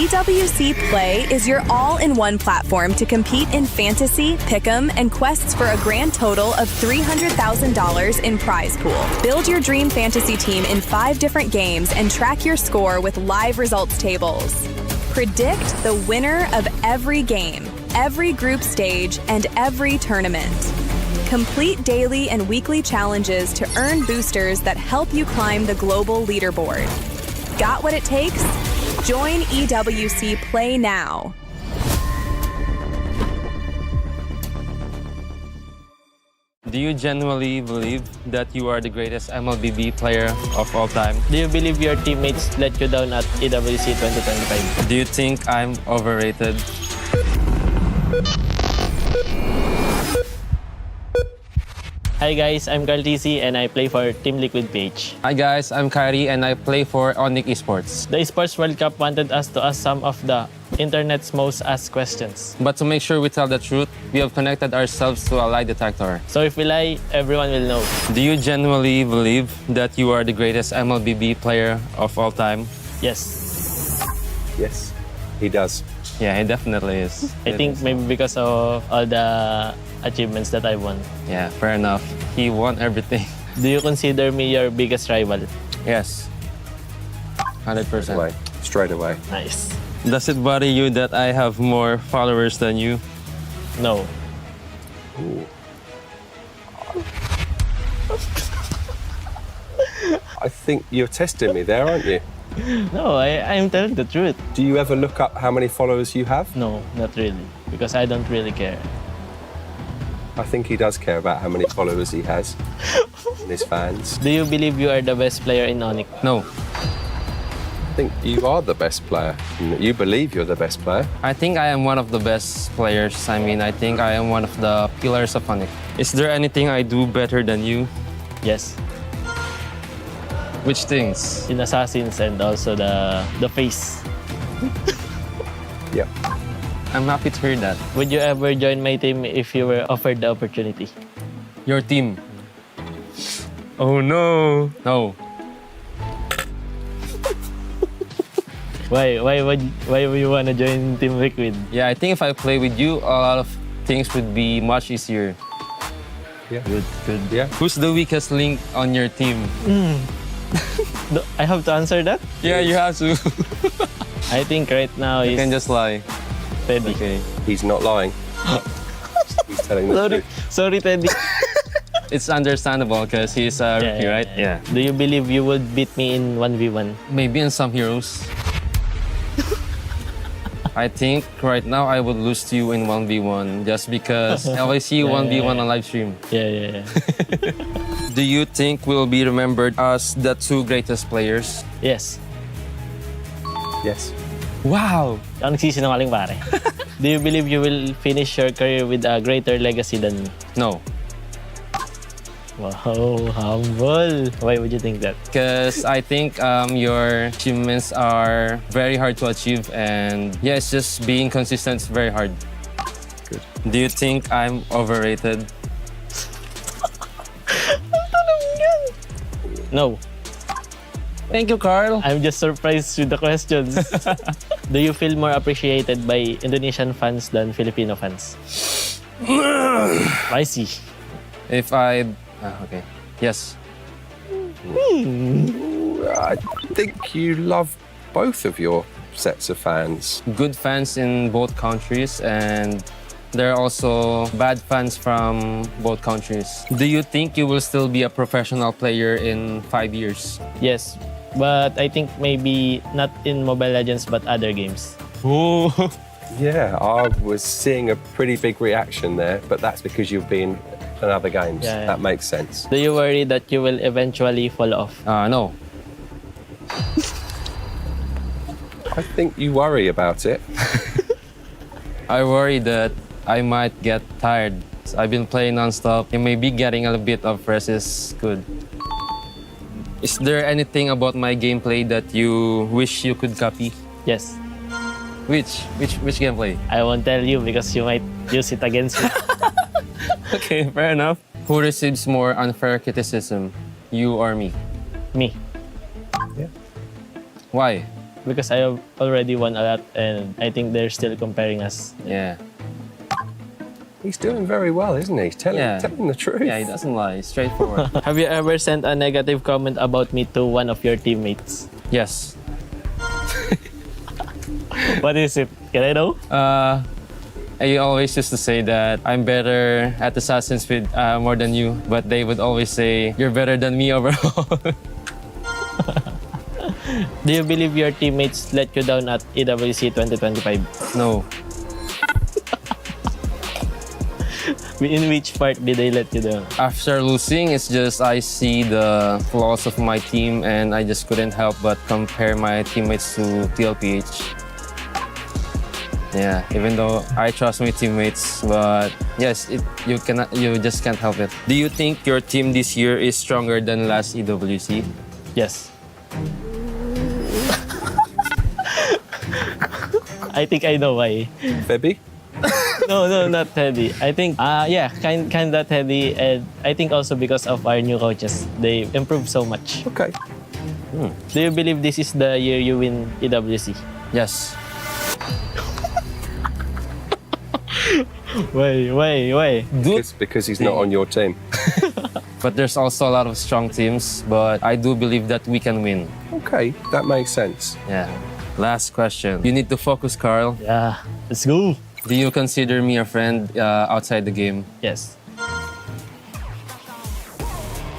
EWC Play is your all-in-one platform to compete in fantasy, pick'em, and quests for a grand total of $300,000 in prize pool. Build your dream fantasy team in 5 different games and track your score with live results tables. Predict the winner of every game, every group stage, and every tournament. Complete daily and weekly challenges to earn boosters that help you climb the global leaderboard. Got what it takes? Join EWC Play now. Do you genuinely believe that you are the greatest MLBB player of all time? Do you believe your teammates let you down at EWC 2025? Do you think I'm overrated? Hi guys, I'm Galacticos and I play for Team Liquid PH. Hi guys, I'm Kyrie and I play for ONIC Esports. The Esports World Cup wanted us to ask some of the internet's most asked questions. But to make sure we tell the truth, we have connected ourselves to a lie detector. So if we lie, everyone will know. Do you genuinely believe that you are the greatest MLBB player of all time? Yes. Yes, he does. Yeah, he definitely is. I think maybe because of all the achievements that I won. Yeah, fair enough. He won everything. Do you consider me your biggest rival? Yes. 100%. Straight away. Nice. Does it bother you that I have more followers than you? No. Ooh. I think you're testing me there, aren't you? No, I'm telling the truth. Do you ever look up how many followers you have? No, not really. Because I don't really care. I think he does care about how many followers he has and his fans. Do you believe you are the best player in ONIC? No. I think you are the best player. You believe you're the best player. I think I am one of the best players. I mean, I think I am one of the pillars of ONIC. Is there anything I do better than you? Yes. Which things? In Assassins and also the face. Yep. I'm happy to hear that. Would you ever join my team if you were offered the opportunity? Your team. Oh no. No. Why would you wanna join Team Liquid? Yeah, I think if I play with you, a lot of things would be much easier. Yeah. Good. Yeah. Who's the weakest link on your team? I have to answer that? Yeah, you have to. I think right now You is can just lie. Teddy. Okay. He's not lying. He's telling the truth. Sorry, Teddy. It's understandable because he's a rookie, right? Yeah. Do you believe you would beat me in 1v1? Maybe in some heroes. I think right now I would lose to you in 1v1 just because I always see you 1v1 on live stream. Yeah. Do you think we'll be remembered as the 2 greatest players? Yes. Yes. Wow! Ang nagsisinungaling pare. Do you believe you will finish your career with a greater legacy than me? No. Wow, humble. Why would you think that? Because I think your achievements are very hard to achieve and yeah, it's just being consistent is very hard. Good. Do you think I'm overrated? No. Thank you, Carl. I'm just surprised with the questions. Do you feel more appreciated by Indonesian fans than Filipino fans? I see. If I... okay. Yes. I think you love both of your sets of fans. Good fans in both countries and there are also bad fans from both countries. Do you think you will still be a professional player in 5 years? Yes, but I think maybe not in Mobile Legends but other games. Oh. Yeah, I was seeing a pretty big reaction there, but that's because you've been in other games. Yeah. That makes sense. Do you worry that you will eventually fall off? No. I think you worry about it. I worry that I might get tired. I've been playing non-stop and maybe getting a bit of rest is good. Is there anything about my gameplay that you wish you could copy? Yes. Which gameplay? I won't tell you because you might use it against me. Okay, fair enough. Who receives more unfair criticism, you or me? Me. Yeah. Why? because I have already won a lot and I think they're still comparing us. Yeah. He's doing very well, isn't he? He's telling the truth. Yeah, he doesn't lie. Straightforward. Have you ever sent a negative comment about me to one of your teammates? Yes. What is it? Can I know? I always used to say that I'm better at Assassin's Creed more than you, but they would always say, you're better than me overall. Do you believe your teammates let you down at EWC 2025? No. In which part did they let you down? After losing, it's just I see the flaws of my team and I just couldn't help but compare my teammates to TLPH. Yeah, even though I trust my teammates, but yes, you just can't help it. Do you think your team this year is stronger than last EWC? Yes. I think I know why. Febby? No, not Teddy. I think, kind of Teddy, and I think also because of our new coaches. They improved so much. Okay. Do you believe this is the year you win EWC? Yes. Why? It's because he's not on your team. But there's also a lot of strong teams, but I do believe that we can win. Okay, that makes sense. Yeah. Last question. You need to focus, Carl. Yeah, let's go. Do you consider me a friend outside the game? Yes.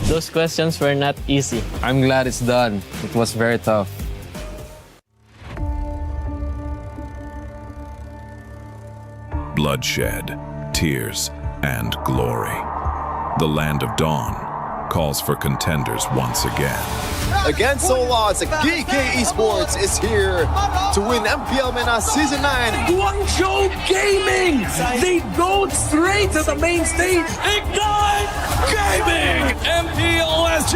Those questions were not easy. I'm glad it's done. It was very tough. Bloodshed, tears, and glory. The Land of Dawn calls for contenders once again. Against all odds, Geekay Esports is here to win MPL MENA Season 9. Guangzhou Gaming! They go straight to the main stage. Ignite Gaming! MPLSG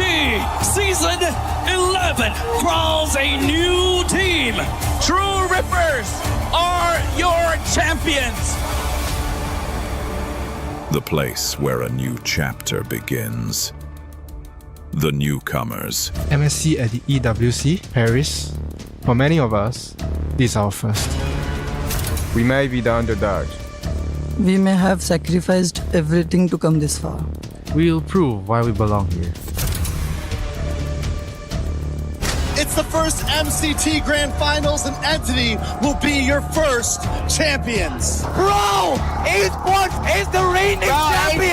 Season 11 crowns a new team. True Rippers are your champions. The place where a new chapter begins. The newcomers. MSC at the EWC, Paris. For many of us, this is our first. We may be the underdog. We may have sacrificed everything to come this far. We'll prove why we belong here. It's the first MCT Grand Finals and Entity will be your first champions. Bro! Esports is the reigning champion!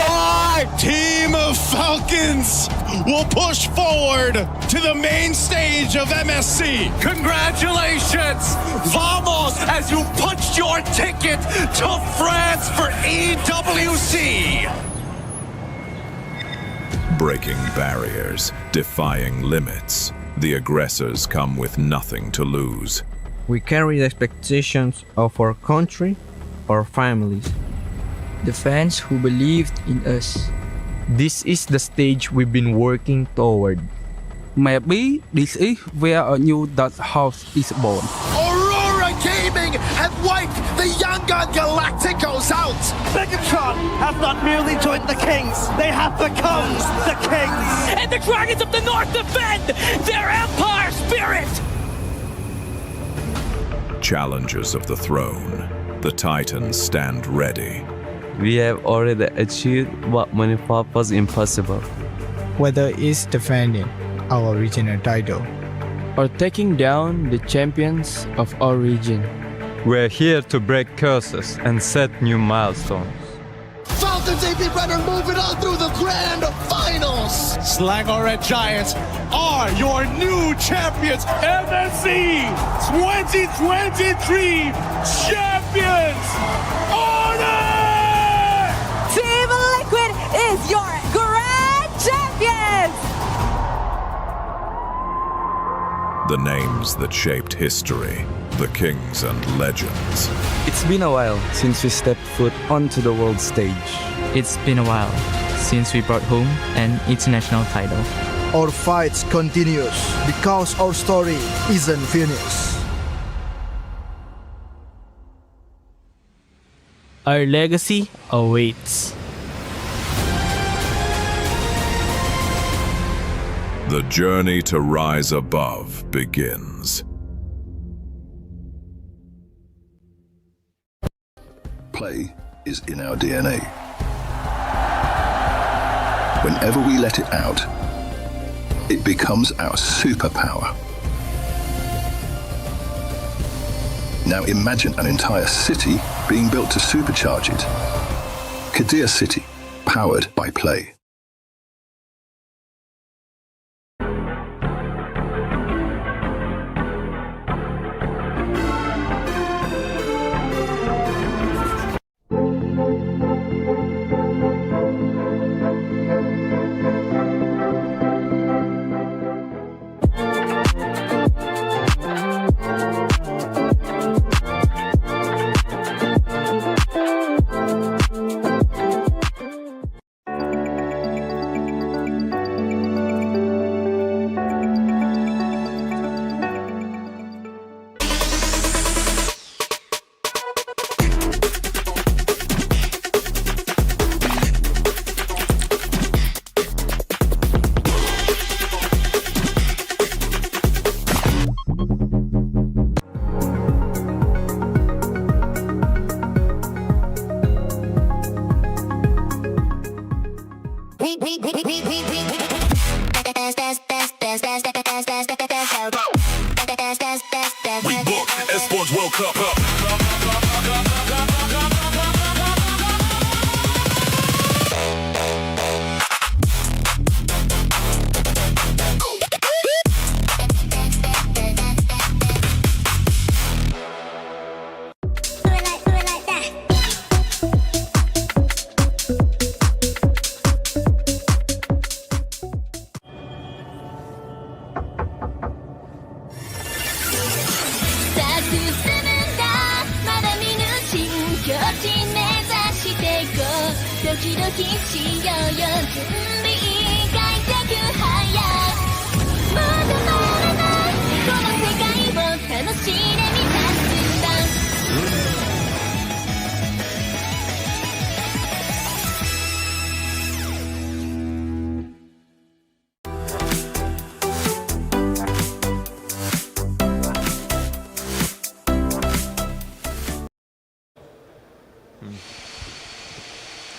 Team of Falcons will push forward to the main stage of MSC. Congratulations! Vamos as you punched your ticket to France for EWC! Breaking barriers, defying limits. The aggressors come with nothing to lose. We carry the expectations of our country, our families. The fans who believed in us. This is the stage we've been working toward. Maybe this is where a new Dutch house is born. Aurora Gaming have wiped the Yangon Galacticos out. Megatron have not merely joined the Kings, they have become the Kings! And the Dragons of the North defend their Empire spirit! Challengers of the throne, the Titans stand ready. We have already achieved what many thought was impossible. Whether it's defending our regional title Or taking down the champions of our region. We're here to break curses and set new milestones. Falcons AP Runner moving on through the grand finals. Selangor Red Giants are your new champions, MSC 2023 champions! ONIC! Team Liquid is your grand champions! The names that shaped history, the kings and legends. It's been a while since we stepped foot onto the world stage. It's been a while since we brought home an international title. Our fight continues because our story isn't finished. Our legacy awaits. The journey to rise above begins. Play is in our DNA. Whenever we let it out, it becomes our superpower. Now imagine an entire city being built to supercharge it. Kadir City, powered by play. We book Esports World Cup.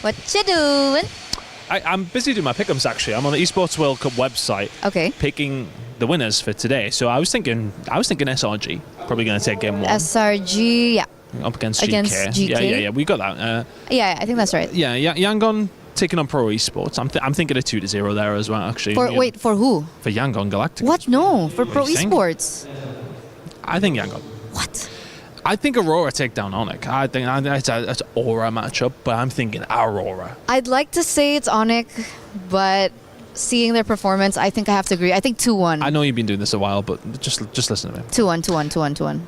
What you doing? I'm busy doing my pick'ems actually. I'm on the Esports World Cup website. Okay. Picking the winners for today. So I was thinking SRG probably going to take game one. SRG, yeah. Up against Against GK. Yeah. We got that. Yeah, I think that's right. Yeah. Yangon taking on Pro Esports. I'm thinking a 2-0 there as well. Actually. Wait, for who? For Yangon Galacticos. What? No, for Pro do you think? Esports. I think Yangon. What? I think Aurora take down ONIC. I think it's an Aura matchup, but I'm thinking Aurora. I'd like to say it's ONIC, but seeing their performance, I think I have to agree. I think 2-1. I know you've been doing this a while, but just listen to me. 2-1.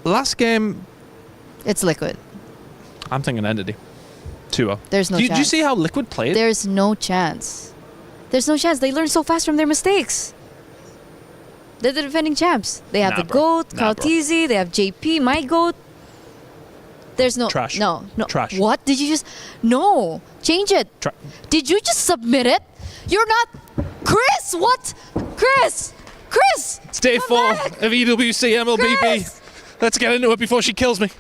Last game, it's Liquid. I'm thinking Entity. 2-0. There's no chance. Do you see how Liquid played? There's no chance. There's no chance. They learn so fast from their mistakes. They're the defending champs. They have the GOAT, Kaltizi, they have JP, my GOAT. There's no... Trash. No. Trash. What? Did you just... No. Change it. Did you just submit it? You're not... Chris, what? Chris! It's day 4 of EWC MLBB. Chris! Let's get into it before she kills me.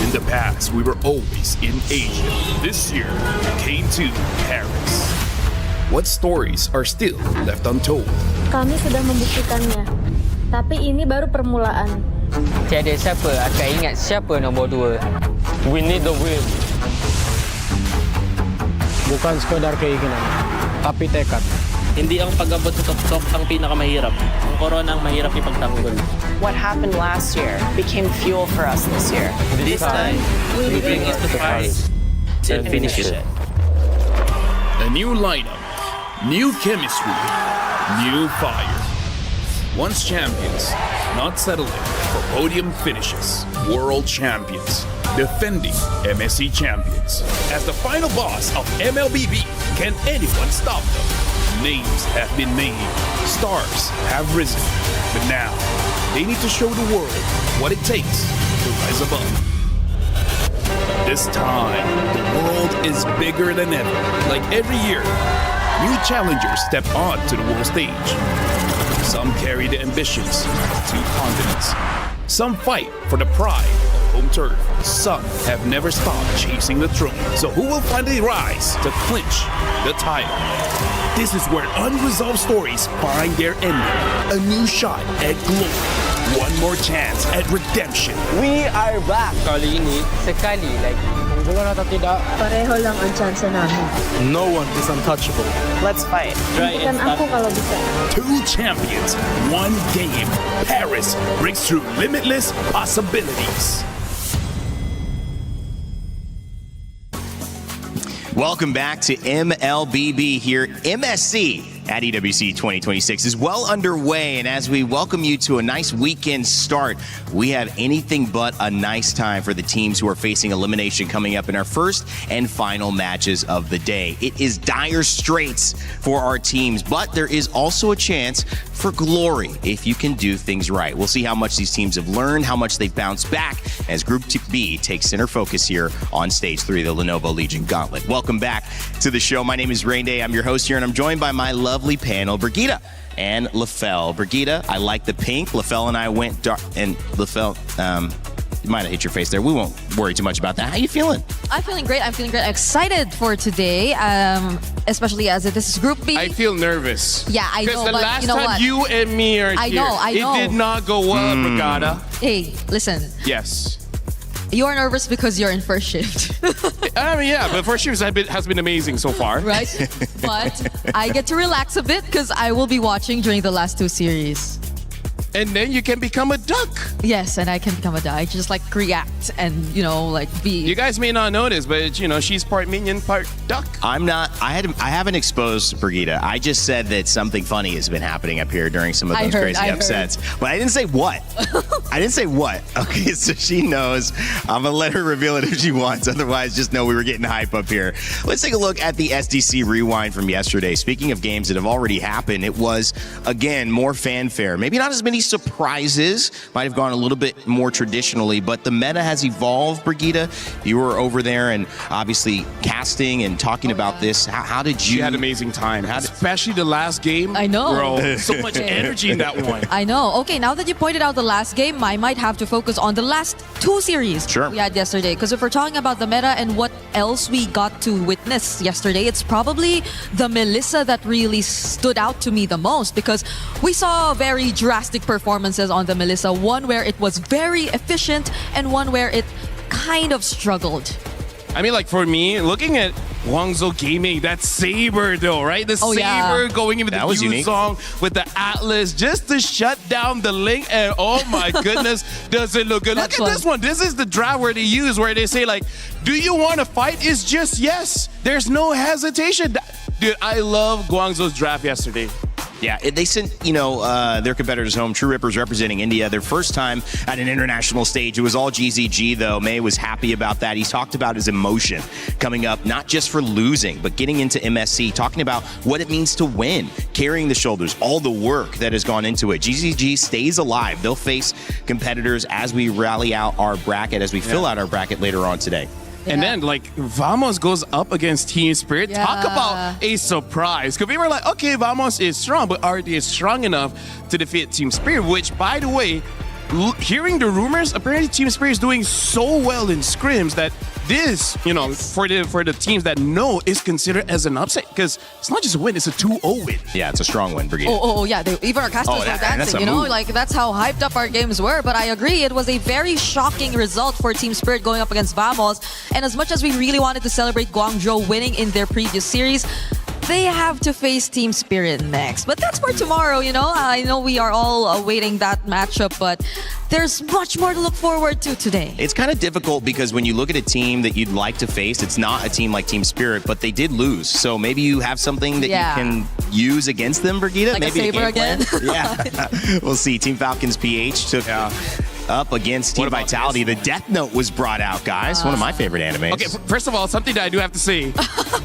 In the past, we were always in Asia. This year, we came to Paris. What stories are still left untold? Kami sudah membuktikannya, tapi ini baru permulaan. Tiada siapa akan ingat siapa nombor 2. We need the win. Bukan sekadar keinginan, tapi tekad. Hindi ang pag-abot sa top ang pinakamahirap. Ang corona ang mahirap ipagtanggol. What happened last year became fuel for us this year. This time, we bring it to the fight and finish it. A new lineup, new chemistry, new fire. Once champions, not settling for podium finishes. World champions, defending MSC champions. As the final boss of MLBB, can anyone stop them? Names have been named, stars have risen, but now they need to show the world what it takes to rise above. This time, the world is bigger than ever. Like every year, new challengers step onto the world stage. Some carry the ambitions of 2 continents. Some fight for the pride of home turf. Some have never stopped chasing the throne. So who will finally rise to clinch the title? This is where unresolved stories find their ending. A new shot at glory. One more chance at redemption. We are back. Kali ini, sekali lagi. Manggulan atau tidak, Pareho lang ang chance namin. no one is untouchable. Let's fight. Bigyan ako kalau bisa. 2 champions, 1 game. Paris breaks through limitless possibilities. Welcome back to MLBB here. MSC at EWC 2026 is well underway, and as we welcome you to a nice weekend start, we have anything but a nice time for the teams who are facing elimination coming up in our first and final matches of the day. It is dire straits for our teams, but there is also a chance for glory if you can do things right. We'll see how much these teams have learned, how much they've bounced back as Group B takes center focus here on Stage 3 of the Lenovo Legion Gauntlet. Welcome back to the show. My name is Rain Day. I'm your host here, and I'm joined by my lovely panel, Brigitte and Lefel. Brigitte, I like the pink. Lefel and I went dark, and Lefel, you might have hit your face there. We won't worry too much about that. How you feeling? I'm feeling great. I'm feeling great. Excited for today, especially as this is Group B. I feel nervous. Yeah, I know. Because the but last you know time what? you and me are I here, know. it did not go well, Brigitte. Hey, listen. Yes. You are nervous because you're in first shift. I mean, yeah, but first shift has been amazing so far. Right? But I get to relax a bit because I will be watching during the last 2 series. And then you can become a duck. Yes, and I can become a duck. I just like react and, like be... You guys may not know this, but, she's part minion, part duck. I'm not. I haven't exposed Brigitte. I just said that something funny has been happening up here during some of those crazy upsets. But I didn't say what. I didn't say what. Okay, so she knows. I'm going to let her reveal it if she wants. Otherwise, just know we were getting hype up here. Let's take a look at the SDC rewind from yesterday. Speaking of games that have already happened, it was, again, more fanfare. Maybe not as many surprises. Might have gone a little bit more traditionally, but the meta has evolved, Brigitte. You were over there and obviously casting and talking about this. How did you... She had an amazing time. Especially the last game. I know. Bro, so much energy in that one. I know. Okay, now that you pointed out the last game, I might have to focus on the last 2 series we had yesterday. Because if we're talking about the meta and what else we got to witness yesterday, it's probably the Melissa that really stood out to me the most, because we saw very drastic performances on the Melissa. One where it was very efficient and one where it kind of struggled. I mean, like for me, looking at Guangzhou Gaming, that Saber though, right? The Saber going in with the new song with the Atlas just to shut down the Link, and oh my goodness, does it look good. Look at this one. This is the draft where they say like, do you want to fight? It's just yes. There's no hesitation. Dude, I love Guangzhou's draft yesterday. Yeah, they sent, their competitors home. True Rippers representing India, their first time at an international stage. It was all GZG, though. May was happy about that. He talked about his emotion coming up, not just for losing, but getting into MSC, talking about what it means to win, carrying the shoulders, all the work that has gone into it. GZG stays alive. They'll face competitors as we rally out our bracket, as we fill out our bracket later on today. And then, Vamos goes up against Team Spirit. Yeah. Talk about a surprise. Because we were like, okay, Vamos is strong, but are they strong enough to defeat Team Spirit? Which, by the way, hearing the rumors, apparently Team Spirit is doing so well in scrims that this, for the teams that know, is considered as an upset. Because it's not just a win, it's a 2-0 win. Yeah, it's a strong win, Brigitte. Yeah. Even our casters were dancing, that's how hyped up our games were. But I agree, it was a very shocking result for Team Spirit going up against Vamos. And as much as we really wanted to celebrate Guangzhou winning in their previous series, they have to face Team Spirit next. But that's for tomorrow, I know we are all awaiting that matchup, but there's much more to look forward to today. It's kind of difficult because when you look at a team that you'd like to face, it's not a team like Team Spirit, but they did lose. So maybe you have something that you can use against them, Brigitte. Like maybe a Saber again? Yeah. We'll see. Team Falcons PH took up against Team Vitality. The Death Note was brought out, guys. One of my favorite animes. Okay, first of all, something that I do have to say.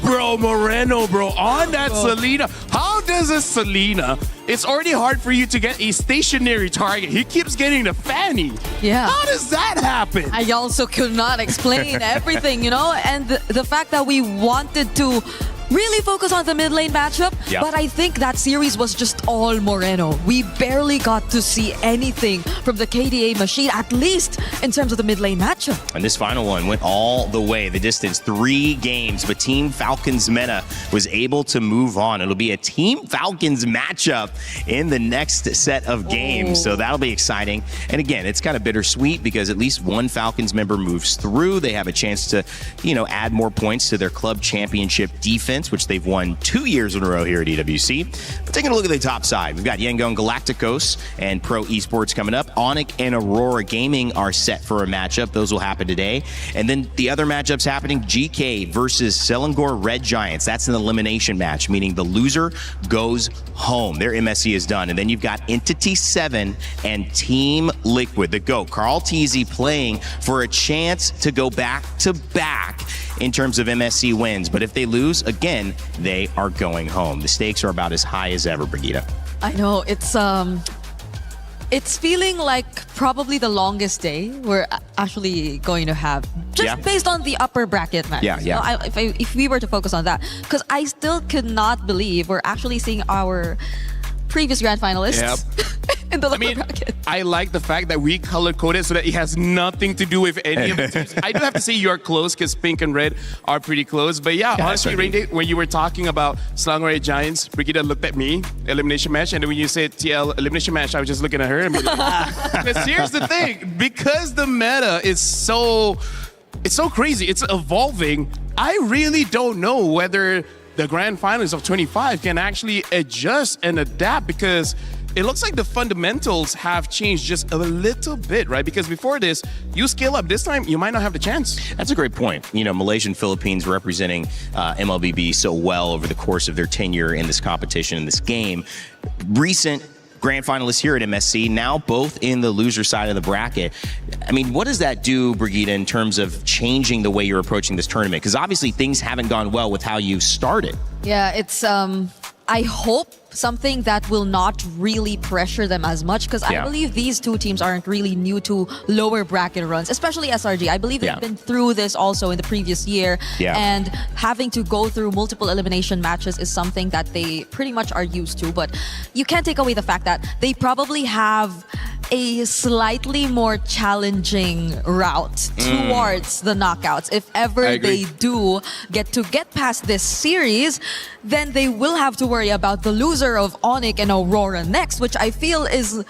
Bro, Moreno, bro, on that Selena. How does a Selena, it's already hard for you to get a stationary target. He keeps getting the fanny. Yeah. How does that happen? I also could not explain everything, and the fact that we wanted to really focus on the mid lane matchup, but I think that series was just all Moreno. We barely got to see anything from the KDA machine, at least in terms of the mid lane matchup. And this final one went all the way, the distance, 3 games, but Team Falcons Meta was able to move on. It'll be a Team Falcons matchup in the next set of games, so that'll be exciting. And again, it's kind of bittersweet because at least one Falcons member moves through. They have a chance to, add more points to their club championship defense, which they've won 2 years in a row here at EWC. But taking a look at the top side, we've got Yangon Galacticos and Pro Esports coming up. ONIC and Aurora Gaming are set for a matchup. Those will happen today. And then the other matchups happening, Geekay versus Selangor Red Giants. That's an elimination match, meaning the loser goes home. Their MSC is done. And then you've got Entity 7 and Team Liquid, the GOAT. Carl Teasy playing for a chance to go back-to-back in terms of MSC wins. But if they lose, again, they are going home. The stakes are about as high as ever, Brigitte. I know, it's feeling like probably the longest day we're actually going to have, just based on the upper bracket match. If we were to focus on that, because I still could not believe we're actually seeing our previous grand finalists in the lower bracket. I like the fact that we color-coded so that it has nothing to do with any of the teams. I do have to say you're close because pink and red are pretty close. But honestly, Rainy, when you were talking about Selangor Red Giants, Brigitte looked at me, elimination match, and then when you said TL elimination match, I was just looking at her and be like, because here's the thing, because the meta is so crazy, it's evolving, I really don't know whether the grand finals of 25 can actually adjust and adapt, because it looks like the fundamentals have changed just a little bit, right? Because before this, you scale up. This time, you might not have the chance. That's a great point. Malaysia and Philippines representing MLBB so well over the course of their tenure in this competition, in this game. Recent grand finalists here at MSC, now both in the loser side of the bracket. I mean, what does that do, Brigitte, in terms of changing the way you're approaching this tournament? Because obviously things haven't gone well with how you started. Yeah, it's I hope something that will not really pressure them as much, because I believe these two teams aren't really new to lower bracket runs, especially SRG. I believe they've been through this also in the previous year, and having to go through multiple elimination matches is something that they pretty much are used to. But you can't take away the fact that they probably have a slightly more challenging route towards the knockouts. If ever they do get past this series, then they will have to worry about the loser of ONIC and Aurora next, which I feel isn't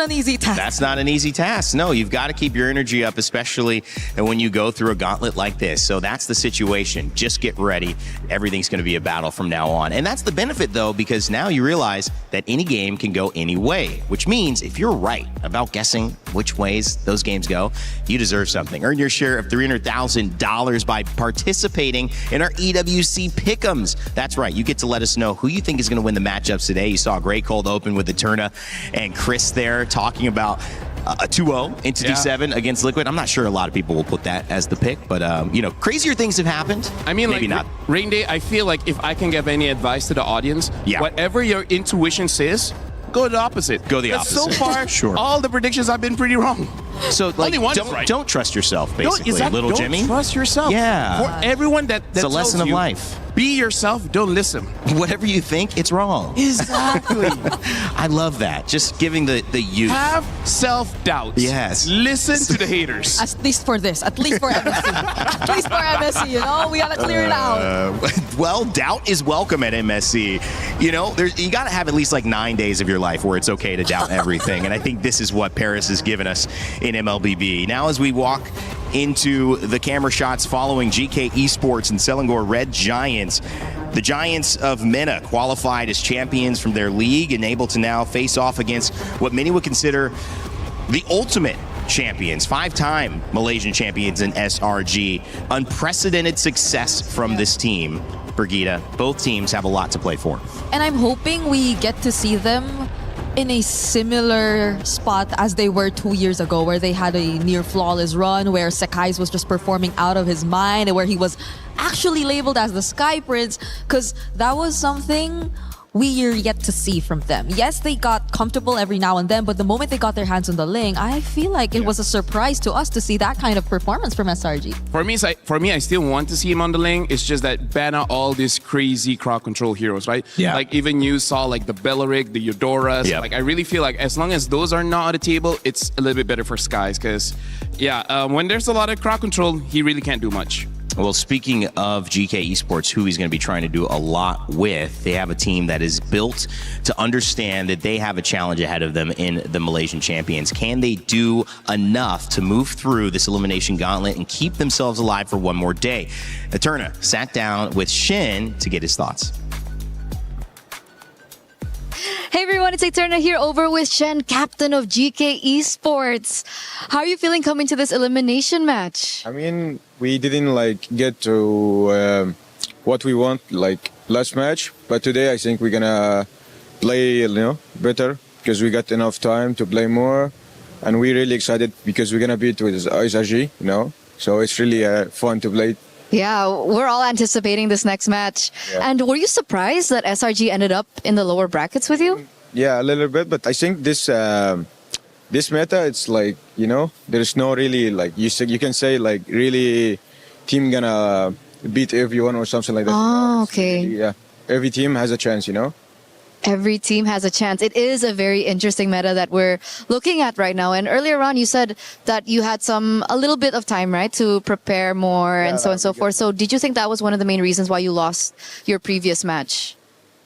an easy task. That's not an easy task. No, you've got to keep your energy up, especially when you go through a gauntlet like this. So that's the situation. Just get ready. Everything's going to be a battle from now on. And that's the benefit, though, because now you realize that any game can go any way, which means if you're right about guessing which ways those games go, you deserve something. Earn your share of $300,000 by participating in our EWC Pick'ems. That's right. You get to let us know who you think is going to win the matchups today. You saw a great cold open with the Turna and Chris there talking about a 2-0 Entity 7 against Liquid. I'm not sure a lot of people will put that as the pick, but crazier things have happened. I mean, maybe not. Rain Day, I feel like if I can give any advice to the audience, whatever your intuition says, go the opposite. Go the opposite. So far, all the predictions have been pretty wrong. So don't trust yourself, basically, little Jimmy. Don't trust yourself. Yeah. For everyone that it's a lesson of life. Be yourself. Don't listen. Whatever you think, it's wrong. Exactly. I love that. Just giving the youth. Have self-doubt. Yes. Listen to the haters. At least for this. At least for MSC. At least for MSC, we gotta clear it out. Well, doubt is welcome at MSC. You gotta have at least like 9 days of your life where it's okay to doubt everything. And I think this is what Paris has given us in MLBB. Now as we walk into the camera shots following Geekay Esports and Selangor Red Giants. The Giants of MENA qualified as champions from their league and able to now face off against what many would consider the ultimate champions, 5-time Malaysian champions in SRG. Unprecedented success from this team. Brigitte, both teams have a lot to play for. And I'm hoping we get to see them in a similar spot as they were 2 years ago, where they had a near flawless run, where Sekai's was just performing out of his mind, and where he was actually labeled as the Sky Prince? Because that was something we are yet to see from them. Yes, they got comfortable every now and then, but the moment they got their hands on the Ling, I feel like it was a surprise to us to see that kind of performance from SRG. For me, I still want to see him on the Ling. It's just that ban out all these crazy crowd control heroes, right? Yeah. Like even you saw like the Belleric, the Eudoras. Yep. Like I really feel like as long as those are not on the table, it's a little bit better for Skies. Because when there's a lot of crowd control, he really can't do much. Well, speaking of GK Esports, who he's going to be trying to do a lot with, they have a team that is built to understand that they have a challenge ahead of them in the Malaysian Champions. Can they do enough to move through this elimination gauntlet and keep themselves alive for one more day? Eterna sat down with Shin to get his thoughts. Hey everyone, it's Eterna here over with Shen, captain of GK Esports. How are you feeling coming to this elimination match? I mean, we didn't get to what we want last match, but today I think we're gonna play better because we got enough time to play more, and we're really excited because we're gonna beat with SRG, so it's really fun to play. Yeah, we're all anticipating this next match. Yeah. And were you surprised that SRG ended up in the lower brackets with you? Yeah, a little bit, but I think this meta, it's there's no really you can say really team gonna beat everyone or something like that. Oh, okay. Yeah, every team has a chance, Every team has a chance. It is a very interesting meta that we're looking at right now. And earlier on, you said that you had a little bit of time, right, to prepare more and so on and so forth. So did you think that was one of the main reasons why you lost your previous match?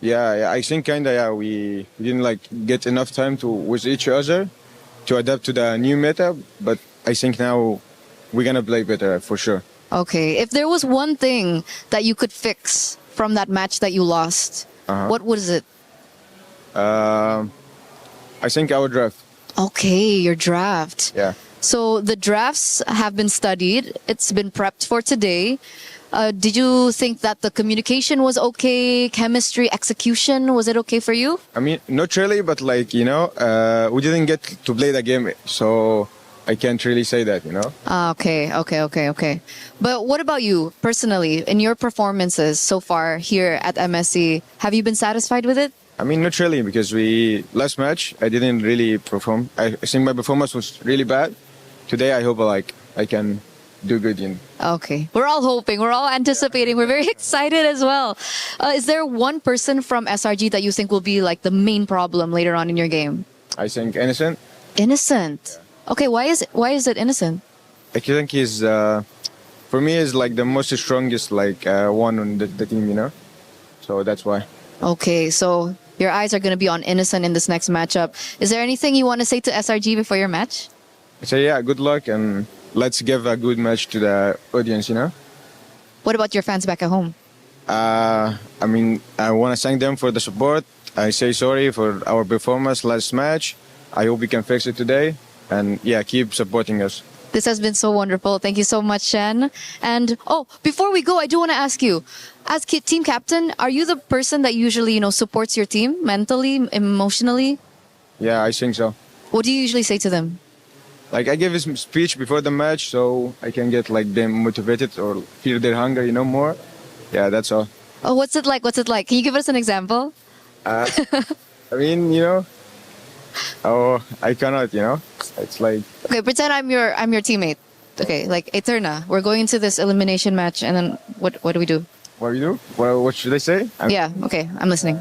Yeah, I think we didn't get enough time with each other to adapt to the new meta. But I think now we're gonna play better for sure. Okay, if there was one thing that you could fix from that match that you lost, what was it? I think our draft. Okay, your draft. Yeah. So the drafts have been studied. It's been prepped for today. Did you think that the communication was okay? Chemistry, execution, was it okay for you? I mean, not really, but we didn't get to play the game, so I can't really say that, Okay. But what about you personally? In your performances so far here at MSC, have you been satisfied with it? I mean, not really, because last match I didn't really perform. I think my performance was really bad. Today I hope I can do good in. Okay, we're all hoping, we're all anticipating, we're very excited as well. Is there one person from SRG that you think will be the main problem later on in your game? I think Innocent. Innocent. Yeah. Okay, why is it Innocent? I think he's for me is the most strongest one on the team, so that's why. Okay, so your eyes are going to be on Innocent in this next matchup. Is there anything you want to say to SRG before your match? So yeah, good luck, and let's give a good match to the audience, What about your fans back at home? I mean, I want to thank them for the support. I say sorry for our performance last match. I hope we can fix it today, and yeah, keep supporting us. This has been so wonderful. Thank you so much, Shen. And before we go, I do want to ask you, as team captain, are you the person that usually, supports your team mentally, emotionally? Yeah, I think so. What do you usually say to them? I give a speech before the match so I can get them motivated or feel their hunger, more. Yeah, that's all. Oh, what's it like? Can you give us an example? I mean, I cannot, It's Okay, pretend I'm your teammate. Okay, Eterna, we're going into this elimination match, and then what do we do? What do we do? What should I say? Yeah, okay, I'm listening.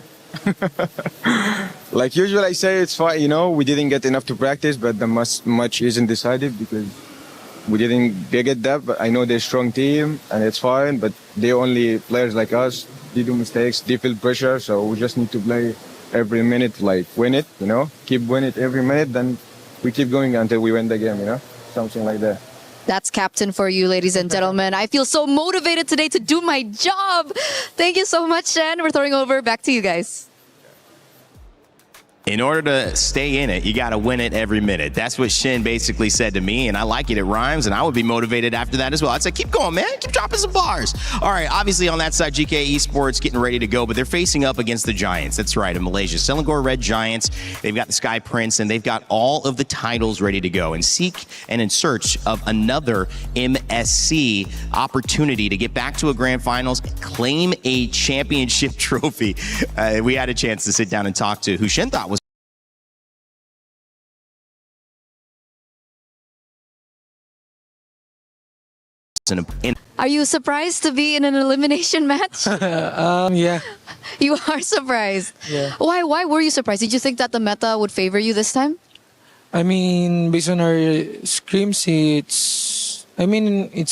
Usually I say it's fine, we didn't get enough to practice, but the match isn't decided because we didn't get that. But I know they're a strong team and it's fine, but they're only players like us. They do mistakes, they feel pressure, so we just need to play every minute, win it, keep winning it every minute, then we keep going until we win the game, something like that. That's captain for you, ladies and gentlemen. I feel so motivated today to do my job. Thank you so much, Shen. We're throwing over back to you guys. In order to stay in it, you got to win it every minute. That's what Shin basically said to me, and I like it. It rhymes, and I would be motivated after that as well. I'd say, keep going, man. Keep dropping some bars. All right, obviously on that side, Geekay Esports getting ready to go, but they're facing up against the Giants. That's right, in Malaysia. Selangor Red Giants. They've got the Sky Prince, and they've got all of the titles ready to go and seek and in search of another MSC opportunity to get back to a grand finals, claim a championship trophy. We had a chance to sit down and talk to who Shin thought was Are you surprised to be in an elimination match? Yeah. You are surprised. Yeah. Why were you surprised? Did you think that the meta would favor you this time? I mean, based on our scrims, it's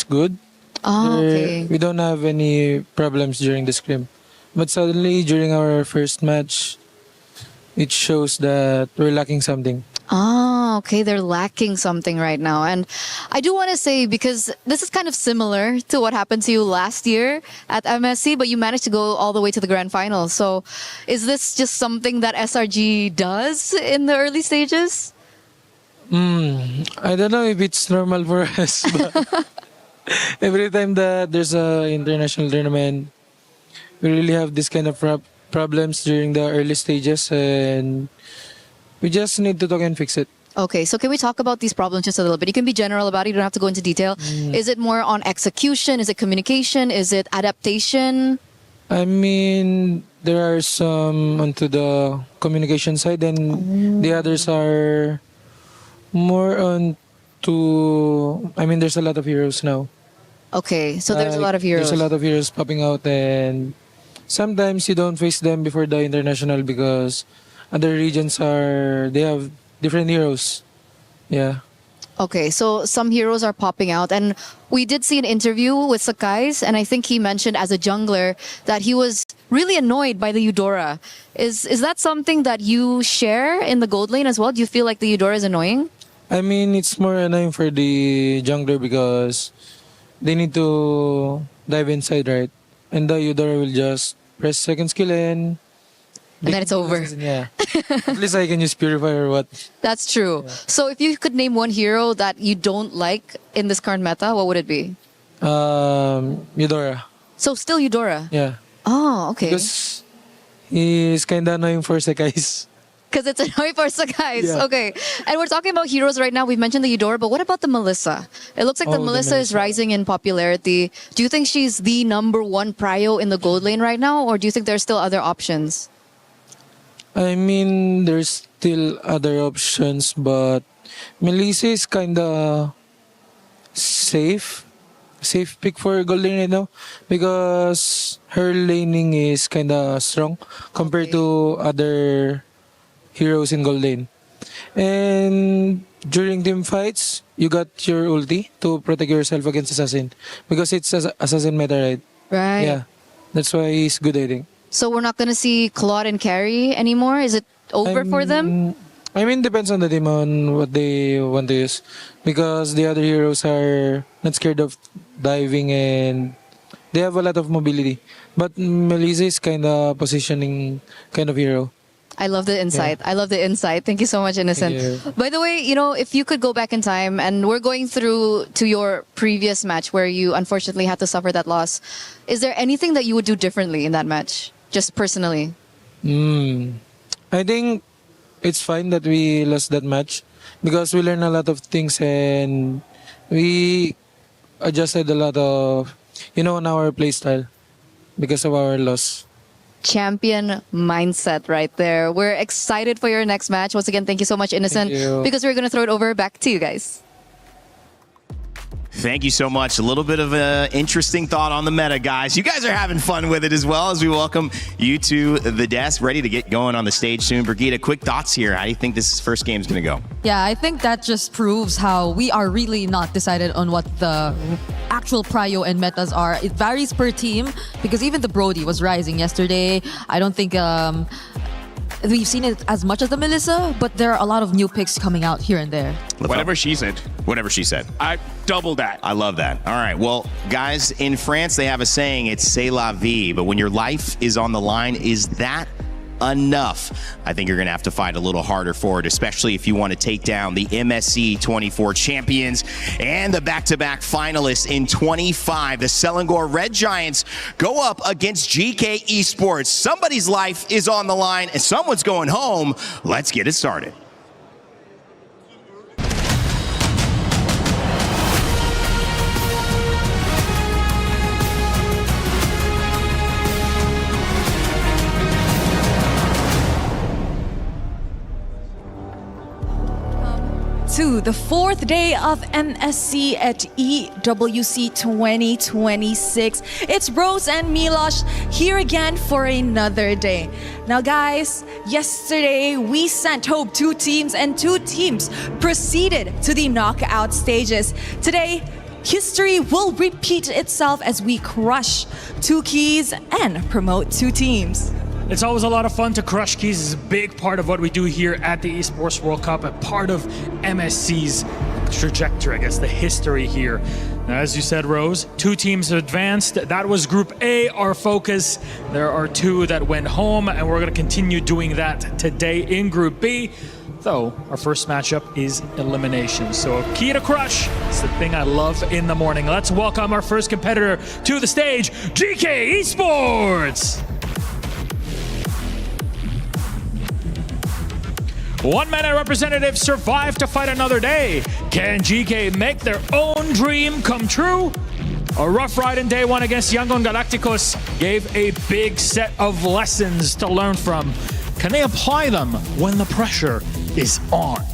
good. Okay. We don't have any problems during the scrim. But suddenly, during our first match, it shows that we're lacking something. Okay, they're lacking something right now. And I do want to say, because this is kind of similar to what happened to you last year at MSC, but you managed to go all the way to the grand final. So is this just something that SRG does in the early stages? I don't know if it's normal for us, but every time that there's an international tournament, we really have this kind of problems during the early stages, and we just need to talk and fix it. Okay, so can we talk about these problems just a little bit? You can be general about it, you don't have to go into detail. Is it more on execution? Is it communication? Is it adaptation? I mean, there are some onto the communication side, and the others are more on to... I mean, there's a lot of heroes now. Okay, so there's a lot of heroes. There's a lot of heroes popping out, and sometimes you don't face them before the international because other regions they have different heroes. Yeah. Okay, so some heroes are popping out, and we did see an interview with Sakai's, and I think he mentioned as a jungler that he was really annoyed by the Eudora. Is that something that you share in the gold lane as well? Do you feel like the Eudora is annoying? I mean, it's more annoying for the jungler because they need to dive inside, right? And the Eudora will just press second skill and then it's over. Yeah. At least I can use Purify or what. That's true. Yeah. So if you could name one hero that you don't like in this current meta, what would it be? Eudora. So still Eudora? Yeah. Oh, okay. Because he's kind of annoying for Sakai's. Because it's annoying for Sakai's. Yeah. Okay. And we're talking about heroes right now. We've mentioned the Eudora, but what about the Melissa? It looks like the Melissa is rising in popularity. Do you think she's the #1 prio in the gold lane right now, or do you think there's still other options? I mean, there's still other options, but Melissa is kind of safe pick for gold lane right now because her laning is kind of strong compared to other heroes in gold lane. And during team fights, you got your ulti to protect yourself against assassin because it's assassin meta, right? Right. Yeah, that's why he's good, I think. So we're not going to see Claude and Carry anymore? Is it over for them? I mean, depends on the team on what they want to use. Because the other heroes are not scared of diving and they have a lot of mobility. But Melissa is kind of positioning kind of hero. I love the insight. Yeah. I love the insight. Thank you so much, Innocent. By the way, if you could go back in time, and we're going through to your previous match where you unfortunately had to suffer that loss, is there anything that you would do differently in that match, just personally? I think it's fine that we lost that match because we learned a lot of things and we adjusted a lot of, on our play style because of our loss. Champion mindset right there. We're excited for your next match. Once again, thank you so much, Innocent, because we're going to throw it over back to you guys. Thank you so much. A little bit of an interesting thought on the meta, guys. You guys are having fun with it as well as we welcome you to the desk, ready to get going on the stage soon. Brigitte, quick thoughts here. How do you think this first game is going to go? Yeah, I think that just proves how we are really not decided on what the actual prio and metas are. It varies per team because even the Brody was rising yesterday. I don't think we've seen it as much as the Melissa, but there are a lot of new picks coming out here and there. Whatever she said. Whatever she said. I double that. I love that. All right. Well, guys, in France, they have a saying, it's c'est la vie. But when your life is on the line, is that enough. I think you're going to have to fight a little harder for it, especially if you want to take down the MSC 24 champions and the back-to-back finalists in 25. The Selangor Red Giants go up against Geekay Esports. Somebody's life is on the line and someone's going home. Let's get it started. To the fourth day of MSC at EWC 2026. It's Rose and Milosh here again for another day. Now guys, yesterday we sent home 2 teams and 2 teams proceeded to the knockout stages. Today, history will repeat itself as we crush 2 keys and promote 2 teams. It's always a lot of fun to crush keys. It's a big part of what we do here at the Esports World Cup, a part of MSC's trajectory, I guess, the history here. Now, as you said, Rose, 2 teams advanced. That was Group A, our focus. There are 2 that went home, and we're going to continue doing that today in Group B. Though, our first matchup is elimination. So, a key to crush. It's the thing I love in the morning. Let's welcome our first competitor to the stage, Geekay Esports! 1-man representatives survive to fight another day. Can Geekay make their own dream come true? A rough ride in day 1 against Yangon Galacticos gave a big set of lessons to learn from. Can they apply them when the pressure is on?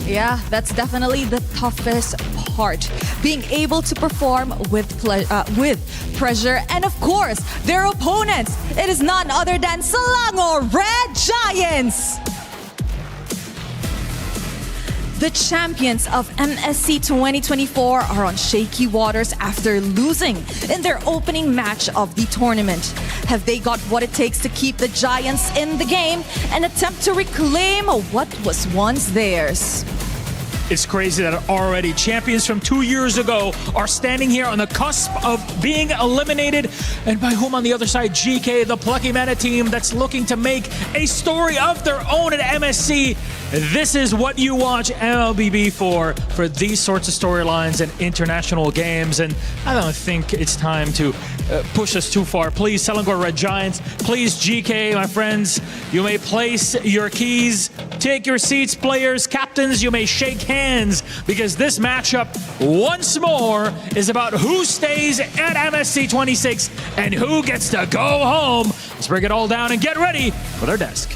Yeah, that's definitely the toughest part. Being able to perform with pressure and of course, their opponents. It is none other than Selangor Red Giants. The champions of MSC 2024 are on shaky waters after losing in their opening match of the tournament. Have they got what it takes to keep the Giants in the game and attempt to reclaim what was once theirs? It's crazy that already champions from 2 years ago are standing here on the cusp of being eliminated. And by whom on the other side? Geekay, the Plucky Mana team that's looking to make a story of their own at MSC. This is what you watch MLBB for these sorts of storylines and international games. And I don't think it's time to push us too far. Please, Selangor Red Giants. Please, Geekay, my friends. You may place your keys. Take your seats, players, captains. You may shake hands because this matchup, once more, is about who stays at MSC 26 and who gets to go home. Let's break it all down and get ready for their desk.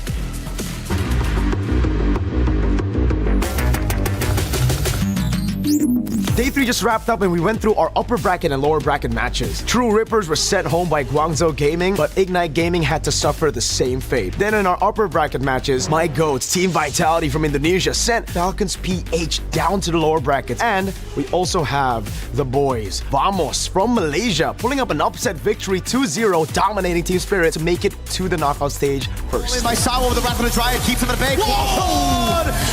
Day 3 just wrapped up and we went through our upper bracket and lower bracket matches. True Rippers were sent home by Guangzhou Gaming, but Ignite Gaming had to suffer the same fate. Then in our upper bracket matches, my GOATs, Team Vitality from Indonesia, sent Falcons PH down to the lower brackets. And we also have the boys, Vamos from Malaysia, pulling up an upset victory 2-0, dominating Team Spirit to make it to the knockout stage first. By Sawa with the Wrath of the Dryad, keeps him at bay.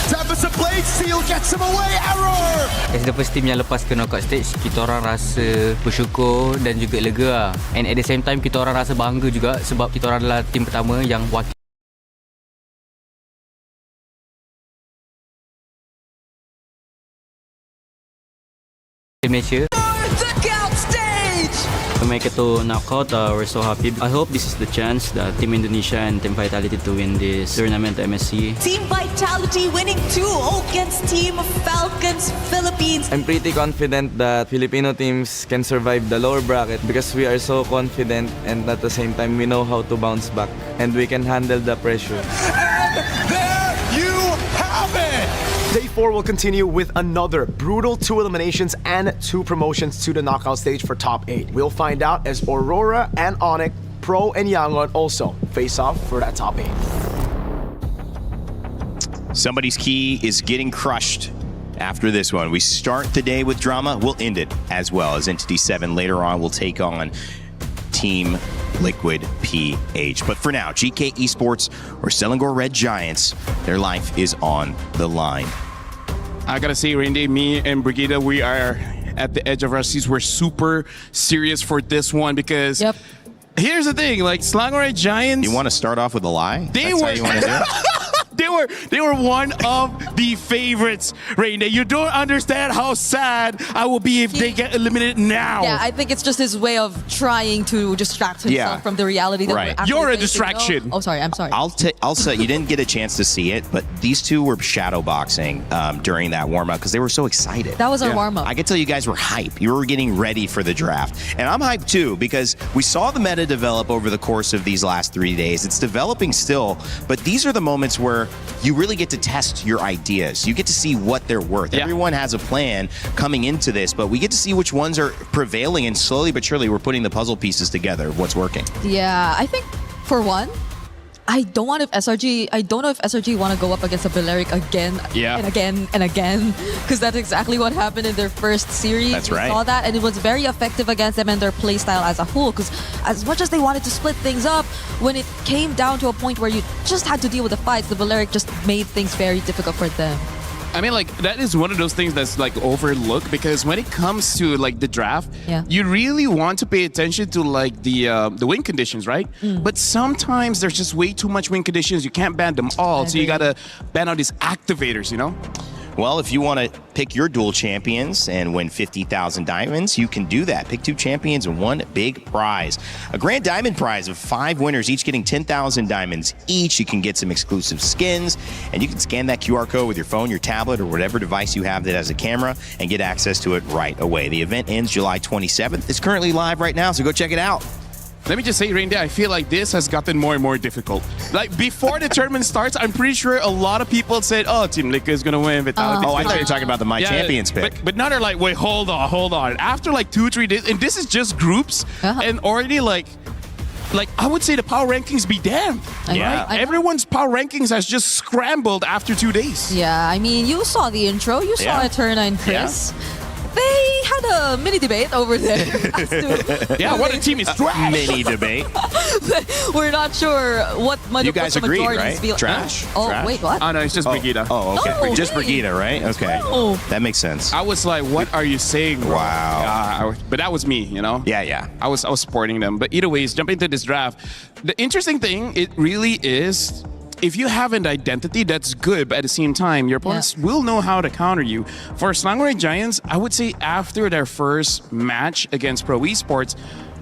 Deficit Blade Seal gets him away, error! As the first team yang lepas ke knockout stage, kita orang rasa bersyukur dan juga lega lah. And at the same time, kita orang rasa bangga juga sebab kita orang adalah tim pertama yang wakil Indonesia. To make it to knockout, we're so happy. I hope this is the chance that Team Indonesia and Team Vitality to win this tournament MSC. Team Vitality winning 2 against Team Falcons Philippines. I'm pretty confident that Filipino teams can survive the lower bracket because we are so confident and at the same time we know how to bounce back and we can handle the pressure. And there you have it! Day 4 will continue with another brutal 2 eliminations and 2 promotions to the knockout stage for top 8. We'll find out as Aurora and ONIC, Pro and Yangon also face off for that top 8. Somebody's key is getting crushed after this one. We start the day with drama. We'll end it as well as Entity 7 later on will take on Team Liquid PH. But for now, Geekay Esports or Selangor Red Giants, their life is on the line. I gotta say, Randy, me and Brigida, we are at the edge of our seats. We're super serious for this one because here's the thing, like Selangor Giants. You want to start off with a lie? They That's were. how you want to do it? They were one of the favorites, Rain. You don't understand how sad I will be if they get eliminated now. Yeah, I think it's just his way of trying to distract himself from the reality that we're actually You're a facing. distraction. Oh, sorry, I'm sorry. I'll say you didn't get a chance to see it, but these two were shadow boxing during that warm up because they were so excited. That was our warm up. I could tell you guys were hype. You were getting ready for the draft, and I'm hyped too because we saw the meta develop over the course of these last 3 days. It's developing still, but these are the moments where you really get to test your ideas. You get to see what they're worth. Everyone has a plan coming into this, but we get to see which ones are prevailing, and slowly but surely we're putting the puzzle pieces together of what's working. Yeah, I think for one, I don't know if SRG want to go up against a Balearic again and again and again, because that's exactly what happened in their first series. That's we saw that, and it was very effective against them and their playstyle as a whole, because as much as they wanted to split things up, when it came down to a point where you just had to deal with the fights, the Balearic just made things very difficult for them. I mean, like, that is one of those things that's like overlooked because when it comes to like the draft, you really want to pay attention to like the win conditions, right? But sometimes there's just way too much win conditions. You can't ban them all, so you gotta ban out these activators, you know? Well, if you want to pick your dual champions and win 50,000 diamonds, you can do that. Pick 2 champions and 1 big prize. A grand diamond prize of 5 winners, each getting 10,000 diamonds each. You can get some exclusive skins, and you can scan that QR code with your phone, your tablet, or whatever device you have that has a camera and get access to it right away. The event ends July 27th. It's currently live right now, so go check it out. Let me just say, Rain, I feel like this has gotten more and more difficult. Like, before the tournament starts, I'm pretty sure a lot of people said, oh, Team Liquid is going to win. Vitality. I thought you were talking about the My Champions pick. But now they're like, wait, hold on. After like 2-3 days, and this is just groups, and already like I would say the power rankings be damned. Yeah. Right? Everyone's power rankings has just scrambled after 2 days. Yeah, I mean, you saw the intro. You saw Eterna and Chris. They had a mini debate over there. What a team is trash. Mini debate. We're not sure what You guys agree, right? feel. Trash? Oh, Trash? wait, what? Oh, no, it's just Brigitte. Oh, okay. No, Just hey. Brigitte, right? Okay. No. That makes sense. I was like, what are you saying, bro? Wow. But that was me, you know? Yeah. I was supporting them. But either ways, jumping into this draft, the interesting thing, it really is, if you have an identity, that's good, but at the same time, your opponents will know how to counter you. For Selangor Giants, I would say after their first match against Pro Esports,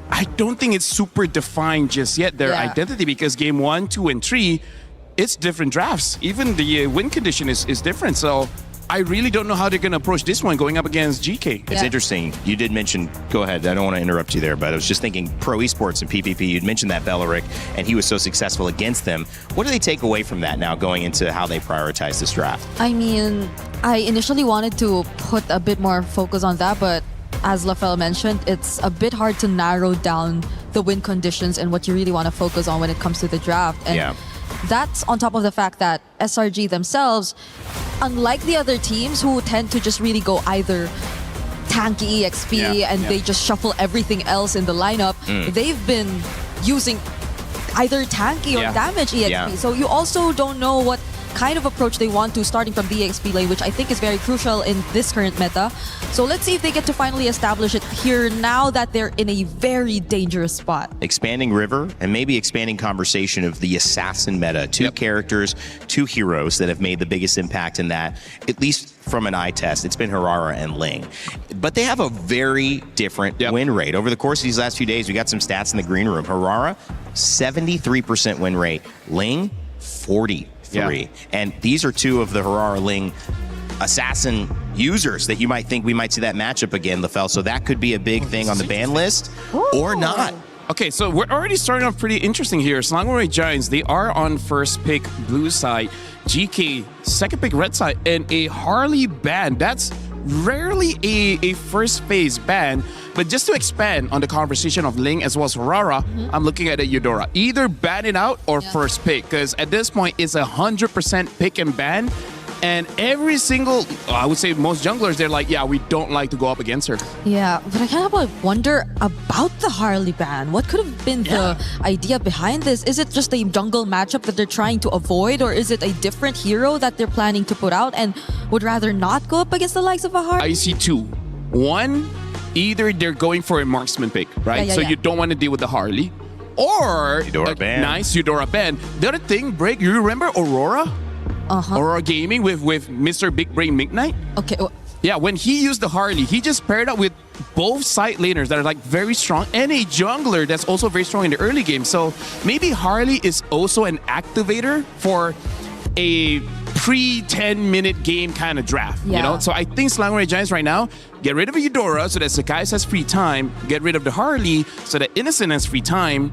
I don't think it's super defined just yet, their identity, because game 1, 2, and 3, it's different drafts. Even the win condition is different. So I really don't know how they're going to approach this one going up against Geekay. It's interesting. You did mention, go ahead, I don't want to interrupt you there, but I was just thinking Pro Esports and PvP, you'd mentioned that Balearic, and he was so successful against them. What do they take away from that now going into how they prioritize this draft? I mean, I initially wanted to put a bit more focus on that, but as Lafel mentioned, it's a bit hard to narrow down the win conditions and what you really want to focus on when it comes to the draft. And that's on top of the fact that SRG themselves, unlike the other teams who tend to just really go either tanky EXP and they just shuffle everything else in the lineup, they've been using either tanky or damage EXP. So you also don't know what kind of approach they want to starting from the EXP lane, which I think is very crucial in this current meta. So let's see if they get to finally establish it here now that they're in a very dangerous spot. Expanding River and maybe expanding conversation of the assassin meta. 2 characters, 2 heroes that have made the biggest impact in that, at least from an eye test. It's been Aurora and Ling. But they have a very different win rate. Over the course of these last few days, we got some stats in the green room. Aurora, 73% win rate. Ling, 43. And these are 2 of the Aurora Ling assassin users that you might think we might see that matchup again, Lafel. So that could be a big thing on the ban list or not. Okay, so we're already starting off pretty interesting here. Selangor Giants, they are on first pick blue side, Geekay second pick red side, and a Harley ban. That's rarely a first phase ban. But just to expand on the conversation of Ling as well as Aurora, I'm looking at a Eudora. Either ban it out or first pick, because at this point it's 100% pick and ban. And every single, I would say most junglers, they're like, yeah, we don't like to go up against her. Yeah, but I kind of wonder about the Harley ban. What could have been the idea behind this? Is it just a jungle matchup that they're trying to avoid, or is it a different hero that they're planning to put out and would rather not go up against the likes of a Harley? I see 2. One, either they're going for a marksman pick, right? So you don't want to deal with the Harley. or Eudora a ban. nice Eudora ban. The other thing, Break, you remember Aurora? Aurora Gaming with Mr. Big Brain Midnight? Okay. Yeah, when he used the Harley, he just paired up with both side laners that are like very strong and a jungler that's also very strong in the early game. So maybe Harley is also an activator for a pre-10-minute game kind of draft. You know? So I think Selangor Giants right now, get rid of Eudora so that Sakai has free time, get rid of the Harley so that Innocent has free time,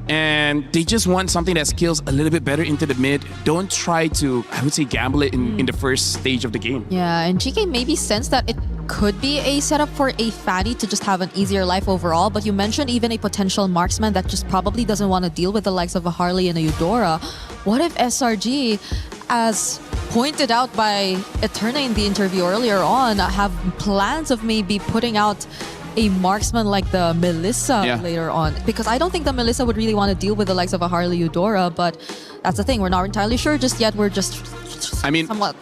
and they just want something that skills a little bit better into the mid. Don't try to, I would say, gamble it in the first stage of the game. Yeah, and GK maybe sense that it could be a setup for a Fatty to just have an easier life overall, but you mentioned even a potential marksman that just probably doesn't want to deal with the likes of a Harley and a Eudora. What if SRG, as pointed out by Eterna in the interview earlier on, have plans of maybe putting out a marksman like the Melissa later on? Because I don't think the Melissa would really want to deal with the likes of a Harley Eudora, but that's the thing. We're not entirely sure just yet. We're just somewhat,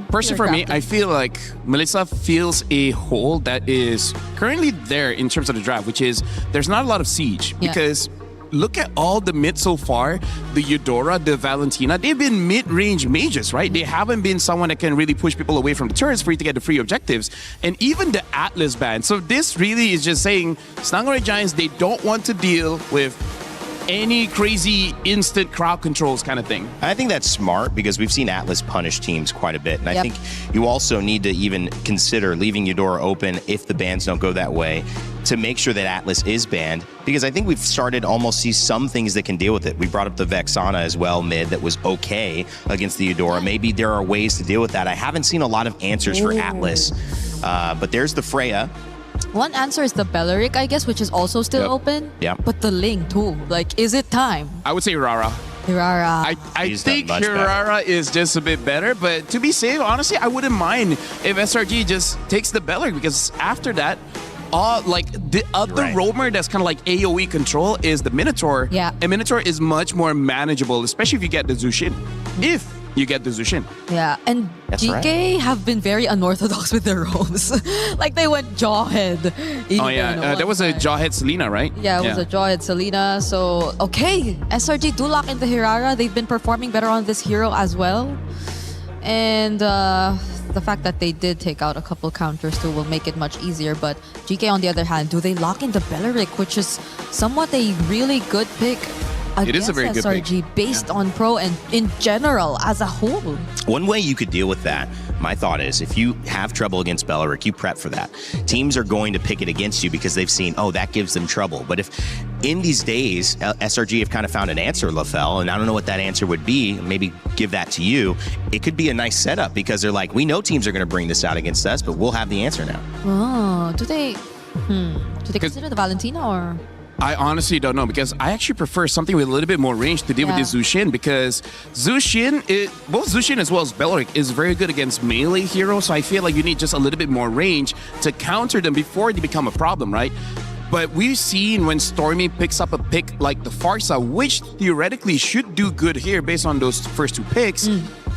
personally for me, I feel like Melissa fills a hole that is currently there in terms of the draft, which is there's not a lot of siege because look at all the mid so far. The Eudora, the Valentina, they've been mid-range mages, right? They haven't been someone that can really push people away from the turrets for you to get the free objectives. And even the Atlas ban. So this really is just saying Selangor Giants, they don't want to deal with any crazy instant crowd controls kind of thing. I think that's smart because we've seen Atlas punish teams quite a bit. And I think you also need to even consider leaving Eudora open if the bans don't go that way to make sure that Atlas is banned, because I think we've started almost see some things that can deal with it. We brought up the Vexana as well, mid, that was okay against the Eudora. Maybe there are ways to deal with that. I haven't seen a lot of answers for Atlas, but there's the Freya. One answer is the Belleric, I guess, which is also still open. Yeah. But the Ling too. Like, is it time? I would say Rara. Hirara. I think Hirara is just a bit better, but to be safe, honestly, I wouldn't mind if SRG just takes the Belleric, because after that, the other roamer that's kind of like AoE control is the Minotaur. Yeah. And Minotaur is much more manageable, especially if you get the Zushin. If you get the Zushin. Yeah, and GK have been very unorthodox with their roams. Like, they went Jawhead. There was a Jawhead Selena, right? Yeah, it was a Jawhead Selena. So, okay, SRG do lock into Hirara. They've been performing better on this hero as well. And the fact that they did take out a couple counters too will make it much easier. But GK, on the other hand, do they lock into Belleric, which is somewhat a really good pick It is a very good pick. SRG based on pro and in general as a whole. One way you could deal with that, my thought is, if you have trouble against Belleric, you prep for that. Teams are going to pick it against you because they've seen, oh, that gives them trouble. But if in these days, SRG have kind of found an answer, LaFell, and I don't know what that answer would be, maybe give that to you, it could be a nice setup because they're like, we know teams are going to bring this out against us, but we'll have the answer now. Oh, do they consider the Valentina or... I honestly don't know, because I actually prefer something with a little bit more range to deal with this Zushin, because Zushin, both Zushin as well as Belleric is very good against melee heroes, so I feel like you need just a little bit more range to counter them before they become a problem, right? But we've seen when Stormy picks up a pick like the Farsa, which theoretically should do good here based on those first two picks.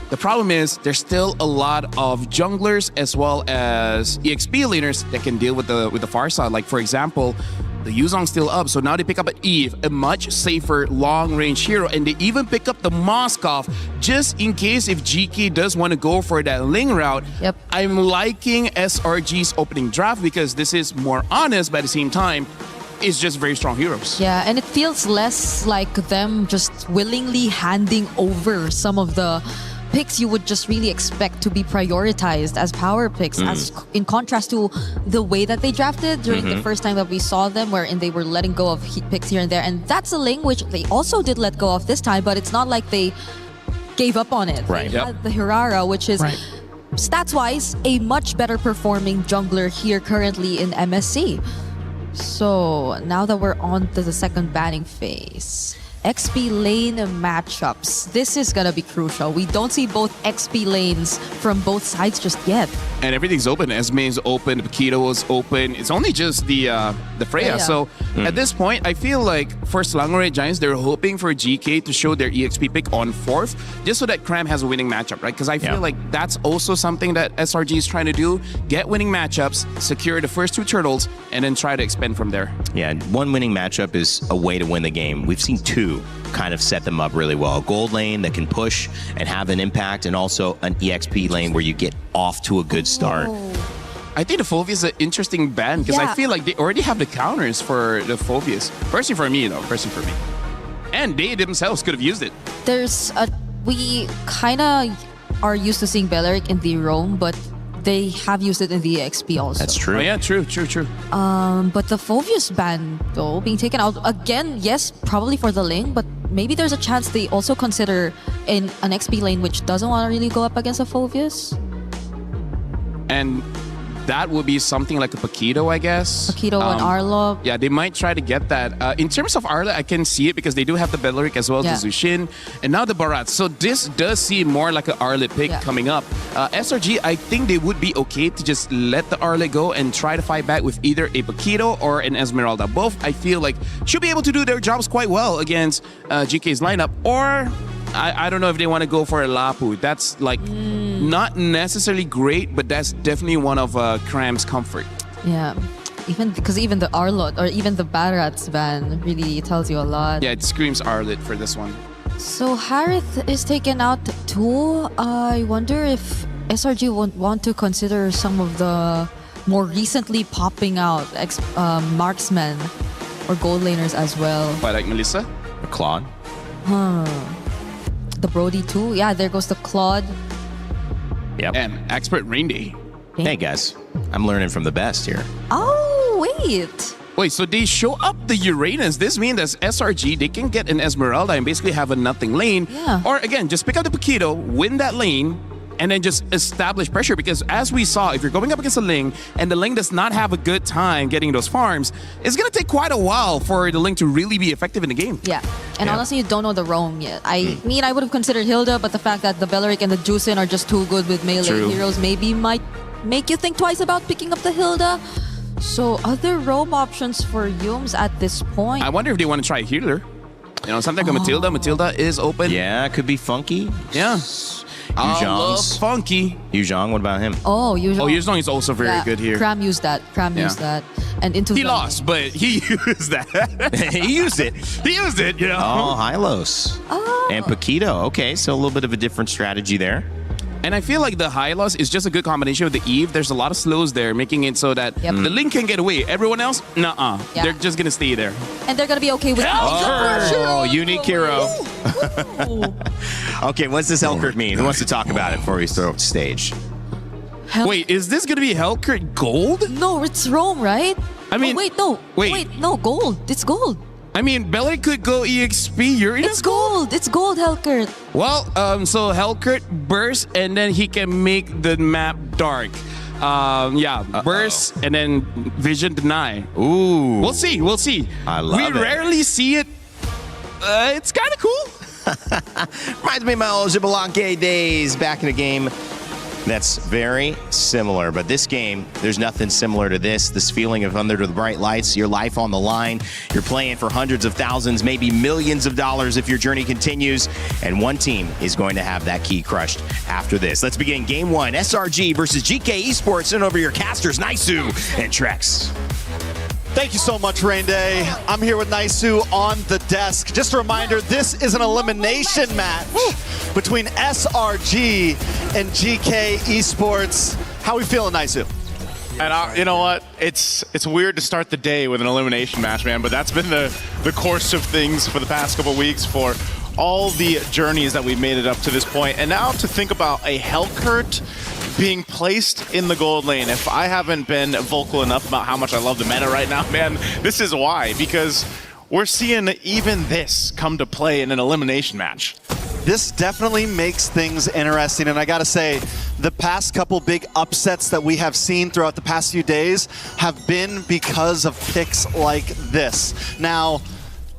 The problem is there's still a lot of junglers as well as EXP laners that can deal with the Farsa. Like, for example, the Yuzong's still up, so now they pick up an Eve, a much safer long-range hero, and they even pick up the Moskov just in case if GK does want to go for that Ling route. I'm liking SRG's opening draft because this is more honest, but at the same time, it's just very strong heroes. Yeah, and it feels less like them just willingly handing over some of the picks you would just really expect to be prioritized as power picks, as in contrast to the way that they drafted during the first time that we saw them, wherein they were letting go of picks here and there. And that's a Ling which they also did let go of this time, but it's not like they gave up on it. Right. They had the Hirara, which is stats-wise a much better performing jungler here currently in MSC. So now that we're on to the second banning phase, XP lane matchups. This is gonna be crucial. We don't see both XP lanes from both sides just yet. And everything's open. Esme is open. Paquito is open. It's only just the Freya. So at this point, I feel like for Selangor Giants, they're hoping for GK to show their EXP pick on 4th, just so that Cram has a winning matchup, right? Because I feel like that's also something that SRG is trying to do. Get winning matchups, secure the first 2 turtles, and then try to expand from there. Yeah, one winning matchup is a way to win the game. We've seen 2 kind of set them up really well. A gold lane that can push and have an impact, and also an EXP lane where you get off to a good start. I think the Phoveus is an interesting ban because I feel like they already have the counters for the Phoveus. Personally for me, though. Personally for me. And they themselves could have used it. We kind of are used to seeing Belleric in the roam, but they have used it in the EXP also. That's true. Oh, yeah, true. But the Phoveus ban, though, being taken out, again, yes, probably for the lane, but maybe there's a chance they also consider in an XP lane which doesn't want to really go up against a Phoveus. And that would be something like a Paquito, I guess. Paquito and Arlo. Yeah, they might try to get that. In terms of Arlo, I can see it because they do have the Belleric as well as the Zushin. And now the Barat. So this does seem more like an Arlo pick coming up. SRG, I think they would be okay to just let the Arlo go and try to fight back with either a Paquito or an Esmeralda. Both, I feel like, should be able to do their jobs quite well against GK's lineup. Or I don't know if they want to go for a Lapu. That's like not necessarily great, but that's definitely one of Cram's comfort. Yeah, even the Arlot or even the Barat's ban really tells you a lot. Yeah, it screams Arlet for this one. So Harith is taken out too. I wonder if SRG won't want to consider some of the more recently popping out marksmen or gold laners as well. What, like Melissa? Or Claude? The Brody too. Yeah, there goes the Claude. Yep. And expert Rain Day. Hey guys, I'm learning from the best here. Oh, wait. Wait, so they show up the Uranus. This means that SRG, they can get an Esmeralda and basically have a nothing lane. Yeah. Or again, just pick up the Paquito, win that lane, and then just establish pressure. Because as we saw, if you're going up against a Ling and the Ling does not have a good time getting those farms, it's going to take quite a while for the Ling to really be effective in the game. Yeah. And honestly, you don't know the roam yet. I mean, I would have considered Hilda, but the fact that the Belleric and the Juicin are just too good with melee heroes maybe might make you think twice about picking up the Hilda. So other roam options for Yums at this point. I wonder if they want to try a healer. You know, something like Matilda. Matilda is open. Yeah, it could be Funky. Yeah. I love Funky. Yuzhong, what about him? Oh, Yuzhong. Oh, Yuzhong is also very good here. Cram used that. Used that. And into he lost, but he used that. He used it. He used it, you know. Oh, Hylos. Oh. And Paquito. Okay, so a little bit of a different strategy there. And I feel like the Hylos is just a good combination with the Eve. There's a lot of slows there, making it so that the Link can get away. Everyone else, nuh-uh. Yeah. They're just going to stay there. And they're going to be okay with unique hero. Okay, what's this Hellkurt mean? Who wants to talk about it before we throw it to stage? Wait, is this going to be Hellkurt Gold? No, it's Rome, right? I mean... Oh, wait, no, gold. It's gold. I mean, Belleric could go EXP. It's gold. It's gold, Hellkurt. Well, so Hellkurt burst, and then he can make the map dark. Burst, and then Vision Deny. Ooh. We'll see. I love it. We rarely see it. It's kind of cool. Reminds me of my old Xbalanque days back in a game that's very similar. But this game, there's nothing similar to this feeling of under the bright lights, your life on the line. You're playing for hundreds of thousands, maybe millions of dollars if your journey continues. And one team is going to have that key crushed after this. Let's begin game one. SRG versus Geekay Esports. Send over your casters, Naisu and Trex. Thank you so much, Rain Day. I'm here with Naisu on the desk. Just a reminder, this is an elimination match between SRG and Geekay Esports. How are we feeling, Naisu? And you know what? It's weird to start the day with an elimination match, man, but that's been the course of things for the past couple weeks for all the journeys that we've made it up to this point. And now to think about a Hellkurt being placed in the gold lane. If I haven't been vocal enough about how much I love the meta right now, man, this is why. Because we're seeing even this come to play in an elimination match. This definitely makes things interesting, and I gotta say, the past couple big upsets that we have seen throughout the past few days have been because of picks like this. Now,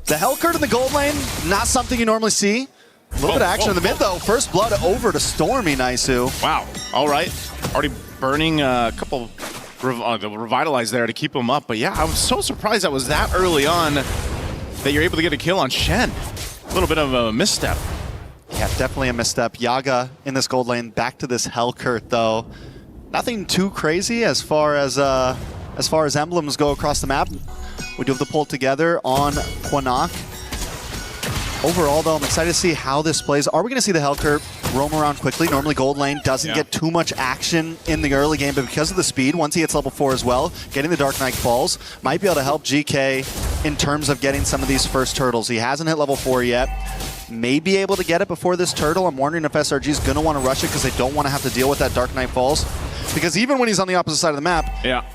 The Hellcurt in the gold lane, not something you normally see. A little bit of action in the mid, though. First blood over to Stormy, Naisu. Wow. All right. Already burning a couple revitalize there to keep him up. But yeah, I was so surprised that was that early on that you're able to get a kill on Shen. A little bit of a misstep. Yeah, definitely a misstep. Yaga in this gold lane. Back to this Hellcurt, though. Nothing too crazy as far as emblems go across the map. We do have the pull together on Quanak. Overall, though, I'm excited to see how this plays. Are we going to see the Hellcurt roam around quickly? Normally, gold lane doesn't get too much action in the early game, but because of the speed, once he hits level 4 as well, getting the Dark Knight Falls might be able to help GK in terms of getting some of these first turtles. He hasn't hit level 4 yet. May be able to get it before this turtle. I'm wondering if SRG is going to want to rush it because they don't want to have to deal with that Dark Knight Falls. Because even when he's on the opposite side of the map,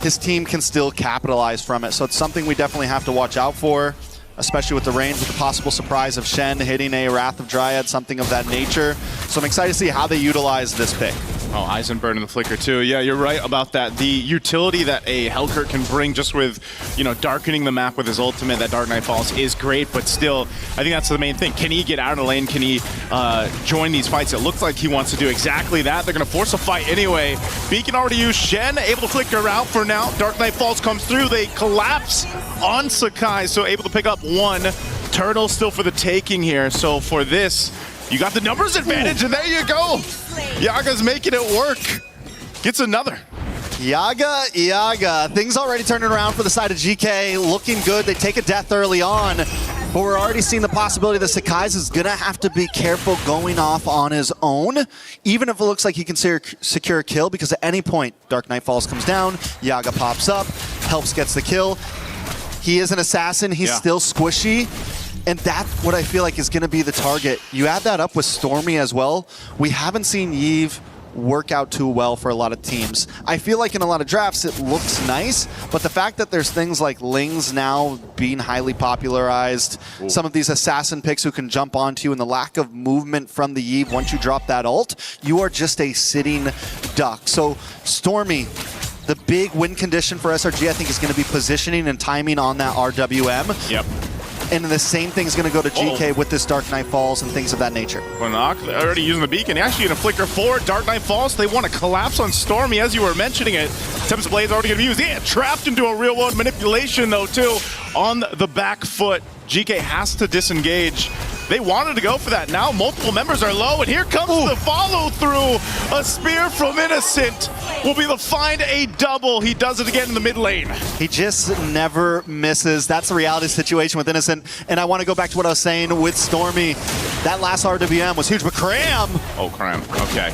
his team can still capitalize from it. So it's something we definitely have to watch out for, especially with the range, with the possible surprise of Shen hitting a Wrath of Dryad, something of that nature. So I'm excited to see how they utilize this pick. Oh, Eisenberg in the flicker too. Yeah, you're right about that. The utility that a Hellcurt can bring just with, darkening the map with his ultimate, that Dark Knight Falls, is great, but still, I think that's the main thing. Can he get out of the lane? Can he join these fights? It looks like he wants to do exactly that. They're going to force a fight anyway. Beacon already used. Shen able to flicker out for now. Dark Knight Falls comes through. They collapse on Sakai, so able to pick up one. Turtle still for the taking here. So for this, you got the numbers advantage, and there you go. Yaga's making it work. Gets another. Yaga. Things already turning around for the side of GK. Looking good. They take a death early on. But we're already seeing the possibility that Sakai's is going to have to be careful going off on his own, even if it looks like he can secure a kill, because at any point, Dark Knight Falls comes down, Yaga pops up, helps gets the kill. He is an assassin. He's still squishy. And that's what I feel like is going to be the target. You add that up with Stormy as well. We haven't seen Yve work out too well for a lot of teams. I feel like in a lot of drafts it looks nice, but the fact that there's things like Lings now being highly popularized, some of these assassin picks who can jump onto you, and the lack of movement from the Yve once you drop that ult, you are just a sitting duck. So Stormy, the big win condition for SRG, I think, is going to be positioning and timing on that RWM. Yep. And the same thing is going to go to GK with this Dark Knight Falls and things of that nature. Quanak already using the beacon. Actually going to flicker forward. Dark Knight Falls. They want to collapse on Stormy, as you were mentioning it. Tempest Blade's already going to be used. Yeah, trapped into a real-world manipulation, though, too. On the back foot, GK has to disengage. They wanted to go for that. Now multiple members are low, and here comes the follow-through. A spear from Innocent will be the find a double. He does it again in the mid lane. He just never misses. That's the reality situation with Innocent. And I want to go back to what I was saying with Stormy. That last RWM was huge, but Cram! Oh, Cram. Okay.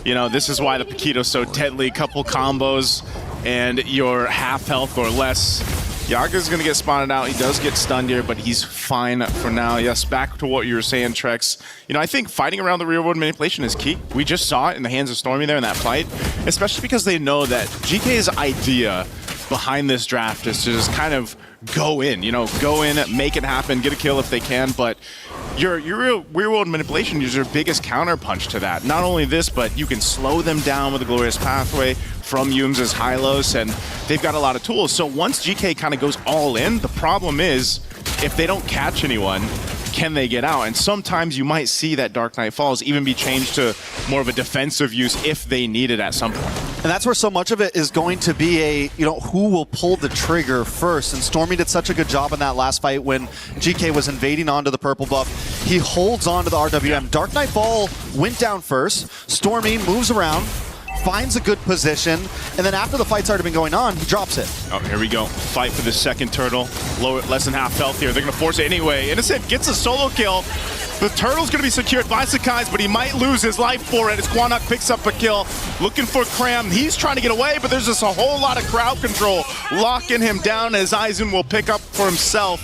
This is why the Paquito's so deadly. Couple combos, and you're half health or less. Yaga's going to get spotted out. He does get stunned here, but he's fine for now. Yes, back to what you were saying, Trex. I think fighting around the real-world manipulation is key. We just saw it in the hands of Stormy there in that fight, especially because they know that GK's idea behind this draft is to just kind of go in, make it happen, get a kill if they can, but your real-world manipulation is your biggest counterpunch to that. Not only this, but you can slow them down with a Glorious Pathway from Yum's Hylos, and they've got a lot of tools. So once GK kind of goes all in, the problem is if they don't catch anyone, can they get out? And sometimes you might see that Dark Knight Falls even be changed to more of a defensive use if they need it at some point. And that's where so much of it is going to be who will pull the trigger first. And Stormy did such a good job in that last fight when GK was invading onto the purple buff. He holds on to the RWM. Dark Knight Fall went down first. Stormy moves around, finds a good position, and then after the fight's already been going on, he drops it. Oh, here we go. Fight for the second turtle. Less than half health here. They're going to force it anyway. Innocent gets a solo kill. The turtle's going to be secured by Sakai's, but he might lose his life for it as Quanak picks up a kill. Looking for Cram. He's trying to get away, but there's just a whole lot of crowd control locking him down as Aizen will pick up for himself.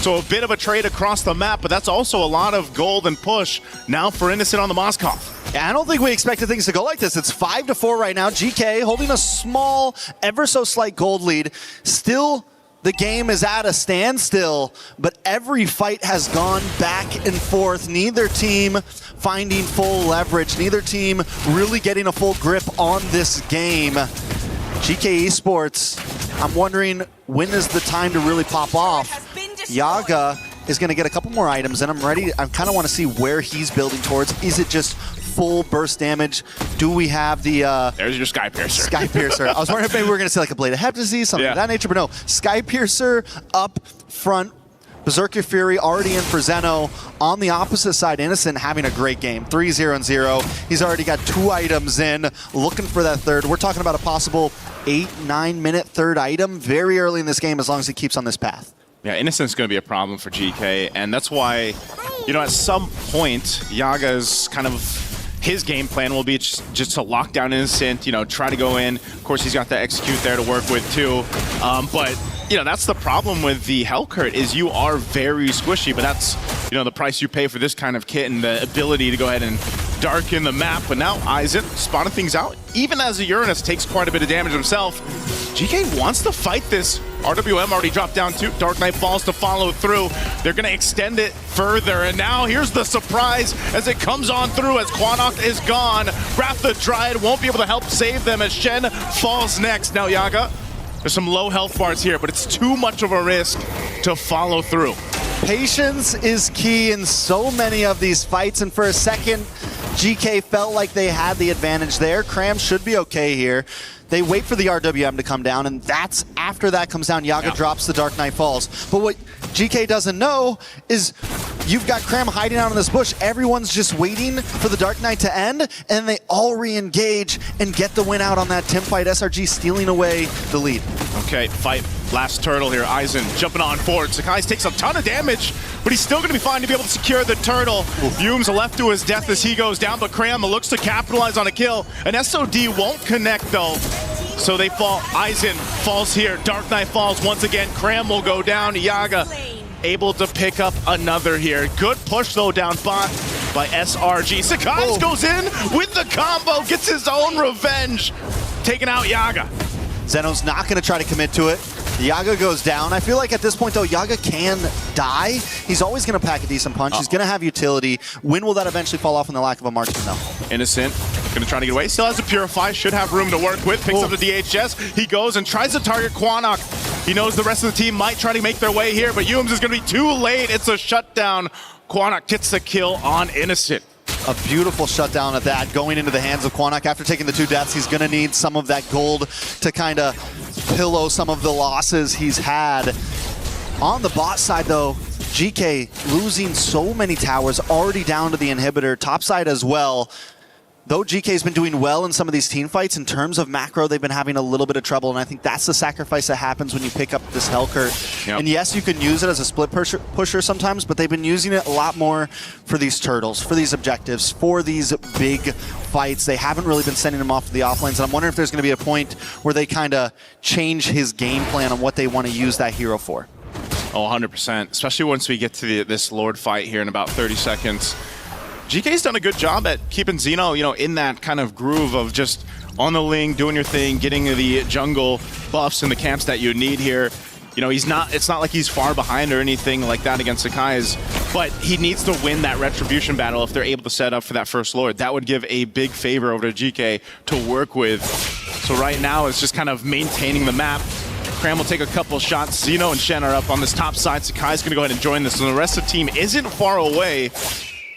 So a bit of a trade across the map, but that's also a lot of gold and push now for Innocent on the Moskov. Yeah, I don't think we expected things to go like this. It's 5-4 right now. GK holding a small, ever so slight gold lead. Still, the game is at a standstill, but every fight has gone back and forth. Neither team finding full leverage. Neither team really getting a full grip on this game. GK Esports, I'm wondering when is the time to really pop off? Yaga is going to get a couple more items, and I kind of want to see where he's building towards. Is it just full burst damage? Do we have the... There's your Sky Piercer. Sky Piercer. I was wondering if maybe we were going to see like a Blade of Hep disease, something of that nature, but no. Sky Piercer up front. Berserker Fury already in for Zeno. On the opposite side, Innocent having a great game. 3-0-0. He's already got 2 items in, looking for that third. We're talking about a possible 8-9 minute third item very early in this game as long as he keeps on this path. Yeah, Innocent's going to be a problem for Geekay, and that's why, you know, at some point, Yaga's kind of... his game plan will be just to lock down Innocent, you know, try to go in. Of course, he's got the execute there to work with too. But, you know, that's the problem with the Hellcurt is you are very squishy, but that's, you know, the price you pay for this kind of kit and the ability to go ahead and darken the map. But now Aizen spotting things out. Even as a Uranus takes quite a bit of damage himself, Geekay wants to fight this. RWM already dropped down too. Dark Knight falls to follow through. They're going to extend it further. And now here's the surprise as it comes on through as Quanok is gone. Wrath the Dryad won't be able to help save them as Shen falls next. Now Yaga, there's some low health bars here, but it's too much of a risk to follow through. Patience is key in so many of these fights, and for a second, Geekay felt like they had the advantage there. Cram should be okay here. They wait for the RWM to come down, and that's after that comes down, Yaga drops the Dark Knight Falls. But what Geekay doesn't know is you've got Cram hiding out in this bush. Everyone's just waiting for the Dark Knight to end, and they all re-engage and get the win out on that team fight. SRG stealing away the lead. Okay, fight. Last turtle here. Aizen jumping on forward. Sakai takes a ton of damage, but he's still going to be fine to be able to secure the turtle. Yume's left to his death as he goes down, but Cram looks to capitalize on a kill. An SOD won't connect though, so they fall. Aizen falls here. Dark Knight falls once again. Cram will go down. Yaga able to pick up another here. Good push though down bot by SRG. Sakai goes in with the combo, gets his own revenge, taking out Yaga. Zeno's not going to try to commit to it. Yaga goes down. I feel like at this point, though, Yaga can die. He's always going to pack a decent punch. He's going to have utility. When will that eventually fall off in the lack of a marksman, though? Innocent going to try to get away. Still has a Purify. Should have room to work with. Picks up the DHS. He goes and tries to target Quanok. He knows the rest of the team might try to make their way here, but Yumes is going to be too late. It's a shutdown. Quanok gets the kill on Innocent. A beautiful shutdown at that, going into the hands of Quanok. After taking the 2 deaths, he's going to need some of that gold to kind of pillow some of the losses he's had. On the bot side, though, Geekay losing so many towers, already down to the inhibitor, top side as well. Though Geekay's been doing well in some of these team fights, in terms of macro, they've been having a little bit of trouble, and I think that's the sacrifice that happens when you pick up this Hellcurt. Yep. And yes, you can use it as a split pusher sometimes, but they've been using it a lot more for these turtles, for these objectives, for these big fights. They haven't really been sending him off to the offlanes, and I'm wondering if there's going to be a point where they kind of change his game plan on what they want to use that hero for. Oh, 100%, especially once we get to this Lord fight here in about 30 seconds. Geekay's done a good job at keeping Zeno, you know, in that kind of groove of just on the ling, doing your thing, getting the jungle buffs and the camps that you need here. You know, it's not like he's far behind or anything like that against Sakai's, but he needs to win that retribution battle if they're able to set up for that first Lord. That would give a big favor over to Geekay to work with. So right now it's just kind of maintaining the map. Cram will take a couple shots. Zeno and Shen are up on this top side. Sakai's going to go ahead and join this, and the rest of the team isn't far away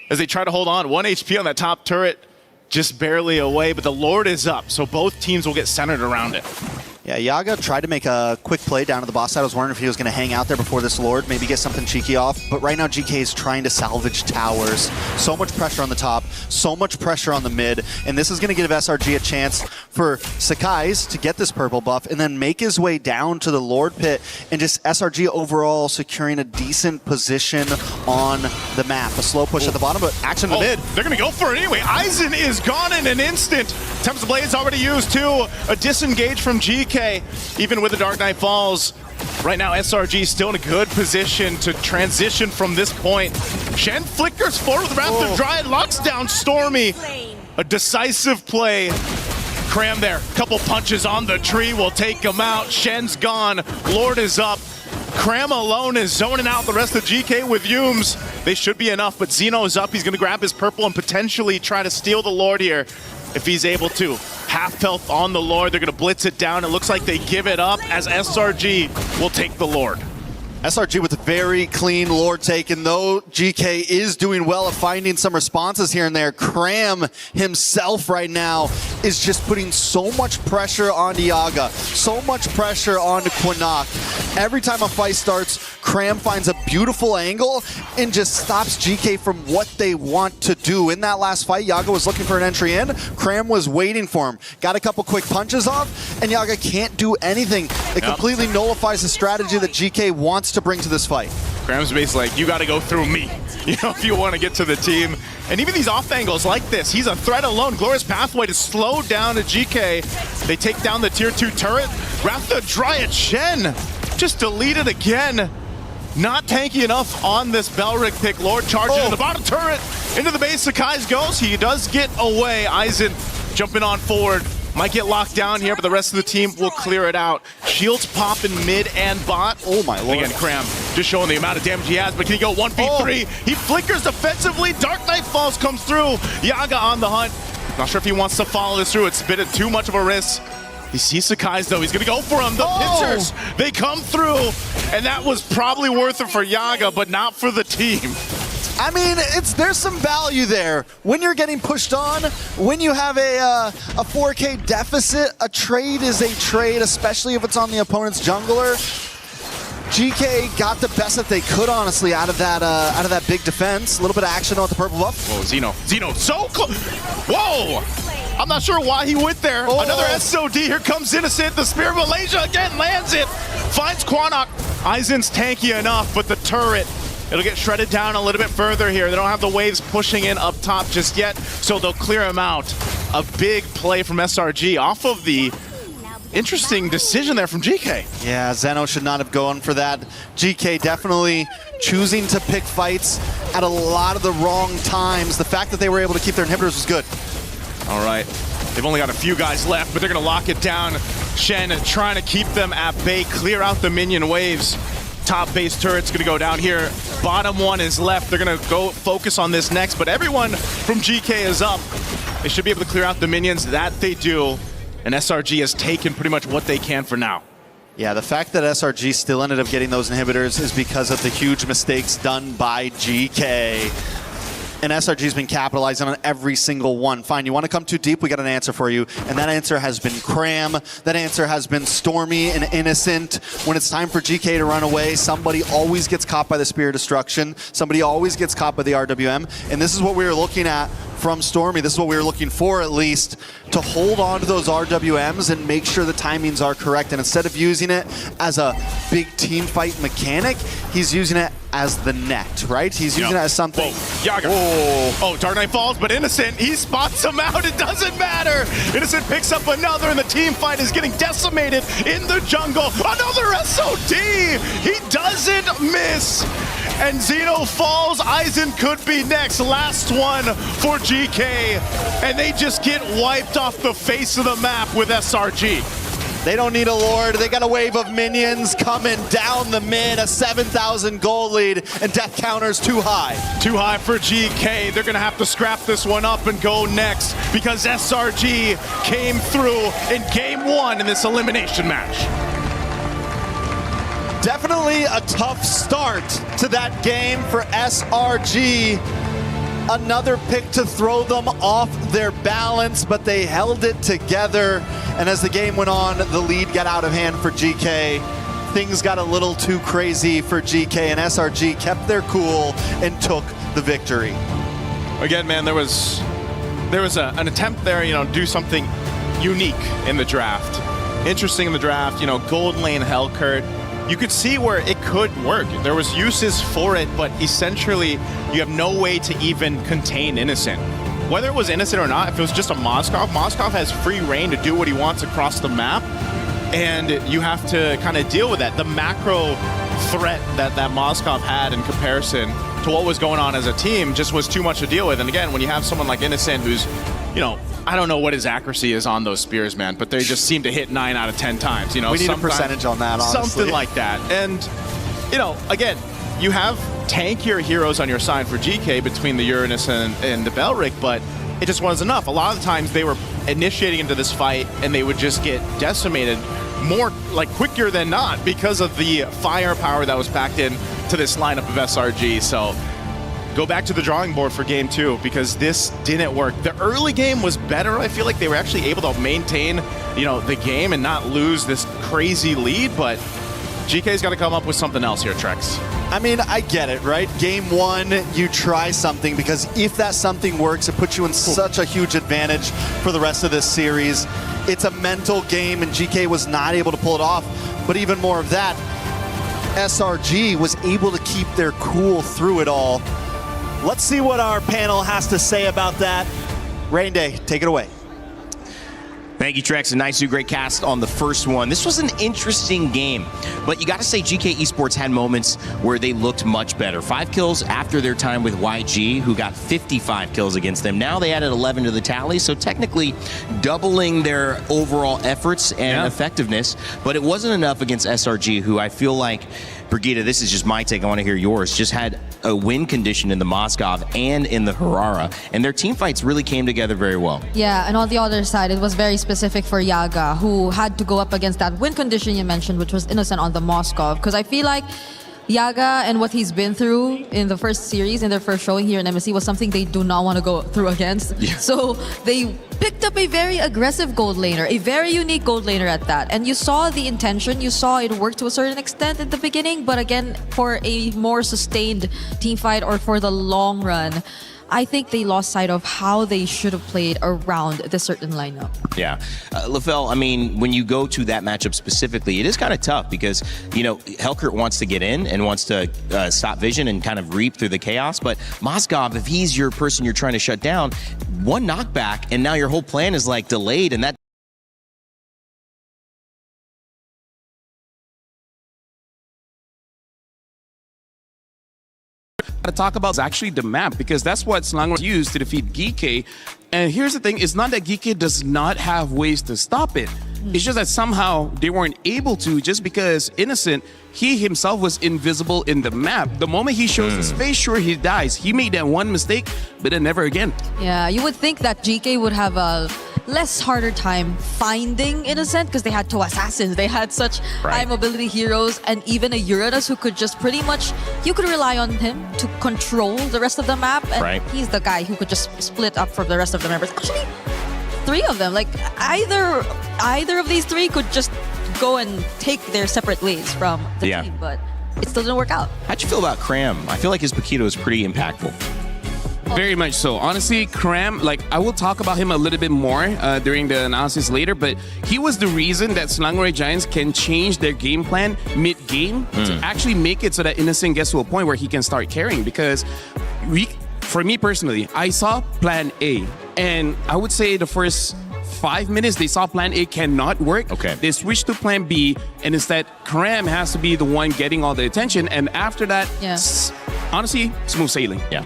as they try to hold on. 1 HP on that top turret, just barely away, but the Lord is up, so both teams will get centered around it. Yeah, Yaga tried to make a quick play down to the boss side. I was wondering if he was going to hang out there before this Lord, maybe get something cheeky off. But right now, Geekay is trying to salvage towers. So much pressure on the top, so much pressure on the mid. And this is going to give SRG a chance for Sakai's to get this purple buff and then make his way down to the Lord pit. And just SRG overall securing a decent position on the map. A slow push at the bottom, but action in the mid. They're going to go for it anyway. Aizen is gone in an instant. Tempest Blade's already used too. A disengage from Geekay. Even with the Dark Knight Falls, right now SRG still in a good position to transition from this point. Shen flickers forward with Wrath of Dryad, locks down Stormy. A decisive play. Cram there, couple punches on the tree will take him out. Shen's gone, Lord is up. Cram alone is zoning out the rest of Geekay with Yumes. They should be enough, but Zeno is up. He's going to grab his purple and potentially try to steal the Lord here if he's able to. Half health on the Lord. They're going to blitz it down. It looks like they give it up as SRG will take the Lord. SRG with a very clean lore take, and though GK is doing well at finding some responses here and there, Cram himself right now is just putting so much pressure on Yaga, so much pressure on Quinnock. Every time a fight starts, Cram finds a beautiful angle and just stops GK from what they want to do. In that last fight, Yaga was looking for an entry in, Cram was waiting for him. Got a couple quick punches off, and Yaga can't do anything. It completely nullifies the strategy that GK wants to bring to this fight. Cram's basically like, you got to go through me, if you want to get to the team. And even these off angles like this, he's a threat alone. Glorious Pathway to slow down a GK. They take down the tier 2 turret. Ratha Dryad Shen just deleted again. Not tanky enough on this Belric pick. Lord charging in the bottom turret. Into the base, Sakai's goes. He does get away. Aizen jumping on forward. Might get locked down here, but the rest of the team will clear it out. Shields popping mid and bot. Oh my lord. Again, Cram just showing the amount of damage he has, but can he go 1v3? He flickers defensively. Dark Knight Falls comes through. Yaga on the hunt. Not sure if he wants to follow this through. It's a bit of too much of a risk. He sees Sakai's though. He's going to go for him. The pincers, they come through. And that was probably worth it for Yaga, but not for the team. I mean, there's some value there. When you're getting pushed on, when you have a 4K deficit, a trade is a trade, especially if it's on the opponent's jungler. GK got the best that they could, honestly, out of that big defense. A little bit of action on the purple buff. Whoa, Zeno so close. Whoa! I'm not sure why he went there. Another SOD. Here comes Innocent. The Spear of Malaysia again lands it. Finds Quinnock. Aizen's tanky enough, but the turret, it'll get shredded down a little bit further here. They don't have the waves pushing in up top just yet, so they'll clear him out. A big play from SRG off of the interesting decision there from GK. Yeah, Zeno should not have gone for that. GK definitely choosing to pick fights at a lot of the wrong times. The fact that they were able to keep their inhibitors was good. All right. They've only got a few guys left, but they're going to lock it down. Shen trying to keep them at bay, clear out the minion waves. Top base turret's going to go down here. Bottom one is left. They're going to go focus on this next, but everyone from GK is up. They should be able to clear out the minions. That they do. And SRG has taken pretty much what they can for now. Yeah, the fact that SRG still ended up getting those inhibitors is because of the huge mistakes done by GK. And SRG's been capitalizing on every single one. Fine, you want to come too deep? We got an answer for you. And that answer has been Cram. That answer has been Stormy and Innocent. When it's time for GK to run away, somebody always gets caught by the Spear of Destruction. Somebody always gets caught by the RWM. And this is what we were looking at from Stormy. This is what we were looking for, at least, to hold on to those RWMs and make sure the timings are correct. And instead of using it as a big team fight mechanic, he's using it as the net, right? He's using it as something. Yaga. Oh, Dark Knight Falls, but Innocent, he spots him out. It doesn't matter. Innocent picks up another, and the team fight is getting decimated in the jungle. Another SOD. He doesn't miss. And Zeno falls. Aizen could be next. Last one for GK. And they just get wiped off the face of the map with SRG. They don't need a Lord. They got a wave of minions coming down the mid, a 7,000 gold lead, and death counter's too high. Too high for GK. They're going to have to scrap this one up and go next because SRG came through in game one in this elimination match. Definitely a tough start to that game for SRG. Another pick to throw them off their balance, but they held it together. And as the game went on, the lead got out of hand for GK. Things got a little too crazy for GK, and SRG kept their cool and took the victory. Again, man, there was an attempt there, do something unique in the draft. Interesting in the draft, Golden Lane Hellcurt. You could see where it could work. There was uses for it, but essentially you have no way to even contain Innocent. Whether it was Innocent or not, if it was just a Moskov has free reign to do what he wants across the map, and you have to kind of deal with that. The macro threat that Moskov had in comparison to what was going on as a team just was too much to deal with. And again, when you have someone like Innocent who's, I don't know what his accuracy is on those spears, man, but they just seem to hit 9 out of 10 times. We need a percentage on that, honestly. Something like that. And, again, you have tankier heroes on your side for GK between the Uranus and the Belric, but it just wasn't enough. A lot of the times they were initiating into this fight and they would just get decimated more like quicker than not because of the firepower that was packed in to this lineup of SRG. So go back to the drawing board for game 2 because this didn't work. The early game was better. I feel like they were actually able to maintain, the game and not lose this crazy lead, but GK's got to come up with something else here, Trex. I mean, I get it, right? Game 1, you try something because if that something works, it puts you in such a huge advantage for the rest of this series. It's a mental game, and GK was not able to pull it off. But even more of that, SRG was able to keep their cool through it all. Let's see what our panel has to say about that. Rain Day, take it away. Thank you, Trex, and nice, great cast on the first one. This was an interesting game, but you got to say GK Esports had moments where they looked much better. 5 kills after their time with YG, who got 55 kills against them. Now they added 11 to the tally, so technically doubling their overall efforts and effectiveness, but it wasn't enough against SRG, who I feel like, Brigitte, this is just my take, I want to hear yours, just had a win condition in the Moskov and in the Aurora, and their team fights really came together very well. Yeah, and on the other side, it was very specific for Yaga, who had to go up against that win condition you mentioned, which was Innocent on the Moskov, because I feel like Yaga and what he's been through in the first series, in their first showing here in MSC, was something they do not want to go through against. Yeah. So they picked up a very aggressive gold laner, a very unique gold laner at that. And you saw the intention, you saw it work to a certain extent at the beginning, but again, for a more sustained team fight or for the long run, I think they lost sight of how they should have played around the certain lineup. Yeah. LaFell, I mean, when you go to that matchup specifically, it is kind of tough because, Helkert wants to get in and wants to stop Vision and kind of reap through the chaos. But Moskov, if he's your person you're trying to shut down, one knockback and now your whole plan is like delayed, and that to talk about is actually the map, because that's what Selangor used to defeat Geekay. And here's the thing, it's not that Geekay does not have ways to stop it. It's just that somehow they weren't able to, just because Innocent, he himself was invisible in the map. The moment he shows his face, sure, he dies. He made that one mistake, but then never again. Yeah, you would think that GK would have a less harder time finding Innocent because they had 2 assassins. They had such high mobility heroes, and even a Uranus who could just pretty much, you could rely on him to control the rest of the map. And he's the guy who could just split up from the rest of the members. Actually, 3 of them, like either of these 3 could just go and take their separate ways from the team, but it still didn't work out. How'd you feel about Cram? I feel like his Paquito is pretty impactful. Very much so. Honestly, Cram, I will talk about him a little bit more during the analysis later, but he was the reason that Selangor Giants can change their game plan mid-game to actually make it so that Innocent gets to a point where he can start carrying, because for me personally, I saw plan A, and I would say the first 5 minutes, they saw plan A cannot work. Okay. They switched to plan B, and instead, Cram has to be the one getting all the attention, and after that, honestly, smooth sailing. Yeah.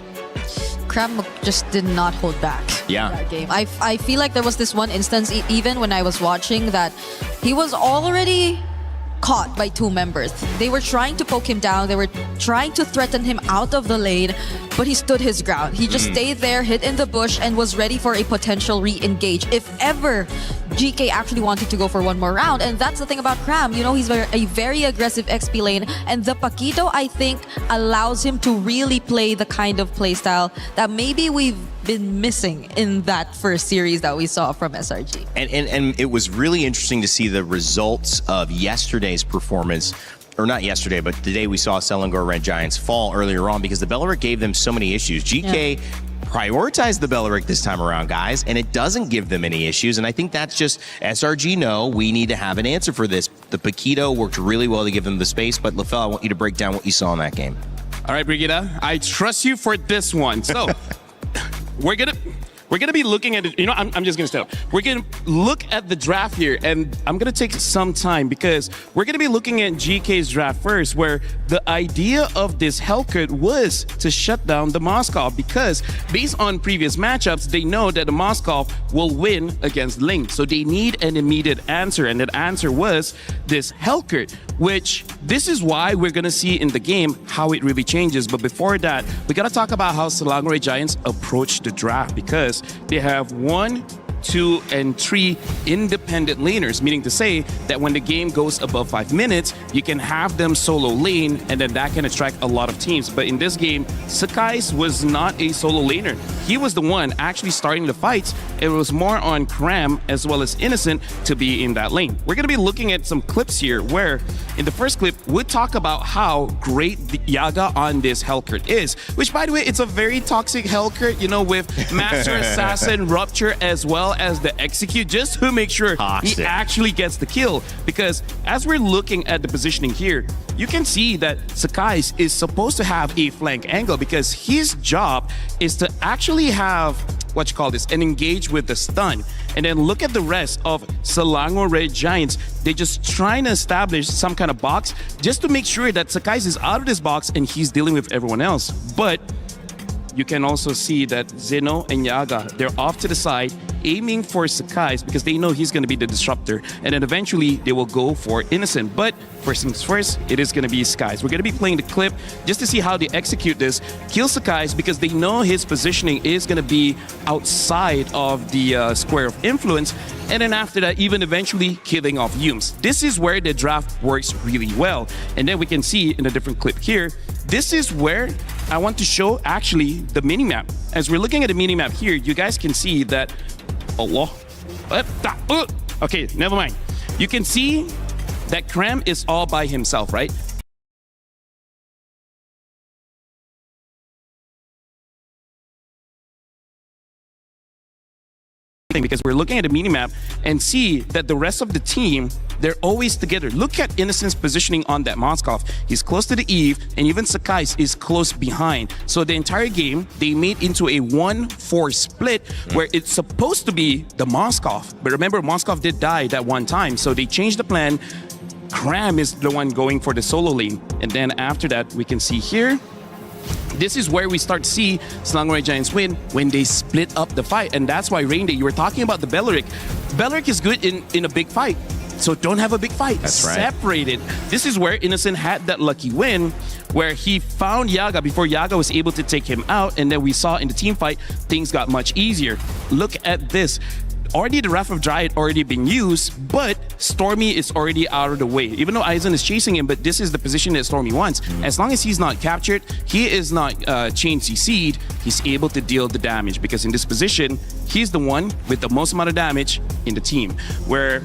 Cram just did not hold back that game. I feel like there was this one instance, even when I was watching, that he was already caught by 2 members. They were trying to poke him down. They were trying to threaten him out of the lane, but he stood his ground. He just stayed there, hid in the bush, and was ready for a potential re-engage if ever GK actually wanted to go for one more round. And that's the thing about Cram. He's a very aggressive XP lane, and the Paquito, I think, allows him to really play the kind of playstyle that maybe we've been missing in that first series that we saw from SRG. And it was really interesting to see the results of yesterday's performance, or not yesterday, but the day we saw Selangor Red Giants fall earlier on, because the Beleric gave them so many issues. GK prioritized the Beleric this time around, guys, and it doesn't give them any issues. And I think that's just SRG we need to have an answer for this. The Paquito worked really well to give them the space, but LaFell, I want you to break down what you saw in that game. All right, Brigitte, I trust you for this one. So we're gonna be looking at it. I'm just gonna stop. We're gonna look at the draft here, and I'm gonna take some time because we're gonna be looking at GK's draft first, where the idea of this Hellcat was to shut down the Moskov, because based on previous matchups, they know that the Moskov will win against Link. So they need an immediate answer, and that answer was this Hellcat, which this is why we're gonna see in the game how it really changes. But before that, we gotta talk about how Selangor Giants approach the draft, because they have 1, 2, and 3 independent laners, meaning to say that when the game goes above 5 minutes, you can have them solo lane, and then that can attract a lot of teams. But in this game, Sakai's was not a solo laner. He was the one actually starting the fights. It was more on Cram as well as Innocent to be in that lane. We're going to be looking at some clips here where in the first clip, we'll talk about how great the Yaga on this Hellcurt is, which by the way, it's a very toxic Hellcurt, you know, with Master Assassin, Rupture, as well as the Execute, just to make sure he actually gets the kill. Because as we're looking at the positioning here, you can see that Sakai's is supposed to have a flank angle because his job is to actually have and engage with the stun. And then look at the rest of Selangor Red Giants. They're just trying to establish some kind of box just to make sure that Sakai's is out of this box and he's dealing with everyone else. But you can also see that Zeno and Yaga, they're off to the side, aiming for Sakai's because they know he's going to be the disruptor. And then eventually, they will go for Innocent. But first things first, it is going to be Sakai's. We're going to be playing the clip just to see how they execute this. Kill Sakai's because they know his positioning is going to be outside of the square of influence. And then after that, even eventually killing off Yumes. This is where the draft works really well. And then we can see in a different clip here, this is where I want to show actually the minimap. As we're looking at the minimap here, you guys can see that Allah. Okay, never mind. You can see that Cram is all by himself, right? Because we're looking at a minimap and see that the rest of the team, they're always together. Look at Innocent's positioning on that Moskov. He's close to the Eve, and even Sakai's is close behind. So the entire game, they made into a 1-4 split where it's supposed to be the Moskov. But remember, Moskov did die that one time, so they changed the plan. Cram is the one going for the solo lane. And then after that, we can see here, this is where we start to see Selangor Red Giants win when they split up the fight. And that's why, Rainday, you were talking about the Beleric. Beleric is good in a big fight. So don't have a big fight. That's right. Separate it. This is where Innocent had that lucky win where he found Yaga before Yaga was able to take him out. And then we saw in the team fight, things got much easier. Look at this. Already the Wrath of Dryad already been used, but Stormy is already out of the way. Even though Aizen is chasing him, but this is the position that Stormy wants. As long as he's not captured, he is not chain CC'd, he's able to deal the damage because in this position, he's the one with the most amount of damage in the team. Where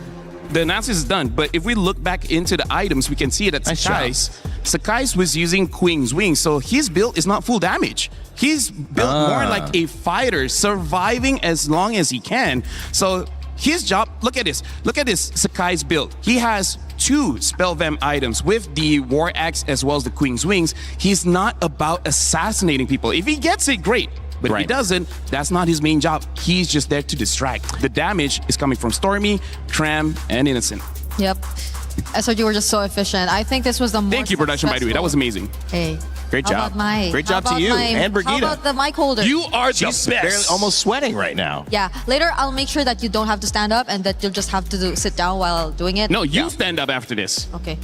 the analysis is done, but if we look back into the items, we can see that Sakai's was using Queen's Wings, so his build is not full damage. He's built more like a fighter, surviving as long as he can. So his job, look at this Sakai's build. He has 2 Spell Vamp items with the War Axe as well as the Queen's Wings. He's not about assassinating people. If he gets it, great. But if he doesn't, that's not his main job. He's just there to distract. The damage is coming from Stormy, Cram, and Innocent. Yep. SRG were just so efficient. I think this was the most Thank you, production, by the way. That was amazing. Hey. Great How job. about Mike? Great job How to you about and Brigitte. How about the mic holder? You are She's the best. barely, almost sweating right now. Yeah. Later, I'll make sure that you don't have to stand up and that you'll just have to sit down while doing it. No, you stand up after this. Okay.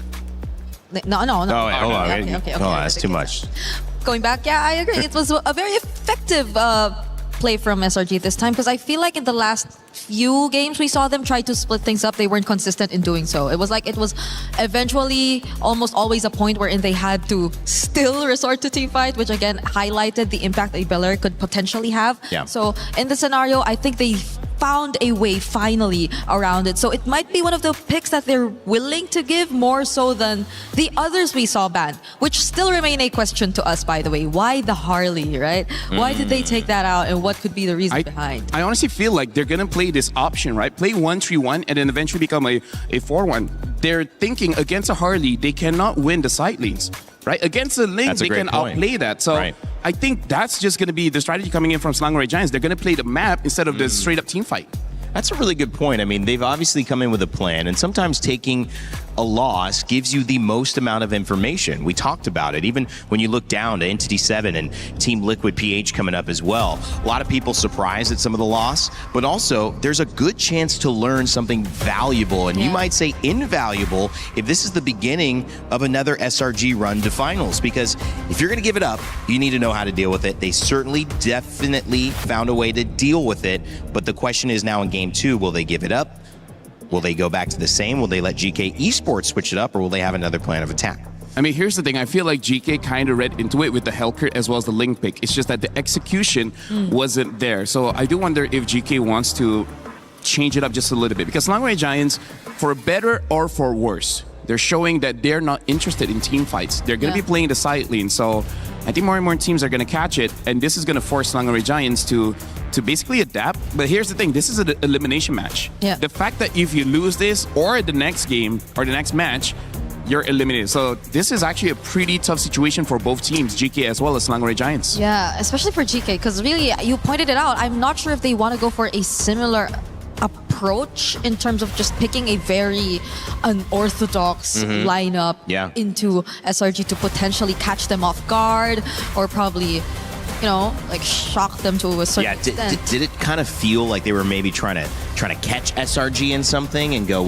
No. Oh, wait, hold on. Okay, Hold on, that's too much. Going back, yeah, I agree. It was a very effective play from SRG this time because I feel like in the last few games we saw them try to split things up. They weren't consistent in doing so. It was like it was eventually almost always a point wherein they had to still resort to team fight, which again highlighted the impact a Beleric could potentially have. Yeah. So in this scenario, I think they found a way finally around it. So it might be one of the picks that they're willing to give more so than the others we saw ban, which still remain a question to us, by the way. Why the Harley, right? Why did they take that out and what could be the reason behind? I honestly feel like they're going to play this option, right? Play 1-3-1 and then eventually become a 4-1. They're thinking against a Harley, they cannot win the side lanes. Right? Against the link, they can outplay that. So I think that's just going to be the strategy coming in from Selangor Red Giants. They're going to play the map instead of the straight up team fight. That's a really good point. I mean, they've obviously come in with a plan, and sometimes taking a loss gives you the most amount of information. We talked about it. Even when you look down to Entity 7 and Team Liquid PH coming up as well. A lot of people surprised at some of the loss, but also there's a good chance to learn something valuable, and you might say invaluable, if this is the beginning of another SRG run to finals. Because if you're going to give it up, you need to know how to deal with it. They certainly definitely found a way to deal with it, but the question is now in Game 2, will they give it up? Will they go back to the same? Will they let GK Esports switch it up, or will they have another plan of attack? I mean, here's the thing. I feel like GK kind of read into it with the Hellcurt as well as the Link pick. It's just that the execution wasn't there. So I do wonder if GK wants to change it up just a little bit. Because Selangor Giants, for better or for worse, they're showing that they're not interested in team fights. They're going to be playing the side lane. So I think more and more teams are going to catch it. And this is going to force Selangor Giants to basically adapt. But here's the thing. This is an elimination match. The fact that if you lose this or the next game or the next match, you're eliminated. So this is actually a pretty tough situation for both teams, GK as well as Selangor Giants. Yeah, especially for GK, because really, you pointed it out. I'm not sure if they want to go for a similar approach in terms of just picking a very unorthodox lineup into SRG to potentially catch them off guard, or probably, you know, like shock them to a certain extent. Did it kind of feel like they were maybe trying to catch SRG in something and go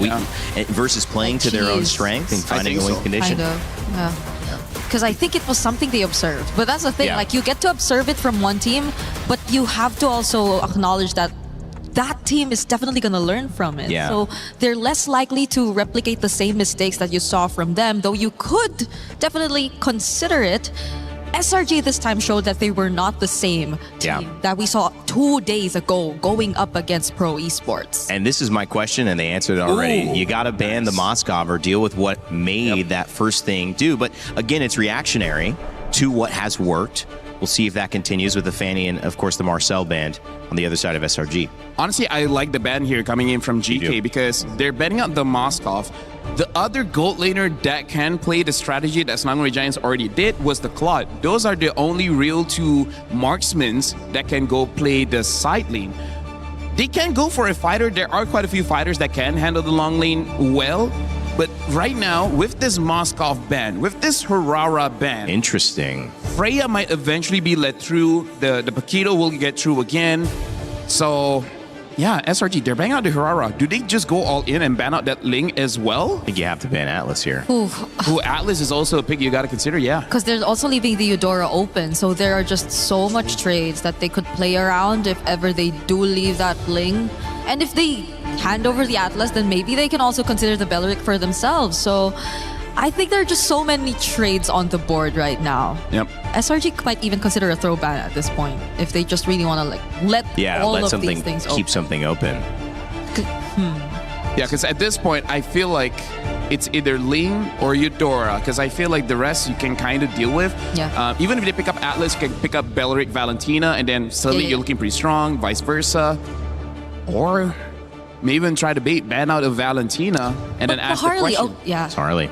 versus playing to their own strength and finding a win condition? Kind of, yeah. Because I think it was something they observed. But that's the thing, like you get to observe it from one team, but you have to also acknowledge that that team is definitely going to learn from it. So they're less likely to replicate the same mistakes that you saw from them, though you could definitely consider it. SRG this time showed that they were not the same team that we saw 2 days ago going up against Pro Esports. And this is my question, and they answered it already. You got to ban the Moskov or deal with what made that first thing do. But again, it's reactionary to what has worked. We'll see if that continues with the Fanny and, of course, the Marcel band on the other side of SRG. Honestly, I like the ban here coming in from GK because they're banning out the Moskov. The other gold laner that can play the strategy that Selangor Giants already did was the Claude. Those are the only real two marksmen that can go play the side lane. They can go for a fighter. There are quite a few fighters that can handle the long lane well. But right now, with this Moskov ban, with this Aurora ban... Interesting. Freya might eventually be let through. The Paquito will get through again. So, yeah, SRG, they're banning out the Aurora. Do they just go all in and ban out that Ling as well? I think you have to ban Atlas here. Who Atlas is also a pick you got to consider, Because they're also leaving the Eudora open, so there are just so much trades that they could play around if ever they do leave that Ling. And if they hand over the Atlas, then maybe they can also consider the Beleric for themselves. So I think there are just so many trades on the board right now. SRG might even consider a throw ban at this point if they just really want to let all of these things open. Keep something open. Yeah, because at this point, I feel like it's either Ling or Eudora, because I feel like the rest you can kind of deal with. Even if they pick up Atlas, you can pick up Beleric, Valentina, and then suddenly you're looking pretty strong, vice versa. Or maybe even try to ban out of Valentina and then ask Harley, the question. It's Harley.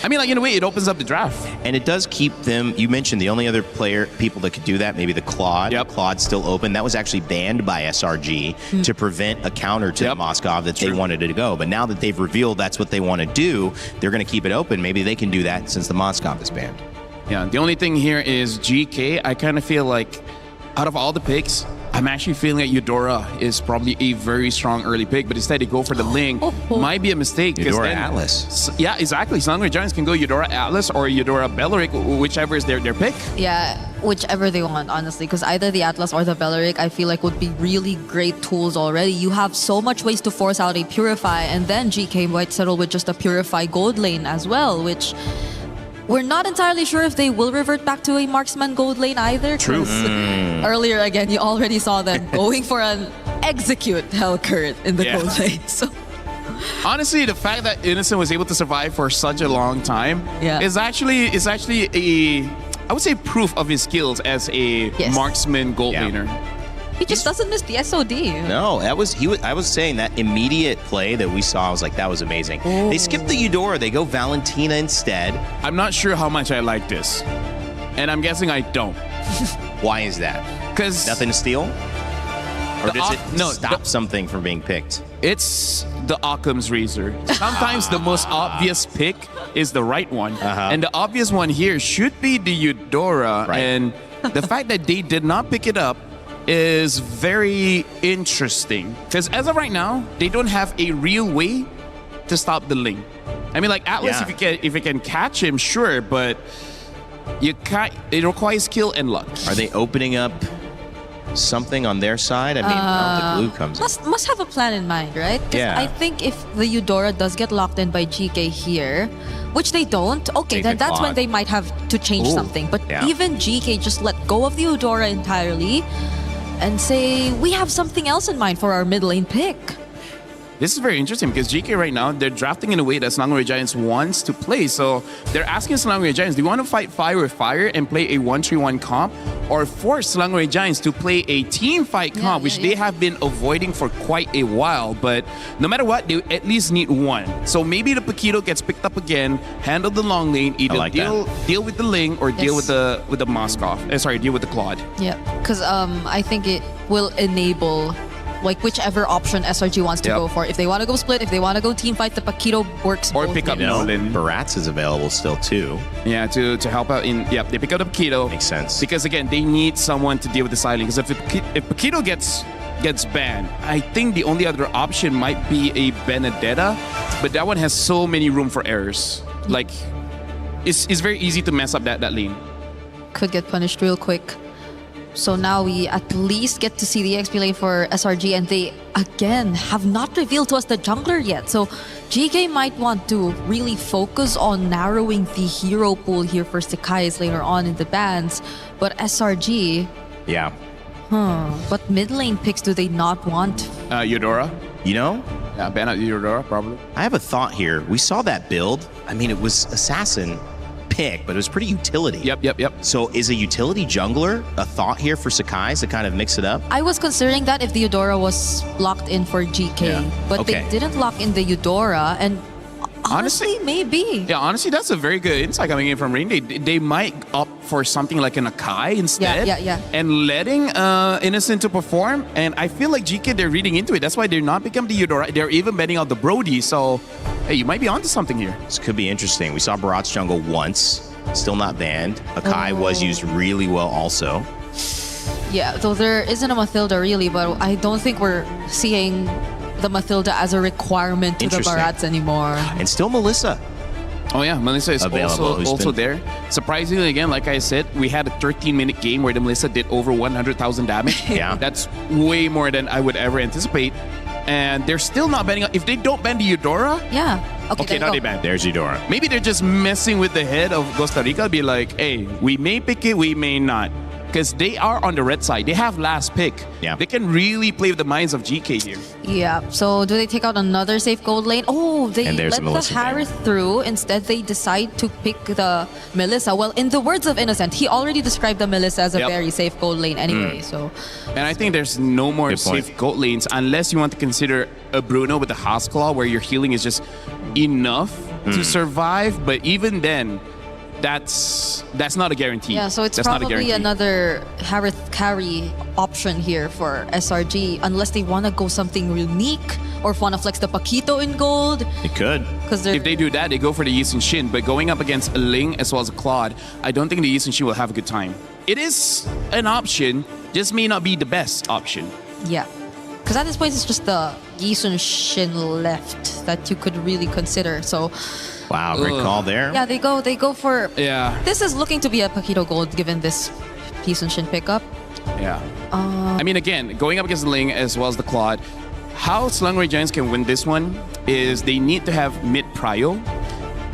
I mean, like, in a way, it opens up the draft. And it does keep them... You mentioned the only other people that could do that, maybe the Claude. Claude's still open. That was actually banned by SRG to prevent a counter to the Moskov that they wanted to go. But now that they've revealed that's what they want to do, they're going to keep it open. Maybe they can do that since the Moskov is banned. Yeah, the only thing here is GK. I kind of feel like out of all the picks, I'm actually feeling that Eudora is probably a very strong early pick, but instead they go for the Ling. Might be a mistake. Eudora Atlas. Yeah, exactly. Selangor Giants can go Eudora Atlas or Eudora Beleric, whichever is their pick. Yeah, whichever they want, honestly, because either the Atlas or the Beleric, I feel like would be really great tools already. You have so much ways to force out a Purify, and then GK might settle with just a Purify gold lane as well, which... We're not entirely sure if they will revert back to a marksman gold lane either. True. Earlier, again, you already saw them going for an execute Hellcurt in the gold lane. So, honestly, the fact that Innocent was able to survive for such a long time is actually a, I would say, proof of his skills as a marksman gold laner. He just doesn't miss the SOD. No, I was saying that immediate play that we saw, I was like, that was amazing. They skipped the Eudora. They go Valentina instead. I'm not sure how much I like this. And I'm guessing I don't. Why is that? Because... Nothing to steal? Or does it stop something from being picked? It's the Occam's razor. Sometimes the most obvious pick is the right one. And the obvious one here should be the Eudora. Right. And the fact that they did not pick it up is very interesting. Because as of right now, they don't have a real way to stop the Ling. I mean, like Atlas, if you can catch him, sure, but you can't. It requires skill and luck. Are they opening up something on their side? I mean, how the glue comes in. Must have a plan in mind, right? 'Cause Yeah. I think if the Eudora does get locked in by GK here, which they don't, okay, Take then the that's when clock. they might have to change something. But even GK just let go of the Eudora entirely and say, we have something else in mind for our mid lane pick. This is very interesting because GK right now, they're drafting in a way that Selangor Giants wants to play. So they're asking Selangor Giants, do you want to fight fire with fire and play a 1-3-1 comp? Or force Selangor Giants to play a team fight comp, which they have been avoiding for quite a while. But no matter what, they at least need one. So maybe the Paquito gets picked up again, handle the long lane, either deal with the Ling or deal with the Moskov. Deal with the Claude. Yeah, because I think it will enable like whichever option SRG wants to go for. If they want to go split, if they want to go team fight, the Paquito works. Or pick up Nolan. Barats is available still too. Yeah, to help out in. Yeah, they pick up the Paquito. Makes sense. Because again, they need someone to deal with the silent. Because if Paquito gets banned, I think the only other option might be a Benedetta, but that one has so many room for errors. Like, it's very easy to mess up that lane. Could get punished real quick. So now we at least get to see the XP lane for SRG, and they again have not revealed to us the jungler yet. So GK might want to really focus on narrowing the hero pool here for Sekai's later on in the bans. But SRG, what mid lane picks do they not want? Eudora. You know? Yeah, ban out Eudora probably. I have a thought here. We saw that build. I mean, it was Assassin pick, but it was pretty utility. Yep. So is a utility jungler a thought here for Sekai's to kind of mix it up? I was considering that if the Eudora was locked in for GK, but they didn't lock in the Eudora, and honestly, maybe. Yeah, honestly, that's a very good insight coming in from Rain. They might opt for something like an Akai instead. Yeah. And letting Innocent to perform. And I feel like GK, they're reading into it. That's why they're not become the Eudora. They're even betting out the Brody. So, hey, you might be onto something here. This could be interesting. We saw Barat's jungle once, still not banned. Akai was used really well also. Yeah, though there isn't a Mathilda really, but I don't think we're seeing the Mathilda as a requirement to the Barats anymore. And still Melissa. Oh yeah, Melissa is also there. Surprisingly, again, like I said, we had a 13-minute game where the Melissa did over 100,000 damage. Yeah. That's way more than I would ever anticipate. And they're still not banning. If they don't ban the Eudora, Okay, now they ban. There's Eudora. Maybe they're just messing with the head of Costa Rica. Be like, hey, we may pick it, we may not. Because they are on the red side. They have last pick. Yeah. They can really play with the minds of GK here. Yeah, so do they take out another safe gold lane? Oh, they let the Harith through. Instead, they decide to pick the Melissa. Well, in the words of Innocent, he already described the Melissa as a very safe gold lane anyway. So, and I think there's no more safe gold lanes unless you want to consider a Bruno with the House Claw where your healing is just enough to survive. But even then, that's not a guarantee. Yeah, so it's that's probably another Harith carry option here for SRG unless they want to go something unique or want to flex the Paquito in gold. It could. If they do that, they go for the Yi Sun Shin. But going up against a Ling as well as a Claude, I don't think the Yi Sun Shin will have a good time. It is an option, just may not be the best option. Yeah. Because at this point, it's just the Yi Sun Shin left that you could really consider. So, wow, great call there. Yeah, they go for. Yeah. This is looking to be a Paquito gold given this Yi Sun Shin pickup. Yeah. I mean, again, going up against the Ling as well as the Claude, how Selangor Giants can win this one is they need to have mid prio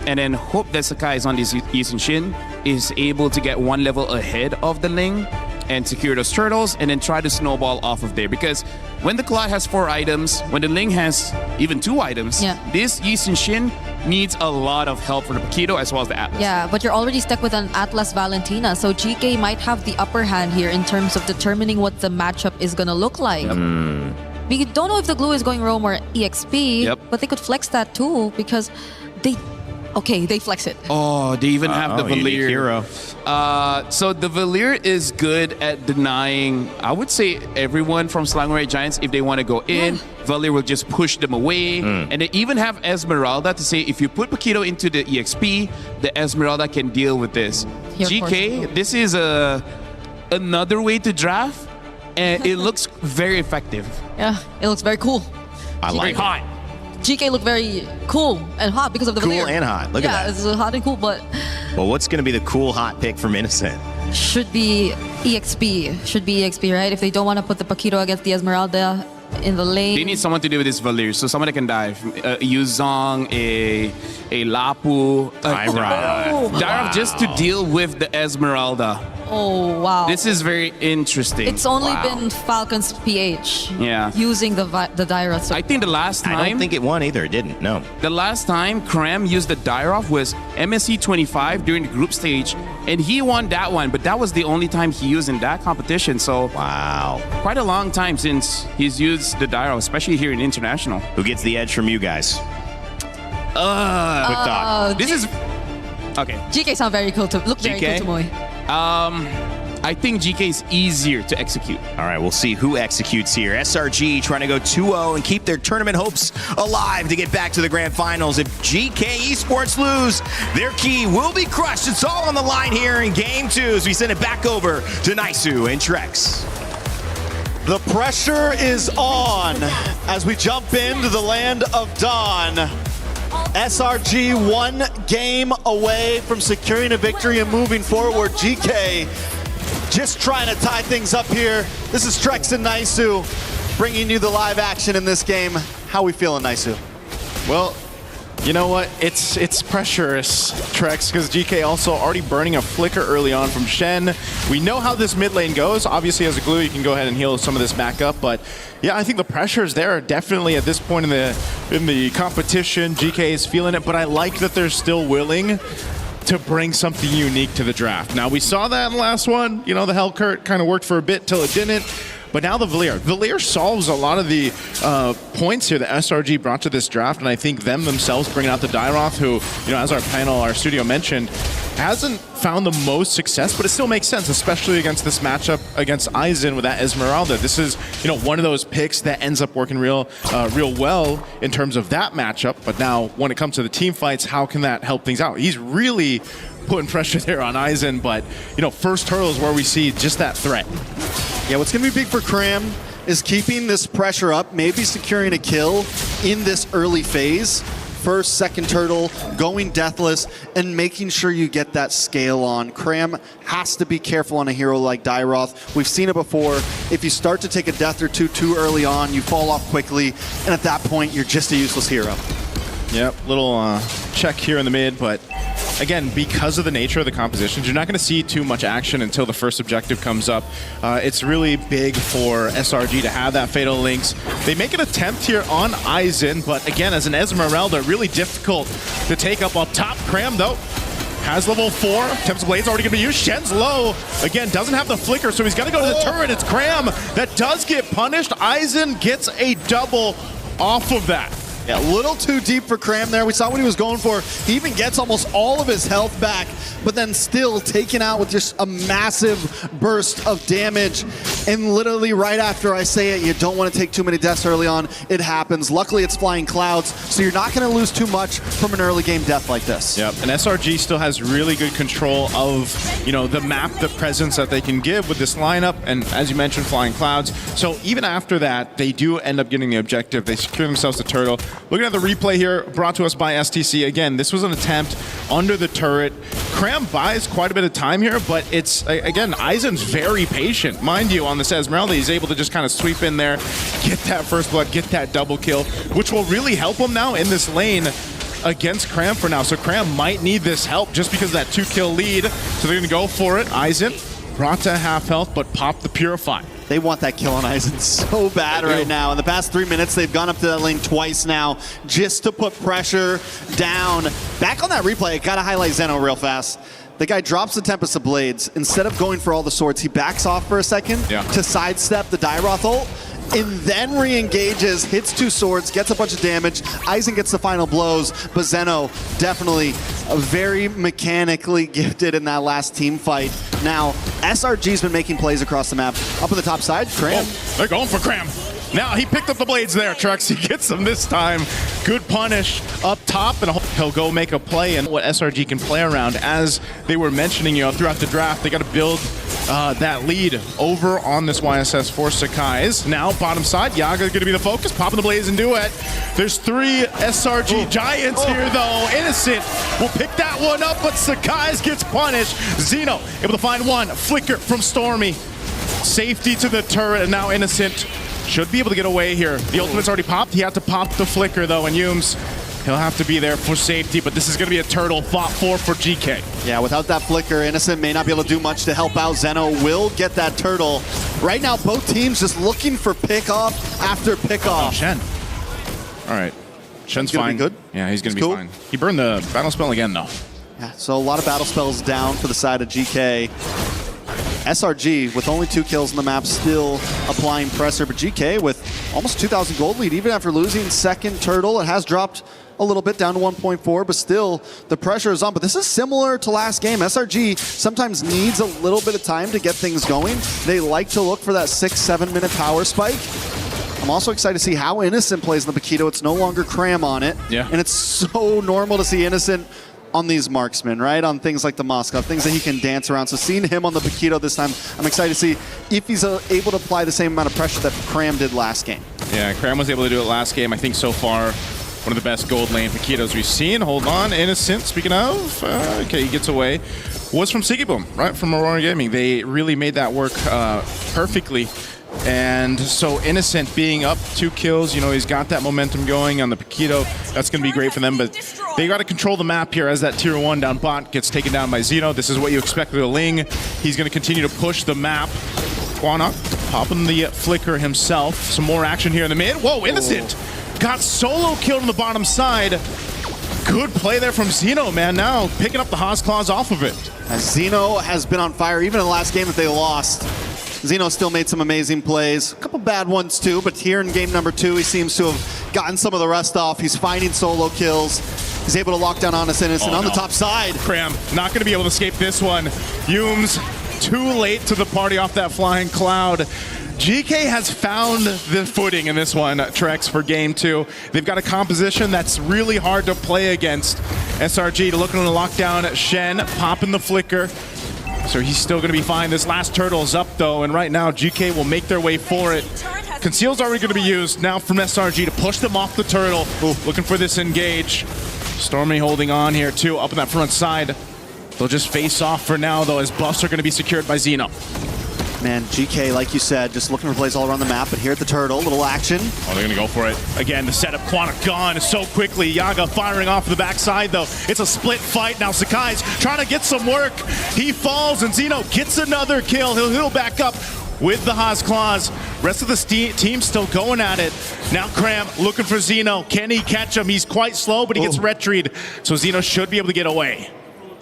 and then hope that Sakai is on this Yi Sun Shin is able to get one level ahead of the Ling and secure those turtles and then try to snowball off of there. Because when the Claude has 4 items, when the Ling has even 2 items, this Yi Sun Shin needs a lot of help from the Paquito as well as the Atlas. Yeah, but you're already stuck with an Atlas Valentina, so GK might have the upper hand here in terms of determining what the matchup is going to look like. We don't know if the glue is going roam or EXP, but they could flex that too because they Okay, they flex it. Oh, they even have the unique Valir. hero. So the Valir is good at denying, I would say, everyone from Selangor Giants, if they want to go in, Valir will just push them away. And they even have Esmeralda to say, if you put Paquito into the EXP, the Esmeralda can deal with this. GK, this is another way to draft, and it looks very effective. Yeah, it looks very cool. I like it. Hot. GK looked very cool and hot because of the Cool Valir. and hot. Look at that. Yeah, it's hot and cool, but Well, what's going to be the cool hot pick from Innocent? should be EXP. Should be EXP, right? If they don't want to put the Paquito against the Esmeralda in the lane. They need someone to do with this Valir, so someone that can dive. Yuzong, a Lapu, Dairav just to deal with the Esmeralda. Oh, wow. This is very interesting. It's only been Falcon's PH. Yeah. Using the Daira. So I think the last time... I don't think it won either. It didn't, no. The last time Kram used the Dairav was MSC 25 during the group stage, and he won that one, but that was the only time he used in that competition, so... Wow. Quite a long time since he's used the Dairav, especially here in International. Who gets the edge from you guys? Quick thought. This is... Okay. GK sound very cool to... Look very cool to Moy. I think GK is easier to execute. All right, we'll see who executes here. SRG trying to go 2-0 and keep their tournament hopes alive to get back to the grand finals. If GK Esports lose, their key will be crushed. It's all on the line here in game 2 as we send it back over to Naisu and Trex. The pressure is on as we jump into the land of Dawn. SRG 1 game away from securing a victory and moving forward. GK just trying to tie things up here. This is Trex and Naisu bringing you the live action in this game. How we feeling, Naisu? Well, you know what? It's pressurous, Trex, because GK also already burning a flicker early on from Shen. We know how this mid lane goes. Obviously, as a glue, you can go ahead and heal some of this back up, but yeah, I think the pressure is there definitely at this point in the competition. GK is feeling it, but I like that they're still willing to bring something unique to the draft. Now, we saw that in the last one. You know, the Hellcurt kind of worked for a bit till it didn't. But now the Valir. Valir solves a lot of the points here that SRG brought to this draft, and I think them themselves bringing out the Dairoth, who, you know, as our panel, our studio mentioned, hasn't found the most success, but it still makes sense, especially against this matchup against Aizen with that Esmeralda. This is, you know, one of those picks that ends up working real well in terms of that matchup. But now, when it comes to the team fights, how can that help things out? He's really putting pressure there on Aizen, but, you know, first turtle is where we see just that threat. Yeah, what's going to be big for Kram is keeping this pressure up, maybe securing a kill in this early phase. First, second turtle, going deathless, and making sure you get that scale on. Kram has to be careful on a hero like Dairoth. We've seen it before. If you start to take a death or two too early on, you fall off quickly, and at that point, you're just a useless hero. Yep, little check here in the mid, but again, because of the nature of the compositions, you're not going to see too much action until the first objective comes up. It's really big for SRG to have that Fatal Links. They make an attempt here on Aizen, but again, as an Esmeralda, really difficult to take up on top. Kram, though, has level 4. Tempest Blade's already going to be used. Shen's low. Again, doesn't have the flicker, so he's got to go to the turret. It's Kram that does get punished. Aizen gets a double off of that. Yeah, a little too deep for Kram there. We saw what he was going for. He even gets almost all of his health back, but then still taken out with just a massive burst of damage. And literally right after I say it, you don't want to take too many deaths early on. It happens. Luckily, it's flying clouds, so you're not going to lose too much from an early game death like this. Yep, and SRG still has really good control of, you know, the map, the presence that they can give with this lineup, and as you mentioned, flying clouds. So even after that, they do end up getting the objective. They secure themselves the turtle. Looking at the replay here, brought to us by STC. Again, this was an attempt under the turret. Kram buys quite a bit of time here, but it's, again, Aizen's very patient. Mind you, on this Esmeralda, he's able to just kind of sweep in there, get that first blood, get that double kill, which will really help him now in this lane against Kram for now. So Kram might need this help just because of that 2-kill lead. So they're going to go for it. Aizen brought to half health, but popped the Purify. They want that kill on Aizen so bad right now. In the past 3 minutes, they've gone up to that lane twice now just to put pressure down. Back on that replay, I gotta highlight Zeno real fast. The guy drops the Tempest of Blades. Instead of going for all the swords, he backs off for a second to sidestep the Dairoth ult. and then re-engages, hits 2 swords, gets a bunch of damage. Aizen gets the final blows, but Zeno definitely very mechanically gifted in that last team fight. Now, SRG's been making plays across the map. Up on the top side, Cram. Oh, they're going for Cram. Now he picked up the blades there, Trex. He gets them this time. Good punish up top, and he'll go make a play. And what SRG can play around, as they were mentioning, throughout the draft, they got to build that lead over on this YSS for Sakai's. Now, bottom side, Yaga going to be the focus, popping the blades and duet. There's 3 SRG giants here, though. Innocent will pick that one up, but Sakai's gets punished. Zeno able to find one. Flicker from Stormy. Safety to the turret, and now Innocent should be able to get away here. The ultimate's already popped. He had to pop the flicker, though, and Yumes, he'll have to be there for safety, but this is going to be a turtle fought for Geekay. Yeah, without that flicker, Innocent may not be able to do much to help out. Zeno will get that turtle. Right now, both teams just looking for pick-off after pick-off. Oh, Shen. All right. Shen's fine. Be good? Yeah, he's going to be fine. He burned the battle spell again, though. Yeah, so a lot of battle spells down for the side of GK. SRG, with only 2 kills on the map, still applying pressure, but GK with almost 2,000 gold lead, even after losing second turtle. It has dropped a little bit down to 1.4, but still the pressure is on. But this is similar to last game. SRG sometimes needs a little bit of time to get things going. They like to look for that 6-7 minute power spike. I'm also excited to see how Innocent plays in the Paquito. It's no longer Cram on it. Yeah. And it's so normal to see Innocent on these marksmen, right? On things like the Moskov, things that he can dance around. So seeing him on the Paquito this time, I'm excited to see if he's able to apply the same amount of pressure that Cram did last game. Yeah, Cram was able to do it last game. I think so far, one of the best gold lane Paquitos we've seen. Hold on, Innocent, speaking of, okay, he gets away. Was from Sigiboom, right? From Aurora Gaming. They really made that work perfectly. And so Innocent being up 2 kills, he's got that momentum going on the Paquito. That's going to be great for them, but they got to control the map here as that tier 1 down bot gets taken down by Zeno. This is what you expect with a Ling. He's going to continue to push the map. Guana popping the flicker himself. Some more action here in the mid. Whoa, Innocent got solo killed on the bottom side. Good play there from Zeno, man. Now picking up the Haas Claws off of it. As Zeno has been on fire, even in the last game that they lost. Zeno still made some amazing plays. A couple bad ones too, but here in game number 2, he seems to have gotten some of the rest off. He's finding solo kills. He's able to lock down Honest Innocent on the top side. Cram, not going to be able to escape this one. Yumes, too late to the party off that flying cloud. GK has found the footing in this one, Trex, for game 2. They've got a composition that's really hard to play against. SRG looking to lock down Shen, popping the flicker. So he's still going to be fine. This last turtle is up, though, and right now GK will make their way for it. Conceal's already going to be used now from SRG to push them off the turtle. Ooh, looking for this engage. Stormy holding on here, too, up on that front side. They'll just face off for now, though, as buffs are going to be secured by Zeno. Man, GK, like you said, just looking for plays all around the map, but here at the turtle, little action. Oh, they're going to go for it. Again, the setup, Quanta gone so quickly. Yaga firing off the backside, though. It's a split fight. Now Sakai's trying to get some work. He falls, and Zeno gets another kill. He'll heal back up with the Haas Claws. Rest of the team still going at it. Now Cram looking for Zeno. Can he catch him? He's quite slow, but he gets retried. So Zeno should be able to get away.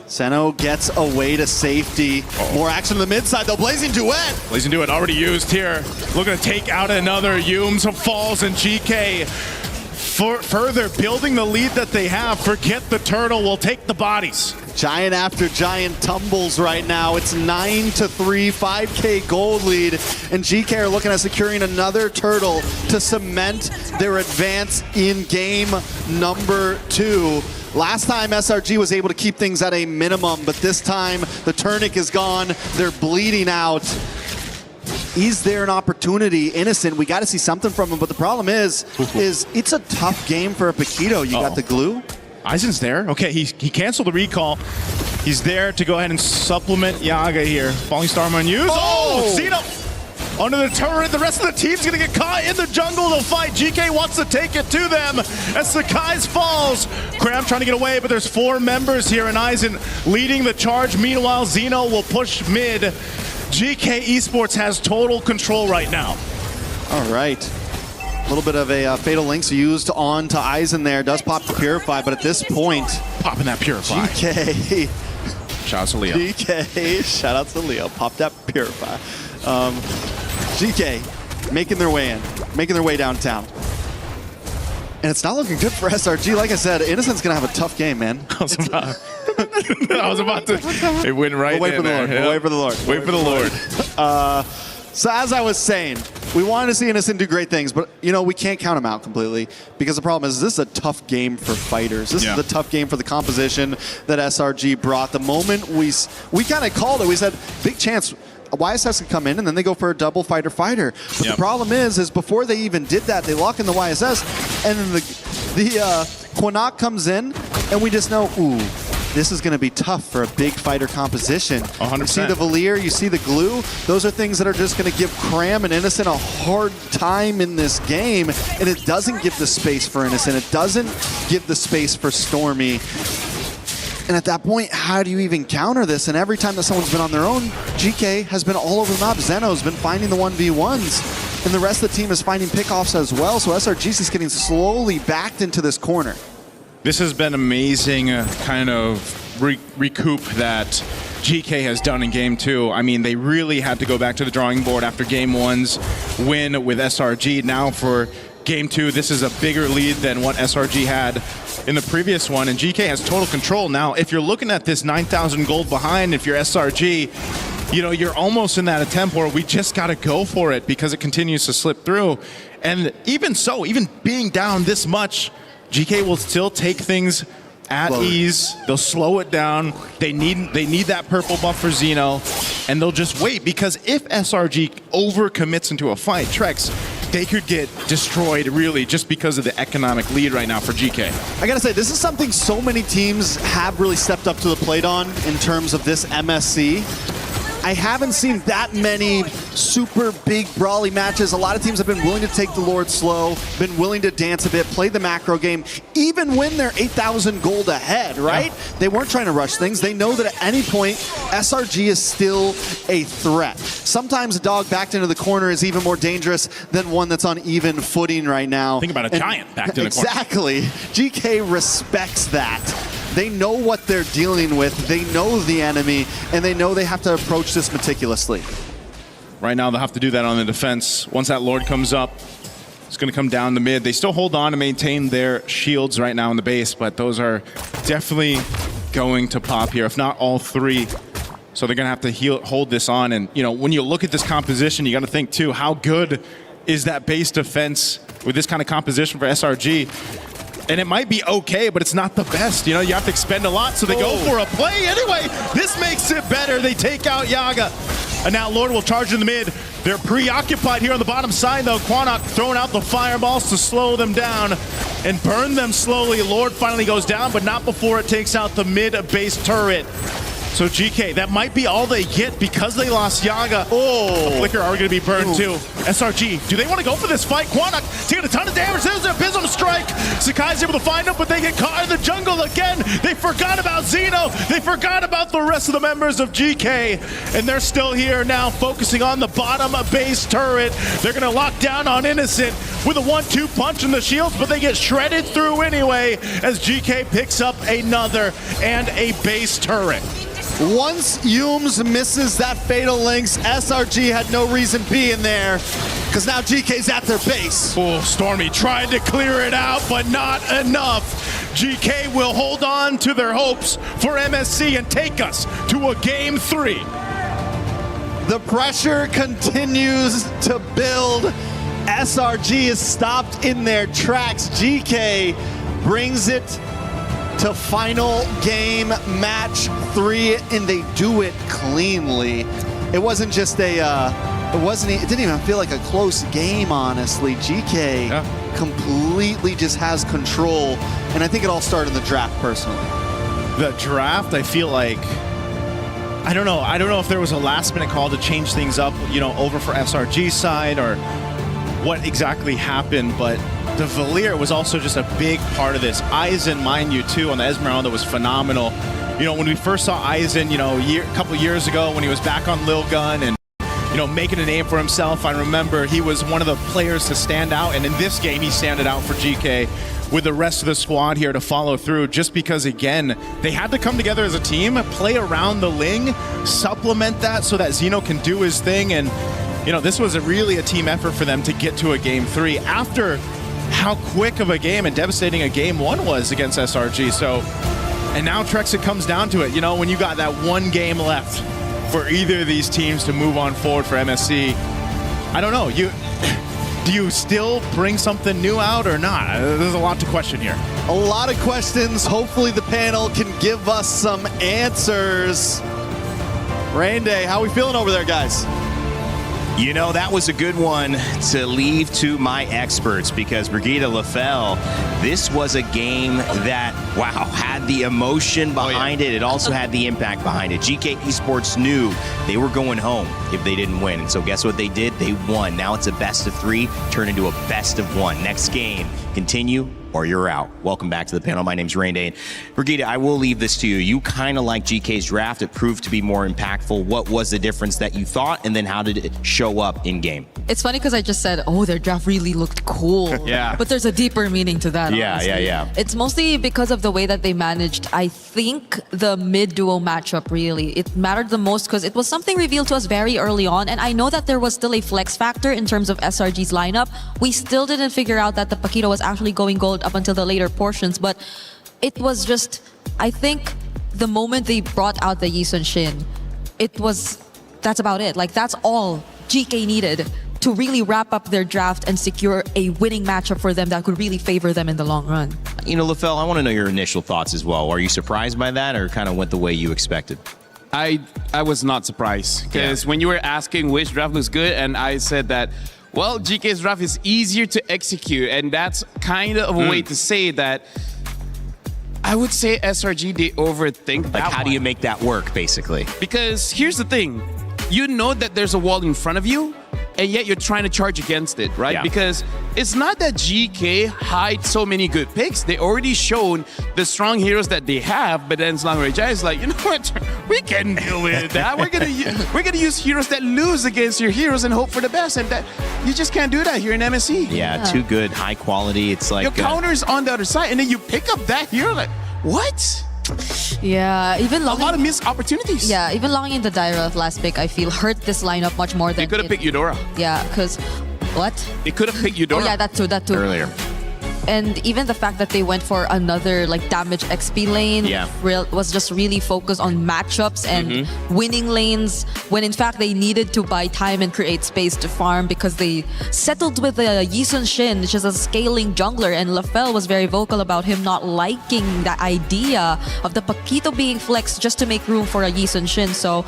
Zeno gets away to safety. More action on the mid side, though. Blazing Duet. Blazing Duet already used here. Looking to take out another. Yumes falls, and GK further building the lead that they have. Forget the turtle. We'll take the bodies. Giant after giant tumbles right now. It's 9-3, 5K gold lead. And GK are looking at securing another turtle to cement their advance in game number 2. Last time SRG was able to keep things at a minimum, but this time the Turnic is gone. They're bleeding out. Is there an opportunity? Innocent, we got to see something from him, but the problem is it's a tough game for a Paquito. You got the glue. Aizen's there. Okay, he canceled the recall. He's there to go ahead and supplement Yaga here. Falling Star on use. Oh, Zeno! Under the turret, the rest of the team's gonna get caught in the jungle. They'll fight. GK wants to take it to them as Sakai's falls. Cram trying to get away, but there's 4 members here, and Aizen leading the charge. Meanwhile, Zeno will push mid. GK Esports has total control right now. All right. A little bit of a Fatal Links used on to Aizen there. Does pop the Purify, but at this point... Popping that Purify. GK. Shout out to Leo. GK. Shout out to Leo. Pop that Purify. GK making their way in. making their way downtown. And it's not looking good for SRG. Like I said, Innocent's going to have a tough game, man. I was about to. It went right We'll wait in for the there. Lord. Yeah. We'll wait for the Lord. Wait for the Lord. So as I was saying, we wanted to see Innocent do great things, but we can't count them out completely because the problem is this is a tough game for fighters. This is a tough game for the composition that SRG brought. The moment we kind of called it, we said, big chance YSS can come in and then they go for a double fighter-fighter. But the problem is before they even did that, they lock in the YSS and then the Quanok comes in and we just know, ooh, this is going to be tough for a big fighter composition. 100%. You see the Valier, you see the glue. Those are things that are just going to give Cram and Innocent a hard time in this game. And it doesn't give the space for Innocent. It doesn't give the space for Stormy. And at that point, how do you even counter this? And every time that someone's been on their own, GK has been all over the map. Zeno's been finding the 1v1s. And the rest of the team is finding pickoffs as well. So SRG's is getting slowly backed into this corner. This has been amazing kind of recoup that GK has done in Game 2. I mean, they really had to go back to the drawing board after Game 1's win with SRG. Now for Game 2, this is a bigger lead than what SRG had in the previous one, and GK has total control. Now, if you're looking at this 9,000 gold behind, if you're SRG, you're almost in that attempt where we just got to go for it because it continues to slip through. And even so, even being down this much, GK will still take things at ease. They'll slow it down. They need that purple buff for Zeno, and they'll just wait because if SRG overcommits into a fight, Trex, they could get destroyed really just because of the economic lead right now for GK. I gotta say, this is something so many teams have really stepped up to the plate on in terms of this MSC. I haven't seen that many super big brawly matches. A lot of teams have been willing to take the Lord slow, been willing to dance a bit, play the macro game, even when they're 8,000 gold ahead, right? Yeah. They weren't trying to rush things. They know that at any point, SRG is still a threat. Sometimes a dog backed into the corner is even more dangerous than one that's on even footing right now. Think about a giant backed in the corner. Exactly. GK respects that. They know what they're dealing with, they know the enemy, and they know they have to approach this meticulously. Right now they'll have to do that on the defense. Once that Lord comes up, it's going to come down the mid. They still hold on to maintain their shields right now in the base, but those are definitely going to pop here, if not all three. So they're going to have to hold this on. And when you look at this composition, you got to think too, how good is that base defense with this kind of composition for SRG? And it might be okay, but it's not the best. You have to expend a lot, so they go for a play anyway. This makes it better. They take out Yaga. And now Lord will charge in the mid. They're preoccupied here on the bottom side, though. Quanok throwing out the fireballs to slow them down and burn them slowly. Lord finally goes down, but not before it takes out the mid base turret. So GK, that might be all they get because they lost Yaga. The Flicker are going to be burned too. SRG, do they want to go for this fight? Quanok taking a ton of damage. There's their Abysm Strike. Sakai's able to find them, but they get caught in the jungle again. They forgot about Zeno. They forgot about the rest of the members of GK. And they're still here now, focusing on the bottom base turret. They're going to lock down on Innocent with a 1-2 punch in the shields, but they get shredded through anyway as GK picks up another and a base turret. Once Humes misses that Fatal Links, SRG had no reason being there because now GK's at their base. Stormy tried to clear it out, but not enough. GK will hold on to their hopes for MSC and take us to a Game 3. The pressure continues to build. SRG is stopped in their tracks. GK brings it to final game match 3, and they do it cleanly. It wasn't just it didn't even feel like a close game, honestly. GK completely just has control, and I think it all started in the draft personally. The draft, I feel like, I don't know if there was a last minute call to change things up, over for SRG's side or what exactly happened, but the Valier was also just a big part of this. Aizen, mind you, too, on the Esmeralda was phenomenal. When we first saw Aizen, a couple years ago when he was back on Lil Gun and, making a name for himself, I remember he was one of the players to stand out. And in this game, he standed out for GK with the rest of the squad here to follow through just because, again, they had to come together as a team, play around the Ling, supplement that so that Zeno can do his thing. And this was really a team effort for them to get to a Game 3 after how quick of a game and devastating a Game 1 was against SRG. So, and now Trex, it comes down to it. When you got that one game left for either of these teams to move on forward for MSC, I don't know. Do you still bring something new out or not? There's a lot to question here. A lot of questions. Hopefully the panel can give us some answers. Rain Day, how we feeling over there, guys? That was a good one to leave to my experts because Brigitte Lefel, this was a game that, wow, had the emotion behind it. It also had the impact behind it. GK Esports knew they were going home if they didn't win. And so guess what they did? They won. Now it's a best of 3, turned into a best of 1. Next game, continue or you're out. Welcome back to the panel. My name's Rain Day. Brigitte, I will leave this to you. You kind of like GK's draft. It proved to be more impactful. What was the difference that you thought, and then how did it show up in game? It's funny because I just said, their draft really looked cool. Yeah. But there's a deeper meaning to that. Yeah. It's mostly because of the way that they managed, I think, the mid-duo matchup, really. It mattered the most because it was something revealed to us very early on, and I know that there was still a flex factor in terms of SRG's lineup. We still didn't figure out that the Paquito was actually going gold up until the later portions, but it was just, I think, the moment they brought out the Yisun Shin, that's about it. Like, that's all GK needed to really wrap up their draft and secure a winning matchup for them that could really favor them in the long run. Lefel, I want to know your initial thoughts as well. Are you surprised by that, or kind of went the way you expected? I was not surprised because when you were asking which draft looks good, and I said that, well, GK's draft is easier to execute, and that's kind of a way to say that. I would say SRG, they overthink that. Like, how do you make that work, basically? Because here's the thing. You know that there's a wall in front of you, and yet you're trying to charge against it, right? Yeah. Because it's not that GK hides so many good picks. They already shown the strong heroes that they have, but then Selangor is like, you know what? We can deal with that. We're gonna use heroes that lose against your heroes and hope for the best, and that you just can't do that here in MSC. Yeah, too good, high quality. It's like your counter is on the other side, and then you pick up that hero. Like, what? Yeah, even a lot of missed opportunities. Yeah, even logging into Daira last pick, I feel hurt this lineup much more than they could have picked Eudora. Yeah, because what? They could have picked Eudora. Oh yeah, that too. Earlier. And even the fact that they went for another damage XP lane was just really focused on matchups and winning lanes, when in fact they needed to buy time and create space to farm because they settled with the Yisun Shin, which is a scaling jungler, and Lefel was very vocal about him not liking the idea of the Paquito being flexed just to make room for a Yisun Shin. So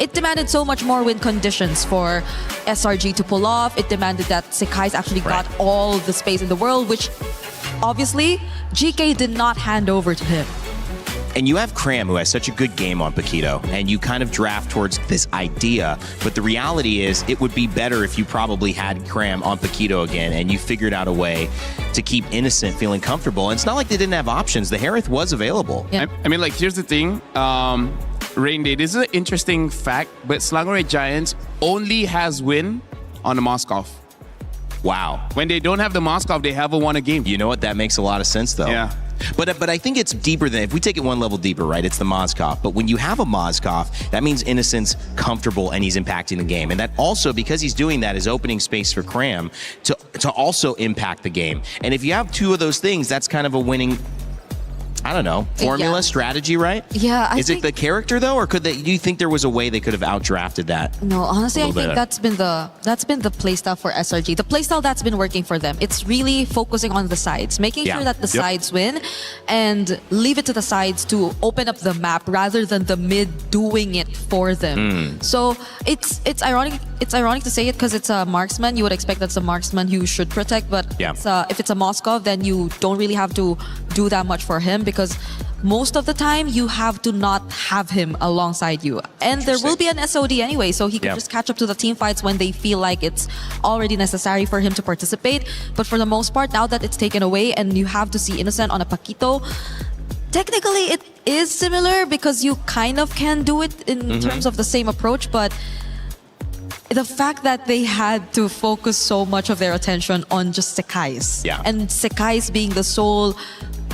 it demanded so much more win conditions for SRG to pull off. It demanded that Sekai's actually got all the space in the world, which obviously GK did not hand over to him. And you have Cram, who has such a good game on Paquito, and you kind of draft towards this idea, but the reality is it would be better if you probably had Cram on Paquito again and you figured out a way to keep Innocent feeling comfortable. And it's not like they didn't have options. The Harith was available. Yeah. I mean, here's the thing. Rain Day, this is an interesting fact, but Selangor Giants only has win on the Moskov. Wow. When they don't have the Moskov, they haven't won a game. You know what? That makes a lot of sense, though. Yeah. But I think it's deeper than, if we take it one level deeper, right? It's the Moskov. But when you have a Moskov, that means Innocent's comfortable and he's impacting the game. And that also, because he's doing that, is opening space for Cram to also impact the game. And if you have two of those things, that's kind of a winning, I don't know, formula, strategy, right? Yeah. Is it the character, though, or do you think there was a way they could have outdrafted that? No, honestly, I think better? that's been the playstyle for SRG. The playstyle that's been working for them. It's really focusing on the sides, making sure that the sides win, and leave it to the sides to open up the map rather than the mid doing it for them. So it's ironic. It's ironic to say it because it's a marksman. You would expect that's a marksman you should protect, but if it's a Moskov, then you don't really have to do that much for him, because most of the time you have to not have him alongside you, and there will be an SOD anyway, so he can just catch up to the team fights when they feel like it's already necessary for him to participate. But for the most part, now that it's taken away and you have to see Innocent on a Paquito, technically it is similar because you kind of can do it in terms of the same approach, but the fact that they had to focus so much of their attention on just Sekai's, and Sekai's being the sole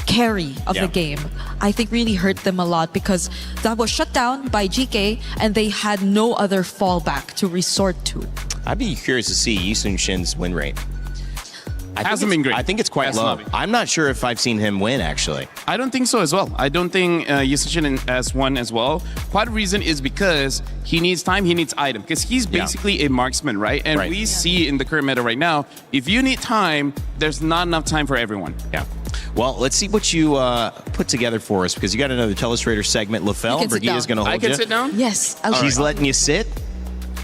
carry of the game, I think really hurt them a lot, because that was shut down by GK and they had no other fallback to resort to. I'd be curious to see Yisun Shin's win rate. Hasn't been great. I think it's quite That's low. lovely. I'm not sure if I've seen him win, actually. I don't think so as well. I don't think Yisun Shin has won as well. Part of the reason is because he needs time, he needs item. Because he's basically a marksman, right? And we see in the current meta right now, if you need time, there's not enough time for everyone. Yeah. Well, let's see what you put together for us, because you got another Telestrator segment. LaFell, Brigida's going to hold you. I can sit down? Yes. She's letting you sit?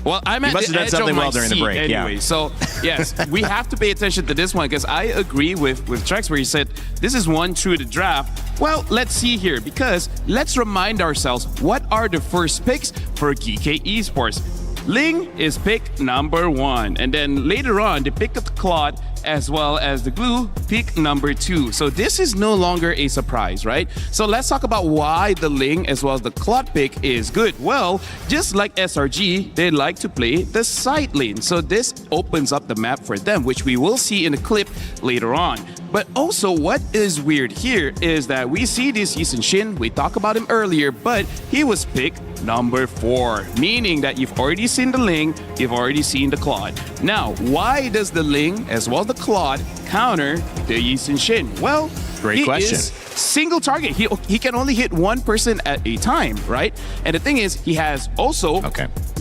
Well, I'm at You must the have done edge something of my well during the seat break, anyway. yeah. So, yes, we have to pay attention to this one because I agree with Trex where he said, this is one true to draft. Well, let's see here because let's remind ourselves what are the first picks for Geekay Esports. Ling is pick number 1. And then later on, they picked up the Claude as well as the Glue, pick number 2. So this is no longer a surprise, right? So let's talk about why the Ling as well as the Claude pick is good. Well, just like SRG, they like to play the side lane. So this opens up the map for them, which we will see in a clip later on. But also what is weird here is that we see this Yisun Shin, we talked about him earlier, but he was picked number 4, meaning that you've already seen the Ling, you've already seen the Claude. Now, why does the Ling as well as the Claude counter the Yisun Shin? Well, great question. Is single target. He can only hit one person at a time, right? And the thing is, he has also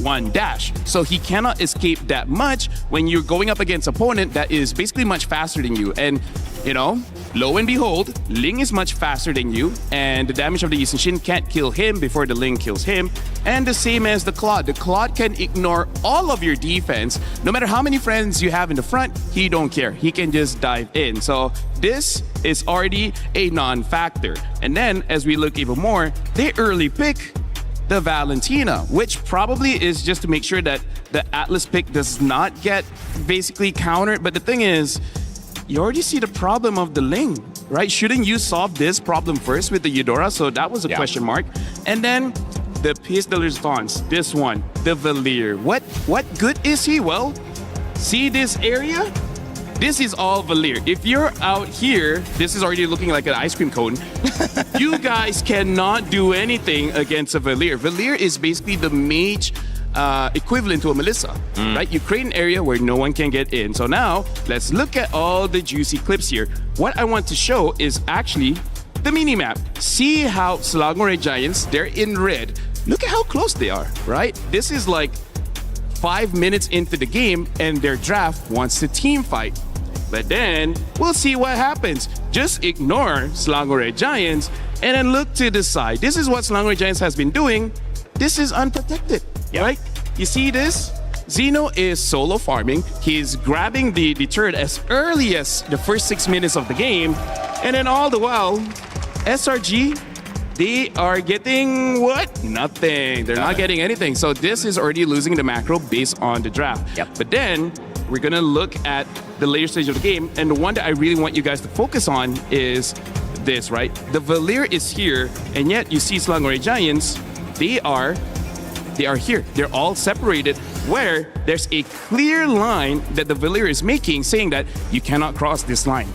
one dash. So he cannot escape that much when you're going up against opponent that is basically much faster than you. And, you know, lo and behold, Ling is much faster than you, and the damage of the Yisun Shin can't kill him before the Ling kills him. And the same as the Claude. The Claude can ignore all of your defense. No matter how many friends you have in the front, he don't care. He can just dive in. So this is already a non-factor. And then, as we look even more, they early pick the Valentina, which probably is just to make sure that the Atlas pick does not get basically countered. But the thing is, you already see the problem of the Ling, right? Shouldn't you solve this problem first with the Eudora? So that was a question mark. And then the piece de resistance, this one, the Valier. What good is he? Well, see this area? This is all Valier. If you're out here, this is already looking like an ice cream cone. You guys cannot do anything against a Valier. Valier is basically the mage equivalent to a Melissa, right? You create an area where no one can get in. So now, let's look at all the juicy clips here. What I want to show is actually the mini-map. See how Selangor Giants, they're in red. Look at how close they are, right? This is like 5 minutes into the game and their draft wants to team fight. But then, we'll see what happens. Just ignore Selangor Giants and then look to the side. This is what Selangor Giants has been doing. This is unprotected, right? You see this? Zeno is solo farming. He's grabbing the turret as early as the first 6 minutes of the game. And then all the while, SRG, they are getting what? Nothing. They're not getting anything. So this is already losing the macro based on the draft. But then we're going to look at the later stage of the game. And the one that I really want you guys to focus on is this, right? The Valier is here. And yet you see Selangor Giants, they are here. They're all separated where there's a clear line that the Valier is making saying that you cannot cross this line.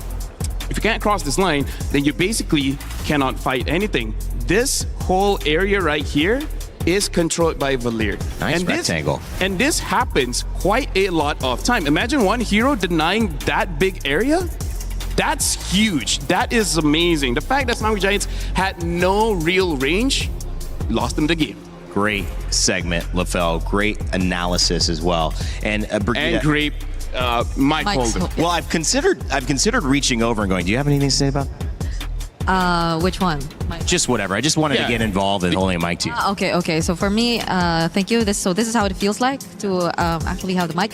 If you can't cross this line, then you basically cannot fight anything. This whole area right here is controlled by Valier. Nice rectangle. And this happens quite a lot of time. Imagine one hero denying that big area. That's huge. That is amazing. The fact that Selangor Giants had no real range lost them the game. Great segment, LaFell. Great analysis as well. And Brigida, and great mic holder. Well, I've considered reaching over and going, do you have anything to say about that? Which one? Just whatever. I just wanted to get involved in holding a mic to you. Okay. So for me, thank you. This is how it feels like to actually have the mic.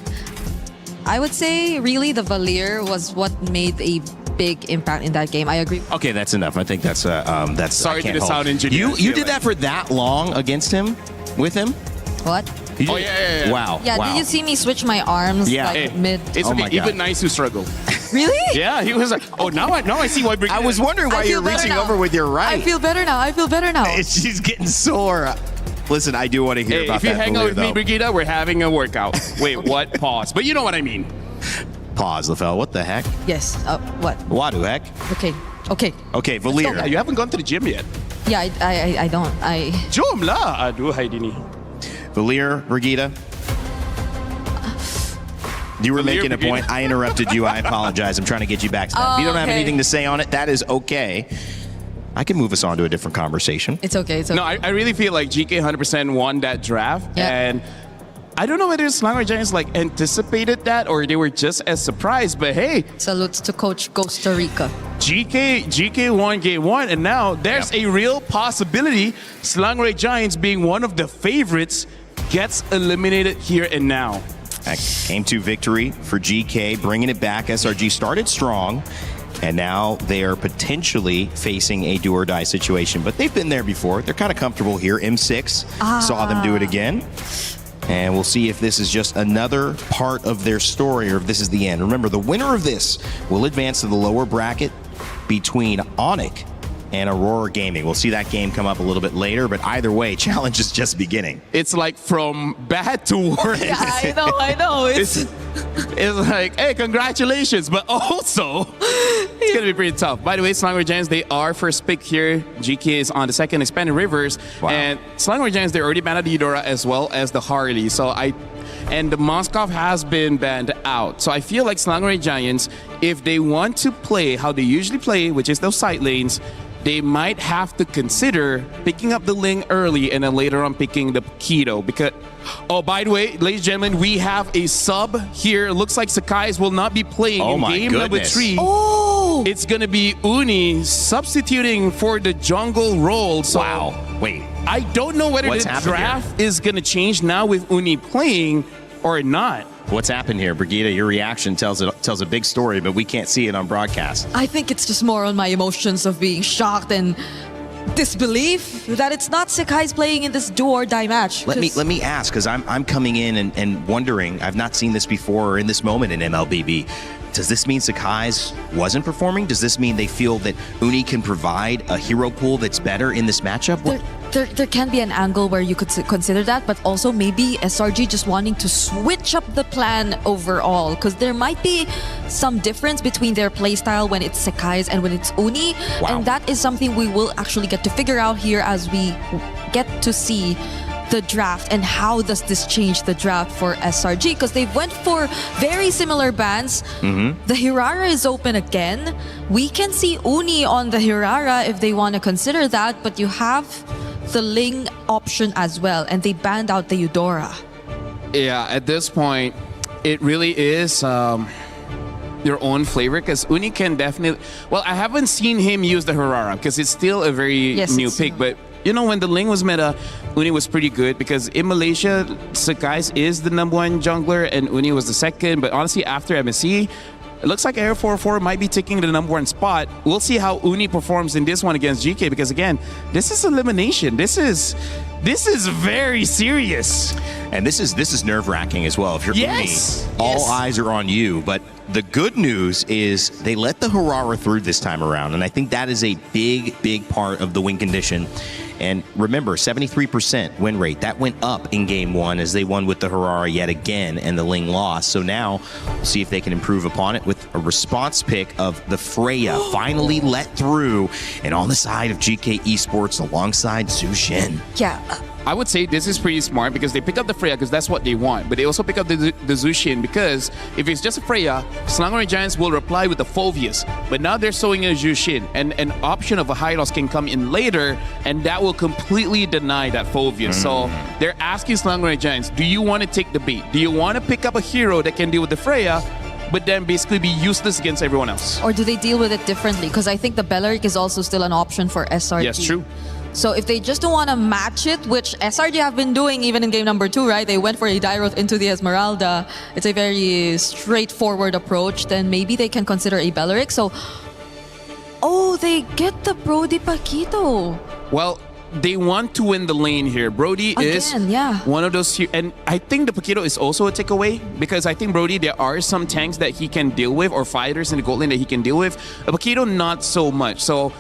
I would say really the Valier was what made a big impact in that game. I agree. Okay, that's enough. I think that's sorry to the sound engineer. You did that for that long against him, with him? What? Yeah. Wow. Yeah. Wow. Did you see me switch my arms like mid? It's okay. Even nice who struggle. Really? Yeah, he was like, oh, now I see why Brigida. I was wondering why you're reaching over with your right. I feel better now. She's getting sore. Listen, I do want to hear about that. If you hang out with though. me, Brigida, we're having a workout. Wait, what? Pause. But you know what I mean. Pause, LaFell. What the heck? Yes. What? What the heck? Okay, Valier. You haven't gone to the gym yet. Yeah, I don't. Jom lah. Aduh, hai dini. Valier, Brigida. You were making a point. I interrupted you. I apologize. I'm trying to get you back to that. If you don't have anything to say on it, that is okay. I can move us on to a different conversation. It's okay. It's okay. No, I really feel like GK 100% won that draft. Yeah. And I don't know whether Selangor Giants anticipated that or they were just as surprised. But hey, salutes to Coach Costa Rica. GK won game 1, and now there's a real possibility Selangor Giants, being one of the favorites, gets eliminated here and now. Game 2 victory for GK, bringing it back. SRG started strong, and now they are potentially facing a do-or-die situation. But they've been there before. They're kind of comfortable here. M6 saw them do it again. And we'll see if this is just another part of their story or if this is the end. Remember, the winner of this will advance to the lower bracket between ONIC and Aurora Gaming. We'll see that game come up a little bit later, but either way, challenge is just beginning. It's like from bad to worse. Yeah, I know. It's like, hey, congratulations, but also it's going to be pretty tough. By the way, Selangor Giants, they are first pick here. GK is on the second, Expanded Rivers. Wow. And Selangor Giants, they're already banned out the Eudora as well as the Harley. And the Moskov has been banned out. So I feel like Selangor Giants, if they want to play how they usually play, which is those side lanes, they might have to consider picking up the Ling early and then later on picking the Keto. Because, oh, by the way, ladies and gentlemen, we have a sub here. Looks like Sakai's will not be playing in game number 3. Oh! It's going to be Uni substituting for the jungle role. So wow. Wait. I don't know whether the draft is going to change now with Uni playing or not. What's happened here, Brigitte? Your reaction tells a big story, but we can't see it on broadcast. I think it's just more on my emotions of being shocked and disbelief that it's not Sakai's playing in this do-or-die match. Let me ask, because I'm coming in and wondering, I've not seen this before or in this moment in MLBB. Does this mean Sakai's wasn't performing? Does this mean they feel that Uni can provide a hero pool that's better in this matchup? There can be an angle where you could consider that, but also maybe SRG just wanting to switch up the plan overall, because there might be some difference between their playstyle when it's Sakai's and when it's Uni. Wow. And that is something we will actually get to figure out here as we get to see the draft and how does this change the draft for SRG, because they went for very similar bans. The Hirara is open again. We can see Uni on the Hirara if they want to consider that, but you have the Ling option as well, and they banned out the Eudora. Yeah, at this point, it really is your own flavor, because Uni can definitely... Well, I haven't seen him use the Hirara because it's still a very new pick, but you know, when the Ling was meta, Uni was pretty good because in Malaysia, Sakai's is the #1 jungler and Uni was the second. But honestly, after MSC, it looks like Air 44 might be taking the #1 spot. We'll see how Uni performs in this one against GK, because again, this is elimination. This is very serious. And this is nerve-wracking as well. If you're Uni, all eyes are on you. But the good news is they let the Harara through this time around. And I think that is a big part of the win condition. And remember, 73% win rate. That went up in game 1 as they won with the Harara yet again, and the Ling lost. So now we'll see if they can improve upon it with a response pick of the Freya finally let through, and on the side of GK Esports alongside Zhu Shen. Yeah. I would say this is pretty smart because they pick up the Freya because that's what they want. But they also pick up the Zhu Shen because if it's just a Freya, Selangor Giants will reply with the Phoveus. But now they're sowing a Zhu Shen, and an option of a Hylos can come in later, and that will completely deny that Phoveus. So they're asking Selangor Giants, do you want to take the bait? Do you want to pick up a hero that can deal with the Freya, but then basically be useless against everyone else? Or do they deal with it differently? Because I think the Belleric is also still an option for SRG. Yes, true. So if they just don't want to match it, which SRG have been doing even in game number 2, right? They went for a Dairoth into the Esmeralda. It's a very straightforward approach. Then maybe they can consider a Belleric. So, they get the Brody Paquito. Well, they want to win the lane here. Brody is one of those, and I think the Paquito is also a takeaway because I think Brody, there are some tanks that he can deal with or fighters in the gold lane that he can deal with. A Paquito, not so much. So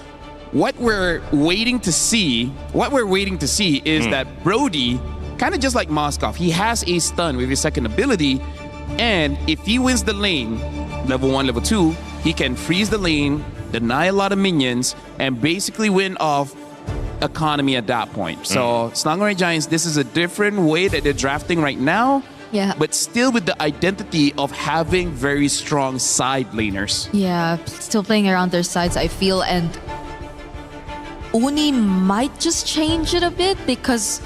what we're waiting to see is that Brody, kind of just like Moskov, he has a stun with his second ability, and if he wins the lane, level 1, level 2, he can freeze the lane, deny a lot of minions, and basically win off economy at that point. So Selangor Giants, this is a different way that they're drafting right now. Yeah. but still with the identity of having very strong side laners. Yeah, still playing around their sides, I feel, and Uni might just change it a bit because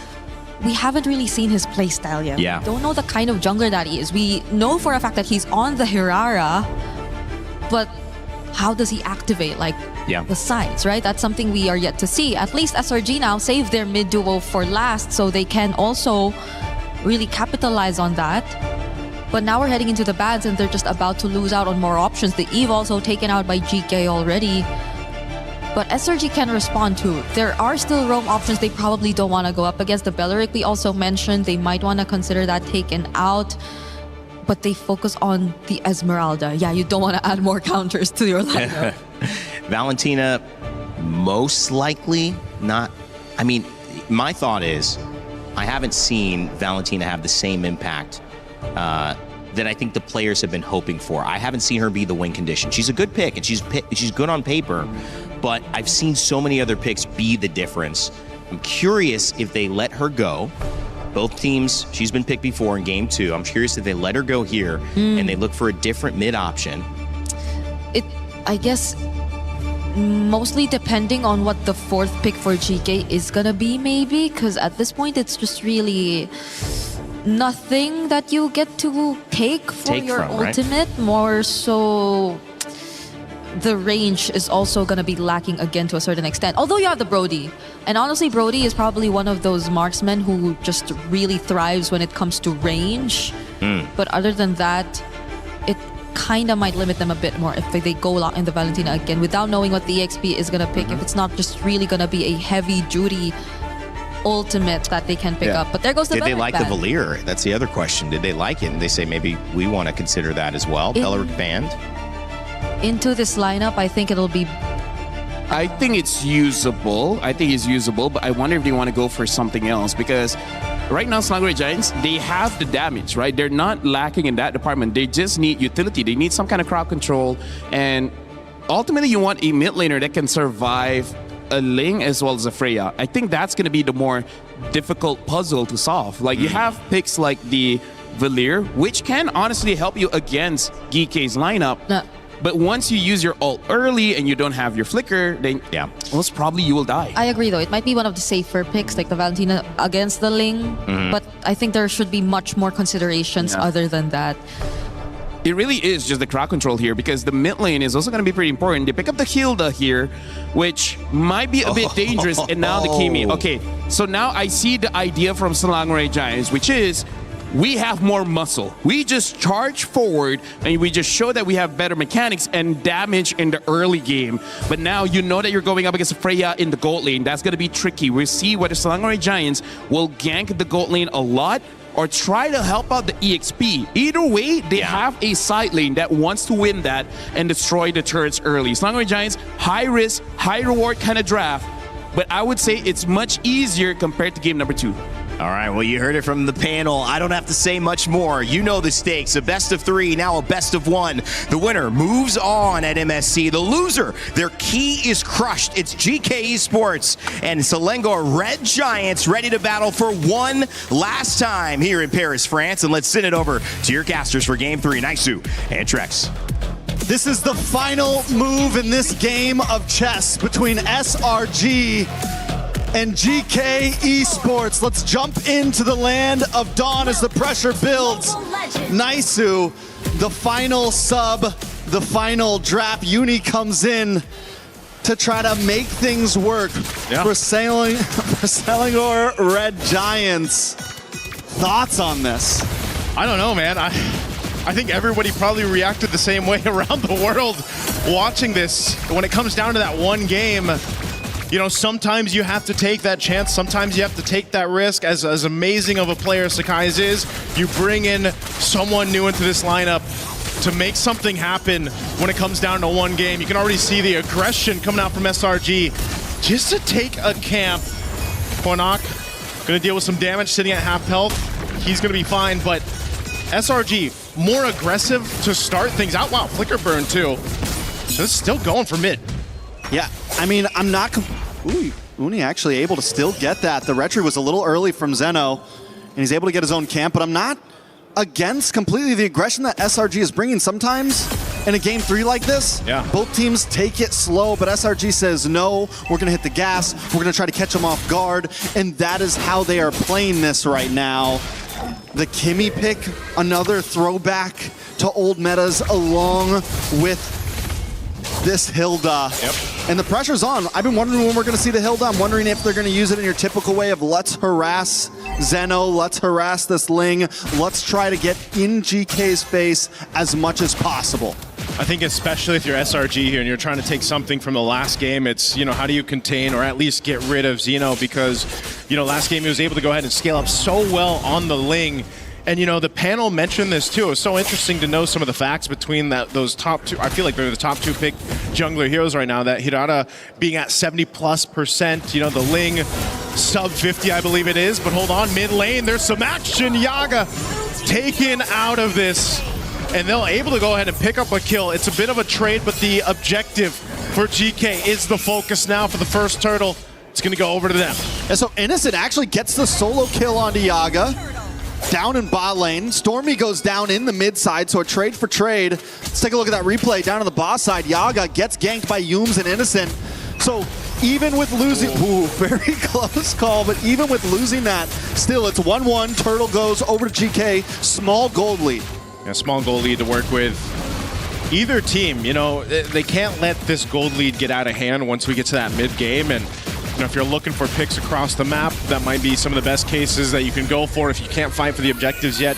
we haven't really seen his playstyle yet. Yeah. We don't know the kind of jungler that he is. We know for a fact that he's on the Hirara, but how does he activate the sides, right? That's something we are yet to see. At least SRG now saved their mid duo for last, so they can also really capitalize on that. But now we're heading into the bans and they're just about to lose out on more options. The Eve also taken out by Geekay already. But SRG can respond too. There are still roam options they probably don't want to go up against. The Belleric we also mentioned, they might want to consider that taken out. But they focus on the Esmeralda. Yeah, you don't want to add more counters to your lineup. Valentina, most likely not. I mean, my thought is, I haven't seen Valentina have the same impact that I think the players have been hoping for. I haven't seen her be the win condition. She's a good pick, and she's good on paper, but I've seen so many other picks be the difference. I'm curious if they let her go. Both teams, she's been picked before in game 2. I'm curious if they let her go here and they look for a different mid option. I guess, mostly depending on what the 4th pick for GK is gonna be, maybe, because at this point it's just really nothing that you get to take your ultimate. Right? More so, the range is also going to be lacking again to a certain extent. Although you have the Brody. And honestly, Brody is probably one of those marksmen who just really thrives when it comes to range. But other than that, it kind of might limit them a bit more if they go out in the Valentina again without knowing what the EXP is going to pick. If it's not just really going to be a heavy-duty ultimate that they can pick up. But there goes the Did they like ban. the Valir? That's the other question. Did they like it? And they say maybe we want to consider that as well. Belleric banned. Into this lineup, I think it'll be... I think it's usable. But I wonder if they want to go for something else because right now, Selangor Giants, they have the damage, right? They're not lacking in that department. They just need utility. They need some kind of crowd control. And ultimately, you want a mid laner that can survive a Ling as well as a Freya. I think that's going to be the more difficult puzzle to solve. Like you have picks like the Valir, which can honestly help you against Geekay's lineup. But once you use your ult early and you don't have your flicker, then most probably you will die. I agree though. It might be one of the safer picks like the Valentina against the Ling. But I think there should be much more considerations other than that. It really is just the crowd control here because the mid lane is also going to be pretty important. They pick up the Hilda here, which might be a bit dangerous. And now the Kimi. Okay, so now I see the idea from Selangor Giants, which is we have more muscle. We just charge forward and we just show that we have better mechanics and damage in the early game. But now you know that you're going up against Freya in the gold lane. That's going to be tricky. We'll see whether Selangor Giants will gank the gold lane a lot or try to help out the EXP. Either way, they have a side lane that wants to win that and destroy the turrets early. Selangor Giants, high risk, high reward kind of draft, but I would say it's much easier compared to game number 2. All right, well, you heard it from the panel. I don't have to say much more. You know the stakes. A best of 3, now a best of 1. The winner moves on at MSC. The loser, their key is crushed. It's GK Esports and Selangor Red Giants ready to battle for one last time here in Paris, France. And let's send it over to your casters for game 3, Naisu and Trex. This is the final move in this game of chess between SRG and GK Esports. Let's jump into the land of Dawn as the pressure builds. Naisu, the final sub, the final draft. Uni comes in to try to make things work for Selangor Red Giants. Thoughts on this? I don't know, man. I think everybody probably reacted the same way around the world watching this. When it comes down to that one game, you know, sometimes you have to take that chance. Sometimes you have to take that risk. As amazing of a player Sakai's is, you bring in someone new into this lineup to make something happen when it comes down to one game. You can already see the aggression coming out from SRG just to take a camp. Cornock gonna deal with some damage sitting at half health. He's gonna be fine, but SRG more aggressive to start things out. Wow, flicker burn too. So it's still going for mid. Yeah, I mean, I'm not... Ooh, Uni actually able to still get that. The retry was a little early from Zeno, and he's able to get his own camp, but I'm not against completely the aggression that SRG is bringing. Sometimes in a game 3 like this, both teams take it slow, but SRG says, no, we're going to hit the gas. We're going to try to catch them off guard, and that is how they are playing this right now. The Kimmy pick, another throwback to old metas along with this Hilda. And the pressure's on. I've been wondering when we're going to see the Hilda. I'm wondering if they're going to use it in your typical way of let's harass Zeno, let's harass this Ling, let's try to get in GK's face as much as possible. I think especially if you're SRG here and you're trying to take something from the last game, it's, you know, how do you contain or at least get rid of Zeno? Because, you know, last game he was able to go ahead and scale up so well on the Ling. And, you know, the panel mentioned this too. It was so interesting to know some of the facts between those top two. I feel like they're the top 2 pick jungler heroes right now. That Hirata being at 70+%. You know, the Ling sub 50, I believe it is. But hold on, mid lane, there's some action. Yaga taken out of this. And they're able to go ahead and pick up a kill. It's a bit of a trade, but the objective for GK is the focus now for the first turtle. It's going to go over to them. And so Innocent actually gets the solo kill onto Yaga. Down in bot lane. Stormy goes down in the mid side, so a trade for trade. Let's take a look at that replay down on the boss side. Yaga gets ganked by Yums and Innocent. So even with losing, very close call, but even with losing that, still it's 1-1. Turtle goes over to GK. Small gold lead. Yeah, small gold lead to work with. Either team, you know, they can't let this gold lead get out of hand once we get to that mid game. And you know, if you're looking for picks across the map, that might be some of the best cases that you can go for if you can't fight for the objectives yet.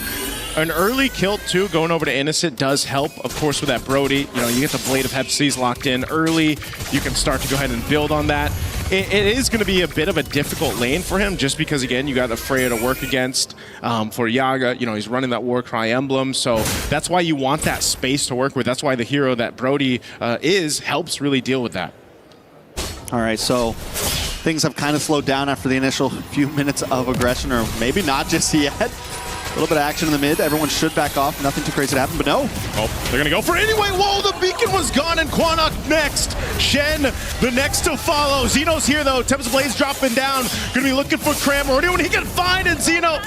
An early kill, too, going over to Innocent does help, of course, with that Brody. You know, you get the Blade of Hepsies locked in early. You can start to go ahead and build on that. It is going to be a bit of a difficult lane for him just because, again, you got the Freya to work against. For Yaga, you know, he's running that Warcry emblem, so that's why you want that space to work with. That's why the hero that Brody helps really deal with that. All right, so things have kind of slowed down after the initial few minutes of aggression, or maybe not just yet. A little bit of action in the mid. Everyone should back off. Nothing too crazy to happen, but no. Oh, they're going to go for it anyway. Whoa, the beacon was gone, and Quanok next. Shen, the next to follow. Zeno's here, though. Tempest Blaze dropping down. Going to be looking for Cram or anyone he can find, and Zeno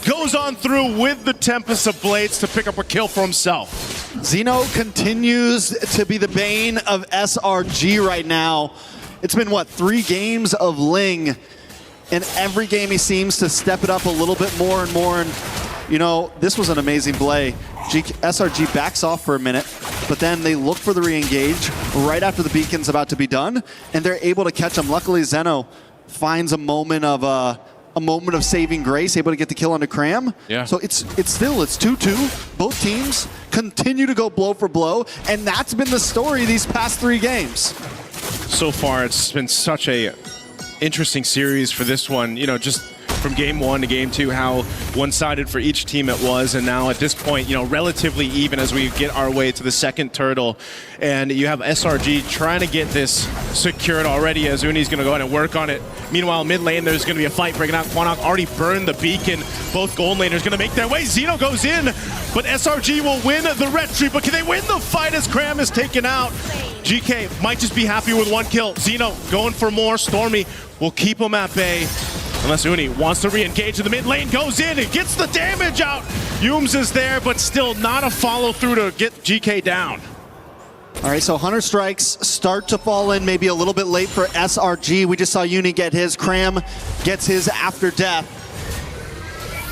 goes on through with the Tempest of Blades to pick up a kill for himself. Zeno continues to be the bane of SRG right now. It's been, what, 3 games of Ling, and every game he seems to step it up a little bit more and more. And, you know, this was an amazing play. SRG backs off for a minute, but then they look for the re-engage right after the beacon's about to be done, and they're able to catch him. Luckily, Zeno finds a moment of saving grace, able to get the kill onto Cram. Yeah. So it's 2-2. Both teams continue to go blow for blow, and that's been the story these past 3 games. So far, it's been such a interesting series for this one. You know, just from game 1 to game 2, how one-sided for each team it was, and now at this point, you know, relatively even as we get our way to the second turtle. And you have SRG trying to get this secured already, as Uni's going to go ahead and work on it. Meanwhile, mid lane, there's going to be a fight breaking out. Quanok already burned the beacon. Both gold laners going to make their way. Zeno goes in, but SRG will win the retry. But can they win the fight as Cram is taken out? GK might just be happy with 1 kill. Zeno going for more. Stormy will keep him at bay. Unless Uni wants to re-engage in the mid lane, goes in and gets the damage out. Yums is there, but still not a follow-through to get GK down. All right, so Hunter Strikes start to fall in maybe a little bit late for SRG. We just saw Uni get his. Cram gets his after death.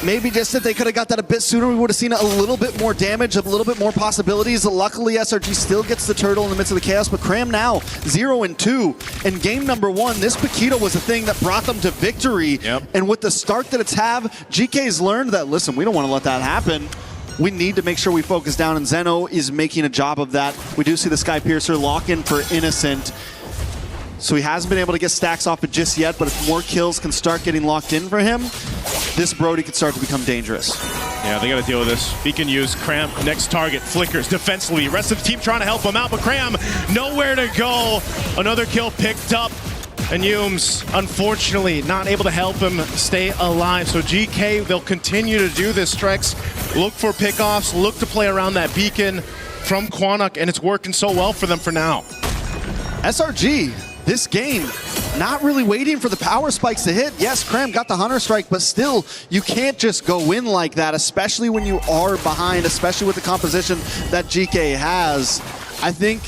Maybe just if they could have got that a bit sooner, we would have seen a little bit more damage, a little bit more possibilities. Luckily, SRG still gets the turtle in the midst of the chaos, but Cram now 0-2. In game number 1, this Paquito was the thing that brought them to victory. Yep. And with the start that it's have, GK's learned that, listen, we don't want to let that happen. We need to make sure we focus down, and Zeno is making a job of that. We do see the Sky Piercer lock in for Innocent. So he hasn't been able to get stacks off it just yet, but if more kills can start getting locked in for him, this Brody could start to become dangerous. Yeah, they got to deal with this. Beacon used. Cram, next target, flickers defensively. Rest of the team trying to help him out, but Cram, nowhere to go. Another kill picked up, and Yums, unfortunately, not able to help him stay alive. So GK, they'll continue to do this, Trex. Look for pickoffs, look to play around that beacon from Quanok, and it's working so well for them for now. SRG, this game, not really waiting for the power spikes to hit. Yes, Cram got the Hunter Strike, but still, you can't just go in like that, especially when you are behind, especially with the composition that Geekay has. I think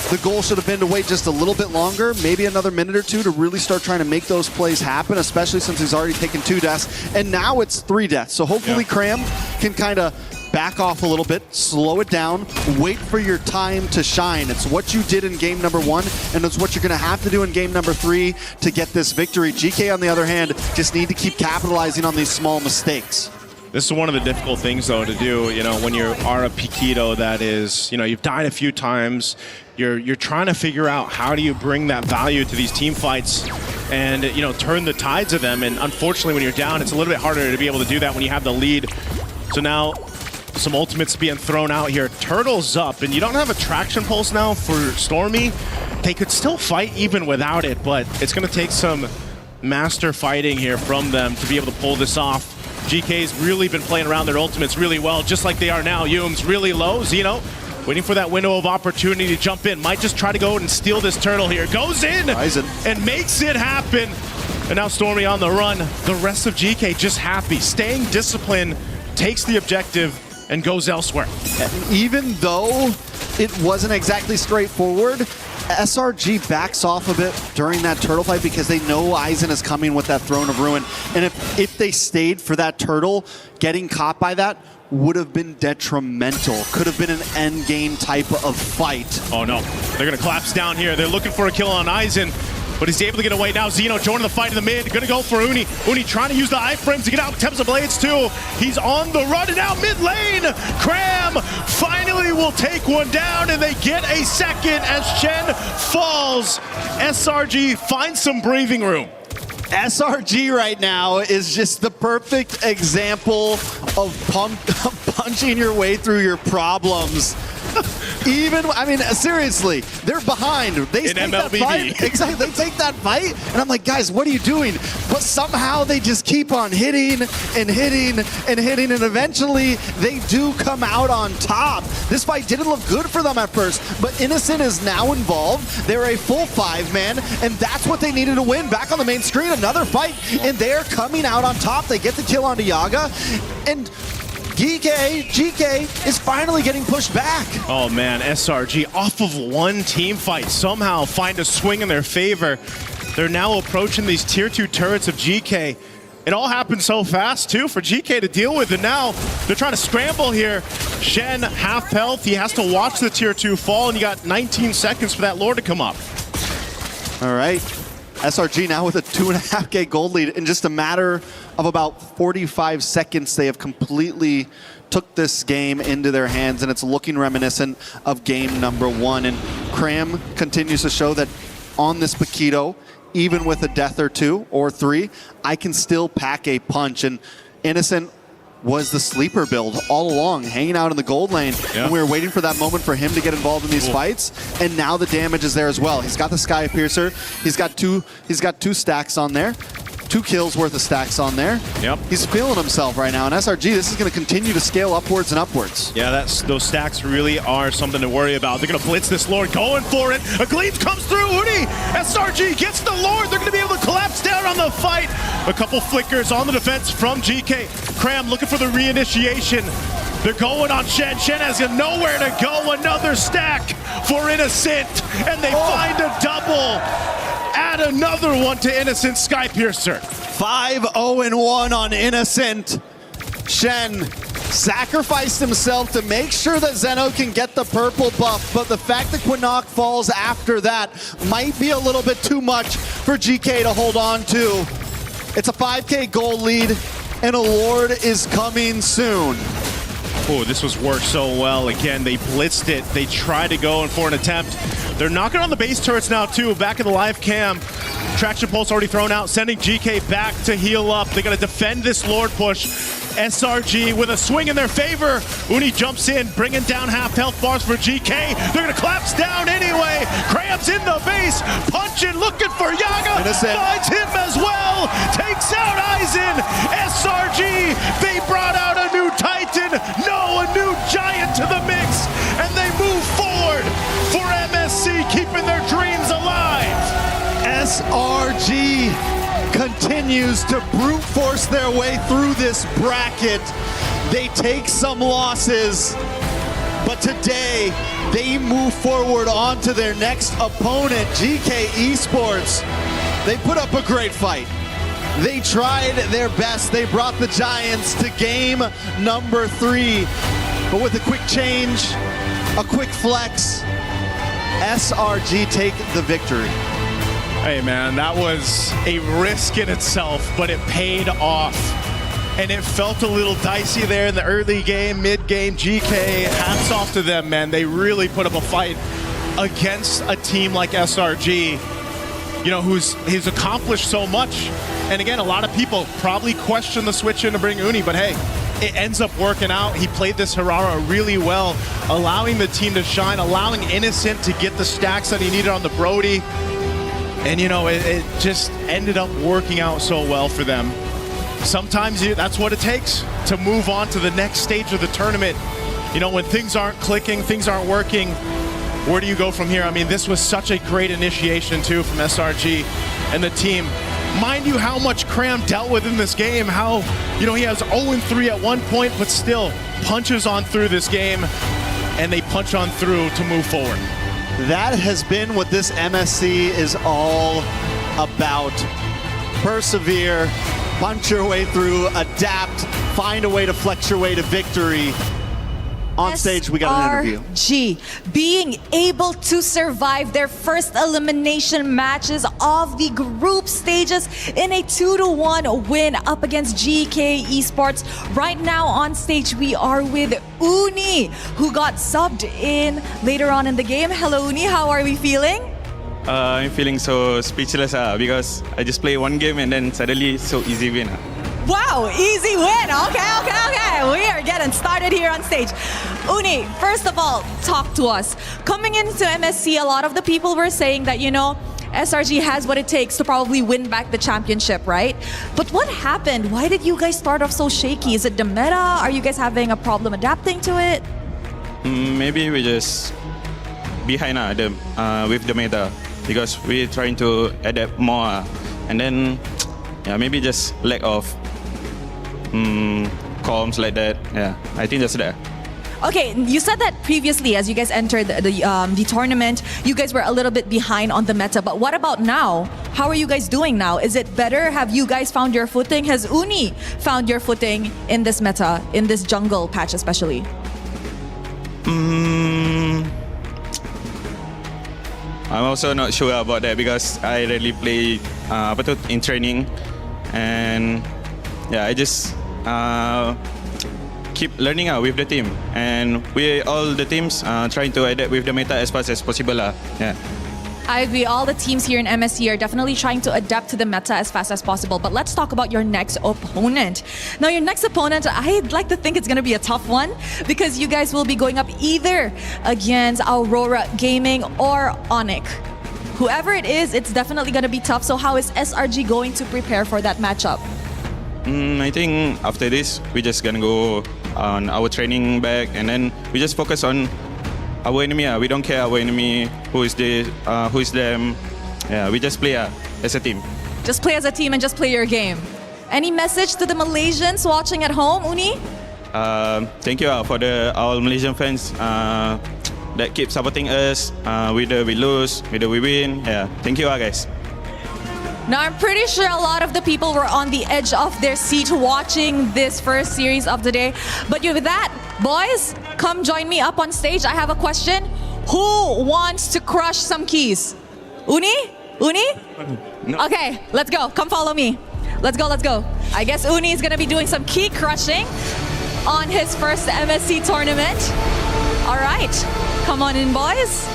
the goal should have been to wait just a little bit longer, maybe another minute or two to really start trying to make those plays happen, especially since he's already taken 2 deaths, and now it's 3 deaths. So hopefully Cram can kind of back off a little bit, slow it down, wait for your time to shine. It's what you did in game number 1, and it's what you're going to have to do in game number 3 to get this victory. Geekay, on the other hand, just need to keep capitalizing on these small mistakes. This is one of the difficult things, though, to do, you know, when you are a Piquito that is, you know, you've died a few times, you're trying to figure out how do you bring that value to these team fights and, you know, turn the tides of them. And unfortunately, when you're down, it's a little bit harder to be able to do that when you have the lead. So now some ultimates being thrown out here. Turtle's up, and you don't have a traction pulse now for Stormy. They could still fight even without it, but it's going to take some master fighting here from them to be able to pull this off. GK's really been playing around their ultimates really well, just like they are now. Yuum's really low. Zeno waiting for that window of opportunity to jump in. Might just try to go and steal this turtle here. Goes in and makes it happen. And now Stormy on the run. The rest of GK just happy, staying disciplined, takes the objective, and goes elsewhere. Even though it wasn't exactly straightforward, SRG backs off a bit during that turtle fight because they know Aizen is coming with that Throne of Ruin. And if they stayed for that turtle, getting caught by that would have been detrimental. Could have been an end game type of fight. Oh no, they're gonna collapse down here. They're looking for a kill on Aizen, but he's able to get away now. Zeno joining the fight in the mid, gonna go for Uni. Uni trying to use the iframes to get out Temps of Blades too. He's on the run, and now mid lane, Cram finally will take one down, and they get a second as Shen falls. SRG finds some breathing room. SRG right now is just the perfect example of punching your way through your problems. Even, I mean, seriously, they're behind. They take that fight. Exactly, they take that fight, and I'm like, guys, what are you doing? But somehow they just keep on hitting and hitting and hitting, and eventually they do come out on top. This fight didn't look good for them at first, but Innocent is now involved. They're a full 5-man, and that's what they needed to win. Back on the main screen, another fight, and they're coming out on top. They get the kill onto Yaga, and GK is finally getting pushed back. Oh man, SRG off of one team fight somehow find a swing in their favor. They're now approaching these tier 2 turrets of GK. It all happened so fast too for GK to deal with, and now they're trying to scramble here. Shen, half health, he has to watch the tier 2 fall, and you got 19 seconds for that lore to come up. All right, SRG now with a 2.5K gold lead in just a matter of about 45 seconds. They have completely took this game into their hands, and it's looking reminiscent of game number 1. And Cram continues to show that on this Paquito, even with a death or 2 or 3, I can still pack a punch. And Innocent was the sleeper build all along, hanging out in the gold lane. Yeah. And we were waiting for that moment for him to get involved in these fights. And now the damage is there as well. He's got the Sky Piercer. He's got two stacks on there. 2 kills worth of stacks on there. Yep. He's feeling himself right now. And SRG, this is going to continue to scale upwards and upwards. Yeah, those stacks really are something to worry about. They're going to blitz this Lord, going for it. A Gleams comes through. Uni, SRG gets the Lord. They're going to be able to collapse down on the fight. A couple flickers on the defense from GK. Cram looking for the reinitiation. They're going on Shen. Shen has nowhere to go. Another stack for Innocent. And they find a double. Add another one to Innocent. Sky Piercer. 5-0-1 on Innocent. Shen sacrificed himself to make sure that Zeno can get the purple buff, but the fact that Quinnock falls after that might be a little bit too much for GK to hold on to. It's a 5K gold lead, and a Lord is coming soon. Oh, this was worked so well. Again, they blitzed it. They tried to go in for an attempt. They're knocking on the base turrets now, too. Back in the live cam. Traction pulse already thrown out, sending GK back to heal up. They're going to defend this Lord push. SRG with a swing in their favor. Uni jumps in, bringing down half health bars for GK. They're going to collapse down anyway. Cram's in the base, punching, looking for Yaga. Innocent finds him as well. Takes out Aizen. SRG, they brought out a new Titan. No, a new Giant to the mix. And they move forward for MSC, keeping their dreams alive. SRG SRG continues to brute force their way through this bracket. They take some losses, but today they move forward on to their next opponent, Geekay Esports. They put up a great fight. They tried their best. They brought the Giants to game number 3, but with a quick change, a quick flex, SRG take the victory. Hey man, that was a risk in itself, but it paid off. And it felt a little dicey there in the early game, mid-game. Geekay, hats off to them, man. They really put up a fight against a team like SRG, you know, who's accomplished so much. And again, a lot of people probably question the switch in to bring Uni, but hey, it ends up working out. He played this Aurora really well, allowing the team to shine, allowing Innocent to get the stacks that he needed on the Brody. And you know, it just ended up working out so well for them. Sometimes that's what it takes to move on to the next stage of the tournament. You know, when things aren't clicking, things aren't working, where do you go from here? I mean, this was such a great initiation too from SRG and the team. Mind you how much Cram dealt with in this game, how, you know, he has 0-3 at one point, but still punches on through this game, and they punch on through to move forward. That has been what this MSC is all about. Persevere, punch your way through, adapt, find a way to flex your way to victory. On stage, we got an interview. SRG being able to survive their first elimination matches of the group stages in a 2-1 win up against Geekay Esports. Right now on stage, we are with Uni, who got subbed in later on in the game. Hello, Uni. How are we feeling? I'm feeling so speechless because I just play one game and then suddenly so easy win. Wow, easy win. Okay. We are getting started here on stage. Uni, first of all, talk to us. Coming into MSC, a lot of the people were saying that, you know, SRG has what it takes to probably win back the championship, right? But what happened? Why did you guys start off so shaky? Is it the meta? Are you guys having a problem adapting to it? Maybe we just behind with the meta because we're trying to adapt more. And then, yeah, maybe just lack of comms like that. Yeah, I think that's that. Okay, you said that previously as you guys entered the tournament, you guys were a little bit behind on the meta. But what about now? How are you guys doing now? Is it better? Have you guys found your footing? Has Uni found your footing in this meta, in this jungle patch especially? I'm also not sure about that because I rarely play in training, and yeah, I just keep learning with the team, and we all the teams trying to adapt with the meta as fast as possible. Yeah. I agree. All the teams here in MSC are definitely trying to adapt to the meta as fast as possible. But let's talk about your next opponent. Now, your next opponent, I'd like to think it's going to be a tough one because you guys will be going up either against Aurora Gaming or ONIC. Whoever it is, it's definitely going to be tough. So how is SRG going to prepare for that matchup? I think after this, we're just going to go on our training back, and then we just focus on our enemy. We don't care our enemy, who is them. Yeah, we just play as a team. Just play as a team and just play your game. Any message to the Malaysians watching at home, Uni? Thank you for our Malaysian fans that keep supporting us. Whether we lose, whether we win. Yeah, thank you guys. Now, I'm pretty sure a lot of the people were on the edge of their seat watching this first series of the day. But with that, boys, come join me up on stage. I have a question. Who wants to crush some keys? Uni? No. Okay, let's go. Come follow me. Let's go. I guess Uni is going to be doing some key crushing on his first MSC tournament. All right, come on in, boys.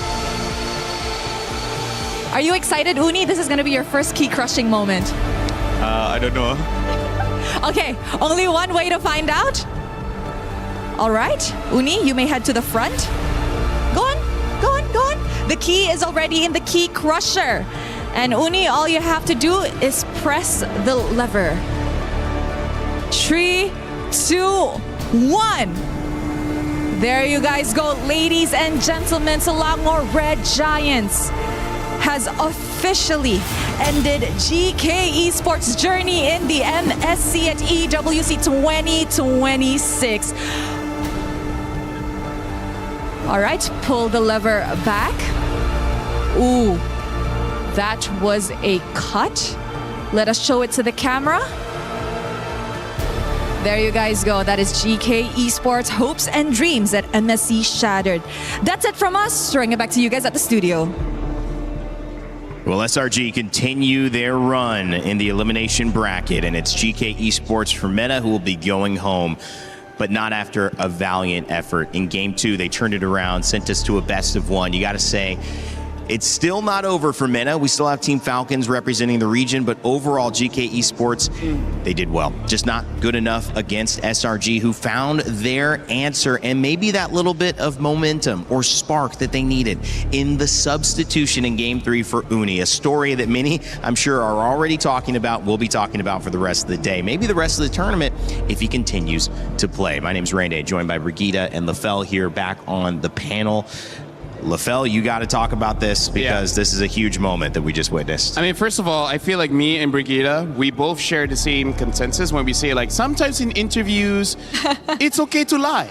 Are you excited, Uni? This is going to be your first key crushing moment. I don't know. Okay, only one way to find out. All right, Uni, you may head to the front. Go on. The key is already in the key crusher. And Uni, all you have to do is press the lever. 3, 2, 1. There you guys go, ladies and gentlemen. Selangor Red Giants has officially ended GK Esports' journey in the MSC at EWC 2026. All right, pull the lever back. Ooh, that was a cut. Let us show it to the camera. There you guys go. That is GK Esports hopes and dreams at MSC shattered. That's it from us. Throwing it back to you guys at the studio. Well, SRG continue their run in the elimination bracket, and it's GK Esports for Meta who will be going home, but not after a valiant effort. In Game 2, they turned it around, sent us to a best of one. You got to say, it's still not over for Meta. We still have Team Falcons representing the region, but overall, GK Esports, they did well. Just not good enough against SRG, who found their answer and maybe that little bit of momentum or spark that they needed in the substitution in Game 3 for Uni, a story that many, I'm sure, are already talking about, will be talking about for the rest of the day, maybe the rest of the tournament if he continues to play. My name is Rande, joined by Brigitte and Lefel here back on the panel. Lefel, you got to talk about this because this is a huge moment that we just witnessed. I mean, first of all, I feel like me and Brigitte, we both share the same consensus when we say, like, sometimes in interviews, it's okay to lie,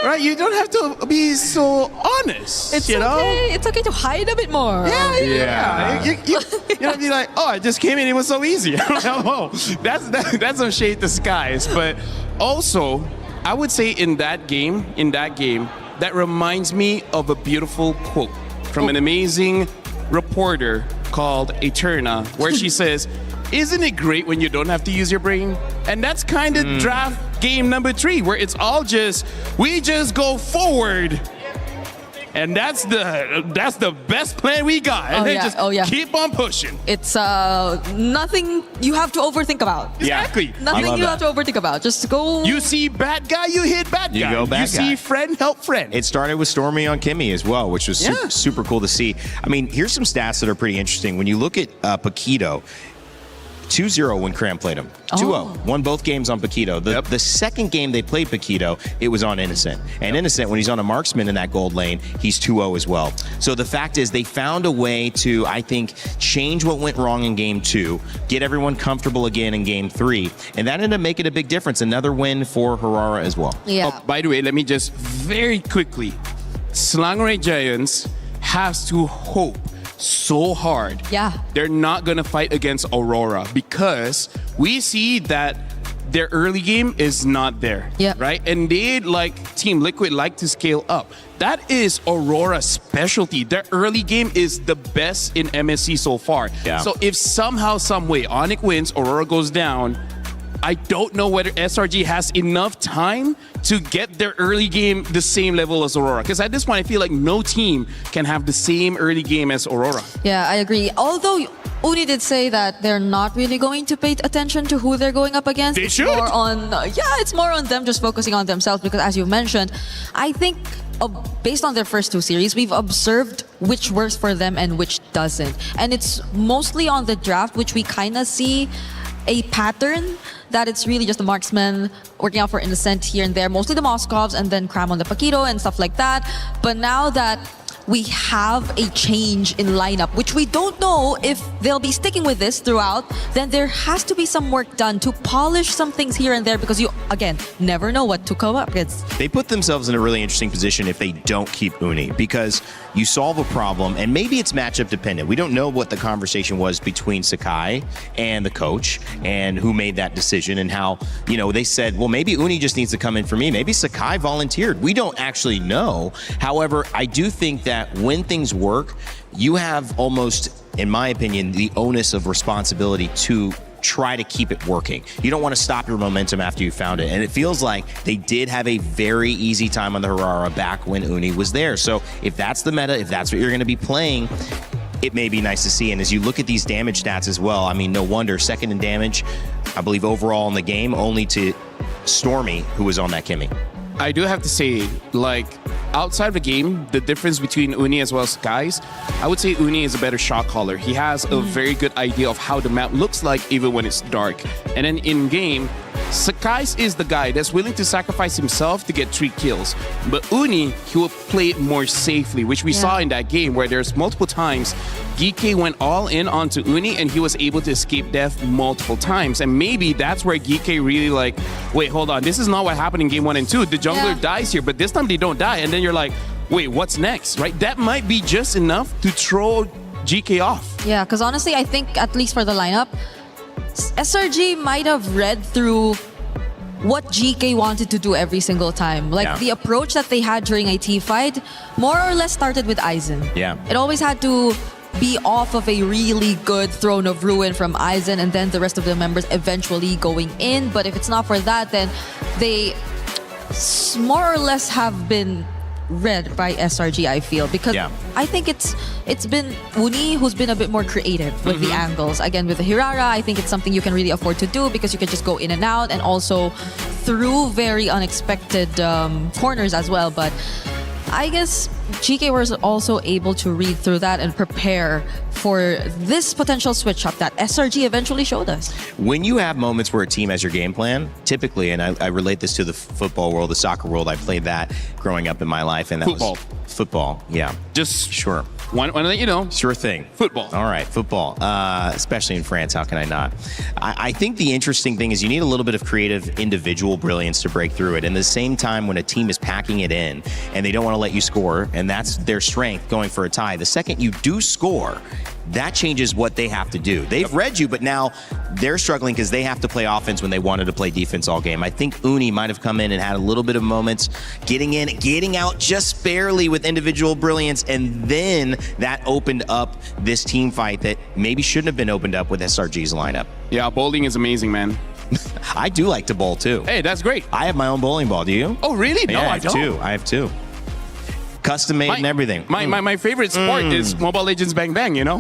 right? You don't have to be so honest. It's you know? okay. It's okay to hide a bit more. Yeah. You know, be like, oh, I just came in, it was so easy. Oh, that's some shade disguise. But also, I would say in that game, that reminds me of a beautiful quote from an amazing reporter called Eterna, where she says, isn't it great when you don't have to use your brain? And that's kind of draft game number 3, where it's all we just go forward. And that's the best plan we got. And just keep on pushing. It's nothing you have to overthink about. Exactly. Nothing you have to overthink about. Just go. You see bad guy, you hit bad guy. You go bad guy. You see friend, help friend. It started with Stormy on Kimmy as well, which was super cool to see. I mean, here's some stats that are pretty interesting. When you look at Paquito, 2-0 when Cram played him. 2-0. Won both games on Paquito. The second game they played Paquito, it was on Innocent. And Innocent, when he's on a marksman in that gold lane, he's 2-0 as well. So the fact is they found a way to, I think, change what went wrong in Game 2, get everyone comfortable again in Game 3, and that ended up making a big difference. Another win for Aurora as well. Yeah. Oh, by the way, let me just very quickly, Selangor Giants has to hope so hard. Yeah. They're not going to fight against Aurora because we see that their early game is not there. Yeah. Right? And they, like Team Liquid, like to scale up. That is Aurora's specialty. Their early game is the best in MSC so far. Yeah. So if somehow, some way, ONIC wins, Aurora goes down, I don't know whether SRG has enough time to get their early game the same level as Aurora. Because at this point, I feel like no team can have the same early game as Aurora. Yeah, I agree. Although Uni did say that they're not really going to pay attention to who they're going up against. They should. More on, it's more on them just focusing on themselves. Because as you mentioned, I think based on their first 2 series, we've observed which works for them and which doesn't. And it's mostly on the draft, which we kind of see a pattern that it's really just the marksman working out for Innocent here and there, mostly the Moscovs, and then Cram on the Paquito and stuff like that. But now that we have a change in lineup, which we don't know if they'll be sticking with this throughout, then there has to be some work done to polish some things here and there because you, again, never know what to come up against. They put themselves in a really interesting position if they don't keep Uni because you solve a problem and maybe it's matchup dependent. We don't know what the conversation was between Sakai and the coach and who made that decision and how, they said, well, maybe Uni just needs to come in for me. Maybe Sakai volunteered. We don't actually know. However, I do think that when things work, you have almost, in my opinion, the onus of responsibility to try to keep it working. You don't want to stop your momentum after you found it. And it feels like they did have a very easy time on the Aurora back when Uni was there. So if that's the meta, if that's what you're going to be playing, it may be nice to see. And as you look at these damage stats as well, I mean, no wonder, second in damage, I believe overall in the game, only to Stormy, who was on that Kimmy. I do have to say, like, outside of the game, the difference between Uni as well as Skies, I would say Uni is a better shot caller. He has a very good idea of how the map looks like even when it's dark. And then in game, Sakai's is the guy that's willing to sacrifice himself to get 3 kills. But Uni, he will play it more safely, which we saw in that game where there's multiple times Geekay went all in onto Uni and he was able to escape death multiple times. And maybe that's where Geekay really like, wait, hold on, this is not what happened in game 1 and 2. The jungler dies here, but this time they don't die. And then you're like, wait, what's next, right? That might be just enough to throw Geekay off. Yeah, because honestly, I think at least for the lineup, SRG might have read through what Geekay wanted to do every single time. Like the approach that they had during a team fight more or less started with Aizen. Yeah. It always had to be off of a really good Throne of Ruin from Aizen and then the rest of the members eventually going in. But if it's not for that, then they more or less have been read by SRG, I feel, because I think it's been Uni who's been a bit more creative with the angles. Again, with the Hirara, I think it's something you can really afford to do because you can just go in and out and also through very unexpected corners as well. But I guess Geekay was also able to read through that and prepare for this potential switch up that SRG eventually showed us. When you have moments where a team has your game plan, typically, and I relate this to the football world, the soccer world, I played that growing up in my life, and that was football. Yeah, just sure. Want to let you know. Sure thing. Football. All right, football. Especially in France, how can I not? I think the interesting thing is you need a little bit of creative individual brilliance to break through it. And at the same time, when a team is packing it in and they don't want to let you score, and that's their strength going for a tie, the second you do score, that changes what they have to do. They've read you, but now they're struggling because they have to play offense when they wanted to play defense all game. I think Uni might have come in and had a little bit of moments getting in, getting out just barely with individual brilliance, and then that opened up this team fight that maybe shouldn't have been opened up with SRG's lineup. Yeah, bowling is amazing, man. I do like to bowl too. Hey, that's great. I have my own bowling ball. Do you? Oh, really? Yeah, No, I don't. I have two. Custom made and everything. My favorite sport is Mobile Legends Bang Bang, you know?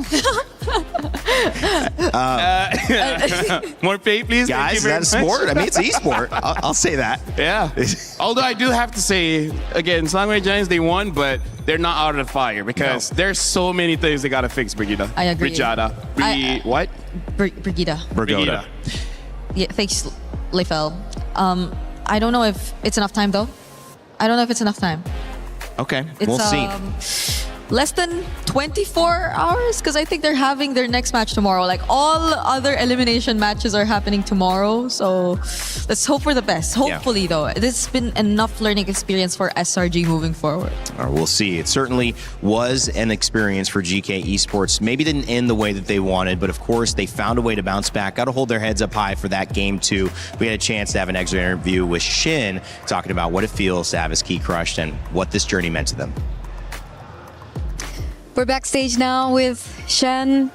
More pay, please. Guys, is that a sport? I mean, it's e-sport. I'll say that. Yeah. Although I do have to say, again, Selangor Giants, they won, but they're not out of the fire because there's so many things they got to fix, Brigida. I agree. Brigida. What? Brigida. Brigida. Yeah, thanks, Leifel. I don't know if it's enough time, though. I don't know if it's enough time. Okay, It's, we'll see. Less than 24 hours because I think they're having their next match tomorrow. Like all other elimination matches are happening tomorrow. So let's hope for the best. Hopefully, though, this has been enough learning experience for SRG moving forward. We'll see. It certainly was an experience for Geekay Esports. Maybe didn't end the way that they wanted, but of course they found a way to bounce back. Got to hold their heads up high for that game too. We had a chance to have an extra interview with Shin talking about what it feels to have his key crushed and what this journey meant to them. We're backstage now with Shen.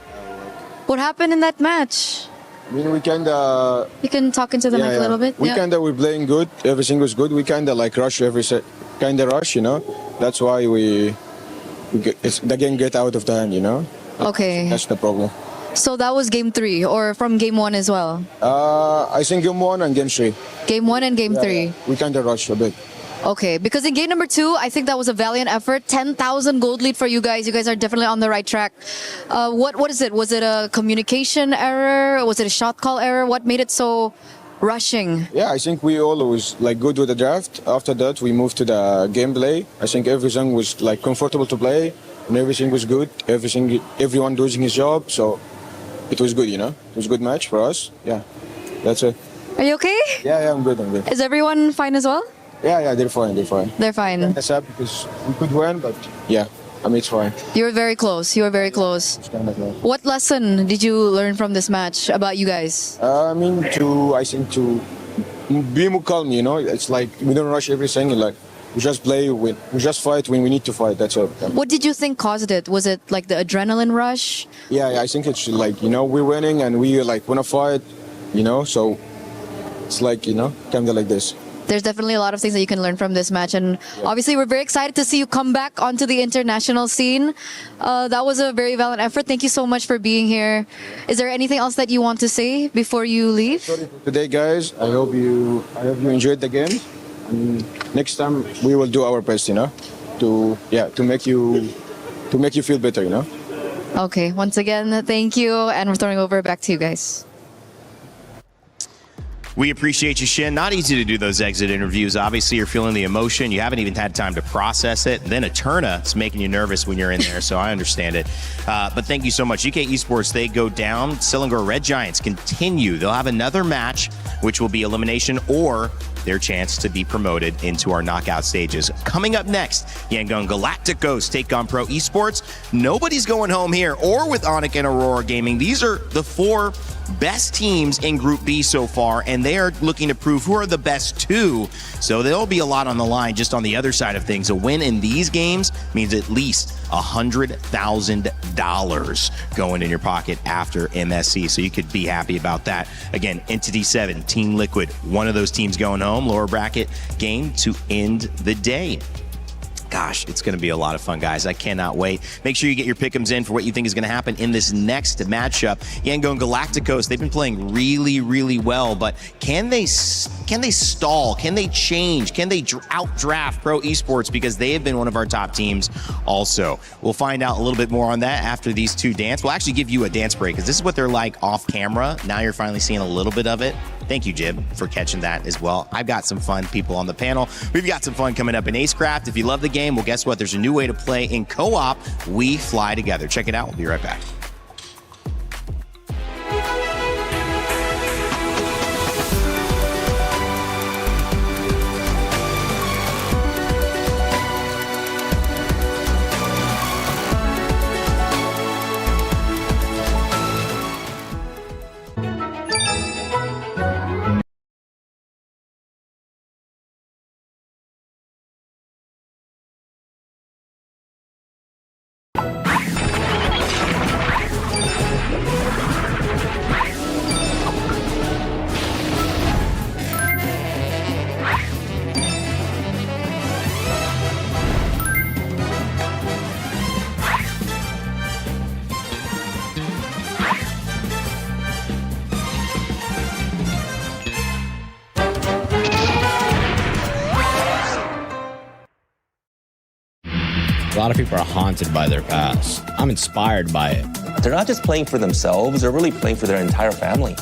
What happened in that match? I mean, we kinda. You can talk into the mic a little bit. We kinda were playing good. Everything was good. We kinda like rush every set. Kinda rush, you know. That's why the game get out of the hand, you know. Okay. That's the problem. So that was game 3, or from game 1 as well? I think game 1 and game 3. Game 1 and game 3. We kinda rush a bit. Okay, because in game number 2, I think that was a valiant effort. 10,000 gold lead for you guys. You guys are definitely on the right track. What is it? Was it a communication error? Was it a shot call error? What made it so rushing? Yeah, I think we all was like good with the draft. After that, we moved to the gameplay. I think everything was like comfortable to play, and everything was good. Everyone doing his job, so it was good. You know, it was a good match for us. Yeah, that's it. Are you okay? Yeah, I'm good. I'm good. Is everyone fine as well? Yeah, they're fine. They're fine. They're fine. Kinda sad because we could win, but yeah, I mean it's fine. You were very close. You were very close. It's kinda close. What lesson did you learn from this match about you guys? I think to be more calm. You know, it's like we don't rush everything. Like we just we just fight when we need to fight. That's all. What did you think caused it? Was it like the adrenaline rush? Yeah, I think it's like, you know, we're winning and we like wanna fight. You know, so it's like, you know, kinda like this. There's definitely a lot of things that you can learn from this match, and obviously we're very excited to see you come back onto the international scene. That was a very valiant effort. Thank you so much for being here. Is there anything else that you want to say before you leave? Sorry for today, guys. I hope you enjoyed the game. And next time we will do our best, you know, to make you feel better, you know. Okay, once again, thank you, and we're throwing over back to you guys. We appreciate you, Shin. Not easy to do those exit interviews. Obviously, you're feeling the emotion. You haven't even had time to process it. Then Eterna is making you nervous when you're in there, so I understand it. But thank you so much. Geekay Esports, they go down. Selangor Red Giants continue. They'll have another match, which will be elimination or their chance to be promoted into our knockout stages. Coming up next, Yangon Galacticos take on Pro Esports. Nobody's going home here or with ONIC and Aurora Gaming. These are the 4 best teams in Group B so far, and they are looking to prove who are the best 2. So there'll be a lot on the line just on the other side of things. A win in these games means at least $100,000 going in your pocket after MSC. So you could be happy about that. Again, Entity 7, Team Liquid, one of those teams going home. Lower bracket game to end the day. Gosh, it's going to be a lot of fun, guys. I cannot wait. Make sure you get your pick'ems in for what you think is going to happen in this next matchup. Yangon Galacticos, they've been playing really, really well, but can they stall? Can they change? Can they outdraft Pro Esports? Because they have been one of our top teams also. We'll find out a little bit more on that after these 2 dance. We'll actually give you a dance break because this is what they're like off camera. Now you're finally seeing a little bit of it. Thank you, Jib, for catching that as well. I've got some fun people on the panel. We've got some fun coming up in Acecraft. If you love the game, well, guess what? There's a new way to play in co-op. We fly together. Check it out. We'll be right back. A lot of people are haunted by their past. I'm inspired by it. They're not just playing for themselves, they're really playing for their entire family.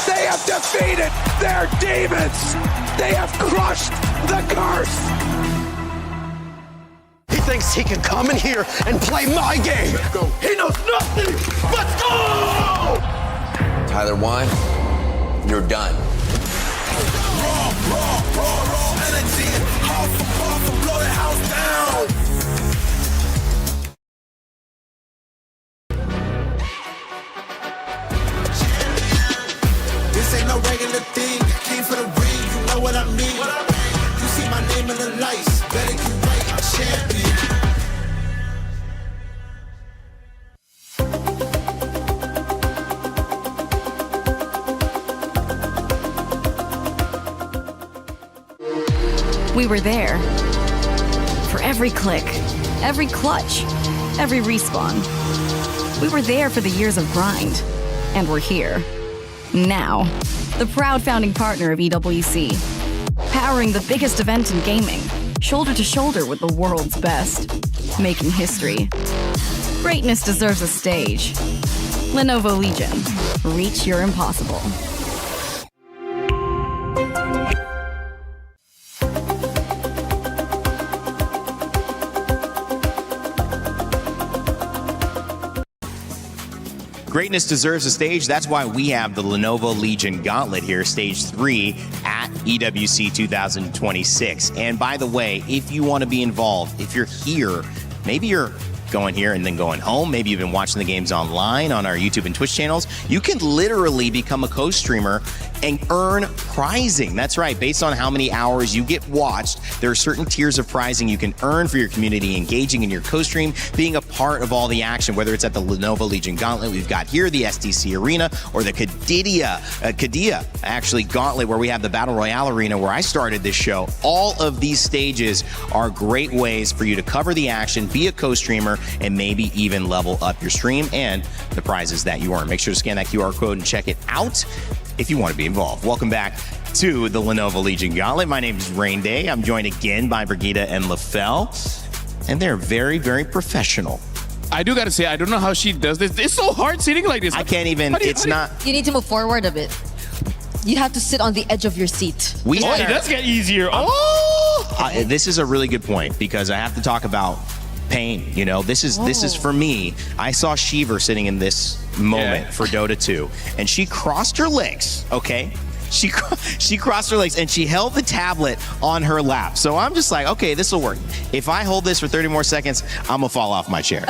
They have defeated their demons! They have crushed the curse! He thinks he can come in here and play my game! Let's go. He knows nothing! Let's go! Tyler 1, you're done. Raw energy, half for blow the house down! Ain't no regular thing. Came for the ring, you know what I mean. You see my name in the lights, better get right, champion. We were there. For every click, every clutch, every respawn. We were there for the years of grind. And we're here. Now, the proud founding partner of EWC, powering the biggest event in gaming, shoulder to shoulder with the world's best, making history. Greatness deserves a stage. Lenovo Legion, reach your impossible. Greatness deserves a stage. That's why we have the Lenovo Legion Gauntlet here, Stage 3 at EWC 2026. And by the way, if you want to be involved, if you're here, maybe you're going here and then going home, maybe you've been watching the games online on our YouTube and Twitch channels, you can literally become a co-streamer and earn prizing. That's right, based on how many hours you get watched, there are certain tiers of prizing you can earn for your community, engaging in your co-stream, being a part of all the action, whether it's at the Lenovo Legion Gauntlet we've got here, the STC Arena, or the Kadia actually Gauntlet, where we have the Battle Royale Arena where I started this show. All of these stages are great ways for you to cover the action, be a co-streamer, and maybe even level up your stream and the prizes that you earn. Make sure to scan that QR code and check it out if you want to be involved. Welcome back to the Lenovo Legion Gauntlet. My name is Rain Day. I'm joined again by Brigida and LaFell, and they're very, very professional. I do gotta say, I don't know how she does this. It's so hard sitting like this. I can't even, it's not. You need to move forward a bit. You have to sit on the edge of your seat. It does get easier. This is a really good point because I have to talk about pain. You know, this is for me. I saw Shiver sitting in this moment for Dota 2, and she crossed her legs. Okay. She crossed her legs and she held the tablet on her lap. So I'm just like, okay, this will work. If I hold this for 30 more seconds, I'm gonna fall off my chair.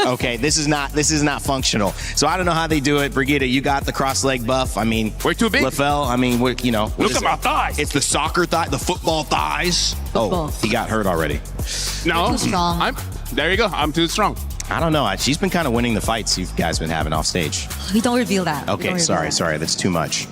Okay, this is not functional. So I don't know how they do it. Brigitte, you got the cross leg buff. I mean, we're too big. LaFell, I mean, look at my thighs. It's the soccer thigh, the football thighs. Oh, he got hurt already. No, You're too strong. There you go. I'm too strong. I don't know. She's been kind of winning the fights you guys been having off stage. We don't reveal that. Okay, sorry. That's too much.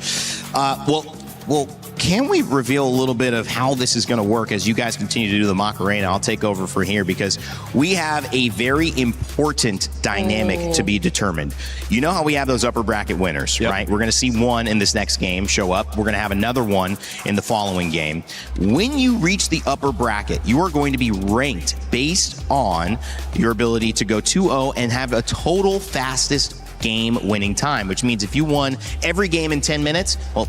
Well, can we reveal a little bit of how this is going to work as you guys continue to do the Macarena? I'll take over from here because we have a very important dynamic to be determined. You know how we have those upper bracket winners, right? We're going to see one in this next game show up. We're going to have another one in the following game. When you reach the upper bracket, you are going to be ranked based on your ability to go 2-0 and have a total fastest game winning time, which means if you won every game in 10 minutes, well,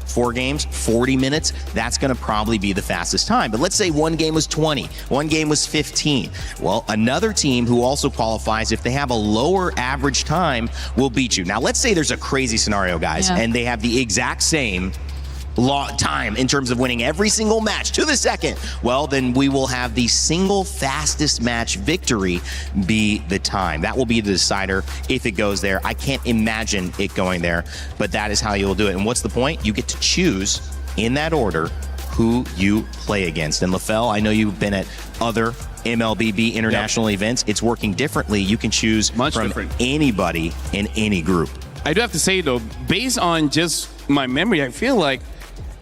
4 games, 40 minutes, that's going to probably be the fastest time. But let's say one game was 20, one game was 15. Well, another team who also qualifies, if they have a lower average time, will beat you. Now, let's say there's a crazy scenario, guys, and they have the exact same time in terms of winning every single match to the second. Well, then we will have the single fastest match victory be the time. That will be the decider if it goes there. I can't imagine it going there, but that is how you'll do it. And what's the point? You get to choose in that order who you play against. And LaFell, I know you've been at other MLBB international events. It's working differently. You can choose from anybody in any group. I do have to say though, based on just my memory, I feel like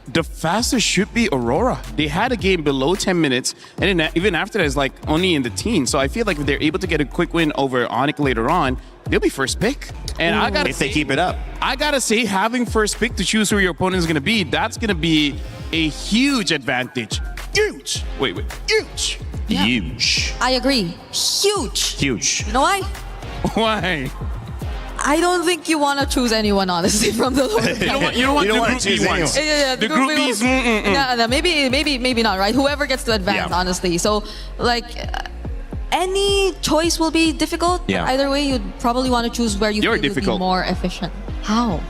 the fastest should be Aurora. They had a game below 10 minutes, and then even after that, it's like only in the teens. So I feel like if they're able to get a quick win over ONIC later on, they'll be first pick. And I gotta say, they keep it up. I gotta say, having first pick to choose who your opponent is gonna be, that's gonna be a huge advantage. Huge. Wait. Huge. Yeah. Huge. I agree. Huge. Huge. You know why? Why? I don't think you want to choose anyone, honestly, from the lower bracket. You don't want the Group B ones. Yeah, the Group B's. Yeah, maybe not, right? Whoever gets to advance, honestly. So, like, any choice will be difficult. Yeah. Either way, you'd probably want to choose where you feel you'd be more efficient. How?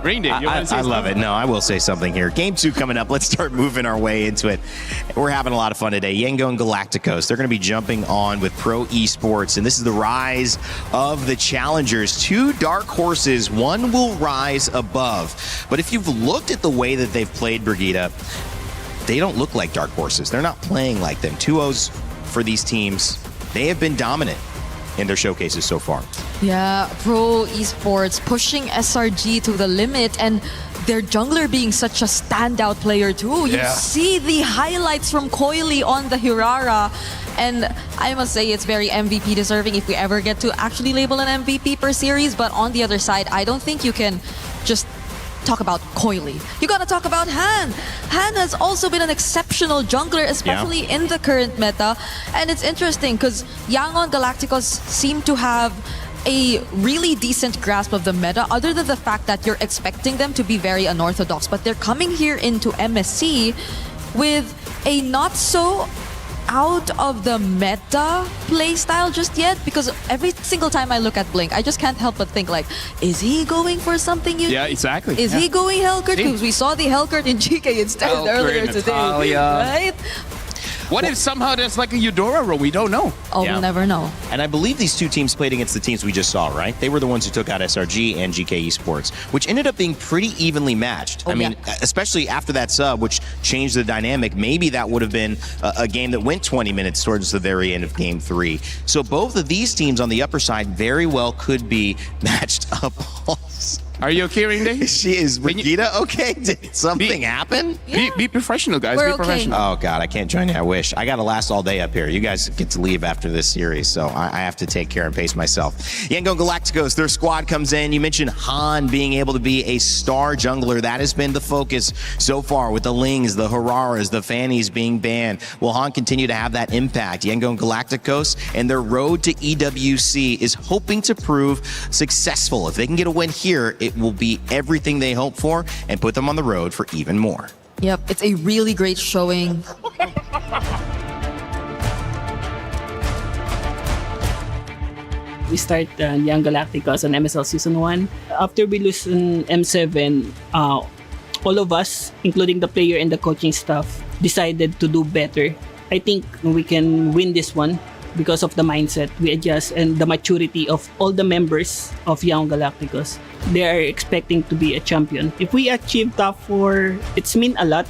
Rain Day, I love it. No, I will say something here. Game 2 coming up. Let's start moving our way into it. We're having a lot of fun today. Yangon Galacticos, they're going to be jumping on with Pro Esports, and this is the rise of the challengers. 2 dark horses, one will rise above. But if you've looked at the way that they've played, Brigitte, they don't look like dark horses. They're not playing like them. 2-0s for these teams. They have been dominant in their showcases so far. Yeah, Pro Esports pushing SRG to the limit, and their jungler being such a standout player too. You see the highlights from Coily on the Hirara, and I must say it's very MVP deserving if we ever get to actually label an MVP per series. But on the other side, I don't think you can just talk about Coily. You gotta talk about Han. Han has also been an exceptional jungler, especially in the current meta. And it's interesting because Yangon Galacticos seem to have a really decent grasp of the meta, other than the fact that you're expecting them to be very unorthodox. But they're coming here into MSC with a not so out of the meta playstyle just yet, because every single time I look at Blink, I just can't help but think, like, is he going for something unique? Yeah, exactly. Is he going Hellcurt? Because we saw the Hellcurt in Geekay instead earlier today. Right? What if somehow there's like a Eudora role? We don't know. Oh, we'll never know. And I believe these 2 teams played against the teams we just saw, right? They were the ones who took out SRG and Geekay Esports, which ended up being pretty evenly matched. I mean, especially after that sub, which changed the dynamic, maybe that would have been a game that went 20 minutes towards the very end of game 3. So both of these teams on the upper side very well could be matched up. Are you okay, Rain Day? She is. Brigitte, okay? Did something happen? Be professional, guys. We're be professional. Oh, God, I can't join you. I wish. I got to last all day up here. You guys get to leave after this series, so I have to take care and pace myself. Yangon Galacticos, their squad comes in. You mentioned Han being able to be a star jungler. That has been the focus so far with the Lings, the Hararas, the Fannies being banned. Will Han continue to have that impact? Yangon Galacticos and their road to EWC is hoping to prove successful. If they can get a win here, it it will be everything they hope for and put them on the road for even more. Yep, it's a really great showing. We start Young Galacticos on MSL Season 1. After we lose in M7, all of us, including the player and the coaching staff, decided to do better. I think we can win this one because of the mindset we adjust and the maturity of all the members of Young Galacticos. They are expecting to be a champion. If we achieve top 4, it's mean a lot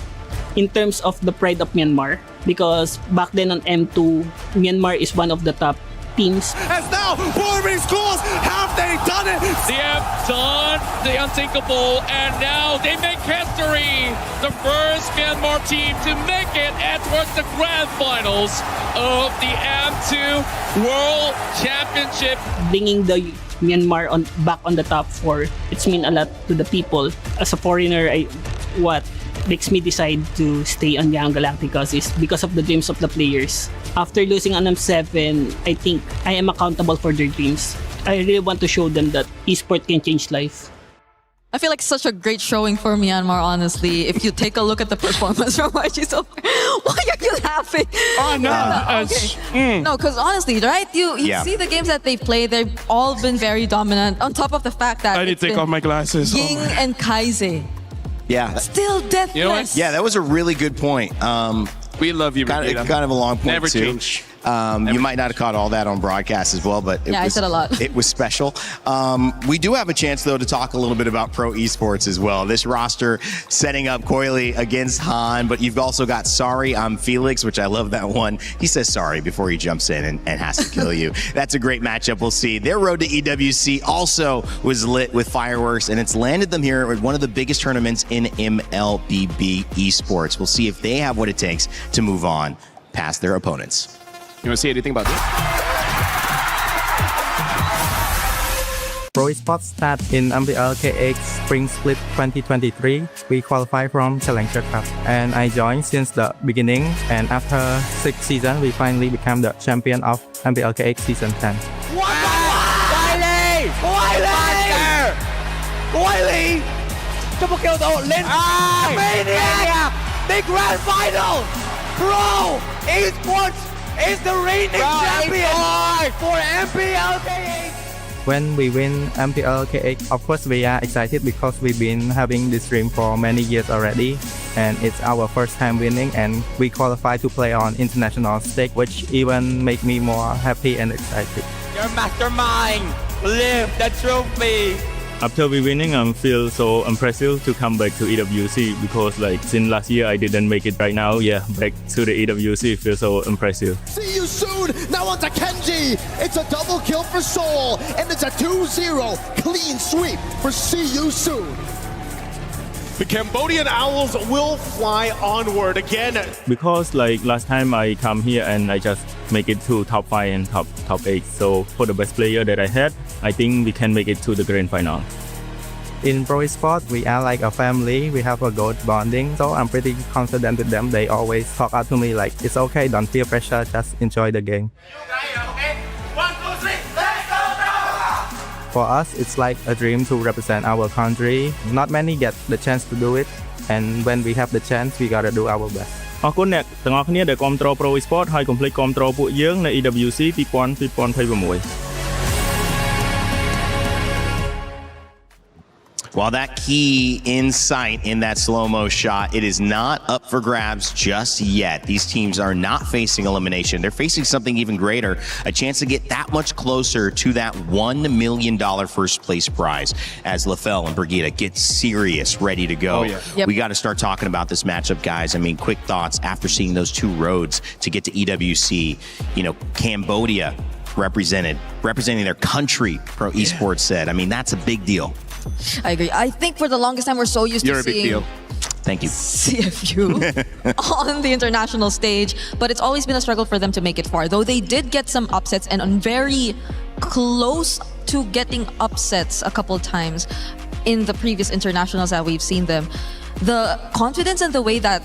in terms of the pride of Myanmar, because back then on M2, Myanmar is one of the top teams. As now, Borbing scores, have they done it? They have done the unthinkable, and now they make history. The first Myanmar team to make it towards the grand finals of the M2 World Championship. Bringing the Myanmar back on the top 4, it's mean a lot to the people. As a foreigner, what makes me decide to stay on Young Galacticos is because of the dreams of the players. After losing on M7, I think I am accountable for their dreams. I really want to show them that esports can change life. I feel like such a great showing for Myanmar, honestly. If you take a look at the performance from YG, so why are you laughing? Oh, no. Okay. No, because honestly, right? You see the games that they've played, they've all been very dominant. On top of the fact that I need to take off my glasses. Ying and Kaize. Yeah. Still deathless. You know what? Yeah, that was a really good point. We love you, kind of a long point, Never too. change. You might not have caught all that on broadcast as well, but I said a lot. It was special. We do have a chance, though, to talk a little bit about pro esports as well. This roster setting up Coily against Han, but you've also got Sorry, I'm Felix, which I love that one. He says sorry before he jumps in and has to kill you. That's a great matchup. We'll see. Their road to EWC also was lit with fireworks, and it's landed them here at one of the biggest tournaments in MLBB Esports. We'll see if they have what it takes to move on past their opponents. You want to say anything about this? Pro Esports start in MPLKX Spring Split 2023. We qualify from Selangor Cup, and I joined since the beginning. And after 6 seasons, we finally become the champion of MPLKX Season 10. Coily! Coily! Triple kill though, Lin! Maniac! Big grand final! Pro Esports is the reigning champion for MPLKX. When we win MPLKX, of course we are excited because we've been having this dream for many years already, and it's our first time winning, and we qualify to play on international stage, which even make me more happy and excited. Your mastermind, lift the trophy. After we winning, I feel so impressive to come back to EWC because since last year I didn't make it. Right now, back to the EWC feels so impressive. See you soon. Now on to Kenji. It's a double kill for Seoul, and it's a 2-0 clean sweep for See You Soon. The Cambodian Owls will fly onward again. Because last time I come here and I just make it to top 5 and top 8. So for the best player that I had, I think we can make it to the grand final. In Pro Esports, we are like a family. We have a good bonding. So I'm pretty confident with them. They always talk out to me like, it's okay, don't feel pressure, just enjoy the game. For us, it's like a dream to represent our country. Not many get the chance to do it, and when we have the chance, we gotta do our best. អរគុណអ្នកទាំងអស់គ្នាដែលគាំទ្រ Pro Esports ហើយកុំភ្លេចគាំទ្រពួកយើងនៅ EWC 2026 While that key in sight in that slow-mo shot, it is not up for grabs just yet. These teams are not facing elimination. They're facing something even greater, a chance to get that much closer to that $1 million first place prize as LaFell and Brigitte get serious, ready to go. Oh, yeah. Yep. We got to start talking about this matchup, guys. I mean, quick thoughts after seeing those two roads to get to EWC. You know, Cambodia representing their country, Pro Esports said. I mean, that's a big deal. I agree. I think for the longest time, we're so used to seeing... You're a big deal. Thank you. CFU on the international stage, but it's always been a struggle for them to make it far. Though they did get some upsets and on very close to getting upsets a couple times in the previous internationals that we've seen them. The confidence and the way that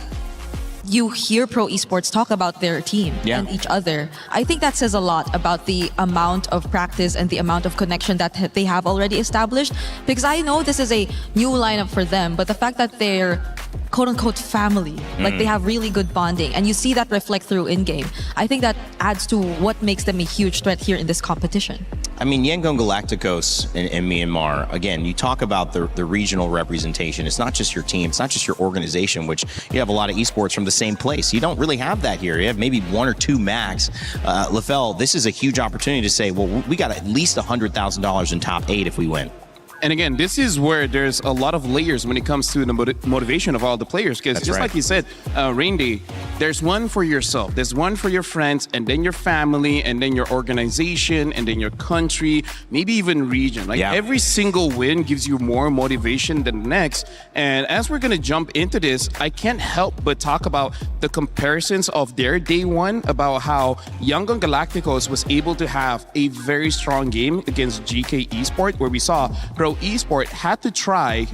you hear pro esports talk about their team and each other. I think that says a lot about the amount of practice and the amount of connection that they have already established. Because I know this is a new lineup for them, but the fact that they're quote-unquote family, like they have really good bonding, and you see that reflect through in-game. I think that adds to what makes them a huge threat here in this competition. I mean, Yangon Galacticos in Myanmar, again, you talk about the regional representation. It's not just your team, it's not just your organization, which you have a lot of esports from the same place. You don't really have that here. You have maybe 1 or 2 max. LaFell, this is a huge opportunity to say, well, we got at least $100,000 in top 8 if we win. And again, this is where there's a lot of layers when it comes to the motivation of all the players. Because just like you said, Rain Day, there's one for yourself, there's one for your friends, and then your family, and then your organization, and then your country, maybe even region. Like every single win gives you more motivation than the next. And as we're going to jump into this, I can't help but talk about the comparisons of their day one, about how Yangon Galacticos was able to have a very strong game against Geekay Esports, where we saw Pro Esport had to try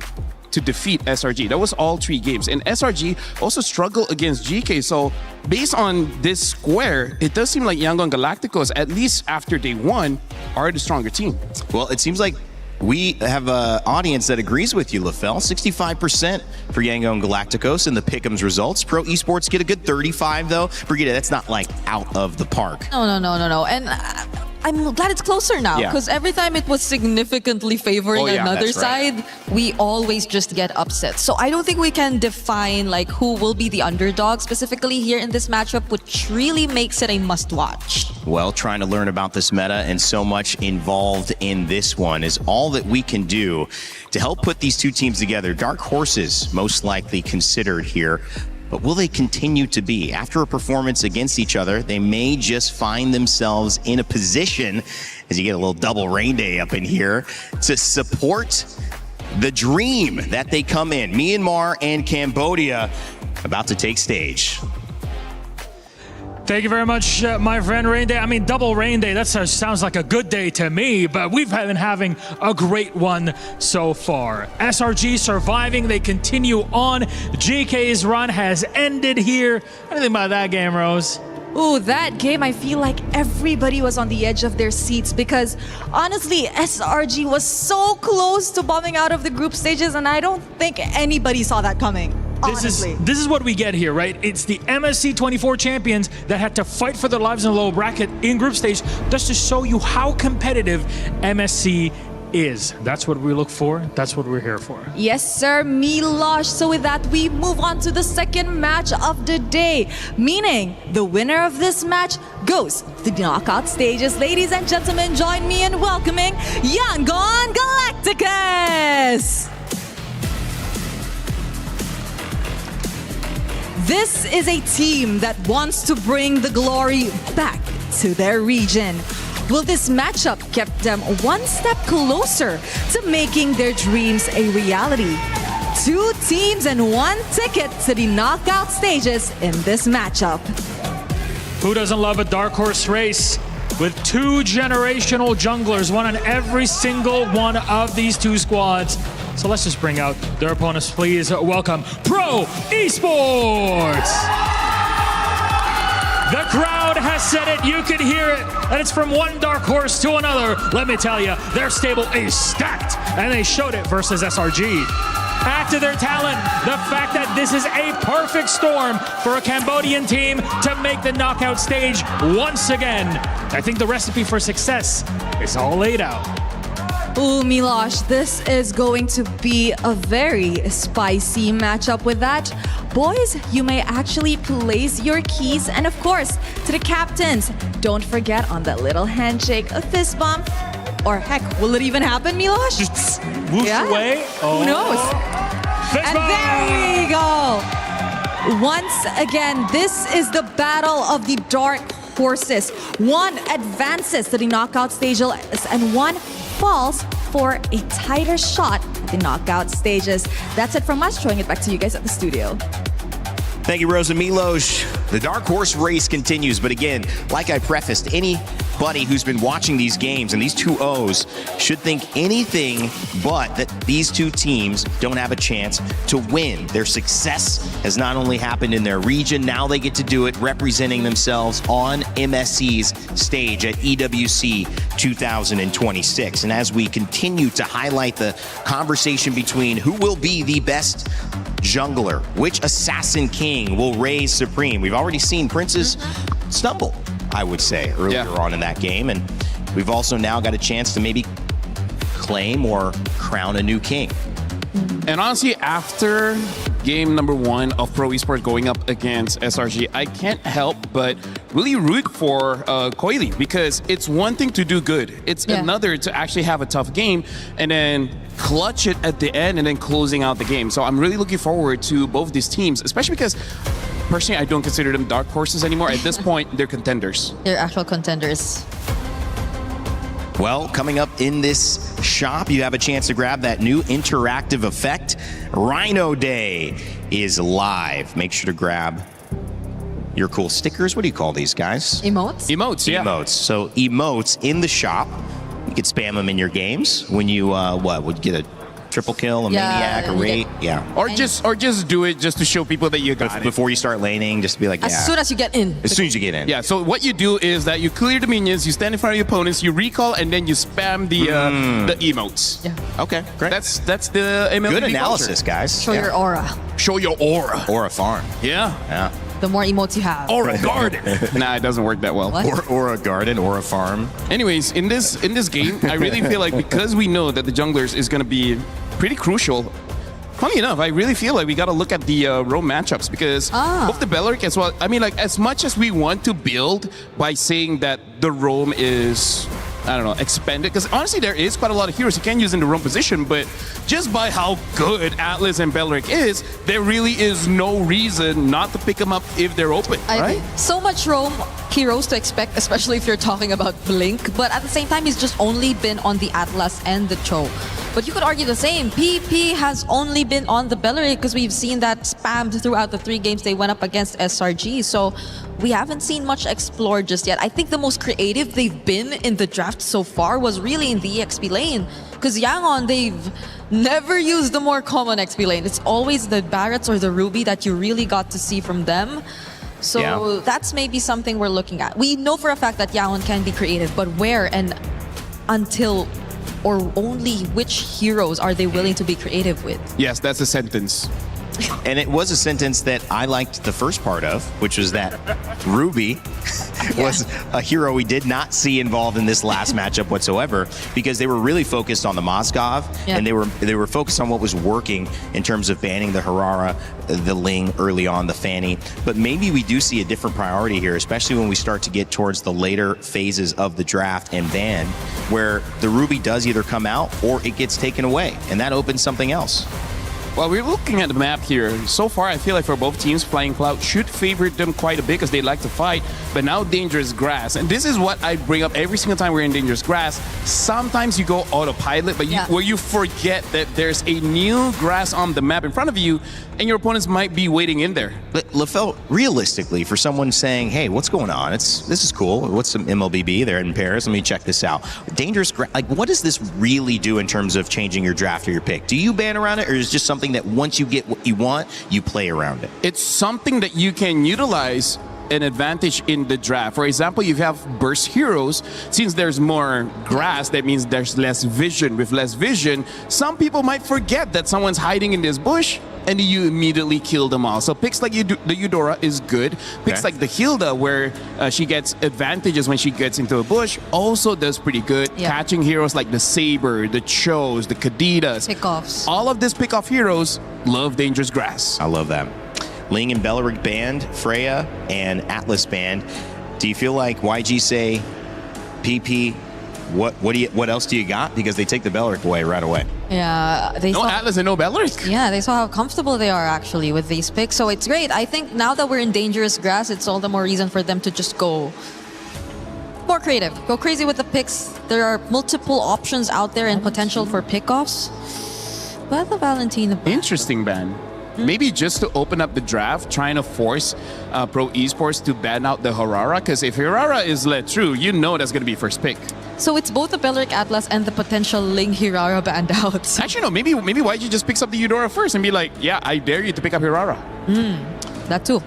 to defeat SRG. That was all 3 games. And SRG also struggled against Geekay. So based on this square, it does seem like Yangon Galacticos, at least after day 1, are the stronger team. Well, it seems like we have an audience that agrees with you, LaFell. 65% for Yangon Galacticos in the Pick'ems results. Pro Esports get a good 35, though. Brigitte, that's not like out of the park. No. And I'm glad it's closer now, because every time it was significantly favoring another side, we always just get upset. So I don't think we can define like who will be the underdog specifically here in this matchup, which really makes it a must-watch. Well, trying to learn about this meta and so much involved in this one is all that we can do to help put these two teams together. Dark horses most likely considered here. But will they continue to be? After a performance against each other, they may just find themselves in a position, as you get a little double Rain Day up in here, to support the dream that they come in. Myanmar and Cambodia about to take stage. Thank you very much, my friend Rain Day. I mean, double Rain Day, that sounds like a good day to me, but we've been having a great one so far. SRG surviving, they continue on. GK's run has ended here. What do you think about that game, Rose? Ooh, that game, I feel like everybody was on the edge of their seats because honestly, SRG was so close to bombing out of the group stages, and I don't think anybody saw that coming. This is what we get here, right? It's the MSC 24 champions that had to fight for their lives in the low bracket in group stage just to show you how competitive MSC is. That's what we look for. That's what we're here for. Yes, sir, Milosh. So with that, we move on to the second match of the day, meaning the winner of this match goes to the knockout stages. Ladies and gentlemen, join me in welcoming Yangon Galacticos. This is a team that wants to bring the glory back to their region. Will this matchup keep them one step closer to making their dreams a reality? 2 teams and 1 ticket to the knockout stages in this matchup. Who doesn't love a dark horse race? With 2 generational junglers, one on every single one of these 2 squads. So let's just bring out their opponents, please. Welcome, Pro Esports! The crowd has said it, you can hear it, and it's from one dark horse to another. Let me tell you, their stable is stacked, and they showed it versus SRG. Add to their talent the fact that this is a perfect storm for a Cambodian team to make the knockout stage once again. I think the recipe for success is all laid out. Ooh, Milosh, this is going to be a very spicy matchup with that. Boys, you may actually place your keys, and of course, to the captains, don't forget on that little handshake, a fist bump, or heck, will it even happen, Milosh? Just whoosh away. Who knows? Fist bump. There we go. Once again, this is the battle of the dark horses. One advances to the knockout stage and one falls for a tighter shot at the knockout stages. That's it from us. Throwing it back to you guys at the studio. Thank you, Rose and Milosh. The dark horse race continues, but again, like I prefaced, anybody who's been watching these games and these 2-0s should think anything but that these two teams don't have a chance to win. Their success has not only happened in their region, now they get to do it representing themselves on MSC's stage at EWC 2026. And as we continue to highlight the conversation between who will be the best jungler, which assassin king will reign supreme. We've already seen Princes stumble, I would say, earlier on in that game. And we've also now got a chance to maybe claim or crown a new king. And honestly, after game number 1 of Pro Esports going up against SRG, I can't help but really root for Coily, because it's one thing to do good. It's another to actually have a tough game and then clutch it at the end and then closing out the game. So I'm really looking forward to both these teams, especially because personally, I don't consider them dark horses anymore. At this point, they're contenders. They're actual contenders. Well, coming up in this shop, you have a chance to grab that new interactive effect. Rhino Day is live. Make sure to grab your cool stickers. What do you call these guys? Emotes? Emotes, yeah. Emotes. So emotes in the shop. You could spam them in your games when you, would get a triple kill, a maniac, a raid, or just do it just to show people that you got it before you start laning. Just to be like, as soon as you get in. As soon as you get in. Yeah. So what you do is that you clear the minions, you stand in front of your opponents, you recall, and then you spam the emotes. Yeah. Okay. Great. That's the MLBB good analysis, culture. guys. Show your aura. Show your aura. Aura farm. Yeah. Yeah. The more emotes you have. Aura garden. Nah, it doesn't work that well. Aura garden, aura farm. Anyways, in this game, I really feel like because we know that the junglers is going to be pretty crucial. Funny enough, I really feel like we got to look at the roam matchups, because both the Beleric as well. I mean, like, as much as we want to build by saying that the roam is, I don't know, expanded, because honestly there is quite a lot of heroes you can use in the roam position, but just by how good Atlas and Beleric is, there really is no reason not to pick them up if they're open, right? So much roam heroes to expect, especially if you're talking about Blink, but at the same time, he's just only been on the Atlas and the Cho. But you could argue the same. PP has only been on the Beleric, because we've seen that spammed throughout the 3 games they went up against SRG. So we haven't seen much explored just yet. I think the most creative they've been in the draft so far was really in the EXP lane. Because Yangon, they've never used the more common XP lane. It's always the Barretts or the Ruby that you really got to see from them. So that's maybe something we're looking at. We know for a fact that Yangon can be creative, but where and until or only which heroes are they willing to be creative with? Yes, that's a sentence. And it was a sentence that I liked the first part of, which was that Ruby was a hero we did not see involved in this last matchup whatsoever, because they were really focused on the Moskov, and they were focused on what was working in terms of banning the Aurora, the Ling early on, the Fanny. But maybe we do see a different priority here, especially when we start to get towards the later phases of the draft and ban, where the Ruby does either come out or it gets taken away, and that opens something else. Well, we're looking at the map here. So far, I feel like for both teams, Flying Cloud should favor them quite a bit because they like to fight. But now Dangerous Grass. And this is what I bring up every single time we're in Dangerous Grass. Sometimes you go autopilot, but where you forget that there's a new grass on the map in front of you, and your opponents might be waiting in there. But LaFell, realistically, for someone saying, hey, what's going on? This is cool. What's some MLBB? They're in Paris. Let me check this out. Dangerous Grass, like, what does this really do in terms of changing your draft or your pick? Do you ban around it, or is it just something that once you get what you want, you play around it? It's something that you can utilize an advantage in the draft. For example, you have burst heroes. Since there's more grass, that means there's less vision. With less vision, some people might forget that someone's hiding in this bush, and you immediately kill them all. So picks like the Eudora is good. Picks like the Hilda, where she gets advantages when she gets into a bush, also does pretty good. Catching heroes like the Saber, the Chos, the Kadidas. Pickoffs. All of these pickoff heroes love Dangerous Grass. I love that. Ling and Beleric banned, Freya and Atlas banned. Do you feel like YG say, PP, what else do you got? Because they take the Beleric away right away. Yeah, they no Atlas and no Beleric. Yeah, they saw how comfortable they are actually with these picks. So it's great. I think now that we're in Dangerous Grass, it's all the more reason for them to just go more creative. Go crazy with the picks. There are multiple options out there and potential for pickoffs. But the Valentina ban. Interesting ban. maybe just to open up the draft, trying to force Pro Esports to ban out the Aurora, because if Aurora is let through, you know that's going to be first pick. So it's both the Belleric Atlas and the potential Ling Hirara banned out. Actually, no, maybe YG just picks up the Eudora first and be like, yeah, I dare you to pick up Aurora. That too.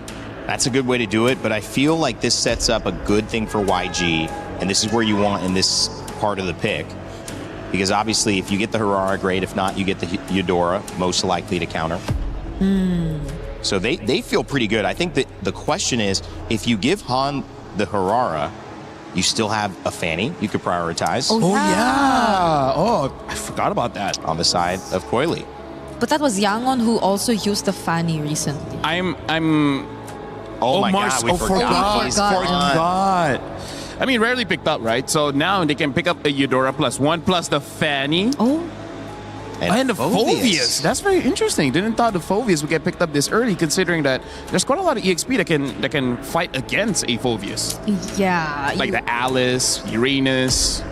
That's a good way to do it, but I feel like this sets up a good thing for YG, and this is where you want in this part of the pick. Because obviously, if you get the Aurora, great. If not, you get the Eudora, most likely to counter. So they feel pretty good. I think that the question is, if you give Han the Aurora, you still have a Fanny you could prioritize. Oh, yeah. Oh, I forgot about that. On the side of Coily. But that was Yangon who also used the Fanny recently. Oh my Mars, God, we forgot. I mean, rarely picked up, right? So now they can pick up a Eudora +1 plus the Fanny. Oh. And the Phoveus. That's very interesting. Didn't thought the Phoveus would get picked up this early, considering that there's quite a lot of EXP that can fight against a Phoveus. Yeah. Like the Alice, Uranus.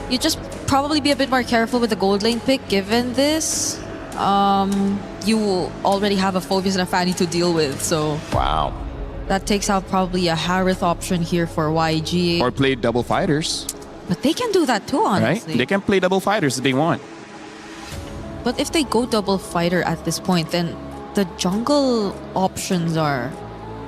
You just probably be a bit more careful with the gold lane pick, given this. You already have a Phoveus and a Fanny to deal with, so... Wow. That takes out probably a Harith option here for YG. Or play double fighters. But they can do that too, honestly. Right? They can play double fighters if they want. But if they go double fighter at this point, then the jungle options are...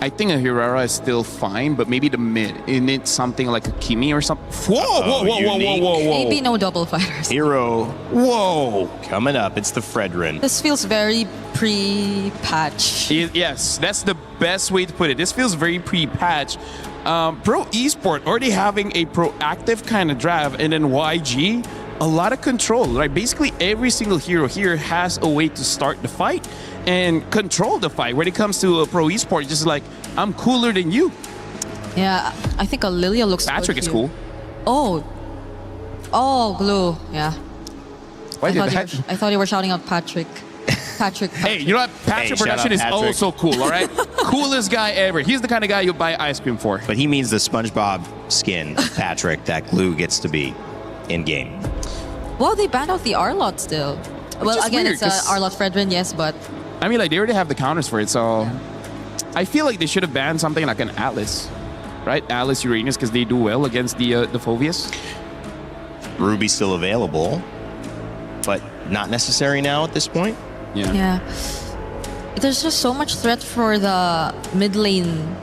I think a Hirara is still fine, but maybe the mid. It needs something like a Kimi or something. Whoa. Maybe no double fighters. Hero. Whoa. Coming up, it's the Fredrin. This feels very pre-patch. Yes, that's the best way to put it. This feels very pre-patch. Pro Esport already having a proactive kind of draft, and then YG, a lot of control. Right? Basically, every single hero here has a way to start the fight and control the fight. When it comes to a Pro Esport, just like, I'm cooler than you. Yeah, I think a Lilia looks Patrick good is here. cool. Oh, Glue. Yeah. Why did I thought you were shouting out Patrick. Patrick. Hey, you know what? Patrick Production is also cool, all right? Coolest guy ever. He's the kind of guy you'll buy ice cream for. But he means the SpongeBob skin, Patrick, that Glue gets to be in-game. Well, they banned out the Arlot still. Well, again, weird, it's Arlot Fredrin, yes, but... I mean, like, they already have the counters for it, so... Yeah. I feel like they should have banned something like an Atlas, right? Atlas, Uranus, because they do well against the Phoveus. Ruby's still available, but not necessary now at this point. Yeah. There's just so much threat for the mid lane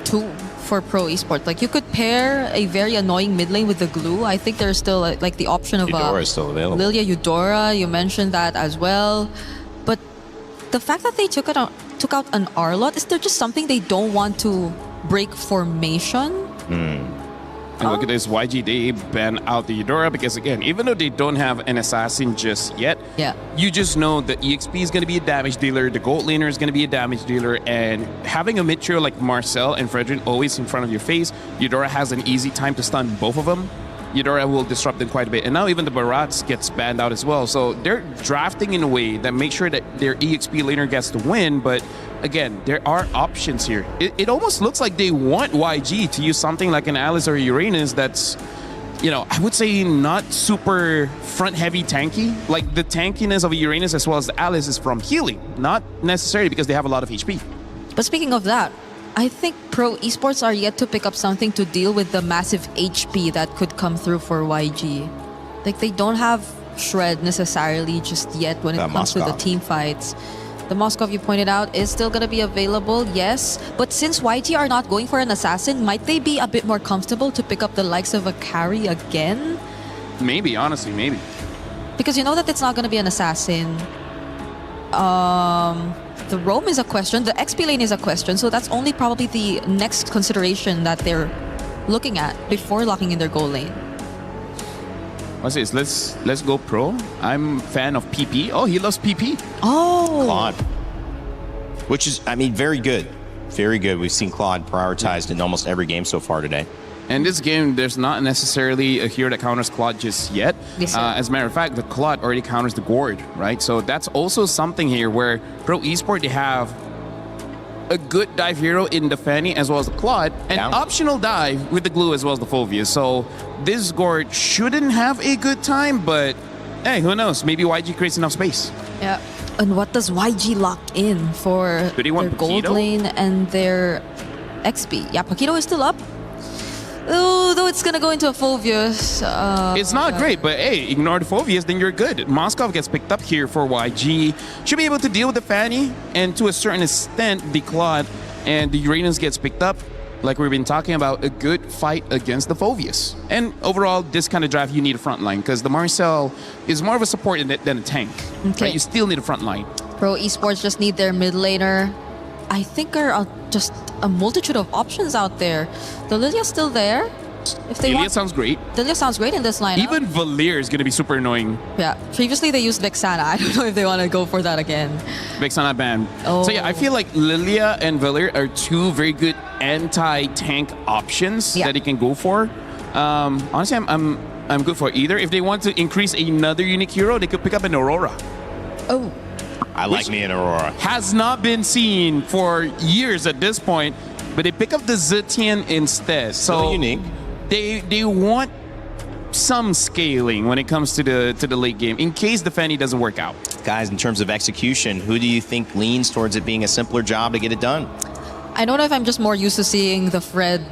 too for Pro Esports. Like, you could pair a very annoying mid lane with the Glue. I think there's still like the option of Eudora is still available. Lilia Eudora. You mentioned that as well, but the fact that they took out an Arlot, is there just something they don't want to break formation? And look at this, YG, they ban out the Eudora because, again, even though they don't have an assassin just yet, you just know the EXP is going to be a damage dealer, the gold laner is going to be a damage dealer, and having a mid-trio like Marcel and Fredrin always in front of your face, Eudora has an easy time to stun both of them. Eudora will disrupt them quite a bit. And now even the Barats gets banned out as well. So they're drafting in a way that makes sure that their EXP laner gets to win, but again, there are options here. It almost looks like they want YG to use something like an Alice or a Uranus that's, you know, I would say not super front-heavy tanky. Like, the tankiness of a Uranus as well as the Alice is from healing, not necessarily because they have a lot of HP. But speaking of that, I think Pro Esports are yet to pick up something to deal with the massive HP that could come through for YG. Like, they don't have Shred necessarily just yet when it comes to the team fights. The Moskov, you pointed out, is still going to be available, yes. But since YG are not going for an assassin, might they be a bit more comfortable to pick up the likes of a carry again? Maybe, honestly, maybe. Because you know that it's not going to be an assassin. The roam is a question, the XP lane is a question, so that's only probably the next consideration that they're looking at before locking in their goal lane. What's this? Let's go pro. I'm fan of PP. Oh, he loves PP. Oh. Claude. Which is, I mean, very good. Very good. We've seen Claude prioritized in almost every game so far today. And this game, there's not necessarily a hero that counters Claude just yet. Yes, as a matter of fact, the Claude already counters the Gourd, right? So that's also something here where Pro Esport, they have a good dive hero in the Fanny as well as the Claude, and optional dive with the Glue as well as the Phoveus. So this Gourd shouldn't have a good time, but hey, who knows? Maybe YG creates enough space. Yeah. And what does YG lock in for Do they want their gold Paquito? lane and their XP? Yeah, Paquito is still up. Oh, though it's gonna go into a Phoveus. It's not great, but hey, ignore the Phoveus, then you're good. Moskov gets picked up here for YG. Should be able to deal with the Fanny, and to a certain extent, the Claude and the Uranus gets picked up. Like we've been talking about, a good fight against the Phoveus. And overall, this kind of draft, you need a front line, because the Marcel is more of a support than a tank. Okay. Right? You still need a front line. Pro Esports just need their mid laner. I think there are just a multitude of options out there. The Lilia still there. If they Lilia want, sounds great. Lilia sounds great in this lineup. Even Valir is going to be super annoying. Yeah. Previously they used Vexana. I don't know if they want to go for that again. Vexana ban. Oh. So yeah, I feel like Lilia and Valir are two very good anti-tank options that they can go for. Honestly, I'm good for either. If they want to increase another unique hero, they could pick up an Aurora. Oh. I like me an Aurora. Has not been seen for years at this point, but they pick up the Zetian instead. So unique. They want some scaling when it comes to the late game in case the Fanny doesn't work out. Guys, in terms of execution, who do you think leans towards it being a simpler job to get it done? I don't know if I'm just more used to seeing the Fred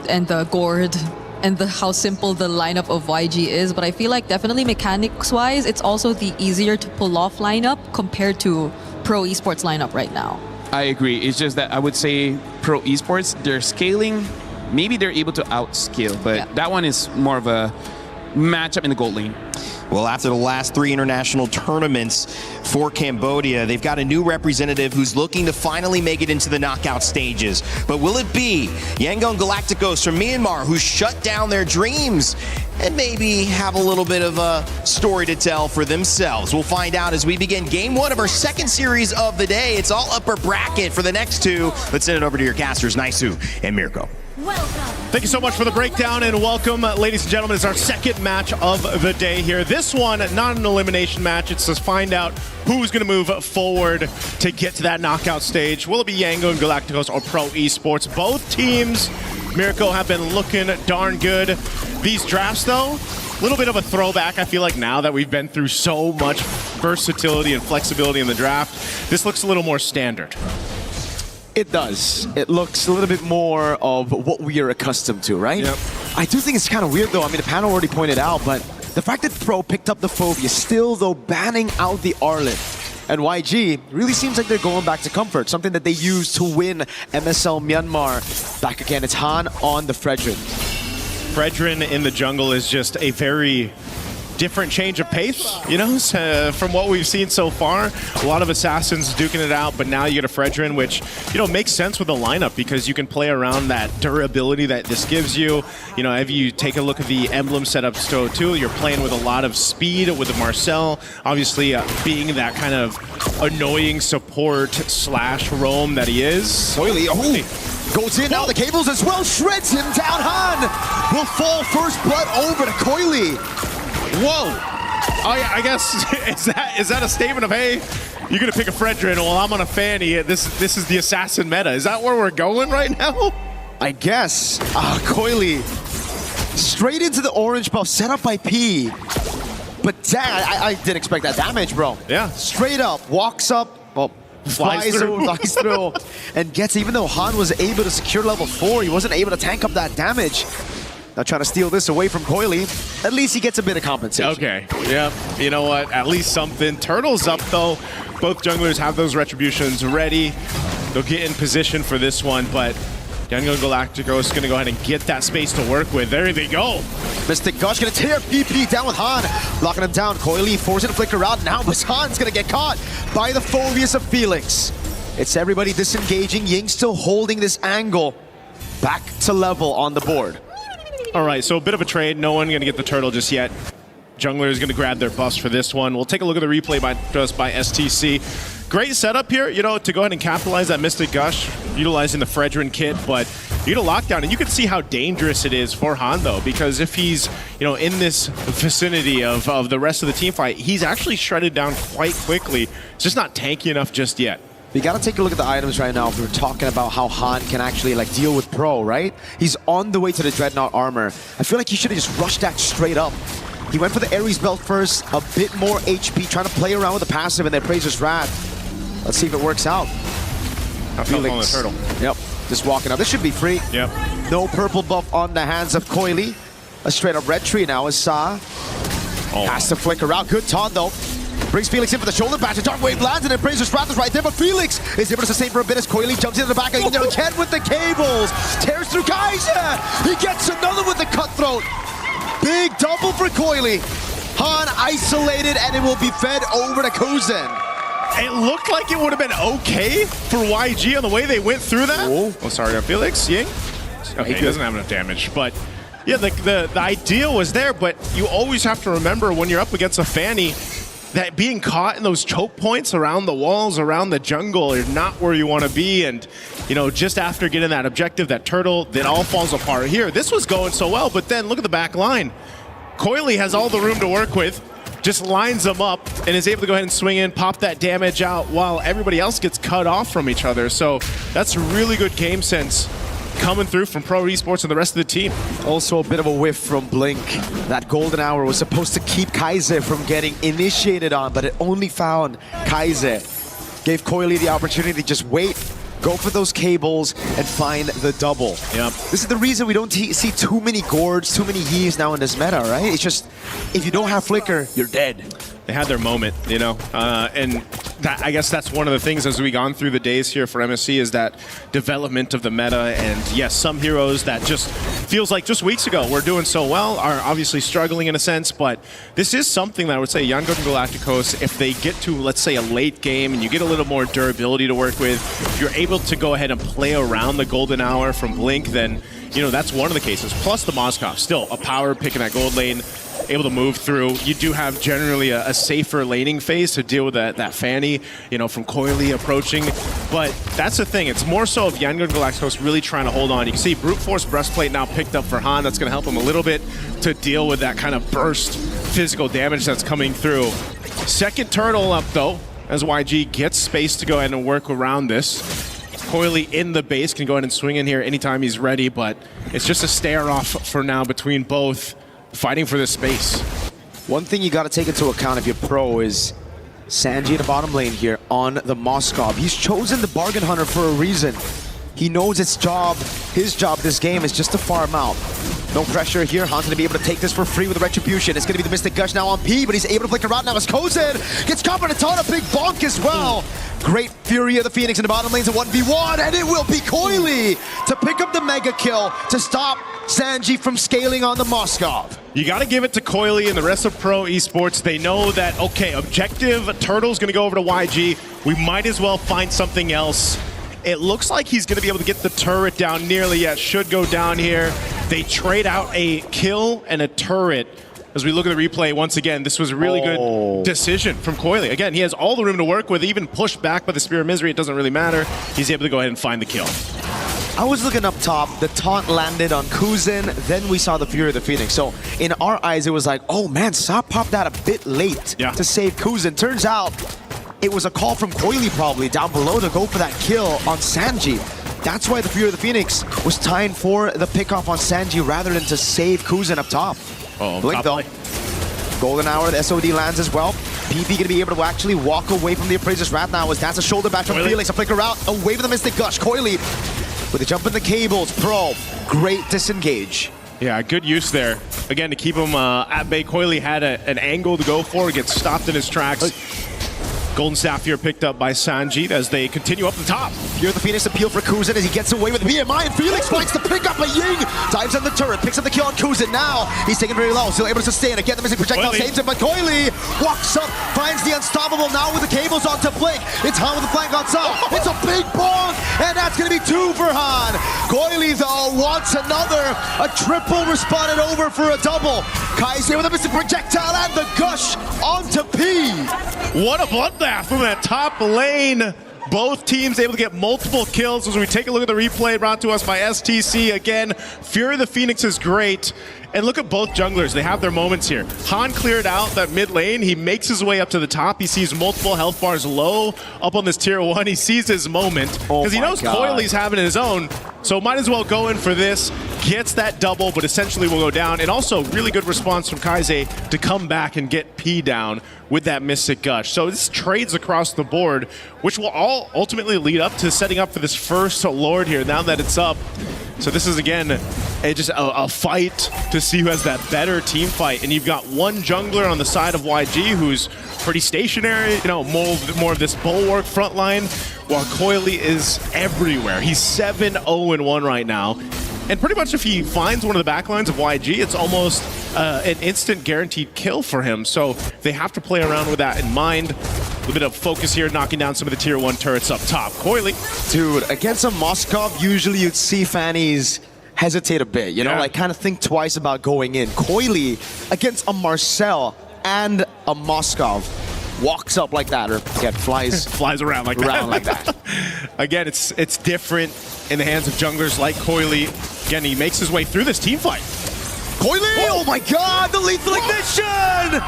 and the Gord and how simple the lineup of YG is, but I feel like definitely mechanics-wise, it's also the easier to pull off lineup compared to Pro Esports lineup right now. I agree. It's just that I would say Pro Esports, they're scaling. Maybe they're able to outscale, but that one is more of a matchup in the gold lane. Well, after the last 3 international tournaments for Cambodia, they've got a new representative who's looking to finally make it into the knockout stages. But will it be Yangon Galacticos from Myanmar, who shut down their dreams and maybe have a little bit of a story to tell for themselves? We'll find out as we begin game 1 of our second series of the day. It's all upper bracket for the next 2. Let's send it over to your casters, Naisu and Mirko. Thank you so much for the breakdown and welcome, ladies and gentlemen. It's our second match of the day here. This one, not an elimination match. It's to find out who's going to move forward to get to that knockout stage. Will it be Yangon Galacticos or Pro Esports? Both teams, Mirko, have been looking darn good. These drafts, though, a little bit of a throwback, I feel like, now that we've been through so much versatility and flexibility in the draft. This looks a little more standard. It does. It looks a little bit more of what we are accustomed to, right? Yep. I do think it's kind of weird, though. I mean, the panel already pointed out, but the fact that Pro picked up the Phobia, still, though, banning out the Arlet. And YG really seems like they're going back to comfort, something that they used to win MSL Myanmar. Back again, it's Han on the Fredrin. Fredrin in the jungle is just a very different change of pace, you know, from what we've seen so far. A lot of assassins duking it out, but now you get a Fredrin, which, you know, makes sense with the lineup because you can play around that durability that this gives you. You know, if you take a look at the emblem setup too, you're playing with a lot of speed with the Marcel, obviously being that kind of annoying support slash roam that he is. Coily, goes in now, the cables as well, shreds him down. Han will fall first blood over to Coily. Whoa! I guess is that a statement of, hey, you're gonna pick a Fredrin while I'm on a Fanny? This is the assassin meta. Is that where we're going right now? I guess. Coily straight into the orange buff set up by P. But dang, I didn't expect that damage, bro. Yeah. Straight up, walks up, flies through, and gets, even though Han was able to secure level 4, he wasn't able to tank up that damage. Now trying to steal this away from Coily. At least he gets a bit of compensation. Okay, yeah. You know what? At least something. Turtle's up, though. Both junglers have those retributions ready. They'll get in position for this one, but Yangon Galacticos is going to go ahead and get that space to work with. There they go. Mystic Gush going to tear PP down with Han. Locking him down. Coily forcing to flicker out now, but Han's going to get caught by the Phobius of Felix. It's everybody disengaging. Ying still holding this angle. Back to level on the board. All right, so a bit of a trade. No one going to get the turtle just yet. Jungler is going to grab their buffs for this one. We'll take a look at the replay by STC. Great setup here, you know, to go ahead and capitalize that Mystic Gush, utilizing the Fredrin kit, but you get a lockdown, and you can see how dangerous it is for Han, though, because if he's, you know, in this vicinity of the rest of the team fight, he's actually shredded down quite quickly. It's just not tanky enough just yet. We gotta take a look at the items right now if we're talking about how Han can actually like deal with Pro, right? He's on the way to the Dreadnought armor. I feel like he should have just rushed that straight up. He went for the Ares belt first, a bit more HP, trying to play around with the passive and then Appraiser's Wrath. Let's see if it works out. Felix on the turtle. Yep, just walking out. This should be free. Yep. No purple buff on the hands of Coily. A straight up red tree now as Sa has to flicker out. Good taunt though. Brings Felix in for the shoulder bash. A dark wave lands and then Appraiser's Wrath is right there, but Felix is able to sustain for a bit as Coily jumps into the back again with the cables. Tears through Kaiser. He gets another with the cutthroat. Big double for Coily. Han isolated and it will be fed over to Kuzen. It looked like it would have been okay for YG on the way they went through that. Oh, sorry, Felix. Ying. Okay, he doesn't have enough damage, but yeah, the idea was there, but you always have to remember when you're up against a Fanny that being caught in those choke points around the walls, around the jungle, is not where you want to be. And, you know, just after getting that objective, that turtle, that all falls apart here. This was going so well, but then look at the back line. Coily has all the room to work with, just lines them up, and is able to go ahead and swing in, pop that damage out, while everybody else gets cut off from each other. So that's really good game sense coming through from Pro Esports and the rest of the team. Also a bit of a whiff from Blink. That golden hour was supposed to keep Kaiser from getting initiated on, but it only found Kaiser. Gave Coily the opportunity to just wait, go for those cables, and find the double. Yep. This is the reason we don't see too many Gords, too many Yees now in this meta, right? It's just, if you don't have Flicker, you're dead. They had their moment, you know, and that, I guess that's one of the things as we gone through the days here for MSC is that development of the meta. And yes, some heroes that just feels like just weeks ago were doing so well are obviously struggling in a sense, but this is something that I would say Yangon and Galacticos, if they get to, let's say, a late game and you get a little more durability to work with, if you're able to go ahead and play around the golden hour from Blink, then, you know, that's one of the cases. Plus the Moskov, still a power pick in that gold lane, able to move through. You do have generally a safer laning phase to deal with that Fanny, you know, from Coily approaching. But that's the thing. It's more so of Yangon Galacticos really trying to hold on. You can see Brute Force Breastplate now picked up for Han. That's going to help him a little bit to deal with that kind of burst physical damage that's coming through. Second turtle up, though, as YG gets space to go ahead and work around this. Coily in the base can go ahead and swing in here anytime he's ready, but it's just a stare-off for now between both, fighting for this space. One thing you got to take into account if you're pro is Sanji in the bottom lane here on the Moskov. He's chosen the Bargain Hunter for a reason. He knows his job this game is just to farm out. No pressure here. Han's going to be able to take this for free with Retribution. It's going to be the Mystic Gush now on P, but he's able to flick around now as Kozen gets caught by the ton of big bonk as well. Great Fury of the Phoenix in the bottom lanes, a 1v1, and it will be Coily to pick up the mega kill to stop Sanji from scaling on the Moskov. You got to give it to Coily and the rest of Pro Esports. They know that, okay, objective, Turtle's going to go over to YG. We might as well find something else. It looks like he's going to be able to get the turret down nearly. Yeah, should go down here. They trade out a kill and a turret. As we look at the replay, once again, this was a really good decision from Coily. Again, he has all the room to work with, even pushed back by the Spear of Misery. It doesn't really matter. He's able to go ahead and find the kill. I was looking up top, the taunt landed on Kuzen, then we saw the Fury of the Phoenix. So in our eyes, it was like, oh man, Sa popped that a bit late to save Kuzen. Turns out it was a call from Coily probably down below to go for that kill on Sanji. That's why the Fury of the Phoenix was tying for the pickoff on Sanji rather than to save Kuzen up top. Blink though. Golden Hour, the SOD lands as well. PP gonna be able to actually walk away from the Appraiser's Wrath now as that's a shoulder back from Felix. A flicker out, away from the Mystic Gush. Coily with a jump in the cables. Pro, great disengage. Yeah, good use there. Again, to keep him at bay. Coily had an angle to go for, gets stopped in his tracks. Golden Staff here picked up by Sanji as they continue up the top. Here the Phoenix appeal for Kuzen as he gets away with BMI, and Felix fights to pick up a Ying. Dives on the turret, picks up the kill on Kuzen. Now he's taken very low, still able to sustain. Again, the missing projectile saves him, but Coily walks up, finds the unstoppable now with the cables onto Blink. It's Han with the flank on top. It's a big bonk, and that's going to be 2 for Han. Coily, though, wants another. A triple responded over for a double. Kaiser with a missing projectile and the gush onto P. What a bloodbath from that top lane. Both teams able to get multiple kills as we take a look at the replay brought to us by STC. Again, Fury of the Phoenix is great. And look at both junglers. They have their moments here. Han cleared out that mid lane. He makes his way up to the top. He sees multiple health bars low up on this tier 1. He sees his moment because he knows Coily's having his own. So might as well go in for this. Gets that double, but essentially will go down. And also really good response from Kaize to come back and get P down with that Mystic Gush. So this trades across the board, which will all ultimately lead up to setting up for this first Lord here now that it's up. So this is, again, just a fight to see who has that better team fight. And you've got one jungler on the side of YG who's pretty stationary, you know, more of this bulwark front line, while Coily is everywhere. He's 7-0-1 right now. And pretty much if he finds one of the backlines of YG, it's almost an instant guaranteed kill for him. So they have to play around with that in mind. A little bit of focus here, knocking down some of the tier 1 turrets up top. Coily. Dude, against a Moskov, usually you'd see Fannies hesitate a bit, you know, like kind of think twice about going in. Coily against a Marcel and a Moskov walks up like that, or again, flies around like that. Again, it's different in the hands of junglers like Coily. Again, he makes his way through this team fight. Coily! Oh my god, the lethal ignition!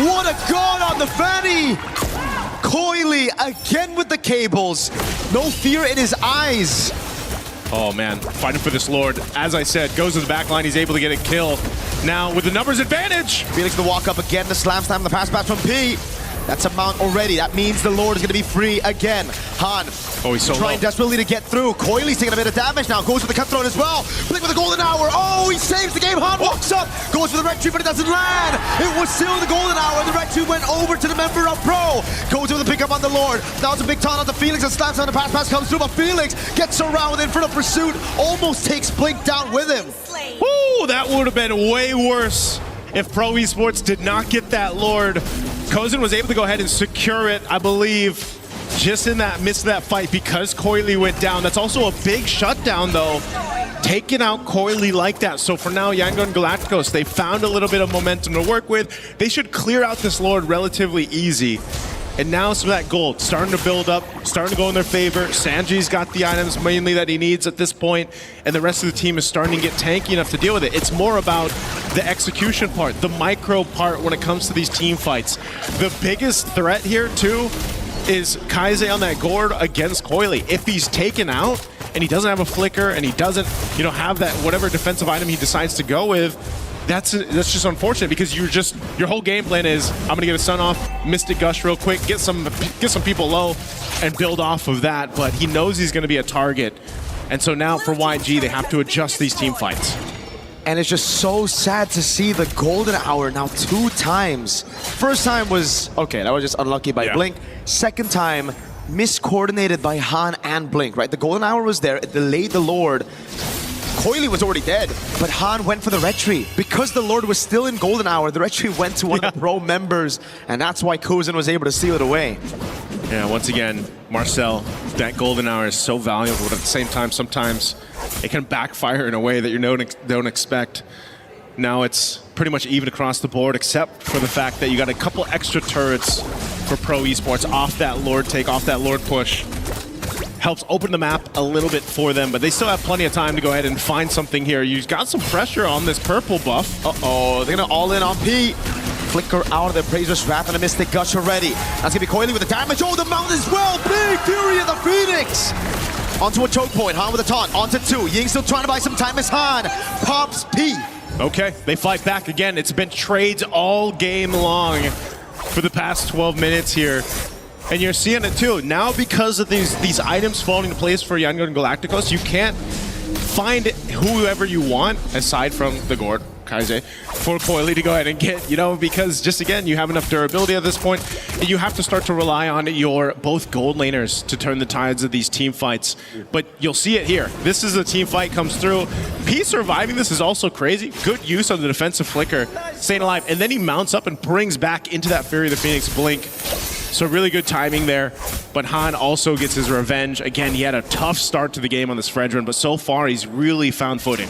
What a god on the Fanny! Coily again with the cables. No fear in his eyes. Oh man, fighting for this Lord. As I said, goes to the back line. He's able to get a kill. Now with the numbers advantage. Felix the walk up again. The slam slam, the pass from P. That's a mount already. That means the Lord is going to be free again. Han he's so trying desperately to get through. Coily's taking a bit of damage now. Goes for the cutthroat as well. Blink with the golden hour. Oh, he saves the game. Han walks up. Goes for the red tree, but it doesn't land. It was still the golden hour. The red tree went over to the member of Pro. Goes with the pickup on the Lord. Now it's a big taunt on the Felix and slams on the pass comes through, but Felix gets around with Inferno Pursuit. Almost takes Blink down with him. Ooh, that would have been way worse if Pro Esports did not get that Lord. Kozin was able to go ahead and secure it, I believe, just in that midst of that fight because Coily went down. That's also a big shutdown, though, taking out Coily like that. So for now, Yangon Galacticos, they found a little bit of momentum to work with. They should clear out this Lord relatively easy. And now some of that gold starting to build up, starting to go in their favor. Sanji's got the items mainly that he needs at this point, and the rest of the team is starting to get tanky enough to deal with it. It's more about the execution part, the micro part when it comes to these team fights. The biggest threat here, too, is Kaize on that gourd against Coily. If he's taken out and he doesn't have a flicker and he doesn't, you know, have that whatever defensive item he decides to go with, that's just unfortunate because your whole game plan is I'm gonna get a stun off, Mystic Gush real quick, get some people low, and build off of that. But he knows he's gonna be a target, and so now for YG they have to adjust these team fights. And it's just so sad to see the golden hour now 2 times. First time was okay, that was just unlucky by Blink. Second time, miscoordinated by Han and Blink. Right, the golden hour was there, it delayed the Lord. Coily was already dead, but Han went for the red tree. Because the Lord was still in golden hour, the red tree went to one of the Pro members, and that's why Kozin was able to steal it away. Yeah, once again, Marcel, that golden hour is so valuable, but at the same time, sometimes it can backfire in a way that you don't expect. Now it's pretty much even across the board, except for the fact that you got a couple extra turrets for Pro Esports off that Lord take, off that Lord push. Helps open the map a little bit for them, but they still have plenty of time to go ahead and find something here. You've got some pressure on this purple buff. Uh-oh, they're gonna all in on P. Flicker out of their Praisers Wrath and a Mystic Gush already. That's gonna be Coily with the damage. Oh, the mount as well. Big Fury of the Phoenix. Onto a choke point. Han with a taunt. Onto 2. Ying still trying to buy some time as Han pops P. Okay, they fight back again. It's been trades all game long for the past 12 minutes here. And you're seeing it too. Now because of these items falling into place for Yangon Galacticos, you can't find whoever you want, aside from the Gourd, Kaize, for Coily to go ahead and get, you know, because just again, you have enough durability at this point, and you have to start to rely on your both gold laners to turn the tides of these team fights. But you'll see it here. This is a team fight comes through. P surviving this is also crazy. Good use of the defensive flicker, staying alive, and then he mounts up and brings back into that Fury of the Phoenix blink. So really good timing there, but Han also gets his revenge. Again, he had a tough start to the game on this Fredrin, but so far he's really found footing.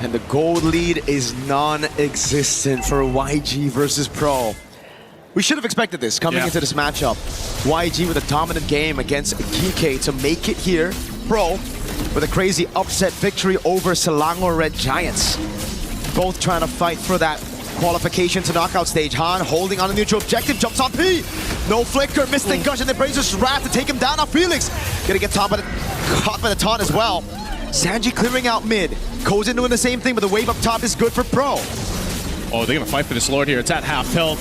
And the gold lead is non-existent for YG versus Pro. We should have expected this coming into this matchup. YG with a dominant game against Geekay to make it here. Pro with a crazy upset victory over Selangor Red Giants. Both trying to fight for that qualification to knockout stage. Han holding on the neutral objective, jumps on P. No flicker, Mystic Gush, and then Brazer's Wrath to take him down. Now Felix gonna get caught by the taunt as well. Sanji clearing out mid. Kozin doing the same thing, but the wave up top is good for Pro. Oh, they're gonna fight for this Lord here. It's at half health.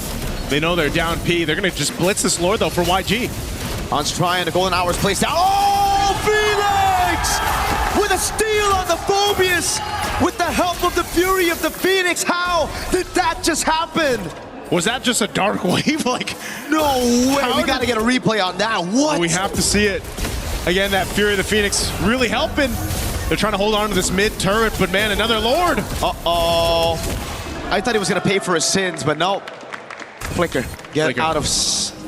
They know they're down P. They're gonna just blitz this Lord though for YG. Han's trying, the Golden Hour's placed down. Oh, Felix! With a steal on the Phobius! With the help of the Fury of the Phoenix, how did that just happen? Was that just a dark wave? Like, no way, we gotta get a replay on that. What? We have to see it. Again, that Fury of the Phoenix really helping. They're trying to hold on to this mid turret, but man, another Lord. Uh-oh. I thought he was gonna pay for his sins, but no. Flicker, get out of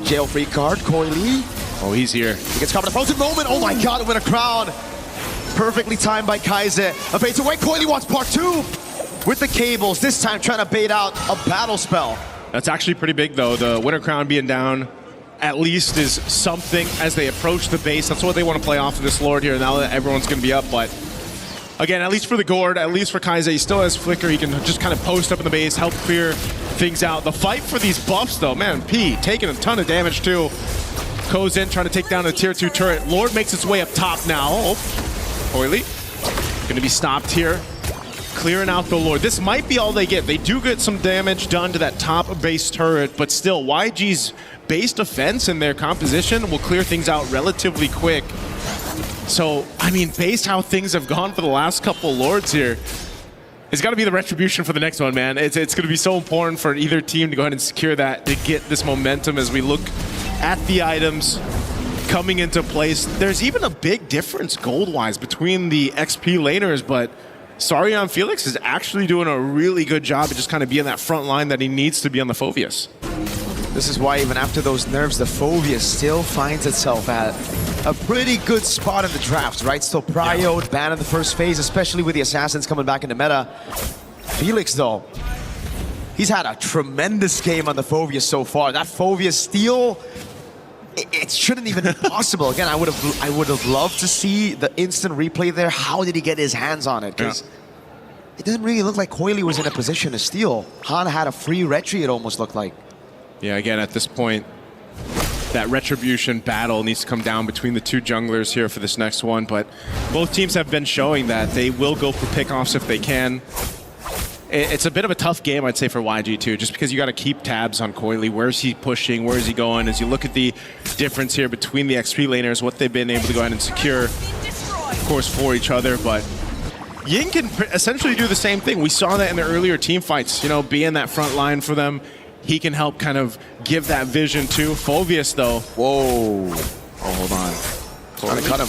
jail-free card, Coily. Oh, he's here. He gets caught in a frozen moment. Oh my God, it went a crown. Perfectly timed by Kaiser. A fade away. Coily wants part 2 with the cables. This time trying to bait out a battle spell. That's actually pretty big though. The Winter Crown being down at least is something as they approach the base. That's what they want to play off of this Lord here now that everyone's going to be up. But again, at least for the Gord, at least for Kaiser, he still has Flicker. He can just kind of post up in the base, help clear things out. The fight for these buffs though, man, P taking a ton of damage too. Goes in, trying to take down the tier 2 turret. Lord makes its way up top now. Oh, Coily gonna be stopped here. Clearing out the Lord. This might be all they get. They do get some damage done to that top base turret, but still, YG's base defense and their composition will clear things out relatively quick. So, I mean, based how things have gone for the last couple Lords here, it's got to be the retribution for the next one, man. It's going to be so important for either team to go ahead and secure that, to get this momentum as we look at the items coming into place. There's even a big difference gold-wise between the XP laners, but Sarion Felix is actually doing a really good job of just kind of being that front line that he needs to be on the Phobius. This is why even after those nerfs, the Phobius still finds itself at a pretty good spot in the draft, right? Still prioed, banned in the first phase, especially with the Assassins coming back into meta. Felix, though, he's had a tremendous game on the Phobius so far. That Phobius steal, it shouldn't even be possible. Again, I would have loved to see the instant replay there. How did he get his hands on it? Because it doesn't really look like Coily was in a position to steal. Han had a free retry, it almost looked like. Yeah, again, at this point, that retribution battle needs to come down between the two junglers here for this next one. But both teams have been showing that they will go for pickoffs if they can. It's a bit of a tough game, I'd say, for YG too, just because you got to keep tabs on Coily. Where's he pushing? Where is he going? As you look at the difference here between the XP laners, what they've been able to go ahead and secure, of course, for each other. But Ying can essentially do the same thing. We saw that in the earlier team fights, you know, being that front line for them. He can help kind of give that vision too. Phobius, though. Whoa. Oh, hold on. Trying to cut him.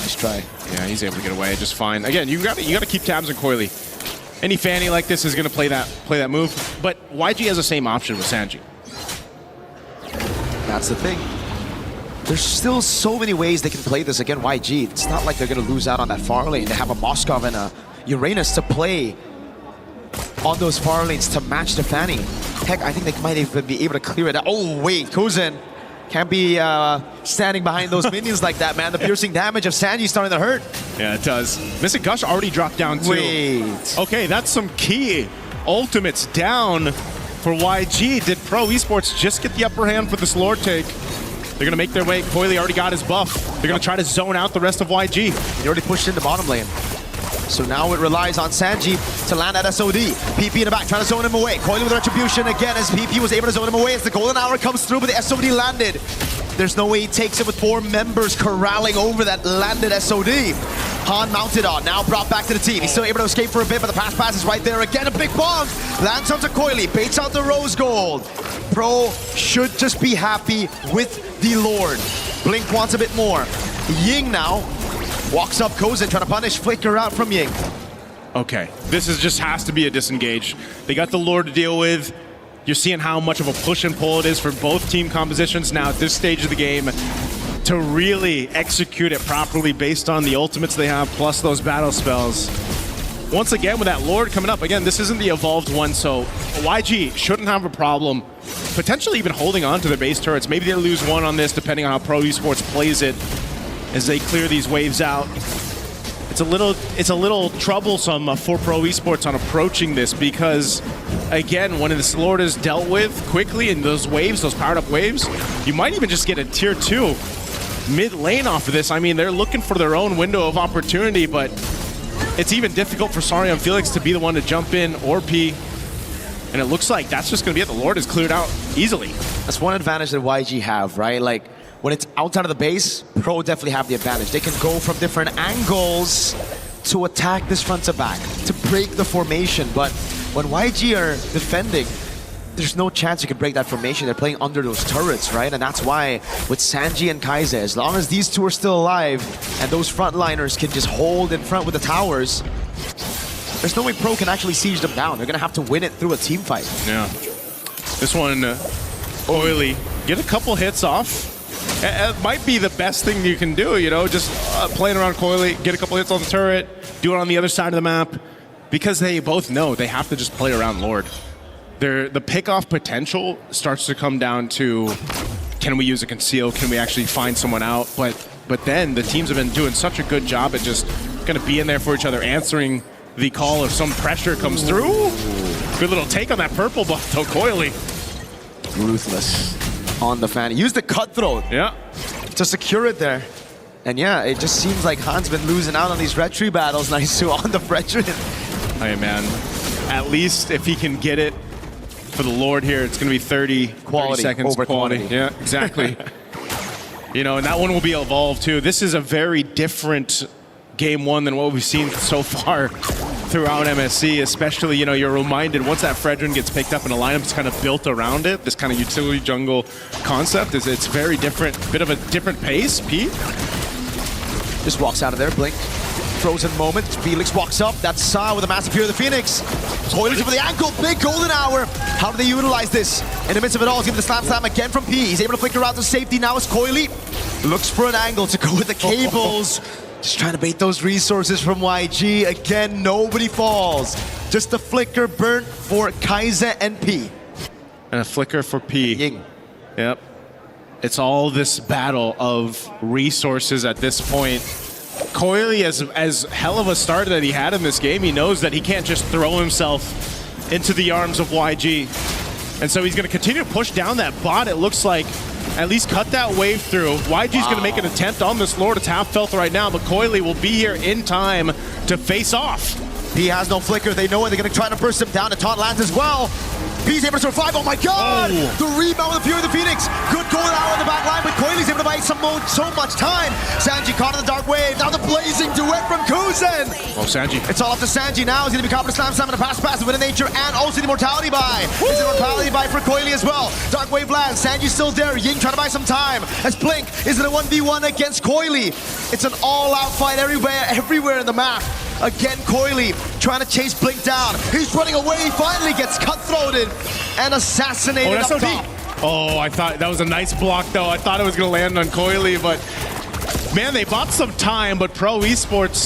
Nice try. Yeah, he's able to get away just fine. Again, you got to keep tabs on Coily. Any Fanny like this is going to play that move, but YG has the same option with Sanji. That's the thing. There's still so many ways they can play this against YG. It's not like they're going to lose out on that far lane. They have a Moskov and a Uranus to play on those far lanes to match the Fanny. Heck, I think they might even be able to clear it out. Oh, wait, Kozin can't be standing behind those minions like that, man. The piercing damage of Sanji starting to hurt. Yeah, it does. Mystic Gush already dropped down too. Wait. Okay, that's some key ultimates down for YG. Did Pro Esports just get the upper hand for this Lord take? They're going to make their way. Coily already got his buff. They're going to try to zone out the rest of YG. He already pushed in the bottom lane. So now it relies on Sanji to land that SOD. PP in the back, trying to zone him away. Coily with retribution again as PP was able to zone him away as the golden hour comes through, but the SOD landed. There's no way he takes it with 4 members corralling over that landed SOD. Han mounted on, now brought back to the team. He's still able to escape for a bit, but the pass is right there again. A big bomb lands onto Coily, baits out the rose gold. Pro should just be happy with the Lord. Blink wants a bit more. Ying now walks up Kozin, trying to punish Flicker out from Ying. Okay, this just has to be a disengage. They got the Lord to deal with. You're seeing how much of a push and pull it is for both team compositions now at this stage of the game to really execute it properly based on the ultimates they have, plus those battle spells. Once again, with that Lord coming up, again, this isn't the evolved one, so YG shouldn't have a problem potentially even holding on to their base turrets. Maybe they lose one on this, depending on how Pro Esports plays it. as they clear these waves out. It's a little troublesome for Pro Esports on approaching this because, again, when this Lord is dealt with quickly in those waves, those powered up waves, you might even just get a tier 2 mid lane off of this. I mean, they're looking for their own window of opportunity, but it's even difficult for Sario and Felix to be the one to jump in or P. And it looks like that's just going to be it. The Lord is cleared out easily. That's one advantage that YG have, right? Like, when it's outside of the base, Pro definitely have the advantage. They can go from different angles to attack this front to back, to break the formation. But when YG are defending, there's no chance you can break that formation. They're playing under those turrets, right? And that's why with Sanji and Kaize, as long as these two are still alive and those frontliners can just hold in front with the towers, there's no way Pro can actually siege them down. They're going to have to win it through a team fight. Yeah. This one, Oily, get a couple hits off. It might be the best thing you can do, you know, just playing around Coily, get a couple hits on the turret, do it on the other side of the map, because they both know they have to just play around Lord. The pick-off potential starts to come down to, can we use a conceal, can we actually find someone out, but then the teams have been doing such a good job at just going to be in there for each other, answering the call if some pressure comes through. Good little take on that purple buff though, Coily. Ruthless on the fan. Use the cutthroat to secure it there. And yeah, it just seems like Han's been losing out on these red tree battles. Nice on the veteran. Hey man, at least if he can get it for the Lord here, it's going to be 30 seconds over quality. quantity. Yeah, exactly. You know, and that one will be evolved too. This is a very different game one than what we've seen so far throughout MSC, especially, you know, you're reminded once that Fredrin gets picked up and a lineup's kind of built around it, this kind of utility jungle concept, it's very different, bit of a different pace. Pete just walks out of there, blink. Frozen moment, Felix walks up, that's Sa with a massive Fear of the Phoenix. Toilets for the ankle, big golden hour. How do they utilize this? In the midst of it all, he's giving the slam again from P. He's able to flicker out to safety now as Coily looks for an angle to go with the cables. Just trying to bait those resources from YG. Again, nobody falls. Just a flicker burnt for Kaize and P. And a flicker for P. Ying. Yep. It's all this battle of resources at this point. Coily, as hell of a start that he had in this game, he knows that he can't just throw himself into the arms of YG. And so he's going to continue to push down that bot, it looks like. At least cut that wave through. YG's going to make an attempt on this Lord. It's half felt right now, but Coily will be here in time to face off. He has no flicker. They know it. They're going to try to burst him down. The taunt lands as well. P's able to survive. Oh my god! Oh. The rebound with the Fury of the Phoenix. Good golden hour on the back line, but Coily's able to buy so much time. Sanji caught in the dark wave. Now the blazing duet from Kuzen. Oh, Sanji. It's all up to Sanji now. He's going to be caught with a slam and a pass with a nature and also the immortality buy. It's an immortality buy for Coily as well. Dark wave lands. Sanji's still there. Ying trying to buy some time. As Blink is in a 1v1 against Coily. It's an all-out fight everywhere in the map. Again, Coily trying to chase Blink down. He's running away. He finally gets cutthroated and assassinated up top. Oh, I thought that was a nice block, though. I thought it was going to land on Coily, but man, they bought some time, but Pro Esports,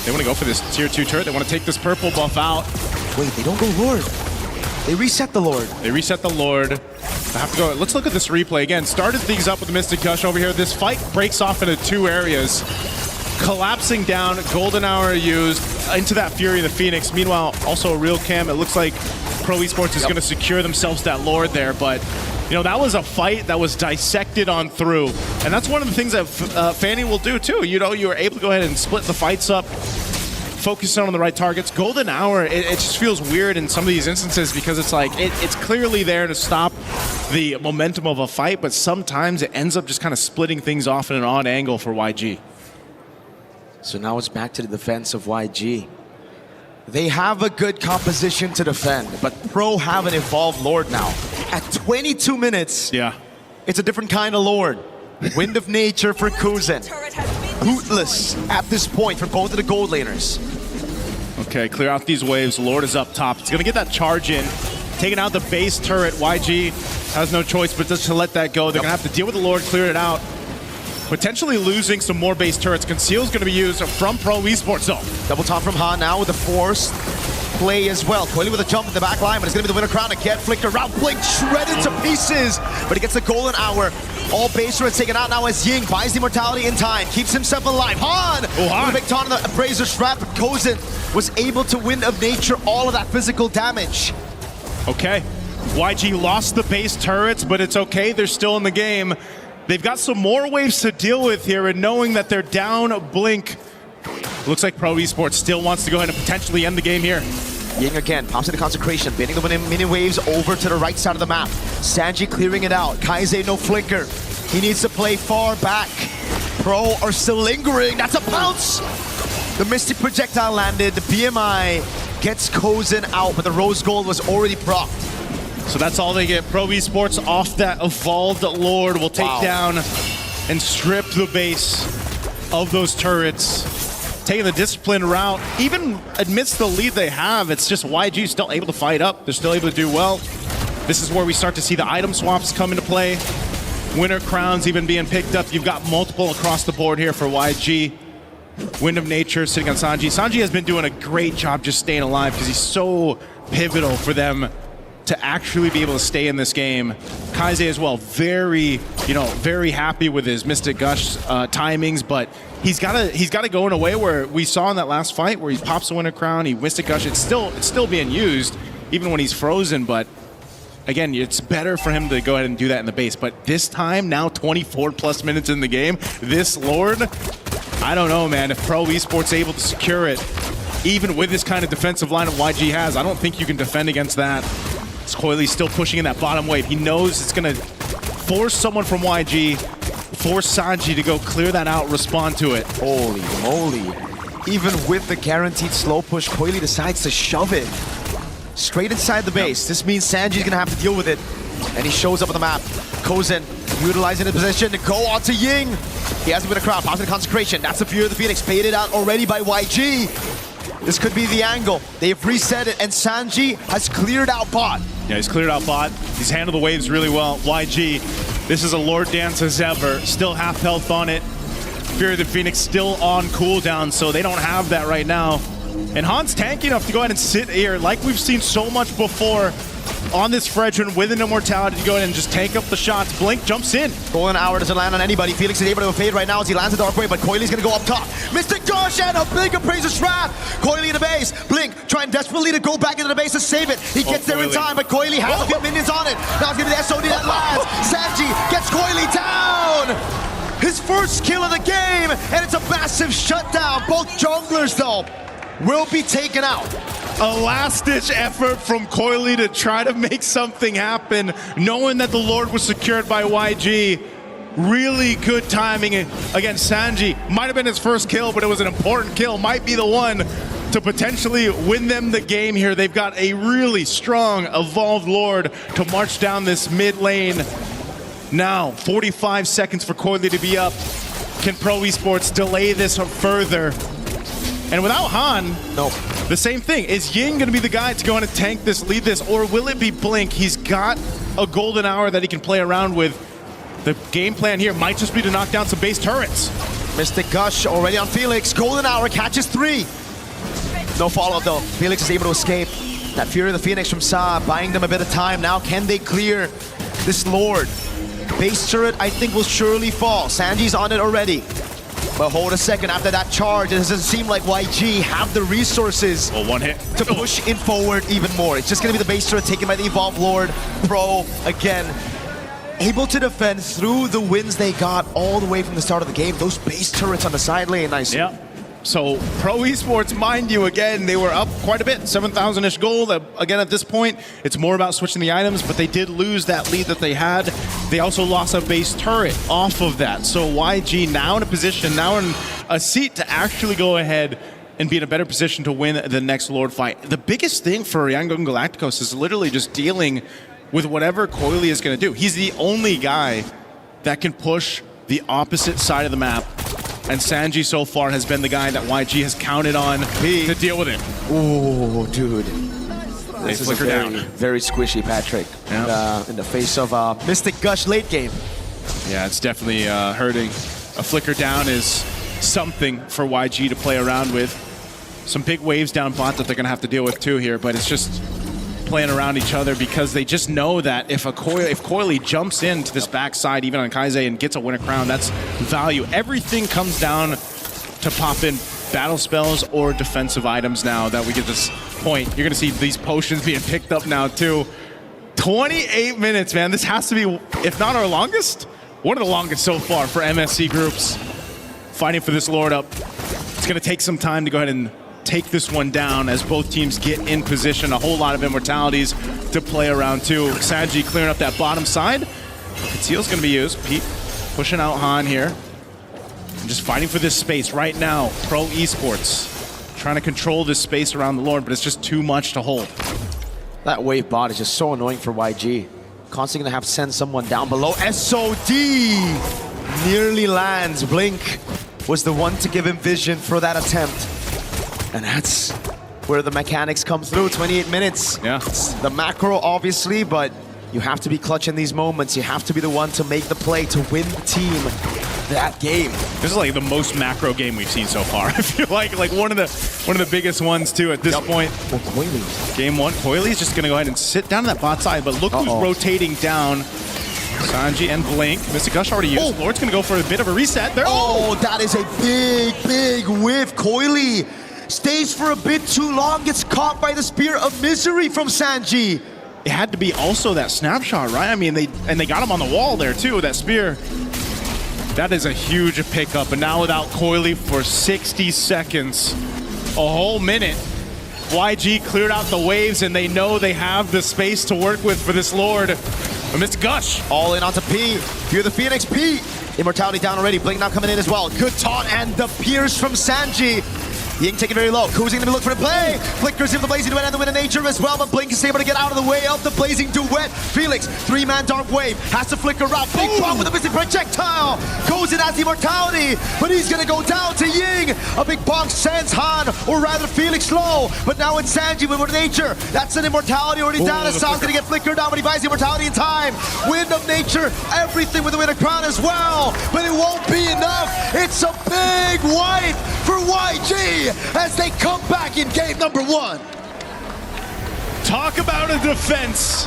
they want to go for this tier 2 turret. They want to take this purple buff out. Wait, they don't go Lord. They reset the Lord. They reset the Lord. I have to go. Let's look at this replay again. Started things up with the Mystic Gush over here. This fight breaks off into 2 areas. Collapsing down, golden hour used into that Fury of the Phoenix. Meanwhile, also a real cam. It looks like Pro Esports is going to secure themselves that Lord there, but you know, that was a fight that was dissected on through. And that's one of the things that Fanny will do too. You know, you were able to go ahead and split the fights up, focus on the right targets. Golden hour, it just feels weird in some of these instances because it's like, it's clearly there to stop the momentum of a fight, but sometimes it ends up just kind of splitting things off in an odd angle for YG. So now it's back to the defense of YG. They have a good composition to defend, but Pro have an evolved Lord now. At 22 minutes, it's a different kind of Lord. Wind of Nature for Kuzen. Bootless at this point for both of the gold laners. Okay, clear out these waves. Lord is up top. It's going to get that charge in. Taking out the base turret. YG has no choice but just to let that go. They're going to have to deal with the Lord, clear it out. Potentially losing some more base turrets. Conceal is going to be used from Pro Esports though. Double top from Han now with the force play as well. Coily with a jump in the back line, but it's going to be the winner crown again. Flicker round, Blink shredded to pieces, but he gets the golden hour. All base turrets taken out now as Ying buys the immortality in time, keeps himself alive. Han! Han! With a big taunt on the Brazier Strap, but Kozen was able to win of nature all of that physical damage. Okay. YG lost the base turrets, but it's okay. They're still in the game. They've got some more waves to deal with here, and knowing that they're down Blink, looks like Pro Esports still wants to go ahead and potentially end the game here. Ying again, pops into Consecration, baiting the mini waves over to the right side of the map. Sanji clearing it out. Kaise no flicker. He needs to play far back. Pro are still lingering. That's a pounce! The Mystic Projectile landed. The BMI gets Kozen out, but the Rose Gold was already procced. So that's all they get. Pro Esports off that Evolved Lord will take down and strip the base of those turrets. Taking the disciplined route, even amidst the lead they have, it's just YG still able to fight up. They're still able to do well. This is where we start to see the item swaps come into play. Winter crowns even being picked up. You've got multiple across the board here for YG. Wind of Nature sitting on Sanji. Sanji has been doing a great job just staying alive because he's so pivotal for them to actually be able to stay in this game. Kaise as well, very happy with his Mystic Gush timings, but he's got to go in a way where we saw in that last fight where he pops the Winter Crown, he Mystic Gush. It's still being used even when he's frozen, but again, it's better for him to go ahead and do that in the base. But this time, now 24 plus minutes in the game, this Lord, I don't know, man. If Pro Esports able to secure it, even with this kind of defensive line that YG has, I don't think you can defend against that. Coily's still pushing in that bottom wave. He knows it's going to force someone from YG, force Sanji to go clear that out, respond to it. Holy moly. Even with the guaranteed slow push, Coily decides to shove it straight inside the base. This means Sanji's going to have to deal with it. And he shows up on the map. Kozen utilizing the position to go on to Ying. He has a bit of crowd, pops into Consecration. That's the Fury of the Phoenix, baited out already by YG. This could be the angle. They've reset it, and Sanji has cleared out bot. Yeah, he's cleared out bot. He's handled the waves really well. YG, this is a Lord Dance as ever. Still half health on it. Fury of the Phoenix still on cooldown, so they don't have that right now. And Han's tanky enough to go ahead and sit here, like we've seen so much before, on this Fredrin with an immortality to go ahead and just take up the shots. Blink jumps in. Golden Hour doesn't land on anybody. Felix is able to evade right now as he lands the Dark Wave, but Coily's gonna go up top. Mystic Gush and a big Appraiser's Wrath. Coily in the base. Blink trying desperately to go back into the base to save it. He gets there in time, but Coily has a few minions on it. Now it's gonna be the SOD that lands. Sanji gets Coily down. His first kill of the game, and it's a massive shutdown. Both junglers, though, will be taken out. A last-ditch effort from Coily to try to make something happen, knowing that the Lord was secured by YG. Really good timing against Sanji. Might have been his first kill, but it was an important kill. Might be the one to potentially win them the game here. They've got a really strong Evolved Lord to march down this mid lane. Now, 45 seconds for Coily to be up. Can Pro Esports delay this further? And without Han, the same thing. Is Ying going to be the guy to go in and tank this, lead this, or will it be Blink? He's got a golden hour that he can play around with. The game plan here might just be to knock down some base turrets. Mystic Gush already on Felix. Golden Hour catches 3. No follow-up though. Felix is able to escape. That Fury of the Phoenix from Sa buying them a bit of time. Now can they clear this Lord? Base turret I think will surely fall. Sanji's on it already. But hold a second, after that charge, it doesn't seem like YG have the resources one hit to push in forward even more. It's just going to be the base turret taken by the Evolved Lord. Pro, again, able to defend through the wins they got all the way from the start of the game. Those base turrets on the side lane, nice. Yeah. So Pro Esports, mind you, again, they were up quite a bit, 7,000-ish gold. Again, at this point, it's more about switching the items, but they did lose that lead that they had. They also lost a base turret off of that. So YG now in a position, now in a seat to actually go ahead and be in a better position to win the next Lord fight. The biggest thing for Yangon Galacticos is literally just dealing with whatever Coily is going to do. He's the only guy that can push the opposite side of the map. And Sanji so far has been the guy that YG has counted on to deal with it. Oh, dude. They flicker down. Very squishy, Patrick. Yeah. In the face of Mystic Gush late game. Yeah, it's definitely hurting. A flicker down is something for YG to play around with. Some big waves down bot that they're going to have to deal with too here, but it's just playing around each other because they just know that if Coily jumps into this backside, even on Kaise, and gets a winner crown, that's value. Everything comes down to pop in battle spells or defensive items now that we get this point. You're going to see these potions being picked up now too. 28 minutes, man. This has to be, if not our longest, one of the longest so far for MSC groups. Fighting for this Lord up. It's going to take some time to go ahead and take this one down as both teams get in position. A whole lot of immortalities to play around too. Sanji clearing up that bottom side. Conceal's going to be used. Pete pushing out Han here. And just fighting for this space right now. Pro Esports trying to control this space around the Lord, but it's just too much to hold. That wave bot is just so annoying for YG. Constantly gonna have to send someone down below. SOD nearly lands. Blink was the one to give him vision for that attempt. And that's where the mechanics come through. 28 minutes. Yeah. It's the macro, obviously, but you have to be clutch in these moments. You have to be the one to make the play to win the team that game. This is like the most macro game we've seen so far. I feel like one of the biggest ones too at this point. Well, Coily. Game one, Coily's just gonna go ahead and sit down on that bot side, but look who's rotating down. Sanji and Blink. Mr. Gush already used. Lord's gonna go for a bit of a reset there. Oh, that is a big whiff. Coily stays for a bit too long, gets caught by the Spear of Misery from Sanji. It had to be also that snapshot, right? I mean, they got him on the wall there too, that Spear. That is a huge pickup, and now without Coily for 60 seconds, a whole minute, YG cleared out the waves, and they know they have the space to work with for this Lord. But Mr. Gush. All in onto P. Fear the Phoenix, P. Immortality down already, Blink now coming in as well. Good taunt, and the pierce from Sanji. Ying taking very low. Kuzi gonna be looking for the play. Flickers in the Blazing Duet and the Wind of Nature as well, but Blink is able to get out of the way of the Blazing Duet. Felix, 3-man Dark Wave, has to flicker out. Big bomb with a missing projectile. Goes in as the Immortality, but he's gonna go down to Ying. A big bonk sends Han, or rather Felix low, but now it's Sanji with Wind of Nature. That's an Immortality already down. Assault's gonna get flickered down, but he buys the Immortality in time. Wind of Nature, everything with the Wind of Crown as well, but it won't be enough. It's a big wipe for YG as they come back in game number one. Talk about a defense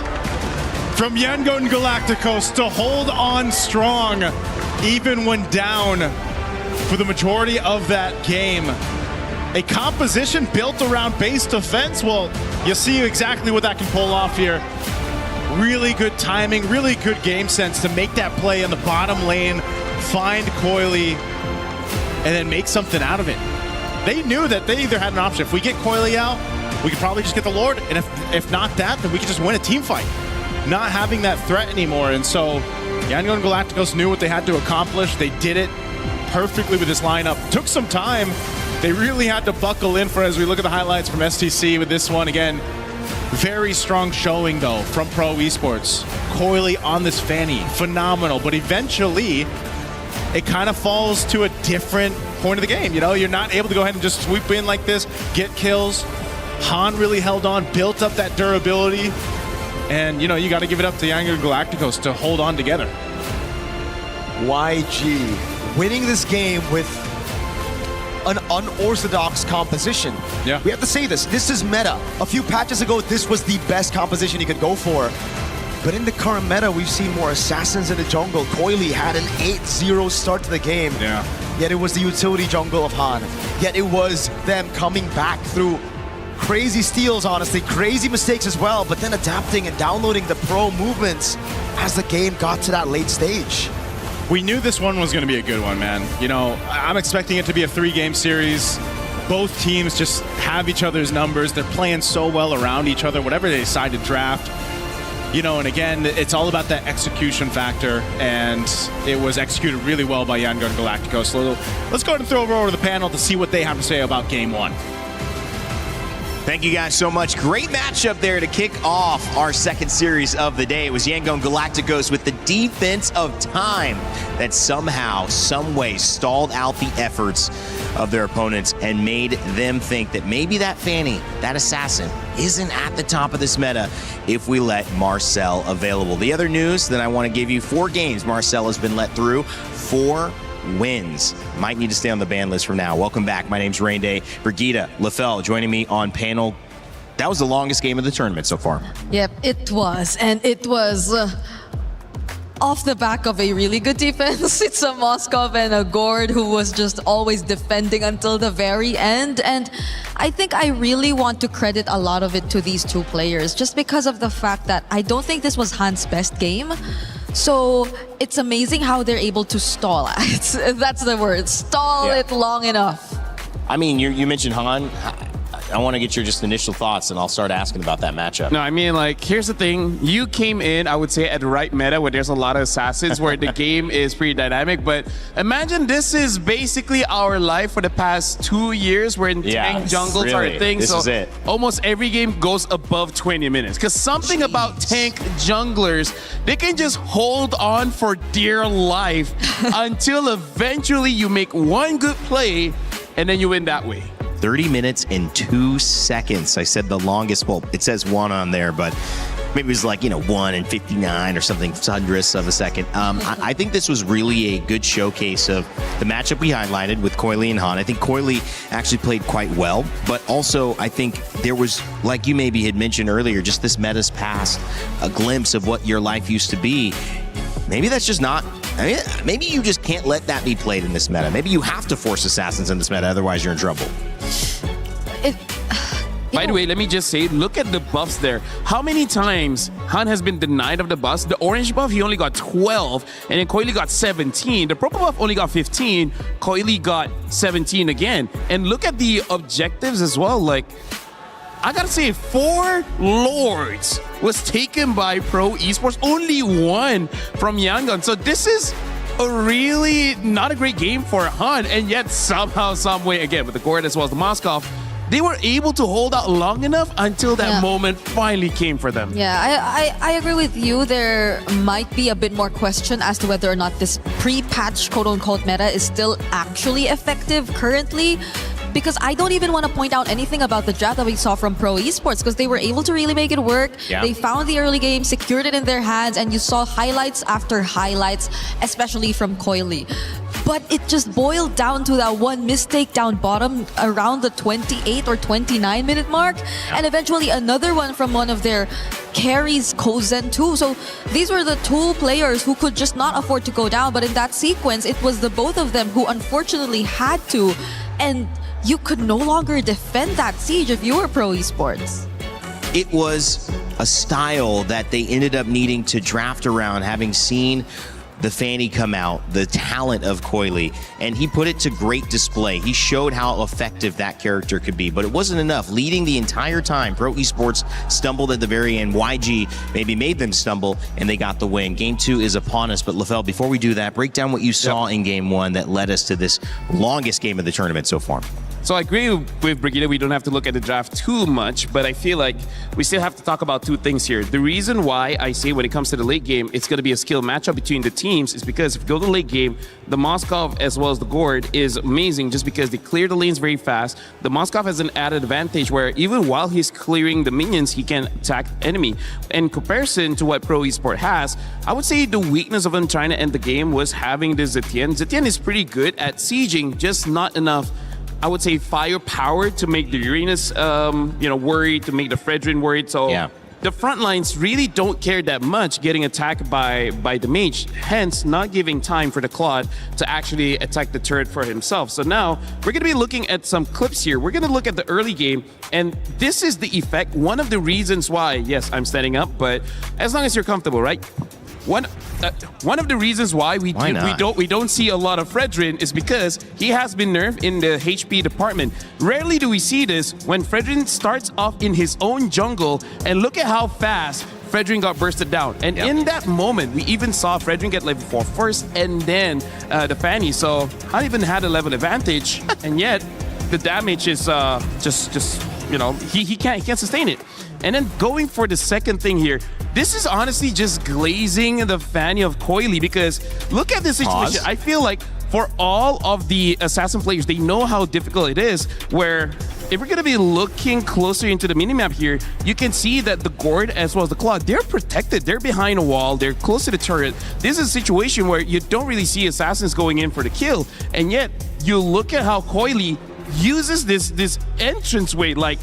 from Yangon Galacticos to hold on strong even when down for the majority of that game. A composition built around base defense. Well, you see exactly what that can pull off here. Really good timing, really good game sense to make that play in the bottom lane, find Coily, and then make something out of it. They knew that they either had an option. If we get Coily out, we could probably just get the Lord, and if not that, then we could just win a team fight. Not having that threat anymore, and so Yangon Galacticos knew what they had to accomplish. They did it perfectly with this lineup. Took some time. They really had to buckle in for as we look at the highlights from STC with this one. Again, very strong showing though from Pro Esports. Coily on this Fanny, phenomenal, but eventually it kind of falls to a different point of the game. You know, you're not able to go ahead and just sweep in like this, get kills. Han really held on, built up that durability, and you know, you got to give it up to Yangon Galacticos to hold on together. YG winning this game with an unorthodox composition. Yeah. We have to say this. This is meta. A few patches ago, this was the best composition you could go for. But in the current meta, we've seen more assassins in the jungle. Coily had an 8-0 start to the game. Yeah. Yet it was the utility jungle of Han. Yet it was them coming back through crazy steals, honestly, crazy mistakes as well, but then adapting and downloading the pro movements as the game got to that late stage. We knew this one was going to be a good one, man. You know, I'm expecting it to be a 3-game series. Both teams just have each other's numbers. They're playing so well around each other, whatever they decide to draft. You know, and again, it's all about that execution factor, and it was executed really well by Yangon Galacticos. So let's go ahead and throw over to the panel to see what they have to say about game one. Thank you guys so much. Great matchup there to kick off our second series of the day. It was Yangon Galacticos with the defense of time that somehow, some way stalled out the efforts of their opponents and made them think that maybe that Fanny, that assassin, isn't at the top of this meta if we let Marcel available. The other news that I want to give you, 4 games Marcel has been let through, 4 wins. Might need to stay on the ban list for now. Welcome back. My name's Rain Day. Brigida, LaFell joining me on panel. That was the longest game of the tournament so far. Yep, it was. And it was off the back of a really good defense. It's a Moskov and a Gord who was just always defending until the very end. And I think I really want to credit a lot of it to these two players just because of the fact that I don't think this was Han's best game. So it's amazing how they're able to stall. That's the word. Stall it long enough. I mean, you mentioned Han. I want to get your just initial thoughts, and I'll start asking about that matchup. No, I mean, like, here's the thing. You came in, I would say, at the right meta where there's a lot of assassins, where the game is pretty dynamic. But imagine this is basically our life for the past 2 years, where tank jungles are a thing. This is it. Almost every game goes above 20 minutes. Because something about tank junglers, they can just hold on for dear life until eventually you make one good play, and then you win that way. 30 minutes and 2 seconds. I said the longest. Well, it says 1 on there, but maybe it was like, 1 and 59 or something, hundredths of a second. I think this was really a good showcase of the matchup we highlighted with Coily and Han. I think Coily actually played quite well, but also I think there was, like you maybe had mentioned earlier, just this meta's past, a glimpse of what your life used to be. Maybe that's just not, maybe you just can't let that be played in this meta. Maybe you have to force assassins in this meta, otherwise you're in trouble. By the way, let me just say, look at the buffs there. How many times Han has been denied of the buffs? The orange buff, he only got 12, and then Coily got 17. The purple buff only got 15. Coily got 17 again. And look at the objectives as well. Like, I gotta say, 4 Lords was taken by Pro Esports. Only 1 from Yangon. So this is a really not a great game for Han, and yet somehow, some way, again, with the Gord as well as the Moskov, they were able to hold out long enough until that moment finally came for them. Yeah, I agree with you. There might be a bit more question as to whether or not this pre-patch quote-unquote meta is still actually effective currently. Because I don't even want to point out anything about the draft that we saw from Pro Esports, because they were able to really make it work. Yeah. They found the early game, secured it in their hands, and you saw highlights after highlights, especially from Coily. But it just boiled down to that one mistake down bottom around the 28 or 29 minute mark, and eventually another one from one of their carries, Kozen too. So these were the 2 players who could just not afford to go down, but in that sequence, it was the both of them who unfortunately had to. And you could no longer defend that siege if you were Pro Esports. It was a style that they ended up needing to draft around, having seen the Fanny come out, the talent of Coily, and he put it to great display. He showed how effective that character could be, but it wasn't enough. Leading the entire time, Pro Esports stumbled at the very end. YG maybe made them stumble, and they got the win. Game 2 is upon us, but Lefel, before we do that, break down what you saw in Game 1 that led us to this longest game of the tournament so far. So I agree with Brigitte, we don't have to look at the draft too much, but I feel like we still have to talk about 2 things here. The reason why I say when it comes to the late game, it's going to be a skill matchup between the teams is because if you go to the late game, the Moskov as well as the Gord is amazing just because they clear the lanes very fast. The Moskov has an added advantage where even while he's clearing the minions, he can attack enemy. In comparison to what Pro Esports has, I would say the weakness of them trying to end the game was having the Zetienne. Zetienne is pretty good at sieging, just not enough, I would say, firepower to make the Uranus, worried, to make the Fredrin worried. So the front lines really don't care that much getting attacked by the mage, hence not giving time for the Claude to actually attack the turret for himself. So now we're going to be looking at some clips here. We're going to look at the early game, and this is the effect. One of the reasons why, yes, I'm standing up, but as long as you're comfortable, right? One of the reasons why we don't see a lot of Fredrin is because he has been nerfed in the HP department. Rarely do we see this when Fredrin starts off in his own jungle, and look at how fast Fredrin got bursted down. And in that moment, we even saw Fredrin get level 4 first, and then the Fanny. So I even had a level advantage, and yet the damage is he can't sustain it. And then going for the second thing here, this is honestly just glazing the Fanny of Coily, because look at this situation. I feel like for all of the assassin players, they know how difficult it is, where if we're going to be looking closer into the minimap here, you can see that the Gord as well as the Claw, they're protected. They're behind a wall. They're close to the turret. This is a situation where you don't really see assassins going in for the kill. And yet, you look at how Coily uses this entranceway. Like,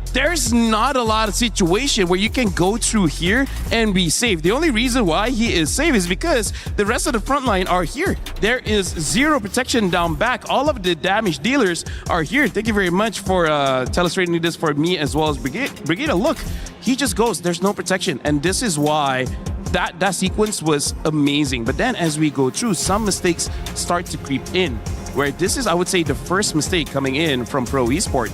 there's not a lot of situation where you can go through here and be safe. The only reason why he is safe is because the rest of the front line are here. There is zero protection down back. All of the damage dealers are here. Thank you very much for illustrating this for me as well as Brigida. Look, he just goes. There's no protection. And this is why that sequence was amazing. But then as we go through, some mistakes start to creep in. Where this is, I would say, the first mistake coming in from Pro Esports.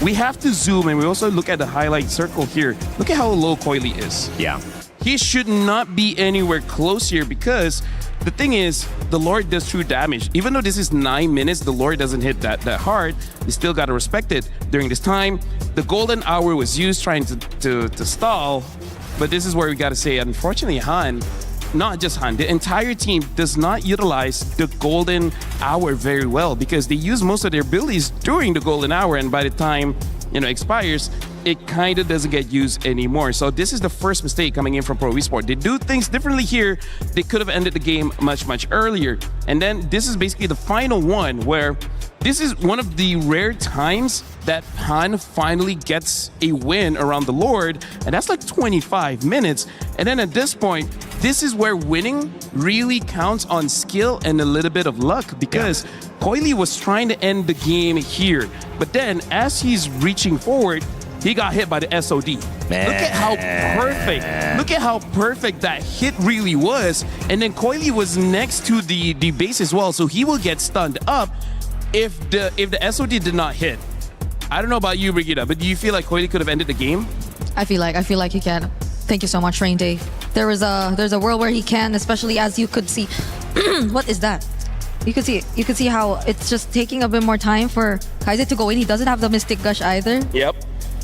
We have to zoom and we also look at the highlight circle here. Look at how low Coily is. Yeah. He should not be anywhere close here because the thing is, the Lord does true damage. Even though this is 9 minutes, the Lord doesn't hit that hard. You still got to respect it. During this time, the golden hour was used trying to stall. But this is where we got to say, unfortunately, Han, not just Han, the entire team does not utilize the golden hour very well because they use most of their abilities during the golden hour, and by the time expires, it kind of doesn't get used anymore. So this is the first mistake coming in from Pro Esports. They do things differently here. They could have ended the game much earlier. And then this is basically the final one where this is one of the rare times that Han finally gets a win around the Lord, and that's like 25 minutes. And then at this point, this is where winning really counts on skill and a little bit of luck because Coily was trying to end the game here. But then as he's reaching forward, he got hit by the SOD. Man. Look at how perfect that hit really was. And then Coily was next to the base as well, so he will get stunned up if the SOD did not hit. I don't know about you, Brigida, but do you feel like Coily could have ended the game? I feel like he can. Thank you so much, Rain Day. There's a world where he can, especially as you could see. What is that? You could see how it's just taking a bit more time for Kaiser to go in. He doesn't have the Mystic Gush either. Yep.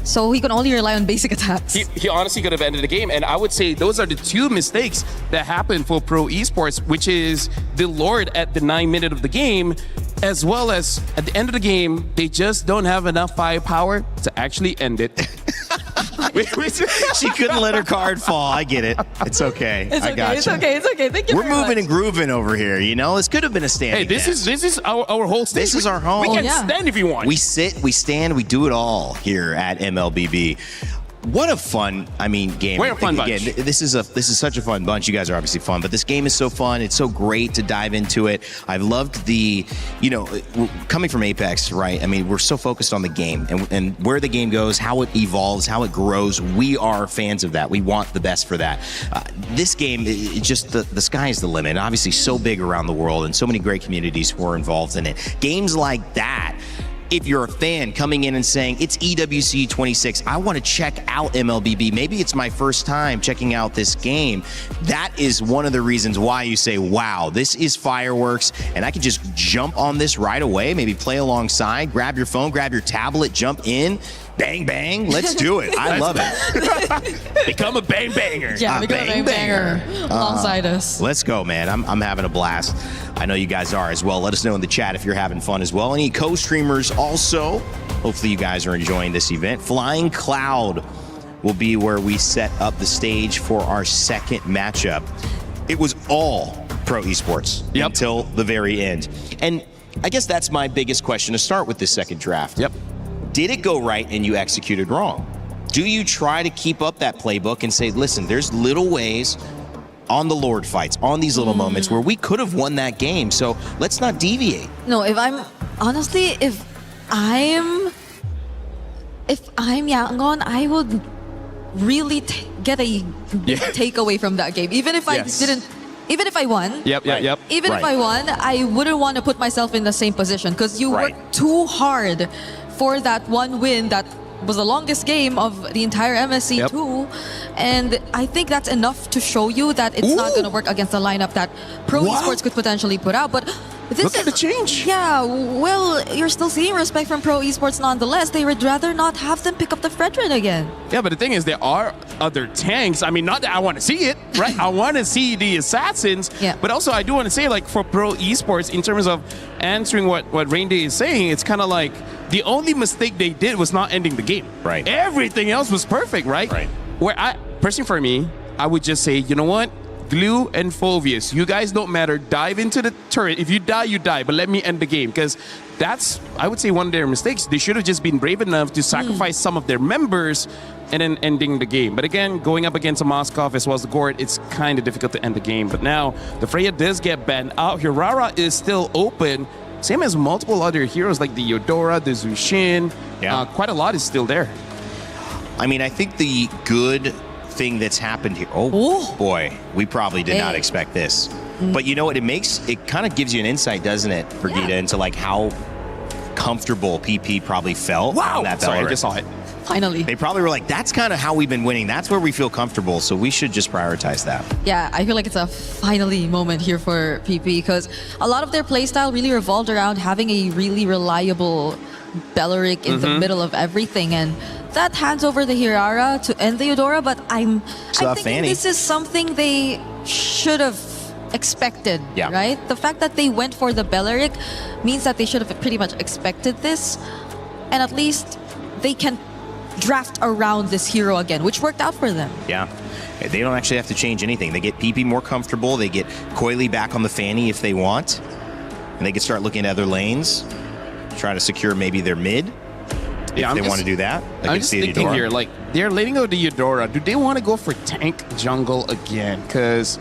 So he can only rely on basic attacks. He honestly could have ended the game. And I would say those are the two mistakes that happened for Pro Esports, which is the Lord at the 9 minute of the game, as well as at the end of the game, they just don't have enough firepower to actually end it. She couldn't let her card fall. I get it. It's okay. I got It's okay. Thank you. We're moving and grooving over here. This could have been a standing. Hey, this is our whole stage. This is our home. We can stand if you want. We sit, we stand, we do it all here at MLBB. What a fun, game. We're a fun bunch. Again, this is such a fun bunch. You guys are obviously fun, but this game is so fun. It's so great to dive into it. I've loved the, coming from Apex, right? We're so focused on the game and where the game goes, how it evolves, how it grows. We are fans of that. We want the best for that. This game, it just the sky is the limit. Obviously, so big around the world and so many great communities who are involved in it. Games like that. If you're a fan coming in and saying, it's EWC 26, I want to check out MLBB. Maybe it's my first time checking out this game. That is one of the reasons why you say, wow, this is fireworks, and I can just jump on this right away, maybe play alongside, grab your phone, grab your tablet, jump in, bang, bang, let's do it. I love it. Become a bang banger. Yeah, become a bang banger alongside us. Let's go, man. I'm having a blast. I know you guys are as well. Let us know in the chat if you're having fun as well. Any co-streamers also. Hopefully you guys are enjoying this event. Flying Cloud will be where we set up the stage for our second matchup. It was all Pro Esports until the very end. And I guess that's my biggest question to start with this second draft. Yep. Did it go right and you executed wrong? Do you try to keep up that playbook and say, listen, there's little ways on the Lord fights, on these little moments where we could have won that game, so let's not deviate. No, if I'm Yangon, I would really get a takeaway from that game. Even if I didn't, even if I won. Yep. Even if I won, I wouldn't want to put myself in the same position because you worked too hard for that one win that was the longest game of the entire MSC too. And I think that's enough to show you that it's not going to work against the lineup that Pro Esports could potentially put out. But this Look at the change. Yeah, well, you're still seeing respect from Pro Esports nonetheless. They would rather not have them pick up the Fredrin again. Yeah, but the thing is, there are other tanks. Not that I want to see it, right? I want to see the Assassins. Yeah. But also, I do want to say, for Pro Esports, in terms of answering what Rain Day is saying, it's kind of like the only mistake they did was not ending the game. Right. Everything else was perfect, right? Right. Personally for me, I would just say, you know what? Glue and Phovius, you guys don't matter. Dive into the turret. If you die, you die. But let me end the game, because that's, I would say, one of their mistakes. They should have just been brave enough to sacrifice some of their members and then ending the game. But again, going up against a Moskov as well as the Gord, it's kind of difficult to end the game. But now, the Freya does get banned out. Hirara is still open. Same as multiple other heroes like the Eudora, the Zushin. Quite a lot is still there. I mean, I think the good thing that's happened here. Oh boy, we probably did not expect this. But you know what? It kind of gives you an insight, doesn't it, Brigida, into like how comfortable PP probably felt. Wow! That Sorry, I Bellerin. just saw it. Finally. They probably were like, that's kind of how we've been winning. That's where we feel comfortable. So we should just prioritize that. Yeah, I feel like it's a finally moment here for PP, because a lot of their playstyle really revolved around having a really reliable Belleric in the middle of everything, and that hands over the Hirara to end the Eudora. But I'm thinking Fanny. this is something they should have expected, right? The fact that they went for the Belleric means that they should have pretty much expected this, and at least they can draft around this hero again, which worked out for them. Yeah. They don't actually have to change anything. They get PP more comfortable. They get Coily back on the Fanny if they want. And they can start looking at other lanes, try to secure maybe their mid. If they want to do that. I'm just thinking here, like, they're letting go the Eudora. Do they want to go for tank jungle again? Because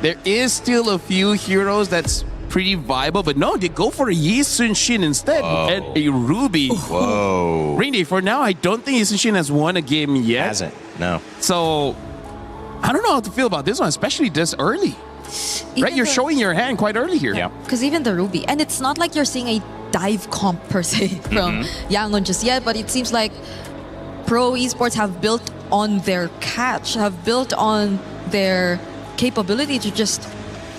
there is still a few heroes that's pretty viable, but no, they go for a Yi Sun-Shin instead and a Ruby. Whoa. Rainy, for now, I don't think Yi Sun-Shin has won a game yet. Hasn't, no. So, I don't know how to feel about this one, especially this early. Right? You're showing your hand quite early here. Yeah. Because even the Ruby, and it's not like you're seeing a dive comp per se from Yangon just yet, but it seems like Pro Esports have built on their catch, have built on their capability to just...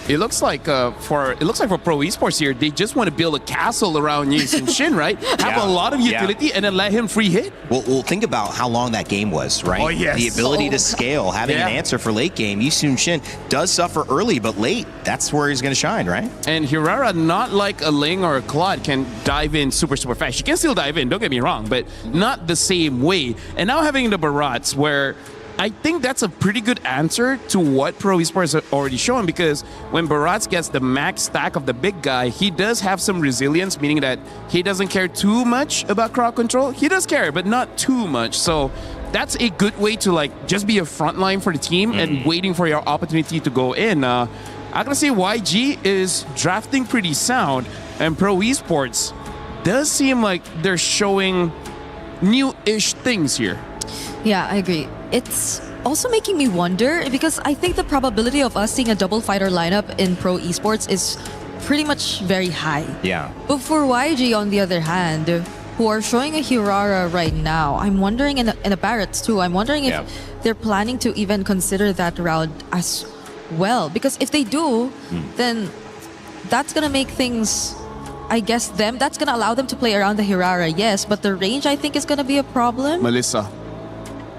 It looks like for Pro Esports here, they just want to build a castle around Yi Sun-Shin, right? Have a lot of utility and then let him free hit. Well, think about how long that game was, right? Oh, yes. The ability to scale, having an answer for late game. Yi Sun-Shin does suffer early, but late, that's where he's going to shine, right? And Hirara, not like a Ling or a Claude, can dive in super fast. She can still dive in, don't get me wrong, but not the same way. And now having the Barats, where I think that's a pretty good answer to what Pro Esports have already shown, because when Barats gets the max stack of the big guy, he does have some resilience, meaning that he doesn't care too much about crowd control. He does care, but not too much. So that's a good way to like just be a front line for the team and waiting for your opportunity to go in. I gotta say YG is drafting pretty sound, and Pro Esports does seem like they're showing new-ish things here. Yeah, I agree. It's also making me wonder, because I think the probability of us seeing a double fighter lineup in Pro Esports is pretty much very high. Yeah. But for YG, on the other hand, who are showing a Hirara right now, I'm wondering, and a Barretts too, I'm wondering if they're planning to even consider that route as well. Because if they do, then that's going to make things... I guess that's going to allow them to play around the Hirara, yes, but the range, I think, is going to be a problem. Melissa.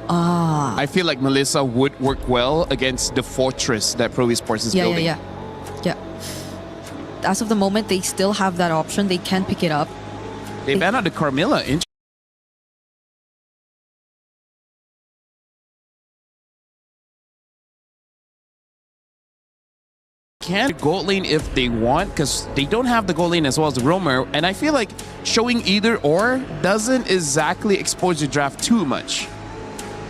I feel like Melissa would work well against the fortress that Pro Esports is building. Yeah. As of the moment, they still have that option. They can pick it up. They banned out the Carmilla. Can gold lane if they want, because they don't have the gold lane as well as the roamer, and I feel like showing either or doesn't exactly expose your draft too much.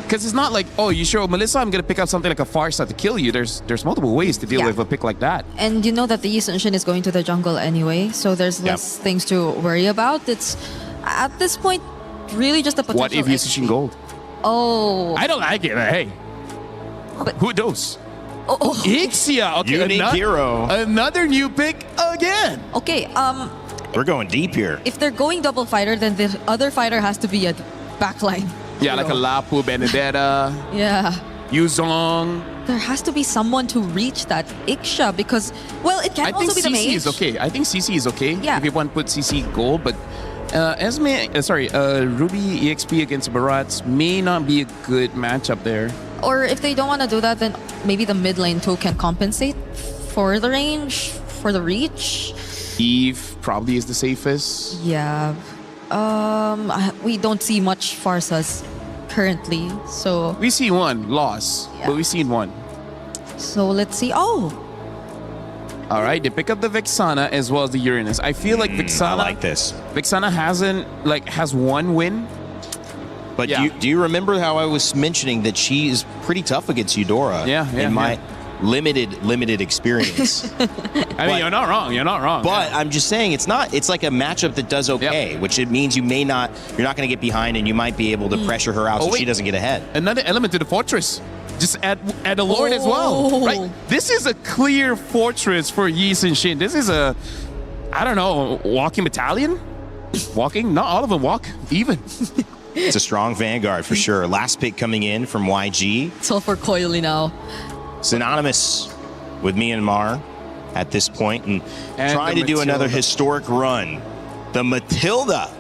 Because it's not like, oh, you show Melissa, I'm going to pick up something like a Farsa to kill you. There's multiple ways to deal with a pick like that. And you know that the Yi Sun-Shin is going to the jungle anyway, so there's less things to worry about. It's, at this point, really just a potential... What if Yi Sun-Shin gold? Oh. I don't like it. Hey. But who knows? Ixia. Okay, unique hero. Another new pick again. Okay, we're going deep here. If they're going double fighter, then the other fighter has to be a backline. Yeah, like a Lapu, Benedetta. Yeah. Yuzong. There has to be someone to reach that Ixia, because, well, it can also be the mage. I think CC is okay. I think CC is okay. Yeah. Uh, If you want to put CC gold, but Ruby EXP against Barats may not be a good matchup there. Or if they don't want to do that, then maybe the mid lane too can compensate for the range, for the reach. Eve probably is the safest. Yeah. We don't see much Farsas currently, so... We see one loss, but we've seen one. So let's see. Oh, All right, they pick up the Vexana as well as the Uranus. I feel like Vexana. I like this. Vexana has one win. But do you remember how I was mentioning that she is pretty tough against Eudora? In my limited experience. I mean, you're not wrong. But I'm just saying it's like a matchup that does okay, which it means you're not going to get behind and you might be able to pressure her out so she doesn't get ahead. Another element to the fortress. Just add a Lord as well, right? This is a clear fortress for Yi Sun-shin. This is a, I don't know, walking battalion? Walking? Not all of them walk even. It's a strong vanguard for sure. Last pick coming in from YG. it's all for Coily now. Synonymous with Myanmar at this point and trying to do another historic run. The Matilda.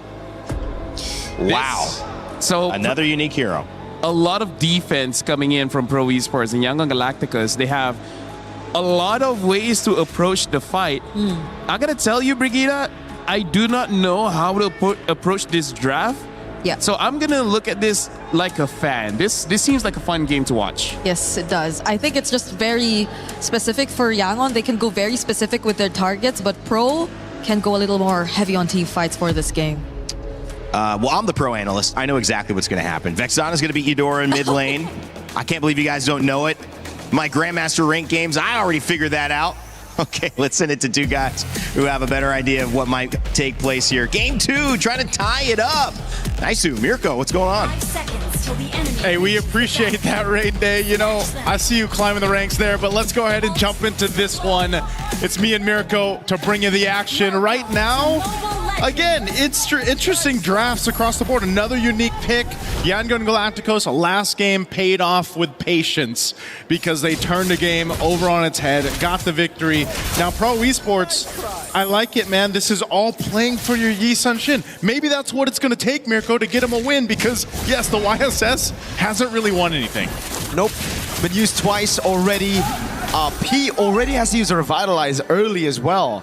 Wow. So another unique hero. A lot of defense coming in from Pro Esports and Yangon Galacticos. They have a lot of ways to approach the fight. I gotta tell you, Brigida, I do not know how to approach this draft. Yeah. So I'm gonna look at this like a fan. This seems like a fun game to watch. Yes, it does. I think it's just very specific for Yangon. They can go very specific with their targets, but Pro can go a little more heavy on team fights for this game. Well, I'm the pro analyst. I know exactly what's going to happen. Vexana's going to beat Eudora in mid lane. I can't believe you guys don't know it. My Grandmaster rank games, I already figured that out. Okay, let's send it to two guys who have a better idea of what might take place here. Game 2, trying to tie it up. Nice, Mirko, what's going on? Hey, we appreciate that, Rain Day. You know, I see you climbing the ranks there, but let's go ahead and jump into this one. It's me and Mirko to bring you the action right now. Again, it's interesting drafts across the board. Another unique pick. Yangon Galacticos, last game paid off with patience because they turned the game over on its head, got the victory. Now, Pro Esports, I like it, man. This is all playing for your Yi Sun-shin. Maybe that's what it's going to take, Mirko, to get him a win because, yes, the YSS hasn't really won anything. Nope. Been used twice already. P already has to use a Revitalize early as well.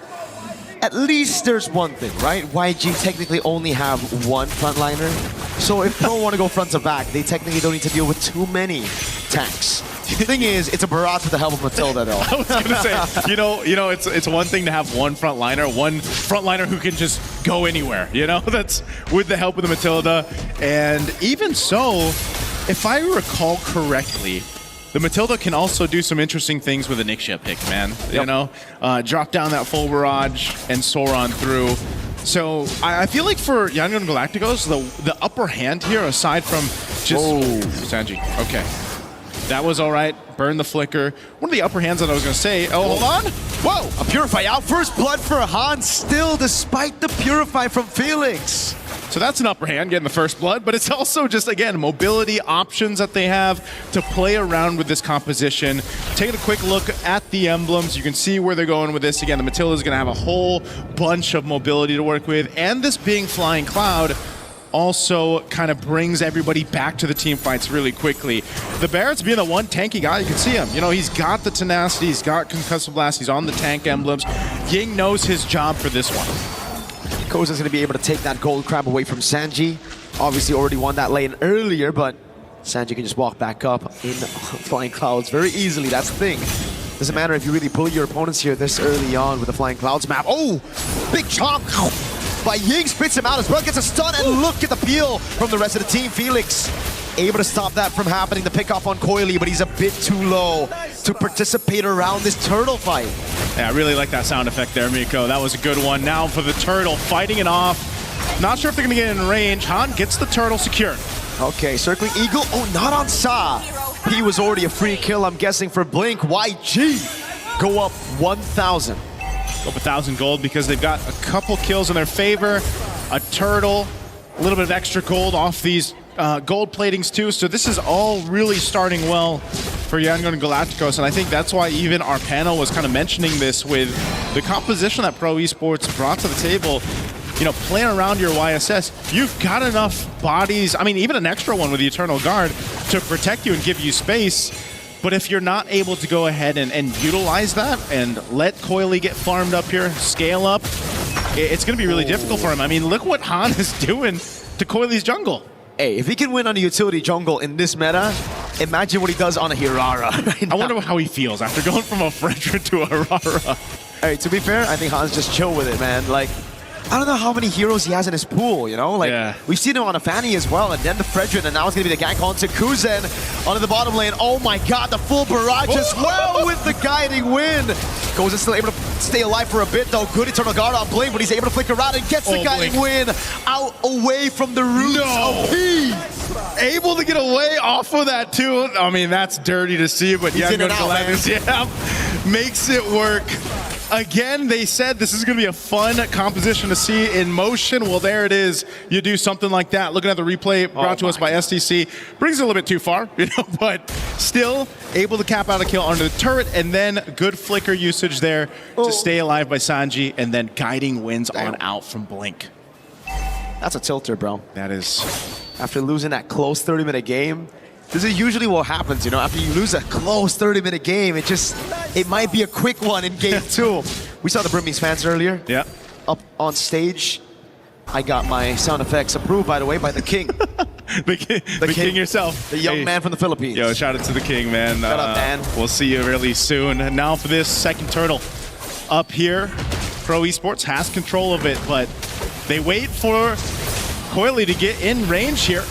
At least there's one thing, right? YG technically only have one frontliner. So if Pro want to go front to back, they technically don't need to deal with too many tanks. The thing is, it's a barrage with the help of Matilda, though. I was going to say, you know, it's one thing to have one frontliner who can just go anywhere, you know? That's with the help of the Matilda. And even so, if I recall correctly, the Matilda can also do some interesting things with a Nixia pick, man. Yep. You know, drop down that full barrage and soar on through. So I feel like for Yangon Galacticos, the upper hand here, aside from just Sanji. Okay, that was all right. Burn the flicker. One of the upper hands that I was going to say. Oh, hold on. Whoa! A Purify out. First blood for Han still, despite the Purify from Felix. So that's an upper hand, getting the first blood, but it's also just, again, mobility options that they have to play around with this composition. Taking a quick look at the emblems, you can see where they're going with this. Again, the Matilda is going to have a whole bunch of mobility to work with, and this being Flying Cloud also kind of brings everybody back to the team fights really quickly. The Barrett's being the one tanky guy, you can see him. You know, he's got the tenacity, he's got concussive blast, he's on the tank emblems. Ying knows his job for this one. Koza's going to be able to take that gold crab away from Sanji. Obviously already won that lane earlier, but Sanji can just walk back up in Flying Clouds very easily. That's the thing. Doesn't matter if you really pull your opponents here this early on with the Flying Clouds map. Oh, big chomp by Ying, spits him out as well, gets a stun, and look at the peel from the rest of the team. Felix able to stop that from happening, the pick off on Coily, but he's a bit too low to participate around this turtle fight. Yeah, I really like that sound effect there, Miko. That was a good one. Now for the turtle, fighting it off. Not sure if they're going to get in range. Han gets the turtle secured. Okay, circling Eagle. Oh, not on Sa. He was already a free kill, I'm guessing, for Blink. YG go up 1,000. Go up 1,000 gold because they've got a couple kills in their favor. A turtle, a little bit of extra gold off these gold platings too. So this is all really starting well for Yangon Galacticos, and I think that's why even our panel was kind of mentioning this with the composition that Pro Esports brought to the table. You know, playing around your YSS, you've got enough bodies, I mean, even an extra one with the Eternal Guard to protect you and give you space. But if you're not able to go ahead and utilize that and let Coily get farmed up here, scale up, it's going to be really difficult for him. I mean, look what Han is doing to Coily's jungle. Hey, if he can win on the utility jungle in this meta, Imagine what he does on a Hirara right now. I wonder how he feels after going from a Fredrin to a Aurora. Hey, to be fair, I think Hans just chill with it, man. Like, I don't know how many heroes he has in his pool, you know? Like, we've seen him on a Fanny as well, and then the Fredrin, and now it's going to be the gank onto Kuzen onto the bottom lane. Oh my god, the full barrage as well with the guiding wind. Kuzen still able to stay alive for a bit, though. Good Eternal Guard on Blink, but he's able to flick around and gets the guiding wind out away from the roots of P. Able to get away off of that, too. I mean, that's dirty to see, but Yangon Galacticos, makes it work. Again, they said this is going to be a fun composition to see in motion. Well, there it is. You do something like that. Looking at the replay brought to us by STC. Brings it a little bit too far, you know, but still able to cap out a kill under the turret, and then good flicker usage there to stay alive by Sanji, and then guiding wins on out from Blink. That's a tilter, bro. That is. After losing that close 30-minute game, this is usually what happens, you know, after you lose a close 30-minute game, it might be a quick one in game 2. We saw the Brimmies fans earlier. Yeah. Up on stage. I got my sound effects approved, by the way, by the king. the king yourself. The young man from the Philippines. Yo, shout out to the king, man. Shout out, man. We'll see you really soon. And now for this second turtle up here. Pro Esports has control of it, but they wait for Coily to get in range here.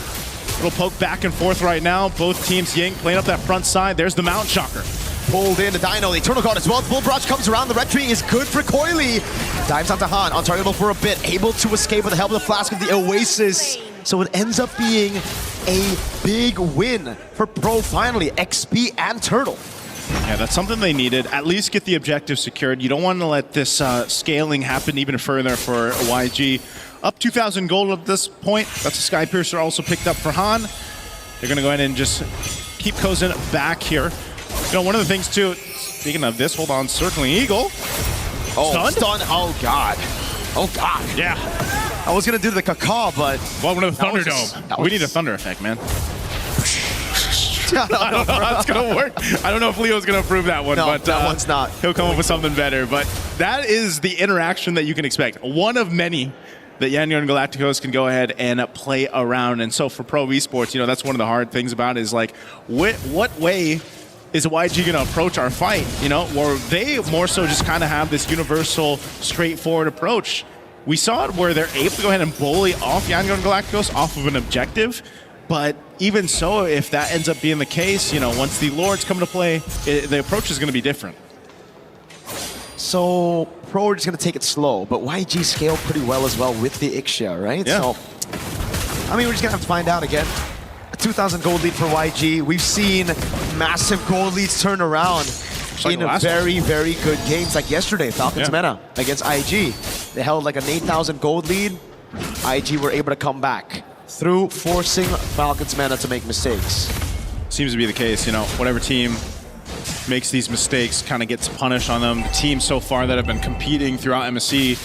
Little poke back and forth right now. Both teams, Ying playing up that front side. There's the Mount Shocker. Pulled in the Dino, the Eternal Guard as well. Full barrage comes around. The red tree is good for Coily. Dives onto Han, untargetable for a bit. Able to escape with the help of the Flask of the Oasis. So it ends up being a big win for Pro finally. XP and Turtle. Yeah, that's something they needed. At least get the objective secured. You don't want to let this scaling happen even further for YG. Up 2,000 gold at this point. That's a Sky Piercer also picked up for Han. They're going to go ahead and just keep Kozen back here. You know, one of the things too, speaking of this, hold on, Circling Eagle. Oh, stun. Oh, God. Oh, God. Yeah. I was going to do the caca, but... Welcome to the Thunderdome. We need a Thunder effect, man. I don't know how it's going to work. I don't know if Leo's going to approve that one, but that one's not. He'll come up with something better. But that is the interaction that you can expect. One of many that Yangon Galacticos can go ahead and play around. And so for Pro Esports, you know, that's one of the hard things about it is like, what way is YG going to approach our fight? You know, or they more so just kind of have this universal, straightforward approach. We saw it where they're able to go ahead and bully off Yangon Galacticos off of an objective. But even so, if that ends up being the case, you know, once the Lords come to play, the approach is going to be different. So Pro are just going to take it slow, but YG scaled pretty well as well with the Ixia, right? Yeah. So, I mean, we're just going to have to find out again. A 2,000 gold lead for YG. We've seen massive gold leads turn around in very, very good games like yesterday, Falcons Meta against IG. They held like an 8,000 gold lead. IG were able to come back through forcing Falcons Meta to make mistakes. Seems to be the case, you know, whatever team makes these mistakes kind of gets punished on them. The teams so far that have been competing throughout MSC,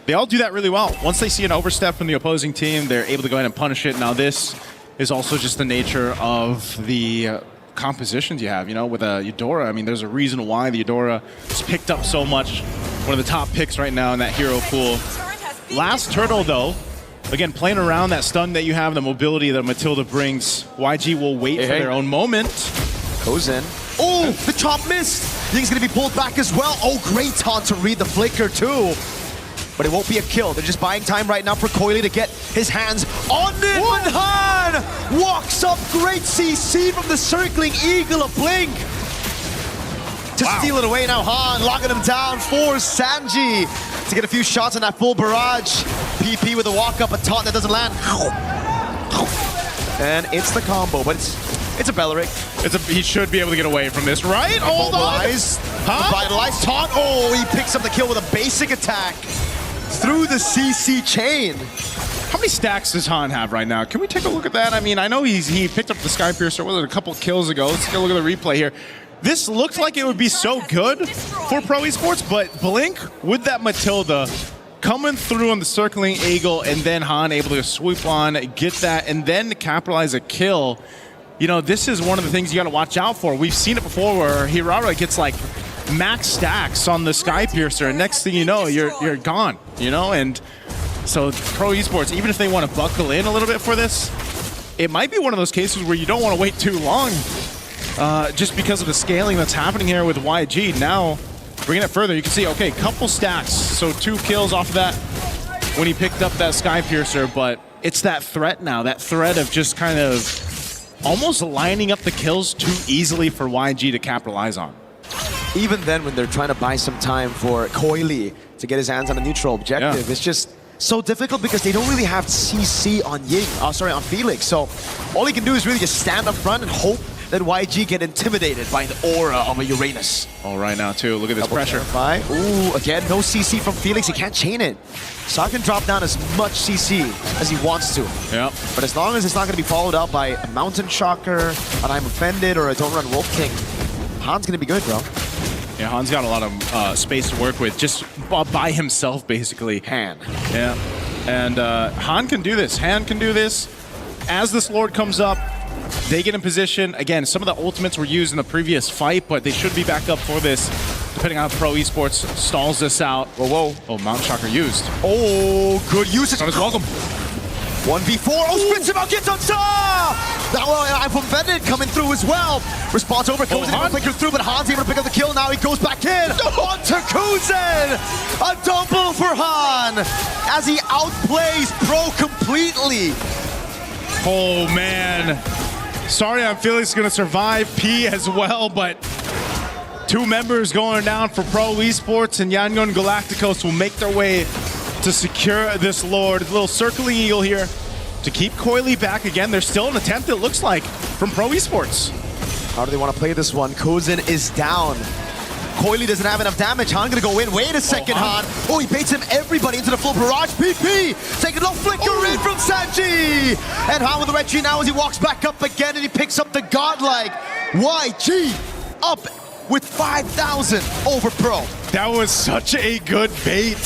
they all do that really well. Once they see an overstep from the opposing team, they're able to go ahead and punish it. Now this is also just the nature of the compositions you have, you know, with a Eudora. I mean, there's a reason why the Eudora is picked up so much. One of the top picks right now in that hero pool. Last Turtle, though, again, playing around that stun that you have, the mobility that Matilda brings, YG will wait for their own moment. Goes in. Oh, the chop missed. He's going to be pulled back as well. Oh, great taunt to read the flicker too. But it won't be a kill. They're just buying time right now for Coily to get his hands on it. And Han walks up. Great CC from the Circling Eagle of Blink. To steal it away now, Han locking him down for Sanji to get a few shots on that full barrage. PP with a walk up, a taunt that doesn't land. And it's the combo, but it's a Belleric. He should be able to get away from this, right? Hold on. Revitalize taunt. Oh, he picks up the kill with a basic attack through the CC chain. How many stacks does Han have right now? Can we take a look at that? I mean, I know he picked up the Sky Piercer, was it a couple kills ago? Let's take a look at the replay here. This looked like it would be so good for Pro Esports, but Blink with that Matilda coming through on the Circling Eagle, and then Han able to swoop on, get that, and then capitalize a kill. You know, this is one of the things you got to watch out for. We've seen it before where Hirara gets like max stacks on the Sky Piercer, and next thing you know, you're gone, you know? And so Pro Esports, even if they want to buckle in a little bit for this, it might be one of those cases where you don't want to wait too long just because of the scaling that's happening here with YG. Now, bringing it further, you can see, okay, couple stacks. So 2 kills off of that when he picked up that Sky Piercer, but it's that threat now, that threat of just kind of almost lining up the kills too easily for YG to capitalize on. Even then, when they're trying to buy some time for Coily to get his hands on a neutral objective, it's just so difficult because they don't really have CC on on Felix. So all he can do is really just stand up front and hope that YG get intimidated by the aura of a Uranus. All right now too, look at this pressure. Ooh, again, no CC from Felix, he can't chain it. So I can drop down as much CC as he wants to. Yeah. But as long as it's not going to be followed up by a Mountain Shocker, an I'm Offended, or a Don't Run Wolf King, Han's going to be good, bro. Yeah, Han's got a lot of space to work with, just by himself, basically. Han. Yeah. And Han can do this. Han can do this. As this Lord comes up, they get in position. Again, some of the ultimates were used in the previous fight, but they should be back up for this, depending on how Pro Esports stalls this out. Whoa. Oh, Mountain Shocker used. Oh, good usage. Not as welcome. 1v4. Oh, spits him out, gets on top! Now, I'm Offended coming through as well. Response over. Kuzen able to pick him through, but Han's able to pick up the kill. Now he goes back in. Onto Kuzen! A double for Han as he outplays Pro completely. Oh, man. Sorry, I'm Felix is going to survive. P as well, but 2 members going down for Pro Esports, and Yangon Galacticos will make their way to secure this Lord. A little circling eagle here to keep Coily back again. There's still an attempt, it looks like, from Pro Esports. How do they want to play this one? Kuzen is down. Coily doesn't have enough damage. Han gonna go in. Wait a second, Han. Oh, he baits him everybody into the full barrage. PP taking a little flicker in from Sanji. And Han with the red tree now as he walks back up again and he picks up the godlike YG up with 5,000 over Pro. That was such a good bait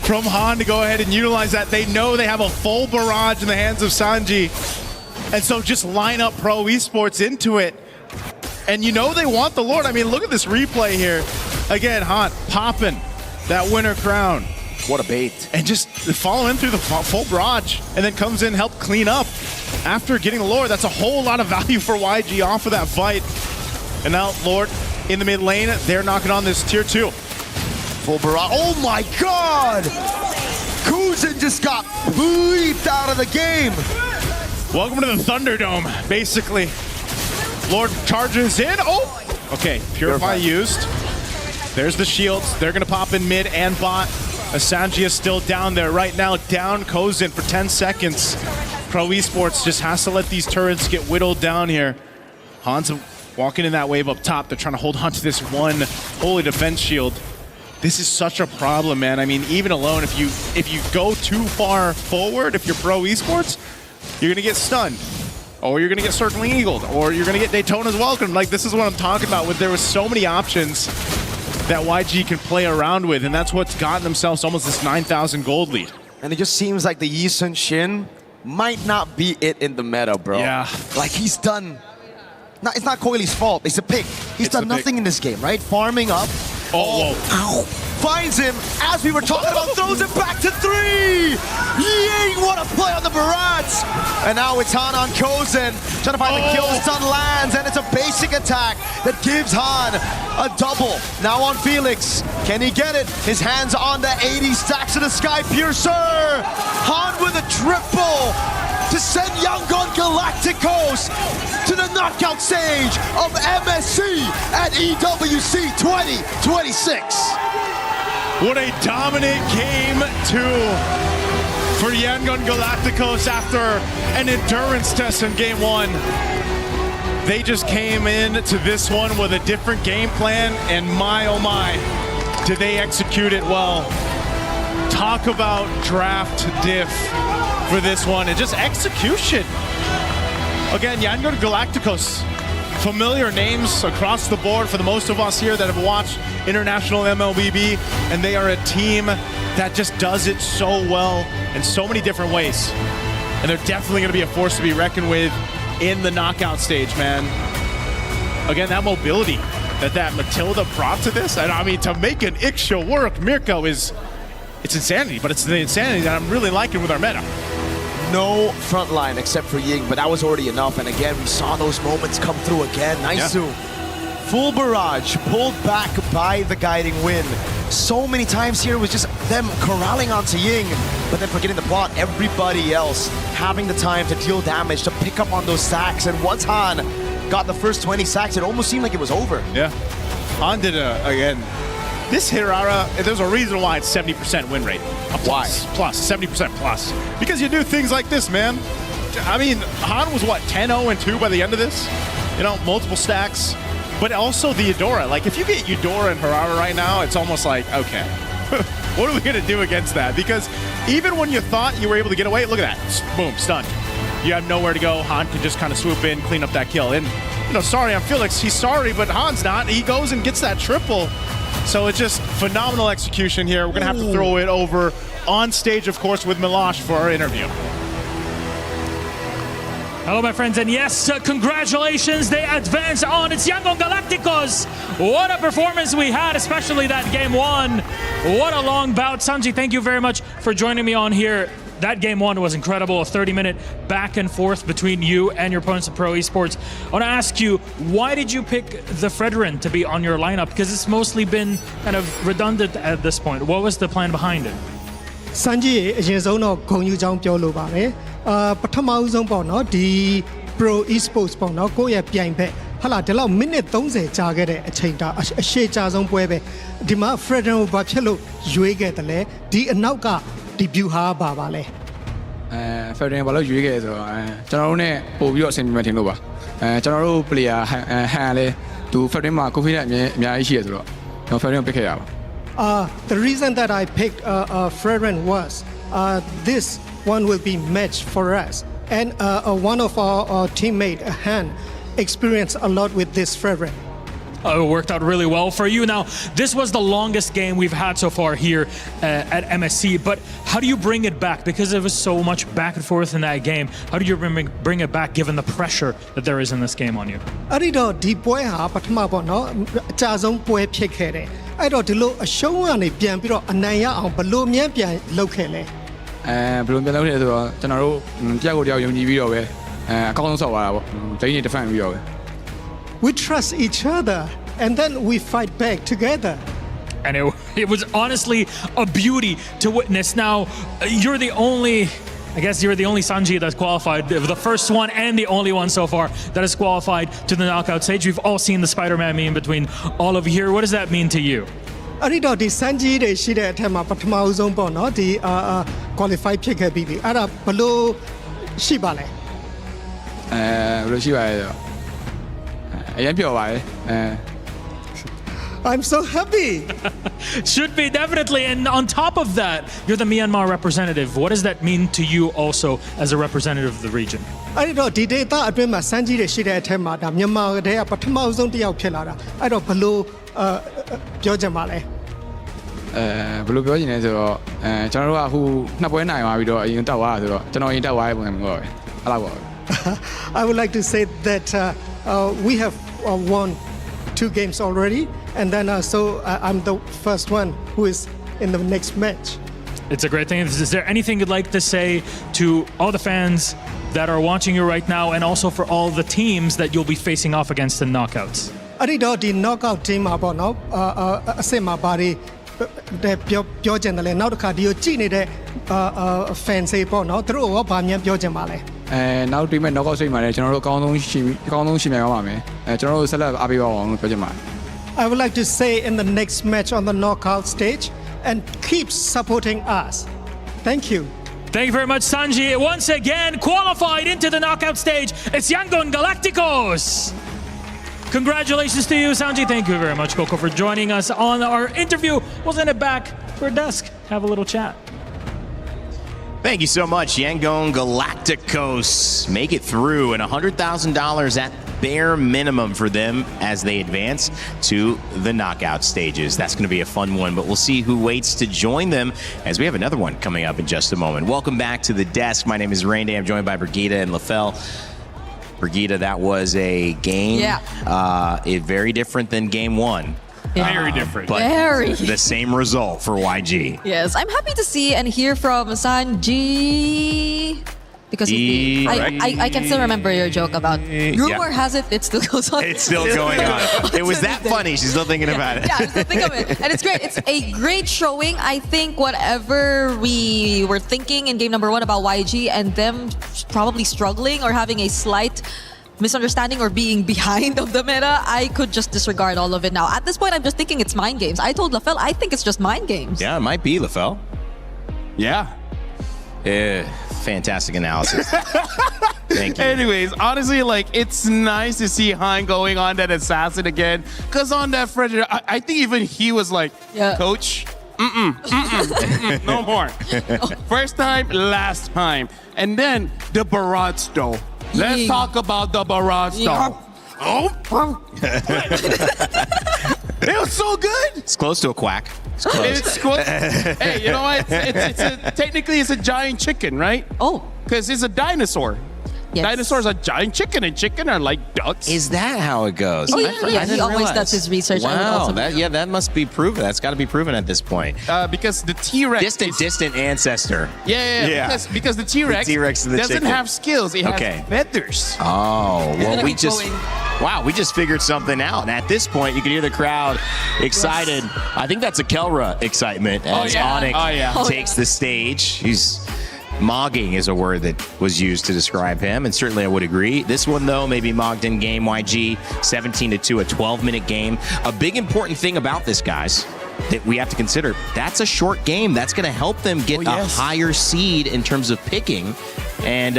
from Han to go ahead and utilize that. They know they have a full barrage in the hands of Sanji. And so just line up Pro Esports into it. And you know they want the Lord. I mean, look at this replay here. Again, Han popping that winner crown. What a bait. And just following through the full barrage and then comes in, help clean up after getting the Lord. That's a whole lot of value for YG off of that fight. And now Lord in the mid lane, they're knocking on this tier 2. Full barrage. Oh my God! Kuzen just got bleeped out of the game. Welcome to the Thunderdome, basically. Lord charges in. Oh! Okay, Purify used. There's the shields. They're going to pop in mid and bot. Asanji is still down there right now. Down Kozin for 10 seconds. Pro Esports just has to let these turrets get whittled down here. Han's walking in that wave up top. They're trying to hold on to this one holy defense shield. This is such a problem, man. I mean, even alone, if you go too far forward, if you're Pro Esports, you're going to get stunned. Or you're going to get Circling Eagled. Or you're going to get Daytona's Welcome. Like, this is what I'm talking about. There was so many options that YG can play around with, and that's what's gotten themselves almost this 9,000 gold lead. And it just seems like the Yi Sun Shin might not be it in the meta, bro. Yeah. Like, he's done... it's not Coily's fault. It's a pick. He's done nothing in this game, right? Farming up. Oh, whoa. Finds him, as we were talking about, throws it back to 3! Ying, what a play on the barrage! And now it's Han on Kozin, trying to find the kill, the stun lands, and it's a basic attack that gives Han a double. Now on Felix, can he get it? His hands on the 80 stacks of the Sky Piercer! Han with a triple to send Yangon Galacticos to the knockout stage of MSC at EWC 2026. What a dominant game 2 for Yangon Galacticos after an endurance test in game 1. They just came in to this one with a different game plan, and my oh my, did they execute it well. Talk about draft diff for this one, and just execution. Again, Yangon Galacticos, familiar names across the board for the most of us here that have watched international MLBB, and they are a team that just does it so well in so many different ways. And they're definitely going to be a force to be reckoned with in the knockout stage, man. Again, that mobility that Matilda brought to this, and I mean, to make an Ixia work, Mirko it's insanity, but it's the insanity that I'm really liking with our meta. no front line except for Ying, but that was already enough. And again, we saw those moments come through again. Naisu, full barrage, pulled back by the guiding wind. So many times here was just them corralling onto Ying, but then forgetting the plot, everybody else having the time to deal damage, to pick up on those sacks. And once Han got the first 20 sacks, it almost seemed like it was over. Yeah. Han did, again, this Hirara, there's a reason why it's 70% win rate. Why? Plus, 70% plus. Because you do things like this, man. I mean, Han was what, 10-0-2 by the end of this? You know, multiple stacks. But also the Eudora. Like, if you get Eudora and Hirara right now, it's almost like, okay, what are we going to do against that? Because even when you thought you were able to get away, look at that. Boom, stunned. You have nowhere to go. Han can just kind of swoop in, clean up that kill. And, you know, sorry, I'm Felix. He's sorry, but Han's not. He goes and gets that triple. So it's just phenomenal execution here. We're going to have to throw it over on stage, of course, with Milosh for our interview. Hello, my friends, and yes, congratulations, they advance on. It's Yangon Galacticos. What a performance we had, especially that game one. What a long bout. Sanji, thank you very much for joining me on here. That game one was incredible, a 30-minute back and forth between you and your opponents at Pro Esports. I want to ask you, why did you pick the Fredrin to be on your lineup? Because it's mostly been kind of redundant at this point. What was the plan behind it? Sanji အရင်ဆုံးတော့ဂုဏ်ယူကြောင်းပြောလိုပါတယ်ပထမဆုံးပေါ့နော်ဒီ Pro Esports ပေါ့နော်ကိုယ့်ရဲ့ပြိုင်ဖက်ဟာလာဒီလောက်မိနစ်30ကြာခဲ့တဲ့အချိန်တာအရှေ့ကြာဆုံးပွဲပဲဒီမှာ Fredrin ကိုဘာဖြစ်လို့ရွေးခဲ့တယ်လဲဒီအနောက်ကဒီ view ဟာပါလဲFredrin ဘာလို့ရွေးခဲ့ဆိုတော့ကျွန်တော်တို့ ਨੇ ပို့ပြီးတော့အဆင်ပြေမှထင်လို့ပါကျွန်တော်တို့ player ဟန်လဲသူ Fredrin မှာ confidence အများကြီးရှိရဆိုတော့ကျွန်တော် Fredrin ကို pick ခဲ့ရပါ The reason that I picked Fredrin was this one will be match for us, and one of our teammate Han experienced a lot with this Fredrin. It worked out really well for you. Now, this was the longest game we've had so far here at MSC, but how do you bring it back? Because there was so much back and forth in that game. How do you bring it back given the pressure that there is in this game on you? အဲ့ဒီတော့ဒီပွဲဟာပထမပေါ့နော်အကြဆုံးပွဲဖြစ်ခဲ့တယ်အဲ့တော့ဒီလိုအရှုံးကနေပြန်ပြီးတော့အနိုင်ရအောင်ဘလို့မြန်ပြန်လုပ်ခဲ့လဲဘယ်လိုပြန်လုပ်လဲဆိုတော့ကျွန်တော်တို့တယောက်ကိုတယောက်ယုံကြည်ပြီးတော့ပဲအကောင်းဆုံးဆော့သွားတာပေါ့ဒိန်းနေ defend ပြီးတော့ပဲ We trust each other and then we fight back together. And it was honestly a beauty to witness. Now, you're the only Sanji that's qualified, the first one and the only one so far that has qualified to the knockout stage. We've all seen the Spider-Man meme between all of you here. What does that mean to you? အဲ့ဒီတော့ဒီ Sanji တွေရှိတဲ့အထက်မှာပထမဆုံးပေါ့နော်ဒီ qualify ဖြစ်ခဲ့ပြီးပြီအဲ့ဒါဘလို့ရှိပါလဲဘယ်လိုရှိပါလဲအရင်ပြောပါလေ I'm so happy. Should be, definitely. And on top of that, you're the Myanmar representative. What does that mean to you also as a representative of the region? အဲ့ဒီတော့ဒီ data အတွင်းမှာ Sanji တွေရှိတဲ့အထက်မှာဒါမြန်မာတဲ့ပထမဆုံးတစ်ယောက်ဖြစ်လာတာအဲ့တော့ဘလို့ပြောချင်ပါလဲဘယ်လိုပြောချင်လဲဆိုတော့ကျွန်တော်တို့ကအခုနှစ်ပွဲနိုင်သွားပြီးတော့အရင်တက်သွားတာဆိုတော့ကျွန်တော်အရင်တက်သွားတဲ့ပုံစံမျိုးပါပဲအဲ့လောက်ပါပဲ I would like to say that we have won 2 games already and then so I'm the first one who is in the next match. It's a great thing. Is there anything you'd like to say to all the fans that are watching you right now and also for all the teams that you'll be facing off against in knockouts? အဲ့ဒီတော့ဒီ knockout team မှာပေါ့နော်အစစ်မှာဘာတွေပြောချင်တယ်လဲနောက်တစ်ခါဒီကိုကြည့်နေတဲ့ fans တွေပေါ့နော်သူတို့ရောဗာမြန်ပြောချင်ပါလဲနောက်တွေ့မဲ့ knockout stage မှာလည်းကျွန်တော်တို့အကောင်းဆုံးရှိမြန်ပါမယ်ကျွန်တော်တို့ဆက်လက်အားပေးပါအောင်လို့ပြောချင်ပါတယ် I would like to say in the next match on the knockout stage and keep supporting us. Thank you. Thank you very much, Sanji. Once again, qualified into the knockout stage. It's Yangon Galacticos. Congratulations to you, Sanji. Thank you very much, Coco, for joining us on our interview. We'll send it back for a desk. Have a little chat. Thank you so much, Yangon Galacticos. Make it through, and $100,000 at bare minimum for them as they advance to the knockout stages. That's going to be a fun one, but we'll see who waits to join them as we have another one coming up in just a moment. Welcome back to the desk. My name is Randy. I'm joined by Brigida and Lafell. Brigida, that was a game very different than game one. Very different. But Very. the same result for YG. Yes, I'm happy to see and hear from Sanji. Because I can still remember your joke about rumor has it still goes on. It's still going on. It was that funny. She's still thinking about it. Yeah, I still think of it. And it's great. It's a great showing. I think whatever we were thinking in game number 1 about YG and them probably struggling or having a slight misunderstanding or being behind of the meta, I could just disregard all of it now. At this point, I'm just thinking it's mind games. I told LaFell, I think it's just mind games. Yeah, it might be, LaFell. Yeah. Fantastic analysis. Thank you. Anyways, honestly, like, it's nice to see Hein going on that assassin again. Because on that Frederick, I think even he was like, Coach, no more. First time, last time. And then the barrage though. Let's talk about the barrage though. It was so good. It's close to a quack. It's close. It's close. Hey, you know what? Technically, it's a giant chicken, right? Oh. Because it's a dinosaur. Yes. Dinosaurs are giant chicken, and chicken are like ducks. Is that how it goes? He always does his research. Wow, that must be proven. That's got to be proven at this point. Because the T-Rex... Distant ancestor. Yeah. Because the T-Rex doesn't have skills. It has feathers. Oh, well, we just figured something out. And at this point, you can hear the crowd excited. Yes. I think that's a Kelra excitement as ONIC takes the stage. He's... Mogging is a word that was used to describe him, and certainly I would agree. This one, though, maybe mogged in game. YG 17-2, a 12-minute game. A big important thing about this, guys, that we have to consider, that's a short game. That's going to help them get a higher seed in terms of picking. And,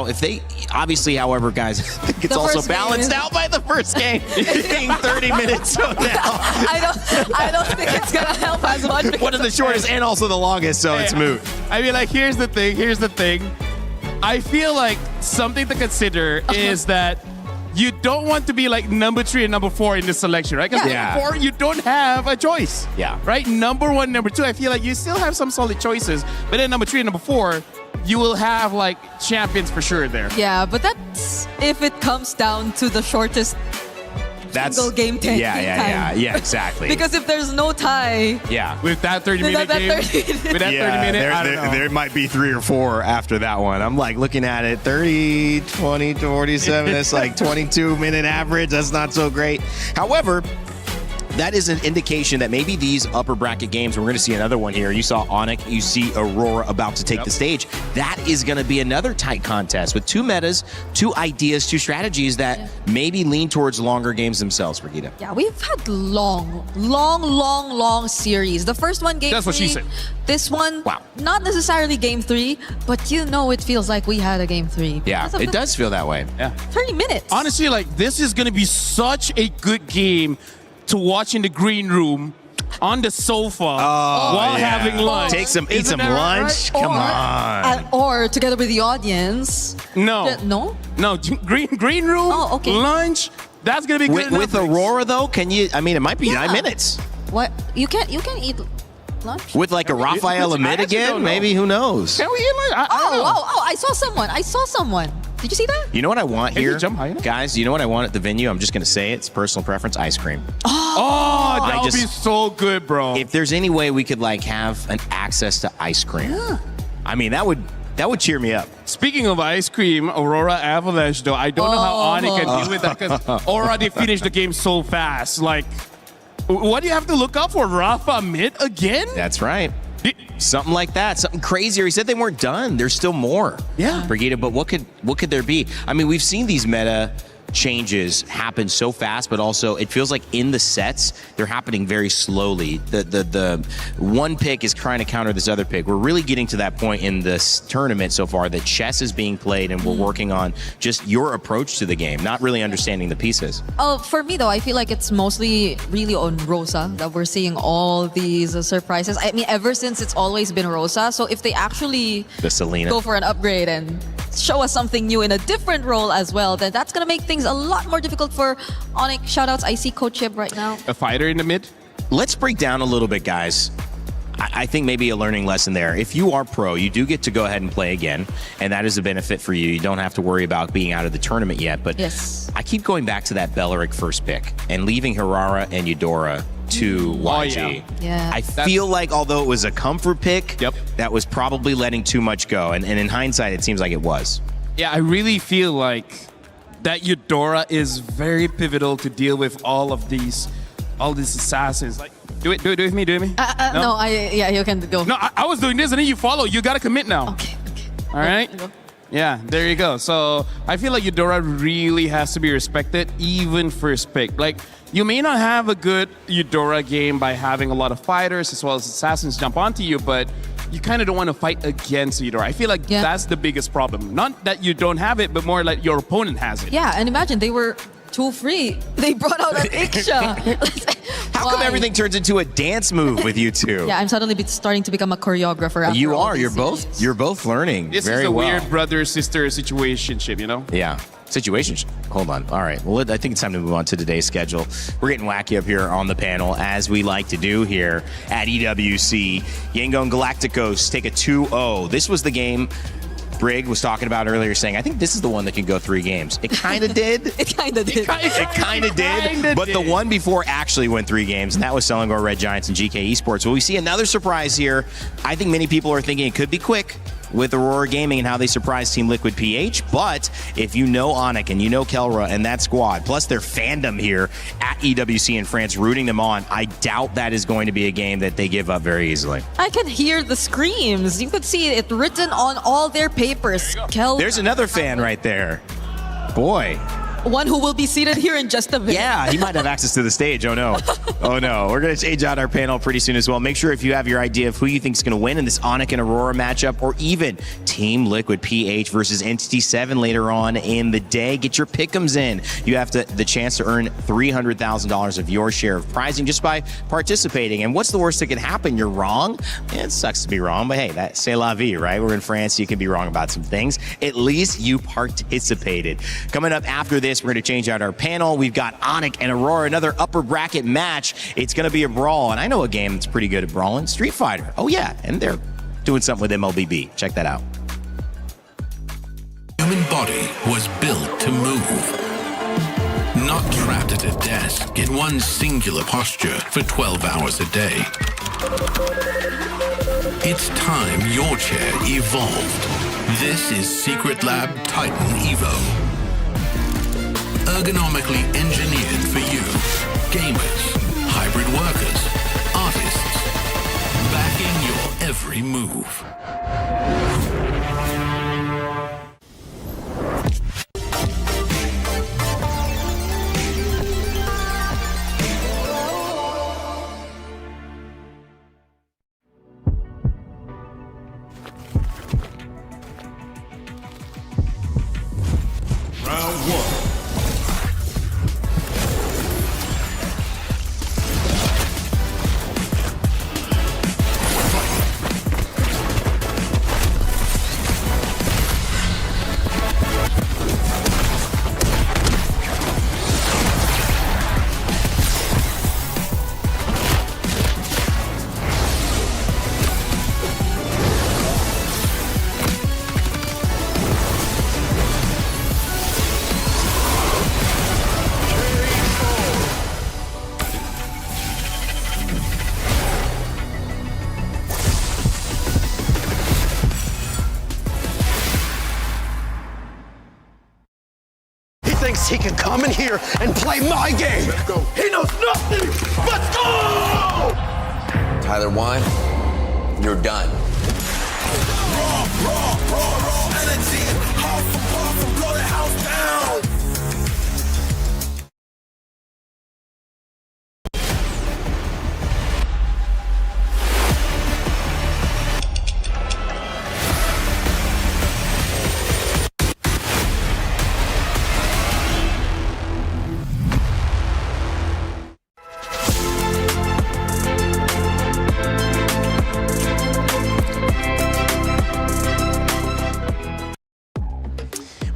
if they, obviously, however, guys, I think it's also balanced out by the first game being 30 minutes from now. I don't think it's going to help as much. One of the shortest and also the longest, so it's moot. I mean, like, here's the thing. I feel like something to consider is that you don't want to be like number 3 and number 4 in this selection, right? Because number 4, you don't have a choice. Yeah. Right? Number 1, number 2, I feel like you still have some solid choices. But then number 3 and number 4, you will have like champions for sure there. Yeah, but that's if it comes down to the shortest single game time. Yeah, exactly. Because if there's no tie, with that 30-minute game, with that 30-minute, I don't know. There might be 3 or 4 after that one. I'm like looking at it, 30, 20, 47. That's like 22-minute average. That's not so great. However, that is an indication that maybe these upper bracket games, we're going to see another one here. You saw ONIC, you see Aurora about to take the stage. That is going to be another tight contest with 2 metas, 2 ideas, 2 strategies that maybe lean towards longer games themselves, Brigitte. Yeah, we've had long series. The first one, game 3. That's what she said. This one, not necessarily game 3, but it feels like we had a game 3. Yeah, it does feel that way. Yeah. 30 minutes. Honestly, like, this is going to be such a good game to watch in the green room on the sofa while having lunch. Eat some lunch. Right? Come on. Or together with the audience. No. No, green room, lunch. That's going to be good with Aurora, though, can you, I mean, it might be 9 minutes. What? You can't eat lunch? With like a Raphael Amid again? Maybe, who knows? Can we eat lunch? I saw someone. Did you see that? You know what I want here? Guys, you know what I want at the venue? I'm just going to say it. It's personal preference, ice cream. Oh, that would be so good, bro. If there's any way we could like have an access to ice cream. Yeah. I mean, that would cheer me up. Speaking of ice cream, Aurora Avalanche, though, I don't know how ONIC can deal with that because Aurora, they finished the game so fast. Like, what do you have to look out for? Rafa Mid again? That's right. Something like that, something crazier. He said they weren't done. There's still more. Yeah. Brigitte, but what could there be? I mean, we've seen these meta changes happen so fast, but also it feels like in the sets, they're happening very slowly. The one pick is trying to counter this other pick. We're really getting to that point in this tournament so far that chess is being played and we're working on just your approach to the game, not really understanding the pieces. For me, though, I feel like it's mostly really on Rosa that we're seeing all these surprises. I mean, ever since it's always been Rosa. So if they actually go for an upgrade and show us something new in a different role as well, then that's going to make things a lot more difficult for ONIC. Shoutouts, I see Coach Chip right now. A fighter in the mid? Let's break down a little bit, guys. I think maybe a learning lesson there. If you are pro, you do get to go ahead and play again, and that is a benefit for you. You don't have to worry about being out of the tournament yet, but I keep going back to that Belleric first pick and leaving Hirara and Eudora to YG. Yeah. I feel like although it was a comfort pick, that was probably letting too much go. And in hindsight, it seems like it was. Yeah, I really feel like that Eudora is very pivotal to deal with all these assassins. Like, do it with me, do it with me. No, you can go. No, I was doing this and then you follow. You gotta commit now. Okay. All right. Yeah, there you go. So I feel like Eudora really has to be respected, even first pick. Like, you may not have a good Eudora game by having a lot of fighters as well as assassins jump onto you, but you kind of don't want to fight against Eudora. I feel like that's the biggest problem. Not that you don't have it, but more like your opponent has it. Yeah, and imagine they were too free. They brought out an Iksha. How come everything turns into a dance move with you two? Yeah, I'm suddenly starting to become a choreographer. After You all are. these You're both learning This very is a well. weird brother-sister situationship, you know? Yeah. Situation. Hold on. All right. Well, I think it's time to move on to today's schedule. We're getting wacky up here on the panel, as we like to do here at EWC. Yangon Galacticos take a 2-0. This was the game Brig was talking about earlier, saying, I think this is the one that can go 3 games. It kind of did. It kind of did. It kind of did. But the one before actually went 3 games, and that was Selangor Red Giants and Geekay Esports. Well, we see another surprise here. I think many people are thinking it could be quick with Aurora Gaming and how they surprised Team Liquid PH. But if you know ONIC and you know Kelra and that squad, plus their fandom here at EWC in France rooting them on, I doubt that is going to be a game that they give up very easily. I can hear the screams. You could see it written on all their papers. There's another fan right there. Boy. One who will be seated here in just a bit. Yeah, he might have access to the stage. Oh, no. Oh, no. We're going to change out our panel pretty soon as well. Make sure if you have your idea of who you think is going to win in this ONIC and Aurora matchup, or even Team Liquid PH versus Entity 7 later on in the day, get your pick'ems in. You have the chance to earn $300,000 of your share of prizing just by participating. And what's the worst that can happen? You're wrong. It sucks to be wrong, but hey, that's c'est la vie, right? We're in France. You can be wrong about some things. At least you participated. Coming up after this, we're going to change out our panel. We've got ONIC and Aurora, another upper bracket match. It's going to be a brawl, and I know a game that's pretty good at brawling, Street Fighter. Oh yeah, and they're doing something with MLBB. Check that out. Human body was built to move, not trapped at a desk in one singular posture for 12 hours a day. It's time your chair evolved. This is Secret Lab Titan Evo. Ergonomically engineered for you, gamers, hybrid workers, artists, backing your every move. Round 1. He can come in here and play my game. Let's go. He knows nothing. Let's go! Tyler Wine, you're done. Raw energy. Half and blow the house down.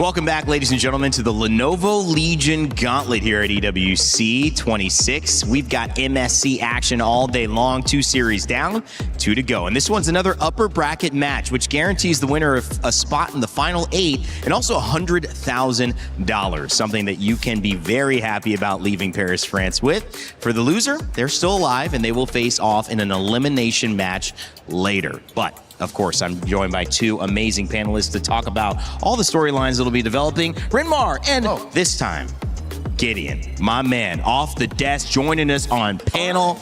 Welcome back, ladies and gentlemen, to the Lenovo Legion Gauntlet here at EWC 26. We've got MSC action all day long. 2 series down, 2 to go. And this one's another upper bracket match, which guarantees the winner of a spot in the final 8 and also $100,000. Something that you can be very happy about leaving Paris, France with. For the loser, they're still alive and they will face off in an elimination match later. But of course, I'm joined by 2 amazing panelists to talk about all the storylines that'll be developing. Renmar and this time, Gideon, my man, off the desk, joining us on panel.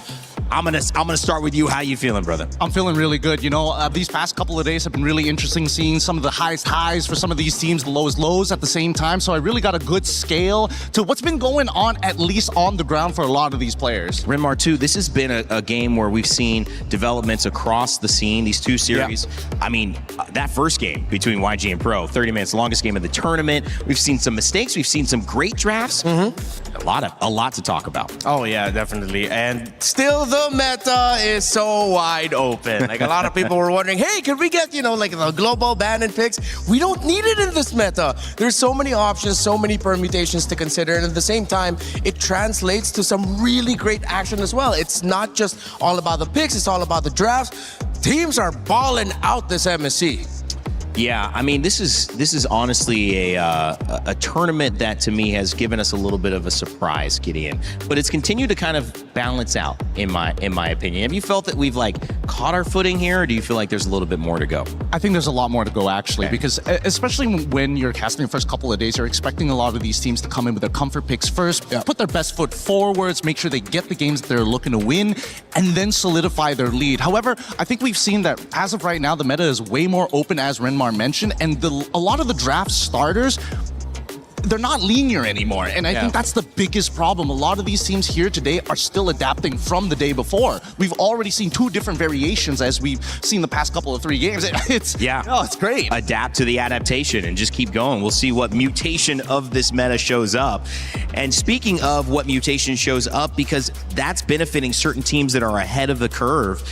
I'm gonna start with you. How you feeling, brother? I'm feeling really good. You know, these past couple of days have been really interesting, seeing some of the highest highs for some of these teams, the lowest lows at the same time. So I really got a good scale to what's been going on, at least on the ground, for a lot of these players. Renmar, too, this has been a game where we've seen developments across the scene, these 2 series. Yeah. I mean, that first game between YG and Pro, 30 minutes, longest game of the tournament. We've seen some mistakes. We've seen some great drafts. A lot to talk about. Oh, yeah, definitely. And still the meta is so wide open. Like, a lot of people were wondering, hey, can we get, like the global ban and picks? We don't need it in this meta. There's so many options, so many permutations to consider. And at the same time, it translates to some really great action as well. It's not just all about the picks, it's all about the drafts. Teams are balling out this MSC. Yeah, I mean, this is honestly a tournament that to me has given us a little bit of a surprise, Gideon. But it's continued to kind of balance out, in my opinion. Have you felt that we've caught our footing here, or do you feel like there's a little bit more to go? I think there's a lot more to go, actually, because especially when you're casting the first couple of days, you're expecting a lot of these teams to come in with their comfort picks first, put their best foot forwards, make sure they get the games that they're looking to win, and then solidify their lead. However, I think we've seen that as of right now, the meta is way more open, as Renmar mentioned, and a lot of the draft starters, they're not linear anymore. And I think that's the biggest problem. A lot of these teams here today are still adapting from the day before. We've already seen 2 different variations as we've seen the past couple of 3 games. It's great. Adapt to the adaptation and just keep going. We'll see what mutation of this meta shows up. And speaking of what mutation shows up, because that's benefiting certain teams that are ahead of the curve.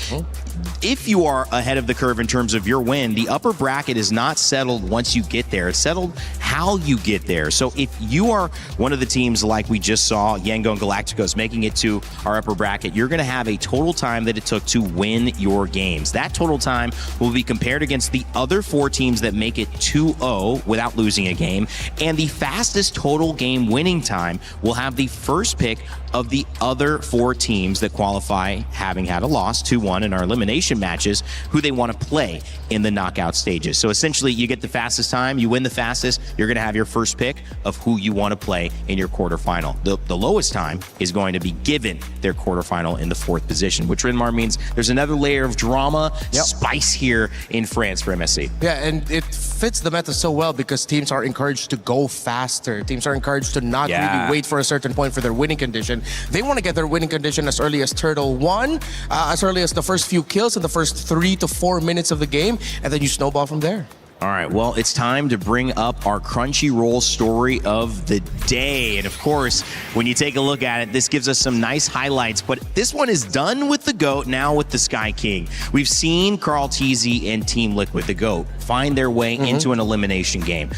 If you are ahead of the curve in terms of your win, the upper bracket is not settled once you get there. It's settled how you get there. So if you are one of the teams like we just saw, Yangon Galacticos, making it to our upper bracket, you're going to have a total time that it took to win your games. That total time will be compared against the other 4 teams that make it 2-0 without losing a game. And the fastest total game winning time will have the first pick of the other 4 teams that qualify, having had a loss, 2-1 in our elimination matches, who they want to play in the knockout stages. So essentially, you get the fastest time, you win the fastest, you're going to have your first pick of who you want to play in your quarterfinal. The lowest time is going to be given their quarterfinal in the 4th position, which Renmar means there's another layer of drama, spice here in France for MSC. Yeah, and it fits the meta so well because teams are encouraged to go faster. Teams are encouraged to not really wait for a certain point for their winning condition. They want to get their winning condition as early as Turtle 1, as early as the first few kills in the first 3 to 4 minutes of the game, and then you snowball from there. All right, well, it's time to bring up our Crunchyroll story of the day. And of course, when you take a look at it, this gives us some nice highlights, but this one is done with the GOAT, now with the Sky King. We've seen Carl TZ and Team Liquid, the GOAT, find their way into an elimination game.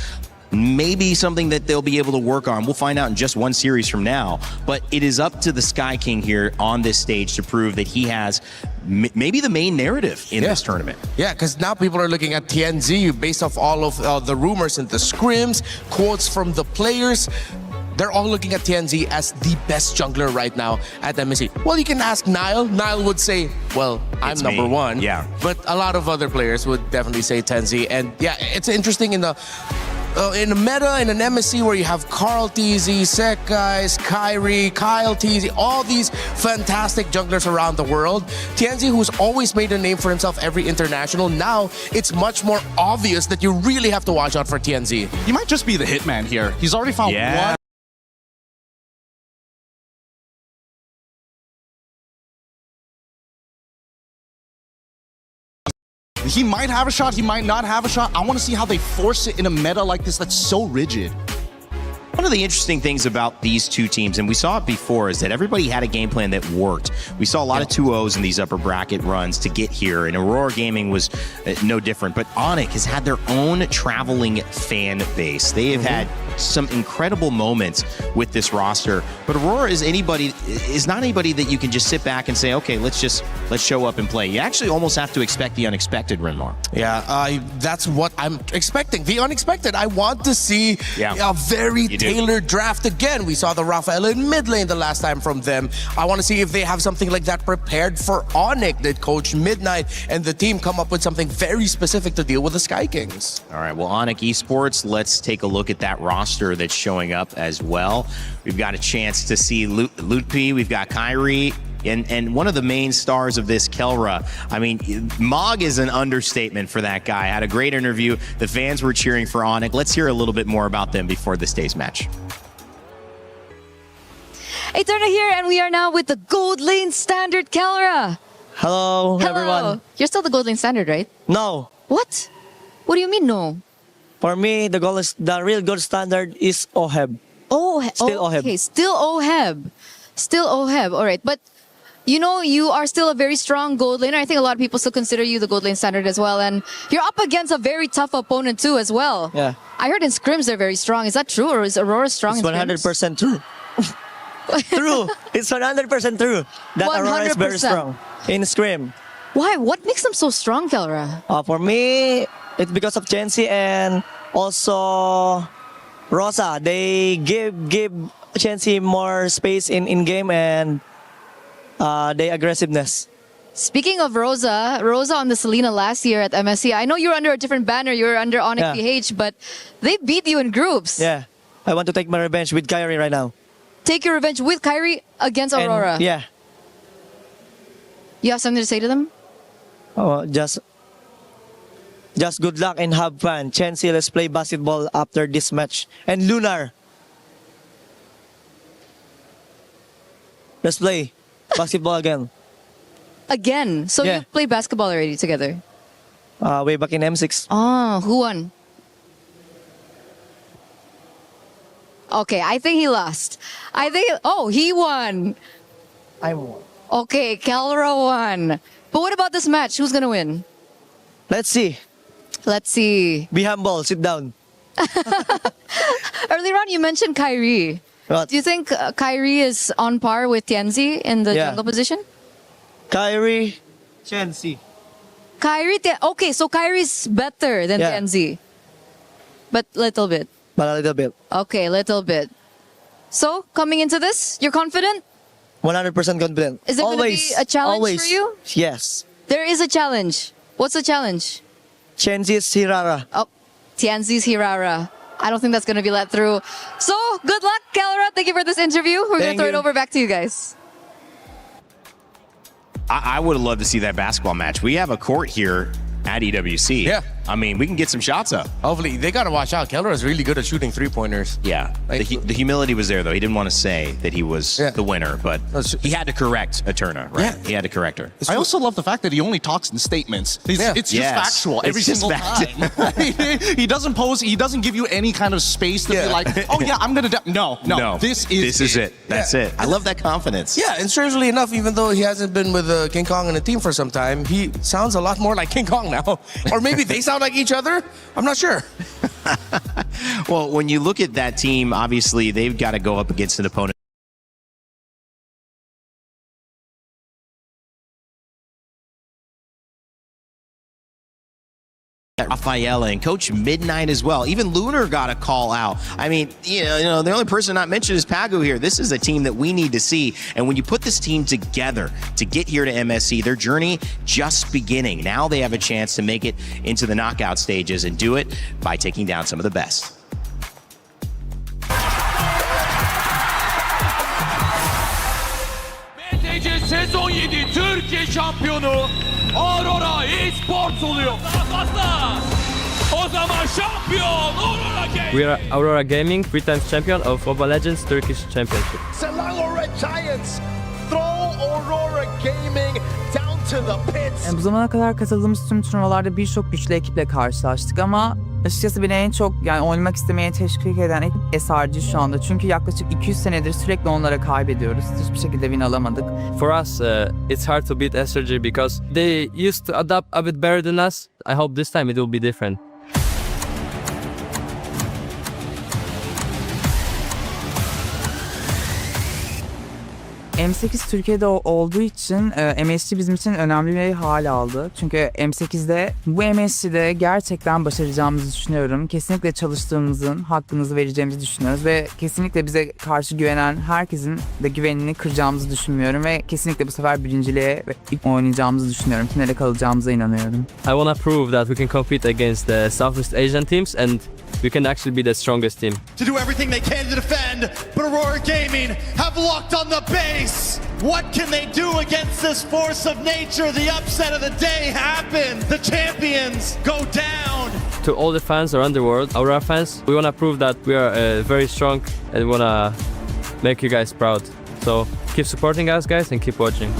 Maybe something that they'll be able to work on. We'll find out in just 1 series from now. But it is up to the Sky King here on this stage to prove that he has maybe the main narrative in this tournament. Yeah, because now people are looking at TNZ based off all of the rumors and the scrims, quotes from the players. They're all looking at TNZ as the best jungler right now at MSC. Well, you can ask Niall. Niall would say, well, I'm number 1. Yeah. But a lot of other players would definitely say TNZ. And yeah, it's interesting in the meta, in an MSC where you have Carl TZ, Sekais, Kyrie, Kyle TZ, all these fantastic junglers around the world. TNZ, who's always made a name for himself every international, now it's much more obvious that you really have to watch out for TNZ. He might just be the hitman here. He's already found one. He might have a shot, he might not have a shot. I want to see how they force it in a meta like this that's so rigid. One of the interesting things about these two teams, and we saw it before, is that everybody had a game plan that worked. We saw a lot of 2-0s in these upper bracket runs to get here, and Aurora Gaming was no different. But ONIC has had their own traveling fan base. They have had some incredible moments with this roster. But Aurora is not anybody that you can just sit back and say, okay, let's show up and play. You actually almost have to expect the unexpected, Renmar. Yeah, that's what I'm expecting. The unexpected. I want to see a very tailored draft again. We saw the Rafael in mid lane the last time from them. I want to see if they have something like that prepared for ONIC. Did Coach Midnight and the team come up with something very specific to deal with the Sky Kings? All right, well, ONIC Esports, let's take a look at that roster that's showing up as well. We've got a chance to see Lutpi, we've got Kyrie, and one of the main stars of this, Kelra. I mean, Mog is an understatement for that guy. Had a great interview. The fans were cheering for ONIC. Let's hear a little bit more about them before this day's match. Eterna here, and we are now with the Gold Lane Standard, Kelra. Hello, everyone. You're still the Gold Lane Standard, right? No. What? What do you mean, no? For me, the real gold standard is OHEB. Still OHEB. Okay, still OHEB. Still OHEB, all right. But, you know, you are still a very strong gold laner. I think a lot of people still consider you the Gold Lane Standard as well. And you're up against a very tough opponent too as well. Yeah. I heard in scrims they're very strong. Is that true, or is Aurora strong it's in scrims? 100% true. True. It's 100% true that 100%. Aurora is very strong in scrim. Why? What makes them so strong, Kelra? For me, it's because of Chensi and also Rosa. They give Chensi more space in game and their aggressiveness. Speaking of Rosa on the Selena last year at MSC, I know you're under a different banner, you're under ONIC PH, but they beat you in groups. Yeah, I want to take my revenge with Kyrie right now. Take your revenge with Kyrie against Aurora. And, yeah. You have something to say to them? Oh, just good luck and have fun. Chensi, let's play basketball after this match. And Lunar, let's play basketball again. Again? So you played basketball already together? Way back in M6. Oh, who won? Okay, I think he lost. He won. I won. Okay, Kelra won. But what about this match? Who's gonna win? Let's see. Let's see. Be humble. Sit down. Earlier on, you mentioned Kyrie. What? Do you think Kyrie is on par with Tianzi in the jungle position? Kyrie, Chensi. Okay, so Kyrie's better than Tianzi. But little bit. But a little bit. Okay, little bit. So, coming into this, you're confident? 100% confident. Is there going to be a challenge for you? Yes. There is a challenge. What's the challenge? Chensi's Hirara. Oh, Tianzi's Hirara. I don't think that's going to be let through. So, good luck, Kelra. Thank you for this interview. We're going to throw it over back to you guys. I would have loved to see that basketball match. We have a court here at EWC. Yeah. I mean, we can get some shots up. Hopefully, they got to watch out. Kelra is really good at shooting three-pointers. Yeah. The humility was there, though. He didn't want to say that he was the winner, but he had to correct Eterna, right? Yeah. He had to correct her. I also love the fact that he only talks in statements. It's just factual every single time. He doesn't pose, he doesn't give you any kind of space to be like, oh yeah, I'm going to... No. This is it. That's it. I love that confidence. Yeah, and strangely enough, even though he hasn't been with King Kong and the team for some time, he sounds a lot more like King Kong now. Or maybe they sound like each other. I'm not sure. Well, when you look at that team, obviously they've got to go up against an opponent. Rafaela and Coach Midnight as well. Even Lunar got a call out. I mean, you know, the only person not mentioned is Pagu here. This is a team that we need to see. And when you put this team together to get here to MSC, their journey just beginning. Now they have a chance to make it into the knockout stages and do it by taking down some of the best. MTC sezon 7 Türkiye şampiyonu Aurora Esports oluyor. O zaman şampiyon Aurora Gaming. We are Aurora Gaming, 3 times champion of Mobile Legends Turkish Championship. Selangor Red Giants throw Aurora Gaming down to the pits. Bu zamana kadar katıldığımız tüm turnuvalarda birçok güçlü ekiple karşılaştık ama Açıkçası beni en çok yani oynamak istemeye teşvik eden SRG şu anda. Çünkü yaklaşık 200 senedir sürekli onlara kaybediyoruz. Hiçbir şekilde win alamadık. For us, it's hard to beat SRG because they used to adapt a bit better than us. I hope this time it will be different. M8 Türkiye'de olduğu için MSC bizim için önemli bir hal aldı. Çünkü M8'de bu MSC'de gerçekten başaracağımızı düşünüyorum. Kesinlikle çalıştığımızın hakkımızı vereceğimizi düşünüyoruz ve kesinlikle bize karşı güvenen herkesin de güvenini kıracağımızı düşünmüyorum ve kesinlikle bu sefer birinciliğe oynayacağımızı düşünüyorum. Finale kalacağımıza inanıyorum. I want to prove that we can compete against the Southeast Asian teams and we can actually be the strongest team. To do everything they can to defend, but Aurora Gaming have locked on the base. What can they do against this force of nature? The upset of the day happened. The champions go down. To all the fans around the world, Aurora fans, we want to prove that we are very strong and we want to make you guys proud. So keep supporting us, guys, and keep watching.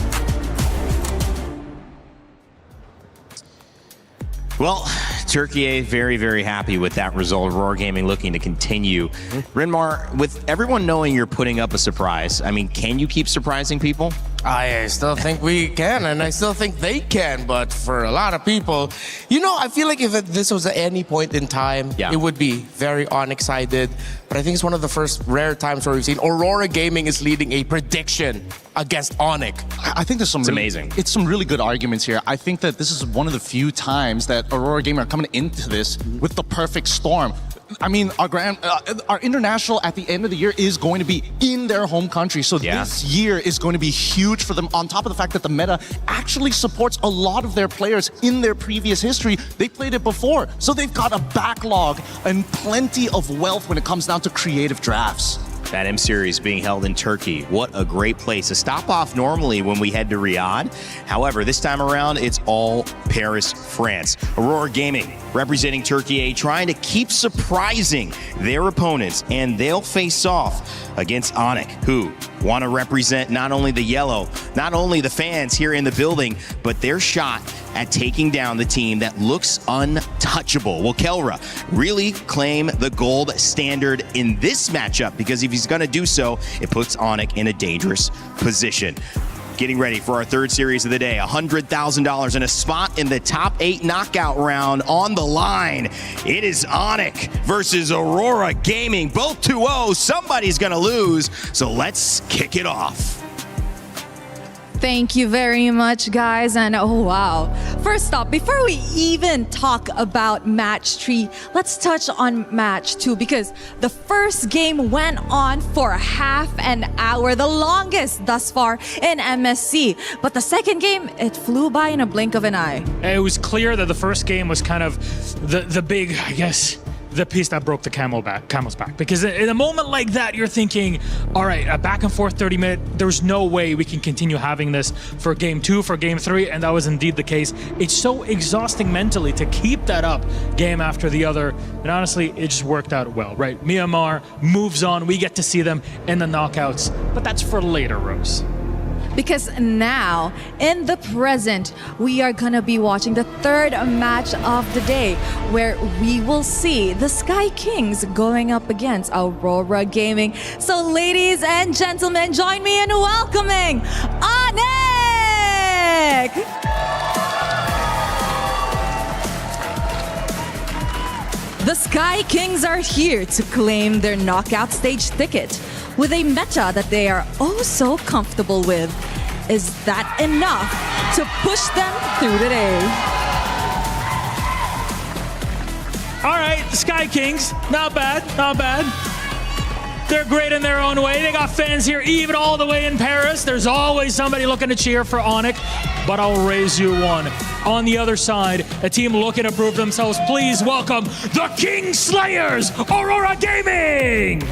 Well, Turkiye very, very happy with that result. Aurora Gaming looking to continue. Rinmar, with everyone knowing you're putting up a surprise, I mean, can you keep surprising people? I still think we can, and I still think they can, but for a lot of people, you know, I feel like if this was at any point in time, it would be very ONIC-sided, but I think it's one of the first rare times where we've seen Aurora Gaming is leading a prediction against ONIC. I think there's some amazing. It's some really good arguments here. I think that this is one of the few times that Aurora Gaming are coming into this with the perfect storm. I mean, our international at the end of the year is going to be in their home country. So this year is going to be huge for them. On top of the fact that the meta actually supports a lot of their players in their previous history. They played it before. So they've got a backlog and plenty of wealth when it comes down to creative drafts. That M Series being held in Turkey. What a great place. A stop off normally when we head to Riyadh. However, this time around, it's all Paris, France. Aurora Gaming representing Turkiye, trying to keep surprising their opponents, and they'll face off against ONIC, who want to represent not only the yellow, not only the fans here in the building, but their shot at taking down the team that looks untouchable. Will Kelra really claim the gold standard in this matchup? Because if he's going to do so, it puts ONIC in a dangerous position. Getting ready for our third series of the day. $100,000 and a spot in the top 8 knockout round on the line. It is ONIC versus Aurora Gaming. Both 2-0. Somebody's going to lose. So let's kick it off. Thank you very much, guys. And oh, wow. First up, before we even talk about match 3, let's touch on match 2 because the first game went on for half an hour, the longest thus far in MSC. But the second game, it flew by in a blink of an eye. It was clear that the first game was kind of the big, I guess, the piece that broke the camel's back. Because in a moment like that, you're thinking, all right, a back and forth 30-minute, there's no way we can continue having this for game 2, for game 3, and that was indeed the case. It's so exhausting mentally to keep that up game after the other, and honestly, it just worked out well, right? Myanmar moves on, we get to see them in the knockouts, but that's for later, Rose. Because now, in the present, we are gonna be watching the third match of the day, where we will see the Sky Kings going up against Aurora Gaming. So ladies and gentlemen, join me in welcoming ONIC! The Sky Kings are here to claim their knockout stage ticket with a meta that they are oh so comfortable with. Is that enough to push them through the day? All right, the Sky Kings, not bad, not bad. They're great in their own way. They got fans here even all the way in Paris. There's always somebody looking to cheer for ONIC, but I'll raise you one. On the other side, a team looking to prove themselves. Please welcome the King Slayers, Aurora Gaming!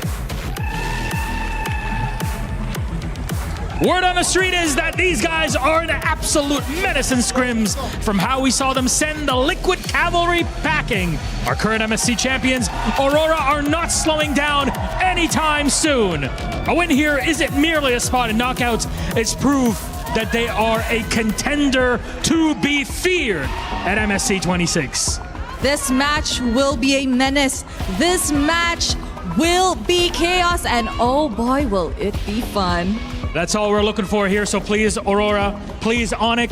Word on the street is that these guys are an absolute menace in scrims from how we saw them send the Liquid Cavalry packing. Our current MSC champions, Aurora, are not slowing down anytime soon. A win here isn't merely a spot in knockouts, it's proof that they are a contender to be feared at MSC 26. This match will be a menace. This match will be chaos, and oh boy, will it be fun. That's all we're looking for here, so please, Aurora, please, ONIC.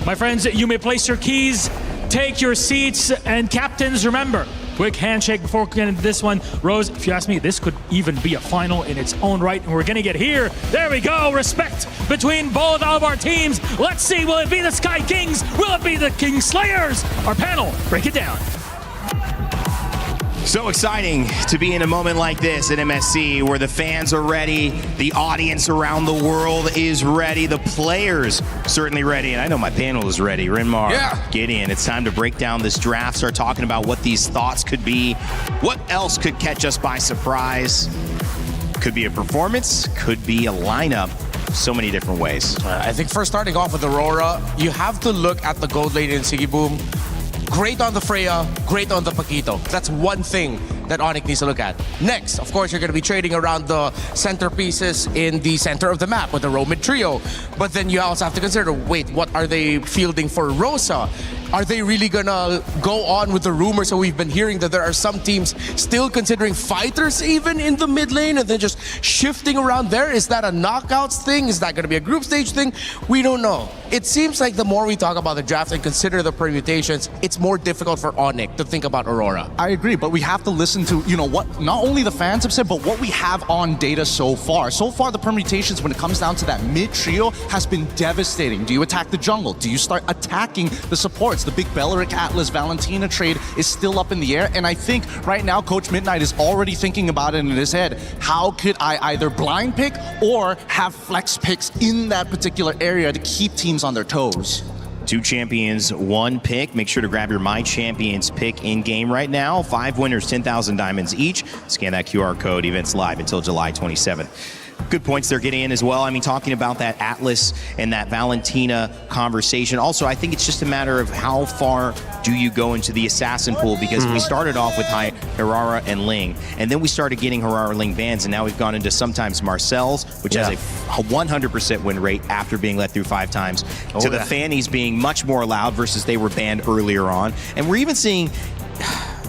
My friends, you may place your keys, take your seats, and captains, remember, quick handshake before getting into this one. Rose, if you ask me, this could even be a final in its own right, and we're gonna get here. There we go, respect between both of our teams. Let's see, will it be the Sky Kings? Will it be the King Slayers? Our panel, break it down. So exciting to be in a moment like this at MSC where the fans are ready, the audience around the world is ready, the players certainly ready, and I know my panel is ready. Rinmar, Gideon, it's time to break down this draft, start talking about what these thoughts could be, what else could catch us by surprise. Could be a performance, could be a lineup. So many different ways. I think first starting off with Aurora, you have to look at the gold lane in Sigiboom. Great on the Freya, great on the Paquito. That's one thing that ONIC needs to look at. Next, of course, you're going to be trading around the centerpieces in the center of the map with the Roman trio. But then you also have to consider, wait, what are they fielding for Rosa? Are they really gonna go on with the rumors that we've been hearing that there are some teams still considering fighters even in the mid lane and then just shifting around there? Is that a knockouts thing? Is that gonna be a group stage thing? We don't know. It seems like the more we talk about the draft and consider the permutations, it's more difficult for ONIC to think about Aurora. I agree, but we have to listen to, what not only the fans have said, but what we have on data so far. So far, the permutations when it comes down to that mid trio has been devastating. Do you attack the jungle? Do you start attacking the supports? The big Beleric Atlas Valentina trade is still up in the air, and I think right now Coach Midnight is already thinking about it in his head. How could I either blind pick or have flex picks in that particular area to keep teams on their toes? 2 champions, 1 pick. Make sure to grab your My Champions pick in game right now. 5 winners, 10,000 diamonds each. Scan that QR code. Events live until July 27th. Good points they're getting in as well. I mean, talking about that Atlas and that Valentina conversation. Also, I think it's just a matter of how far do you go into the assassin pool, because we started off with Hirara and Ling, and then we started getting Hirara Ling bans, and now we've gone into sometimes Marcel's, which has a 100% win rate after being let through 5 times, to the Fannies being much more allowed versus they were banned earlier on. And we're even seeing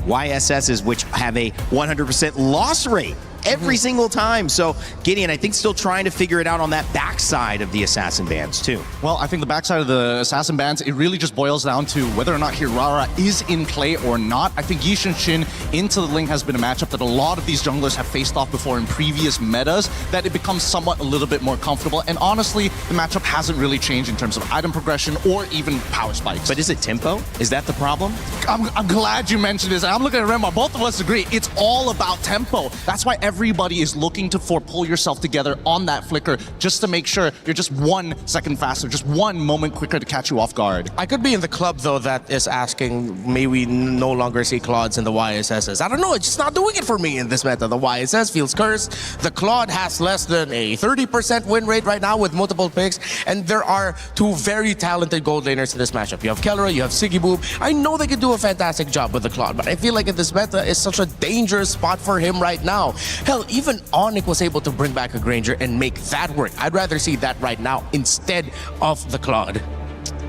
YSSs, which have a 100% loss rate every single time. So Gideon, I think, still trying to figure it out on that backside of the assassin bans too. Well, I think the backside of the assassin bans, it really just boils down to whether or not Hirara is in play or not. I think Yishin Shin into the Ling has been a matchup that a lot of these junglers have faced off before in previous metas, that it becomes somewhat a little bit more comfortable. And honestly, the matchup hasn't really changed in terms of item progression or even power spikes. But is it tempo? Is that the problem? I'm glad you mentioned this. I'm looking at Remar. Both of us agree. It's all about tempo. That's why everybody is looking to pull yourself together on that flicker just to make sure you're just 1 second faster, just 1 moment quicker to catch you off guard. I could be in the club, though, that is asking, may we no longer see Claudes and the YSSs. I don't know, it's just not doing it for me in this meta. The YSS feels cursed. The Claude has less than a 30% win rate right now with multiple picks, and there are 2 very talented gold laners in this matchup. You have Kellera, you have Sigiboom. I know they could do a fantastic job with the Claude, but I feel like in this meta is such a dangerous spot for him right now. Hell, even ONIC was able to bring back a Granger and make that work. I'd rather see that right now instead of the Claude.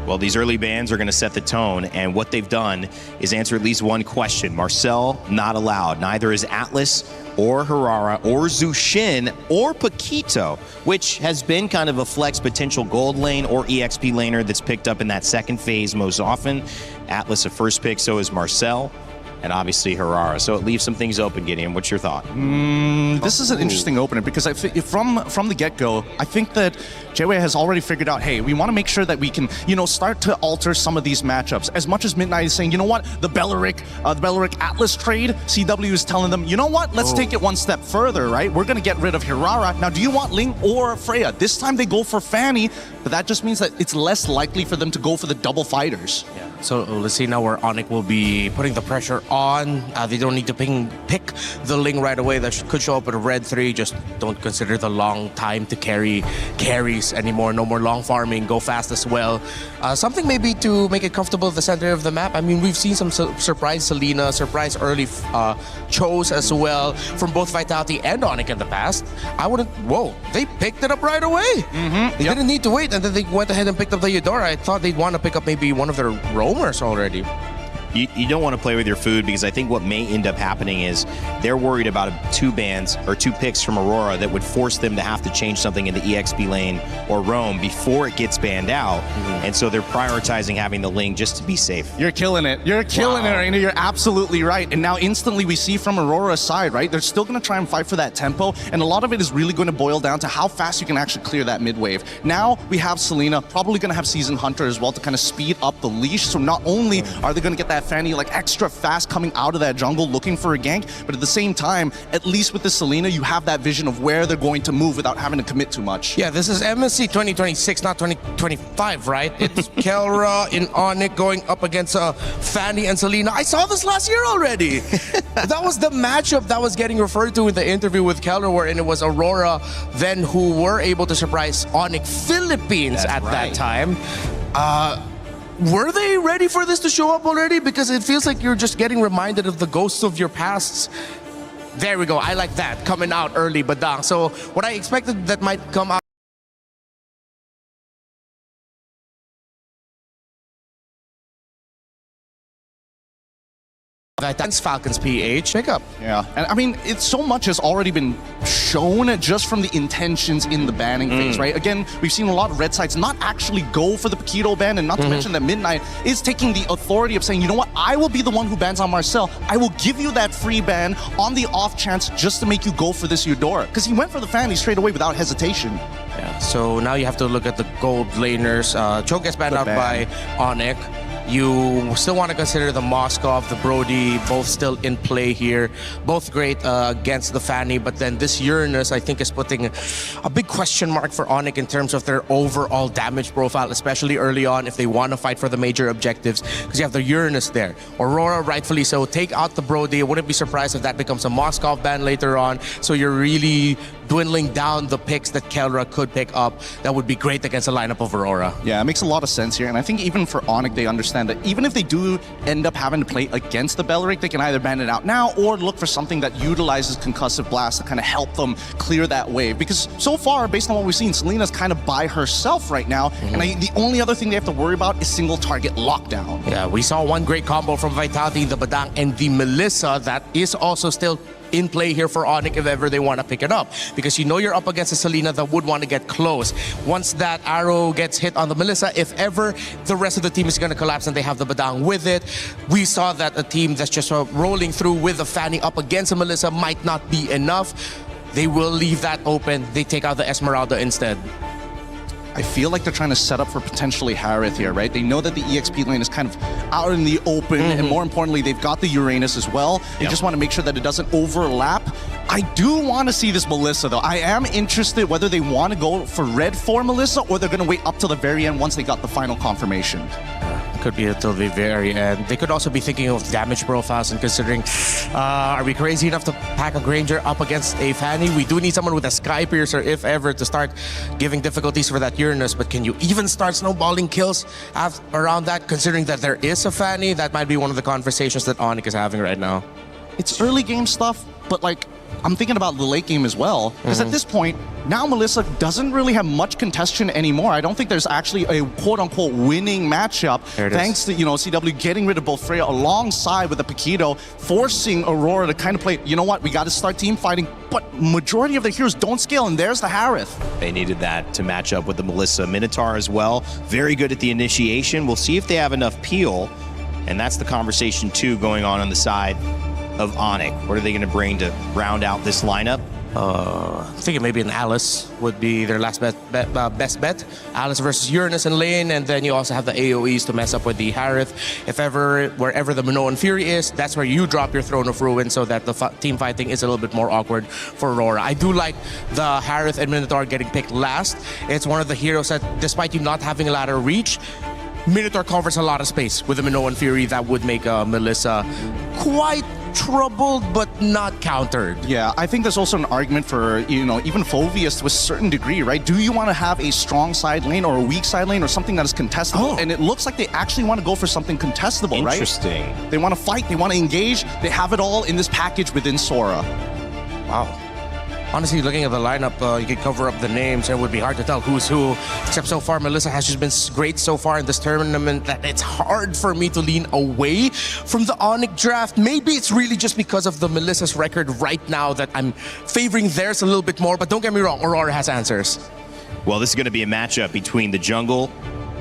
Well, these early bans are going to set the tone, and what they've done is answer at least one question. Marcel, not allowed. Neither is Atlas or Hirara or Zushin or Paquito, which has been kind of a flex potential gold lane or EXP laner that's picked up in that second phase most often. Atlas a first pick, so is Marcel, and obviously Hirara. So it leaves some things open, Gideon. What's your thought? This is an interesting opener, because from the get-go, I think that JWay has already figured out, hey, we want to make sure that we can, start to alter some of these matchups. As much as Midnight is saying, you know what, the Beleric Atlas trade, CW is telling them, you know what, let's take it 1 step further, right? We're going to get rid of Hirara. Now, do you want Ling or Freya? This time they go for Fanny, but that just means that it's less likely for them to go for the double fighters. Yeah. So let's see now where ONIC will be putting the pressure on. They don't need to pick the Ling right away. That could show up with a red 3. Just don't consider the long time to carries anymore. No more long farming. Go fast as well. Something maybe to make it comfortable at the center of the map. I mean, we've seen some surprise Selena, surprise early Chos as well from both Vitality and ONIC in the past. I wouldn't... Whoa, they picked it up right away. They didn't need to wait, and then they went ahead and picked up the Eudora. I thought they'd want to pick up maybe one of their roamers already. You don't want to play with your food, because I think what may end up happening is they're worried about 2 bans or 2 picks from Aurora that would force them to have to change something in the EXP lane or roam before it gets banned out. And so they're prioritizing having the Ling just to be safe. You're killing it. You're killing it, Raina. You're absolutely right. And now instantly we see from Aurora's side, right? They're still going to try and fight for that tempo. And a lot of it is really going to boil down to how fast you can actually clear that mid wave. Now we have Selena, probably going to have Season Hunter as well to kind of speed up the leash. So not only are they going to get that Fanny like extra fast coming out of that jungle looking for a gank, but at the same time, at least with the Selena, you have that vision of where they're going to move without having to commit too much. Yeah, this is MSC 2026, not 2025, right? It's Kelra in ONIC going up against Fanny and Selena. I saw this last year already. That was the matchup that was getting referred to in the interview with Kelra, and it was Aurora then who were able to surprise ONIC Philippines at that time. Were they ready for this to show up already? Because it feels like you're just getting reminded of the ghosts of your pasts. There we go. I like that. Coming out early, Badang. So what I expected that might come out That's Falcons PH pickup. Yeah, and I mean, it's so much has already been shown just from the intentions in the banning phase, right? Again, we've seen a lot of red sides not actually go for the Paquito ban, and not to mention that Midnight is taking the authority of saying, you know what, I will be the one who bans on Marcel. I will give you that free ban on the off chance just to make you go for this Eudora. Because he went for the Fanny straight away without hesitation. Yeah, so now you have to look at the gold laners. Choke gets banned out by ONIC. You still want to consider the Moskov, the Brody, both still in play here. Both great against the Fanny, but then this Uranus, I think, is putting a big question mark for ONIC in terms of their overall damage profile, especially early on if they want to fight for the major objectives, because you have the Uranus there. Aurora, rightfully so, take out the Brody. I wouldn't be surprised if that becomes a Moskov ban later on, so you're really dwindling down the picks that Kelra could pick up. That would be great against a lineup of Aurora. Yeah, it makes a lot of sense here, and I think even for ONIC, they understand that even if they do end up having to play against the Belleric, they can either ban it out now or look for something that utilizes Concussive Blast to kind of help them clear that wave. Because so far, based on what we've seen, Selena's kind of by herself right now, and the only other thing they have to worry about is single target lockdown. Yeah, we saw one great combo from Vitality, the Badang, and the Melissa that is also still in play here for ONIC if ever they want to pick it up, because you know you're up against a Selena that would want to get close. Once that arrow gets hit on the Melissa, if ever the rest of the team is going to collapse and they have the Badang with it, we saw that a team that's just rolling through with the Fanny up against a Melissa might not be enough. They will leave that open. They take out the Esmeralda instead. I feel like they're trying to set up for potentially Harith here, right? They know that the EXP lane is kind of out in the open, and more importantly, they've got the Uranus as well. They just want to make sure that it doesn't overlap. I do want to see this Melissa, though. I am interested whether they want to go for red for Melissa or they're going to wait up till the very end once they got the final confirmation. Could be until the very end. They could also be thinking of damage profiles and considering, are we crazy enough to pack a Granger up against a Fanny? We do need someone with a Sky Piercer, if ever, to start giving difficulties for that Uranus. But can you even start snowballing kills around that, considering that there is a Fanny? That might be one of the conversations that ONIC is having right now. It's early game stuff, but like, I'm thinking about the late game as well, because at this point, now Melissa doesn't really have much contention anymore. I don't think there's actually a quote-unquote winning matchup, thanks to, you know, CW getting rid of both Freya alongside with the Paquito, forcing Aurora to kind of play, you know what, we got to start team fighting, but majority of the heroes don't scale, and there's the Harith. They needed that to match up with the Melissa. Minotaur as well, very good at the initiation. We'll see if they have enough peel, and that's the conversation too going on the side of ONIC. What are they going to bring to round out this lineup? I'm thinking maybe an Alice would be their last best bet. Alice versus Uranus in lane, and then you also have the AoEs to mess up with the Harith. If ever, wherever the Minoan Fury is, that's where you drop your Throne of Ruin so that the team fighting is a little bit more awkward for Aurora. I do like the Harith and Minotaur getting picked last. It's one of the heroes that, despite you not having a ladder reach, Minotaur covers a lot of space with the Minoan Fury that would make Melissa quite troubled but not countered. Yeah, I think there's also an argument for, you know, even Phoveus to a certain degree, right? Do you want to have a strong side lane or a weak side lane or something that is contestable? And it looks like they actually want to go for something contestable, right? Interesting. They want to fight, they want to engage, they have it all in this package within Sora. Wow. Honestly, looking at the lineup, you could cover up the names and it would be hard to tell who's who. Except so far, Melissa has just been great so far in this tournament that it's hard for me to lean away from the ONIC draft. Maybe it's really just because of the Melissa's record right now that I'm favoring theirs a little bit more. But don't get me wrong, Aurora has answers. Well, this is going to be a matchup between the jungle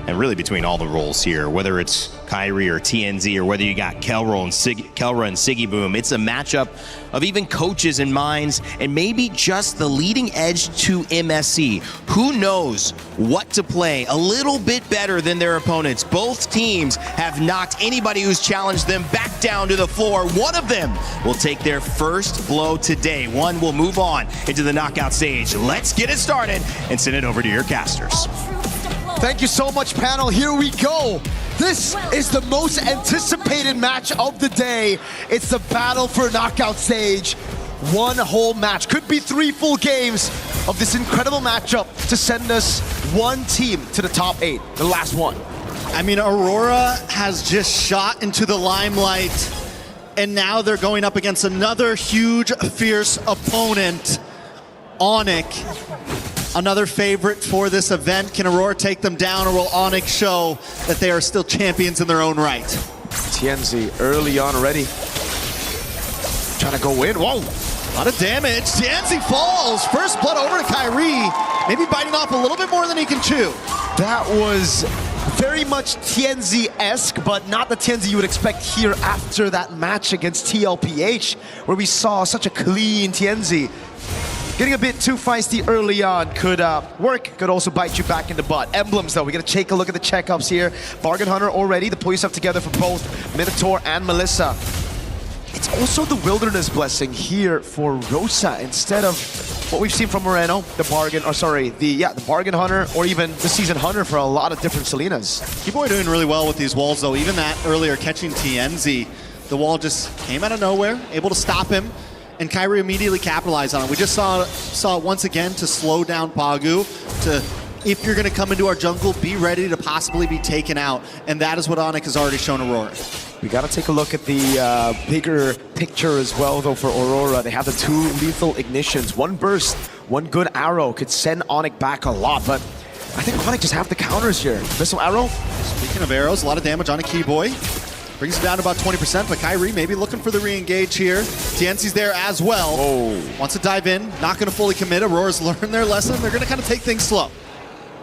and really between all the roles here, whether it's Kyrie or TNZ or whether you got Kelra and Siggy Boom. It's a matchup of even coaches and minds and maybe just the leading edge to MSC. Who knows what to play a little bit better than their opponents. Both teams have knocked anybody who's challenged them back down to the floor. One of them will take their first blow today. One will move on into the knockout stage. Let's get it started and send it over to your casters. Thank you so much, panel. Here we go. This is the most anticipated match of the day. It's the battle for knockout stage. One whole match. Could be 3 full games of this incredible matchup to send us one team to the top 8, the last one. I mean, Aurora has just shot into the limelight, and now they're going up against another huge, fierce opponent, ONIC. Another favorite for this event. Can Aurora take them down, or will ONIC show that they are still champions in their own right? TNZ early on already. Trying to go in. Whoa! A lot of damage. TNZ falls. First blood over to Kyrie. Maybe biting off a little bit more than he can chew. That was very much TNZ-esque, but not the TNZ you would expect here after that match against TLPH, where we saw such a clean TNZ. Getting a bit too feisty early on could work, could also bite you back in the butt. Emblems though, we gotta take a look at the checkups here. Bargain Hunter already to pull yourself together for both Minotaur and Melissa. It's also the Wilderness Blessing here for Rosa instead of what we've seen from Moreno, the Bargain Hunter, or even the Season Hunter for a lot of different Selenas. Keyboy doing really well with these walls though. Even that earlier catching TNZ, the wall just came out of nowhere, able to stop him. And Kyrie immediately capitalized on it. We just saw it once again to slow down Pagu, to, if you're going to come into our jungle, be ready to possibly be taken out. And that is what ONIC has already shown Aurora. We got to take a look at the bigger picture as well, though, for Aurora. They have the 2 lethal ignitions. One burst, one good arrow could send ONIC back a lot, but I think ONIC just have the counters here. Missile arrow. Speaking of arrows, a lot of damage on a Keyboy. Brings it down to about 20%, but Kyrie maybe looking for the re-engage here. TNC's there as well. Wants to dive in, not going to fully commit. Aurora's learned their lesson. They're going to kind of take things slow.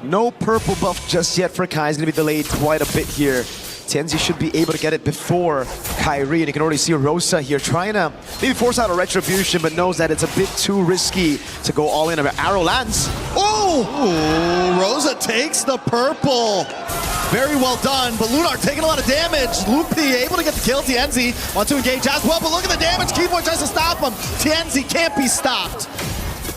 No purple buff just yet for Kai. He's going to be delayed quite a bit here. TNZ should be able to get it before Kyrie, and you can already see Rosa here trying to maybe force out a retribution, but knows that it's a bit too risky to go all in. Arrow lands. Oh! Rosa takes the purple. Very well done, but Lunar taking a lot of damage. Loopy able to get the kill. TNZ wants to engage as well, but look at the damage. Keyboy tries to stop him. TNZ can't be stopped.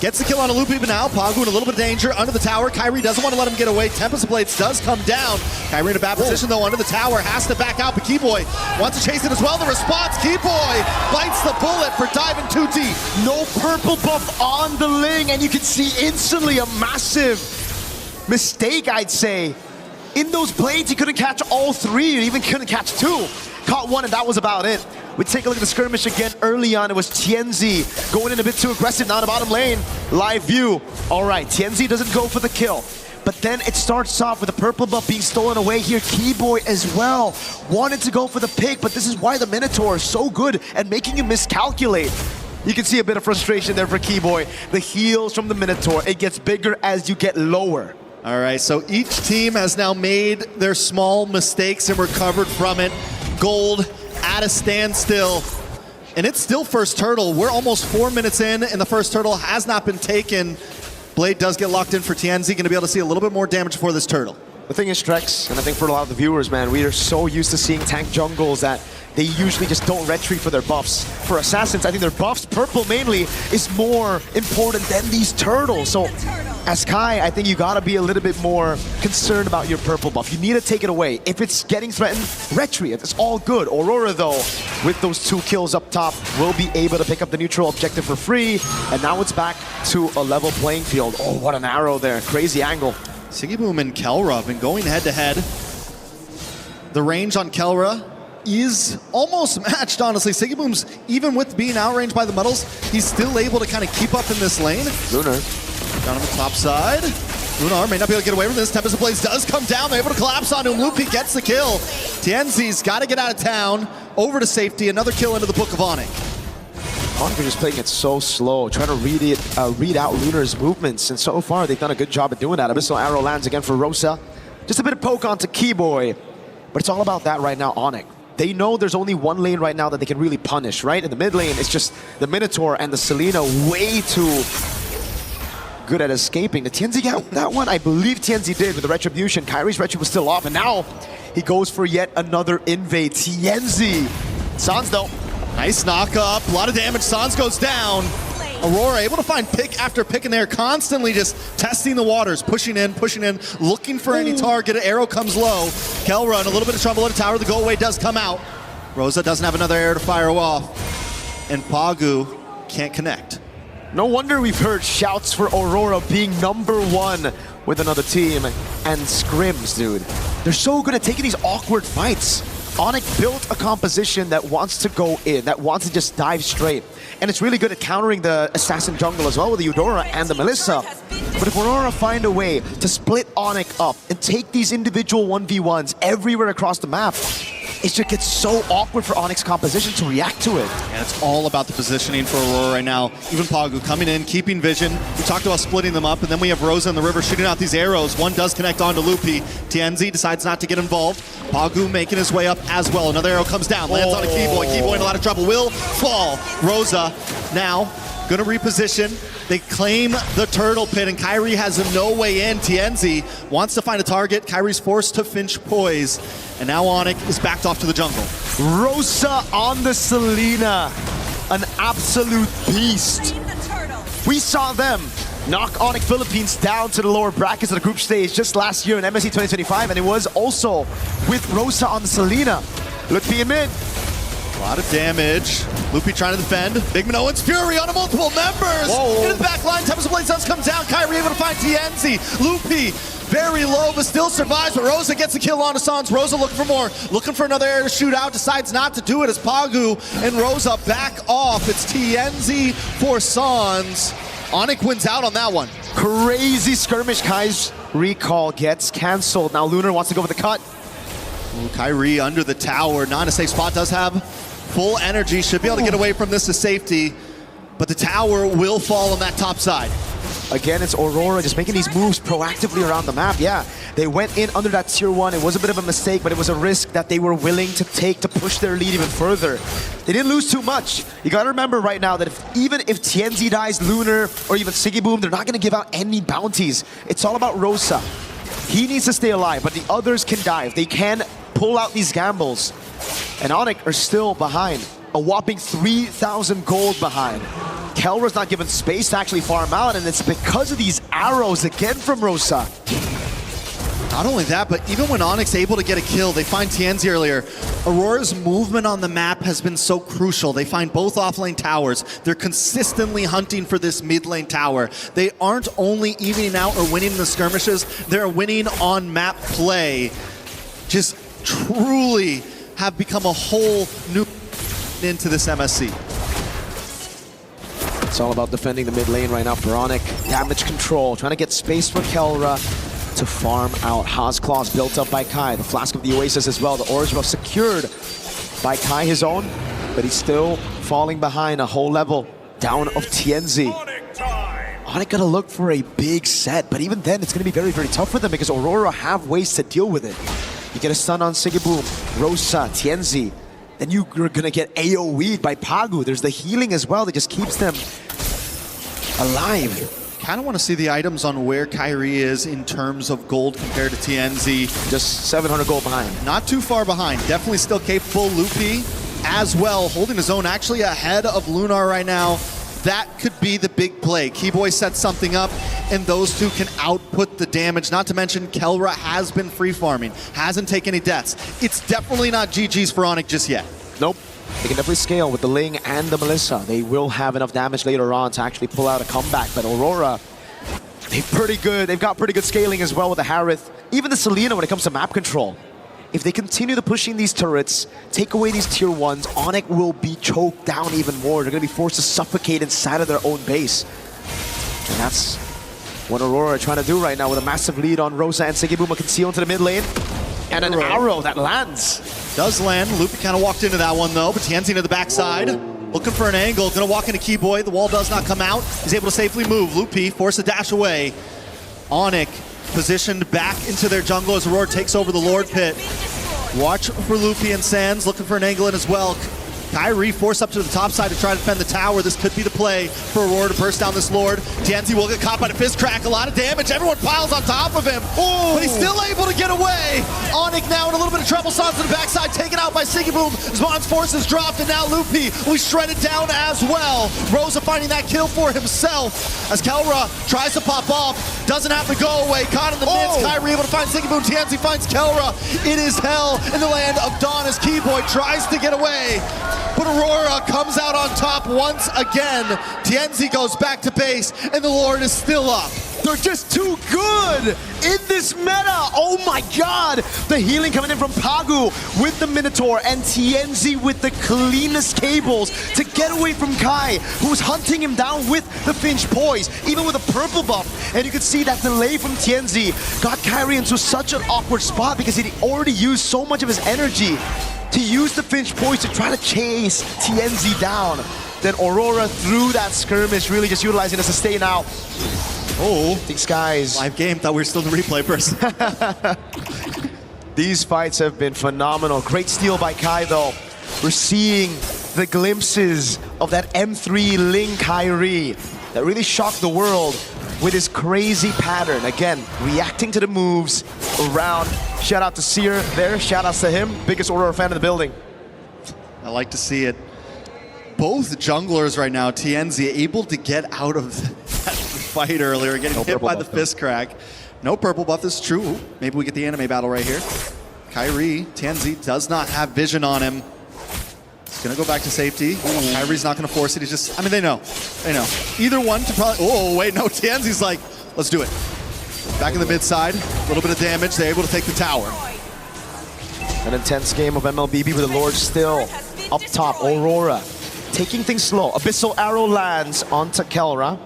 Gets the kill on a Loopy, but now Pagu in a little bit of danger under the tower. Kyrie doesn't want to let him get away. Tempest Blades does come down. Kyrie in a bad position though under the tower. Has to back out, but Keyboy wants to chase it as well. The response, Keyboy bites the bullet for diving too deep. No purple buff on the Ling, and you can see instantly a massive mistake, I'd say. In those blades, he couldn't catch all 3, and even couldn't catch 2. Caught 1, and that was about it. We take a look at the skirmish again early on. It was TNZ going in a bit too aggressive now in the bottom lane. Live view. All right, TNZ doesn't go for the kill. But then it starts off with the purple buff being stolen away here. Keyboy as well wanted to go for the pick, but this is why the Minotaur is so good at making you miscalculate. You can see a bit of frustration there for Keyboy. The heals from the Minotaur, it gets bigger as you get lower. All right, so each team has now made their small mistakes and recovered from it. Gold at a standstill, and it's still first turtle. We're almost 4 minutes in, and the first turtle has not been taken. Blade does get locked in for TNZ, going to be able to see a little bit more damage for this turtle. The thing is, Trex, and I think for a lot of the viewers, man, we are so used to seeing tank jungles that they usually just don't retreat for their buffs. For Assassins, I think their buffs, purple mainly, is more important than these turtles. So as Kai, I think you gotta be a little bit more concerned about your purple buff. You need to take it away. If it's getting threatened, retreat. It's all good. Aurora, though, with those 2 kills up top, will be able to pick up the neutral objective for free. And now it's back to a level playing field. Oh, what an arrow there. Crazy angle. Siggy Boom and Kelra have been going head-to-head. The range on Kelra is almost matched, honestly. Sigiboom's, even with being outranged by the metals, he's still able to kind of keep up in this lane. Lunar down on the top side. Lunar may not be able to get away from this. Tempest Blaze does come down. They're able to collapse onto him. Lupi gets the kill. TNZ's got to get out of town. Over to safety. Another kill into the Book of ONIC. ONIC are just playing it so slow, trying to read out Lunar's movements, and so far they've done a good job at doing that. Abyssal Arrow lands again for Rosa. Just a bit of poke onto Keyboy, but it's all about that right now, ONIC. They know there's only one lane right now that they can really punish, right? In the mid lane, it's just the Minotaur and the Selena way too good at escaping. Did TNZ get that one? I believe TNZ did with the Retribution. Kyrie's Retri was still off, and now he goes for yet another invade. TNZ. Sans though. Nice knock up, a lot of damage. Sans goes down. Aurora able to find pick after pick in there, constantly just testing the waters, pushing in, looking for any target. Arrow comes low. Kelra in a little bit of trouble at a tower. The go away does come out. Rosa doesn't have another arrow to fire off. And Pagu can't connect. No wonder we've heard shouts for Aurora being #1 with another team. And scrims, dude. They're so good at taking these awkward fights. ONIC built a composition that wants to go in, that wants to just dive straight. And it's really good at countering the Assassin jungle as well with the Eudora and the Melissa. But if Aurora find a way to split ONIC up and take these individual 1v1s everywhere across the map, it just gets so awkward for ONIC's composition to react to it. And it's all about the positioning for Aurora right now. Even Pagu coming in, keeping vision. We talked about splitting them up, and then we have Rosa in the river shooting out these arrows. One does connect onto Lupi. TNZ decides not to get involved. Pagu making his way up as well. Another arrow comes down, lands on a Keyboy. Keyboy in a lot of trouble, will fall. Rosa now gonna reposition. They claim the turtle pit, and Kyrie has no way in. TNZ wants to find a target. Kyrie's forced to Finch Poise, and now ONIC is backed off to the jungle. Rosa on the Selena, an absolute beast. We saw them knock ONIC Philippines down to the lower brackets of the group stage just last year in MSC 2025, and it was also with Rosa on the Selena. Lupi in mid. A lot of damage. Lupi trying to defend. Big Minoan's Fury on multiple members. Whoa. Into the back line. Tempest Blaze does come down. Kyrie able to find TNZ. Lupi very low, but still survives. But Rosa gets a kill on Sans. Rosa looking for more. Looking for another air to shoot out. Decides not to do it as Pagu and Rosa back off. It's TNZ for Sans. ONIC wins out on that one. Crazy skirmish. Kai's recall gets canceled. Now Lunar wants to go for the cut. Ooh, Kyrie under the tower. Not a safe spot. Does have full energy. Should be able to get away from this to safety. But the tower will fall on that top side. Again, it's Aurora just making these moves proactively around the map. Yeah, they went in under that tier 1. It was a bit of a mistake, but it was a risk that they were willing to take to push their lead even further. They didn't lose too much. You gotta remember right now that even if TNZ dies, Lunar, or even Sigiboom, they're not gonna give out any bounties. It's all about Rosa. He needs to stay alive, but the others can dive. They can pull out these gambles. And ONIC are still behind. A whopping 3,000 gold behind. Kelra's not given space to actually farm out, and it's because of these arrows again from Rosa. Not only that, but even when ONIC's able to get a kill, they find TNZ earlier. Aurora's movement on the map has been so crucial. They find both offlane towers. They're consistently hunting for this mid lane tower. They aren't only evening out or winning the skirmishes, they're winning on map play. Just truly have become a whole new into this MSC. It's all about defending the mid lane right now for ONIC. Damage control, trying to get space for Kelra to farm out. Haas Claws built up by Kai. The Flask of the Oasis as well. The Orange secured by Kai, his own, but he's still falling behind a whole level down of TNZ. ONIC gotta look for a big set, but even then it's gonna be very, very tough for them because Aurora have ways to deal with it. You get a stun on Sigiboom, Rosa, TNZ, then you're gonna get AoE'd by Pagu. There's the healing as well that just keeps them alive. Kind of want to see the items on where Kyrie is in terms of gold compared to TNZ. Just 700 gold behind. Not too far behind. Definitely still capable. Lupi as well, holding his own, actually ahead of Lunar right now. That could be the big play. Keyboy sets something up, and those two can output the damage. Not to mention, Kelra has been free farming, hasn't taken any deaths. It's definitely not GG's for ONIC just yet. Nope. They can definitely scale with the Ling and the Melissa. They will have enough damage later on to actually pull out a comeback. But Aurora, they're pretty good. They've got pretty good scaling as well with the Harith. Even the Selena when it comes to map control. if they continue to pushing these turrets, take away these tier 1s, ONIC will be choked down even more. They're going to be forced to suffocate inside of their own base. And that's what Aurora are trying to do right now with a massive lead on Rosa and Sigibuma conceal into the mid lane. And an arrow that lands. Does land. Loopy kind of walked into that one though, but Tianzi to the backside. Looking for an angle, gonna walk into Keyboy. The wall does not come out. He's able to safely move. Loopy force a dash away. ONIC positioned back into their jungle as Aurora takes over the Lord Pit. Watch for Loopy and Sands, looking for an angle in as well. Kyrie forced up to the top side to try to defend the tower. This could be the play for Aurora to burst down this Lord. Tianzi will get caught by the fist crack. A lot of damage. Everyone piles on top of him. But he's still able to get away. ONIC now in a little bit of trouble. Sans to the backside, taken out by Sigiboom. Zmon's forces dropped, and now Loopy will be shredded down as well. Rosa finding that kill for himself as Kelra tries to pop off. Doesn't have to go away. Caught in the midst. Kyrie able to find Sigiboom. Tianzi finds Kelra. It is hell in the land of Dawn as Keyboy tries to get away. But Aurora comes out on top once again. Tianzi goes back to base, and the Lord is still up. They're just too good in this meta. Oh my god. The healing coming in from Pagu with the Minotaur and Tianzi with the cleanest cables to get away from Kai, who was hunting him down with the Finch Poise, even with a purple buff. And you could see that delay from Tianzi got Kyrie into such an awkward spot because he already used so much of his energy to use the Finch Poise to try to chase Tianzi down. Then Aurora through that skirmish, really just utilizing a sustain out. Oh, these guys. Live game, thought we were still in the replay person. These fights have been phenomenal. Great steal by Kai though. We're seeing the glimpses of that M3 Ling Kyrie that really shocked the world with his crazy pattern. Again, reacting to the moves around. Shout out to Seer there, shout outs to him. Biggest Aurora fan in the building. I like to see it. Both junglers right now, Tianzi able to get out of that fight earlier, getting hit by the fist crack. No purple buff, this is true. Maybe we get the anime battle right here. Kyrie, Tianzi does not have vision on him. He's gonna go back to safety. Kyrie's not gonna force it, he's just, I mean, they know. Either one to probably, oh wait, no, Tianzi's like, let's do it. Back in the mid side, a little bit of damage, they're able to take the tower. An intense game of MLBB with the Lord still up top. Aurora taking things slow. Abyssal Arrow lands onto Kelra.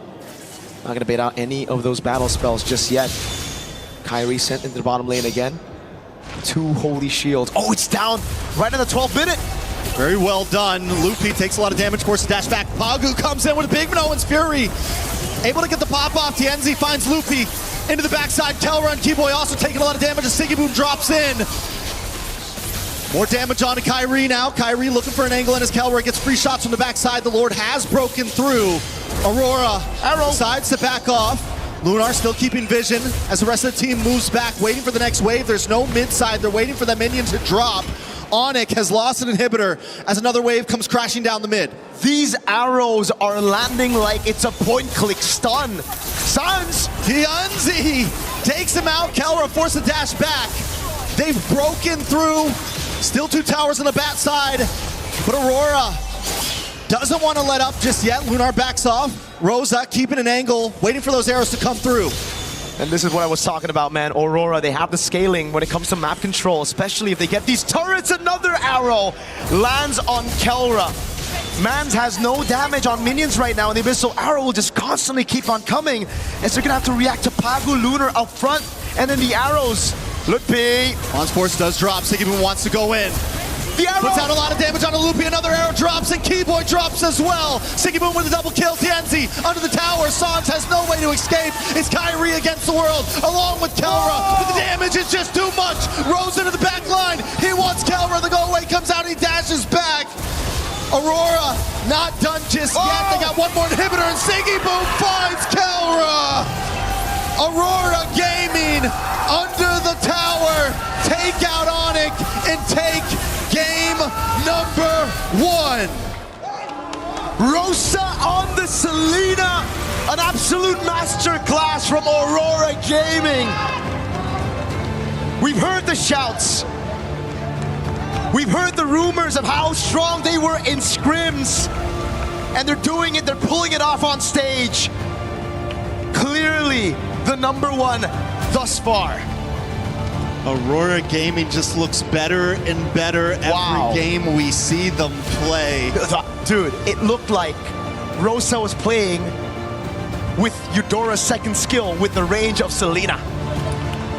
Not gonna bait out any of those battle spells just yet. Kyrie sent into the bottom lane again. 2 holy shields. Oh, it's down right in the 12th minute. Very well done. Loopy takes a lot of damage, forces a dash back. Pagu comes in with a big Minoan's Fury. Able to get the pop off. Tianzi finds Loopy into the backside. Kelra and Keyboy also taking a lot of damage as Sigiboom drops in. More damage onto Kyrie now. Kyrie looking for an angle in as Kelra gets free shots from the backside. The Lord has broken through. Aurora decides to back off. Lunar still keeping vision as the rest of the team moves back, waiting for the next wave. There's no mid side. They're waiting for that minion to drop. ONIC has lost an inhibitor as another wave comes crashing down the mid. These arrows are landing like it's a point-click stun. Sans! Tianzi takes him out. Kelra forced a dash back. They've broken through. Still 2 towers on the bat side, but Aurora doesn't want to let up just yet. Lunar backs off. Rosa keeping an angle, waiting for those arrows to come through. And this is what I was talking about, man. Aurora, they have the scaling when it comes to map control, especially if they get these turrets. Another arrow lands on Kelra. Mans has no damage on minions right now, and the Abyssal Arrow will just constantly keep on coming. And so they're going to have to react to Pagu Lunar up front, and then the arrows. Loopy. On-Sports does drop. Sigiboom wants to go in. The arrow puts out a lot of damage on a Loopy. Another arrow drops, and Keyboy drops as well. Sigiboom with a double kill. Tianzi under the tower. Sans has no way to escape. It's Kyrie against the world, along with Kelra. But the damage is just too much. Rose into the back line. He wants Kelra. The go away comes out. He dashes back. Aurora not done just yet. They got one more inhibitor, and Sigiboom finds Kelra. Aurora Gaming under the tower, take out ONIC and take game number 1. Rosa on the Selena, an absolute masterclass from Aurora Gaming. We've heard the shouts. We've heard the rumors of how strong they were in scrims, and they're doing it, they're pulling it off on stage. Clearly the number 1 thus far. Aurora Gaming just looks better and better every game we see them play. Dude, it looked like Rosa was playing with Eudora's second skill with the range of Selena.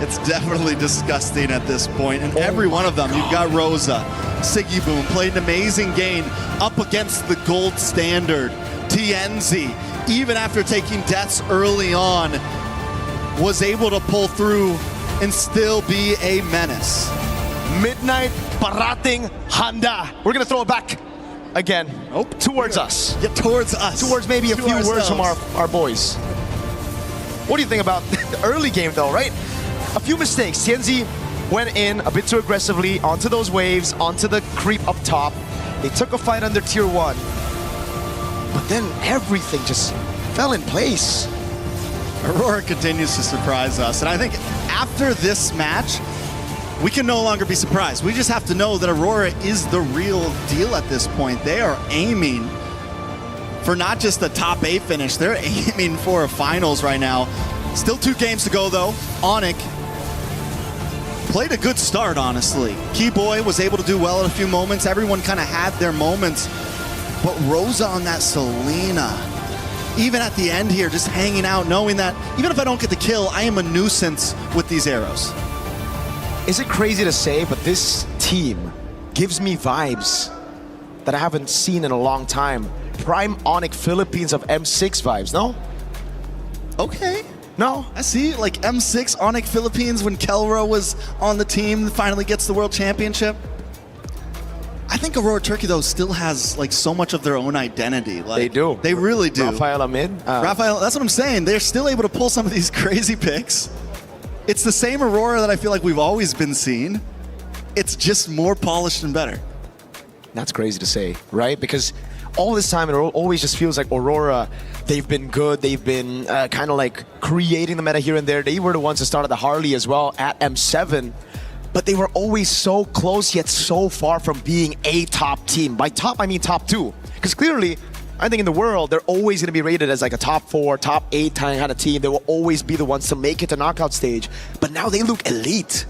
It's definitely disgusting at this point. And every one of them, you've got Rosa, Siggy Boom, played an amazing game up against the gold standard. TNZ, even after taking deaths early on, was able to pull through and still be a menace. Midnight Parating Handa. We're gonna throw it back again. Towards us. Yeah, towards us. Towards maybe a few words from our boys. What do you think about the early game though, right? A few mistakes. TNZ went in a bit too aggressively onto those waves, onto the creep up top. They took a fight under tier 1. But then everything just fell in place. Aurora continues to surprise us. And I think after this match, we can no longer be surprised. We just have to know that Aurora is the real deal at this point. They are aiming for not just the top 8 finish, they're aiming for a finals right now. Still 2 games to go though. ONIC played a good start, honestly. Keyboy was able to do well at a few moments. Everyone kind of had their moments. But Rosa on that Selena, even at the end here, just hanging out, knowing that even if I don't get the kill, I am a nuisance with these arrows. Is it crazy to say, but this team gives me vibes that I haven't seen in a long time. Prime ONIC Philippines of M6 vibes, no? Okay. No? I see, like M6 ONIC Philippines when Kelro was on the team, finally gets the World Championship. I think Aurora Turkey, though, still has like so much of their own identity. Like, they do. They really do. Rafael Amid. Rafael, that's what I'm saying. They're still able to pull some of these crazy picks. It's the same Aurora that I feel like we've always been seeing. It's just more polished and better. That's crazy to say, right? Because all this time, it always just feels like Aurora, they've been good. They've been kind of like creating the meta here and there. They were the ones that started the Harley as well at M7. But they were always so close, yet so far from being a top team. By top, I mean top 2. Because clearly, I think in the world, they're always going to be rated as like a top 4, top 8 kind of team. They will always be the ones to make it to knockout stage. But now they look elite.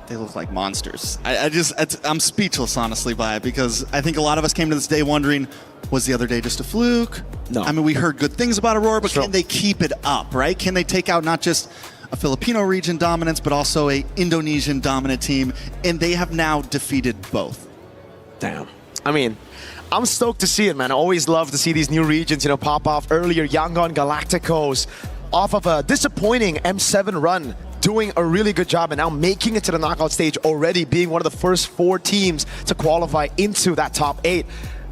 They look like monsters. I'm speechless, honestly, by it, because I think a lot of us came to this day wondering, was the other day just a fluke? No. I mean, we heard good things about Aurora, but can they keep it up, right? Can they take out not just a Filipino region dominance, but also a Indonesian dominant team? And they have now defeated both. Damn. I mean, I'm stoked to see it, man. I always love to see these new regions, you know, pop off. Earlier, Yangon Galacticos, off of a disappointing M7 run, doing a really good job and now making it to the knockout stage already, being one of the first 4 teams to qualify into that top 8.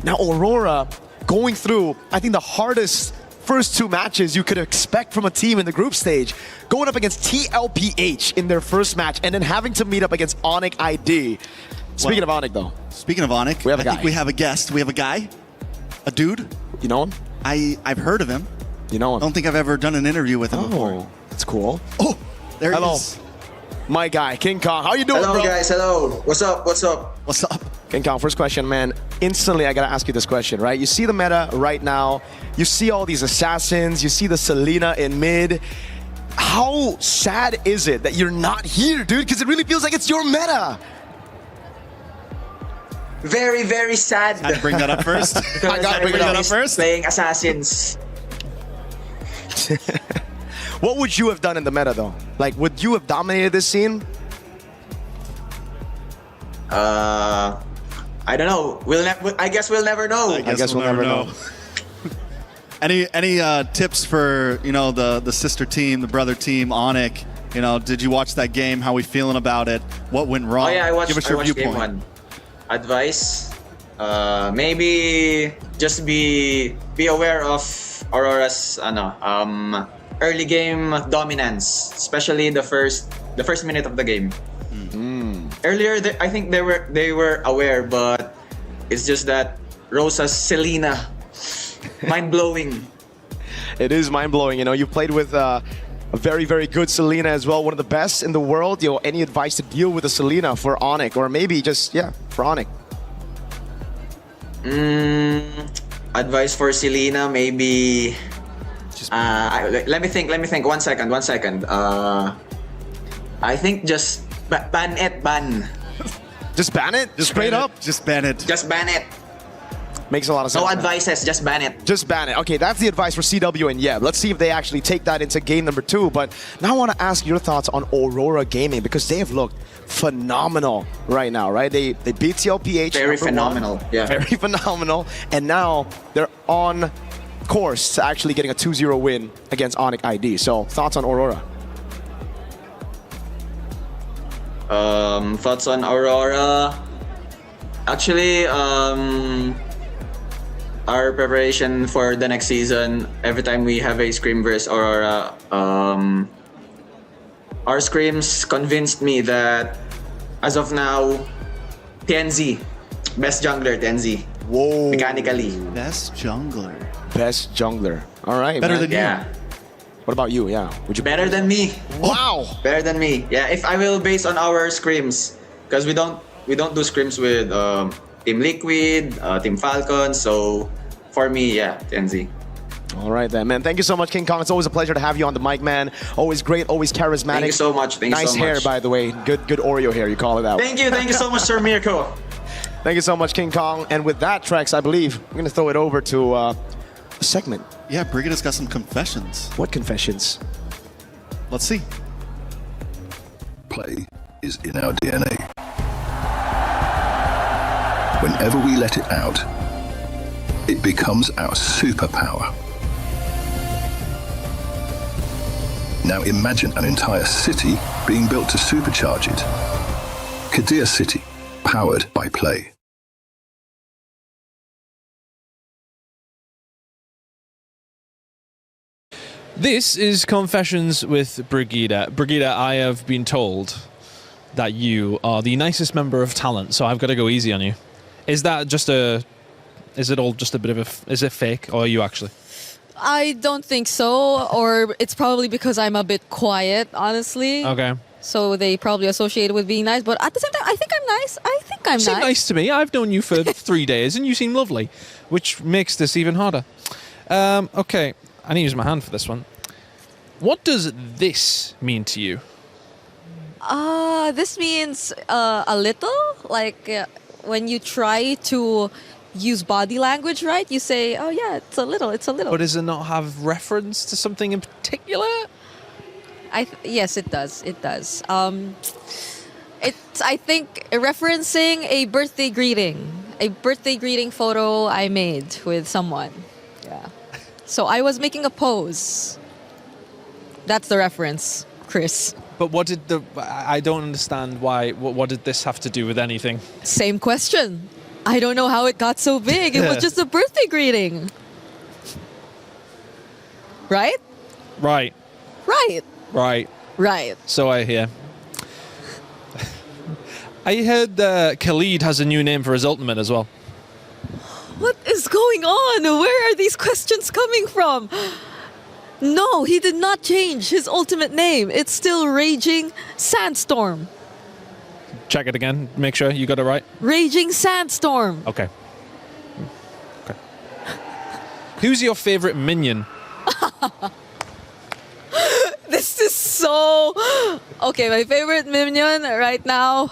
Now Aurora going through, I think, the hardest first 2 matches you could expect from a team in the group stage, going up against TLPH in their first match and then having to meet up against ONIC ID. Speaking of ONIC though. Speaking of ONIC, I think we have a guest. We have a guy, a dude. You know him? I've heard of him. You know him? I don't think I've ever done an interview with him before. That's cool. Oh, there he Hello. is. My guy, King Kong. How you doing, Hello, bro? guys. Hello. What's up? What's up? What's up? King Kong, first question, man. Instantly, I gotta ask you this question, right? You see the meta right now. You see all these assassins. You see the Selena in mid. How sad is it that you're not here, dude? Because it really feels like it's your meta. Very, very sad. I had to bring that up first. I gotta bring that up first. Playing assassins. What would you have done in the meta, though? Like, would you have dominated this scene? I don't know. I guess we'll never know. I guess we'll never know. Any tips for, you know, the sister team, the brother team, ONIC? You know, did you watch that game? How are we feeling about it? What went wrong? Oh yeah, I watched. Give us your viewpoint. Game 1. Advice: maybe just be aware of Aurora's early game dominance, especially the first minute of the game. Earlier, I think they were aware, but it's just that Rosa's Selena, mind-blowing. It is mind-blowing. You know, you played with a very, very good Selena as well, one of the best in the world. You know, any advice to deal with a Selena for ONIC, or maybe just for ONIC? Advice for Selena, maybe. Let me think. 1 second. I think just ban it, ban. Just ban it? Just straight up? Just ban it. Just ban it. Makes a lot of sense. No man. advices, just ban it. Just ban it. Okay, that's the advice for CW and Yeb. Let's see if they actually take that into game number 2. But now I want to ask your thoughts on Aurora Gaming because they have looked phenomenal right now, right? They beat CLPH. Very phenomenal. Yeah. Very phenomenal. And now they're on course to actually getting a 2-0 win against ONIC ID. So thoughts on Aurora? Thoughts on Aurora? Actually, our preparation for the next season, every time we have a scrim versus Aurora, our scrims convinced me that as of now, TNZ, best jungler, TNZ. Whoa. Mechanically. Best jungler. Best jungler. All right. Better man. than Yeah. What about you? Yeah. Would you Better than me. Wow. Better than me. Yeah, if I will base on our scrims, because we don't do scrims with Team Liquid, Team Falcon. So for me, yeah, TNZ. All right then, man. Thank you so much, King Kong. It's always a pleasure to have you on the mic, man. Always great, always charismatic. Thank you so much. Thank you nice so much. hair, by the way. Good Oreo hair. You call it out. Thank you so much, Sir Mirko. Thank you so much, King Kong. And with that, Trex, I believe we're gonna throw it over to a segment. Yeah, Brigida's got some confessions. What confessions? Let's see. Play is in our DNA. Whenever we let it out, it becomes our superpower. Now imagine an entire city being built to supercharge it. Kadir City, powered by play. This is Confessions with Brigida. Brigida, I have been told that you are the nicest member of talent, so I've got to go easy on you. Is that just is it all just a bit of is it fake, or are you actually? I don't think so, or it's probably because I'm a bit quiet, honestly. Okay. So they probably associate it with being nice, but at the same time, I think I'm nice. You seem nice to me. I've known you for 3 days, and you seem lovely, which makes this even harder. Okay. I need to use my hand for this one. What does this mean to you? This means a little. Like when you try to use body language, right? You say, oh yeah, it's a little. But does it not have reference to something in particular? Yes, it does. It does. It's, I think, referencing a birthday greeting photo I made with someone. Yeah. So I was making a pose. That's the reference, Chris. But what did I don't understand why. What did this have to do with anything? Same question. I don't know how it got so big. It was just a birthday greeting. Right? Right. Right. Right. Right. So I hear. I heard Khalid has a new name for his ultimate as well. What is going on? Where are these questions coming from? No, he did not change his ultimate name. It's still Raging Sandstorm. Check it again. Make sure you got it right. Raging Sandstorm. Okay. Okay. Who's your favorite minion? This is so... Okay, my favorite minion right now...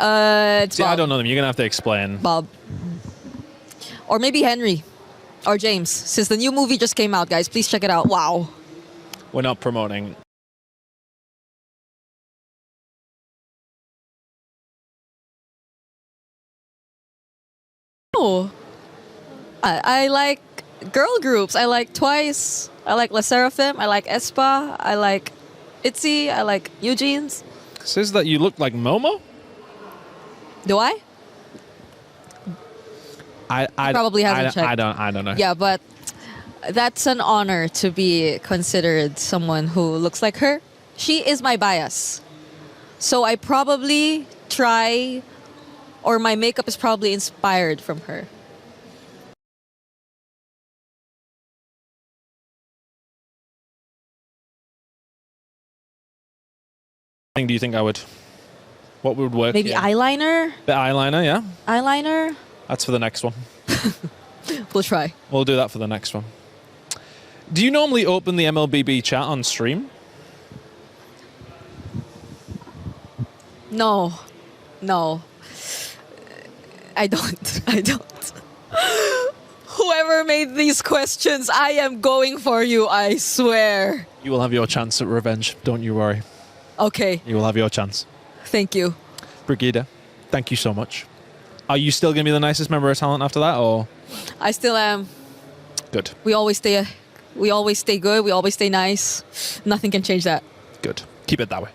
it's See, Bob. I don't know them. You're going to have to explain. Bob. Or maybe Henry. Or James. Since the new movie just came out, guys. Please check it out. Wow. We're not promoting. Oh. I like girl groups. I like Twice. I like La Seraphim. I like Aespa. I like ITZY. I like Eugene's. Says that you look like Momo? Do I? I probably haven't checked. I don't know. Yeah, but that's an honor to be considered someone who looks like her. She is my bias. So I probably try, or my makeup is probably inspired from her. Do you think I would? What would work? Maybe eyeliner? The eyeliner, yeah. Eyeliner? That's for the next one. We'll try. We'll do that for the next one. Do you normally open the MLBB chat on stream? No. I don't. Whoever made these questions, I am going for you, I swear. You will have your chance at revenge. Don't you worry. Okay. You will have your chance. Thank you. Brigida, thank you so much. Are you still going to be the nicest member of talent after that, or? I still am. Good. We always stay good. We always stay nice. Nothing can change that. Good. Keep it that way.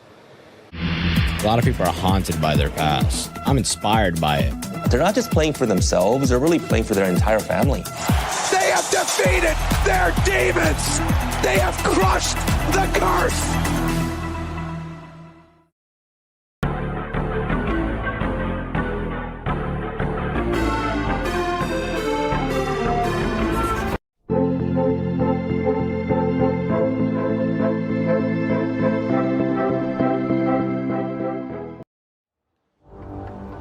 A lot of people are haunted by their past. I'm inspired by it. They're not just playing for themselves, they're really playing for their entire family. They have defeated their demons. They have crushed the curse.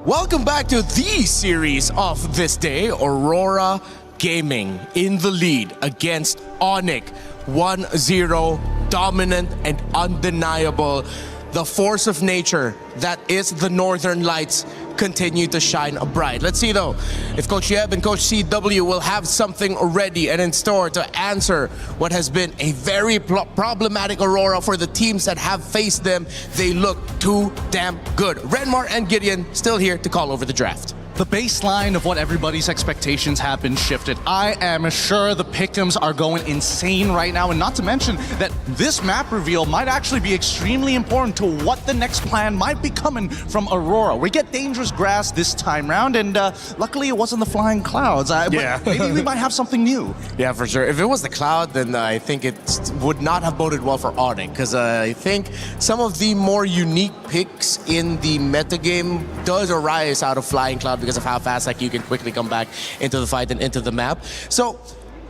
Welcome back to the series of this day. Aurora Gaming in the lead against ONIC. 1-0, dominant and undeniable. The force of nature that is the Northern Lights continue to shine bright. Let's see though if Coach Yeb and Coach CW will have something ready and in store to answer what has been a very problematic Aurora for the teams that have faced them. They look too damn good. Renmar and Gideon still here to call over the draft. The baseline of what everybody's expectations have been shifted. I am sure the pick'ems are going insane right now, and not to mention that this map reveal might actually be extremely important to what the next plan might be coming from Aurora. We get dangerous grass this time round, and luckily it wasn't the flying clouds. Yeah. Maybe we might have something new. Yeah, for sure. If it was the cloud, then I think it would not have boded well for ONIC, because I think some of the more unique picks in the metagame does arise out of flying cloud because of how fast you can quickly come back into the fight and into the map. So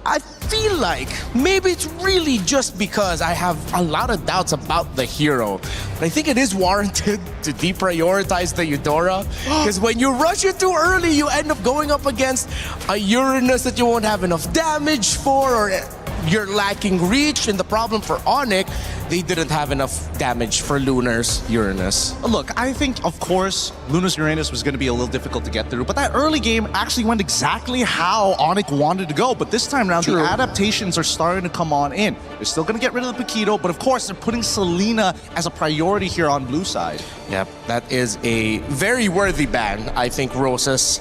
I feel like maybe it's really just because I have a lot of doubts about the hero. But I think it is warranted to deprioritize the Eudora, because when you rush it too early, you end up going up against a Uranus that you won't have enough damage for, or you're lacking reach. And the problem for ONIC, they didn't have enough damage for Lunar's Uranus. Look, I think, of course, Lunar's Uranus was going to be a little difficult to get through, but that early game actually went exactly how ONIC wanted to go. But this time around, the adaptations are starting to come on in. They're still going to get rid of the Paquito, but of course, they're putting Selena as a priority here on blue side. Yep, that is a very worthy ban. I think Rosa's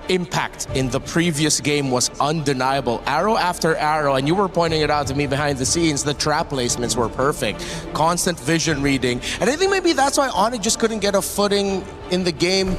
impact in the previous game was undeniable. Arrow after arrow, and you were pointing it out to me behind the scenes, the trap placements were perfect. Constant vision reading. And I think maybe that's why ONIC just couldn't get a footing in the game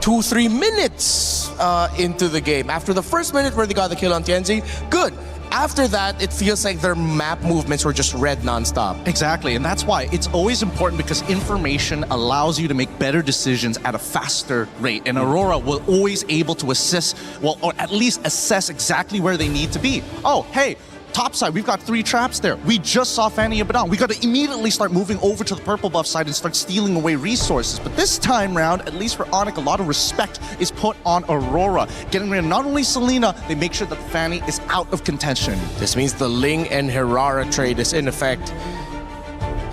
2-3 minutes into the game. After the first minute where they got the kill on Tianzi, good. After that, it feels like their map movements were just red nonstop. Exactly, and that's why it's always important, because information allows you to make better decisions at a faster rate. And Aurora will always able to assess, well, or at least assess exactly where they need to be. Oh, hey, top side, we've got 3 traps there. We just saw Fanny Abaddon. We got to immediately start moving over to the purple buff side and start stealing away resources. But this time round, at least for ONIC, a lot of respect is put on Aurora. Getting rid of not only Selena, they make sure that Fanny is out of contention. This means the Ling and Herrera trade is in effect.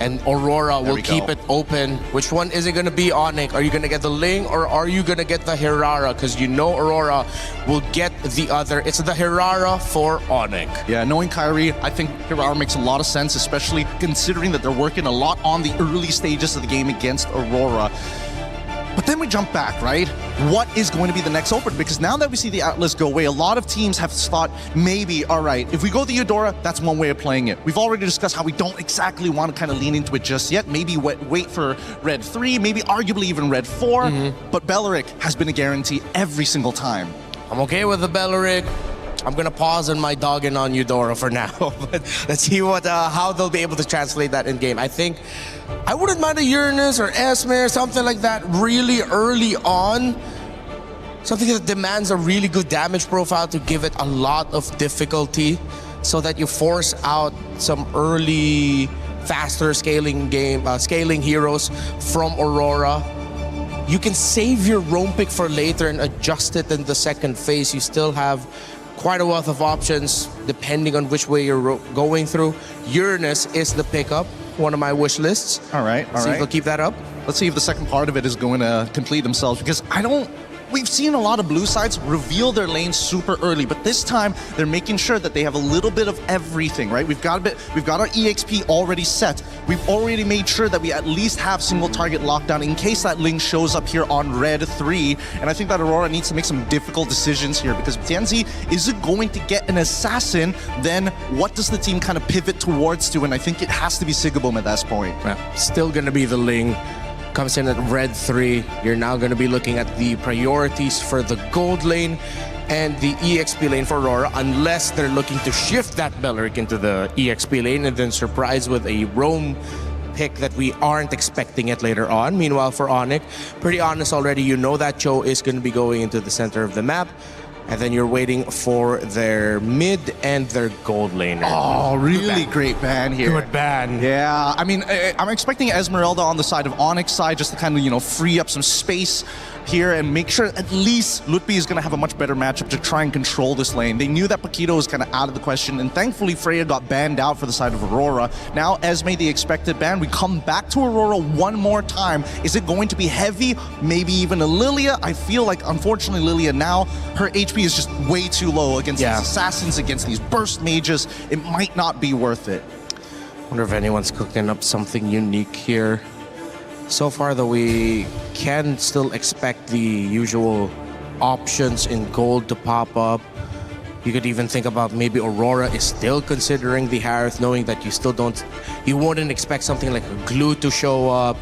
And Aurora will keep it open. Which one is it going to be, ONIC? Are you going to get the Ling, or are you going to get the Herrera? Because you know Aurora will get the other. It's the Herrera for ONIC. Yeah, knowing Kyrie, I think Herrera makes a lot of sense, especially considering that they're working a lot on the early stages of the game against Aurora. But then we jump back, right? What is going to be the next opener? Because now that we see the Atlas go away, a lot of teams have thought, maybe, all right, if we go the Eudora, that's one way of playing it. We've already discussed how we don't exactly want to kind of lean into it just yet. Maybe wait for Red 3, maybe arguably even Red 4. But Belleric has been a guarantee every single time. I'm okay with the Belleric. I'm gonna pause on my dogging on Eudora for now, but let's see how they'll be able to translate that in game. I think I wouldn't mind a Uranus or Esmer, something like that really early on. Something that demands a really good damage profile to give it a lot of difficulty, so that you force out some early, faster scaling heroes from Aurora. You can save your roam pick for later and adjust it in the second phase. You still have quite a wealth of options depending on which way you're going through. Uranus is the pickup, one of my wish lists. All right, See if they'll keep that up. Let's see if the second part of it is going to complete themselves, because we've seen a lot of blue sides reveal their lanes super early, but this time they're making sure that they have a little bit of everything, right? We've got our EXP already set. We've already made sure that we at least have single target lockdown in case that Ling shows up here on red 3. And I think that Aurora needs to make some difficult decisions here, because Tianzi isn't going to get an assassin, then what does the team kind of pivot towards to? And I think it has to be Sigaboom at this point. Yeah, still going to be the Ling. Comes in at red 3. You're now going to be looking at the priorities for the gold lane and the EXP lane for Aurora, unless they're looking to shift that Belleric into the EXP lane and then surprise with a roam pick that we aren't expecting it later on. Meanwhile, for ONIC, pretty honest already, you know that Cho is going to be going into the center of the map. And then you're waiting for their mid and their gold laner. Oh, really great ban here. Good ban. Yeah, I mean, I'm expecting Esmeralda on the side of Onyx side just to kind of, free up some space here and make sure at least Lutpi is going to have a much better matchup to try and control this lane. They knew that Paquito was kind of out of the question, and thankfully Freya got banned out for the side of Aurora. Now Esme, the expected ban. We come back to Aurora one more time. Is it going to be heavy? Maybe even a Lilia? I feel like, unfortunately, Lilia now, her HP is just way too low against these assassins, against these burst mages. It might not be worth it. Wonder if anyone's cooking up something unique here. So far, though, we can still expect the usual options in gold to pop up. You could even think about maybe Aurora is still considering the Harith, knowing that you wouldn't expect something like a glue to show up.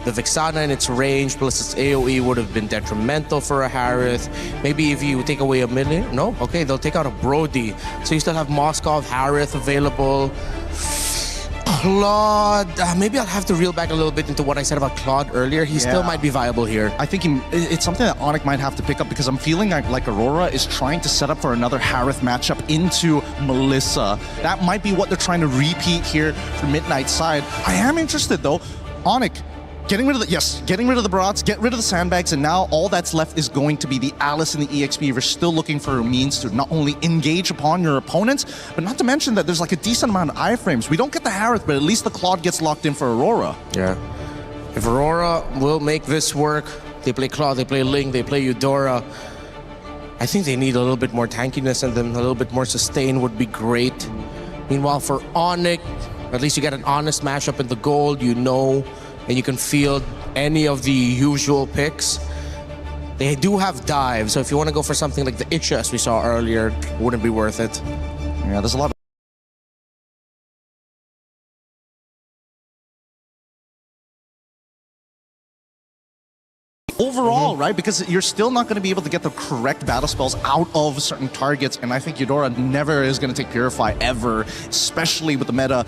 The Vexana in its range plus its AoE would have been detrimental for a Harith. Maybe if you take away a million, no? Okay, they'll take out a Brody. So you still have Moskov, Harith available. Claude, maybe I'll have to reel back a little bit into what I said about Claude earlier. He still might be viable here. I think it's something that ONIC might have to pick up, because I'm feeling like Aurora is trying to set up for another Harith matchup into Melissa. That might be what they're trying to repeat here for Midnight side. I am interested though. ONIC, getting rid of the Brats, get rid of the sandbags, and now all that's left is going to be the Alice and the EXP. We're still looking for a means to not only engage upon your opponents, but not to mention that there's like a decent amount of iframes. We don't get the Harith, but at least the Claude gets locked in for Aurora. Yeah. If Aurora will make this work, they play Claude, they play Ling, they play Eudora. I think they need a little bit more tankiness in them, a little bit more sustain would be great. Meanwhile, for ONIC, at least you get an honest matchup in the gold, and you can field any of the usual picks. They do have dive, so if you want to go for something like the Itcha as we saw earlier, wouldn't be worth it. Yeah, there's a lot of overall, right? Because you're still not going to be able to get the correct battle spells out of certain targets, and I think Eudora never is going to take Purify ever, especially with the meta,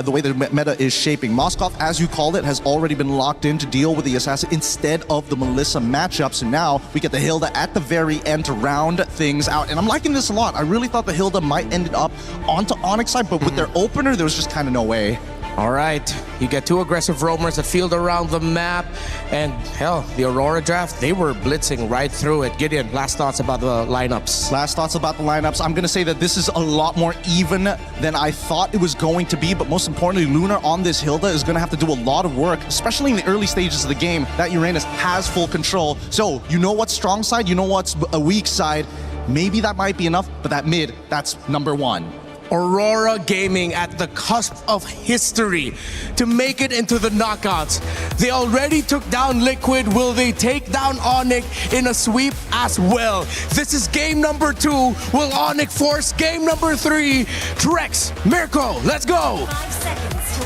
the way the meta is shaping. Moskov, as you called it, has already been locked in to deal with the Assassin instead of the Melissa matchups, and now we get the Hilda at the very end to round things out, and I'm liking this a lot. I really thought the Hilda might end up onto Onyx side, but with their opener, there was just kind of no way. All right, you get two aggressive roamers that field around the map, and hell, the Aurora draft, they were blitzing right through it. Gideon, last thoughts about the lineups? Last thoughts about the lineups. I'm going to say that this is a lot more even than I thought it was going to be, but most importantly, Lunar on this Hilda is going to have to do a lot of work, especially in the early stages of the game. That Uranus has full control. So, you know what's strong side, you know what's a weak side. Maybe that might be enough, but that mid, that's number one. Aurora Gaming at the cusp of history to make it into the knockouts. They already took down Liquid. Will they take down ONIC in a sweep as well? This is game number 2. Will ONIC force game number 3? Trex, Mirko, let's go!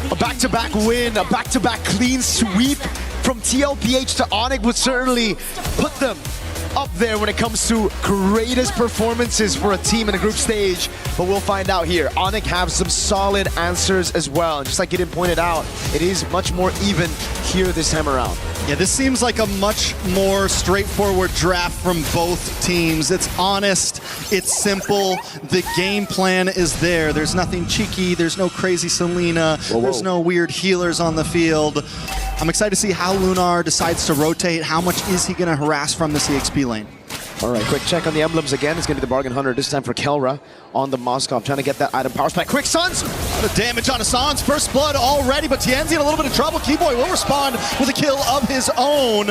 A back-to-back win, a back-to-back clean sweep from TLPH to ONIC would certainly put them up there when it comes to greatest performances for a team in a group stage, but we'll find out here. ONIC have some solid answers as well, and just like Gideon pointed out, it is much more even here this time around. Yeah, this seems like a much more straightforward draft from both teams. It's honest, it's simple, the game plan is there. There's nothing cheeky, there's no crazy Selena, there's no weird healers on the field. I'm excited to see how Lunar decides to rotate. How much is he going to harass from the EXP lane? All right, quick check on the emblems again. It's going to be the Bargain Hunter, this time for Kelra on the Moskov, trying to get that item power spike. Quick Suns! The damage on Hassan's first blood already, but Tienzi in a little bit of trouble. Keyboy will respond with a kill of his own.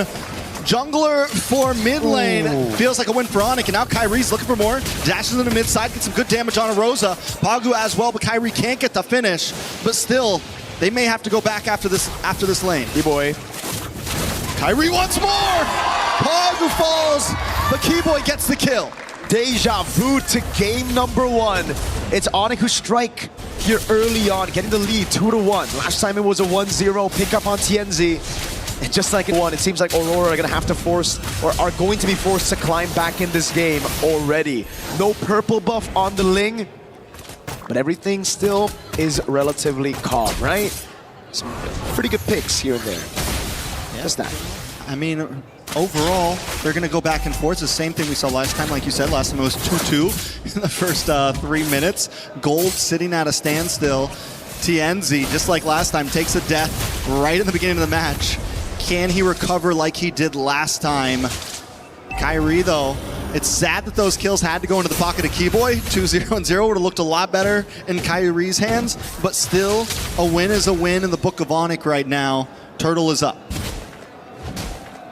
Jungler for mid lane. Feels like a win for ONIC, and now Kyrie's looking for more. Dashes in the mid side, gets some good damage on Aurora. Pagu as well, but Kyrie can't get the finish. But still, they may have to go back after this lane. Keyboy. Kyrie once more! Pagu falls, but Keyboy gets the kill. Deja vu to game number 1. It's ONIC who strike here early on, getting the lead 2-1. Last time it was a 1-0 pickup on Tienzi. And just like it won, it seems like Aurora are going to have to force, or are going to be forced to climb back in this game already. No purple buff on the Ling, but everything still is relatively calm, right? Some pretty good picks here and there. Yeah. Just that. I mean, overall, they're going to go back and forth. It's the same thing we saw last time. Like you said, last time it was 2-2 in the first 3 minutes. Gold sitting at a standstill. Tienzi, just like last time, takes a death right in the beginning of the match. Can he recover like he did last time? Kyrie, though, it's sad that those kills had to go into the pocket of Keyboy. 2-0 and 0 would have looked a lot better in Kyrie's hands, but still, a win is a win in the book of ONIC right now. Turtle is up.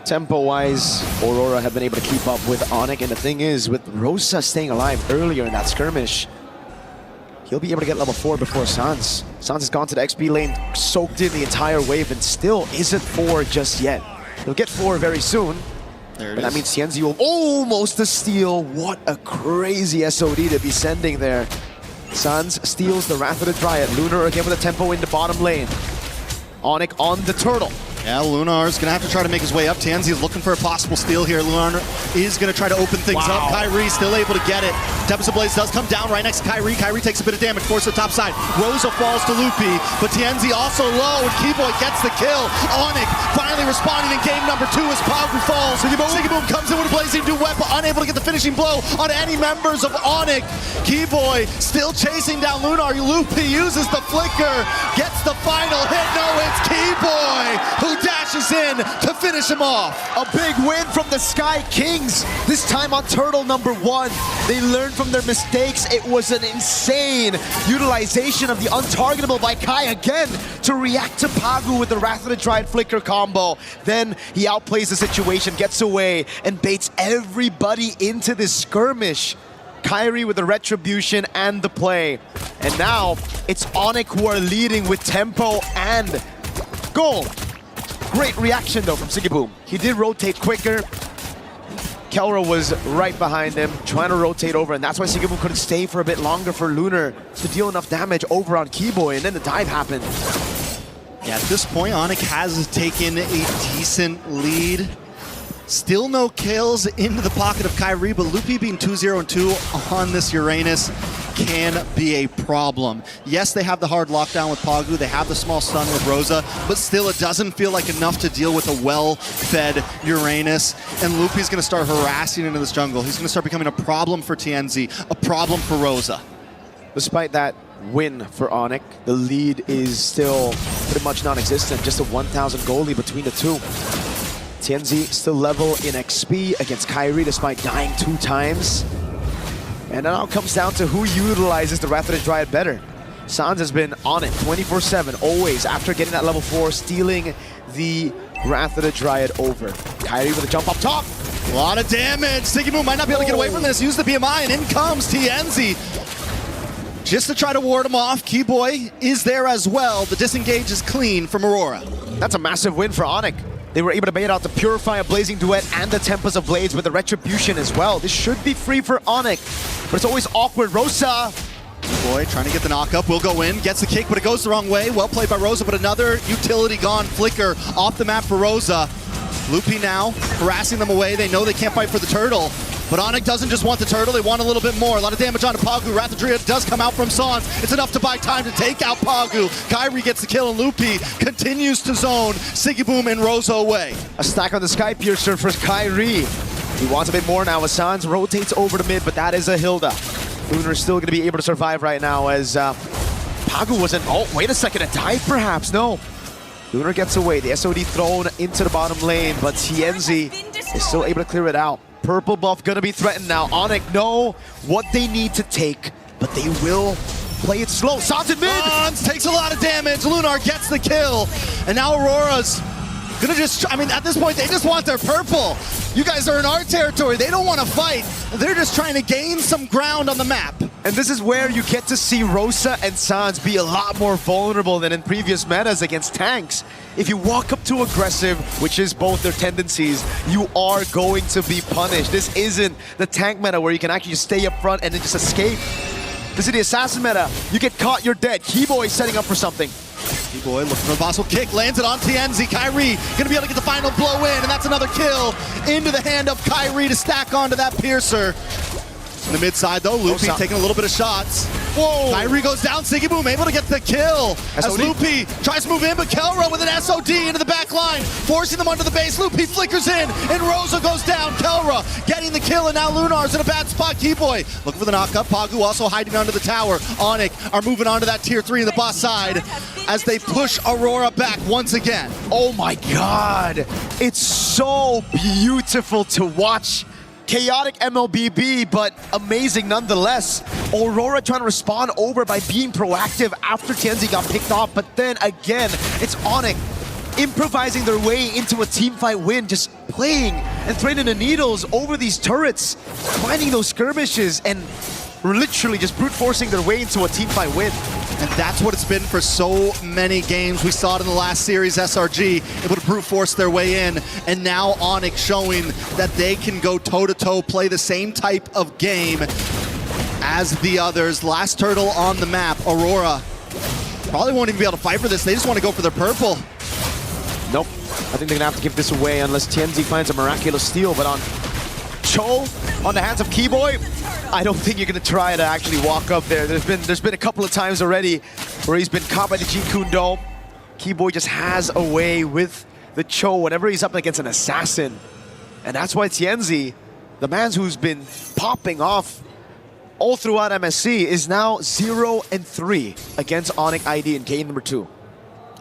Tempo-wise, Aurora have been able to keep up with ONIC, and the thing is, with Rosa staying alive earlier in that skirmish, he'll be able to get level 4 before Sans. Sans has gone to the XP lane, soaked in the entire wave, and still isn't 4 just yet. He'll get 4 very soon. But that means Tienzi will almost a steal. What a crazy SOD to be sending there. Sans steals the Wrath of the Dryad. Lunar again with a tempo in the bottom lane. ONIC on the turtle. Yeah, Lunar's going to have to try to make his way up. Tienzi is looking for a possible steal here. Lunar is going to try to open things up. Kyrie still able to get it. Tempest of Blaze does come down right next to Kyrie. Kyrie takes a bit of damage, forces the top side. Rosa falls to Loopy, but Tienzi also low, and Keyboy gets the kill. ONIC finally responding in game number 2 as Pagu falls. Sigiboom comes in with a blazing duet, but unable to get the finishing blow on any members of ONIC. Keyboy still chasing down Lunar. Loopy uses the flicker, gets the final hit. No, it's Keyboy who dashes in to finish him off. A big win from the Sky Kings, this time on Turtle number 1. They learned from their mistakes. It was an insane utilization of the untargetable by Kai again to react to Pagu with the Wrath of the Dryad flicker combo. Then he outplays the situation, gets away, and baits everybody into this skirmish. Kyrie with the retribution and the play. And now it's ONIC who are leading with tempo and goal. Great reaction though from Sigiboom. He did rotate quicker. Kelra was right behind him, trying to rotate over, and that's why Sigiboom couldn't stay for a bit longer for Lunar to deal enough damage over on Keyboy, and then the dive happened. Yeah, at this point, ONIC has taken a decent lead. Still no kills into the pocket of Kyrie, but Loopy being 2-0 and 2 on this Uranus can be a problem. Yes, they have the hard lockdown with Pagu, they have the small stun with Rosa, but still it doesn't feel like enough to deal with a well-fed Uranus, and Loopy's going to start harassing into this jungle. He's going to start becoming a problem for Tienzi, a problem for Rosa. Despite that win for ONIC, the lead is still pretty much non-existent, just a 1,000 goal lead between the two. Tienzi still level in XP against Kyrie despite dying 2 times. And it now comes down to who utilizes the Wrath of the Dryad better. Sans has been on it 24/7, always, after getting that level 4, stealing the Wrath of the Dryad over. Kyrie with a jump up top. A lot of damage. Sigiboom might not be able to get away from this. Use the BMI, and in comes Tienzi. Just to try to ward him off. Keyboy is there as well. The disengage is clean from Aurora. That's a massive win for ONIC. They were able to bait out the Purify, a Blazing Duet, and the Tempest of Blades with the Retribution as well. This should be free for ONIC, but it's always awkward. Rosa! Boy, trying to get the knock-up, will go in, gets the kick, but it goes the wrong way. Well played by Rosa, but another utility gone. Flicker off the map for Rosa. Loopy now, harassing them away. They know they can't fight for the turtle. But ONIC doesn't just want the turtle, they want a little bit more. A lot of damage onto Pagu. Wrath of the Dryad does come out from Sans. It's enough to buy time to take out Pagu. Kyrie gets the kill, and Loopy continues to zone Sigiboom and Rosa away. A stack on the Sky Piercer for Kyrie. He wants a bit more now as Sans rotates over to mid, but that is a Hilda. Lunar still going to be able to survive right now as Pagu wasn't... Oh, wait a second, a dive perhaps? No. Lunar gets away, the SOD thrown into the bottom lane, but Tienzi is still able to clear it out. Purple buff gonna be threatened now. ONIC know what they need to take, but they will play it slow. Sans in mid. Sans takes a lot of damage. Lunar gets the kill. And now Aurora's gonna just, I mean, at this point, they just want their purple. You guys are in our territory. They don't want to fight. They're just trying to gain some ground on the map. And this is where you get to see Rosa and Sans be a lot more vulnerable than in previous metas against tanks. If you walk up too aggressive, which is both their tendencies, you are going to be punished. This isn't the tank meta where you can actually just stay up front and then just escape. This is the assassin meta. You get caught, you're dead. Keyboy setting up for something. Keyboy looking for a possible kick, lands it on TNZ. Kyrie gonna be able to get the final blow in, and that's another kill into the hand of Kyrie to stack onto that piercer. In the mid side though, Loopy taking a little bit of shots. Whoa! Kyrie goes down, Sigiboom able to get the kill. As Loopy tries to move in, but Kelra with an SOD into the back line, forcing them under the base. Loopy flickers in, and Rosa goes down. Kelra getting the kill, and now Lunar's in a bad spot. Keyboy looking for the knockup. Pagu also hiding under the tower. ONIC are moving on to that tier 3 in the boss side as they push Aurora back once again. Oh my god! It's so beautiful to watch. Chaotic MLBB, but amazing nonetheless. Aurora trying to respond over by being proactive after TNZ got picked off, but then again, it's ONIC improvising their way into a teamfight win, just playing and threading the needles over these turrets, finding those skirmishes, and literally just brute forcing their way into a teamfight win. And that's what it's been for so many games. We saw it in the last series, SRG, able to brute force their way in. And now ONIC showing that they can go toe-to-toe, play the same type of game as the others. Last turtle on the map, Aurora. Probably won't even be able to fight for this. They just want to go for their purple. Nope. I think they're going to have to give this away unless TNZ finds a miraculous steal. But on Cho, on the hands of Keyboy, I don't think you're going to try to actually walk up there. There's been a couple of times already where he's been caught by the Jeet Kune Do. Keyboy just has a way with the Cho whenever he's up against an assassin. And that's why TNZ, the man who's been popping off all throughout MSC, is now 0-3 against ONIC ID in game number 2.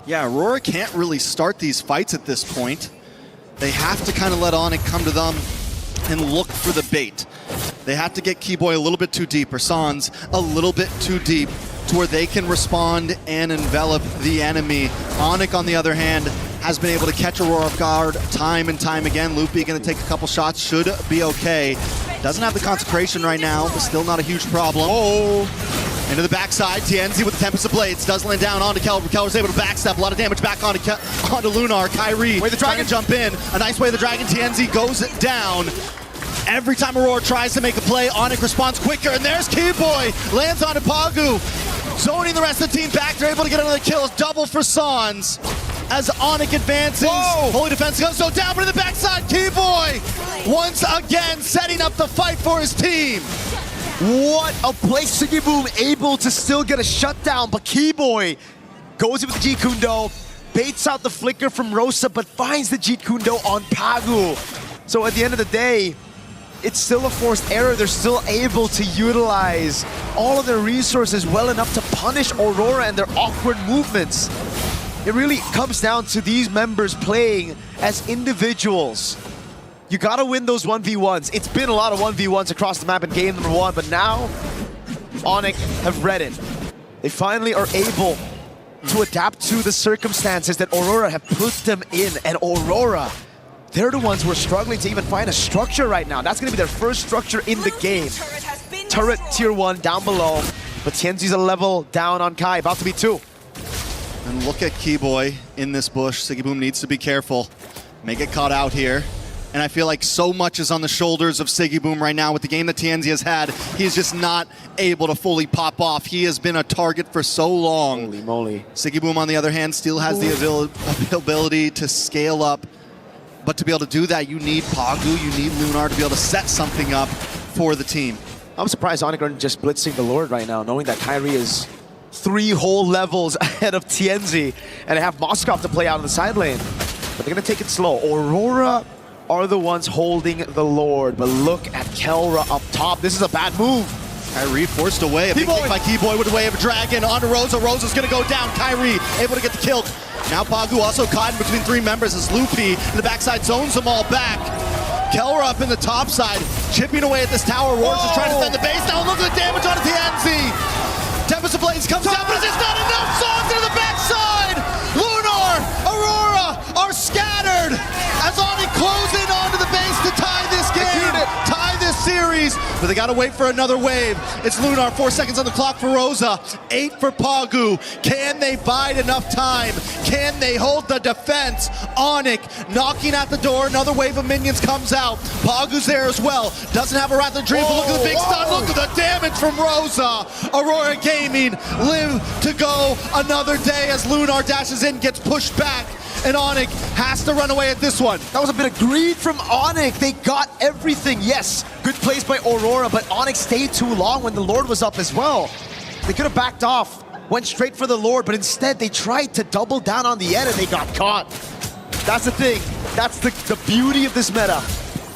Yeah, Aurora can't really start these fights at this point. They have to kind of let ONIC come to them and look for the bait. They have to get Keyboy a little bit too deep, or Sans a little bit too deep, to where they can respond and envelop the enemy. ONIC, on the other hand, has been able to catch Aurora off guard time and time again. Loopy going to take a couple shots, should be okay. Doesn't have the consecration right now, but still not a huge problem. Oh! Into the backside, TNZ with the Tempest of Blades does land down onto Kelra. Kelra's able to backstep, a lot of damage back onto Lunar. Kyrie trying to jump in. A nice way of the Dragon. TNZ goes down. Every time Aurora tries to make a play, ONIC responds quicker, and there's Keyboy, lands onto Pagu. Zoning the rest of the team back, they're able to get another kill. It's double for Sans as ONIC advances. Whoa. Holy Defense goes so down, but in the backside, Keyboy once again setting up the fight for his team. What a play. Sigiboom able to still get a shutdown, but Keyboy goes in with the Jeet Kune Do, baits out the flicker from Rosa, but finds the Jeet Kune Do on Pagu. So at the end of the day, it's still a forced error. They're still able to utilize all of their resources well enough to punish Aurora and their awkward movements. It really comes down to these members playing as individuals. You gotta win those 1v1s. It's been a lot of 1v1s across the map in game number 1, but now ONIC have read it. They finally are able to adapt to the circumstances that Aurora have put them in, and Aurora, they're the ones who are struggling to even find a structure right now. That's going to be their first structure in the game. Turret tier 1 down below, but TNZ's a level down on Kai, about to be 2. And look at Keyboy in this bush. Sigiboom needs to be careful. May get caught out here. And I feel like so much is on the shoulders of Sigiboom right now with the game that TNZ has had. He's just not able to fully pop off. He has been a target for so long. Holy moly. Sigiboom, on the other hand, still has the ability to scale up. But to be able to do that, you need Pagu, you need Lunar to be able to set something up for the team. I'm surprised ONIC aren't just blitzing the Lord right now, knowing that Kyrie is 3 whole levels ahead of TNZ, and they have Moskov to play out in the side lane. But they're going to take it slow. Aurora are the ones holding the Lord, but look at Kelra up top. This is a bad move. Kyrie forced away. A big kick by Keyboy with a way of a dragon onto Rosa. Rosa's going to go down. Kyrie able to get the kill. Now Pagu also caught in between 3 members as Loopy in the backside zones them all back. Kelra up in the top side, chipping away at this tower. Roars is trying to defend the base. Now look at the damage on TNZ. Tempest Tempest Ablaze comes down, but it's just not enough. Songs to the backside. Lunar, Aurora are scattered as ONIC close in onto the base to tie this game, tie this series. But they gotta wait for another wave. It's Lunar, 4 seconds on the clock for Rosa, 8 for Pagu. Can they bide enough time? Can they hold the defense? ONIC knocking at the door, another wave of minions comes out. Pagu's there as well, doesn't have a Wrath of Dream, but look at the big stun, look at the damage from Rosa. Aurora Gaming live to go another day as Lunar dashes in, gets pushed back, and ONIC has to run away at this one. That was a bit of greed from ONIC. They got everything. Yes, good plays by Aurora, but ONIC stayed too long when the Lord was up as well. They could have backed off, went straight for the Lord, but instead they tried to double down on the end and they got caught. That's the thing. That's the beauty of this meta.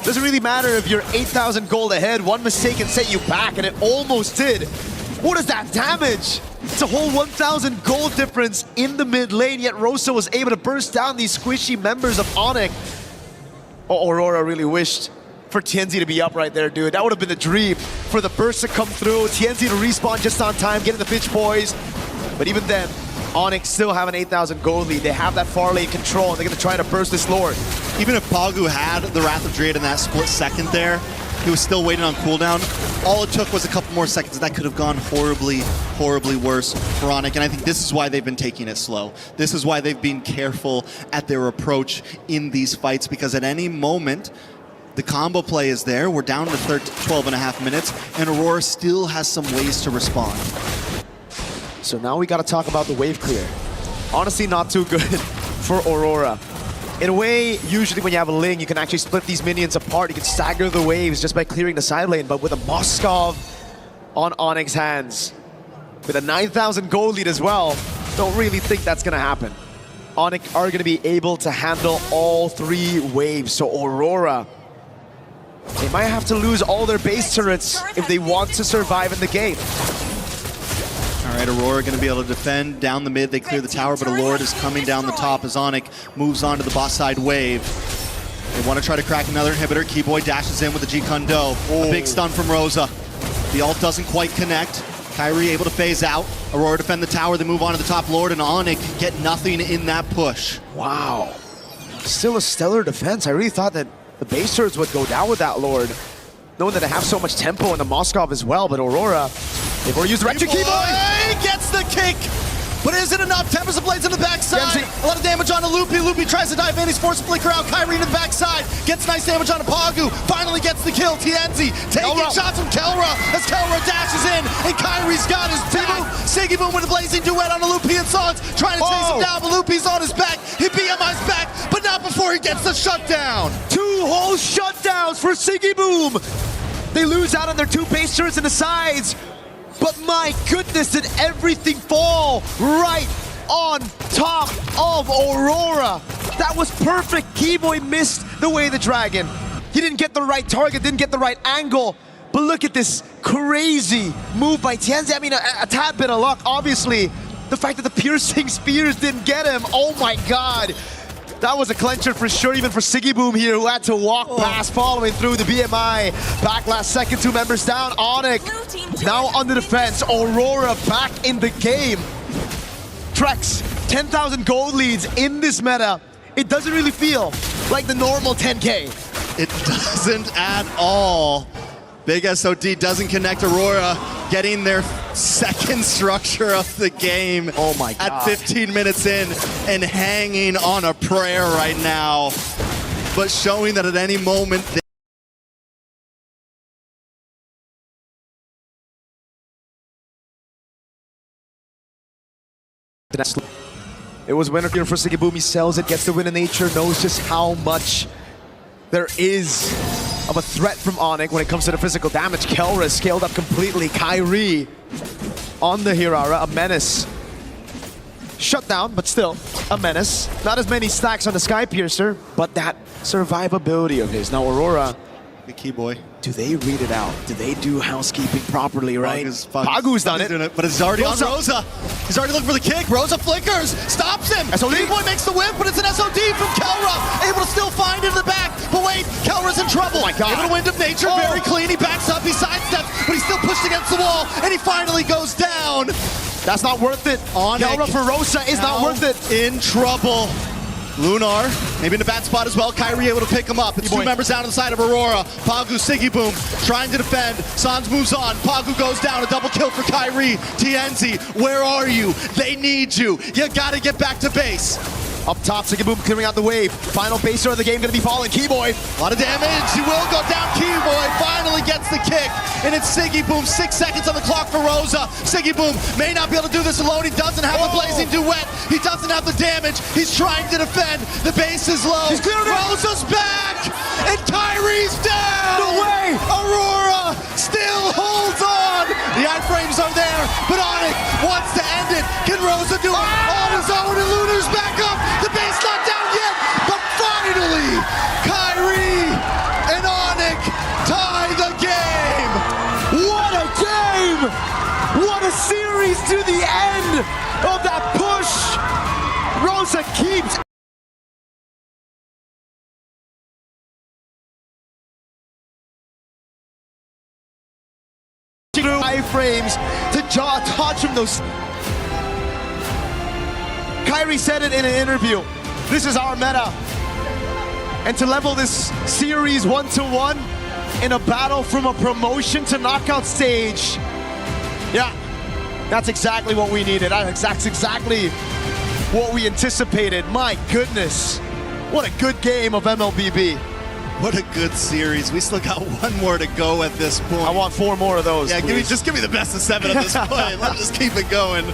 Doesn't really matter if you're 8,000 gold ahead. One mistake can set you back, and it almost did. What is that damage? It's a whole 1,000 gold difference in the mid lane, yet Rosa was able to burst down these squishy members of ONIC. Oh, Aurora really wished for TNZ to be up right there, dude. That would have been the dream for the burst to come through, TNZ to respawn just on time, getting the pitch poised. But even then, ONIC still have an 8,000 gold lead. They have that far lane control, and they're going to try to burst this Lord. Even if Pagu had the Wrath of Dread in that split second there, he was still waiting on cooldown. All it took was a couple more seconds. That could have gone horribly, horribly worse for ONIC. And I think this is why they've been taking it slow. This is why they've been careful at their approach in these fights, because at any moment, the combo play is there. We're down to 12.5 minutes, and Aurora still has some ways to respond. So now we got to talk about the wave clear. Honestly, not too good for Aurora. In a way, usually when you have a Ling, you can actually split these minions apart. You can stagger the waves just by clearing the side lane. But with a Moskov on ONIC's hands, with a 9,000 gold lead as well, don't really think that's going to happen. ONIC are going to be able to handle all 3 waves. So Aurora, they might have to lose all their base turrets if they want to survive in the game. All right, Aurora going to be able to defend down the mid. They clear the tower, but a Lord is coming down the top as ONIC moves on to the boss side wave. They want to try to crack another inhibitor. Keyboy dashes in with the G-Kundo. A big stun from Rosa. The ult doesn't quite connect. Kyrie able to phase out. Aurora defend the tower. They move on to the top Lord, and ONIC get nothing in that push. Wow. Still a stellar defense. I really thought that the base turrets would go down with that Lord, knowing that they have so much tempo in the Moskov as well, but Aurora, they've already used the Electric Keyboy! Gets the kick, but is it enough? Tempest Blades in the backside. A lot of damage on Loopy. Loopy tries to dive in. He's forced to flicker out. Kyrie in the backside. Gets nice damage on Pagu. Finally gets the kill. TNZ taking shots from Kelra as Kelra dashes in, and Kyrie's got his back. Siggy Boom with a blazing duet on Loopy and Songs, trying to chase him down, but Loopy's on his back. He BMI's back, but not before he gets the shutdown. 2 whole shutdowns for Siggy Boom. They lose out on their 2 base turrets in the sides. But my goodness, did everything fall right on top of Aurora. That was perfect. Keyboy missed the way the dragon. He didn't get the right target, didn't get the right angle. But look at this crazy move by TNZ. I mean, a tad bit of luck, obviously. The fact that the piercing spears didn't get him. Oh my God. That was a clencher for sure, even for Siggy Boom here, who had to walk past following through the BMI. Back last second, 2 members down. ONIC now on the defense. Aurora back in the game. Trex, 10,000 gold leads in this meta. It doesn't really feel like the normal 10K. It doesn't at all. Big SOD doesn't connect. Aurora getting their second structure of the game. Oh my God. At 15 minutes in and hanging on a prayer right now. But showing that at any moment it was winner here for Siggy Boom. He sells it, gets the win in nature, knows just how much there is of a threat from ONIC when it comes to the physical damage. Kelra scaled up completely. Kyrie on the Hirara, a menace. Shut down, but still a menace. Not as many stacks on the Sky Piercer, but that survivability of his. Now Aurora, the Keyboy, do they read it out? Do they do housekeeping properly, right? Pagu's done it. doing it, but it's already on Rosa. He's already looking for the kick. Rosa flickers, stops him. B-Boy makes the whip, but it's an SOD from Kelra. Able to still find it in the back. But wait, Kelra's in trouble. Oh my God. Able to wind of nature, very clean. He backs up, he sidesteps, but he's still pushed against the wall, and he finally goes down. That's not worth it. Kelra for Rosa is not worth it. In trouble. Lunar, maybe in a bad spot as well. Kyrie able to pick him up. It's two members down to the side of Aurora. Pagu, Siggy Boom, trying to defend. Sans moves on. Pagu goes down. A double kill for Kyrie. TNZ, where are you? They need you. You gotta get back to base. Up top, Siggy Boom clearing out the wave. Final baser of the game gonna be falling. Keyboy. A lot of damage. He will go down. Keyboy finally gets the kick. And it's Siggy Boom. 6 seconds on the clock for Rosa. Siggy Boom may not be able to do this alone. He doesn't have the blazing duet. He doesn't have the damage. He's trying to defend. The base is low. He's cleared it. Rosa's back. And Kyrie's down. No way. Aurora still holds on. The iframes are there. But ONIC wants to end it. Can Rosa do it on his own? And Lunar's back up. The base not down yet, but finally, Kyrie and ONIC tie the game. What a game! What a series to the end of that push. Rosa keeps through iframes to touch from those. Kyrie said it in an interview. This is our meta. And to level this series 1-1 in a battle from a promotion to knockout stage. Yeah, that's exactly what we needed. That's exactly what we anticipated. My goodness. What a good game of MLBB. What a good series. We still got one more to go at this point. I want 4 more of those. Yeah, just give me the best of 7 at this point. Let's just keep it going.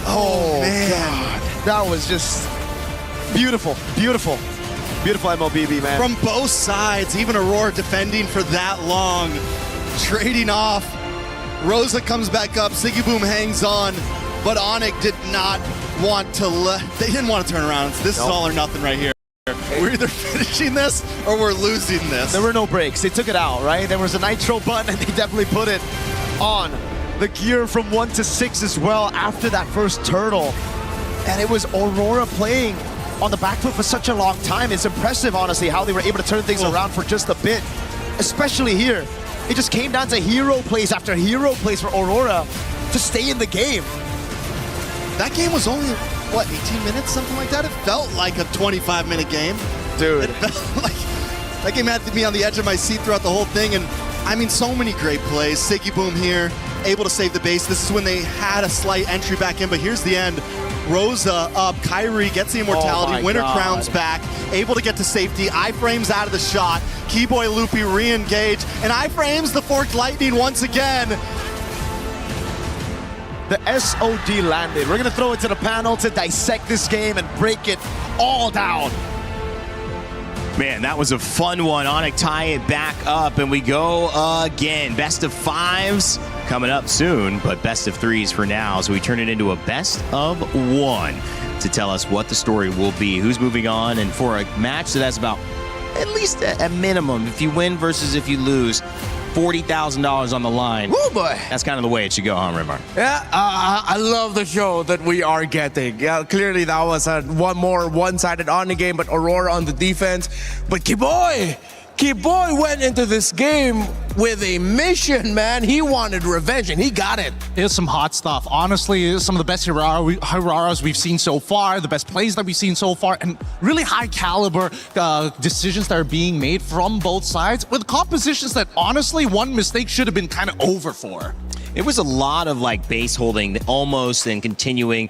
Oh man, God. That was just beautiful, beautiful, beautiful MLBB, man. From both sides, even Aurora defending for that long, trading off. Rosa comes back up, Siggy Boom hangs on, but ONIC did not want to they didn't want to turn around. This is all or nothing right here. We're either finishing this or we're losing this. There were no breaks. They took it out, right? There was a nitro button and they definitely put it on. The gear from 1 to 6 as well after that first turtle. And it was Aurora playing on the back foot for such a long time. It's impressive, honestly, how they were able to turn things around for just a bit. Especially here. It just came down to hero plays after hero plays for Aurora to stay in the game. That game was only, what, 18 minutes, something like that? It felt like a 25-minute game. Dude. It felt like that game had me on the edge of my seat throughout the whole thing. And I mean, so many great plays. Siggy Boom here, able to save the base. This is when they had a slight entry back in, but here's the end. Rosa up, Kyrie gets the immortality, Winter Crown's back, able to get to safety, iframes out of the shot, Keyboy Loopy re-engage, and iframes the Forked Lightning once again. The SOD landed. We're gonna throw it to the panel to dissect this game and break it all down. Man, that was a fun one. ONIC tie it back up, and we go again. Best of 5s coming up soon, but best of 3s for now. So we turn it into a best of 1 to tell us what the story will be, who's moving on, and for a match that has about at least a minimum, if you win versus if you lose, $40,000 on the line. Oh boy. That's kind of the way it should go, huh, Rimar? Yeah, I love the show that we are getting. Yeah, clearly that was a more one-sided on the game, but Aurora on the defense. But Keyboy went into this game with a mission, man. He wanted revenge, and he got it. It's some hot stuff. Honestly, it's some of the best Auroras we've seen so far, the best plays that we've seen so far, and really high caliber decisions that are being made from both sides with compositions that honestly one mistake should have been kind of over for. It was a lot of like base holding almost and continuing.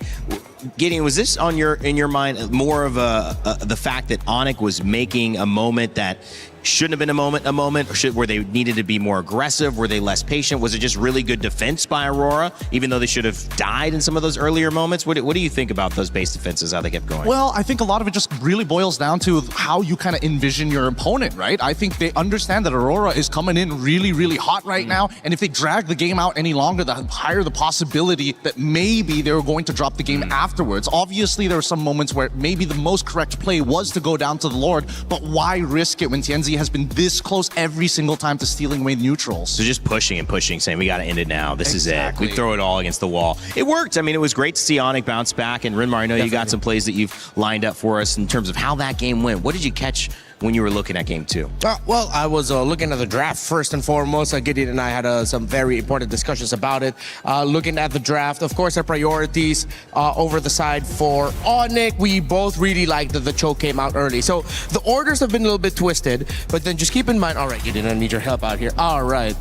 Gideon, was this on in your mind more of the fact that ONIC was making a moment that shouldn't have been a moment, or where they needed to be more aggressive? Were they less patient? Was it just really good defense by Aurora, even though they should have died in some of those earlier moments? What do you think about those base defenses, how they kept going? Well, I think a lot of it just really boils down to how you kind of envision your opponent, right? I think they understand that Aurora is coming in really, really hot right now, and if they drag the game out any longer, the higher the possibility that maybe they were going to drop the game afterwards. Obviously, there were some moments where maybe the most correct play was to go down to the Lord, but why risk it when TNZ TNZ has been this close every single time to stealing away neutrals. So just pushing and pushing, saying we got to end it now. This is it. We throw it all against the wall. It worked. I mean, it was great to see ONIC bounce back. And Rinmar, I know you got some plays that you've lined up for us in terms of how that game went. What did you catch when you were looking at game 2? Well, I was looking at the draft first and foremost. Gideon and I had some very important discussions about it. Looking at the draft, of course, our priorities over the side for ONIC. We both really liked that the choke came out early. So the orders have been a little bit twisted, but then just keep in mind, all right, Gideon, I need your help out here. All right.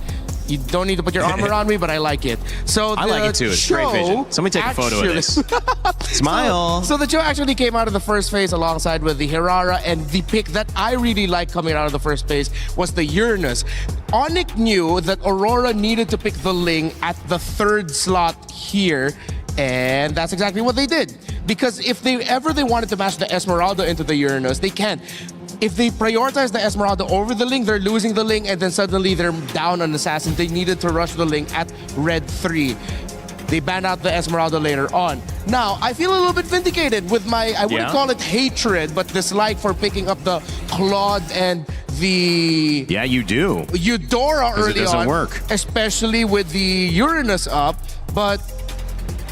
You don't need to put your arm around me, but I like it. So I like it too. It's great vision. Somebody take a photo of this. Smile. So the Joe actually came out of the first phase alongside with the Hirara, and the pick that I really liked coming out of the first phase was the Uranus. ONIC knew that Aurora needed to pick the Ling at the 3rd slot here, and that's exactly what they did. Because if they wanted to match the Esmeralda into the Uranus, they can't. If they prioritize the Esmeralda over the Ling, they're losing the Ling, and then suddenly they're down on Assassin. They needed to rush the Ling at red 3. They banned out the Esmeralda later on. Now, I feel a little bit vindicated with my, I wouldn't call it hatred, but dislike for picking up the Claude and the... Yeah, you do. Eudora early on. It doesn't work. Especially with the Uranus up, but...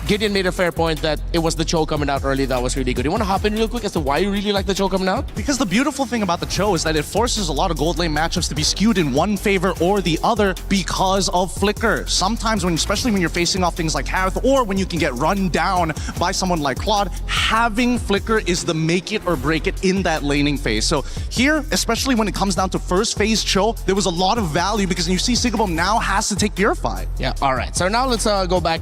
Gideon made a fair point that it was the Cho coming out early that was really good. You want to hop in real quick as to why you really like the Cho coming out? Because the beautiful thing about the Cho is that it forces a lot of gold lane matchups to be skewed in one favor or the other because of Flicker. Sometimes, especially when you're facing off things like Harith, or when you can get run down by someone like Claude, having Flicker is the make it or break it in that laning phase. So here, especially when it comes down to first phase Cho, there was a lot of value because you see Sigabum now has to take Purify. Yeah, all right. So now let's go back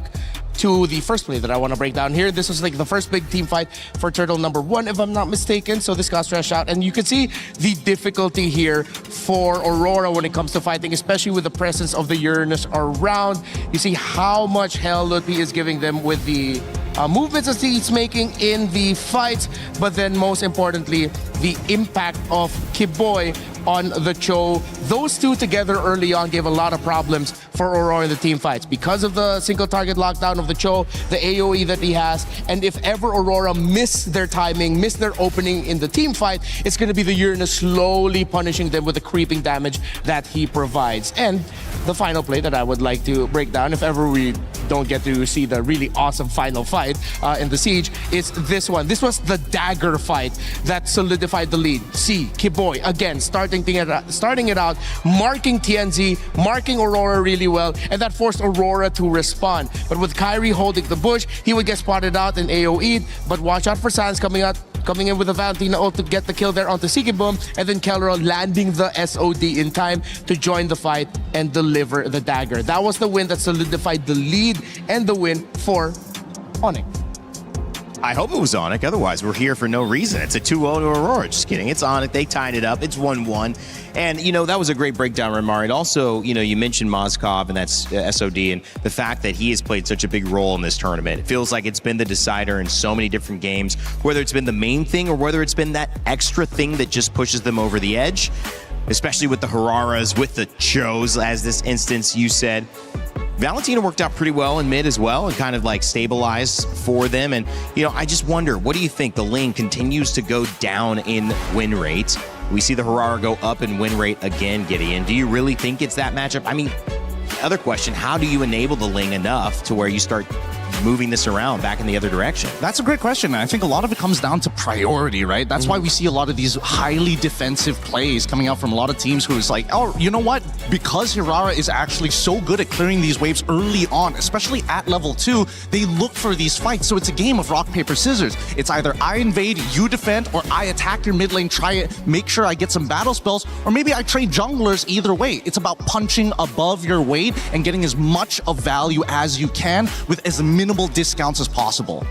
to the first play that I want to break down here. This was like the first big team fight for Turtle number 1, if I'm not mistaken. So this got stretched out, and you can see the difficulty here for Aurora when it comes to fighting, especially with the presence of the Uranus around. You see how much hell Lutfi is giving them with the movements that he's making in the fight, but then most importantly, the impact of Kiboy on the Cho. Those two together early on gave a lot of problems for Aurora in the team fights because of the single target lockdown of the Cho, the AoE that he has, and if ever Aurora miss their timing, miss their opening in the team fight, it's going to be the Uranus slowly punishing them with the creeping damage that he provides. And the final play that I would like to break down, if ever we don't get to see the really awesome final fight in the Siege, is this one. This was the dagger fight that solidified the lead. See, Kiboy, again, starting it out, marking TNZ, marking Aurora really well, and that forced Aurora to respond. But with Kyrie holding the bush, he would get spotted out and AoE'd, but watch out for Sans coming in with a Valentina ult to get the kill there onto Sigibum, and then Kelro landing the SOD in time to join the fight and deliver the dagger. That was the win that solidified the lead and the win for ONIC. I hope it was ONIC, otherwise we're here for no reason. It's a 2-0 to Aurora. Just kidding. It's ONIC. They tied it up. It's 1-1. And, that was a great breakdown, Renmar. And also, you mentioned Mozkov, and that's SOD, and the fact that he has played such a big role in this tournament. It feels like it's been the decider in so many different games, whether it's been the main thing or whether it's been that extra thing that just pushes them over the edge, especially with the Hararas, with the Chos, as this instance you said. Valentina worked out pretty well in mid as well and kind of like stabilized for them. And, I just wonder, what do you think? The lane continues to go down in win rate. We see the Harara go up in win rate again, Gideon. Do you really think it's that matchup? I mean, other question, how do you enable the Ling enough to where you start moving this around back in the other direction? That's a great question. I think a lot of it comes down to priority, right? That's why we see a lot of these highly defensive plays coming out from a lot of teams who is like, oh, you know what? Because Hirara is actually so good at clearing these waves early on, especially at level 2, they look for these fights. So it's a game of rock, paper, scissors. It's either I invade, you defend, or I attack your mid lane, try it, make sure I get some battle spells, or maybe I trade junglers. Either way, it's about punching above your weight and getting as much of value as you can with as minimal discounts as possible.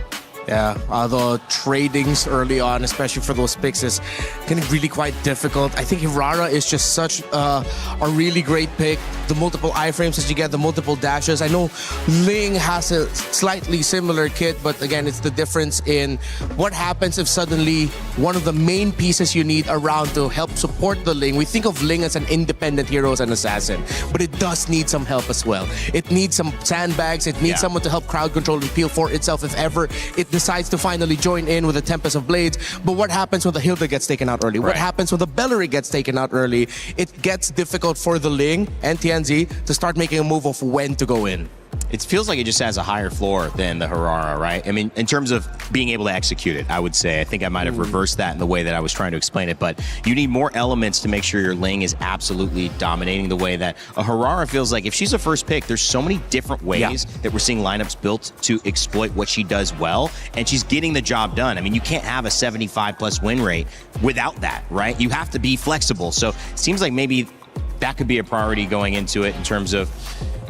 Yeah, the tradings early on, especially for those picks, is going to be really quite difficult. I think Hirara is just such a really great pick. The multiple iframes that you get, the multiple dashes. I know Ling has a slightly similar kit, but again, it's the difference in what happens if suddenly one of the main pieces you need around to help support the Ling. We think of Ling as an independent hero, as an assassin, but it does need some help as well. It needs some sandbags. It needs someone to help crowd control and peel for itself if ever it decides to finally join in with the Tempest of Blades. But what happens when the Hilda gets taken out early? What happens when the Bellary gets taken out early? It gets difficult for the Ling and TNZ to start making a move of when to go in. It feels like it just has a higher floor than the Aurora, right? I mean, in terms of being able to execute it, I would say. I think I might have reversed that in the way that I was trying to explain it, but you need more elements to make sure your Ling is absolutely dominating the way that a Aurora feels like. If she's a first pick, there's so many different ways that we're seeing lineups built to exploit what she does well, and she's getting the job done. I mean, you can't have a 75+ win rate without that, right? You have to be flexible. So it seems like maybe that could be a priority going into it in terms of,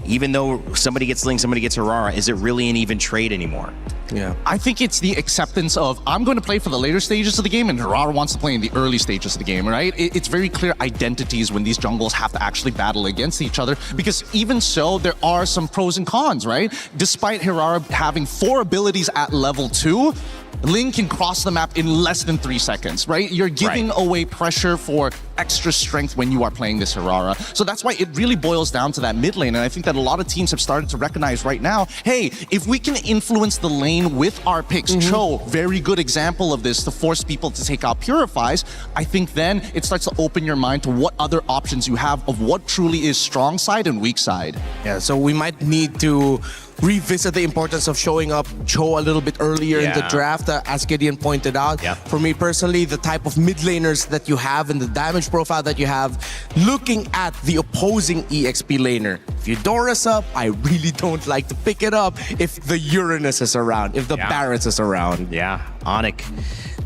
even though somebody gets Ling, somebody gets Aurora, is it really an even trade anymore? Yeah. I think it's the acceptance of, I'm going to play for the later stages of the game and Aurora wants to play in the early stages of the game, right? It's very clear identities when these jungles have to actually battle against each other, because even so, there are some pros and cons, right? Despite Aurora having 4 abilities at level 2, Ling can cross the map in less than 3 seconds, right? You're giving away pressure for extra strength when you are playing this Aurora. So that's why it really boils down to that mid lane. And I think that a lot of teams have started to recognize right now, hey, if we can influence the lane with our picks, Cho, very good example of this, to force people to take out Purifies, I think then it starts to open your mind to what other options you have of what truly is strong side and weak side. Yeah, so we might need to revisit the importance of showing up Cho a little bit earlier in the draft, as Gideon pointed out. For me personally, the type of mid laners that you have and the damage profile that you have, looking at the opposing EXP laner. If Eudora's up, I really don't like to pick it up if the Uranus is around, if the Barretts is around. Yeah, ONIC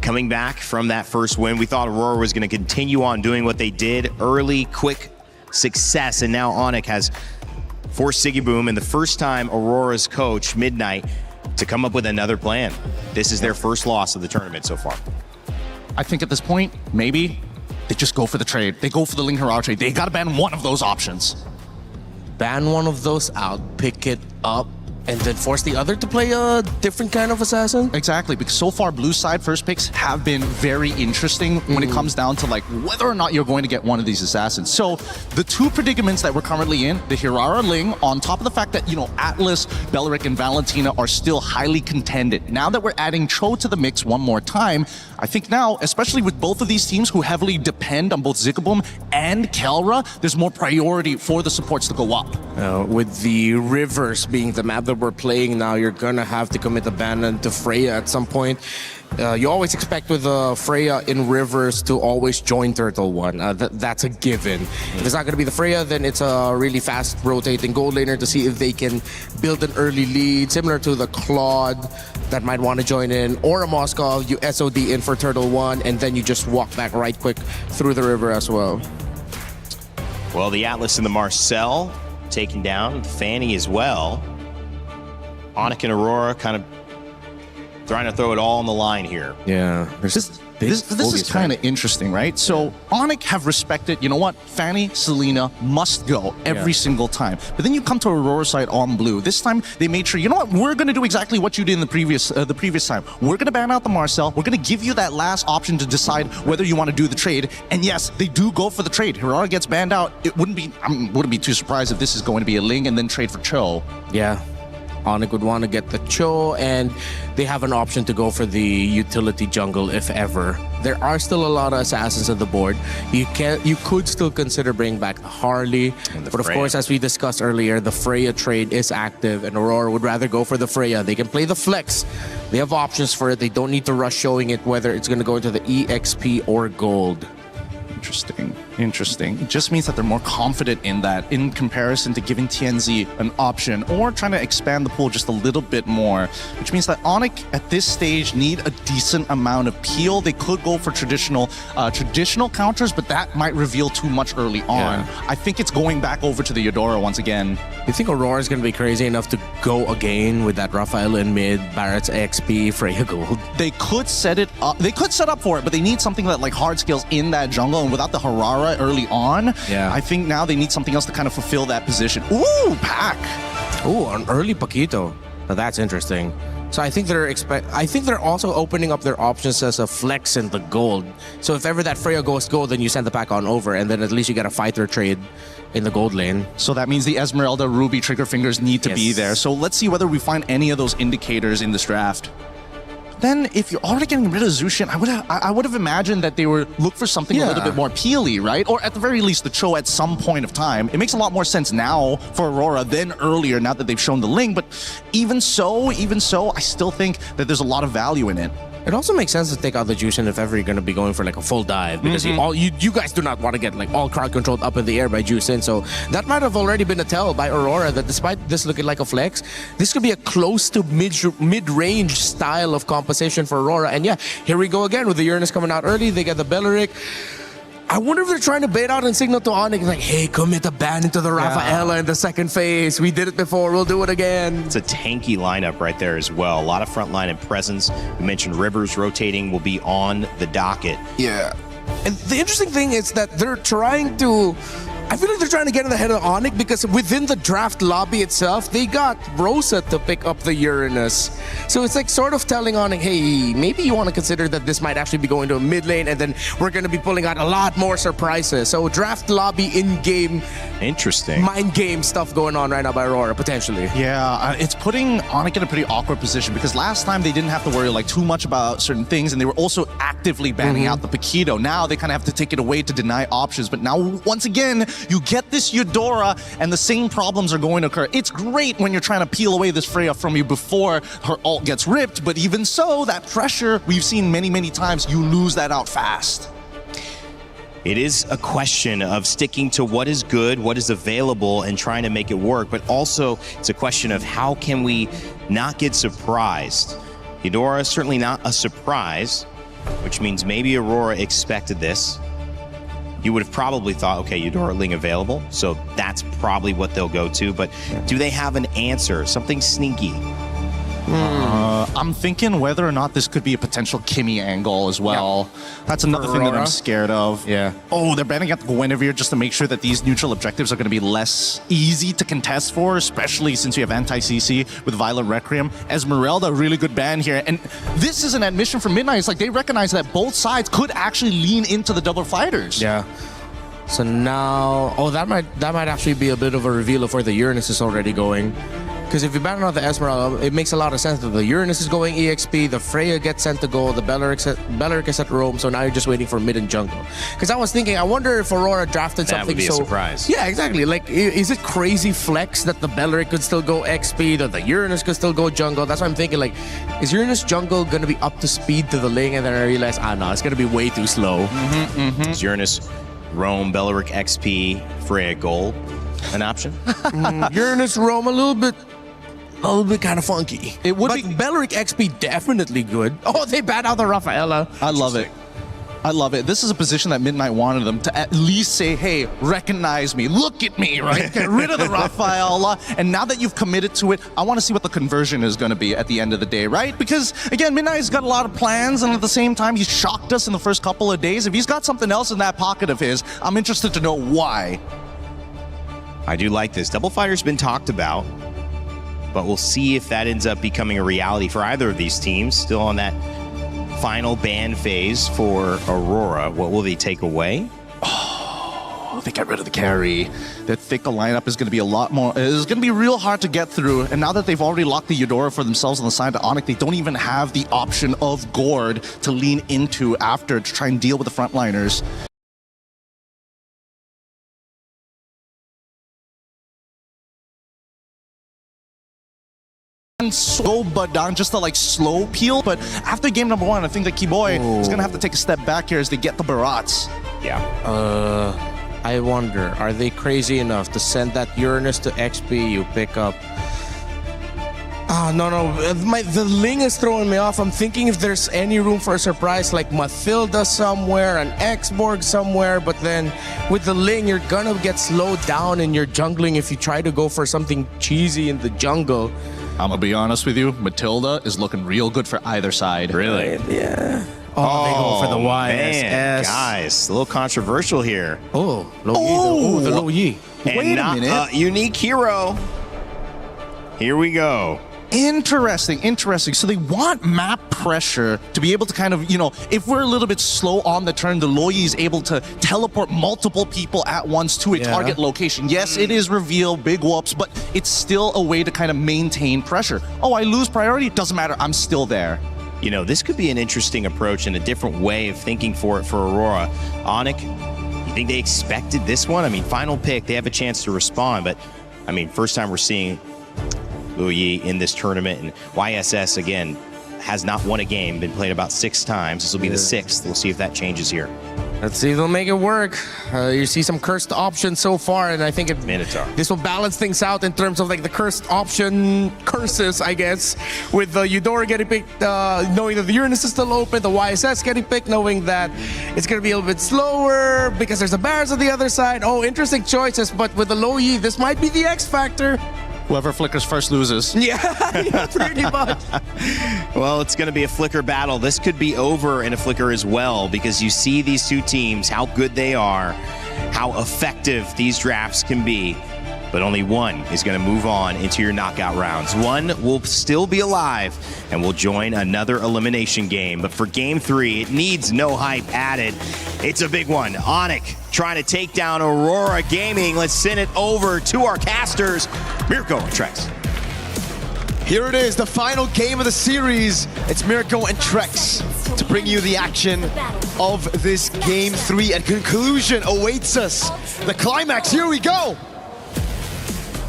coming back from that first win. We thought Aurora was going to continue on doing what they did, early, quick success, and now ONIC has forced Sigiboom, and the first time Aurora's coach, Midnight, to come up with another plan. This is their first loss of the tournament so far. I think at this point, maybe they just go for the trade. They go for the Ling Aurora trade. They gotta ban one of those options. Ban one of those out, pick it up, and then force the other to play a different kind of assassin? Exactly, because so far blue side first picks have been very interesting when it comes down to like whether or not you're going to get one of these assassins. So the 2 predicaments that we're currently in, the Hirara Ling, on top of the fact that, you know, Atlas, Bellaric, and Valentina are still highly contended. Now that we're adding Cho to the mix one more time, I think now, especially with both of these teams who heavily depend on both Zigabum and Kelra, there's more priority for the supports to go up. With the Rivers being the map that we're playing now, you're gonna have to commit abandon to Freya at some point. You always expect with Freya in Rivers to always join Turtle 1. That's a given. If it's not going to be the Freya, then it's a really fast rotating gold laner to see if they can build an early lead, similar to the Claude that might want to join in, or a Moskov, you SOD in for Turtle 1, and then you just walk back right quick through the river as well. Well, the Atlas and the Marcel taken down, the Fanny as well. ONIC and Aurora kind of trying to throw it all on the line here. Yeah. This is kind of interesting, right? So ONIC have respected, you know what, Fanny, Selena must go every single time. But then you come to Aurora side on blue. This time they made sure, you know what, we're going to do exactly what you did in the previous time. We're going to ban out the Marcel. We're going to give you that last option to decide whether you want to do the trade. And yes, they do go for the trade. Aurora gets banned out. I wouldn't be too surprised if this is going to be a Ling and then trade for Cho. Yeah. ONIC would want to get the Cho, and they have an option to go for the utility jungle if ever. There are still a lot of assassins on the board. You could still consider bringing back the Harley, but of course, as we discussed earlier, the Freya trade is active, and Aurora would rather go for the Freya. They can play the flex. They have options for it. They don't need to rush showing it whether it's going to go into the EXP or gold. Interesting. It just means that they're more confident in that in comparison to giving TNZ an option or trying to expand the pool just a little bit more, which means that ONIC at this stage need a decent amount of peel. They could go for traditional counters, but that might reveal too much early on. I think it's going back over to the Eudora once again. You think Aurora is going to be crazy enough to go again with that Raphael in mid, Barrett's XP, Freya gold? They could set it up. They could set up for it, but they need something that like hard skills in that jungle, and without the Harara early on, I think now they need something else to kind of fulfill that position. Ooh, Pack. Ooh, an early Paquito. Now that's interesting. So I think they're also opening up their options as a flex in the gold. So if ever that Freya goes gold, then you send the pack on over, and then at least you get a fighter trade in the gold lane. So that means the Esmeralda, Ruby, Trigger Fingers need to be there. So let's see whether we find any of those indicators in this draft. then if you're already getting rid of Zushin, I would have imagined that they would look for something a little bit more peely, right? Or at the very least, the Cho at some point of time. It makes a lot more sense now for Aurora than earlier, now that they've shown the Ling. But even so, I still think that there's a lot of value in it. It also makes sense to take out the Jushin if ever you're going to be going for like a full dive, because you guys do not want to get like all crowd controlled up in the air by Jushin. So that might have already been a tell by Aurora that despite this looking like a flex, this could be a close to mid-range style of composition for Aurora. And yeah, here we go again with the Uranus coming out early. They get the Belleric. I wonder if they're trying to bait out and signal to ONIC like, hey, commit a ban into the Rafaela in the second phase. We did it before, we'll do it again. It's a tanky lineup right there as well. A lot of frontline and presence. We mentioned Rivers rotating will be on the docket. Yeah. And the interesting thing is that they're trying to... I feel like they're trying to get in the head of ONIC because within the draft lobby itself, they got Rosa to pick up the Uranus. So it's like sort of telling ONIC, hey, maybe you want to consider that this might actually be going to a mid lane and then we're going to be pulling out a lot more surprises. So draft lobby in-game, interesting mind game stuff going on right now by Aurora, potentially. Yeah, it's putting ONIC in a pretty awkward position because last time they didn't have to worry like too much about certain things and they were also actively banning out the Paquito. Now they kind of have to take it away to deny options. But now, once again, you get this Eudora and the same problems are going to occur. It's great when you're trying to peel away this Freya from you before her ult gets ripped, but even so, that pressure, we've seen many, many times, you lose that out fast. It is a question of sticking to what is good, what is available, and trying to make it work, but also it's a question of how can we not get surprised. Eudora is certainly not a surprise, which means maybe Aurora expected this. You would have probably thought, okay, Eudora Ling available, so that's probably what they'll go to, but do they have an answer, something sneaky? I'm thinking whether or not this could be a potential Kimmy angle as well. That's another thing that I'm scared of. Yeah. Oh, they're banning out the Guinevere just to make sure that these neutral objectives are going to be less easy to contest for, especially since you have anti-CC with Violent Requiem. Esmeralda, really good ban here. And this is an admission from Midnight. It's like they recognize that both sides could actually lean into the double fighters. Yeah. So now, that might actually be a bit of a reveal of where the Uranus is already going. Because if you ban out the Esmeralda, it makes a lot of sense that the Uranus is going EXP, the Freya gets sent to gold, the Belleric is at Rome, so now you're just waiting for mid and jungle. Because I was thinking, I wonder if Aurora drafted something that would be a surprise. Yeah, exactly. Like, is it crazy flex that the Belleric could still go XP, that the Uranus could still go jungle? That's why I'm thinking, like, is Uranus jungle going to be up to speed to the Ling? And then I realized, no, it's going to be way too slow. Is Uranus, Rome, Belleric XP, Freya gold an option? Uranus, Rome, a little bit kind of funky. It would be Belleric XP definitely good. Oh, they banned out the Rafaela. I love it. I love it. This is a position that Midnight wanted them to at least say, hey, recognize me, look at me, right? Get rid of the Rafaela. And now that you've committed to it, I want to see what the conversion is going to be at the end of the day, right? Because, again, Midnight's got a lot of plans, and at the same time, he's shocked us in the first couple of days. If he's got something else in that pocket of his, I'm interested to know why. I do like this. Double Fighter's been talked about, but we'll see if that ends up becoming a reality for either of these teams. Still on that final ban phase for Aurora. What will they take away? Oh, they got rid of the carry. Their thicker lineup is going to be a lot more. It's going to be real hard to get through. And now that they've already locked the Eudora for themselves on the side of ONIC, they don't even have the option of Gord to lean into after to try and deal with the frontliners. So Badang just to like slow peel, but after game number 1, I think that Kiboy is gonna have to take a step back here as they get the Barats. Yeah. I wonder, are they crazy enough to send that Uranus to XP? You pick up. No, the Ling is throwing me off. I'm thinking if there's any room for a surprise like Mathilda somewhere, an X-Borg somewhere, but then with the Ling, you're gonna get slowed down in your jungling if you try to go for something cheesy in the jungle. I'm gonna be honest with you, Matilda is looking real good for either side. Really? Yeah. Oh, they go for the YSS. Man, guys, a little controversial here. Oh, the low Yi. Wait a minute. Unique hero. Here we go. Interesting. So they want map pressure to be able to kind of, if we're a little bit slow on the turn, the Loyi is able to teleport multiple people at once to a target location. Yes, it is reveal, big whoops, but it's still a way to kind of maintain pressure. Oh, I lose priority? Doesn't matter, I'm still there. you know, this could be an interesting approach and a different way of thinking for Aurora. ONIC, you think they expected this one? I mean, final pick, they have a chance to respond, but I mean, first time we're seeing Luyi in this tournament, and YSS, again, has not won a game, been played about 6 times. This will be the 6th. We'll see if that changes here. Let's see if they'll make it work. You see some cursed options so far, and I think this will balance things out in terms of like the cursed option curses, I guess, with the Eudora getting picked, knowing that the Uranus is still open, the YSS getting picked, knowing that it's going to be a little bit slower because there's the Bears on the other side. Oh, interesting choices, but with the low Yi, this might be the X factor. Whoever flickers first loses. Yeah, pretty much. Well, it's going to be a flicker battle. This could be over in a flicker as well, because you see these two teams, how good they are, how effective these drafts can be. But only one is going to move on into your knockout rounds. One will still be alive and will join another elimination game. But for game 3, it needs no hype added. It's a big one. ONIC trying to take down Aurora Gaming. Let's send it over to our casters, Mirko and Trex. Here it is, the final game of the series. It's Mirko and Trex to bring you the action of this game 3. And conclusion awaits us. The climax, here we go.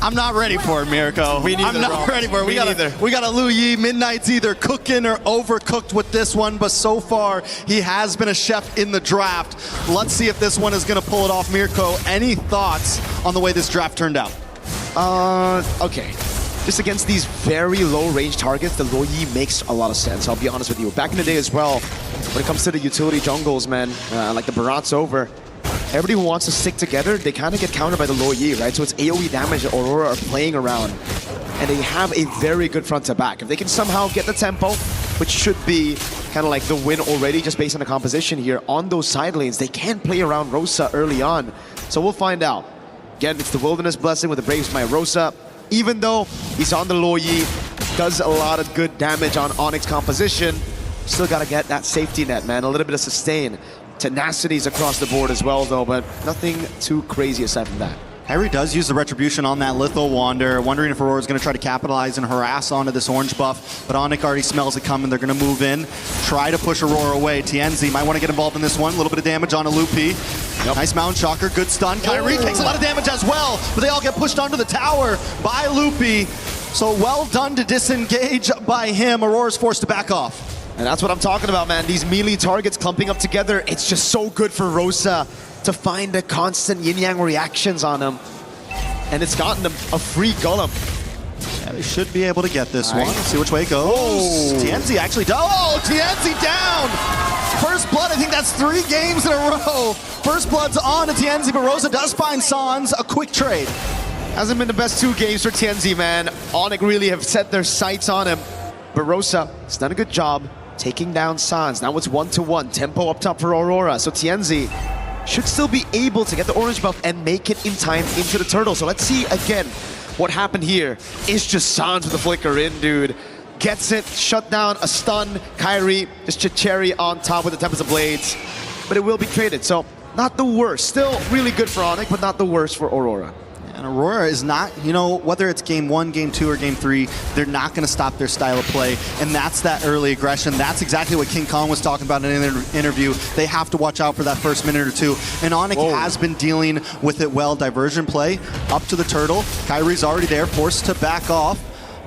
I'm not ready for it, Mirko. I'm not ready for it. We got a Luyi. Midnight's either cooking or overcooked with this one, but so far he has been a chef in the draft. Let's see if this one is going to pull it off. Mirko, any thoughts on the way this draft turned out? Okay. Just against these very low-range targets, the Luyi makes a lot of sense. I'll be honest with you. Back in the day as well, when it comes to the utility jungles, man, like the Barat's over, everybody who wants to stick together, they kind of get countered by the Luyi, right? So it's AoE damage that Aurora are playing around. And they have a very good front to back. If they can somehow get the tempo, which should be kind of like the win already, just based on the composition here, on those side lanes, they can play around Rosa early on. So we'll find out. Again, it's the Wilderness Blessing with the Brave Smite Rosa. Even though he's on the Luyi, does a lot of good damage on ONIC's composition, still got to get that safety net, man. A little bit of sustain. Tenacities across the board as well, though, but nothing too crazy aside from that. Harry does use the Retribution on that Lethal Wander, wondering if Aurora's going to try to capitalize and harass onto this orange buff, but ONIC already smells it coming. They're going to move in, try to push Aurora away. TNZ might want to get involved in this one. A little bit of damage on a Lupi. Yep. Nice Mountain Shocker, good stun. Kyrie takes a lot of damage as well, but they all get pushed onto the tower by Lupi. So well done to disengage by him. Aurora's forced to back off. And that's what I'm talking about, man. These melee targets clumping up together, it's just so good for Rosa to find the constant yin-yang reactions on him. And it's gotten them a free golem. Yeah, they should be able to get this one. See which way it goes. Oh. TNZ actually does. Oh, TNZ down! First blood, I think that's 3 games in a row. First blood's on to TNZ, but Rosa does find Sans a quick trade. Hasn't been the best 2 games for TNZ, man. ONIC really have set their sights on him. But Rosa has done a good job taking down Sans. Now it's 1-1. Tempo up top for Aurora. So TNZ should still be able to get the orange buff and make it in time into the turtle. So let's see again what happened here. It's just Sans with the flicker in, dude. Gets it, shut down, a stun. Kyrie, just Chicheri on top with the Tempest of Blades. But it will be traded, so not the worst. Still really good for ONIC, but not the worst for Aurora. And Aurora is not, you know, whether it's game 1, game 2, or game 3, they're not going to stop their style of play. And that's that early aggression. That's exactly what King Kong was talking about in an interview. They have to watch out for that first minute or 2. And ONIC has been dealing with it well. Diversion play up to the turtle. Kyrie's already there, forced to back off.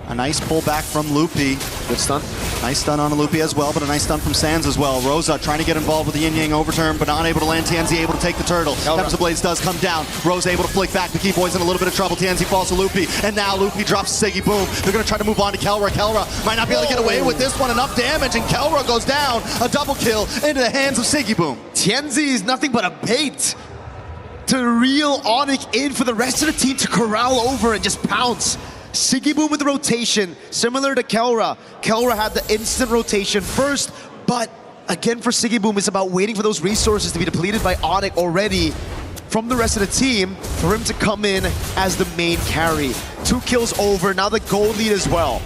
A nice pullback from Lupi. Good stun. Nice stun on a Lupi as well, but a nice stun from Sans as well. Rosa trying to get involved with the Yin Yang overturn, but not able to land. TNZ able to take the turtle. Tempest of Blades does come down. Rosa able to flick back. The Key Boy's in a little bit of trouble. TNZ falls to Lupi, and now Lupi drops Siggy Boom. They're going to try to move on to Kelra. Kelra might not be able to get away with this one. Enough damage, and Kelra goes down. A double kill into the hands of Siggy Boom. TNZ is nothing but a bait to reel ONIC in for the rest of the team to corral over and just pounce. Siggy Boom with the rotation, similar to Kelra. Kelra had the instant rotation first, but again for Siggy Boom, it's about waiting for those resources to be depleted by ONIC already from the rest of the team for him to come in as the main carry. 2 kills over, now the gold lead as well.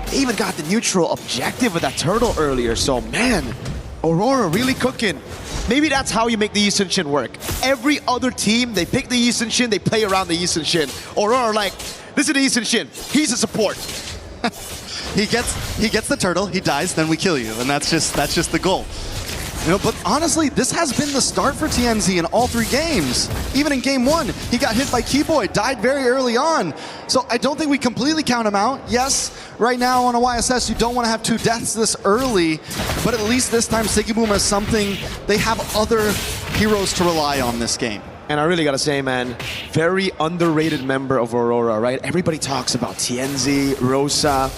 They even got the neutral objective with that turtle earlier, so man, Aurora really cooking. Maybe that's how you make the Yi Sun-Shin work. Every other team, they pick the Yi Sun-Shin, they play around the Yi Sun-Shin. Aurora like, this is the Yi Sun-Shin, he's a support. He gets the turtle, he dies, then we kill you, and that's just the goal. You know, but honestly, this has been the start for TNZ in all 3 games. Even in game 1, he got hit by Keyboy, died very early on. So I don't think we completely count him out. Yes, right now on a YSS, you don't want to have 2 deaths this early, but at least this time Sigiboom has something. They have other heroes to rely on this game. And I really gotta say, man, very underrated member of Aurora, right? Everybody talks about TNZ, Rosa,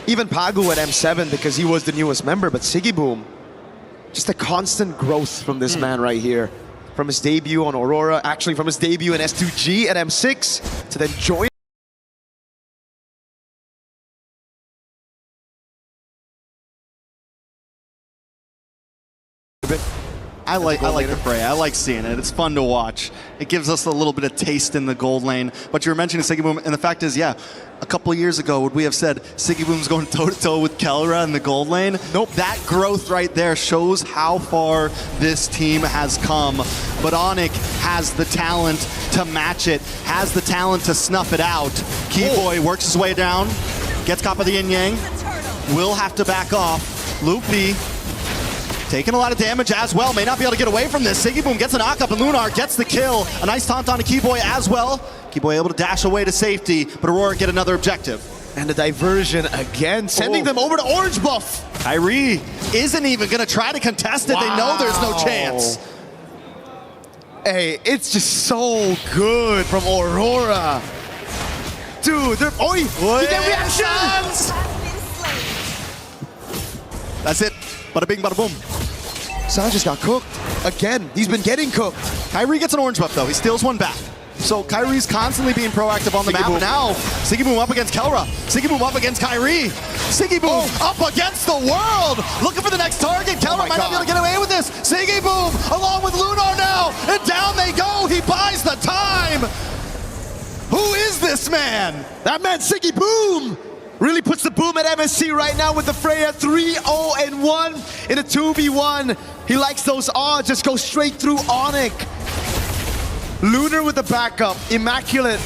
even Pagu at M7 because he was the newest member, but Sigiboom, just a constant growth from this man right here. From his debut on Aurora, actually from his debut in S2G at M6, to then join I like the fray. I like seeing it. It's fun to watch. It gives us a little bit of taste in the gold lane. But you were mentioning Sigiboom, and the fact is, yeah, a couple of years ago, would we have said Sigiboom's going toe-to-toe with Kelra in the gold lane? Nope. That growth right there shows how far this team has come. But ONIC has the talent to match it, has the talent to snuff it out. Keyboy works his way down, gets caught by the yin-yang, will have to back off. Loopy taking a lot of damage as well, may not be able to get away from this. Sigiboom gets a knock-up and Lunar gets the kill. A nice taunt on to Keyboy as well. Keyboy able to dash away to safety, but Aurora get another objective. And the diversion again, sending them over to orange buff. Kyrie isn't even gonna try to contest it. Wow. They know there's no chance. Hey, it's just so good from Aurora. Dude, they're, oi, you get reactions. That's it. Bada bing, bada boom. San just got cooked. Again, he's been getting cooked. Kyrie gets an orange buff though. He steals one back. So Kyrie's constantly being proactive on the map. Now, Sigiboom up against Kelra. Sigiboom up against Kyrie. Sigiboom up against the world. Looking for the next target. Kelra might not be able to get away with this. Sigiboom along with Lunar now. And down they go. He buys the time. Who is this man? That man, Sigiboom. Really puts the boom at MSC right now with the Freya 3-0-1 in a 2v1. He likes those odds, just go straight through ONIC. Lunar with the backup, immaculate.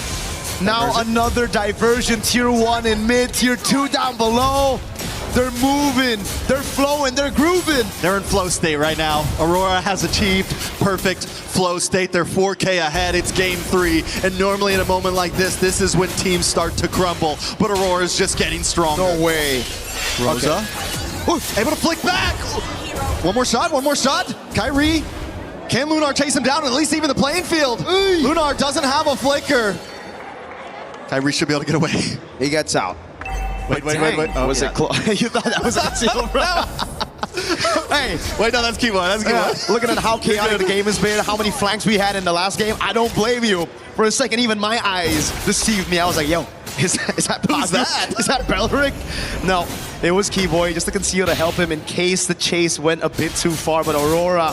Now another diversion, tier 1 in mid, tier 2 down below. They're moving, they're flowing, they're grooving. They're in flow state right now. Aurora has achieved perfect flow state. They're 4K ahead, it's game 3. And normally in a moment like this is when teams start to crumble. But Aurora's just getting stronger. No way. Rosa, able to flick back. One more shot. Kyrie, can Lunar chase him down, at least even the playing field? Lunar doesn't have a flicker. Kyrie should be able to get away. He gets out. Wait. Oh, was it close? You thought that was a seal, bro? Hey, wait, no, that's Keyboy. Looking at how chaotic the game has been, how many flanks we had in the last game, I don't blame you. For a second, even my eyes deceived me. I was like, yo, is that positive? Is that Belric? No, it was Keyboy, just to conceal to help him in case the chase went a bit too far. But Aurora,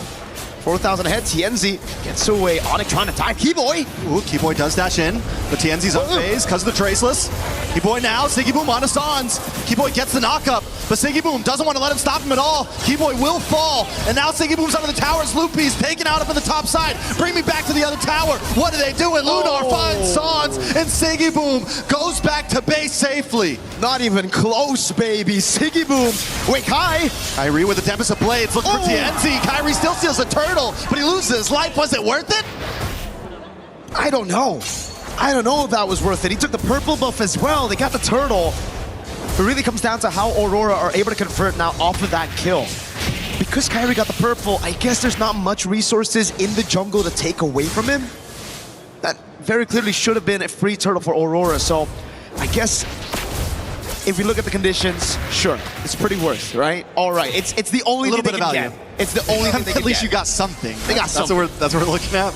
4,000 ahead, TNZ gets away. ONIC trying to tie Keyboy. Ooh, Keyboy does dash in, but TNZ's on phase because of the Traceless. Keyboy now, Sigiboom on to Sans. Keyboy gets the knock-up, but Sigiboom doesn't want to let him stop him at all. Keyboy will fall, and now Sigiboom's under the towers. Loopy's taken out up on the top side. Bring me back to the other tower. What are they doing? Lunar finds Sans, and Sigiboom goes back to base safely. Not even close, baby. Sigiboom. Wait, Kyrie with the Tempest of Blades looking for TNZ. Kyrie still steals a turtle, but he loses his life. Was it worth it? I don't know. I don't know if that was worth it. He took the purple buff as well. They got the turtle. It really comes down to how Aurora are able to convert now off of that kill. Because Kyrie got the purple, I guess there's not much resources in the jungle to take away from him. That very clearly should have been a free turtle for Aurora. So I guess if you look at the conditions, sure, it's pretty worth, right? All right, it's the only thing they can get. It's the only thing they can At least get. you got something. They got something. That's what we're looking at.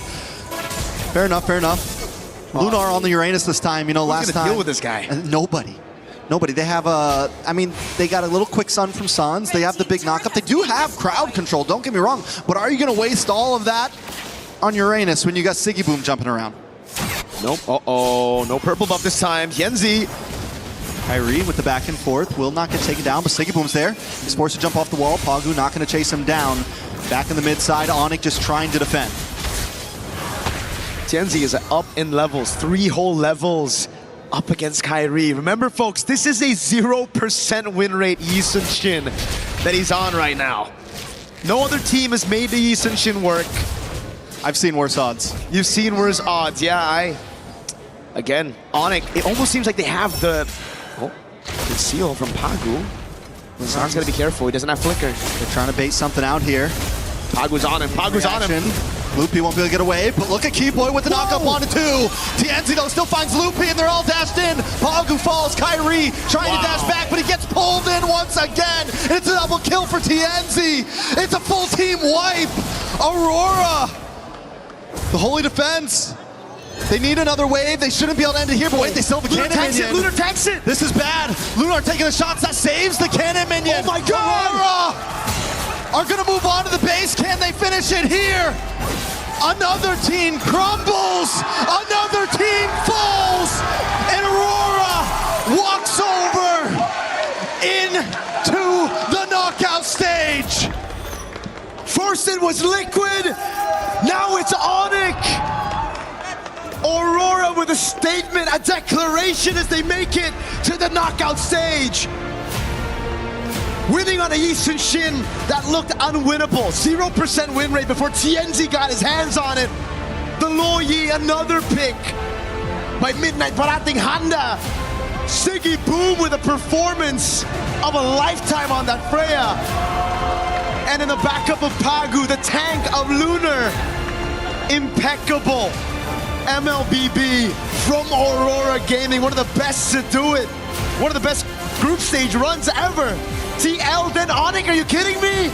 Fair enough. Lunar on the Uranus this time. You know, last time. Deal with this guy? Nobody. They have they got a little quick sun from Sans. They have the big knockup. They do have crowd control, don't get me wrong. But are you going to waste all of that on Uranus when you got Sigiboom jumping around? Nope. Uh-oh. No purple buff this time. Yenzi. Kyrie with the back and forth will not get taken down, but Sigiboom's there. He's forced to jump off the wall. Pagu not going to chase him down. Back in the mid side, ONIC just trying to defend. TNZ is up in levels, 3 whole levels up against Kyrie. Remember, folks, this is a 0% win rate Yi Sun-shin that he's on right now. No other team has made the Yi Sun-shin work. I've seen worse odds. You've seen worse odds, yeah. Again, ONIC, it almost seems like they have the... Oh, good seal from Pagu. Hassan's gotta be careful, he doesn't have flicker. They're trying to bait something out here. Pagu's on him, Pagu's on him. Loopy won't be able to get away, but look at Keyboy with the knockup on to 2. Tienzi though still finds Loopy and they're all dashed in. Pagu falls, Kyrie trying to dash back, but he gets pulled in once again. It's a double kill for Tienzi. It's a full team wipe. Aurora, the holy defense. They need another wave. They shouldn't be able to end it here, but wait, they still have a cannon minion. Lunar tanks it! This is bad. Lunar taking the shots. That saves the cannon minion. Oh my god! Aurora are gonna move on to the base. Can they finish it here? Another team crumbles. Another team falls. And Aurora walks over into the knockout stage. First it was Liquid, now it's ONIC. Aurora with a statement, a declaration as they make it to the knockout stage. Winning on a Yi Sun-shin that looked unwinnable. 0% win rate before Tienzi got his hands on it. The Loyi, another pick by Midnight Parating Handa. Siggy Boom with a performance of a lifetime on that Freya. And in the backup of Pagu, the tank of Lunar. Impeccable. MLBB from Aurora Gaming, one of the best to do it. One of the best group stage runs ever. TL, then ONIC, are you kidding me?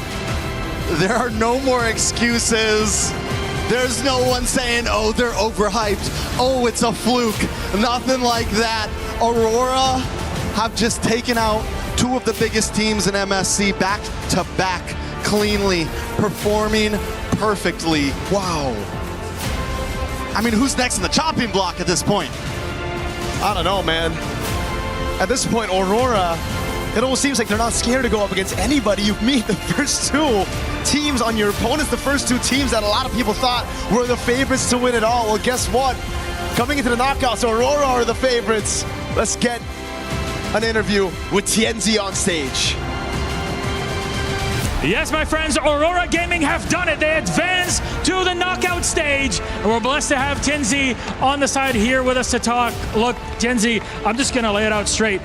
There are no more excuses. There's no one saying, oh, they're overhyped. Oh, it's a fluke. Nothing like that. Aurora have just taken out 2 of the biggest teams in MSC back to back cleanly, performing perfectly. Wow. I mean, who's next in the chopping block at this point? I don't know, man. At this point, Aurora, it almost seems like they're not scared to go up against anybody. You meet the first 2 teams on your opponents, the first 2 teams that a lot of people thought were the favorites to win it all. Well, guess what? Coming into the knockouts, Aurora are the favorites. Let's get an interview with Tienzi on stage. Yes, my friends, Aurora Gaming have done it. They advance to the knockout stage. And we're blessed to have Tienzi on the side here with us to talk. Look, Tienzi, I'm just going to lay it out straight.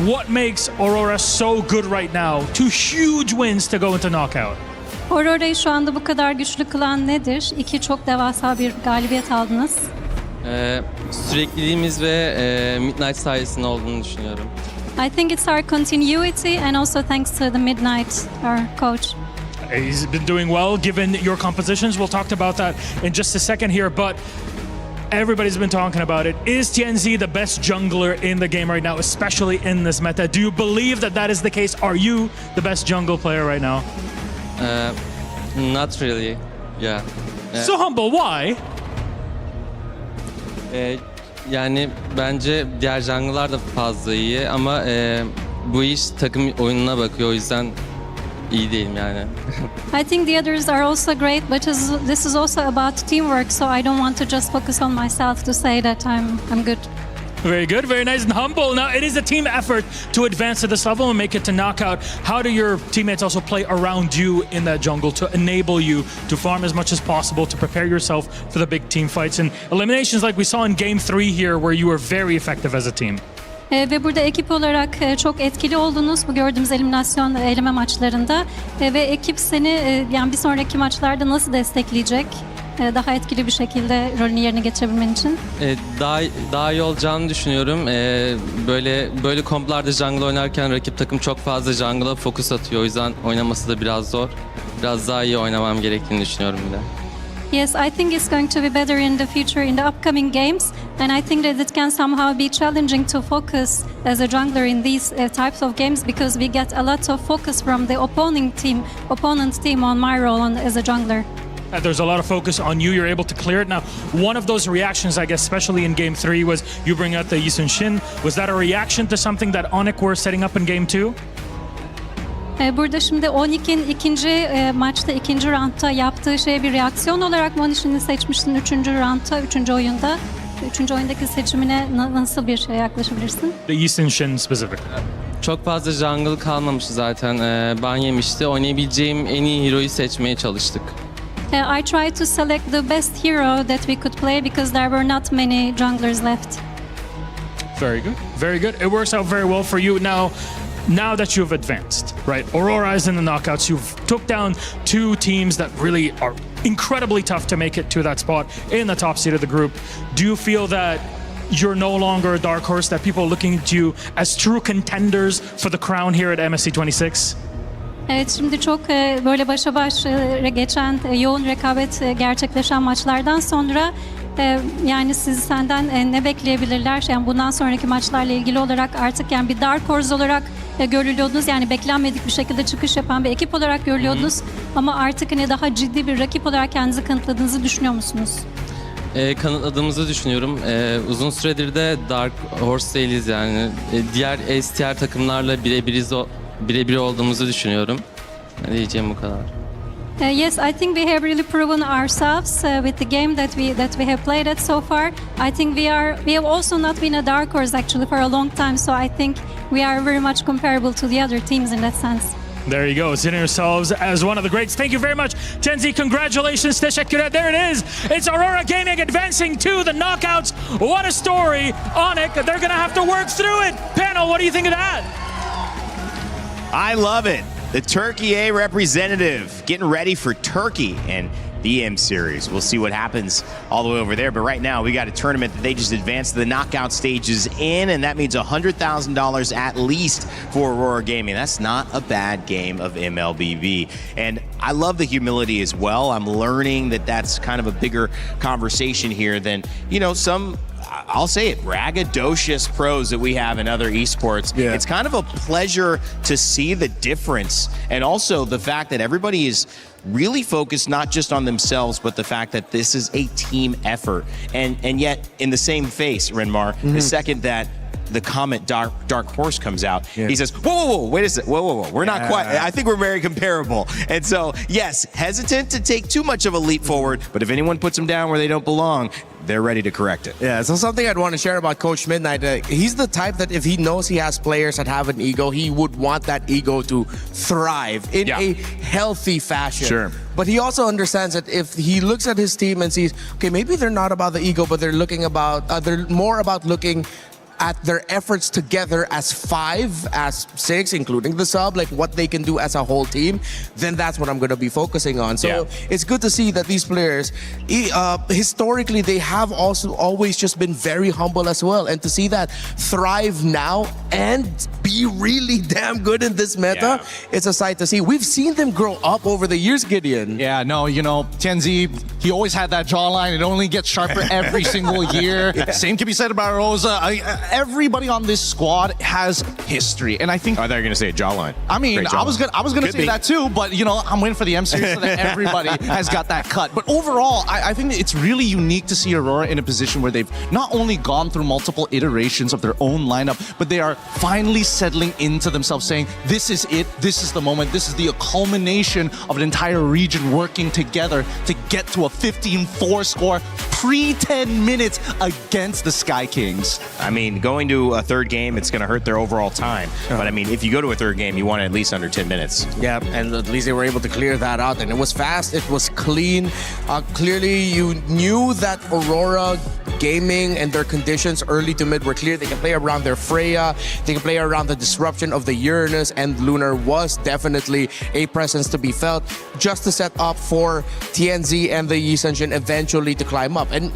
What makes Aurora so good right now? 2 huge wins to go into knockout. Aurora'yı şu anda bu kadar güçlü kılan nedir? 2 çok devasa bir galibiyet aldınız. Sürekliliğimiz ve Midnight sayesinde olduğunu düşünüyorum. I think it's our continuity and also thanks to the Midnight, our coach. He's been doing well given your compositions. We'll talk about that in just a second here, but everybody's been talking about it. Is Tienzi the best jungler in the game right now, especially in this meta? Do you believe that that is the case? Are you the best jungle player right now? Not really, yeah. So humble, why? Yani bence diğer jungle'lar da fazla iyi ama bu iş takım oyununa bakıyor, o yüzden iyi değilim yani. I think the others are also great, but this is also about teamwork, so I don't want to just focus on myself to say that I'm good. Very good, very nice and humble. Now, it is a team effort to advance to this level and make it to knockout. How do your teammates also play around you in that jungle to enable you to farm as much as possible, to prepare yourself for the big team fights and eliminations like we saw in Game 3 here, where you were very effective as a team? Ve burada ekip olarak çok etkili oldunuz bu gördüğümüz eliminasyon eleme maçlarında. Ve ekip seni yani bir sonraki maçlarda nasıl destekleyecek? Daha etkili bir şekilde rolünü yerine getirebilmen için. Daha iyi olacağını düşünüyorum. Böyle komplarda jungle oynarken rakip takım çok fazla jungle'a fokus atıyor. O yüzden oynaması da biraz zor. Biraz daha iyi oynamam gerektiğini düşünüyorum bir de. Yes, I think it's going to be better in the future, in the upcoming games, and I think that it can somehow be challenging to focus as a jungler in these types of games because we get a lot of focus from the opponent team on my role as a jungler. There's a lot of focus on you. You're able to clear it. Now, one of those reactions, I guess, especially in Game 3, was you bring out the Yi Sun-shin. Was that a reaction to something that ONIC were setting up in Game 2? Burada şimdi ONIC'in ikinci maçta, ikinci roundda yaptığı şeye bir reaksiyon olarak ONIC'ini seçmiştin 3. roundda, 3. oyunda. Üçüncü oyundaki seçimine nasıl bir şey yaklaşabilirsin? The Eastern Shin specifically. Çok fazla jungle kalmamıştı zaten. Ban yemişti. Oynayabileceğim en iyi hero'yu seçmeye çalıştık. I tried to select the best hero that we could play because there were not many junglers left. Very good. Very good. It works out very well for you. Now that you've advanced, right? Aurora is in the knockouts. You've took down two teams that really are incredibly tough to make it to that spot in the top seed of the group. Do you feel that you're no longer a dark horse, that people are looking at you as true contenders for the crown here at MSC 26? Evet, şimdi çok böyle başa baş geçen yoğun rekabet gerçekleşen maçlardan sonra yani senden ne bekleyebilirler? Yani bundan sonraki maçlarla ilgili olarak artık yani bir dark horse olarak görülüyordunuz. Yani beklenmedik bir şekilde çıkış yapan bir ekip olarak görülüyordunuz. Ama artık hani daha ciddi bir rakip olarak kendinizi kanıtladığınızı düşünüyor musunuz? Kanıtladığımızı düşünüyorum. Uzun süredir de Dark Horse değiliz yani. Diğer STR takımlarla birebir olduğumuzu düşünüyorum. Ne diyeceğim bu kadar. Yes, I think we have really proven ourselves with the game that we have played at so far. I think we have also not been a dark horse actually for a long time, so I think we are very much comparable to the other teams in that sense. There you go, seeing yourselves as one of the greats. Thank you very much, Tenzi. Congratulations, teşekkürler. There it is. It's Aurora Gaming advancing to the knockouts. What a story. ONIC, they're going to have to work through it. Panel, what do you think of that? I love it. The Turkiye representative getting ready for Turkey and the M Series. We'll see what happens all the way over there. But right now, we got a tournament that they just advanced the knockout stages in, and that means $100,000 at least for Aurora Gaming. That's not a bad game of MLBB. And I love the humility as well. I'm learning that that's kind of a bigger conversation here than, some, I'll say it, braggadocious pros that we have in other esports. Yeah. It's kind of a pleasure to see the difference, and also the fact that everybody is really focused not just on themselves, but the fact that this is a team effort. And yet, in the same face, Renmar, the second that the comment dark horse comes out, he says, whoa, wait a second, whoa, we're not quite, I think we're very comparable. And so, yes, hesitant to take too much of a leap forward, but if anyone puts them down where they don't belong, they're ready to correct it. Yeah, so something I'd want to share about Coach Midnight, he's the type that if he knows he has players that have an ego, he would want that ego to thrive in a healthy fashion. Sure. But he also understands that if he looks at his team and sees, okay, maybe they're not about the ego, but they're they're more about looking at their efforts together as 5, as 6, including the sub, like what they can do as a whole team, then that's what I'm going to be focusing on. So it's good to see that these players, historically, they have also always just been very humble as well. And to see that thrive now and be really damn good in this meta, it's a sight to see. We've seen them grow up over the years, Gideon. Yeah, no, Tenzi, he always had that jawline. It only gets sharper every single year. Same can be said about Rosa. Everybody on this squad has history, and I think. I thought you were going to say a jawline. I mean, I was gonna say that too, but I'm waiting for the M Series so that everybody has got that cut. But overall, I think it's really unique to see Aurora in a position where they've not only gone through multiple iterations of their own lineup, but they are finally settling into themselves, saying, "This is it. This is the moment. This is the culmination of an entire region working together to get to a 15-4 score pre-10 minutes against the Sky Kings." I mean, going to a third game, it's going to hurt their overall time. But I mean, if you go to a third game, you want it at least under 10 minutes. Yeah, and at least they were able to clear that out. And it was fast, it was clean. Clearly, you knew that Aurora Gaming and their conditions early to mid were clear. They can play around their Freya, they can play around the disruption of the Uranus, and Lunar was definitely a presence to be felt just to set up for TNZ and the Yi Sun-shin eventually to climb up. And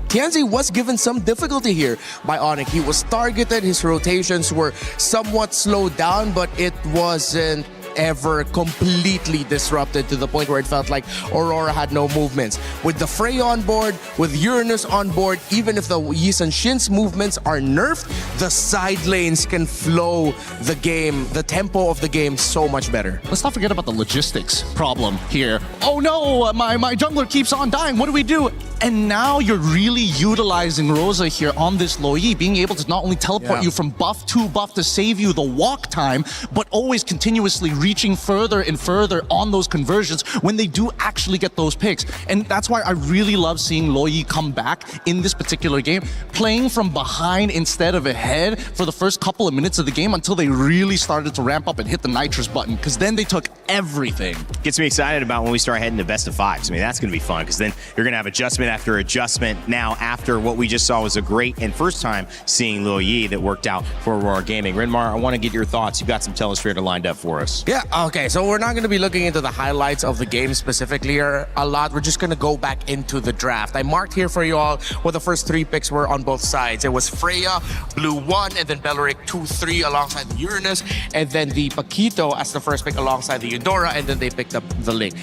Tianzi was given some difficulty here by ONIC. He was targeted, his rotations were somewhat slowed down, but it wasn't ever completely disrupted to the point where it felt like Aurora had no movements. With the Freya on board, with Uranus on board, even if the Yi Sun-shin's movements are nerfed, the side lanes can flow the game, the tempo of the game so much better. Let's not forget about the logistics problem here. Oh no, my jungler keeps on dying. What do we do? And now you're really utilizing Rosa here on this Lo Yi, being able to not only teleport you from buff to save you the walk time, but always continuously reaching further and further on those conversions when they do actually get those picks. And that's why I really love seeing Lo Yi come back in this particular game, playing from behind instead of ahead for the first couple of minutes of the game until they really started to ramp up and hit the nitrous button, because then they took everything. Gets me excited about when we start heading to best of fives. I mean, that's going to be fun, because then you're going to have adjustment after adjustment. Now, after what we just saw was a great and first time seeing Lo Yi that worked out for Aurora Gaming. Renmar, I want to get your thoughts. You've got some Telestrator lined up for us. Yeah, okay, so we're not going to be looking into the highlights of the game specifically or a lot. We're just going to go back into the draft. I marked here for you all what the first 3 picks were on both sides. It was Freya, Blue 1, and then Belleric 2-3 alongside the Uranus, and then the Paquito as the first pick alongside the Eudora, and then they picked up the Link.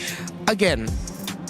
Again,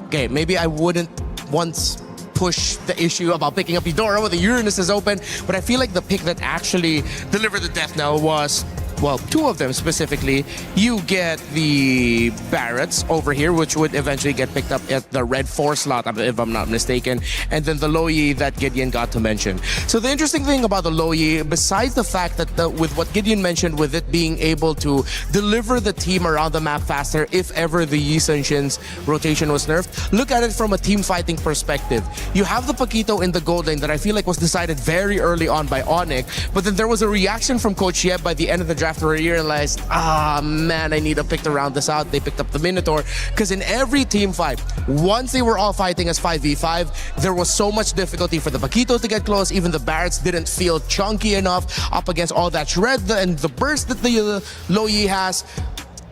okay, maybe I wouldn't once push the issue about picking up Eudora when the Uranus is open, but I feel like the pick that actually delivered the death knell was, well, 2 of them specifically. You get the Barretts over here, which would eventually get picked up at the red 4 slot, if I'm not mistaken, and then the Lo Yi that Gideon got to mention. So the interesting thing about the Lo Yi, besides the fact that with what Gideon mentioned, with it being able to deliver the team around the map faster if ever the Yi Sun-Shin's rotation was nerfed, look at it from a team fighting perspective. You have the Paquito in the gold lane that I feel like was decided very early on by ONIC, but then there was a reaction from Coach Yeb by the end of the draft where he realized, man, I need a pick to round this out. They picked up the Minotaur, because in every team fight, once they were all fighting as 5v5, there was so much difficulty for the Paquito to get close. Even the Barretts didn't feel chunky enough up against all that shred and the burst that the Lo Yi has.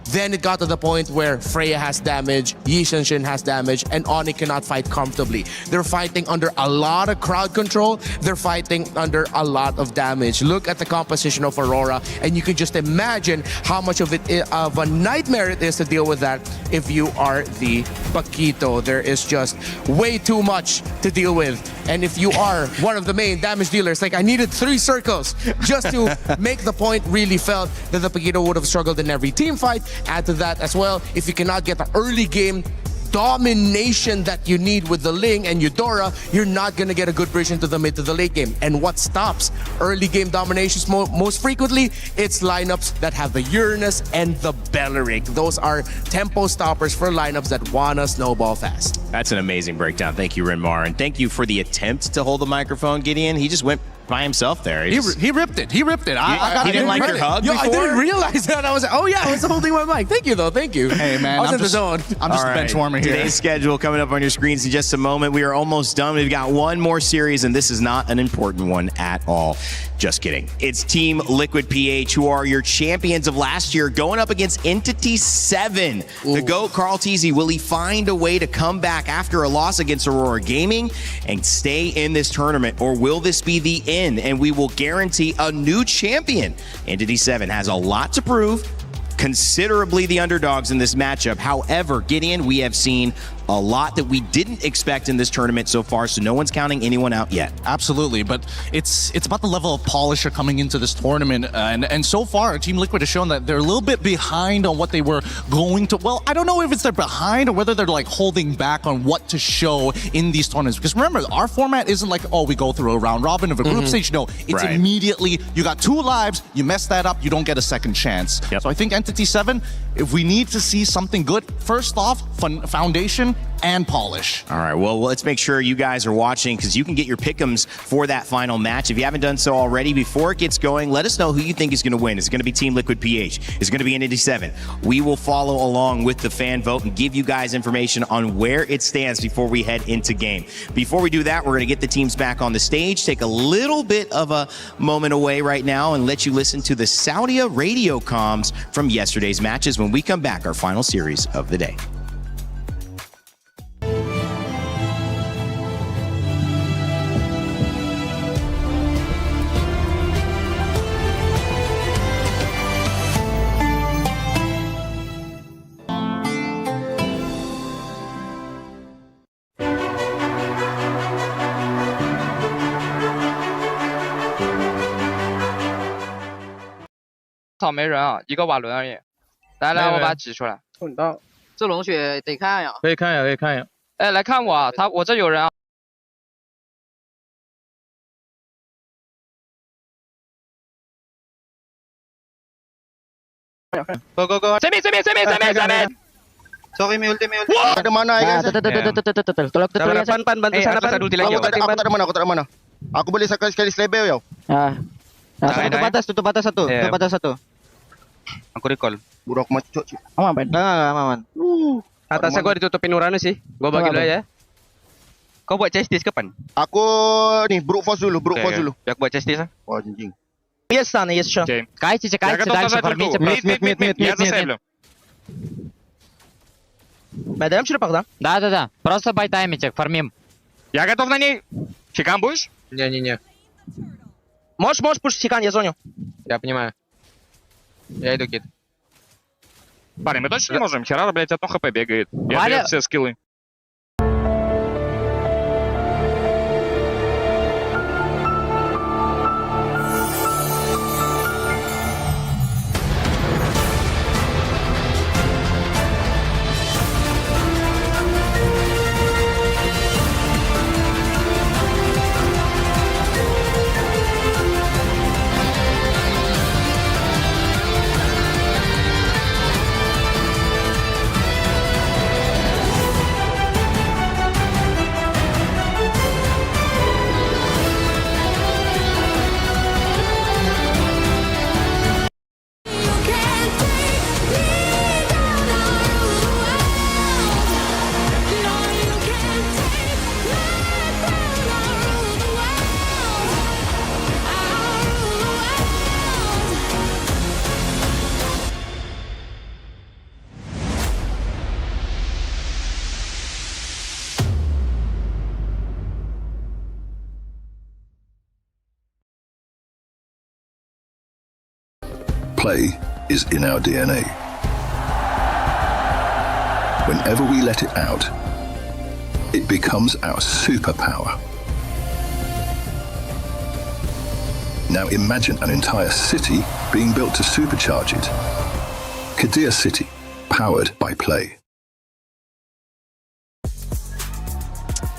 Then it got to the point where Freya has damage, Yi Sun-Shin has damage, and ONIC cannot fight comfortably. They're fighting under a lot of crowd control. They're fighting under a lot of damage. Look at the composition of Aurora, and you can just imagine how much of a nightmare it is to deal with that if you are the Paquito. There is just way too much to deal with. And if you are one of the main damage dealers, like I needed 3 circles just to make the point really felt that the Paquito would have struggled in every team fight. Add to that as well, if you cannot get the early game domination that you need with the Ling and Eudora, you're not going to get a good bridge into the mid to the late game. And what stops early game dominations most frequently? It's lineups that have the Uranus and the Belleric. Those are tempo stoppers for lineups that want to snowball fast. That's an amazing breakdown. Thank you, Renmar. And thank you for the attempt to hold the microphone, Gideon. He just went by himself there. He ripped it. He ripped it. He didn't like your hug before? I didn't realize that. I was like, oh yeah, I was holding my mic. Thank you though. Thank you. Hey man, I was in the zone. I'm just a bench warmer here. Today's schedule coming up on your screens in just a moment. We are almost done. We've got one more series, and this is not an important one at all. Just kidding. It's Team Liquid PH, who are your champions of last year, going up against Entity 7. The GOAT, Carl Teasy, will he find a way to come back after a loss against Aurora Gaming and stay in this tournament, or will this be the end and we will guarantee a new champion? Entity 7 has a lot to prove, considerably the underdogs in this matchup. However, Gideon, we have seen a lot that we didn't expect in this tournament so far, so no one's counting anyone out yet. Absolutely, but it's about the level of polish coming into this tournament, and so far Team Liquid has shown that they're a little bit behind on what they were going to. Well, I don't know if it's they're behind or whether they're like holding back on what to show in these tournaments, because remember, our format isn't like, oh, we go through a round robin of a group stage. No, it's immediately, you got 2 lives, you mess that up, you don't get a second chance. So I think Entity 7, if we need to see something good, first off, foundation and polish. All right, well, let's make sure you guys are watching, because you can get your pick'ems for that final match. If you haven't done so already, before it gets going, let us know who you think is going to win. Is it going to be Team Liquid PH? Is it going to be Entity 7? We will follow along with the fan vote and give you guys information on where it stands before we head into game. Before we do that, we're going to get the teams back on the stage, take a little bit of a moment away right now, and let you listen to the Saudia radio comms from yesterday's matches when we come back, our final series of the day.草没人啊，一个瓦伦而已。来来，我把它指出来。你到这龙血得看呀。可以看一眼，可以看一眼。哎，来看我啊，我这有人啊。Go. Semi. Sorry, may ulti. Ada mana, guys? Tolong pan, bantu sana pan. Aku tak ada mana. Aku boleh sekali slebe yo. Tutup batas satu. Aku recall. Buruk macam. Aman. Atasnya gua ditutupin Uranus sih. Gua bagi dulu ya. Kau buat chestis kapan? Aku nih brute force dulu. Biar buat chestis ah. Wah, jinjing. Yes, все. Кайся, дальше формите. Мид. Даем черепах, да? Да. Просто байтаймите, фармим. Я готов на ней. Чекан будешь? Не. Можешь пушить чекан, я зоню. Я понимаю. Я иду, кит. Парень, мы точно не можем? Херара, блядь, одно хп бегает. Я беру все скиллы. Play is in our DNA. Whenever we let it out, it becomes our superpower. Now imagine an entire city being built to supercharge it. Qiddiya City, powered by play.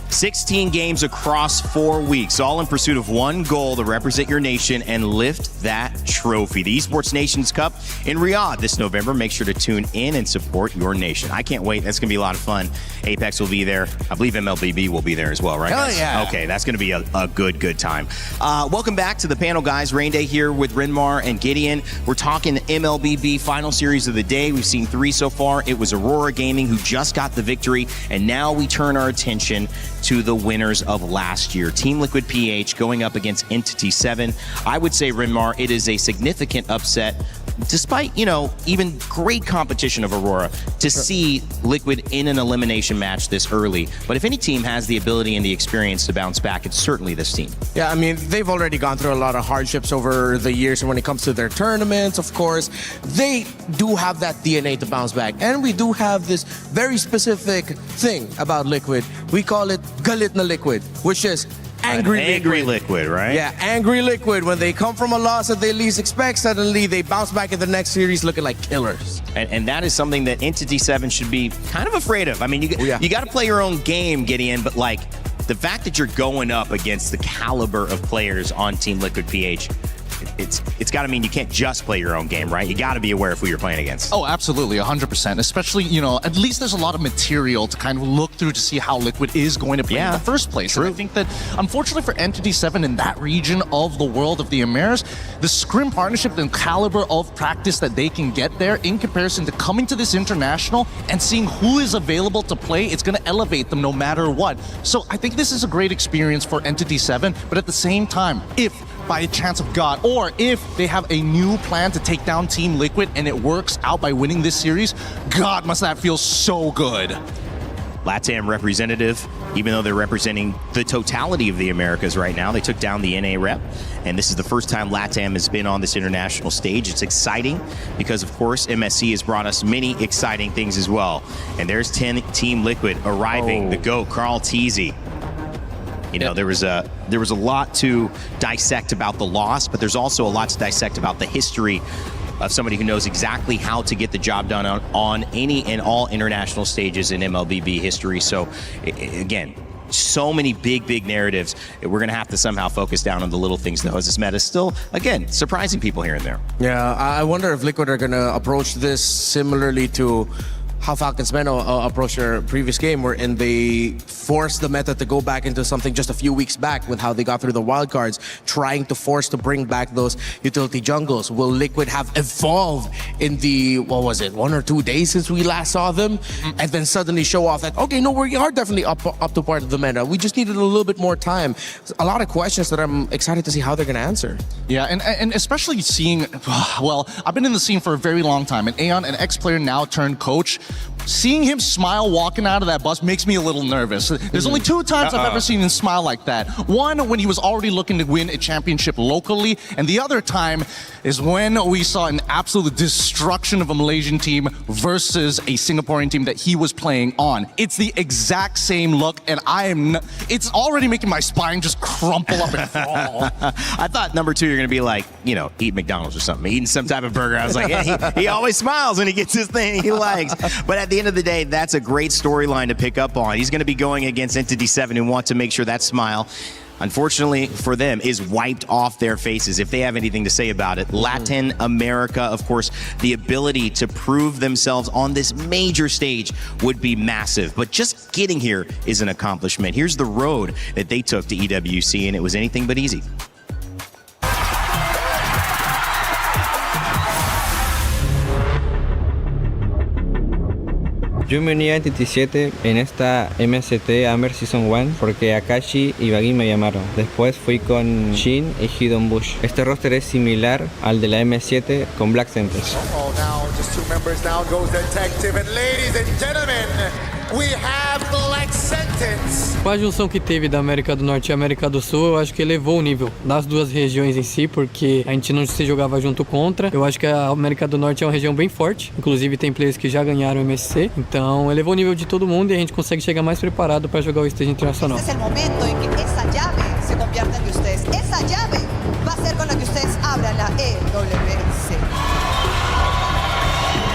16 games across 4 weeks, all in pursuit of one goal to represent your nation and lift that trophy. The Esports Nations Cup in Riyadh this November. Make sure to tune in and support your nation. I can't wait. That's going to be a lot of fun. Apex will be there. I believe MLBB will be there as well, right? Hell guys? yeah. Okay, that's going to be a good time. Welcome back to the panel, guys. Rain Day here with Rinmar and Gideon. We're talking MLBB final series of the day. We've seen 3 so far. It was Aurora Gaming who just got the victory, and now we turn our attention to the winners of last year. Team Liquid PH going up against Entity 7. I would say, Rinmar, it is a significant upset, despite, even great competition of Aurora, to see Liquid in an elimination match this early. But if any team has the ability and the experience to bounce back, it's certainly this team. Yeah, I mean, they've already gone through a lot of hardships over the years, and when it comes to their tournaments, of course, they do have that DNA to bounce back. And we do have this very specific thing about Liquid. We call it Galit na Liquid, which is angry liquid, right? Yeah, angry Liquid. When they come from a loss that they least expect, suddenly they bounce back in the next series looking like killers. And that is something that Entity 7 should be kind of afraid of. I mean, you got to play your own game, Gideon, but like the fact that you're going up against the caliber of players on Team Liquid PH, it's got to mean you can't just play your own game, right? You got to be aware of who you're playing against. Oh, absolutely, 100%. Especially, at least there's a lot of material to kind of look through to see how Liquid is going to play in the first place. True. And I think that, unfortunately for Entity 7 in that region of the world of the Americas, the Scrim partnership and caliber of practice that they can get there in comparison to coming to this international and seeing who is available to play, it's going to elevate them no matter what. So I think this is a great experience for Entity 7, but at the same time, if by a chance of God, or if they have a new plan to take down Team Liquid and it works out by winning this series, God, must that feel so good. LATAM representative, even though they're representing the totality of the Americas right now, they took down the NA rep, and this is the first time LATAM has been on this international stage. It's exciting because, of course, MSC has brought us many exciting things as well. And there's Team Liquid arriving, the GOAT, Carl Teasy. There was a lot to dissect about the loss, but there's also a lot to dissect about the history of somebody who knows exactly how to get the job done on any and all international stages in MLBB history. So, again, so many big narratives. We're going to have to somehow focus down on the little things, though, as this meta is still, again, surprising people here and there. Yeah, I wonder if Liquid are going to approach this similarly to how Falcons Men approached their previous game, wherein they forced the meta to go back into something just a few weeks back with how they got through the wildcards, trying to force to bring back those utility jungles. Will Liquid have evolved in the, 1 or 2 days since we last saw them? And then suddenly show off that, okay, no, we are definitely up to part of the meta. We just needed a little bit more time. A lot of questions that I'm excited to see how they're going to answer. Yeah, and especially seeing, well, I've been in the scene for a very long time, and Aeon, an ex-player now turned coach, seeing him smile walking out of that bus makes me a little nervous. There's only 2 times I've ever seen him smile like that. One, when he was already looking to win a championship locally, and the other time is when we saw an absolute destruction of a Malaysian team versus a Singaporean team that he was playing on. It's the exact same look, and it's already making my spine just crumple up and fall. I thought number 2, you're going to be like, eat McDonald's or something, eating some type of burger. I was like, yeah, he always smiles when he gets his thing he likes. But at the end of the day, that's a great storyline to pick up on. He's going to be going against Entity 7 and want to make sure that smile, unfortunately for them, is wiped off their faces if they have anything to say about it. Latin America, of course, the ability to prove themselves on this major stage would be massive. But just getting here is an accomplishment. Here's the road that they took to EWC, and it was anything but easy. Yo me uní a Entity 7 en esta MST Hammer Season 1 porque Akashi y Baggy me llamaron. Después fui con Shin y Hidden Bush. Este roster es similar al de la M7 con Black Sentence. Oh, now just 2 members. Now goes Detective. And ladies and gentlemen, we have Black Sentence. Com a junção que teve da América do Norte e América do Sul, eu acho que elevou o nível das duas regiões em si, porque a gente não se jogava junto contra. Eu acho que a América do Norte é uma região bem forte, inclusive tem players que já ganharam o MSC, então elevou o nível de todo mundo e a gente consegue chegar mais preparado para jogar o stage internacional. Este es el momento en que esa llave se convierta en de ustedes. Esa llave va a ser con la que ustedes abran la EWC.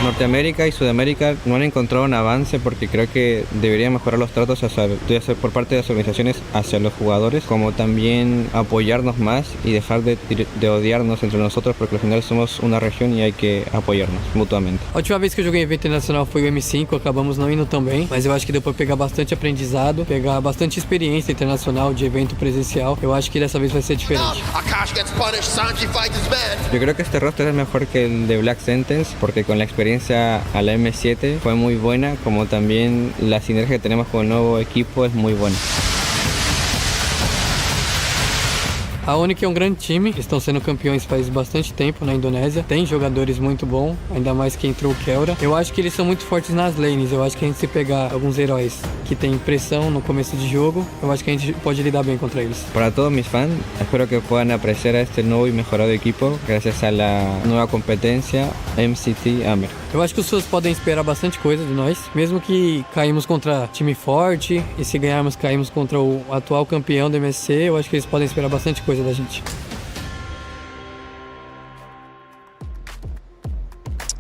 Norteamérica y Sudamérica no han encontrado un avance porque creo que deberían mejorar los tratos por parte de las organizaciones hacia los jugadores, como también apoyarnos más y dejar de odiarnos entre nosotros, porque al final somos una región y hay que apoyarnos mutuamente. A última vez que eu joguei em evento internacional foi o M5, acabamos não indo tão bem, mas eu acho que deu para pegar bastante aprendizado, pegar bastante experiência internacional de evento presencial. Eu acho que dessa vez vai ser diferente. Yo creo que este roster es mejor que el de Black Sentence porque con la experiencia a la M7 fue muy buena, como también la sinergia que tenemos con el nuevo equipo es muy buena. A ONIC é um grande time, estão sendo campeões faz bastante tempo na Indonésia, tem jogadores muito bons, ainda mais que entrou o Kelra. Eu acho que eles são muito fortes nas lanes, eu acho que a gente se pegar alguns heróis que tem pressão no começo de jogo, eu acho que a gente pode lidar bem contra eles. Para todos mis fans, espero que puedan apreciar a este nuevo y mejorado equipo gracias a la nueva competencia MCT Hammer. Eu acho que os fãs podem esperar bastante coisa de nós, mesmo que caímos contra time forte e se ganharmos caímos contra o atual campeão do MSC, eu acho que eles podem esperar bastante coisa da gente.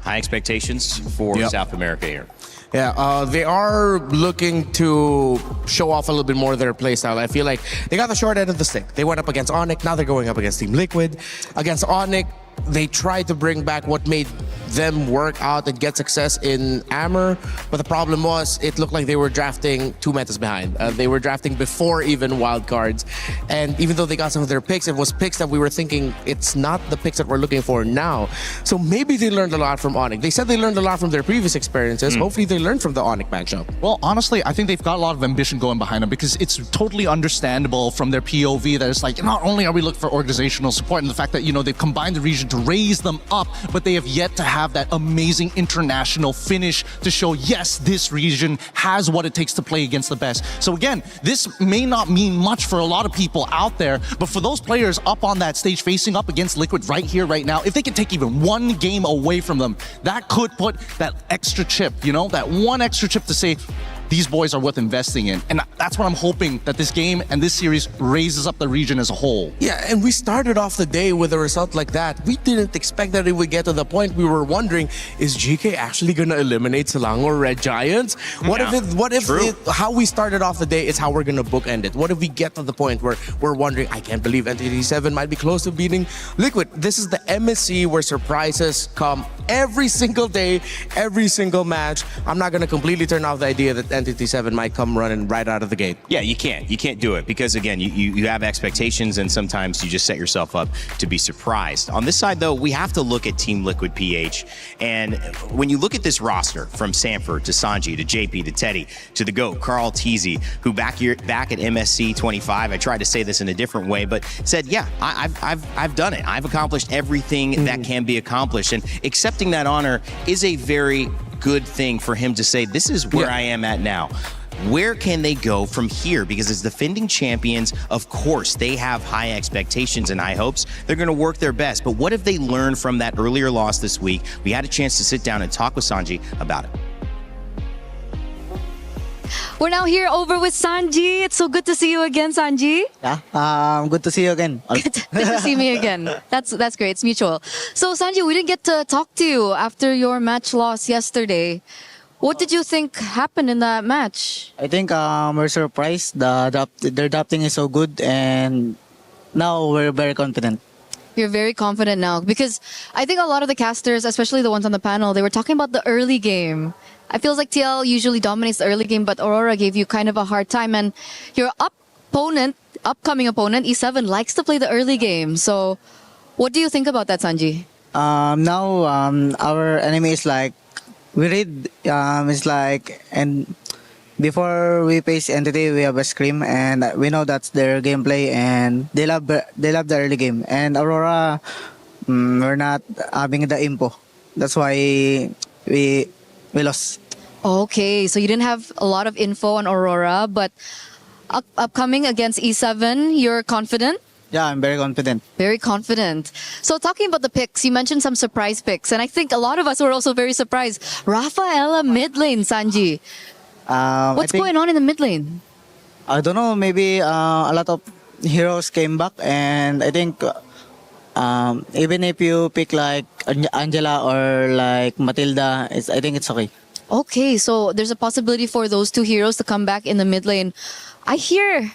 High expectations for South America here. Yeah, they are looking to show off a little bit more of their playstyle. I feel like they got the short end of the stick. They went up against ONIC, now they're going up against Team Liquid. Against ONIC, they tried to bring back what made them work out and get success in Hammer, but the problem was it looked like they were drafting 2 metas behind. They were drafting before even wildcards, and even though they got some of their picks, it was picks that we were thinking it's not the picks that we're looking for now. So maybe they learned a lot from ONIC. They said they learned a lot from their previous experiences. Hopefully they learned from the ONIC matchup. Well, honestly, I think they've got a lot of ambition going behind them because it's totally understandable from their POV that it's like, not only are we looking for organizational support and the fact that, they've combined the region to raise them up, but they have yet to have that amazing international finish to show, yes, this region has what it takes to play against the best. So again, this may not mean much for a lot of people out there, but for those players up on that stage facing up against Liquid right here, right now, if they can take even 1 game away from them, that could put that extra chip, that 1 extra chip to say, these boys are worth investing in. And that's what I'm hoping that this game and this series raises up the region as a whole. Yeah, and we started off the day with a result like that. We didn't expect that it would get to the point we were wondering, is GK actually going to eliminate Selangor Red Giants? What if how we started off the day is how we're going to bookend it? What if we get to the point where we're wondering, I can't believe NTT7 might be close to beating Liquid. This is the MSC where surprises come every single day, every single match. I'm not going to completely turn off the idea that NTT7 might come running right out of the gate. Yeah, you can't. You can't do it because, again, you have expectations and sometimes you just set yourself up to be surprised. On this side, though, we have to look at Team Liquid PH. And when you look at this roster from Sanford to Sanji to JP to Teddy to the GOAT, Carl Teasy, who back at MSC 25, I tried to say this in a different way, but said, yeah, I've done it. I've accomplished everything that can be accomplished. And accepting that honor is a very good thing for him to say, this is where I am at now. Where can they go from here? Because as defending champions, of course, they have high expectations and high hopes. They're going to work their best. But what if they learn from that earlier loss this week? We had a chance to sit down and talk with Sanji about it. We're now here over with Sanji. It's so good to see you again, Sanji. Yeah, good to see you again. Good to see me again. That's great. It's mutual. So, Sanji, we didn't get to talk to you after your match loss yesterday. What did you think happened in that match? I think we're surprised. Their drafting is so good, and now we're very confident. You're very confident now because I think a lot of the casters, especially the ones on the panel, they were talking about the early game. I feel like TL usually dominates the early game, but Aurora gave you kind of a hard time. And your upcoming opponent, E7, likes to play the early game. So what do you think about that, Sanji? Now our enemy is like, we read, it's like, and before we face entity, we have a scream, and we know that's their gameplay, and they love the early game. And Aurora, we're not having the info. That's why we lost. Okay, so you didn't have a lot of info on Aurora, but upcoming against E7, you're confident? Yeah, I'm very confident. Very confident. So talking about the picks, you mentioned some surprise picks, and I think a lot of us were also very surprised. Rafaela mid lane, Sanji. What's going on in the mid lane? I don't know, maybe a lot of heroes came back, and I think even if you pick like Angela or like Matilda, I think it's okay. Okay, so there's a possibility for those two heroes to come back in the mid lane. Have you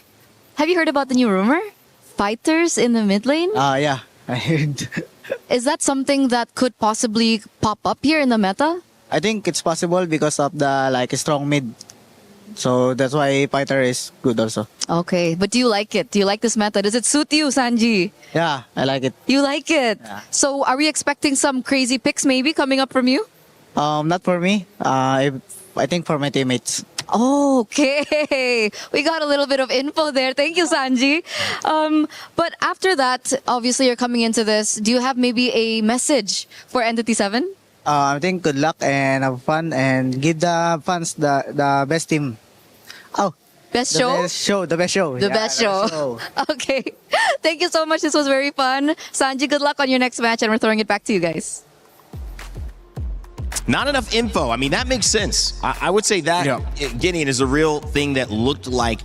heard about the new rumor? Fighters in the mid lane? Yeah, I heard. Is that something that could possibly pop up here in the meta? I think it's possible because of the strong mid. So that's why fighter is good also. Okay, but do you like it? Do you like this meta? Does it suit you, Sanji? Yeah, I like it. You like it? Yeah. So are we expecting some crazy picks maybe coming up from you? Not for me. I think for my teammates. Okay, we got a little bit of info there. Thank you, Sanji. But after that, obviously you're coming into this. Do you have maybe a message for Entity 7? I think good luck and have fun and give the fans the best team. Oh, best show? The best show. The best show. Okay. Thank you so much. This was very fun. Sanji, good luck on your next match, and we're throwing it back to you guys. Not enough info. I mean, that makes sense. I would say that Gideon is a real thing that looked like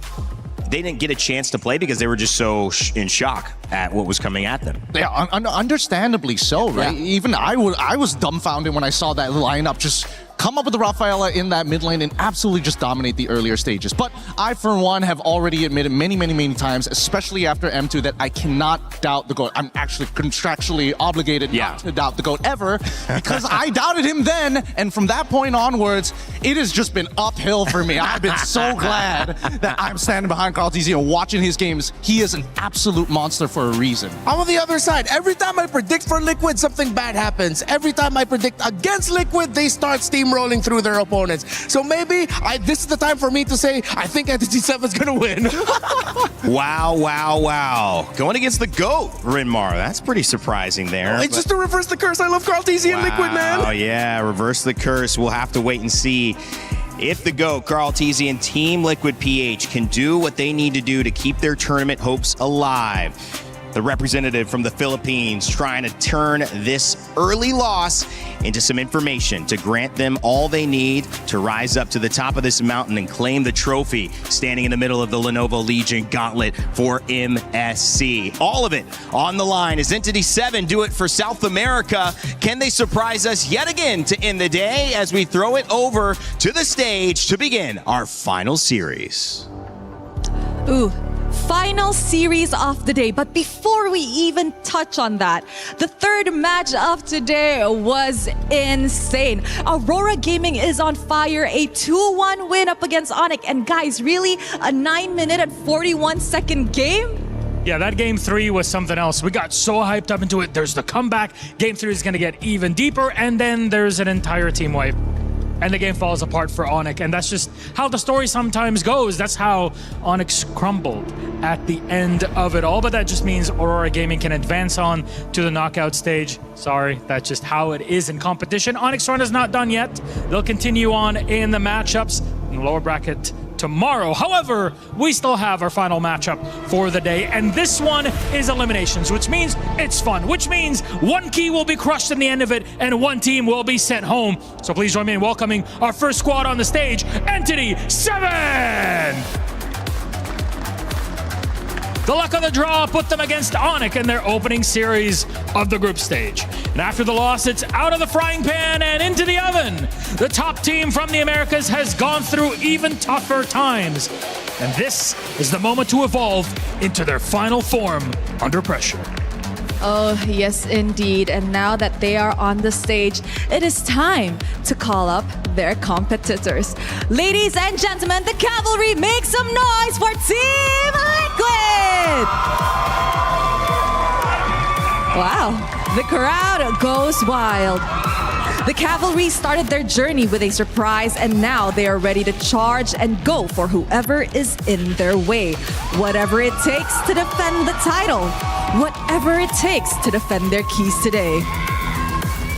they didn't get a chance to play because they were just so in shock at what was coming at them. Yeah, understandably so, right? Yeah. Even I was dumbfounded when I saw that lineup just come up with the Rafaela in that mid lane and absolutely just dominate the earlier stages. But I, for one, have already admitted many times, especially after M2, that I cannot doubt the GOAT. I'm actually contractually obligated not to doubt the GOAT ever because I doubted him then, and from that point onwards, it has just been uphill for me. I've been so glad that I'm standing behind Carl Teasy and watching his games. He is an absolute monster for a reason. I'm on the other side. Every time I predict for Liquid, something bad happens. Every time I predict against Liquid, they start steamrolling through their opponents. So maybe this is the time for me to say, I think Entity 7 is going to win. Wow. Going against the GOAT, Rinmar. That's pretty surprising there. It's just to reverse the curse. I love Carl Teasy and Liquid, man. Oh, yeah. Reverse the curse. We'll have to wait and see if the GOAT, Carl Teasy, and Team Liquid PH can do what they need to do to keep their tournament hopes alive. the representative from the Philippines, trying to turn this early loss into some information to grant them all they need to rise up to the top of this mountain and claim the trophy, standing in the middle of the Lenovo Legion Gauntlet for MSC. All of it on the line as Entity 7 do it for South America. Can they surprise us yet again to end the day as we throw it over to the stage to begin our final series? Ooh. Final series of the day. But before we even touch on that, the third match of today was insane. Aurora Gaming is on fire. A 2-1 win up against ONIC. And guys, really? A 9-minute and 41-second game? Yeah, that game 3 was something else. We got so hyped up into it. There's the comeback. Game 3 is going to get even deeper. And then there's an entire team wipe. And the game falls apart for ONIC. And that's just how the story sometimes goes. That's how ONIC crumbled at the end of it all. But that just means Aurora Gaming can advance on to the knockout stage. Sorry, that's just how it is in competition. ONIC's run is not done yet. They'll continue on in the matchups in the lower bracket tomorrow. However, we still have our final matchup for the day, and this one is eliminations, which means it's fun, which means one key will be crushed in the end of it, and one team will be sent home. So please join me in welcoming our first squad on the stage, Entity 7! The luck of the draw put them against ONIC in their opening series of the group stage. And after the loss, it's out of the frying pan and into the oven. The top team from the Americas has gone through even tougher times. And this is the moment to evolve into their final form under pressure. Oh, yes, indeed. And now that they are on the stage, it is time to call up their competitors. Ladies and gentlemen, the Cavalry, make some noise for Team Liquid! Wow, the crowd goes wild. The Cavalry started their journey with a surprise, and now they are ready to charge and go for whoever is in their way. Whatever it takes to defend the title. Whatever it takes to defend their keys today.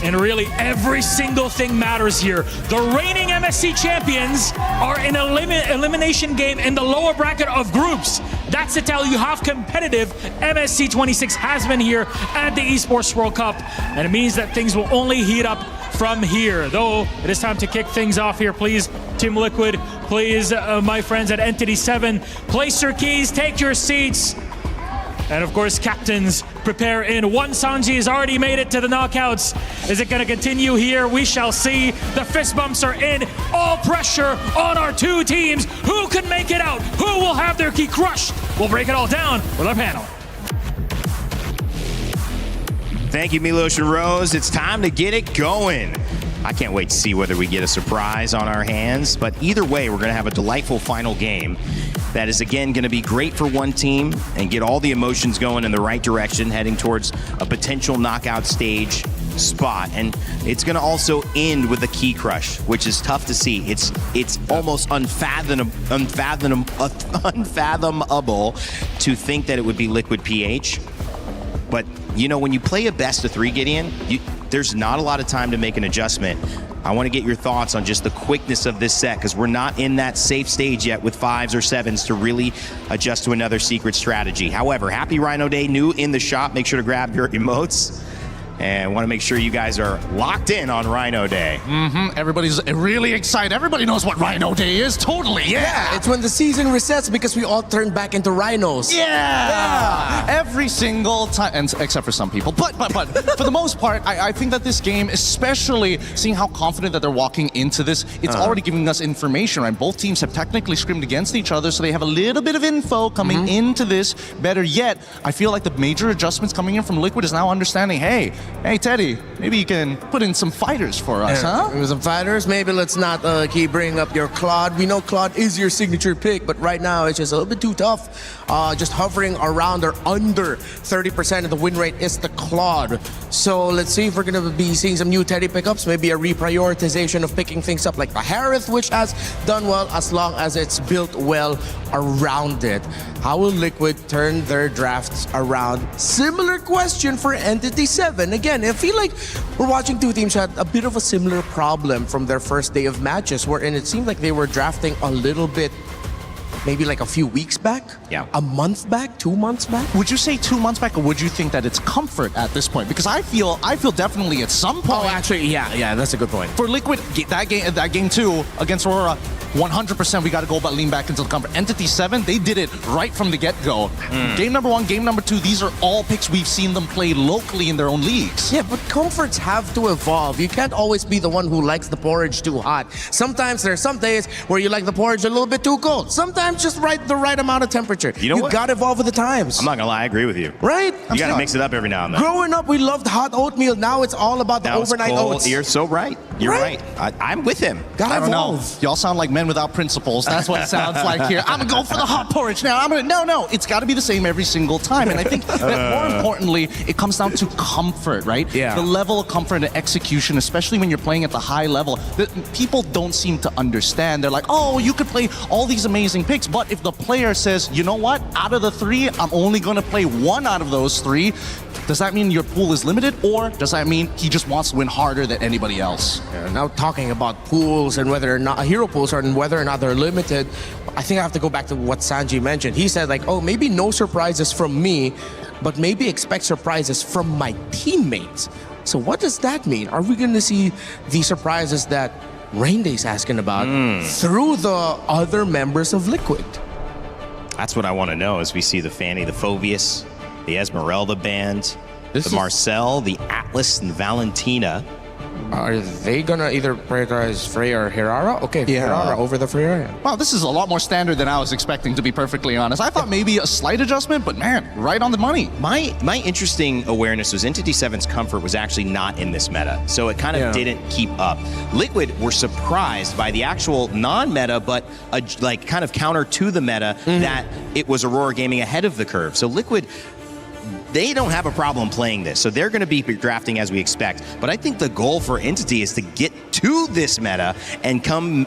And really, every single thing matters here. The reigning MSC champions are in an elimination game in the lower bracket of groups. That's to tell you how competitive MSC 26 has been here at the Esports World Cup. And it means that things will only heat up from here. Though, it is time to kick things off here. Please, Team Liquid, please, my friends at Entity 7, place your keys, take your seats. And of course, captains, prepare in. One Sanji has already made it to the knockouts. Is it going to continue here? We shall see. The fist bumps are in. All pressure on our two teams. Who can make it out? Who will have their key crushed? We'll break it all down with our panel. Thank you, Milos and Rose. It's time to get it going. I can't wait to see whether we get a surprise on our hands. But either way, we're going to have a delightful final game that is, again, going to be great for one team and get all the emotions going in the right direction, heading towards a potential knockout stage spot. And it's going to also end with a key crush, which is tough to see. It's almost unfathomable to think that it would be Liquid PH. But, you know, when you play a best of 3, Gideon, there's not a lot of time to make an adjustment. I want to get your thoughts on just the quickness of this set, because we're not in that safe stage yet with 5s or 7s to really adjust to another secret strategy. However, happy Rhino Day, new in the shop. Make sure to grab your emotes. And want to make sure you guys are locked in on Rhino Day. Everybody's really excited. Everybody knows what Rhino Day is. Totally, yeah. It's when the season resets because we all turn back into rhinos. Yeah. Every single time, and except for some people. But for the most part, I think that this game, especially seeing how confident that they're walking into this, it's already giving us information, right? Both teams have technically scrimmed against each other, so they have a little bit of info coming into this. Better yet, I feel like the major adjustments coming in from Liquid is now understanding, hey, Teddy, maybe you can put in some fighters for us, huh? Some fighters? Maybe let's not keep bringing up your Claude. We know Claude is your signature pick, but right now it's just a little bit too tough. Just hovering around or under 30% of the win rate is the Claude. So let's see if we're going to be seeing some new Teddy pickups, maybe a reprioritization of picking things up like the Harith, which has done well as long as it's built well around it. How will Liquid turn their drafts around? Similar question for Entity 7. Again, I feel like we're watching two teams had a bit of a similar problem from their first day of matches, wherein it seemed like they were drafting a little bit maybe like a few weeks back? Yeah. A month back? 2 months back? Would you say 2 months back, or would you think that it's comfort at this point? Because I feel definitely at some point. Oh, actually, yeah, that's a good point. For Liquid, that game 2 against Aurora, 100% we got to go about lean back into the comfort. Entity 7, they did it right from the get-go. Game number 1, game number 2, these are all picks we've seen them play locally in their own leagues. Yeah, but comforts have to evolve. You can't always be the one who likes the porridge too hot. Sometimes there's some days where you like the porridge a little bit too cold. Sometimes just the right amount of temperature. You know what? Got to evolve with the times. I'm not gonna lie, I agree with you. Right? You gotta mix it up every now and then. Growing up, we loved hot oatmeal. Now it's all about the Now it's overnight cold. oats. You're so right. You're right. I'm with him. Gotta I don't know. evolve. Y'all sound like men without principles. That's what it sounds like here. I'm gonna go for the hot porridge now. No. It's got to be the same every single time. And I think that more importantly, it comes down to comfort, right? Yeah. The level of comfort and execution, especially when you're playing at the high level, that people don't seem to understand. They're like, oh, you could play all these amazing picks, but if the player says, you know what, out of the 3, I'm only gonna play 1 out of those 3. Does that mean your pool is limited, or does that mean he just wants to win harder than anybody else? Yeah, now talking about pools and whether or not hero pools and whether or not they're limited, I think I have to go back to what Sanji mentioned. He said like, oh, maybe no surprises from me, but maybe expect surprises from my teammates. So what does that mean? Are we going to see the surprises that Rainday's asking about through the other members of Liquid? That's what I want to know as we see the Fanny, the Phoveus, the Esmeralda band, the Marcel, the Atlas, and Valentina. Are they gonna either prioritize Freya or Hirara? Okay, Hirara over the Freya. Wow, this is a lot more standard than I was expecting, to be perfectly honest. I thought maybe a slight adjustment, but man, right on the money. My interesting awareness was Entity 7's comfort was actually not in this meta, so it kind of didn't keep up. Liquid were surprised by the actual non-meta, but like kind of counter to the meta, that it was Aurora Gaming ahead of the curve. So Liquid, they don't have a problem playing this, so they're going to be drafting as we expect. But I think the goal for Entity is to get to this meta and come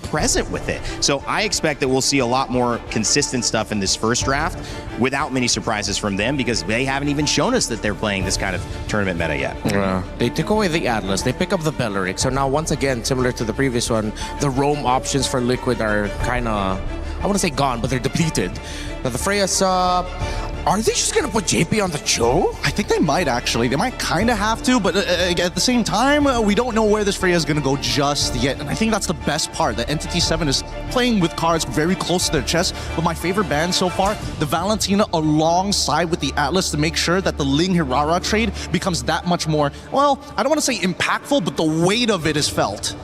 present with it. So I expect that we'll see a lot more consistent stuff in this first draft without many surprises from them, because they haven't even shown us that they're playing this kind of tournament meta yet. They took away the Atlas, they pick up the Belleric. So now once again, similar to the previous one, the roam options for Liquid are kind of, I want to say gone, but they're depleted. Now the Freya sub, are they just going to put JP on the show? I think they might actually. They might kind of have to, but at the same time, we don't know where this Freya is going to go just yet. And I think that's the best part, that Entity 7 is playing with cards very close to their chest. But my favorite band so far, the Valentina alongside with the Atlas, to make sure that the Ling Hirara trade becomes that much more, well, I don't want to say impactful, but the weight of it is felt.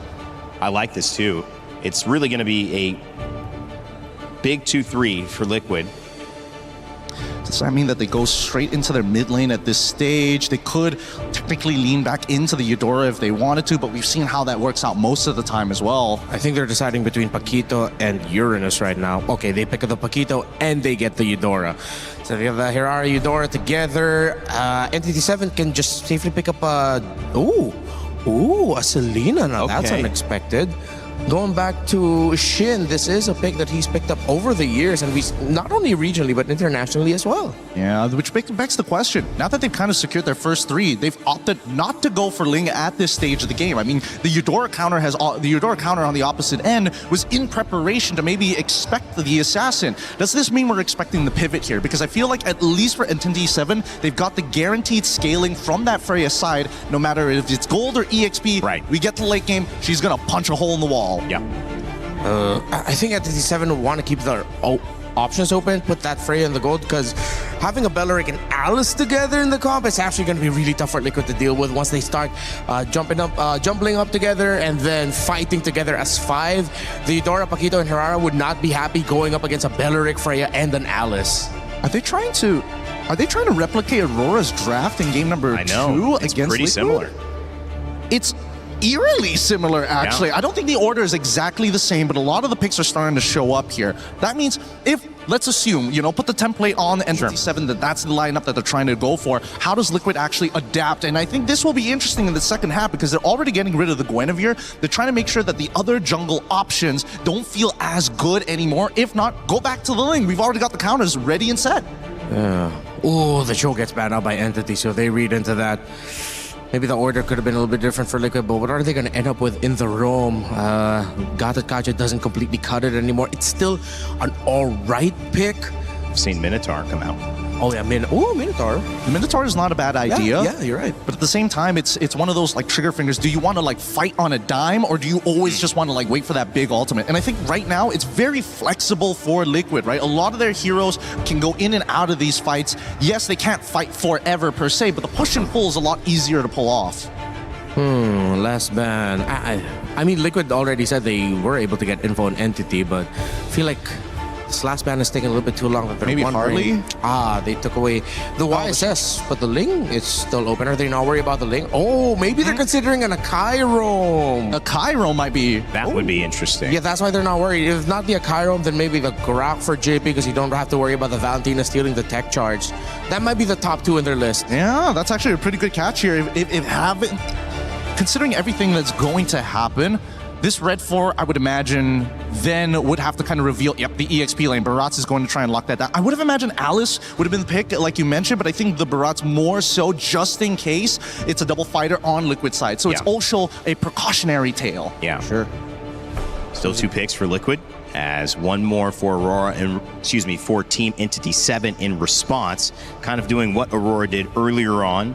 I like this too. It's really going to be a big 2-3 for Liquid. Does that mean that they go straight into their mid lane at this stage? They could technically lean back into the Eudora if they wanted to, but we've seen how that works out most of the time as well. I think they're deciding between Paquito and Uranus right now. Okay, they pick up the Paquito and they get the Eudora. So they have the Hirara Eudora together. Entity 7 can just safely pick up a... a Selena now. Okay. That's unexpected. Going back to Shin, this is a pick that he's picked up over the years, and we not only regionally but internationally as well. Yeah, which begs the question. Now that they've kind of secured their first 3, they've opted not to go for Ling at this stage of the game. I mean, the Eudora counter on the opposite end was in preparation to maybe expect the assassin. Does this mean we're expecting the pivot here? Because I feel like at least for Entity 7, they've got the guaranteed scaling from that Freya side. No matter if it's gold or EXP, right? We get to late game, she's gonna punch a hole in the wall. Yeah. I think Entity 7 want to keep their options open, put that Freya in the gold, because having a Belleric and Alice together in the comp is actually going to be really tough for Liquid to deal with once they start jumping up together and then fighting together as 5. The Eudora, Paquito, and Hirara would not be happy going up against a Belleric, Freya, and an Alice. Are they trying to replicate Aurora's draft in game number 2 it's against pretty Liquid? similar. It's eerily similar, actually. Yeah. I don't think the order is exactly the same, but a lot of the picks are starting to show up here. That means if, let's assume, put the template on Entity 7, that's the lineup that they're trying to go for. How does Liquid actually adapt? And I think this will be interesting in the second half, because they're already getting rid of the Guinevere. They're trying to make sure that the other jungle options don't feel as good anymore. If not, go back to the Ling. We've already got the counters ready and set. Oh, the show gets banned out by Entity, so they read into that. Maybe the order could have been a little bit different for Liquid, but what are they going to end up with in the roam? Galacticos doesn't completely cut it anymore. It's still an alright pick. I've seen Minotaur come out. Oh yeah, Minotaur. The Minotaur is not a bad idea. Yeah, you're right. But at the same time, it's one of those like trigger fingers. Do you want to like fight on a dime, or do you always just want to like wait for that big ultimate? And I think right now it's very flexible for Liquid, right? A lot of their heroes can go in and out of these fights. Yes, they can't fight forever per se, but the push and pull is a lot easier to pull off. Last ban. I mean, Liquid already said they were able to get info on Entity, but I feel like this last ban is taking a little bit too long. Maybe Harley? They took away the YSS, but the Ling is still open. Are they not worried about the Ling? Oh, maybe they're considering an Akai roam. Akai roam might be... That would be interesting. Yeah, that's why they're not worried. If not the Akai roam, then maybe the Grok for JP, because you don't have to worry about the Valentina stealing the tech charge. That might be the top 2 in their list. Yeah, that's actually a pretty good catch here. Considering everything that's going to happen, this Red 4, I would imagine, then would have to kind of reveal, yep, the EXP lane. Baratz is going to try and lock that down. I would have imagined Alice would have been the pick, like you mentioned, but I think the Baratz more so just in case it's a double fighter on Liquid side. So it's also a precautionary tale. Yeah. Sure. Still 2 picks for Liquid, as one more for Aurora, and for Team Entity 7 in response, kind of doing what Aurora did earlier on.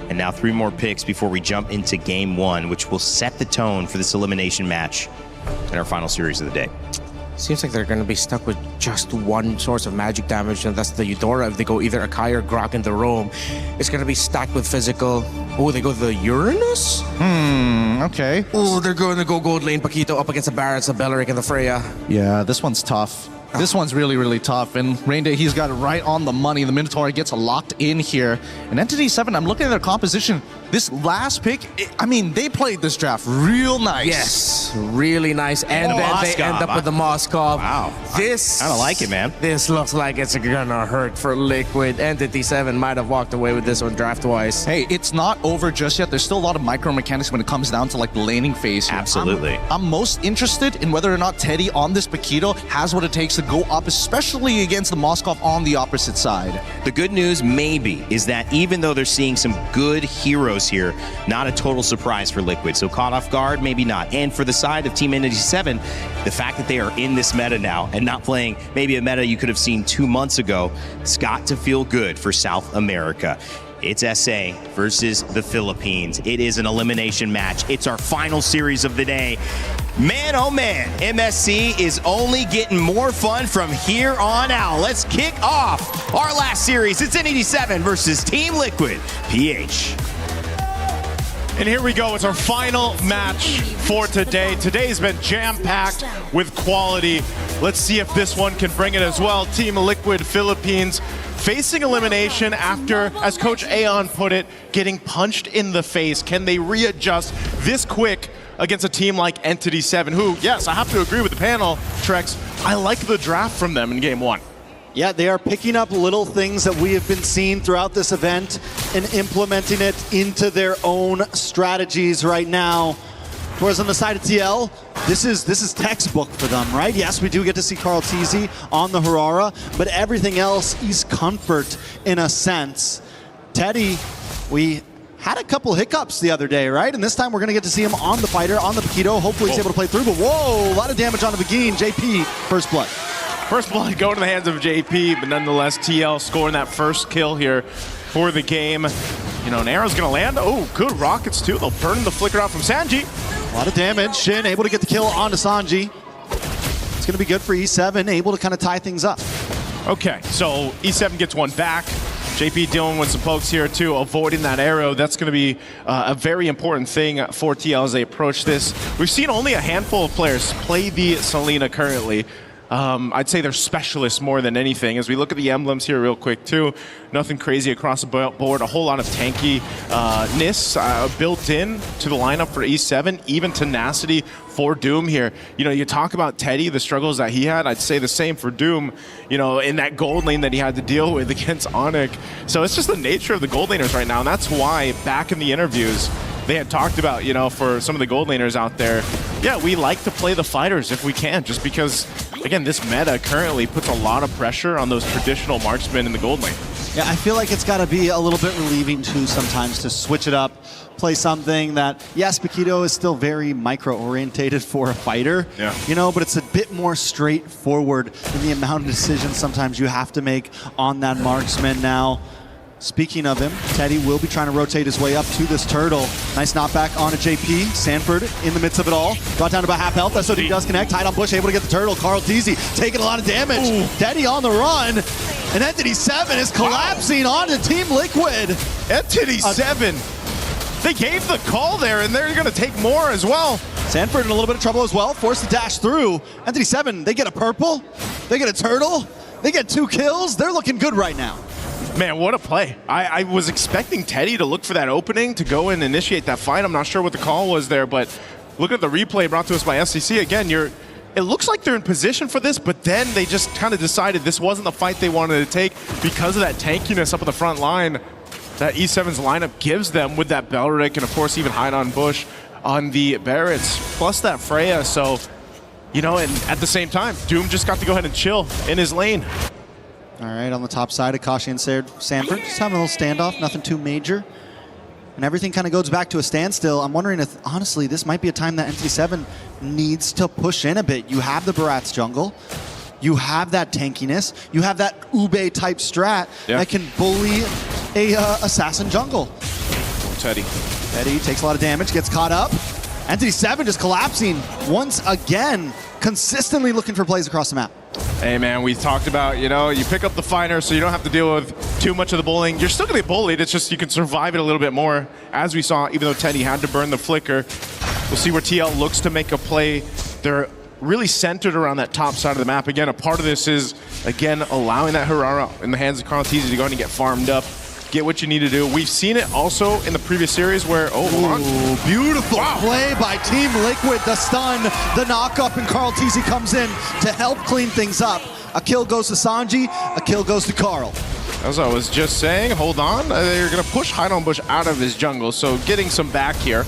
And now 3 more picks before we jump into Game 1, which will set the tone for this elimination match in our final series of the day. Seems like they're going to be stuck with just one source of magic damage, and that's the Eudora. If they go either Akai or Grok in the roam, it's going to be stacked with physical. Oh, they go the Uranus? Okay. Oh, they're going to go gold lane Paquito up against the Barretts, the Belleric, and the Freya. Yeah, this one's tough. This one's really, really tough. And Rainday, he's got it right on the money. The Minotaur gets locked in here. And Entity 7, I'm looking at their composition. This last pick, I mean, they played this draft real nice. Yes, really nice. And then they end up with the Moskov. Wow. This, I don't like it, man. This looks like it's gonna hurt for Liquid. Entity 7 might have walked away with this one draft-wise. Hey, it's not over just yet. There's still a lot of micro mechanics when it comes down to like the laning phase here. Absolutely. I'm most interested in whether or not Teddy on this Paquito has what it takes to go up, especially against the Moskov on the opposite side. The good news, maybe, is that even though they're seeing some good heroes here, not a total surprise for Liquid. So caught off guard, maybe not. And for the side of Team Entity 7, the fact that they are in this meta now and not playing maybe a meta you could have seen 2 months ago, it's got to feel good for South America. It's SA versus the Philippines. It is an elimination match. It's our final series of the day. Man, oh man, MSC is only getting more fun from here on out. Let's kick off our last series. It's Entity 7 versus Team Liquid PH. And here we go, it's our final match for today. Today's been jam-packed with quality. Let's see if this one can bring it as well. Team Liquid Philippines facing elimination after, as Coach Aeon put it, getting punched in the face. Can they readjust this quick against a team like Entity 7, who, yes, I have to agree with the panel, Trex, I like the draft from them in Game 1. Yeah, they are picking up little things that we have been seeing throughout this event and implementing it into their own strategies right now. Whereas on the side of TL, this is textbook for them, right? Yes, we do get to see Carl Teasy on the Aurora, but everything else is comfort in a sense. Teddy, we had a couple hiccups the other day, right? And this time we're going to get to see him on the fighter, on the Paquito. Hopefully he's able to play through, but whoa, a lot of damage on the Begin. JP, first blood. First blood going to the hands of JP, but nonetheless, TL scoring that first kill here for the game. You know, an arrow's going to land. Oh, good rockets too. They'll burn the flicker out from Sanji. A lot of damage. Shin able to get the kill onto Sanji. It's going to be good for E7, able to kind of tie things up. Okay, so E7 gets one back. JP dealing with some pokes here too, avoiding that arrow. That's going to be a very important thing for TL as they approach this. We've seen only a handful of players play the Selena currently. I'd say they're specialists more than anything. As we look at the emblems here real quick too, nothing crazy across the board. A whole lot of tanky-ness built in to the lineup for E7, even tenacity for Doom here. You know, you talk about Teddy, the struggles that he had, I'd say the same for Doom, you know, in that gold lane that he had to deal with against ONIC. So it's just the nature of the gold laners right now, and that's why back in the interviews, they had talked about, you know, for some of the gold laners out there, yeah, we like to play the fighters if we can, just because, again, this meta currently puts a lot of pressure on those traditional marksmen in the gold lane. Yeah, I feel like it's got to be a little bit relieving too sometimes to switch it up, play something that, yes, Paquito is still very micro-orientated for a fighter, you know, but it's a bit more straightforward in the amount of decisions sometimes you have to make on that marksman now. Speaking of him, Teddy will be trying to rotate his way up to this turtle. Nice knockback onto JP. Sanford in the midst of it all. Brought down to about half health. That's what he does connect. Hide on Bush, able to get the turtle. Carl Teasy taking a lot of damage. Ooh. Teddy on the run. And Entity 7 is collapsing onto Team Liquid. Entity 7. They gave the call there, and they're going to take more as well. Sanford in a little bit of trouble as well. Forced to dash through. Entity 7, they get a purple. They get a turtle. They get 2 kills. They're looking good right now. Man, what a play. I was expecting Teddy to look for that opening to go and initiate that fight. I'm not sure what the call was there, but look at the replay brought to us by SCC. Again, it looks like they're in position for this, but then they just kind of decided this wasn't the fight they wanted to take because of that tankiness up at the front line that E7's lineup gives them with that Belric and, of course, even hide on Bush on the Barretts, plus that Freya. So, you know, and at the same time, Doom just got to go ahead and chill in his lane. All right, on the top side, Akashi and Sanford just having a little standoff, nothing too major. And everything kind of goes back to a standstill. I'm wondering if, honestly, this might be a time that Entity 7 needs to push in a bit. You have the Barats jungle. You have that tankiness. You have that Ube-type strat that can bully a assassin jungle. Teddy takes a lot of damage, gets caught up. Entity 7 just collapsing once again, consistently looking for plays across the map. Hey man, we talked about, you know, you pick up the fighter so you don't have to deal with too much of the bullying. You're still gonna get bullied, it's just you can survive it a little bit more. As we saw, even though Teddy had to burn the flicker, we'll see where TL looks to make a play. They're really centered around that top side of the map. Again, a part of this is, again, allowing that Aurora in the hands of Carl Teasy to go ahead and get farmed up. Get what you need to do. We've seen it also in the previous series where, beautiful play by Team Liquid. The stun, the knock-up, and Carl Teasy comes in to help clean things up. A kill goes to Sanji, a kill goes to Carl. As I was just saying, hold on. They're going to push Hide on Bush out of his jungle, so getting some back here.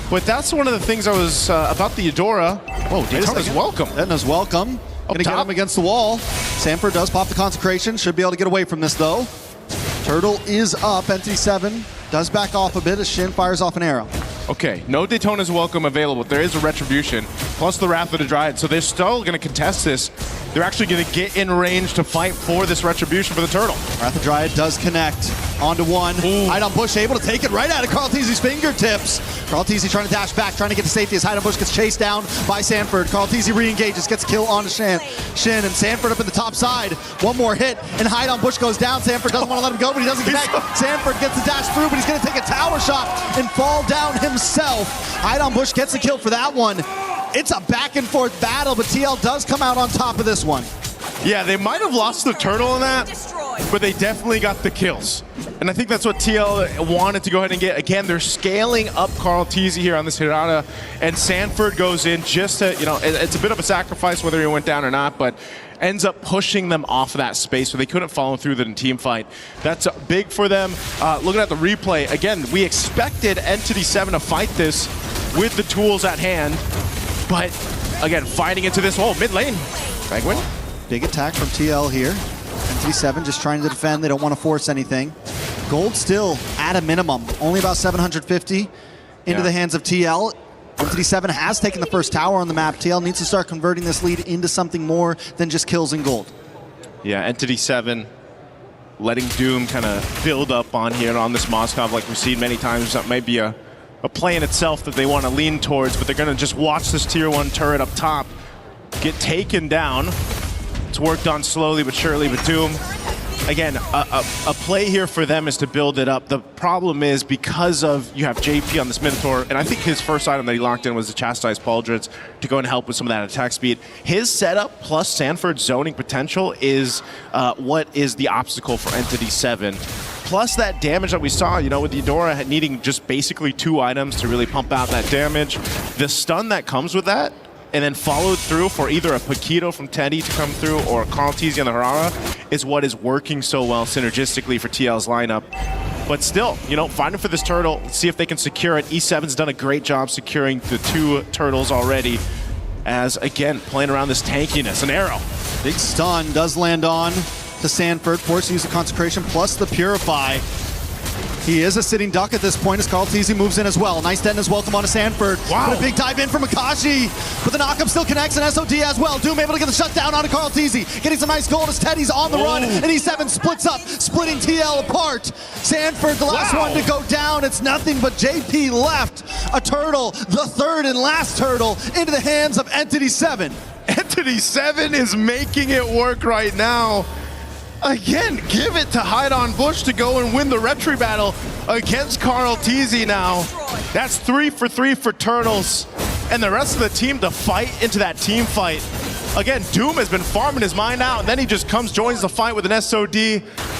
But that's one of the things I was about the Eudora. Whoa, Daytona's welcome. Daytona's welcome. Gonna get him against the wall. Sanford does pop the consecration. Should be able to get away from this, though. Turtle is up. Entity 7 does back off a bit as Shin fires off an arrow. Okay, no Daytona's welcome available. There is a Retribution, plus the Wrath of the Dryad, so they're still going to contest this. They're actually going to get in range to fight for this Retribution for the Turtle. Wrath of the Dryad does connect onto one. Hide on Bush able to take it right out of Carl Teasy's fingertips. Carl Teasy trying to dash back, trying to get to safety as Hide on Bush gets chased down by Sanford. Carl Teasy re-engages, gets a kill onto Shin, and Sanford up in the top side. One more hit, and Hide on Bush goes down. Sanford doesn't want to let him go, but he doesn't connect. Sanford gets the dash through, but he's going to take a tower shot and fall down himself. Hide on Bush gets a kill for that one. It's a back and forth battle, but TL does come out on top of this one. Yeah, they might have lost the turtle in that, but they definitely got the kills. And I think that's what TL wanted to go ahead and get. Again, they're scaling up Carl Teasy here on this Hirata, and Sanford goes in just to, you know, it's a bit of a sacrifice whether he went down or not, but ends up pushing them off of that space so they couldn't follow through the team fight. That's big for them. Looking at the replay, again, we expected Entity 7 to fight this with the tools at hand, but again, fighting into this hole, mid lane. Penguin. Big attack from TL here. Entity 7 just trying to defend. They don't want to force anything. Gold still at a minimum. Only about 750 into the hands of TL. Entity 7 has taken the first tower on the map. TL needs to start converting this lead into something more than just kills and gold. Yeah, Entity 7 letting Doom kind of build up on here on this Moskov like we've seen many times. That might be a play in itself that they want to lean towards, but they're going to just watch this tier 1 turret up top get taken down. It's worked on slowly but surely, but Doom, again, a play here for them is to build it up. The problem is because of you have JP on this Minotaur, and I think his first item that he locked in was the Chastised Pauldrons to go and help with some of that attack speed. His setup plus Sanford's zoning potential is what is the obstacle for Entity 7. Plus that damage that we saw, you know, with Eudora needing just basically 2 items to really pump out that damage. The stun that comes with that, and then followed through for either a Paquito from Teddy to come through or Carl Teasy on the Aurora is what is working so well synergistically for TL's lineup. But still, you know, fighting for this turtle, let's see if they can secure it. E7's done a great job securing the 2 turtles already as, again, playing around this tankiness. An arrow. Big stun does land on to Sanford, forced to use the Consecration plus the Purify. He is a sitting duck at this point as Galacticos moves in as well. Nice detonus welcome onto Sanford. Wow. But a big dive in from Akashi. But the knockup still connects and SOD as well. Doom able to get the shutdown onto Galacticos. Getting some nice gold as Teddy's on the run. And E7 splits up, splitting TL apart. Sanford, the last one to go down. It's nothing but JP left. A turtle, the third and last turtle, into the hands of Entity 7. Entity 7 is making it work right now. Again, give it to Hide on Bush to go and win the retry battle against Galacticos now. That's 3 for 3 for Turtles. And the rest of the team to fight into that team fight. Again, Doom has been farming his mind out, and then he just joins the fight with an SOD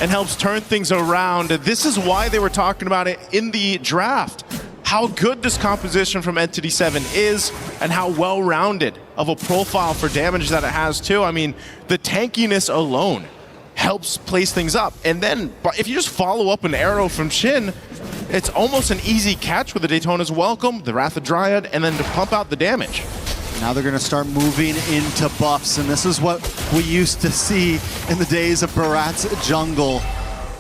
and helps turn things around. This is why they were talking about it in the draft. How good this composition from Entity 7 is and how well-rounded of a profile for damage that it has too. I mean, the tankiness alone helps place things up. And then if you just follow up an arrow from Shin, it's almost an easy catch with the Daytona's Welcome, the Wrath of Dryad, and then to pump out the damage. Now they're going to start moving into buffs, and this is what we used to see in the days of Barat's Jungle.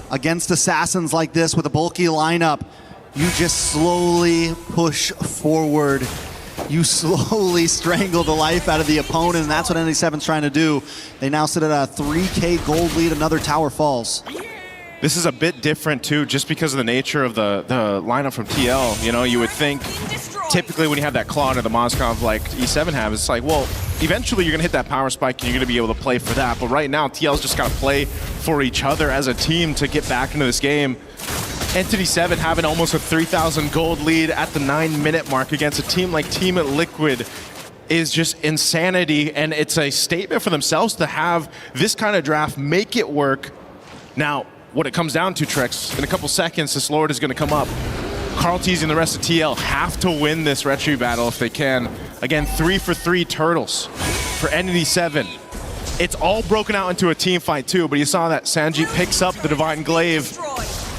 Against assassins like this with a bulky lineup, you just slowly push forward. You slowly strangle the life out of the opponent, and that's what ND7's trying to do. They now sit at a 3K gold lead, another tower falls. This is a bit different too, just because of the nature of the lineup from TL. You know, you would think typically when you have that claw under the Moskov like E7 have, it's like, well, eventually you're gonna hit that power spike and you're gonna be able to play for that. But right now, TL's just gotta play for each other as a team to get back into this game. Entity 7 having almost a 3,000 gold lead at the 9-minute mark against a team like Team Liquid is just insanity, and it's a statement for themselves to have this kind of draft, make it work. Now, what it comes down to, Trex, in a couple seconds, this Lord is going to come up. Galacticos and the rest of TL have to win this retry battle if they can. Again, 3 for 3 Turtles for Entity 7. It's all broken out into a team fight too, but you saw that Sanji picks up the Divine Glaive.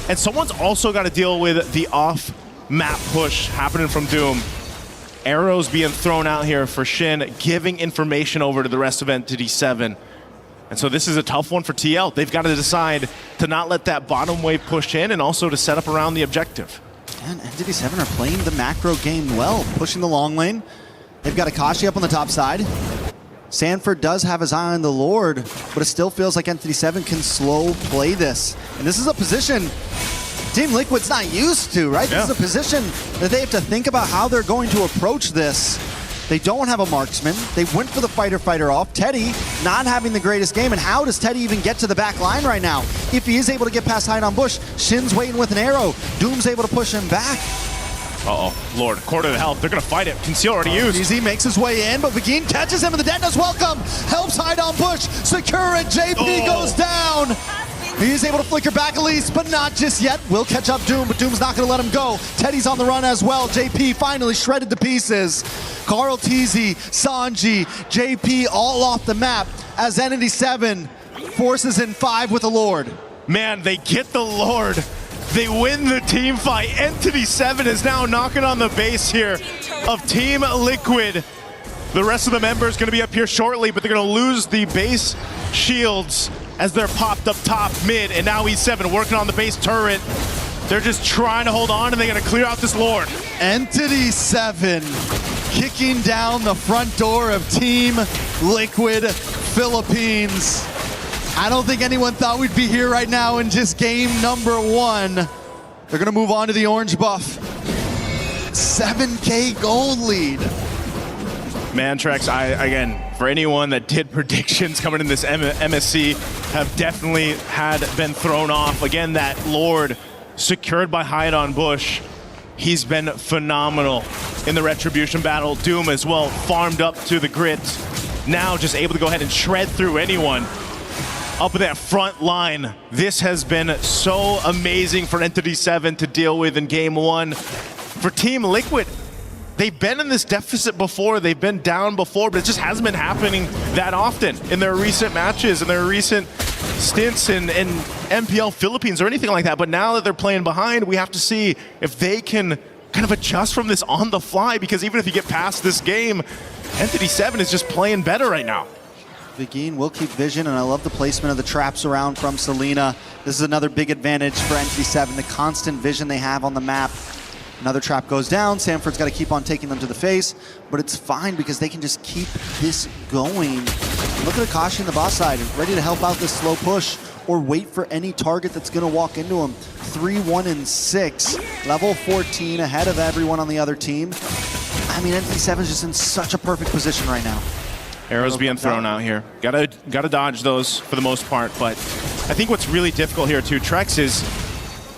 And someone's also got to deal with the off-map push happening from Doom. Arrows being thrown out here for Shin, giving information over to the rest of Entity 7. And so this is a tough one for TL. They've got to decide to not let that bottom wave push in and also to set up around the objective. And Entity 7 are playing the macro game well, pushing the long lane. They've got Akashi up on the top side. Sanford does have his eye on the Lord, but it still feels like Entity 7 can slow play this. And this is a position Team Liquid's not used to, right? Yeah. This is a position that they have to think about how they're going to approach this. They don't have a marksman. They went for the fighter off. Teddy not having the greatest game, and how does Teddy even get to the back line right now? If he is able to get past Hide on Bush, Shin's waiting with an arrow. Doom's able to push him back. Uh-oh, Lord, quarter to health. They're going to fight it. Conceal already used. Easy makes his way in, but Begin catches him, and the Detona's Welcome helps Hide on Bush. Secure it. JP goes down. He's able to flicker back at least, but not just yet. Will catch up Doom, but Doom's not going to let him go. Teddy's on the run as well. JP finally shredded to pieces. Galacticos, Sanji, JP all off the map as Entity 7 forces in 5 with the Lord. Man, they get the Lord. They win the team fight. Entity 7 is now knocking on the base here of Team Liquid. The rest of the members going to be up here shortly, but they're going to lose the base shields as they're popped up top mid, and now E7 working on the base turret. They're just trying to hold on, and they're going to clear out this Lord. Entity 7 kicking down the front door of Team Liquid Philippines. I don't think anyone thought we'd be here right now in just game number 1. They're going to move on to the orange buff. 7K gold lead. Man, Trex, again, for anyone that did predictions coming in this MSC, have definitely been thrown off. Again, that Lord secured by Hide on Bush. He's been phenomenal in the Retribution battle. Doom as well, farmed up to the grit. Now just able to go ahead and shred through anyone up in that front line. This has been so amazing for Entity 7 to deal with in game 1. For Team Liquid, they've been in this deficit before, they've been down before, but it just hasn't been happening that often in their recent matches, in their recent stints in MPL Philippines or anything like that. But now that they're playing behind, we have to see if they can kind of adjust from this on the fly, because even if you get past this game, Entity 7 is just playing better right now. Begin will keep vision, and I love the placement of the traps around from Selena. This is another big advantage for NT7, the constant vision they have on the map. Another trap goes down. Sanford's got to keep on taking them to the face, but it's fine because they can just keep this going. Look at Akashi in the boss side, ready to help out this slow push or wait for any target that's going to walk into him. 3-1-6, level 14 ahead of everyone on the other team. I mean, NT7 is just in such a perfect position right now. Arrows being thrown out here. Gotta dodge those for the most part, but I think what's really difficult here too, Trex, is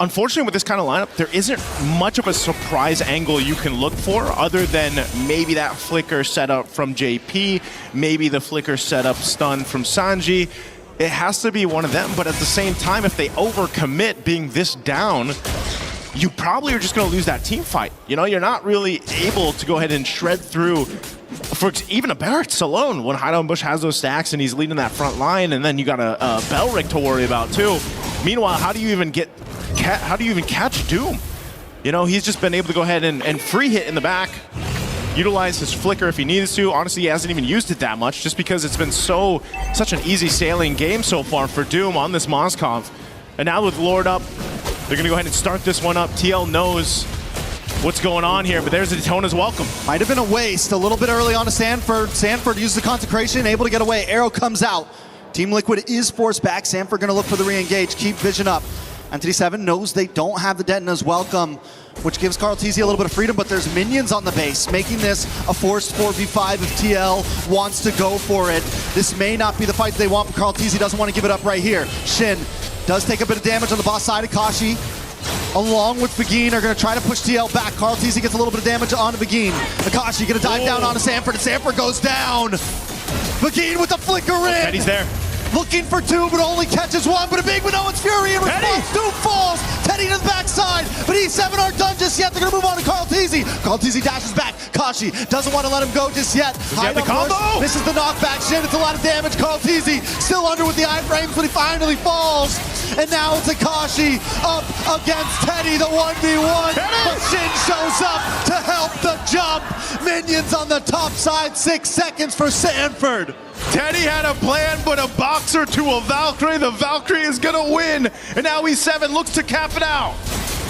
unfortunately with this kind of lineup, there isn't much of a surprise angle you can look for other than maybe that flicker setup from JP, maybe the flicker setup stun from Sanji. It has to be one of them, but at the same time, if they overcommit being this down, you probably are just going to lose that team fight. You know, you're not really able to go ahead and shred through for even a Barracks alone when Hideout Bush has those stacks and he's leading that front line, and then you got a Belric to worry about too. Meanwhile, how do you even catch Doom? You know, he's just been able to go ahead and free hit in the back, utilize his flicker if he needs to. Honestly, he hasn't even used it that much just because it's been such an easy sailing game so far for Doom on this Moskov. And now with Lord up, they're going to go ahead and start this one up. TL knows what's going on here, but there's Daytona's welcome. Might have been a waste a little bit early on to Sanford. Sanford uses the consecration, able to get away. Arrow comes out. Team Liquid is forced back. Sanford going to look for the re-engage, keep vision up. NT7 knows they don't have the Detona's welcome, which gives KarlTzy a little bit of freedom, but there's minions on the base, making this a forced 4v5 if TL wants to go for it. This may not be the fight they want, but KarlTzy doesn't want to give it up right here. Shin does take a bit of damage on the boss side. Akashi, along with Begin, are going to try to push TL back. KarlTzy gets a little bit of damage onto Begin. Akashi going to dive down onto Sanford, and Sanford goes down. Begin with the flicker in. Teddy's there. Looking for two, but only catches one. But a big Minoan's Fury in response. Doom falls. Teddy to the backside. But E7 aren't done just yet. They're going to move on to KarlTzy. KarlTzy dashes back. Kashi doesn't want to let him go just yet. Get the combo. This is the knockback. Shin, it's a lot of damage. KarlTzy still under with the iframes, but he finally falls. And now it's Akashi up against Teddy, the 1v1. But Shin shows up to help the jump. Minions on the top side. 6 seconds for Sanford. Teddy had a plan, but a boxer to a Valkyrie. The Valkyrie is gonna win, and now E7 looks to cap it out.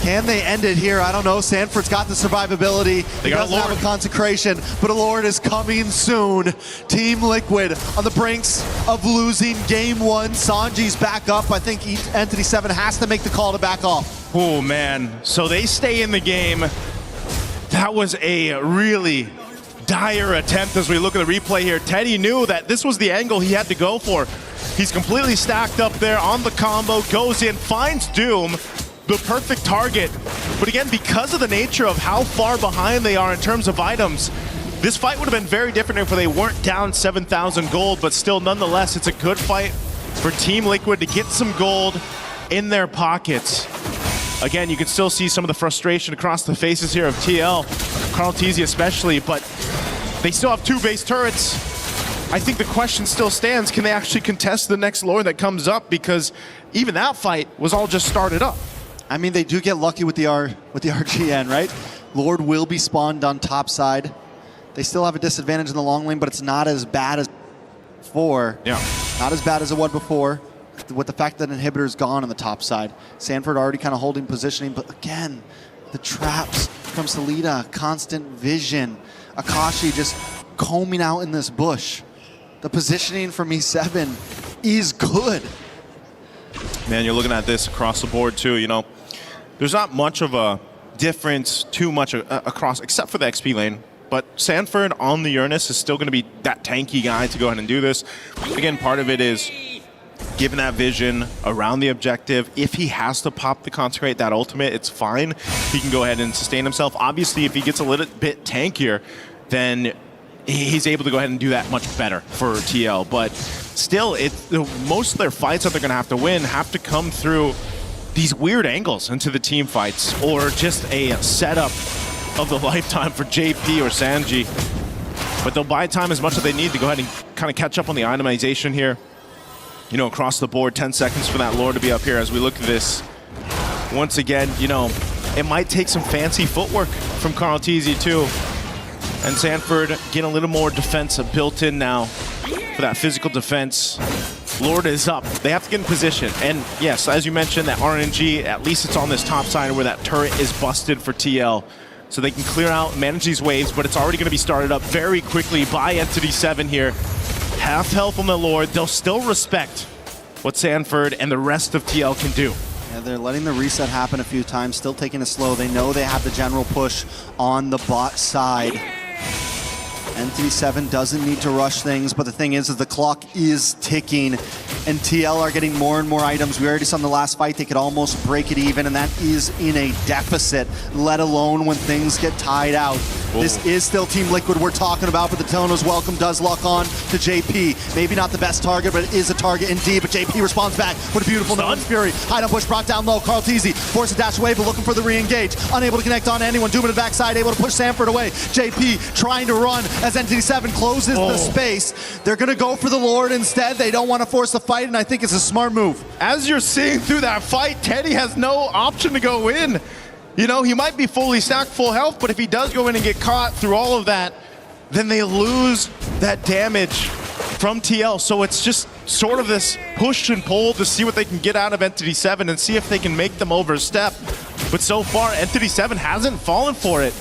Can they end it here? I don't know. Sanford's got the survivability. He doesn't have a consecration, but a Lord is coming soon. Team Liquid on the brinks of losing game one. Sanji's back up. I think Entity 7 has to make the call to back off. Oh, man. So they stay in the game. That was a really dire attempt as we look at the replay here. Teddy knew that this was the angle he had to go for. He's completely stacked up there on the combo, goes in, finds Doom, the perfect target. But again, because of the nature of how far behind they are in terms of items, this fight would have been very different if they weren't down 7,000 gold, but still, nonetheless, it's a good fight for Team Liquid to get some gold in their pockets. Again, you can still see some of the frustration across the faces here of TL, KarlTzy especially, but they still have 2 base turrets. I think the question still stands, can they actually contest the next Lord that comes up? Because even that fight was all just started up. I mean, they do get lucky with the RGN, right? Lord will be spawned on top side. They still have a disadvantage in the long lane, but it's not as bad as before. Yeah. Not as bad as it was before, with the fact that inhibitor is gone on the top side. Sanford already kind of holding positioning, but again, the traps from Salida, constant vision. Akashi just combing out in this bush. The positioning from E7 is good. Man, you're looking at this across the board too, you know. There's not much of a difference too much across, except for the XP lane. But Sanford on the Uranus is still going to be that tanky guy to go ahead and do this. Again, part of it is given that vision around the objective. If he has to pop the Consecrate, that ultimate, it's fine. He can go ahead and sustain himself. Obviously, if he gets a little bit tankier, then he's able to go ahead and do that much better for TL. But still, most of their fights that they're going to have to win have to come through these weird angles into the team fights, or just a setup of the lifetime for JP or Sanji. But they'll buy time as much as they need to go ahead and kind of catch up on the itemization here. You know, across the board, 10 seconds for that Lord to be up here as we look at this. Once again, you know, it might take some fancy footwork from KarlTzy too. And Sanford getting a little more defensive built in now. for that physical defense. Lord is up. They have to get in position. And yes, as you mentioned, that RNG, at least it's on this top side where that turret is busted for TL. So they can clear out and manage these waves, but it's already going to be started up very quickly by Entity 7 here. Half health on the Lord. They'll still respect what Sanford and the rest of TL can do. Yeah, they're letting the reset happen a few times, still taking it slow. They know they have the general push on the bot side. Entity 7 doesn't need to rush things, but the thing is the clock is ticking, and TL are getting more and more items. We already saw in the last fight they could almost break it even, and that is in a deficit, let alone when things get tied out. Whoa. This is still Team Liquid we're talking about, but the Telenos welcome does lock on to JP. Maybe not the best target, but it is a target indeed, but JP responds back with a beautiful Nolan's Fury. Hide on push brought down low. Carl Teasy forces a dash away, but looking for the re-engage. Unable to connect on anyone. Doom in the backside, able to push Sanford away. JP trying to run as Entity 7 closes the space. They're going to go for the Lord instead. They don't want to force the fight, and I think it's a smart move. As you're seeing through that fight, Teddy has no option to go in. You know, he might be fully stacked, full health, but if he does go in and get caught through all of that, then they lose that damage from TL. So it's just sort of this push and pull to see what they can get out of Entity 7 and see if they can make them overstep. But so far, Entity 7 hasn't fallen for it.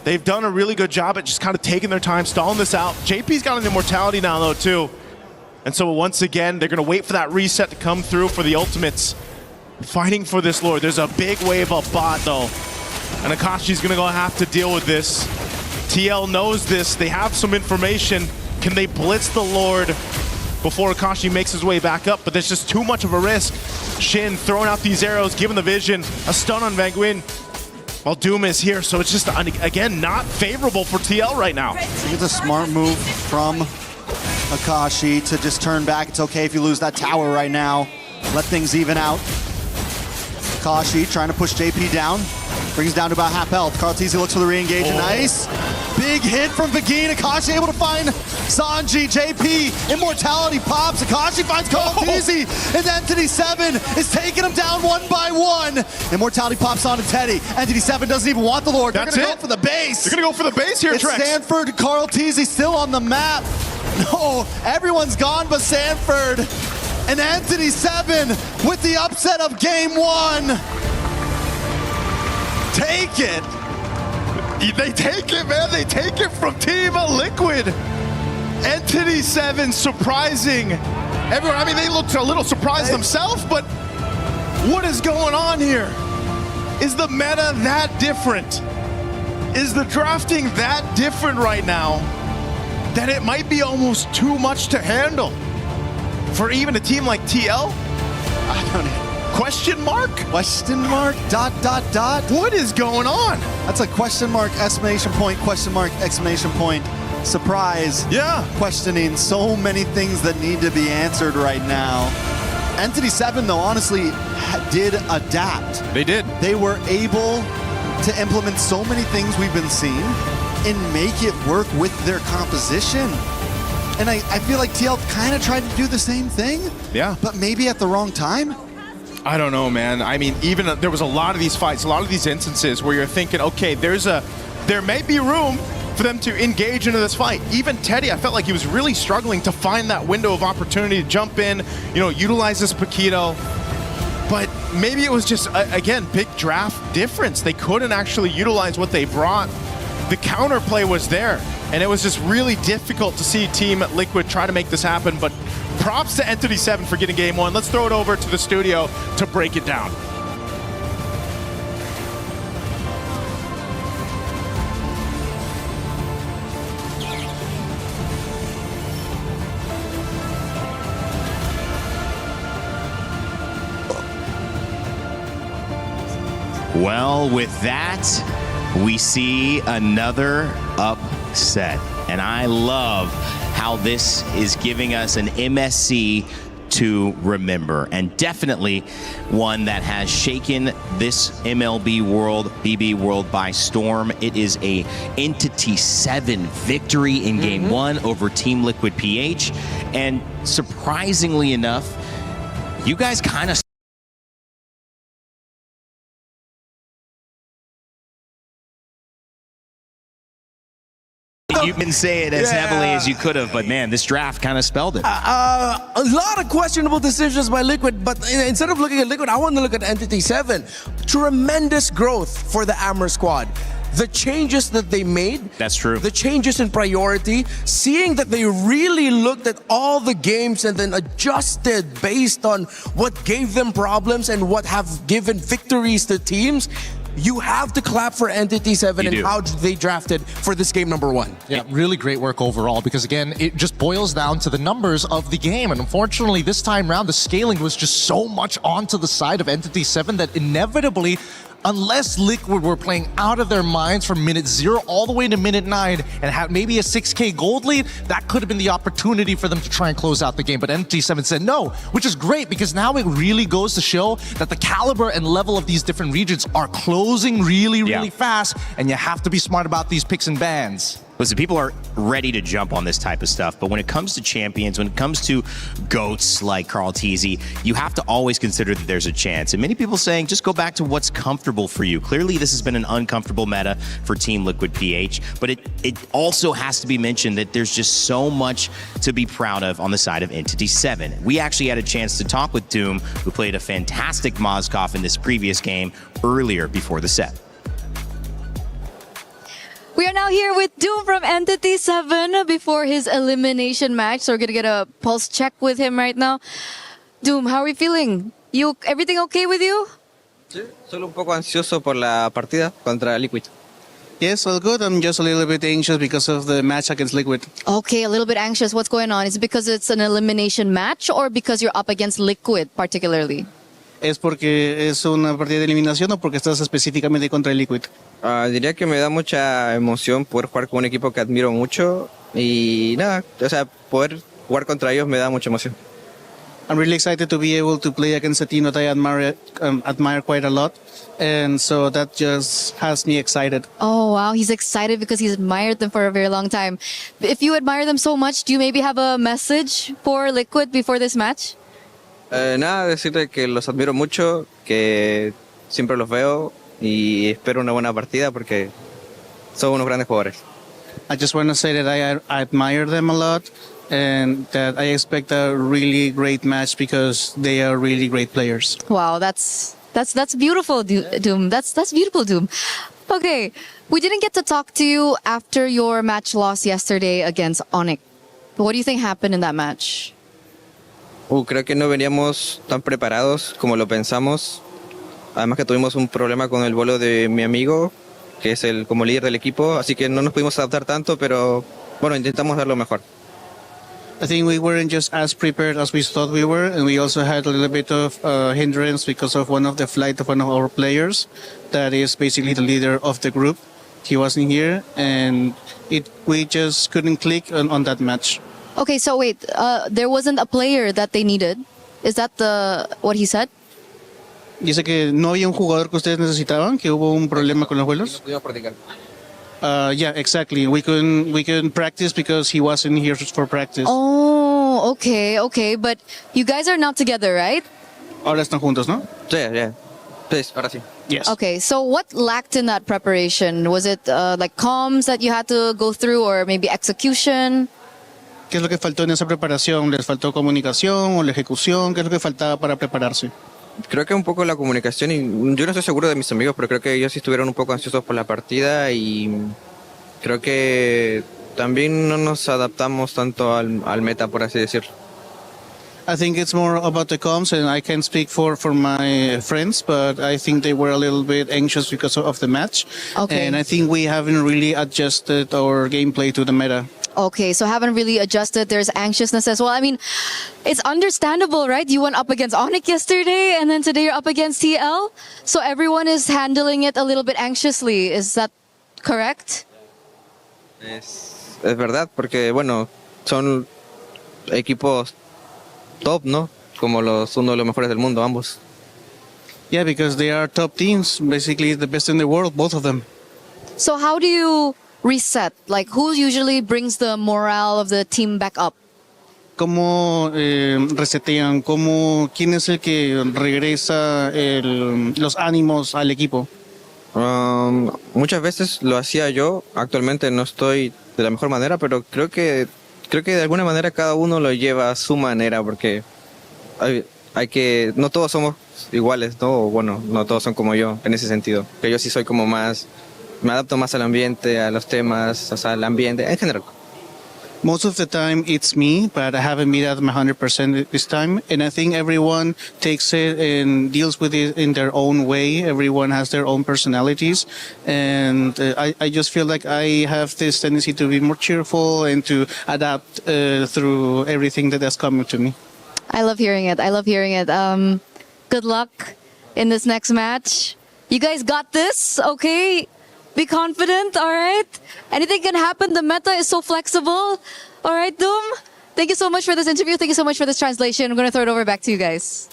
They've done a really good job at just kind of taking their time, stalling this out. JP's got an immortality now, though, too. And so once again, they're going to wait for that reset to come through for the ultimates. Fighting for this Lord. There's a big wave of bot, though. And Akashi's going to have to deal with this. TL knows this. They have some information. Can they blitz the Lord before Akashi makes his way back up? But there's just too much of a risk. Shin throwing out these arrows, giving the vision. A stun on Van Nguyen. While Doom is here, so it's just, again, not favorable for TL right now. I think it's a smart move from Akashi to just turn back. It's okay if you lose that tower right now. Let things even out. Akashi trying to push JP down. Brings down to about half health. Carl Teasy looks for the re-engage. Nice. Big hit from Vagine. Akashi able to find Sanji. JP, immortality pops. Akashi finds Carl Teasy. And Entity 7 is taking him down one by one. Immortality pops onto Teddy. Entity 7 doesn't even want the Lord. They're going to go for the base. They're going to go for the base here, It's Trex. Sanford, Carl Teasy still on the map. No, everyone's gone but Sanford. And Entity 7 with the upset of game one. Take it. They take it, man. They take it from Team Liquid. Entity 7 surprising everyone. I mean, they looked a little surprised themselves, but what is going on here? Is the meta that different? Is the drafting that different right now that it might be almost too much to handle for even a team like TL? I don't know. Question mark? Question mark, dot, dot, dot. What is going on? That's a question mark, exclamation point, question mark, exclamation point. Surprise. Yeah. Questioning so many things that need to be answered right now. Entity 7, though, honestly, did adapt. They did. They were able to implement so many things we've been seeing and make it work with their composition. And I feel like TL kind of tried to do the same thing. Yeah. But maybe at the wrong time. I don't know, man. I mean, even there was a lot of these fights, a lot of these instances where you're thinking, okay, there may be room for them to engage into this fight. Even Teddy, I felt like he was really struggling to find that window of opportunity to jump in, utilize this Paquito. But maybe it was just, again, big draft difference. They couldn't actually utilize what they brought. The counterplay was there, and it was just really difficult to see Team Liquid try to make this happen. But props to Entity 7 for getting game one. Let's throw it over to the studio to break it down. Well, with that, we see another upset. And I love how this is giving us an MSC to remember, and definitely one that has shaken this MLB world, BB world by storm. It is a Entity 7 victory in game one over Team Liquid PH. And surprisingly enough, you guys kind of you didn't say it as heavily as you could have, but man, this draft kind of spelled it. A lot of questionable decisions by Liquid, but instead of looking at Liquid, I want to look at Entity 7. Tremendous growth for the Amber squad. The changes that they made, that's true. The changes in priority, seeing that they really looked at all the games and then adjusted based on what gave them problems and what have given victories to teams. You have to clap for Entity 7 and how they drafted for this game number 1. Yeah, really great work overall because, again, it just boils down to the numbers of the game. And unfortunately, this time around, the scaling was just so much onto the side of Entity 7 that inevitably, unless Liquid were playing out of their minds from minute 0 all the way to minute 9 and had maybe a 6K gold lead, that could have been the opportunity for them to try and close out the game. But MT7 said no, which is great because now it really goes to show that the caliber and level of these different regions are closing really fast, and you have to be smart about these picks and bans. Listen, people are ready to jump on this type of stuff, but when it comes to champions, when it comes to GOATs like Carl Teasy, you have to always consider that there's a chance. And many people saying, just go back to what's comfortable for you. Clearly, this has been an uncomfortable meta for Team Liquid PH, but it also has to be mentioned that there's just so much to be proud of on the side of Entity 7. We actually had a chance to talk with Doom, who played a fantastic Mozkov in this previous game earlier before the set. We are now here with Doom from Entity 7 before his elimination match. So we're going to get a pulse check with him right now. Doom, how are we feeling? Everything okay with you? Sí, solo un poco ansioso por la partida contra Liquid. Yes, all good. I'm just a little bit anxious because of the match against Liquid. Okay, a little bit anxious. What's going on? Is it because it's an elimination match or because you're up against Liquid particularly? ¿Es porque es una partida de eliminación o porque estás específicamente contra el Liquid? Diría que me da mucha emoción poder jugar con un equipo que admiro mucho y nada, o sea, poder jugar contra ellos me da mucha emoción. I'm really excited to be able to play against a team that I admire quite a lot, and so that just has me excited. Oh wow, he's excited because he's admired them for a very long time. If you admire them so much, do you maybe have a message for Liquid before this match? Nada, decirle que los admiro mucho, que siempre los veo y espero una buena partida porque son unos grandes jugadores. I just want to say that I admire them a lot and that I expect a really great match because they are really great players. Wow, that's beautiful, Doom. That's beautiful, Doom. Okay, we didn't get to talk to you after your match loss yesterday against ONIC. What do you think happened in that match? Creo que no veníamos tan preparados como lo pensamos. Además que tuvimos un problema con el bolo de mi amigo, que es el como líder del equipo, así que no nos pudimos adaptar tanto, pero bueno, intentamos dar lo mejor. I think we weren't just as prepared as we thought we were, and we also had a little bit of hindrance because of one of the flight of one of our players, that is basically the leader of the group. He wasn't here, and we just couldn't click on that match. Okay, so wait, there wasn't a player that they needed. Is that what he said? Dice que no había un jugador que ustedes necesitaban, que hubo un problema con los vuelos. No pudimos practicar. Yeah, exactly. We couldn't practice because he wasn't here for practice. Oh, okay. But you guys are not together, right? Ahora están juntos, ¿no? Sí, yeah. Pues, ahora sí. Yes. Okay, so what lacked in that preparation? Was it like comms that you had to go through or maybe execution? ¿Qué es lo que faltó en esa preparación? ¿Les faltó comunicación o la ejecución? ¿Qué es lo que faltaba para prepararse? Creo que un poco la comunicación, y yo no estoy seguro de mis amigos, pero creo que ellos sí estuvieron un poco ansiosos por la partida y creo que también no nos adaptamos tanto al meta, por así decirlo. I think it's more about the comms, and I can't speak for my friends, but I think they were a little bit anxious because of the match. Okay. And I think we haven't really adjusted our gameplay to the meta. Okay, so haven't really adjusted. There's anxiousness as well. I mean, it's understandable, right? You went up against ONIC yesterday, and then today you're up against TL. So everyone is handling it a little bit anxiously. Is that correct? Es verdad, porque bueno, son equipos top, ¿no? Como uno de los mejores del mundo, ambos. Yeah, because they are top teams, basically the best in the world, both of them. So how do you reset? Like, who usually brings the morale of the team back up? ¿Cómo resetean? ¿Quién es el que regresa los ánimos al equipo? Muchas veces lo hacía yo. Actualmente no estoy de la mejor manera, pero creo que de alguna manera cada uno lo lleva a su manera, porque hay que, no todos somos iguales, ¿no? O bueno, no todos son como yo en ese sentido. Que yo sí soy como más, me adapto más al ambiente, a los temas, o sea, al ambiente en general. Most of the time it's me, but I haven't made out my 100% this time. And I think everyone takes it and deals with it in their own way. Everyone has their own personalities. And I just feel like I have this tendency to be more cheerful and to adapt through everything that has come to me. I love hearing it. Good luck in this next match. You guys got this, okay? Be confident, all right? Anything can happen. The meta is so flexible. All right, Doom? Thank you so much for this interview. Thank you so much for this translation. I'm going to throw it over back to you guys.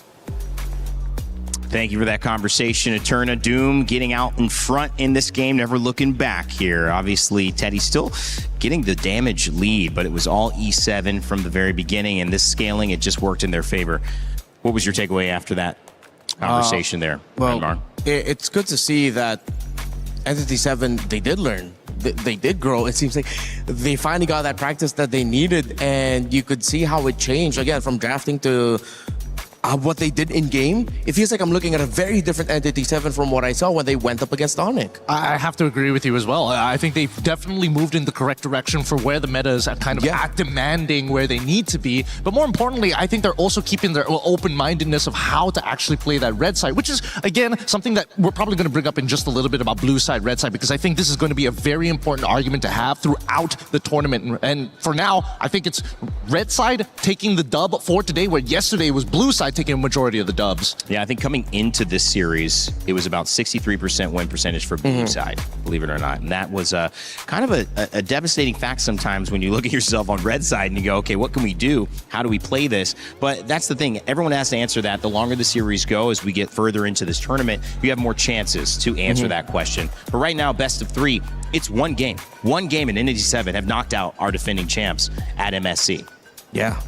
Thank you for that conversation, Eterna. Doom getting out in front in this game, never looking back here. Obviously, Teddy still getting the damage lead, but it was all E7 from the very beginning, and this scaling, it just worked in their favor. What was your takeaway after that conversation there, Well, it's good to see that Entity 7, they did learn. They did grow. It seems like they finally got that practice that they needed, and you could see how it changed, again, from drafting to what they did in game. It feels like I'm looking at a very different Entity 7 from what I saw when they went up against ONIC. I have to agree with you as well. I think they've definitely moved in the correct direction for where the meta is kind of at demanding where they need to be. But more importantly, I think they're also keeping their open-mindedness of how to actually play that red side, which is, again, something that we're probably going to bring up in just a little bit about blue side, red side, because I think this is going to be a very important argument to have throughout the tournament. And for now, I think it's red side taking the dub for today, where yesterday was blue side taking a majority of the dubs. Yeah, I think coming into this series, it was about 63% win percentage for blue side, believe it or not. And that was kind of a devastating fact sometimes when you look at yourself on red side and you go, okay, what can we do? How do we play this? But that's the thing. Everyone has to answer that. The longer the series go, as we get further into this tournament, you have more chances to answer that question. But right now, best of 3, it's one game. One game and Entity 7 have knocked out our defending champs at MSC. Yeah,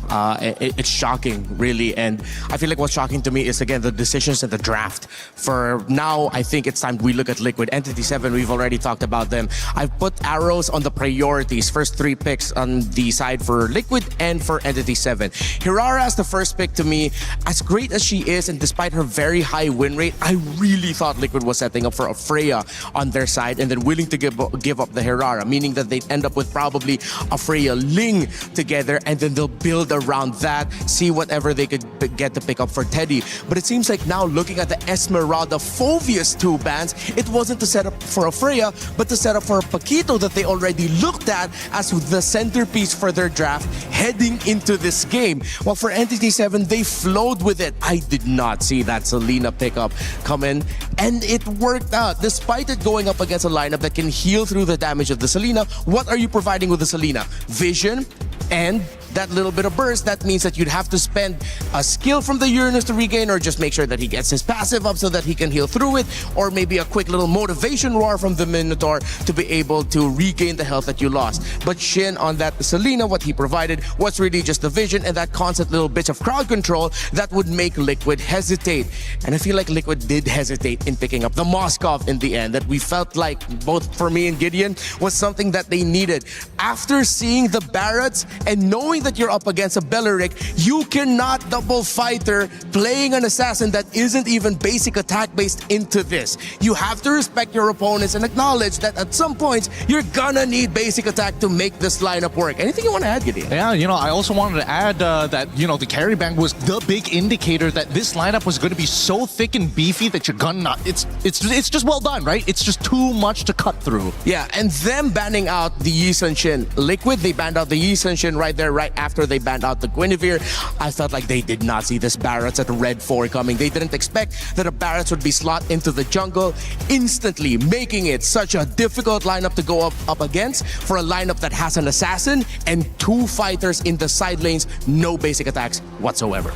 it's shocking, really. And I feel like what's shocking to me is, again, the decisions in the draft. For now, I think it's time we look at Liquid. Entity 7, we've already talked about them. I've put arrows on the priorities. First 3 picks on the side for Liquid and for Entity 7. Aurora as the first pick to me. As great as she is, and despite her very high win rate, I really thought Liquid was setting up for a Freya on their side and then willing to give up the Aurora, meaning that they'd end up with probably a Freya Ling together, and then they'll build around that, see whatever they could get to pick up for Teddy. But it seems like now, looking at the Esmeralda Phoveus 2 bans, it wasn't to set up for a Freya, but to set up for a Paquito that they already looked at as the centerpiece for their draft heading into this game. While for Entity 7, they flowed with it. I did not see that Selena pickup come in, and it worked out. Despite it going up against a lineup that can heal through the damage of the Selena, what are you providing with the Selena? Vision and that little bit of burst. That means that you'd have to spend a skill from the Uranus to regain, or just make sure that he gets his passive up so that he can heal through it, or maybe a quick little motivation roar from the Minotaur to be able to regain the health that you lost. But Shin on that Selena, what he provided was really just the vision and that constant little bit of crowd control that would make Liquid hesitate. And I feel like Liquid did hesitate in picking up the Moskov in the end, that we felt like, both for me and Gideon, was something that they needed. After seeing the Barretts and knowing that you're up against a Belleric, you cannot double fighter playing an assassin that isn't even basic attack based into this. You have to respect your opponents and acknowledge that at some points you're gonna need basic attack to make this lineup work. Anything you want to add, Gideon? Yeah, I also wanted to add that the carry bank was the big indicator that this lineup was going to be so thick and beefy that you're gonna it's just well done, right? It's just too much to cut through. Yeah, and them banning out the Yi Sun Shin. Liquid, they banned out the Yi Sun Shin right there, right after they banned out the Guinevere. I felt like they did not see this Barretts at Red 4 coming. They didn't expect that a Barretts would be slot into the jungle instantly, making it such a difficult lineup to go up against for a lineup that has an assassin and 2 fighters in the side lanes, no basic attacks whatsoever.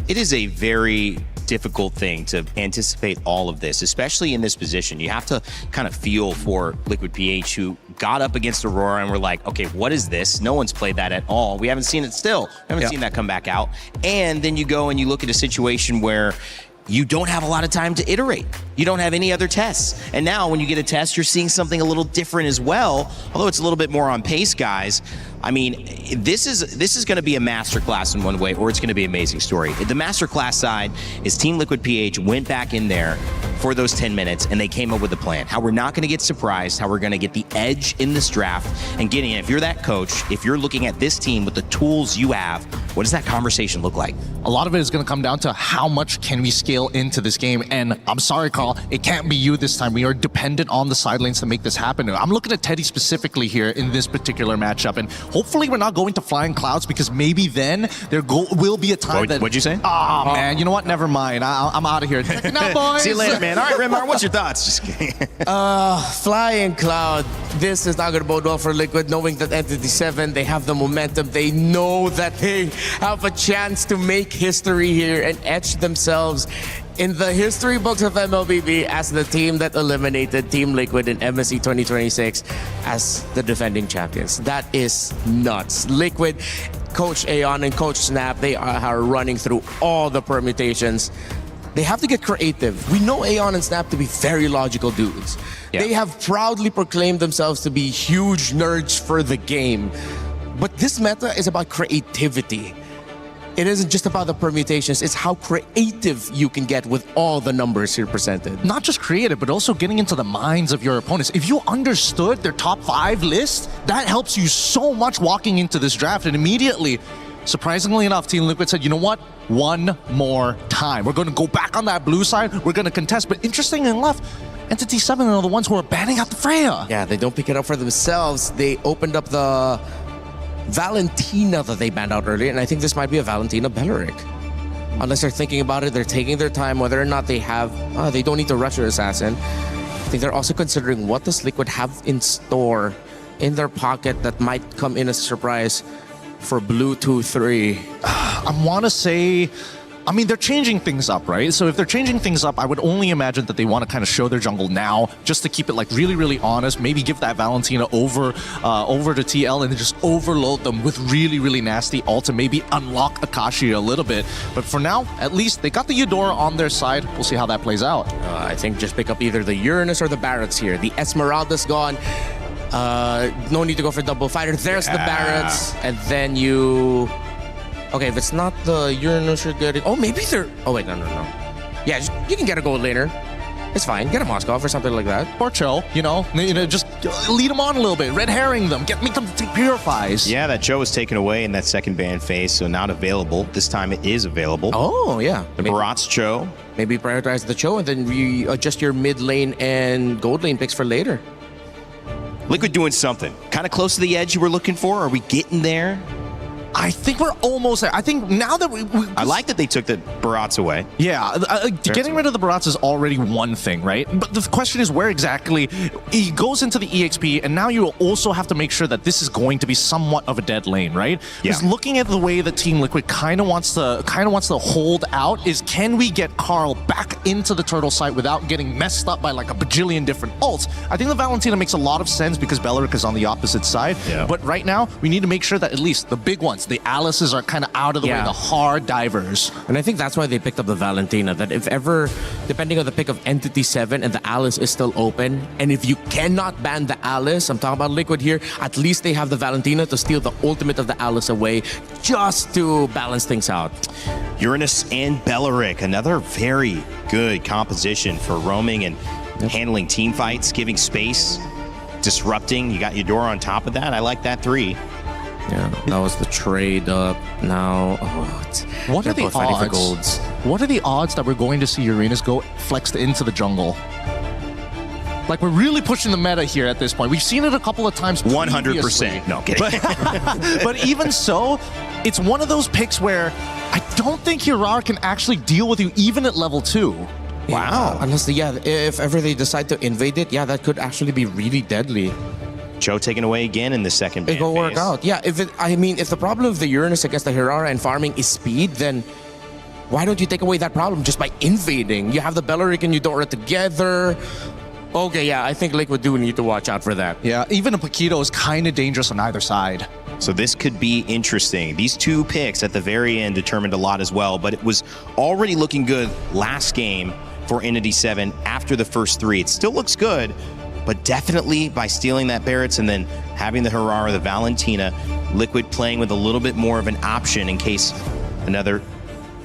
It is a very difficult thing to anticipate all of this, especially in this position. You have to kind of feel for Liquid PH, who got up against Aurora and we're like, okay, what is this? No one's played that at all. We haven't seen it still. We haven't seen that come back out. And then you go and you look at a situation where you don't have a lot of time to iterate. You don't have any other tests. And now when you get a test, you're seeing something a little different as well, although it's a little bit more on pace, guys. I mean, this is going to be a masterclass in one way, or it's going to be an amazing story. The masterclass side is Team Liquid PH went back in there for those 10 minutes, and they came up with a plan. How we're not going to get surprised, how we're going to get the edge in this draft, and getting in. If you're that coach, if you're looking at this team with the tools you have, what does that conversation look like? A lot of it is going to come down to how much can we scale into this game. And I'm sorry, Carl, it can't be you this time. We are dependent on the side lanes to make this happen. I'm looking at Teddy specifically here in this particular matchup. And hopefully we're not going to Flying Clouds, because maybe then there will be a time that... What'd you say? Oh, man, you know what? Never mind. I'm out of here. Now, boys. See you later, man. All right, Remar, what's your thoughts? Just kidding. Flying Cloud. This is not going to bode well for Liquid, knowing that Entity 7, they have the momentum. They know that they have a chance to make history here and etch themselves in the history books of MLBB as the team that eliminated Team Liquid in MSC 2026 as the defending champions. That is nuts. Liquid, Coach Aeon and Coach Snap, they are running through all the permutations. They have to get creative. We know Aeon and Snap to be very logical dudes. Yeah. They have proudly proclaimed themselves to be huge nerds for the game. But this meta is about creativity. It isn't just about the permutations, it's how creative you can get with all the numbers here presented. Not just creative, but also getting into the minds of your opponents. If you understood their top 5 list, that helps you so much walking into this draft. And immediately, surprisingly enough, Team Liquid said, you know what? One more time. We're going to go back on that blue side. We're going to contest. But interestingly enough, Entity 7 are the ones who are banning out the Freya. Yeah, they don't pick it up for themselves. They opened up the Valentina that they banned out earlier, and I think this might be a Valentina Belleric. Unless they're thinking about it, they're taking their time, whether or not they have, they don't need to rush their assassin. I think they're also considering what does Liquid have in store in their pocket that might come in as a surprise for Blue 2-3. I want to say, I mean, they're changing things up, right? So if they're changing things up, I would only imagine that they want to kind of show their jungle now, just to keep it like really, really honest. Maybe give that Valentina over to TL and then just overload them with really, really nasty ult to maybe unlock Akashi a little bit. But for now, at least they got the Eudora on their side. We'll see how that plays out. I think just pick up either the Uranus or the Barretts here. The Esmeralda's gone. No need to go for double fighter. There's the Barretts, and then you... Okay, if it's not the Uranus you're getting... Oh, maybe they're... Oh, wait, no. Yeah, you can get a gold laner. It's fine. Get a Moskov or something like that. Or Cho, you know, just lead them on a little bit. Red herring them. Make them take purifies. Yeah, that Cho was taken away in that second ban phase, so not available. This time it is available. Oh, yeah. The Barat's Cho. Maybe prioritize the Cho and then adjust your mid lane and gold lane picks for later. Liquid doing something. Kind of close to the edge you were looking for. Are we getting there? I think we're almost there. I think now that I like that they took the Barats away. Yeah, getting rid of the Barats is already one thing, right? But the question is where exactly he goes into the EXP, and now you also have to make sure that this is going to be somewhat of a dead lane, right? Because looking at the way that Team Liquid kind of wants to hold out is, can we get Carl back into the turtle site without getting messed up by like a bajillion different ults? I think the Valentina makes a lot of sense because Belleric is on the opposite side. Yeah. But right now, we need to make sure that at least the big ones, the Alices, are kind of out of the way, the hard divers. And I think that's why they picked up the Valentina, that if ever, depending on the pick of Entity 7 and the Alice is still open, and if you cannot ban the Alice, I'm talking about Liquid here, at least they have the Valentina to steal the ultimate of the Alice away, just to balance things out. Uranus and Belleric, another very good composition for roaming and handling team fights, giving space, disrupting. You got Eudora on top of that. I like that 3. Yeah, that was the trade up. Now, what are the odds? What are the odds that we're going to see Uranus go flexed into the jungle? Like, we're really pushing the meta here at this point. We've seen it a couple of times. 100%. No, kidding. But even so, it's one of those picks where I don't think Aurora can actually deal with you even at level 2. Wow. Unless, if ever they decide to invade it, that could actually be really deadly. Cho taken away again in the second ban phase. It will work out. Yeah, if the problem of the Uranus against the Hirara and farming is speed, then why don't you take away that problem just by invading? You have the Belleric and Eudora together. Okay, I think Liquid do need to watch out for that. Yeah, even a Paquito is kind of dangerous on either side. So this could be interesting. These 2 picks at the very end determined a lot as well, but it was already looking good last game. for Entity 7 after the first 3. It still looks good, but definitely by stealing that Barrett's and then having the Aurora, the Valentina, Liquid playing with a little bit more of an option in case another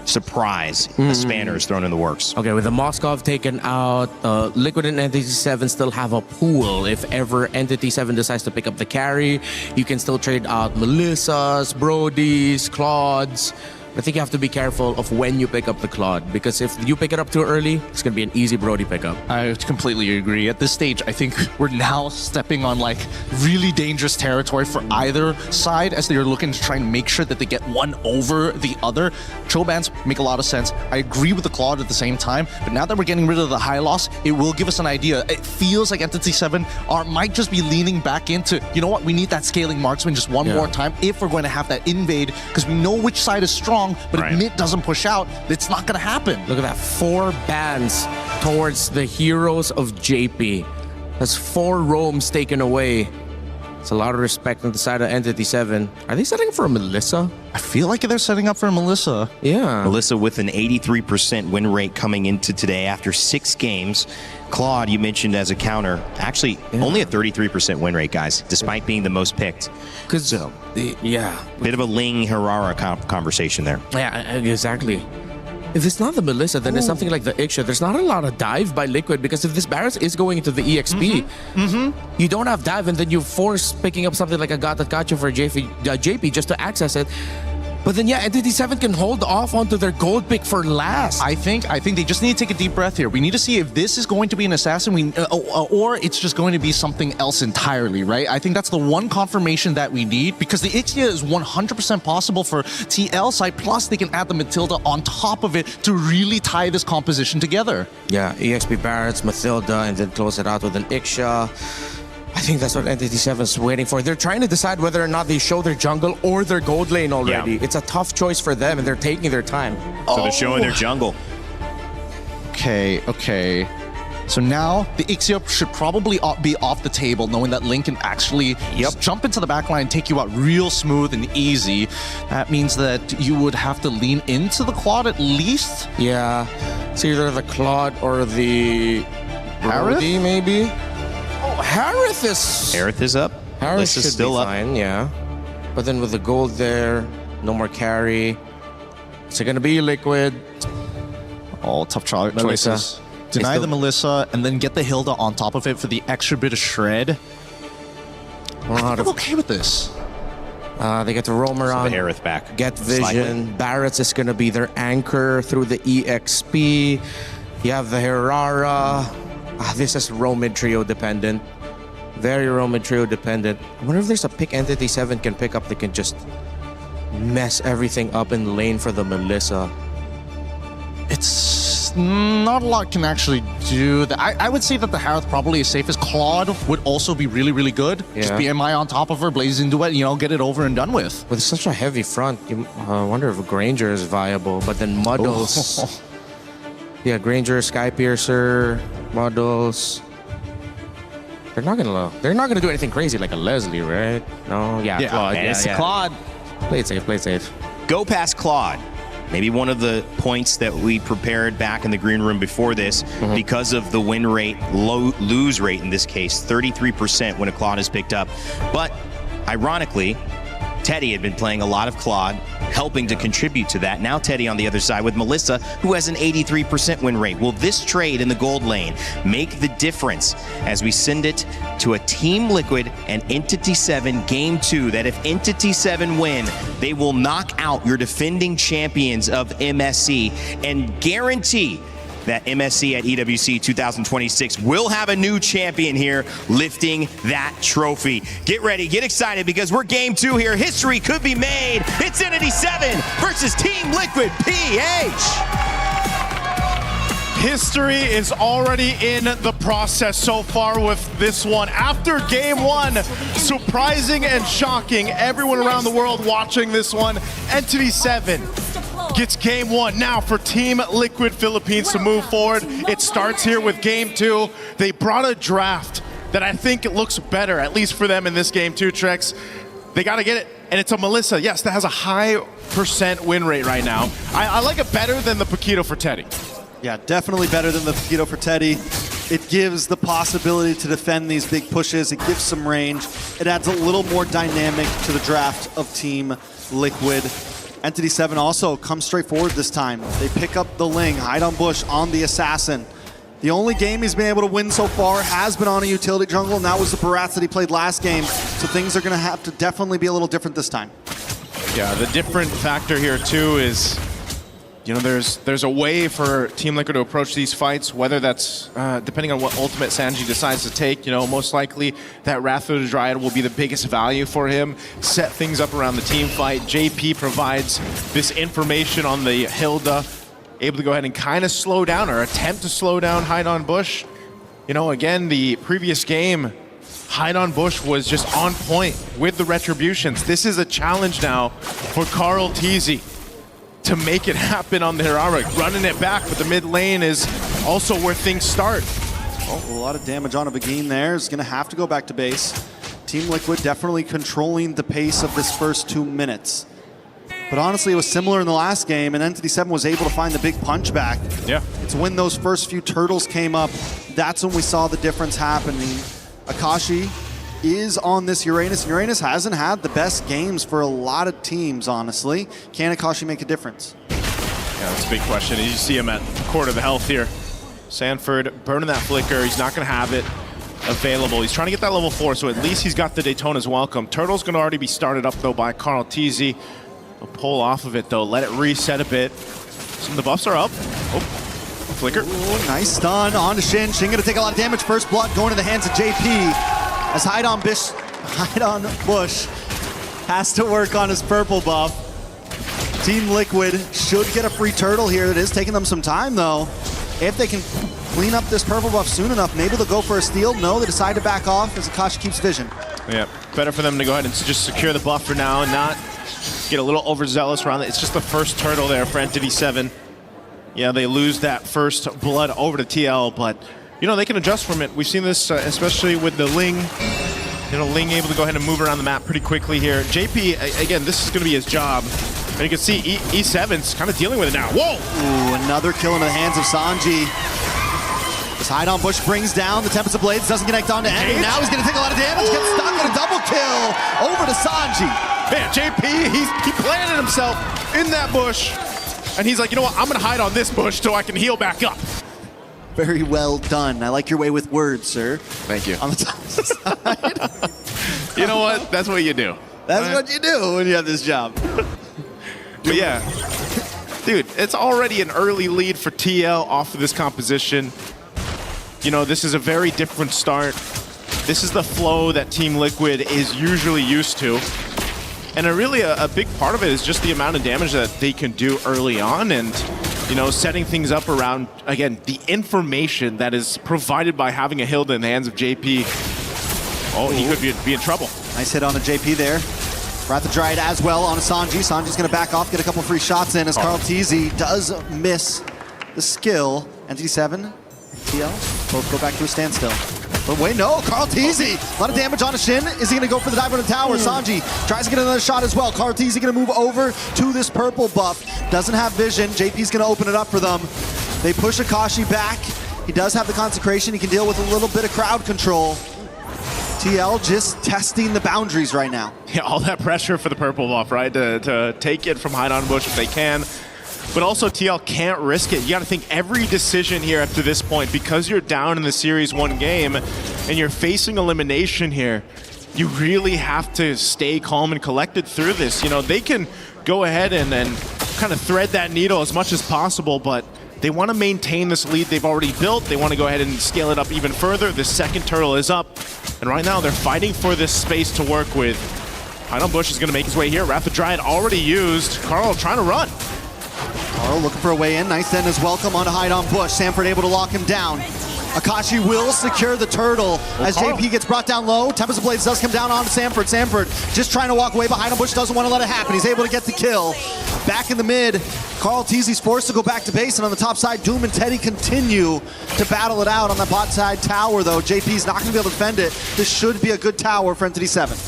surprise, a spanner is thrown in the works. Okay, with the Moskov taken out, Liquid and Entity 7 still have a pool. If ever Entity 7 decides to pick up the carry, you can still trade out Melissas, Brodies, Claudes. I think you have to be careful of when you pick up the Claude, because if you pick it up too early, it's going to be an easy Brody pickup. I completely agree. At this stage, I think we're now stepping on like really dangerous territory for either side as they're looking to try and make sure that they get one over the other. Chobans make a lot of sense. I agree with the Claude at the same time, but now that we're getting rid of the high loss, it will give us an idea. It feels like Entity 7 might just be leaning back into, you know what, we need that scaling marksman just one more time if we're going to have that invade, because we know which side is strong. But if mid doesn't push out, it's not going to happen. Look at that, 4 bans towards the heroes of JP. That's 4 roams taken away. It's a lot of respect on the side of Entity 7. Are they setting for a Melissa? I feel like they're setting up for a Melissa. Yeah. Melissa with an 83% win rate coming into today after 6 games. Claude, you mentioned as a counter, actually only a 33% win rate, guys, despite being the most picked. Because, bit of a Ling Harara conversation there. Yeah, exactly. If it's not the Melissa, then it's something like the Ixia. There's not a lot of dive by Liquid, because if this Barrett is going into the EXP, you don't have dive, and then you force picking up something like a Gatakacho for JP just to access it. But then, Entity 7 can hold off onto their gold pick for last. I think they just need to take a deep breath here. We need to see if this is going to be an assassin, or it's just going to be something else entirely, right? I think that's the one confirmation that we need, because the Ixia is 100% possible for TL side, plus they can add the Matilda on top of it to really tie this composition together. Yeah, EXP Barretts, Matilda, and then close it out with an Ixia. I think that's what Entity 7 is waiting for. They're trying to decide whether or not they show their jungle or their gold lane already. It's a tough choice for them, and they're taking their time. So they're showing their jungle. Okay. So now the Ixia should probably be off the table, knowing that Link can actually just jump into the backline, take you out real smooth and easy. That means that you would have to lean into the Claude at least. Yeah, it's either the Claude or the Brody, maybe. Oh, Harith is up. Harith is should still be up. Fine, yeah. But then with the gold there, no more carry. Is it gonna be Liquid? Oh, tough choices. Deny the Melissa and then get the Hilda on top of it for the extra bit of shred. I'm okay with this. They get to roam around. So the Aerith back. Get vision. Barrett's is gonna be their anchor through the EXP. You have the Herrera. This is roam mid trio dependent. Very roam mid trio dependent. I wonder if there's a pick Entity 7 can pick up that can just mess everything up in the lane for the Melissa. It's not a lot can actually do that. I would say that the Harith probably is safest. Claude would also be really, really good. Just BMI on top of her, blaze into it, get it over and done with. With such a heavy front, I wonder if Granger is viable. But then Muddles. Yeah, Granger, Skypiercer, Muddles. They're not gonna do anything crazy like a Leslie, right? No, Claude. It's Claude. Play it safe, play it safe. Go past Claude. Maybe one of the points that we prepared back in the green room before this, because of the win rate, lose rate in this case, 33% when a Claude is picked up. But ironically, Teddy had been playing a lot of Claude, helping to contribute to that. Now Teddy on the other side with Melissa, who has an 83% win rate. Will this trade in the gold lane make the difference as we send it to a Team Liquid and Entity 7 Game 2, that if Entity 7 win, they will knock out your defending champions of MSC and guarantee that MSC at EWC 2026 will have a new champion here lifting that trophy. Get ready, get excited, because we're Game 2 here. History could be made. It's Entity 7 versus Team Liquid PH. History is already in the process so far with this one. After Game 1, surprising and shocking everyone around the world watching this one, Entity 7 gets Game 1. Now for Team Liquid Philippines to move forward, it starts here with Game 2. They brought a draft that I think it looks better, at least for them in this Game 2, Trex. They got to get it, and it's a Melissa, yes, that has a high % win rate right now. I like it better than the Paquito for Teddy. Yeah, definitely better than the Paquito for Teddy. It gives the possibility to defend these big pushes. It gives some range. It adds a little more dynamic to the draft of Team Liquid. Entity 7 also comes straight forward this time. They pick up the Ling, hide on Bush on the Assassin. The only game he's been able to win so far has been on a utility jungle, and that was the Barats that he played last game. So things are going to have to definitely be a little different this time. Yeah, the different factor here too is, you know, there's a way for Team Liquid to approach these fights, whether that's depending on what ultimate Sanji decides to take. You know, most likely that Wrath of the Dryad will be the biggest value for him. Set things up around the team fight. JP provides this information on the Hilda, able to go ahead and kind of slow down or attempt to slow down Hide on Bush. You know, again, the previous game, Hide on Bush was just on point with the retributions. This is a challenge now for Carl Teasy to make it happen on the heroic. Running it back, but the mid lane is also where things start. Oh, a lot of damage on a Begin there. Is going to have to go back to base. Team Liquid definitely controlling the pace of this first 2 minutes. But honestly, it was similar in the last game, and Entity 7 was able to find the big punch back. Yeah. It's when those first few turtles came up, that's when we saw the difference happening. Akashi is on this Uranus. Uranus hasn't had the best games for a lot of teams, honestly. Can Akashi make a difference? Yeah, that's a big question. You see him at quarter of the health here. Sanford burning that flicker. He's not going to have it available. He's trying to get that level 4, so at least he's got the Daytona's welcome. Turtle's going to already be started up, though, by Carl Teasy. He'll pull off of it, though. Let it reset a bit. Some of the buffs are up. Oh, flicker. Ooh, nice stun on to Shin. Shin going to take a lot of damage. First blood going to the hands of JP. As Hide on Bush has to work on his purple buff. Team Liquid should get a free turtle here. It is taking them some time, though. If they can clean up this purple buff soon enough, maybe they'll go for a steal. No, they decide to back off as Akashi keeps vision. Yeah, better for them to go ahead and just secure the buff for now and not get a little overzealous around it. It's just the first turtle there for Entity 7. Yeah, they lose that first blood over to TL, but you know, they can adjust from it. We've seen this, especially with the Ling. You know, Ling able to go ahead and move around the map pretty quickly here. JP, again, this is going to be his job. And you can see E7's kind of dealing with it now. Whoa! Ooh, another kill into the hands of Sanji. This Hide on Bush brings down the Tempest of Blades, doesn't connect onto Envy. Now he's going to take a lot of damage, gets stuck on a double kill over to Sanji. Man, JP, he planted himself in that bush. And he's like, you know what, I'm going to hide on this bush so I can heal back up. Very well done. I like your way with words, sir. Thank you. On the top side. You know what? That's what you do. That's what you do when you have this job. But yeah, dude, it's already an early lead for TL off of this composition. You know, this is a very different start. This is the flow that Team Liquid is usually used to. And a big part of it is just the amount of damage that they can do early on and, you know, setting things up around, again, the information that is provided by having a Hilda in the hands of JP. Oh, he could be in trouble. Nice hit on the JP there. Wrath of Dryad as well on a Sanji. Sanji's going to back off, get a couple free shots in as Carl Teasy does miss the skill. Entity 7, TL, both go back to a standstill. But wait, no, Carl Teasy. A lot of damage on a Shin. Is he going to go for the dive on the tower? Sanji tries to get another shot as well. Carl Teasy going to move over to this purple buff. Doesn't have vision. JP's going to open it up for them. They push Akashi back. He does have the consecration. He can deal with a little bit of crowd control. TL just testing the boundaries right now. Yeah, all that pressure for the purple buff, right? To take it from Hide on Bush if they can. But also TL can't risk it. You got to think every decision here up to this point, because you're down in the series 1 game and you're facing elimination here, you really have to stay calm and collected through this. You know, they can go ahead and kind of thread that needle as much as possible, but they want to maintain this lead they've already built. They want to go ahead and scale it up even further. The second turtle is up, and right now they're fighting for this space to work with. Hide on Bush is going to make his way here. Wrath of Dryad already used. Carl trying to run. Carl looking for a way in. Nice then as welcome on to Hide on Bush. Sanford able to lock him down. Akashi will secure the turtle as JP gets brought down low. Tempest of Blades does come down onto Sanford. Sanford just trying to walk away, but Hide on Bush doesn't want to let it happen. He's able to get the kill. Back in the mid, Carl Teasy's forced to go back to base, and on the top side, Doom and Teddy continue to battle it out on the bot side tower, though. JP's not going to be able to defend it. This should be a good tower for Entity 7.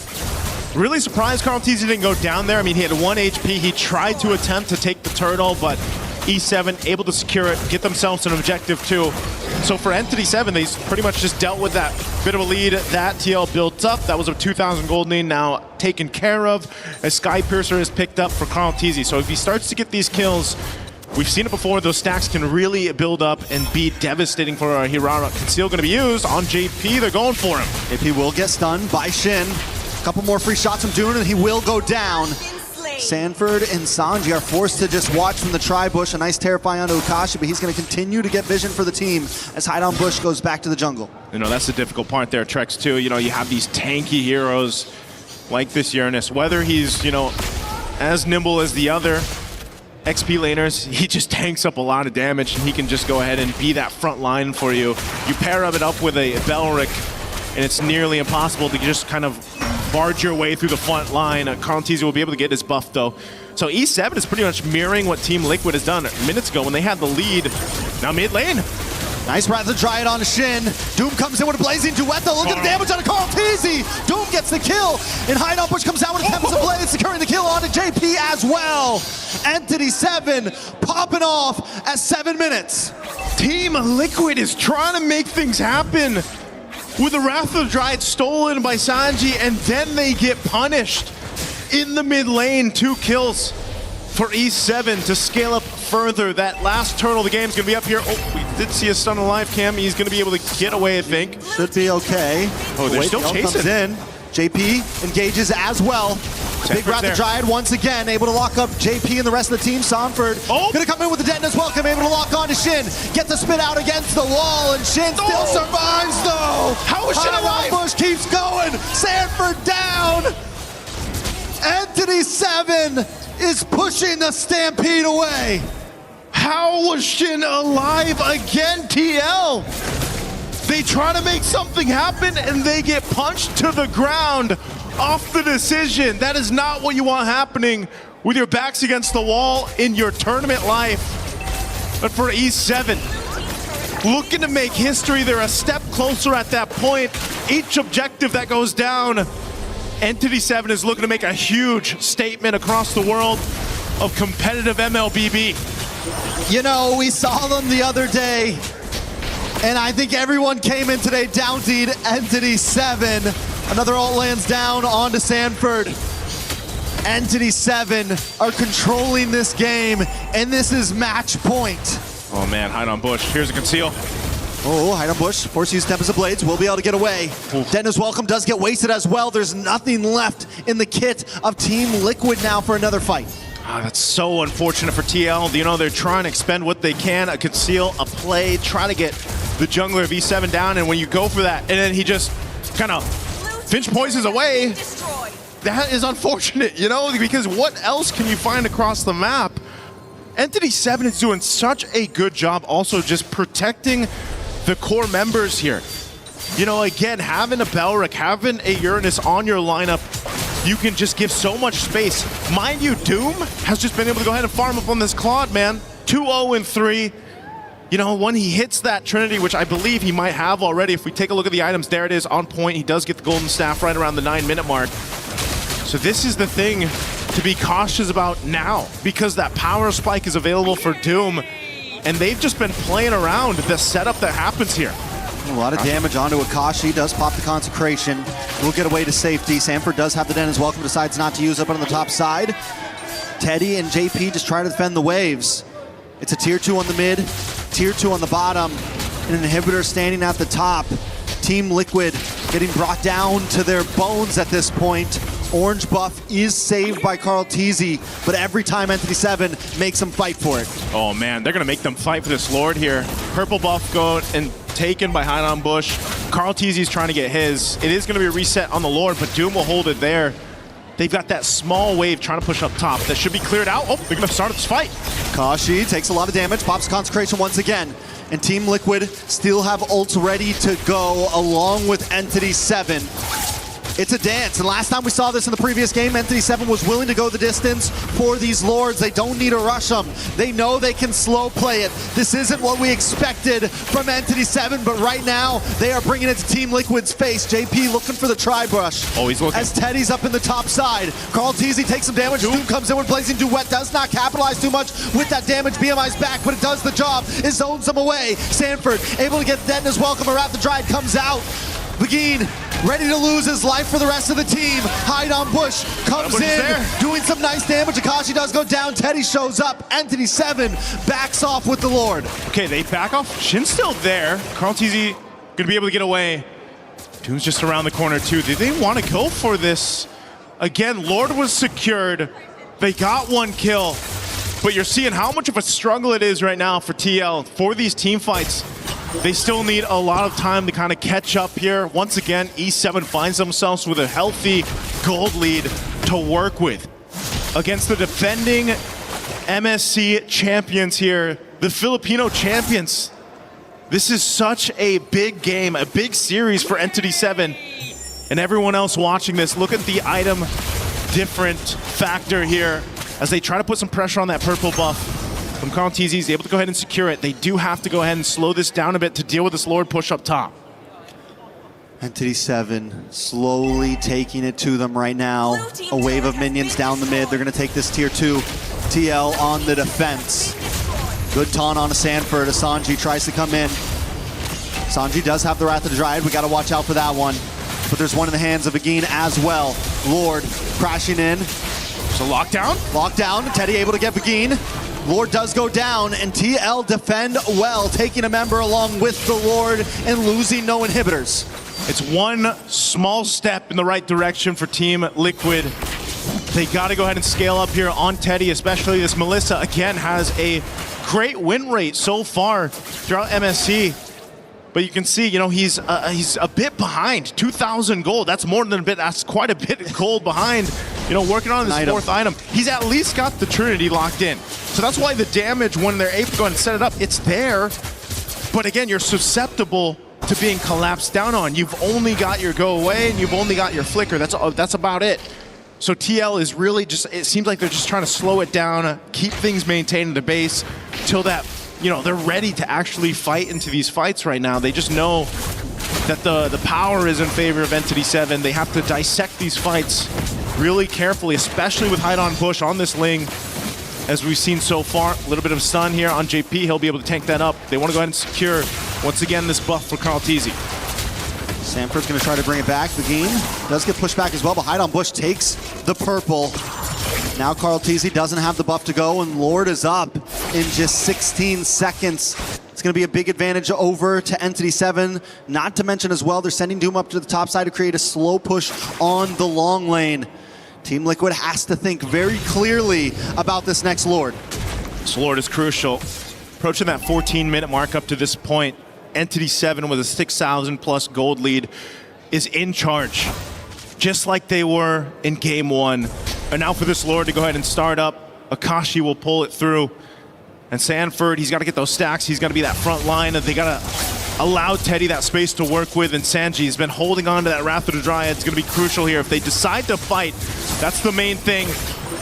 Really surprised Carl Teasy didn't go down there. I mean, he had 1 HP. He tried to attempt to take the turtle, but E7 able to secure it, get themselves an objective too. So for Entity 7, they pretty much just dealt with that bit of a lead that TL built up. That was a 2,000 gold lead now taken care of as Skypiercer is picked up for Karltzy. So if he starts to get these kills, we've seen it before, those stacks can really build up and be devastating for Hirara. Conceal going to be used on JP, they're going for him. JP will get stunned by Shin. A couple more free shots from Dune and he will go down. Sanford and Sanji are forced to just watch from the tri-bush. A nice terrify onto Akashi, but he's going to continue to get vision for the team as Hide on Bush goes back to the jungle. You know, that's the difficult part there, Trex, too. You know, you have these tanky heroes like this Uranus. Whether he's, you know, as nimble as the other XP laners, he just tanks up a lot of damage and he can just go ahead and be that front line for you. You pair it up with a Belric and it's nearly impossible to just kind of barge your way through the front line. Karltzy will be able to get his buff though. So E7 is pretty much mirroring what Team Liquid has done minutes ago when they had the lead. Now mid lane. Nice Wrath of Dryad on Shin. Doom comes in with a blazing duet though. Look at the damage on Karltzy. Doom gets the kill. And Hide on Bush comes out with a Tempest of Blade, securing the kill onto JP as well. Entity 7 popping off at 7 minutes. Team Liquid is trying to make things happen with the Wrath of Dryad stolen by Sanji, and then they get punished in the mid lane. 2 kills for E7 to scale up further. That last turtle of the game is going to be up here. Oh, we did see a stun alive cam. He's going to be able to get away, I think. Should be okay. Oh, they're still chasing. Comes in. JP engages as well. Big Wrath of Dryad once again, able to lock up JP and the rest of the team. Sanford gonna come in with the detonus welcome, able to lock on to Shin. Get the spit out against the wall, and Shin still survives though. How is Shin alive? Bush keeps going. Sanford down. Entity 7 is pushing the Stampede away. How was Shin alive again, TL? They try to make something happen and they get punched to the ground off the decision. That is not what you want happening with your backs against the wall in your tournament life. But for E7, looking to make history, they're a step closer at that point. Each objective that goes down, Entity 7 is looking to make a huge statement across the world of competitive MLBB. You know, we saw them the other day, and I think everyone came in today down-deed Entity 7. Another ult lands down onto Sanford. Entity 7 are controlling this game, and this is match point. Oh man, Hide on Bush. Here's a conceal. Oh, Hide on Bush. Force to use Tempest of Blades. Will be able to get away. Dennis Welcome does get wasted as well. There's nothing left in the kit of Team Liquid now for another fight. That's so unfortunate for TL. You know, they're trying to expend what they can, a conceal, a play, try to get the jungler of E7 down, and when you go for that, and then he just kind of Finch poisons away, that is unfortunate, you know, because what else can you find across the map? Entity 7 is doing such a good job also just protecting the core members here. You know, again, having a Belric, having a Uranus on your lineup, you can just give so much space. Mind you, Doom has just been able to go ahead and farm up on this Claude, man. 2-0-3. You know, when he hits that Trinity, which I believe he might have already, if we take a look at the items, there it is, on point. He does get the golden staff right around the 9-minute mark. So this is the thing to be cautious about now, because that power spike is available for Doom, and they've just been playing around the setup that happens here. A lot of damage onto Akashi, does pop the Consecration. Will get away to safety. Sanford does have the Dennis Welcome, decides not to use up on the top side. Teddy and JP just try to defend the waves. It's a tier 2 on the mid, tier 2 on the bottom, and an inhibitor standing at the top. Team Liquid getting brought down to their bones at this point. Orange buff is saved by Karltzy, but every time Entity 7 makes them fight for it. Oh man, they're gonna make them fight for this Lord here. Purple buff go and taken by Hide on Bush. Karltzy's trying to get his. It is gonna be a reset on the Lord, but Doom will hold it there. They've got that small wave trying to push up top. That should be cleared out. Oh, they're gonna start this fight. Kashi takes a lot of damage, pops Consecration once again. And Team Liquid still have ults ready to go along with Entity 7. It's a dance, and last time we saw this in the previous game, Entity 7 was willing to go the distance for these Lords. They don't need to rush them. They know they can slow play it. This isn't what we expected from Entity 7, but right now, they are bringing it to Team Liquid's face. JP looking for the tri-brush. Oh, he's looking. As Teddy's up in the top side. Carl Teasy takes some damage. Doom comes in with Blazing Duet. Does not capitalize too much with that damage. BMI's back, but it does the job. It zones them away. Sanford able to get Deton's welcome. Around the Dryad comes out. Begin ready to lose his life for the rest of the team. Hide on Bush comes in, doing some nice damage. Akashi does go down. Teddy shows up. Entity 7 backs off with the Lord. Okay, they back off. Shin's still there. Carl Teasy gonna be able to get away. Doom's just around the corner too. Did they want to go for this? Again, Lord was secured. They got one kill. But you're seeing how much of a struggle it is right now for TL. For these team fights, they still need a lot of time to kind of catch up here. Once again, E7 finds themselves with a healthy gold lead to work with. Against the defending MSC champions here, the Filipino champions. This is such a big game, a big series for Entity 7. And everyone else watching this, look at the item different factor here as they try to put some pressure on that purple buff. From Carl Teasy, he's able to go ahead and secure it. They do have to go ahead and slow this down a bit to deal with this Lord push up top. Entity 7 slowly taking it to them right now. A wave of minions down the mid. They're going to take this tier 2. TL on the defense. Good taunt on a Sanford. Asanji tries to come in. Sanji does have the Wrath of the Dryad. We got to watch out for that one. But there's one in the hands of Agin as well. Lord crashing in. There's a lockdown. Lockdown. Teddy able to get Begin. Lord does go down, and TL defend well, taking a member along with the Lord and losing no inhibitors. It's one small step in the right direction for Team Liquid. They got to go ahead and scale up here on Teddy, especially this Melissa, again, has a great win rate so far throughout MSC. But you can see, you know, he's a bit behind. 2,000 gold, that's more than a bit, that's quite a bit of gold behind, you know, working on this fourth item. He's at least got the Trinity locked in. So that's why the damage, when they're able to go and set it up, it's there. But again, you're susceptible to being collapsed down on. You've only got your go away and you've only got your flicker. That's about it. So TL is really just, it seems like they're just trying to slow it down, keep things maintained in the base till that, you know, they're ready to actually fight into these fights right now. They just know that the power is in favor of Entity 7. They have to dissect these fights really carefully, especially with Hide on Push on this Ling. As we've seen so far, a little bit of stun here on JP. He'll be able to tank that up. They want to go ahead and secure, once again, this buff for Carl Teasy. Sanford's going to try to bring it back. Begin does get pushed back as well, but Hide on Bush takes the purple. Now Carl Teasy doesn't have the buff to go, and Lord is up in just 16 seconds. It's going to be a big advantage over to Entity 7. Not to mention as well, they're sending Doom up to the top side to create a slow push on the long lane. Team Liquid has to think very clearly about this next Lord. This Lord is crucial. Approaching that 14-minute mark up to this point, Entity 7 with a 6,000 plus gold lead is in charge, just like they were in game 1. And now for this Lord to go ahead and start up, Akashi will pull it through. And Sanford, he's got to get those stacks. He's got to be that front line. They got to allow Teddy that space to work with. And Sanji has been holding on to that Wrath of the Dryad. It's going to be crucial here. If they decide to fight, that's the main thing.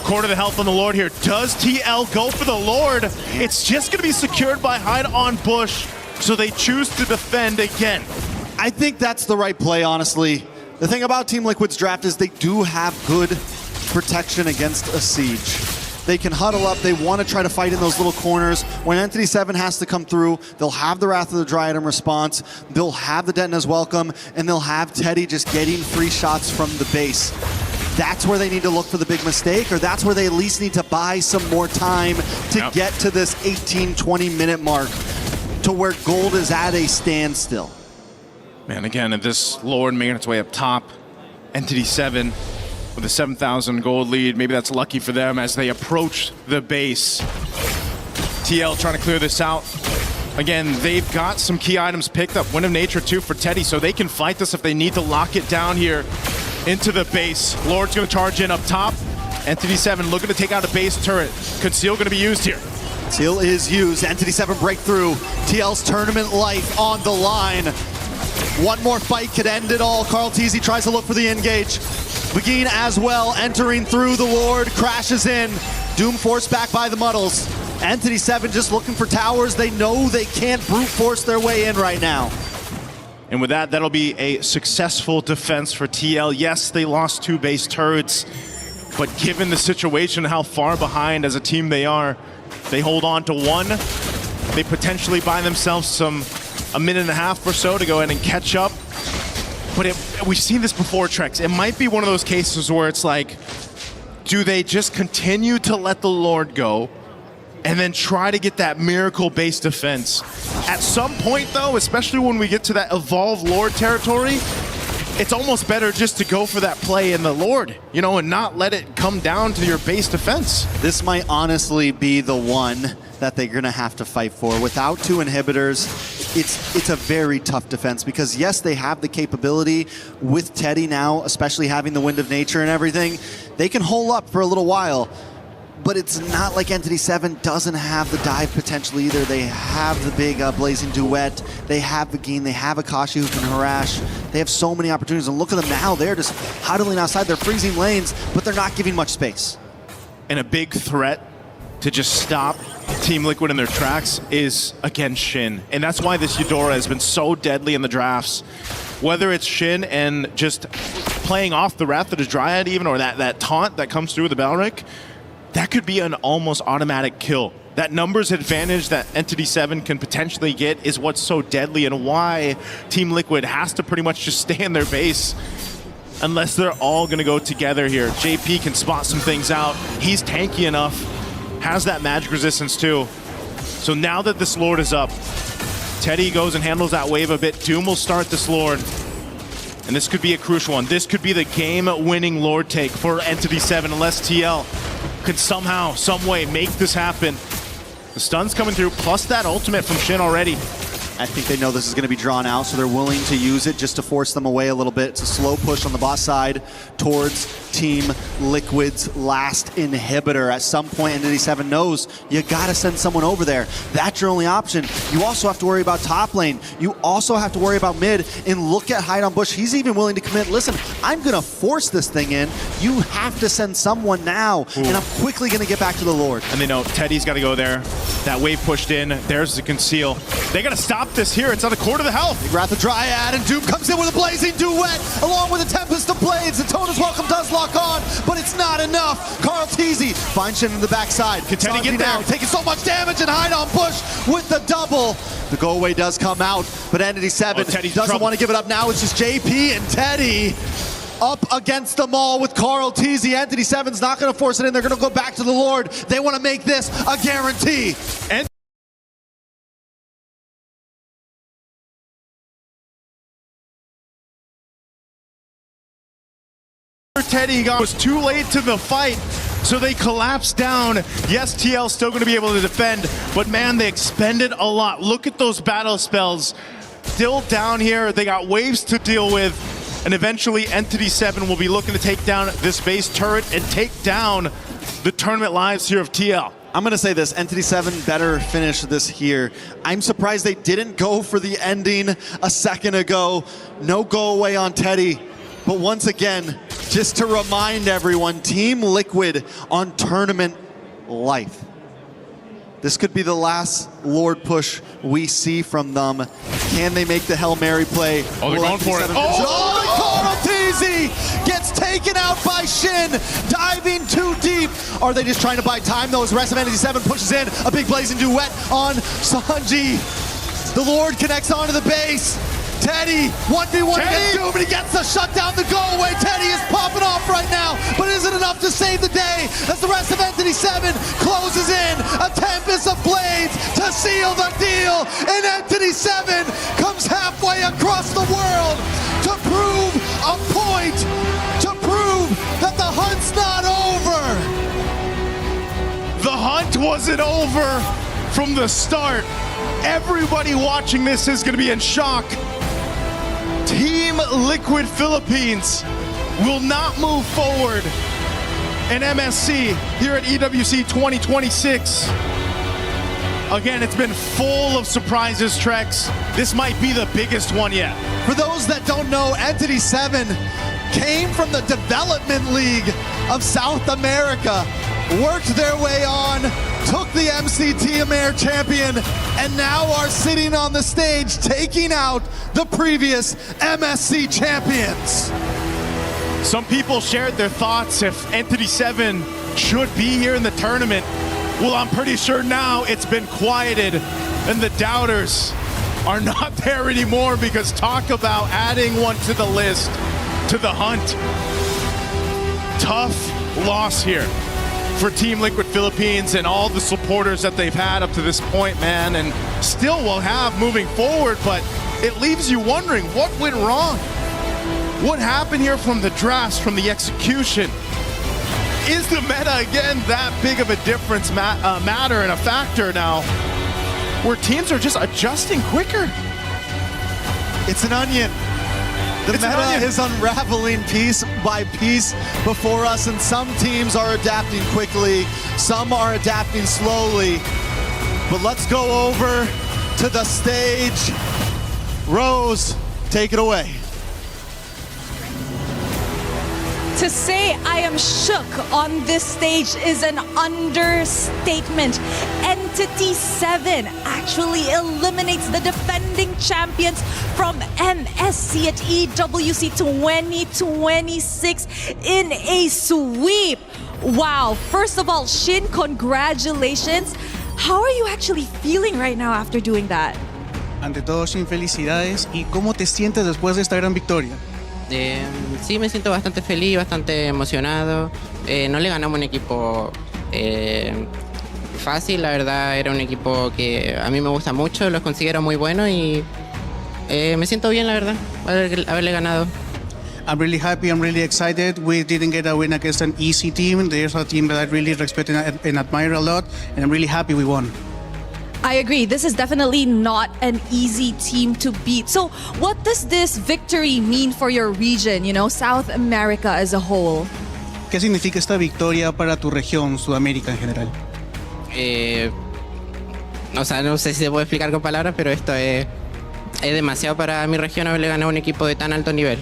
Quarter the health on the Lord here. Does TL go for the Lord? It's just going to be secured by Hide on Bush. So they choose to defend again. I think that's the right play, honestly. The thing about Team Liquid's draft is they do have good protection against a siege. They can huddle up. They want to try to fight in those little corners. When Entity 7 has to come through, they'll have the Wrath of the Dryad in response. They'll have the Detona's welcome, and they'll have Teddy just getting free shots from the base. That's where they need to look for the big mistake, or that's where they at least need to buy some more time to get to this 18-20 minute mark to where gold is at a standstill. Man, again, if this Lord making its way up top, Entity 7 with a 7,000 gold lead. Maybe that's lucky for them as they approach the base. TL trying to clear this out. Again, they've got some key items picked up. Wind of Nature too for Teddy, so they can fight this if they need to lock it down here into the base. Lord's going to charge in up top. Entity 7 looking to take out a base turret. Conceal going to be used here. Conceal is used. Entity 7 breakthrough. TL's tournament life on the line. One more fight could end it all. Karl'tezi tries to look for the engage. Begin as well, entering through the Lord, crashes in. Doom forced back by the Muddles. Entity 7 just looking for towers. They know they can't brute force their way in right now. And with that, that'll be a successful defense for TL. Yes, they lost 2 base turrets, but given the situation, how far behind as a team they are, they hold on to 1. They potentially buy themselves a minute and a half or so to go ahead and catch up. But we've seen this before, Trex. It might be one of those cases where it's like, do they just continue to let the Lord go and then try to get that miracle-based defense? At some point, though, especially when we get to that evolved Lord territory, it's almost better just to go for that play in the Lord, you know, and not let it come down to your base defense. This might honestly be the one that they're going to have to fight for. Without 2 inhibitors, it's a very tough defense because, yes, they have the capability with Teddy now, especially having the Wind of Nature and everything. They can hole up for a little while, but it's not like Entity 7 doesn't have the dive potential either. They have the big Blazing Duet. They have Begin. They have Akashi who can harass. They have so many opportunities. And look at them now. They're just huddling outside. They're freezing lanes, but they're not giving much space. And a big threat to just stop Team Liquid in their tracks is, again, Shin. And that's why this Eudora has been so deadly in the drafts. Whether it's Shin and just playing off the Wrath of the Dryad even, or that taunt that comes through the Balric, that could be an almost automatic kill. That numbers advantage that Entity 7 can potentially get is what's so deadly and why Team Liquid has to pretty much just stay in their base unless they're all going to go together here. JP can spot some things out. He's tanky enough, has that magic resistance too. So now that this Lord is up, Teddy goes and handles that wave a bit. Doom will start this Lord. And this could be a crucial one. This could be the game-winning Lord take for Entity 7 unless TL could somehow, some way make this happen. The stun's coming through, plus that ultimate from Shin already. I think they know this is going to be drawn out, so they're willing to use it just to force them away a little bit. It's a slow push on the boss side towards Team Liquid's last inhibitor. At some point, Entity 7 knows you got to send someone over there. That's your only option. You also have to worry about top lane. You also have to worry about mid. And look at Hide on Bush. He's even willing to commit. Listen, I'm going to force this thing in. You have to send someone now. Ooh. And I'm quickly going to get back to the Lord. And they know Teddy's got to go there. That wave pushed in. There's the conceal. They got to stop this here. It's on a quarter of the health. Big Wrath of Dryad, and Doom comes in with a Blazing Duet, along with a Tempest of Blades. And Tona's Welcome does lock on, but it's not enough. Karl'tezi finds Shin in the backside. Can Teddy get there? Taking so much damage, and Hide on Bush with the double. The go away does come out, but Entity 7 doesn't want to give it up now. It's just JP and Teddy up against them all with Karl'tezi. Entity 7's not going to force it in. They're going to go back to the Lord. They want to make this a guarantee. And Teddy was too late to the fight, so they collapsed down. Yes, TL's still going to be able to defend, but man, they expended a lot. Look at those battle spells. Still down here, they got waves to deal with, and eventually Entity 7 will be looking to take down this base turret and take down the tournament lives here of TL. I'm going to say this, Entity 7 better finish this here. I'm surprised they didn't go for the ending a second ago. No go away on Teddy. But once again, just to remind everyone, Team Liquid on tournament life. This could be the last Lord push we see from them. Can they make the Hail Mary play? Oh, they're going for it. Karl'tezi gets taken out by Shin, diving too deep. Are they just trying to buy time? Those rest of Entity 7 pushes in a big Blazing Duet on Sanji. The Lord connects onto the base. Teddy, 1v1 against Doom, and he gets the shutdown, the go-away. Teddy is popping off right now, but is it enough to save the day as the rest of Entity 7 closes in a Tempest of Blades to seal the deal, and Entity 7 comes halfway across the world to prove a point, to prove that the hunt's not over. The hunt wasn't over from the start. Everybody watching this is going to be in shock. Team Liquid Philippines will not move forward in MSC here at EWC 2026. Again, it's been full of surprises, Trex. this might be the biggest one yet. For those that don't know, Entity 7 came from the Development League of South America, worked their way on, took the MCT Amer champion, and now are sitting on the stage taking out the previous MSC champions. Some people shared their thoughts if Entity 7 should be here in the tournament. Well, I'm pretty sure now it's been quieted and the doubters are not there anymore, because talk about adding one to the list, to the hunt. Tough loss here for Team Liquid Philippines and all the supporters that they've had up to this point, man, and still will have moving forward, but it leaves you wondering what went wrong. What happened here from the drafts, from the execution? Is the meta, again, that big of a difference matter and a factor now, where teams are just adjusting quicker? It's an onion. The meta is unraveling piece by piece before us, and some teams are adapting quickly, some are adapting slowly. But let's go over to the stage. Rose, take it away. To say I am shook on this stage is an understatement. Entity 7 actually eliminates the defending champions from MSC at EWC 2026 in a sweep. Wow, first of all, Shin, congratulations. How are you actually feeling right now after doing that? Ante todo, Shin, felicidades. ¿Y cómo te sientes después de esta gran victoria? Sí, me siento bastante feliz, bastante emocionado. No le ganamos un equipo fácil, la verdad era un equipo que a mí me gusta mucho, los considero muy buenos y me siento bien, la verdad, haberle ganado. I'm really happy, I'm really excited. We didn't get a win against an easy team. There's a team that I really respect and admire a lot, and I'm really happy we won. I agree. This is definitely not an easy team to beat. So what does this victory mean for your region, South America as a whole? ¿Qué significa esta victoria para tu región, Sudamérica en general? No sé si se puede explicar con palabras, pero esto es demasiado para mi región haberle ganado a un equipo de tan alto nivel.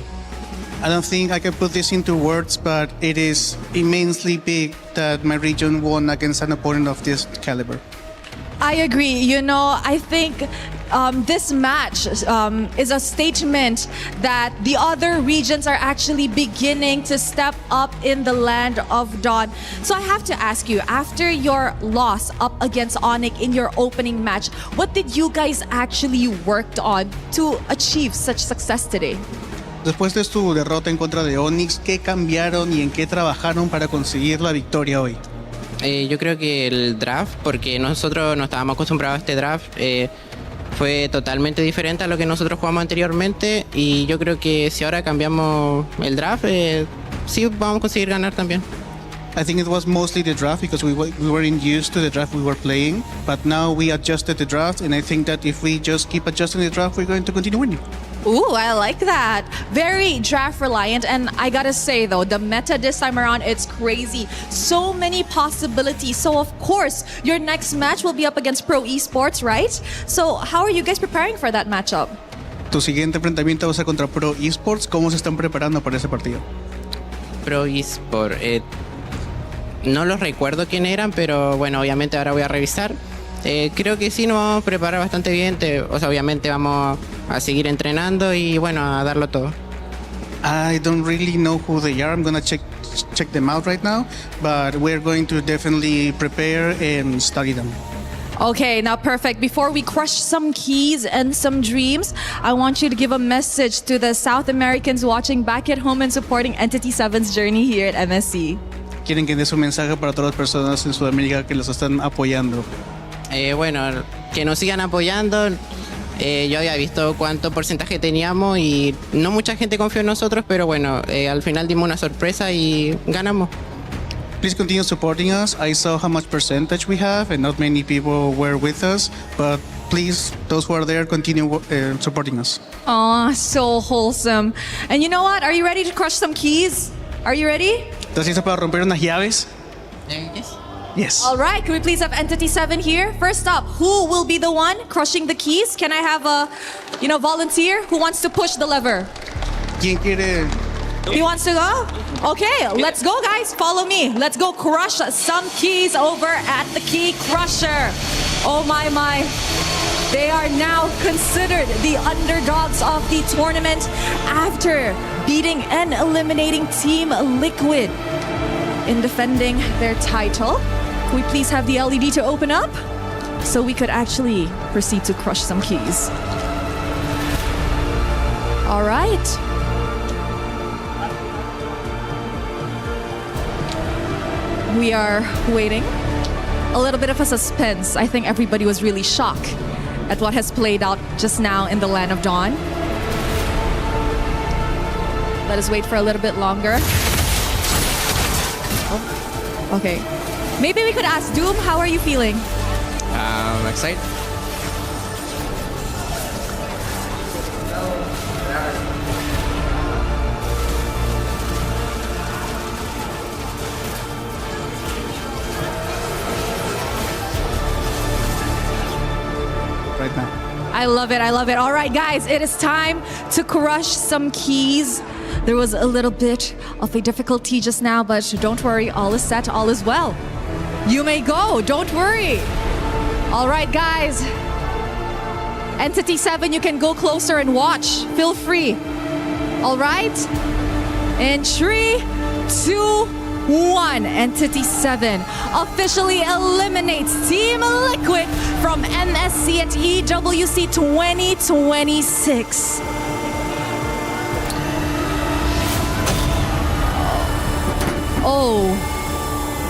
I don't think I can put this into words, but it is immensely big that my region won against an opponent of this caliber. I agree. I think this match is a statement that the other regions are actually beginning to step up in the land of Dawn. So I have to ask you, after your loss up against ONIC in your opening match, what did you guys actually worked on to achieve such success today? Después de tu derrota en contra de ONIC, ¿qué cambiaron y en qué trabajaron para conseguir la victoria hoy? Yo creo que el draft, porque nosotros no estábamos acostumbrados a este draft, fue totalmente diferente a lo que nosotros jugamos anteriormente y yo creo que si ahora cambiamos el draft, sí vamos a conseguir ganar también. I think it was mostly the draft because we weren't used to the draft we were playing, but now we adjusted the draft, and I think that if we just keep adjusting the draft, we're going to continue winning. Ooh, I like that. Very draft reliant, and I gotta say though, the meta this time around, it's crazy. So many possibilities. So of course, your next match will be up against Pro Esports, right? So how are you guys preparing for that matchup? Tu siguiente enfrentamiento va a ser contra Pro Esports. ¿Cómo se están preparando para ese partido? Pro Esports, no los recuerdo quién eran, pero bueno, obviamente ahora voy a revisar. Creo que sí nos vamos a preparar bastante bien. Obviamente vamos a seguir entrenando y bueno, a darlo todo. I don't really know who they are. I'm gonna check them out right now, but we're going to definitely prepare and study them. Okay, now perfect. Before we crush some keys and some dreams, I want you to give a message to the South Americans watching back at home and supporting Entity 7's journey here at MSC. Quieren que des un mensaje para todas las personas en Sudamérica que los están apoyando. Bueno, que nos sigan apoyando. Yo había visto cuánto porcentaje teníamos y no mucha gente confió en nosotros, pero bueno, al final dimos una sorpresa y ganamos. Please continue supporting us. I saw how much percentage we have and not many people were with us, but please, those who are there, continue supporting us. Oh, so wholesome. And you know what? Are you ready to crush some keys? Are you ready? ¿Estás listo para romper unas llaves? Yes. Yes. All right, can we please have Entity 7 here? First up, who will be the one crushing the keys? Can I have a, volunteer who wants to push the lever? He wants to go? Okay, let's go, guys. Follow me. Let's go crush some keys over at the Key Crusher. Oh my. They are now considered the underdogs of the tournament after beating and eliminating Team Liquid in defending their title. Can we please have the LED to open up so we could actually proceed to crush some keys? All right. We are waiting. A little bit of a suspense. I think everybody was really shocked at what has played out just now in the Land of Dawn. Let us wait for a little bit longer. Oh, okay. Maybe we could ask Doom, how are you feeling? Excited. Right now. I love it. All right, guys, it is time to crush some keys. There was a little bit of a difficulty just now, but don't worry, all is set, all is well. You may go, don't worry. All right, guys. Entity 7, you can go closer and watch. Feel free. All right? In 3, 2, 1. Entity 7 officially eliminates Team Liquid from MSC at EWC 2026. Oh,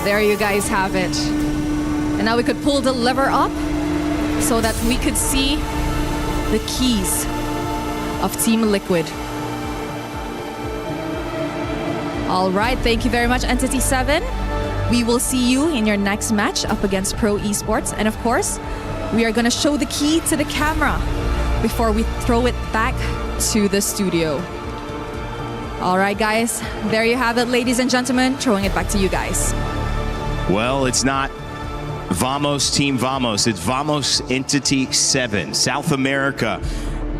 there you guys have it. And now we could pull the lever up so that we could see the keys of Team Liquid. All right, thank you very much, Entity 7. We will see you in your next match up against Pro Esports. And of course, we are gonna show the key to the camera before we throw it back to the studio. All right, guys, there you have it, ladies and gentlemen. Throwing it back to you guys. Well, it's not Vamos Team Vamos, it's Vamos Entity 7. South America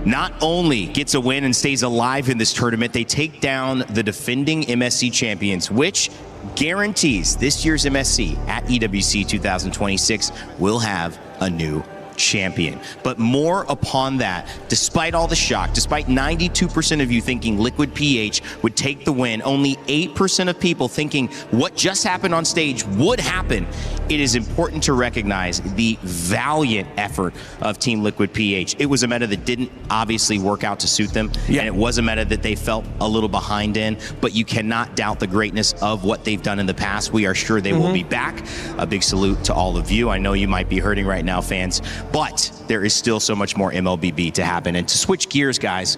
not only gets a win and stays alive in this tournament, they take down the defending MSC champions, which guarantees this year's MSC at EWC 2026 will have a new champion. But more upon that, despite all the shock, despite 92% of you thinking Liquid PH would take the win, only 8% of people thinking what just happened on stage would happen, it is important to recognize the valiant effort of Team Liquid PH. It was a meta that didn't obviously work out to suit them, and it was a meta that they felt a little behind in, but you cannot doubt the greatness of what they've done in the past. We are sure they will be back. A big salute to all of you. I know you might be hurting right now, fans, but there is still so much more MLBB to happen. And to switch gears, guys,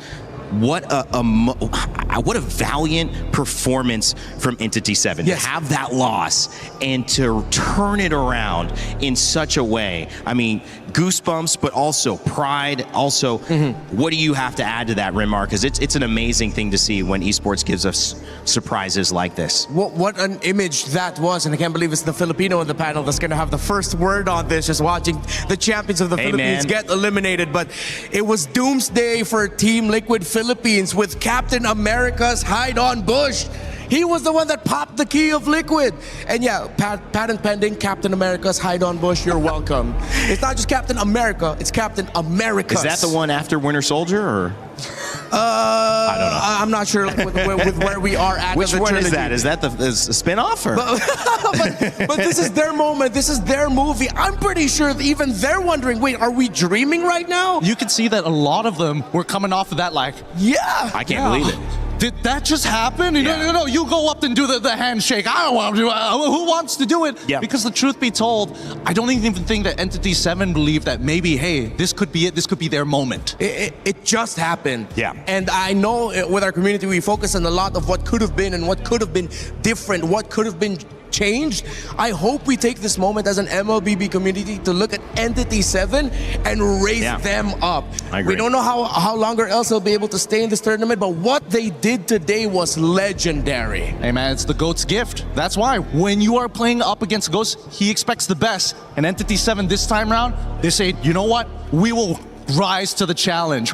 what a valiant performance from Entity 7. To have that loss and to turn it around in such a way. I mean, goosebumps, but also pride. Also, what do you have to add to that, Rimar? Because it's an amazing thing to see when esports gives us surprises like this. What an image that was, and I can't believe it's the Filipino in the panel that's going to have the first word on this, just watching the champions of the Philippines get eliminated. But it was doomsday for Team Liquid Philippines with Captain America's hide-on bush. He was the one that popped the key of Liquid. And yeah, patent pending, Captain America's hide-on bush, you're welcome. It's not just Captain America, it's Captain America. Is that the one after Winter Soldier, or? I don't know. I'm not sure with where we are at. Which one is that? Is that the spin-off? Or? But this is their moment. This is their movie. I'm pretty sure that even they're wondering, wait, are we dreaming right now? You could see that a lot of them were coming off of that like, I can't believe it. Did that just happen? You know, you go up and do the handshake. I don't want to do it. Who wants to do it? Because the truth be told, I don't even think that Entity 7 believed that maybe, hey, this could be it. This could be their moment. It just happened. And I know with our community, we focus on a lot of what could have been and what could have been different, what could have been changed. I hope we take this moment as an MLBB community to look at Entity 7 and raise them up. I agree. We don't know how longer else they'll be able to stay in this tournament, but what they did today was legendary. Hey man, it's the GOAT's gift. That's why when you are playing up against Ghost, he expects the best. And Entity 7 this time round, they say, you know what? We will rise to the challenge.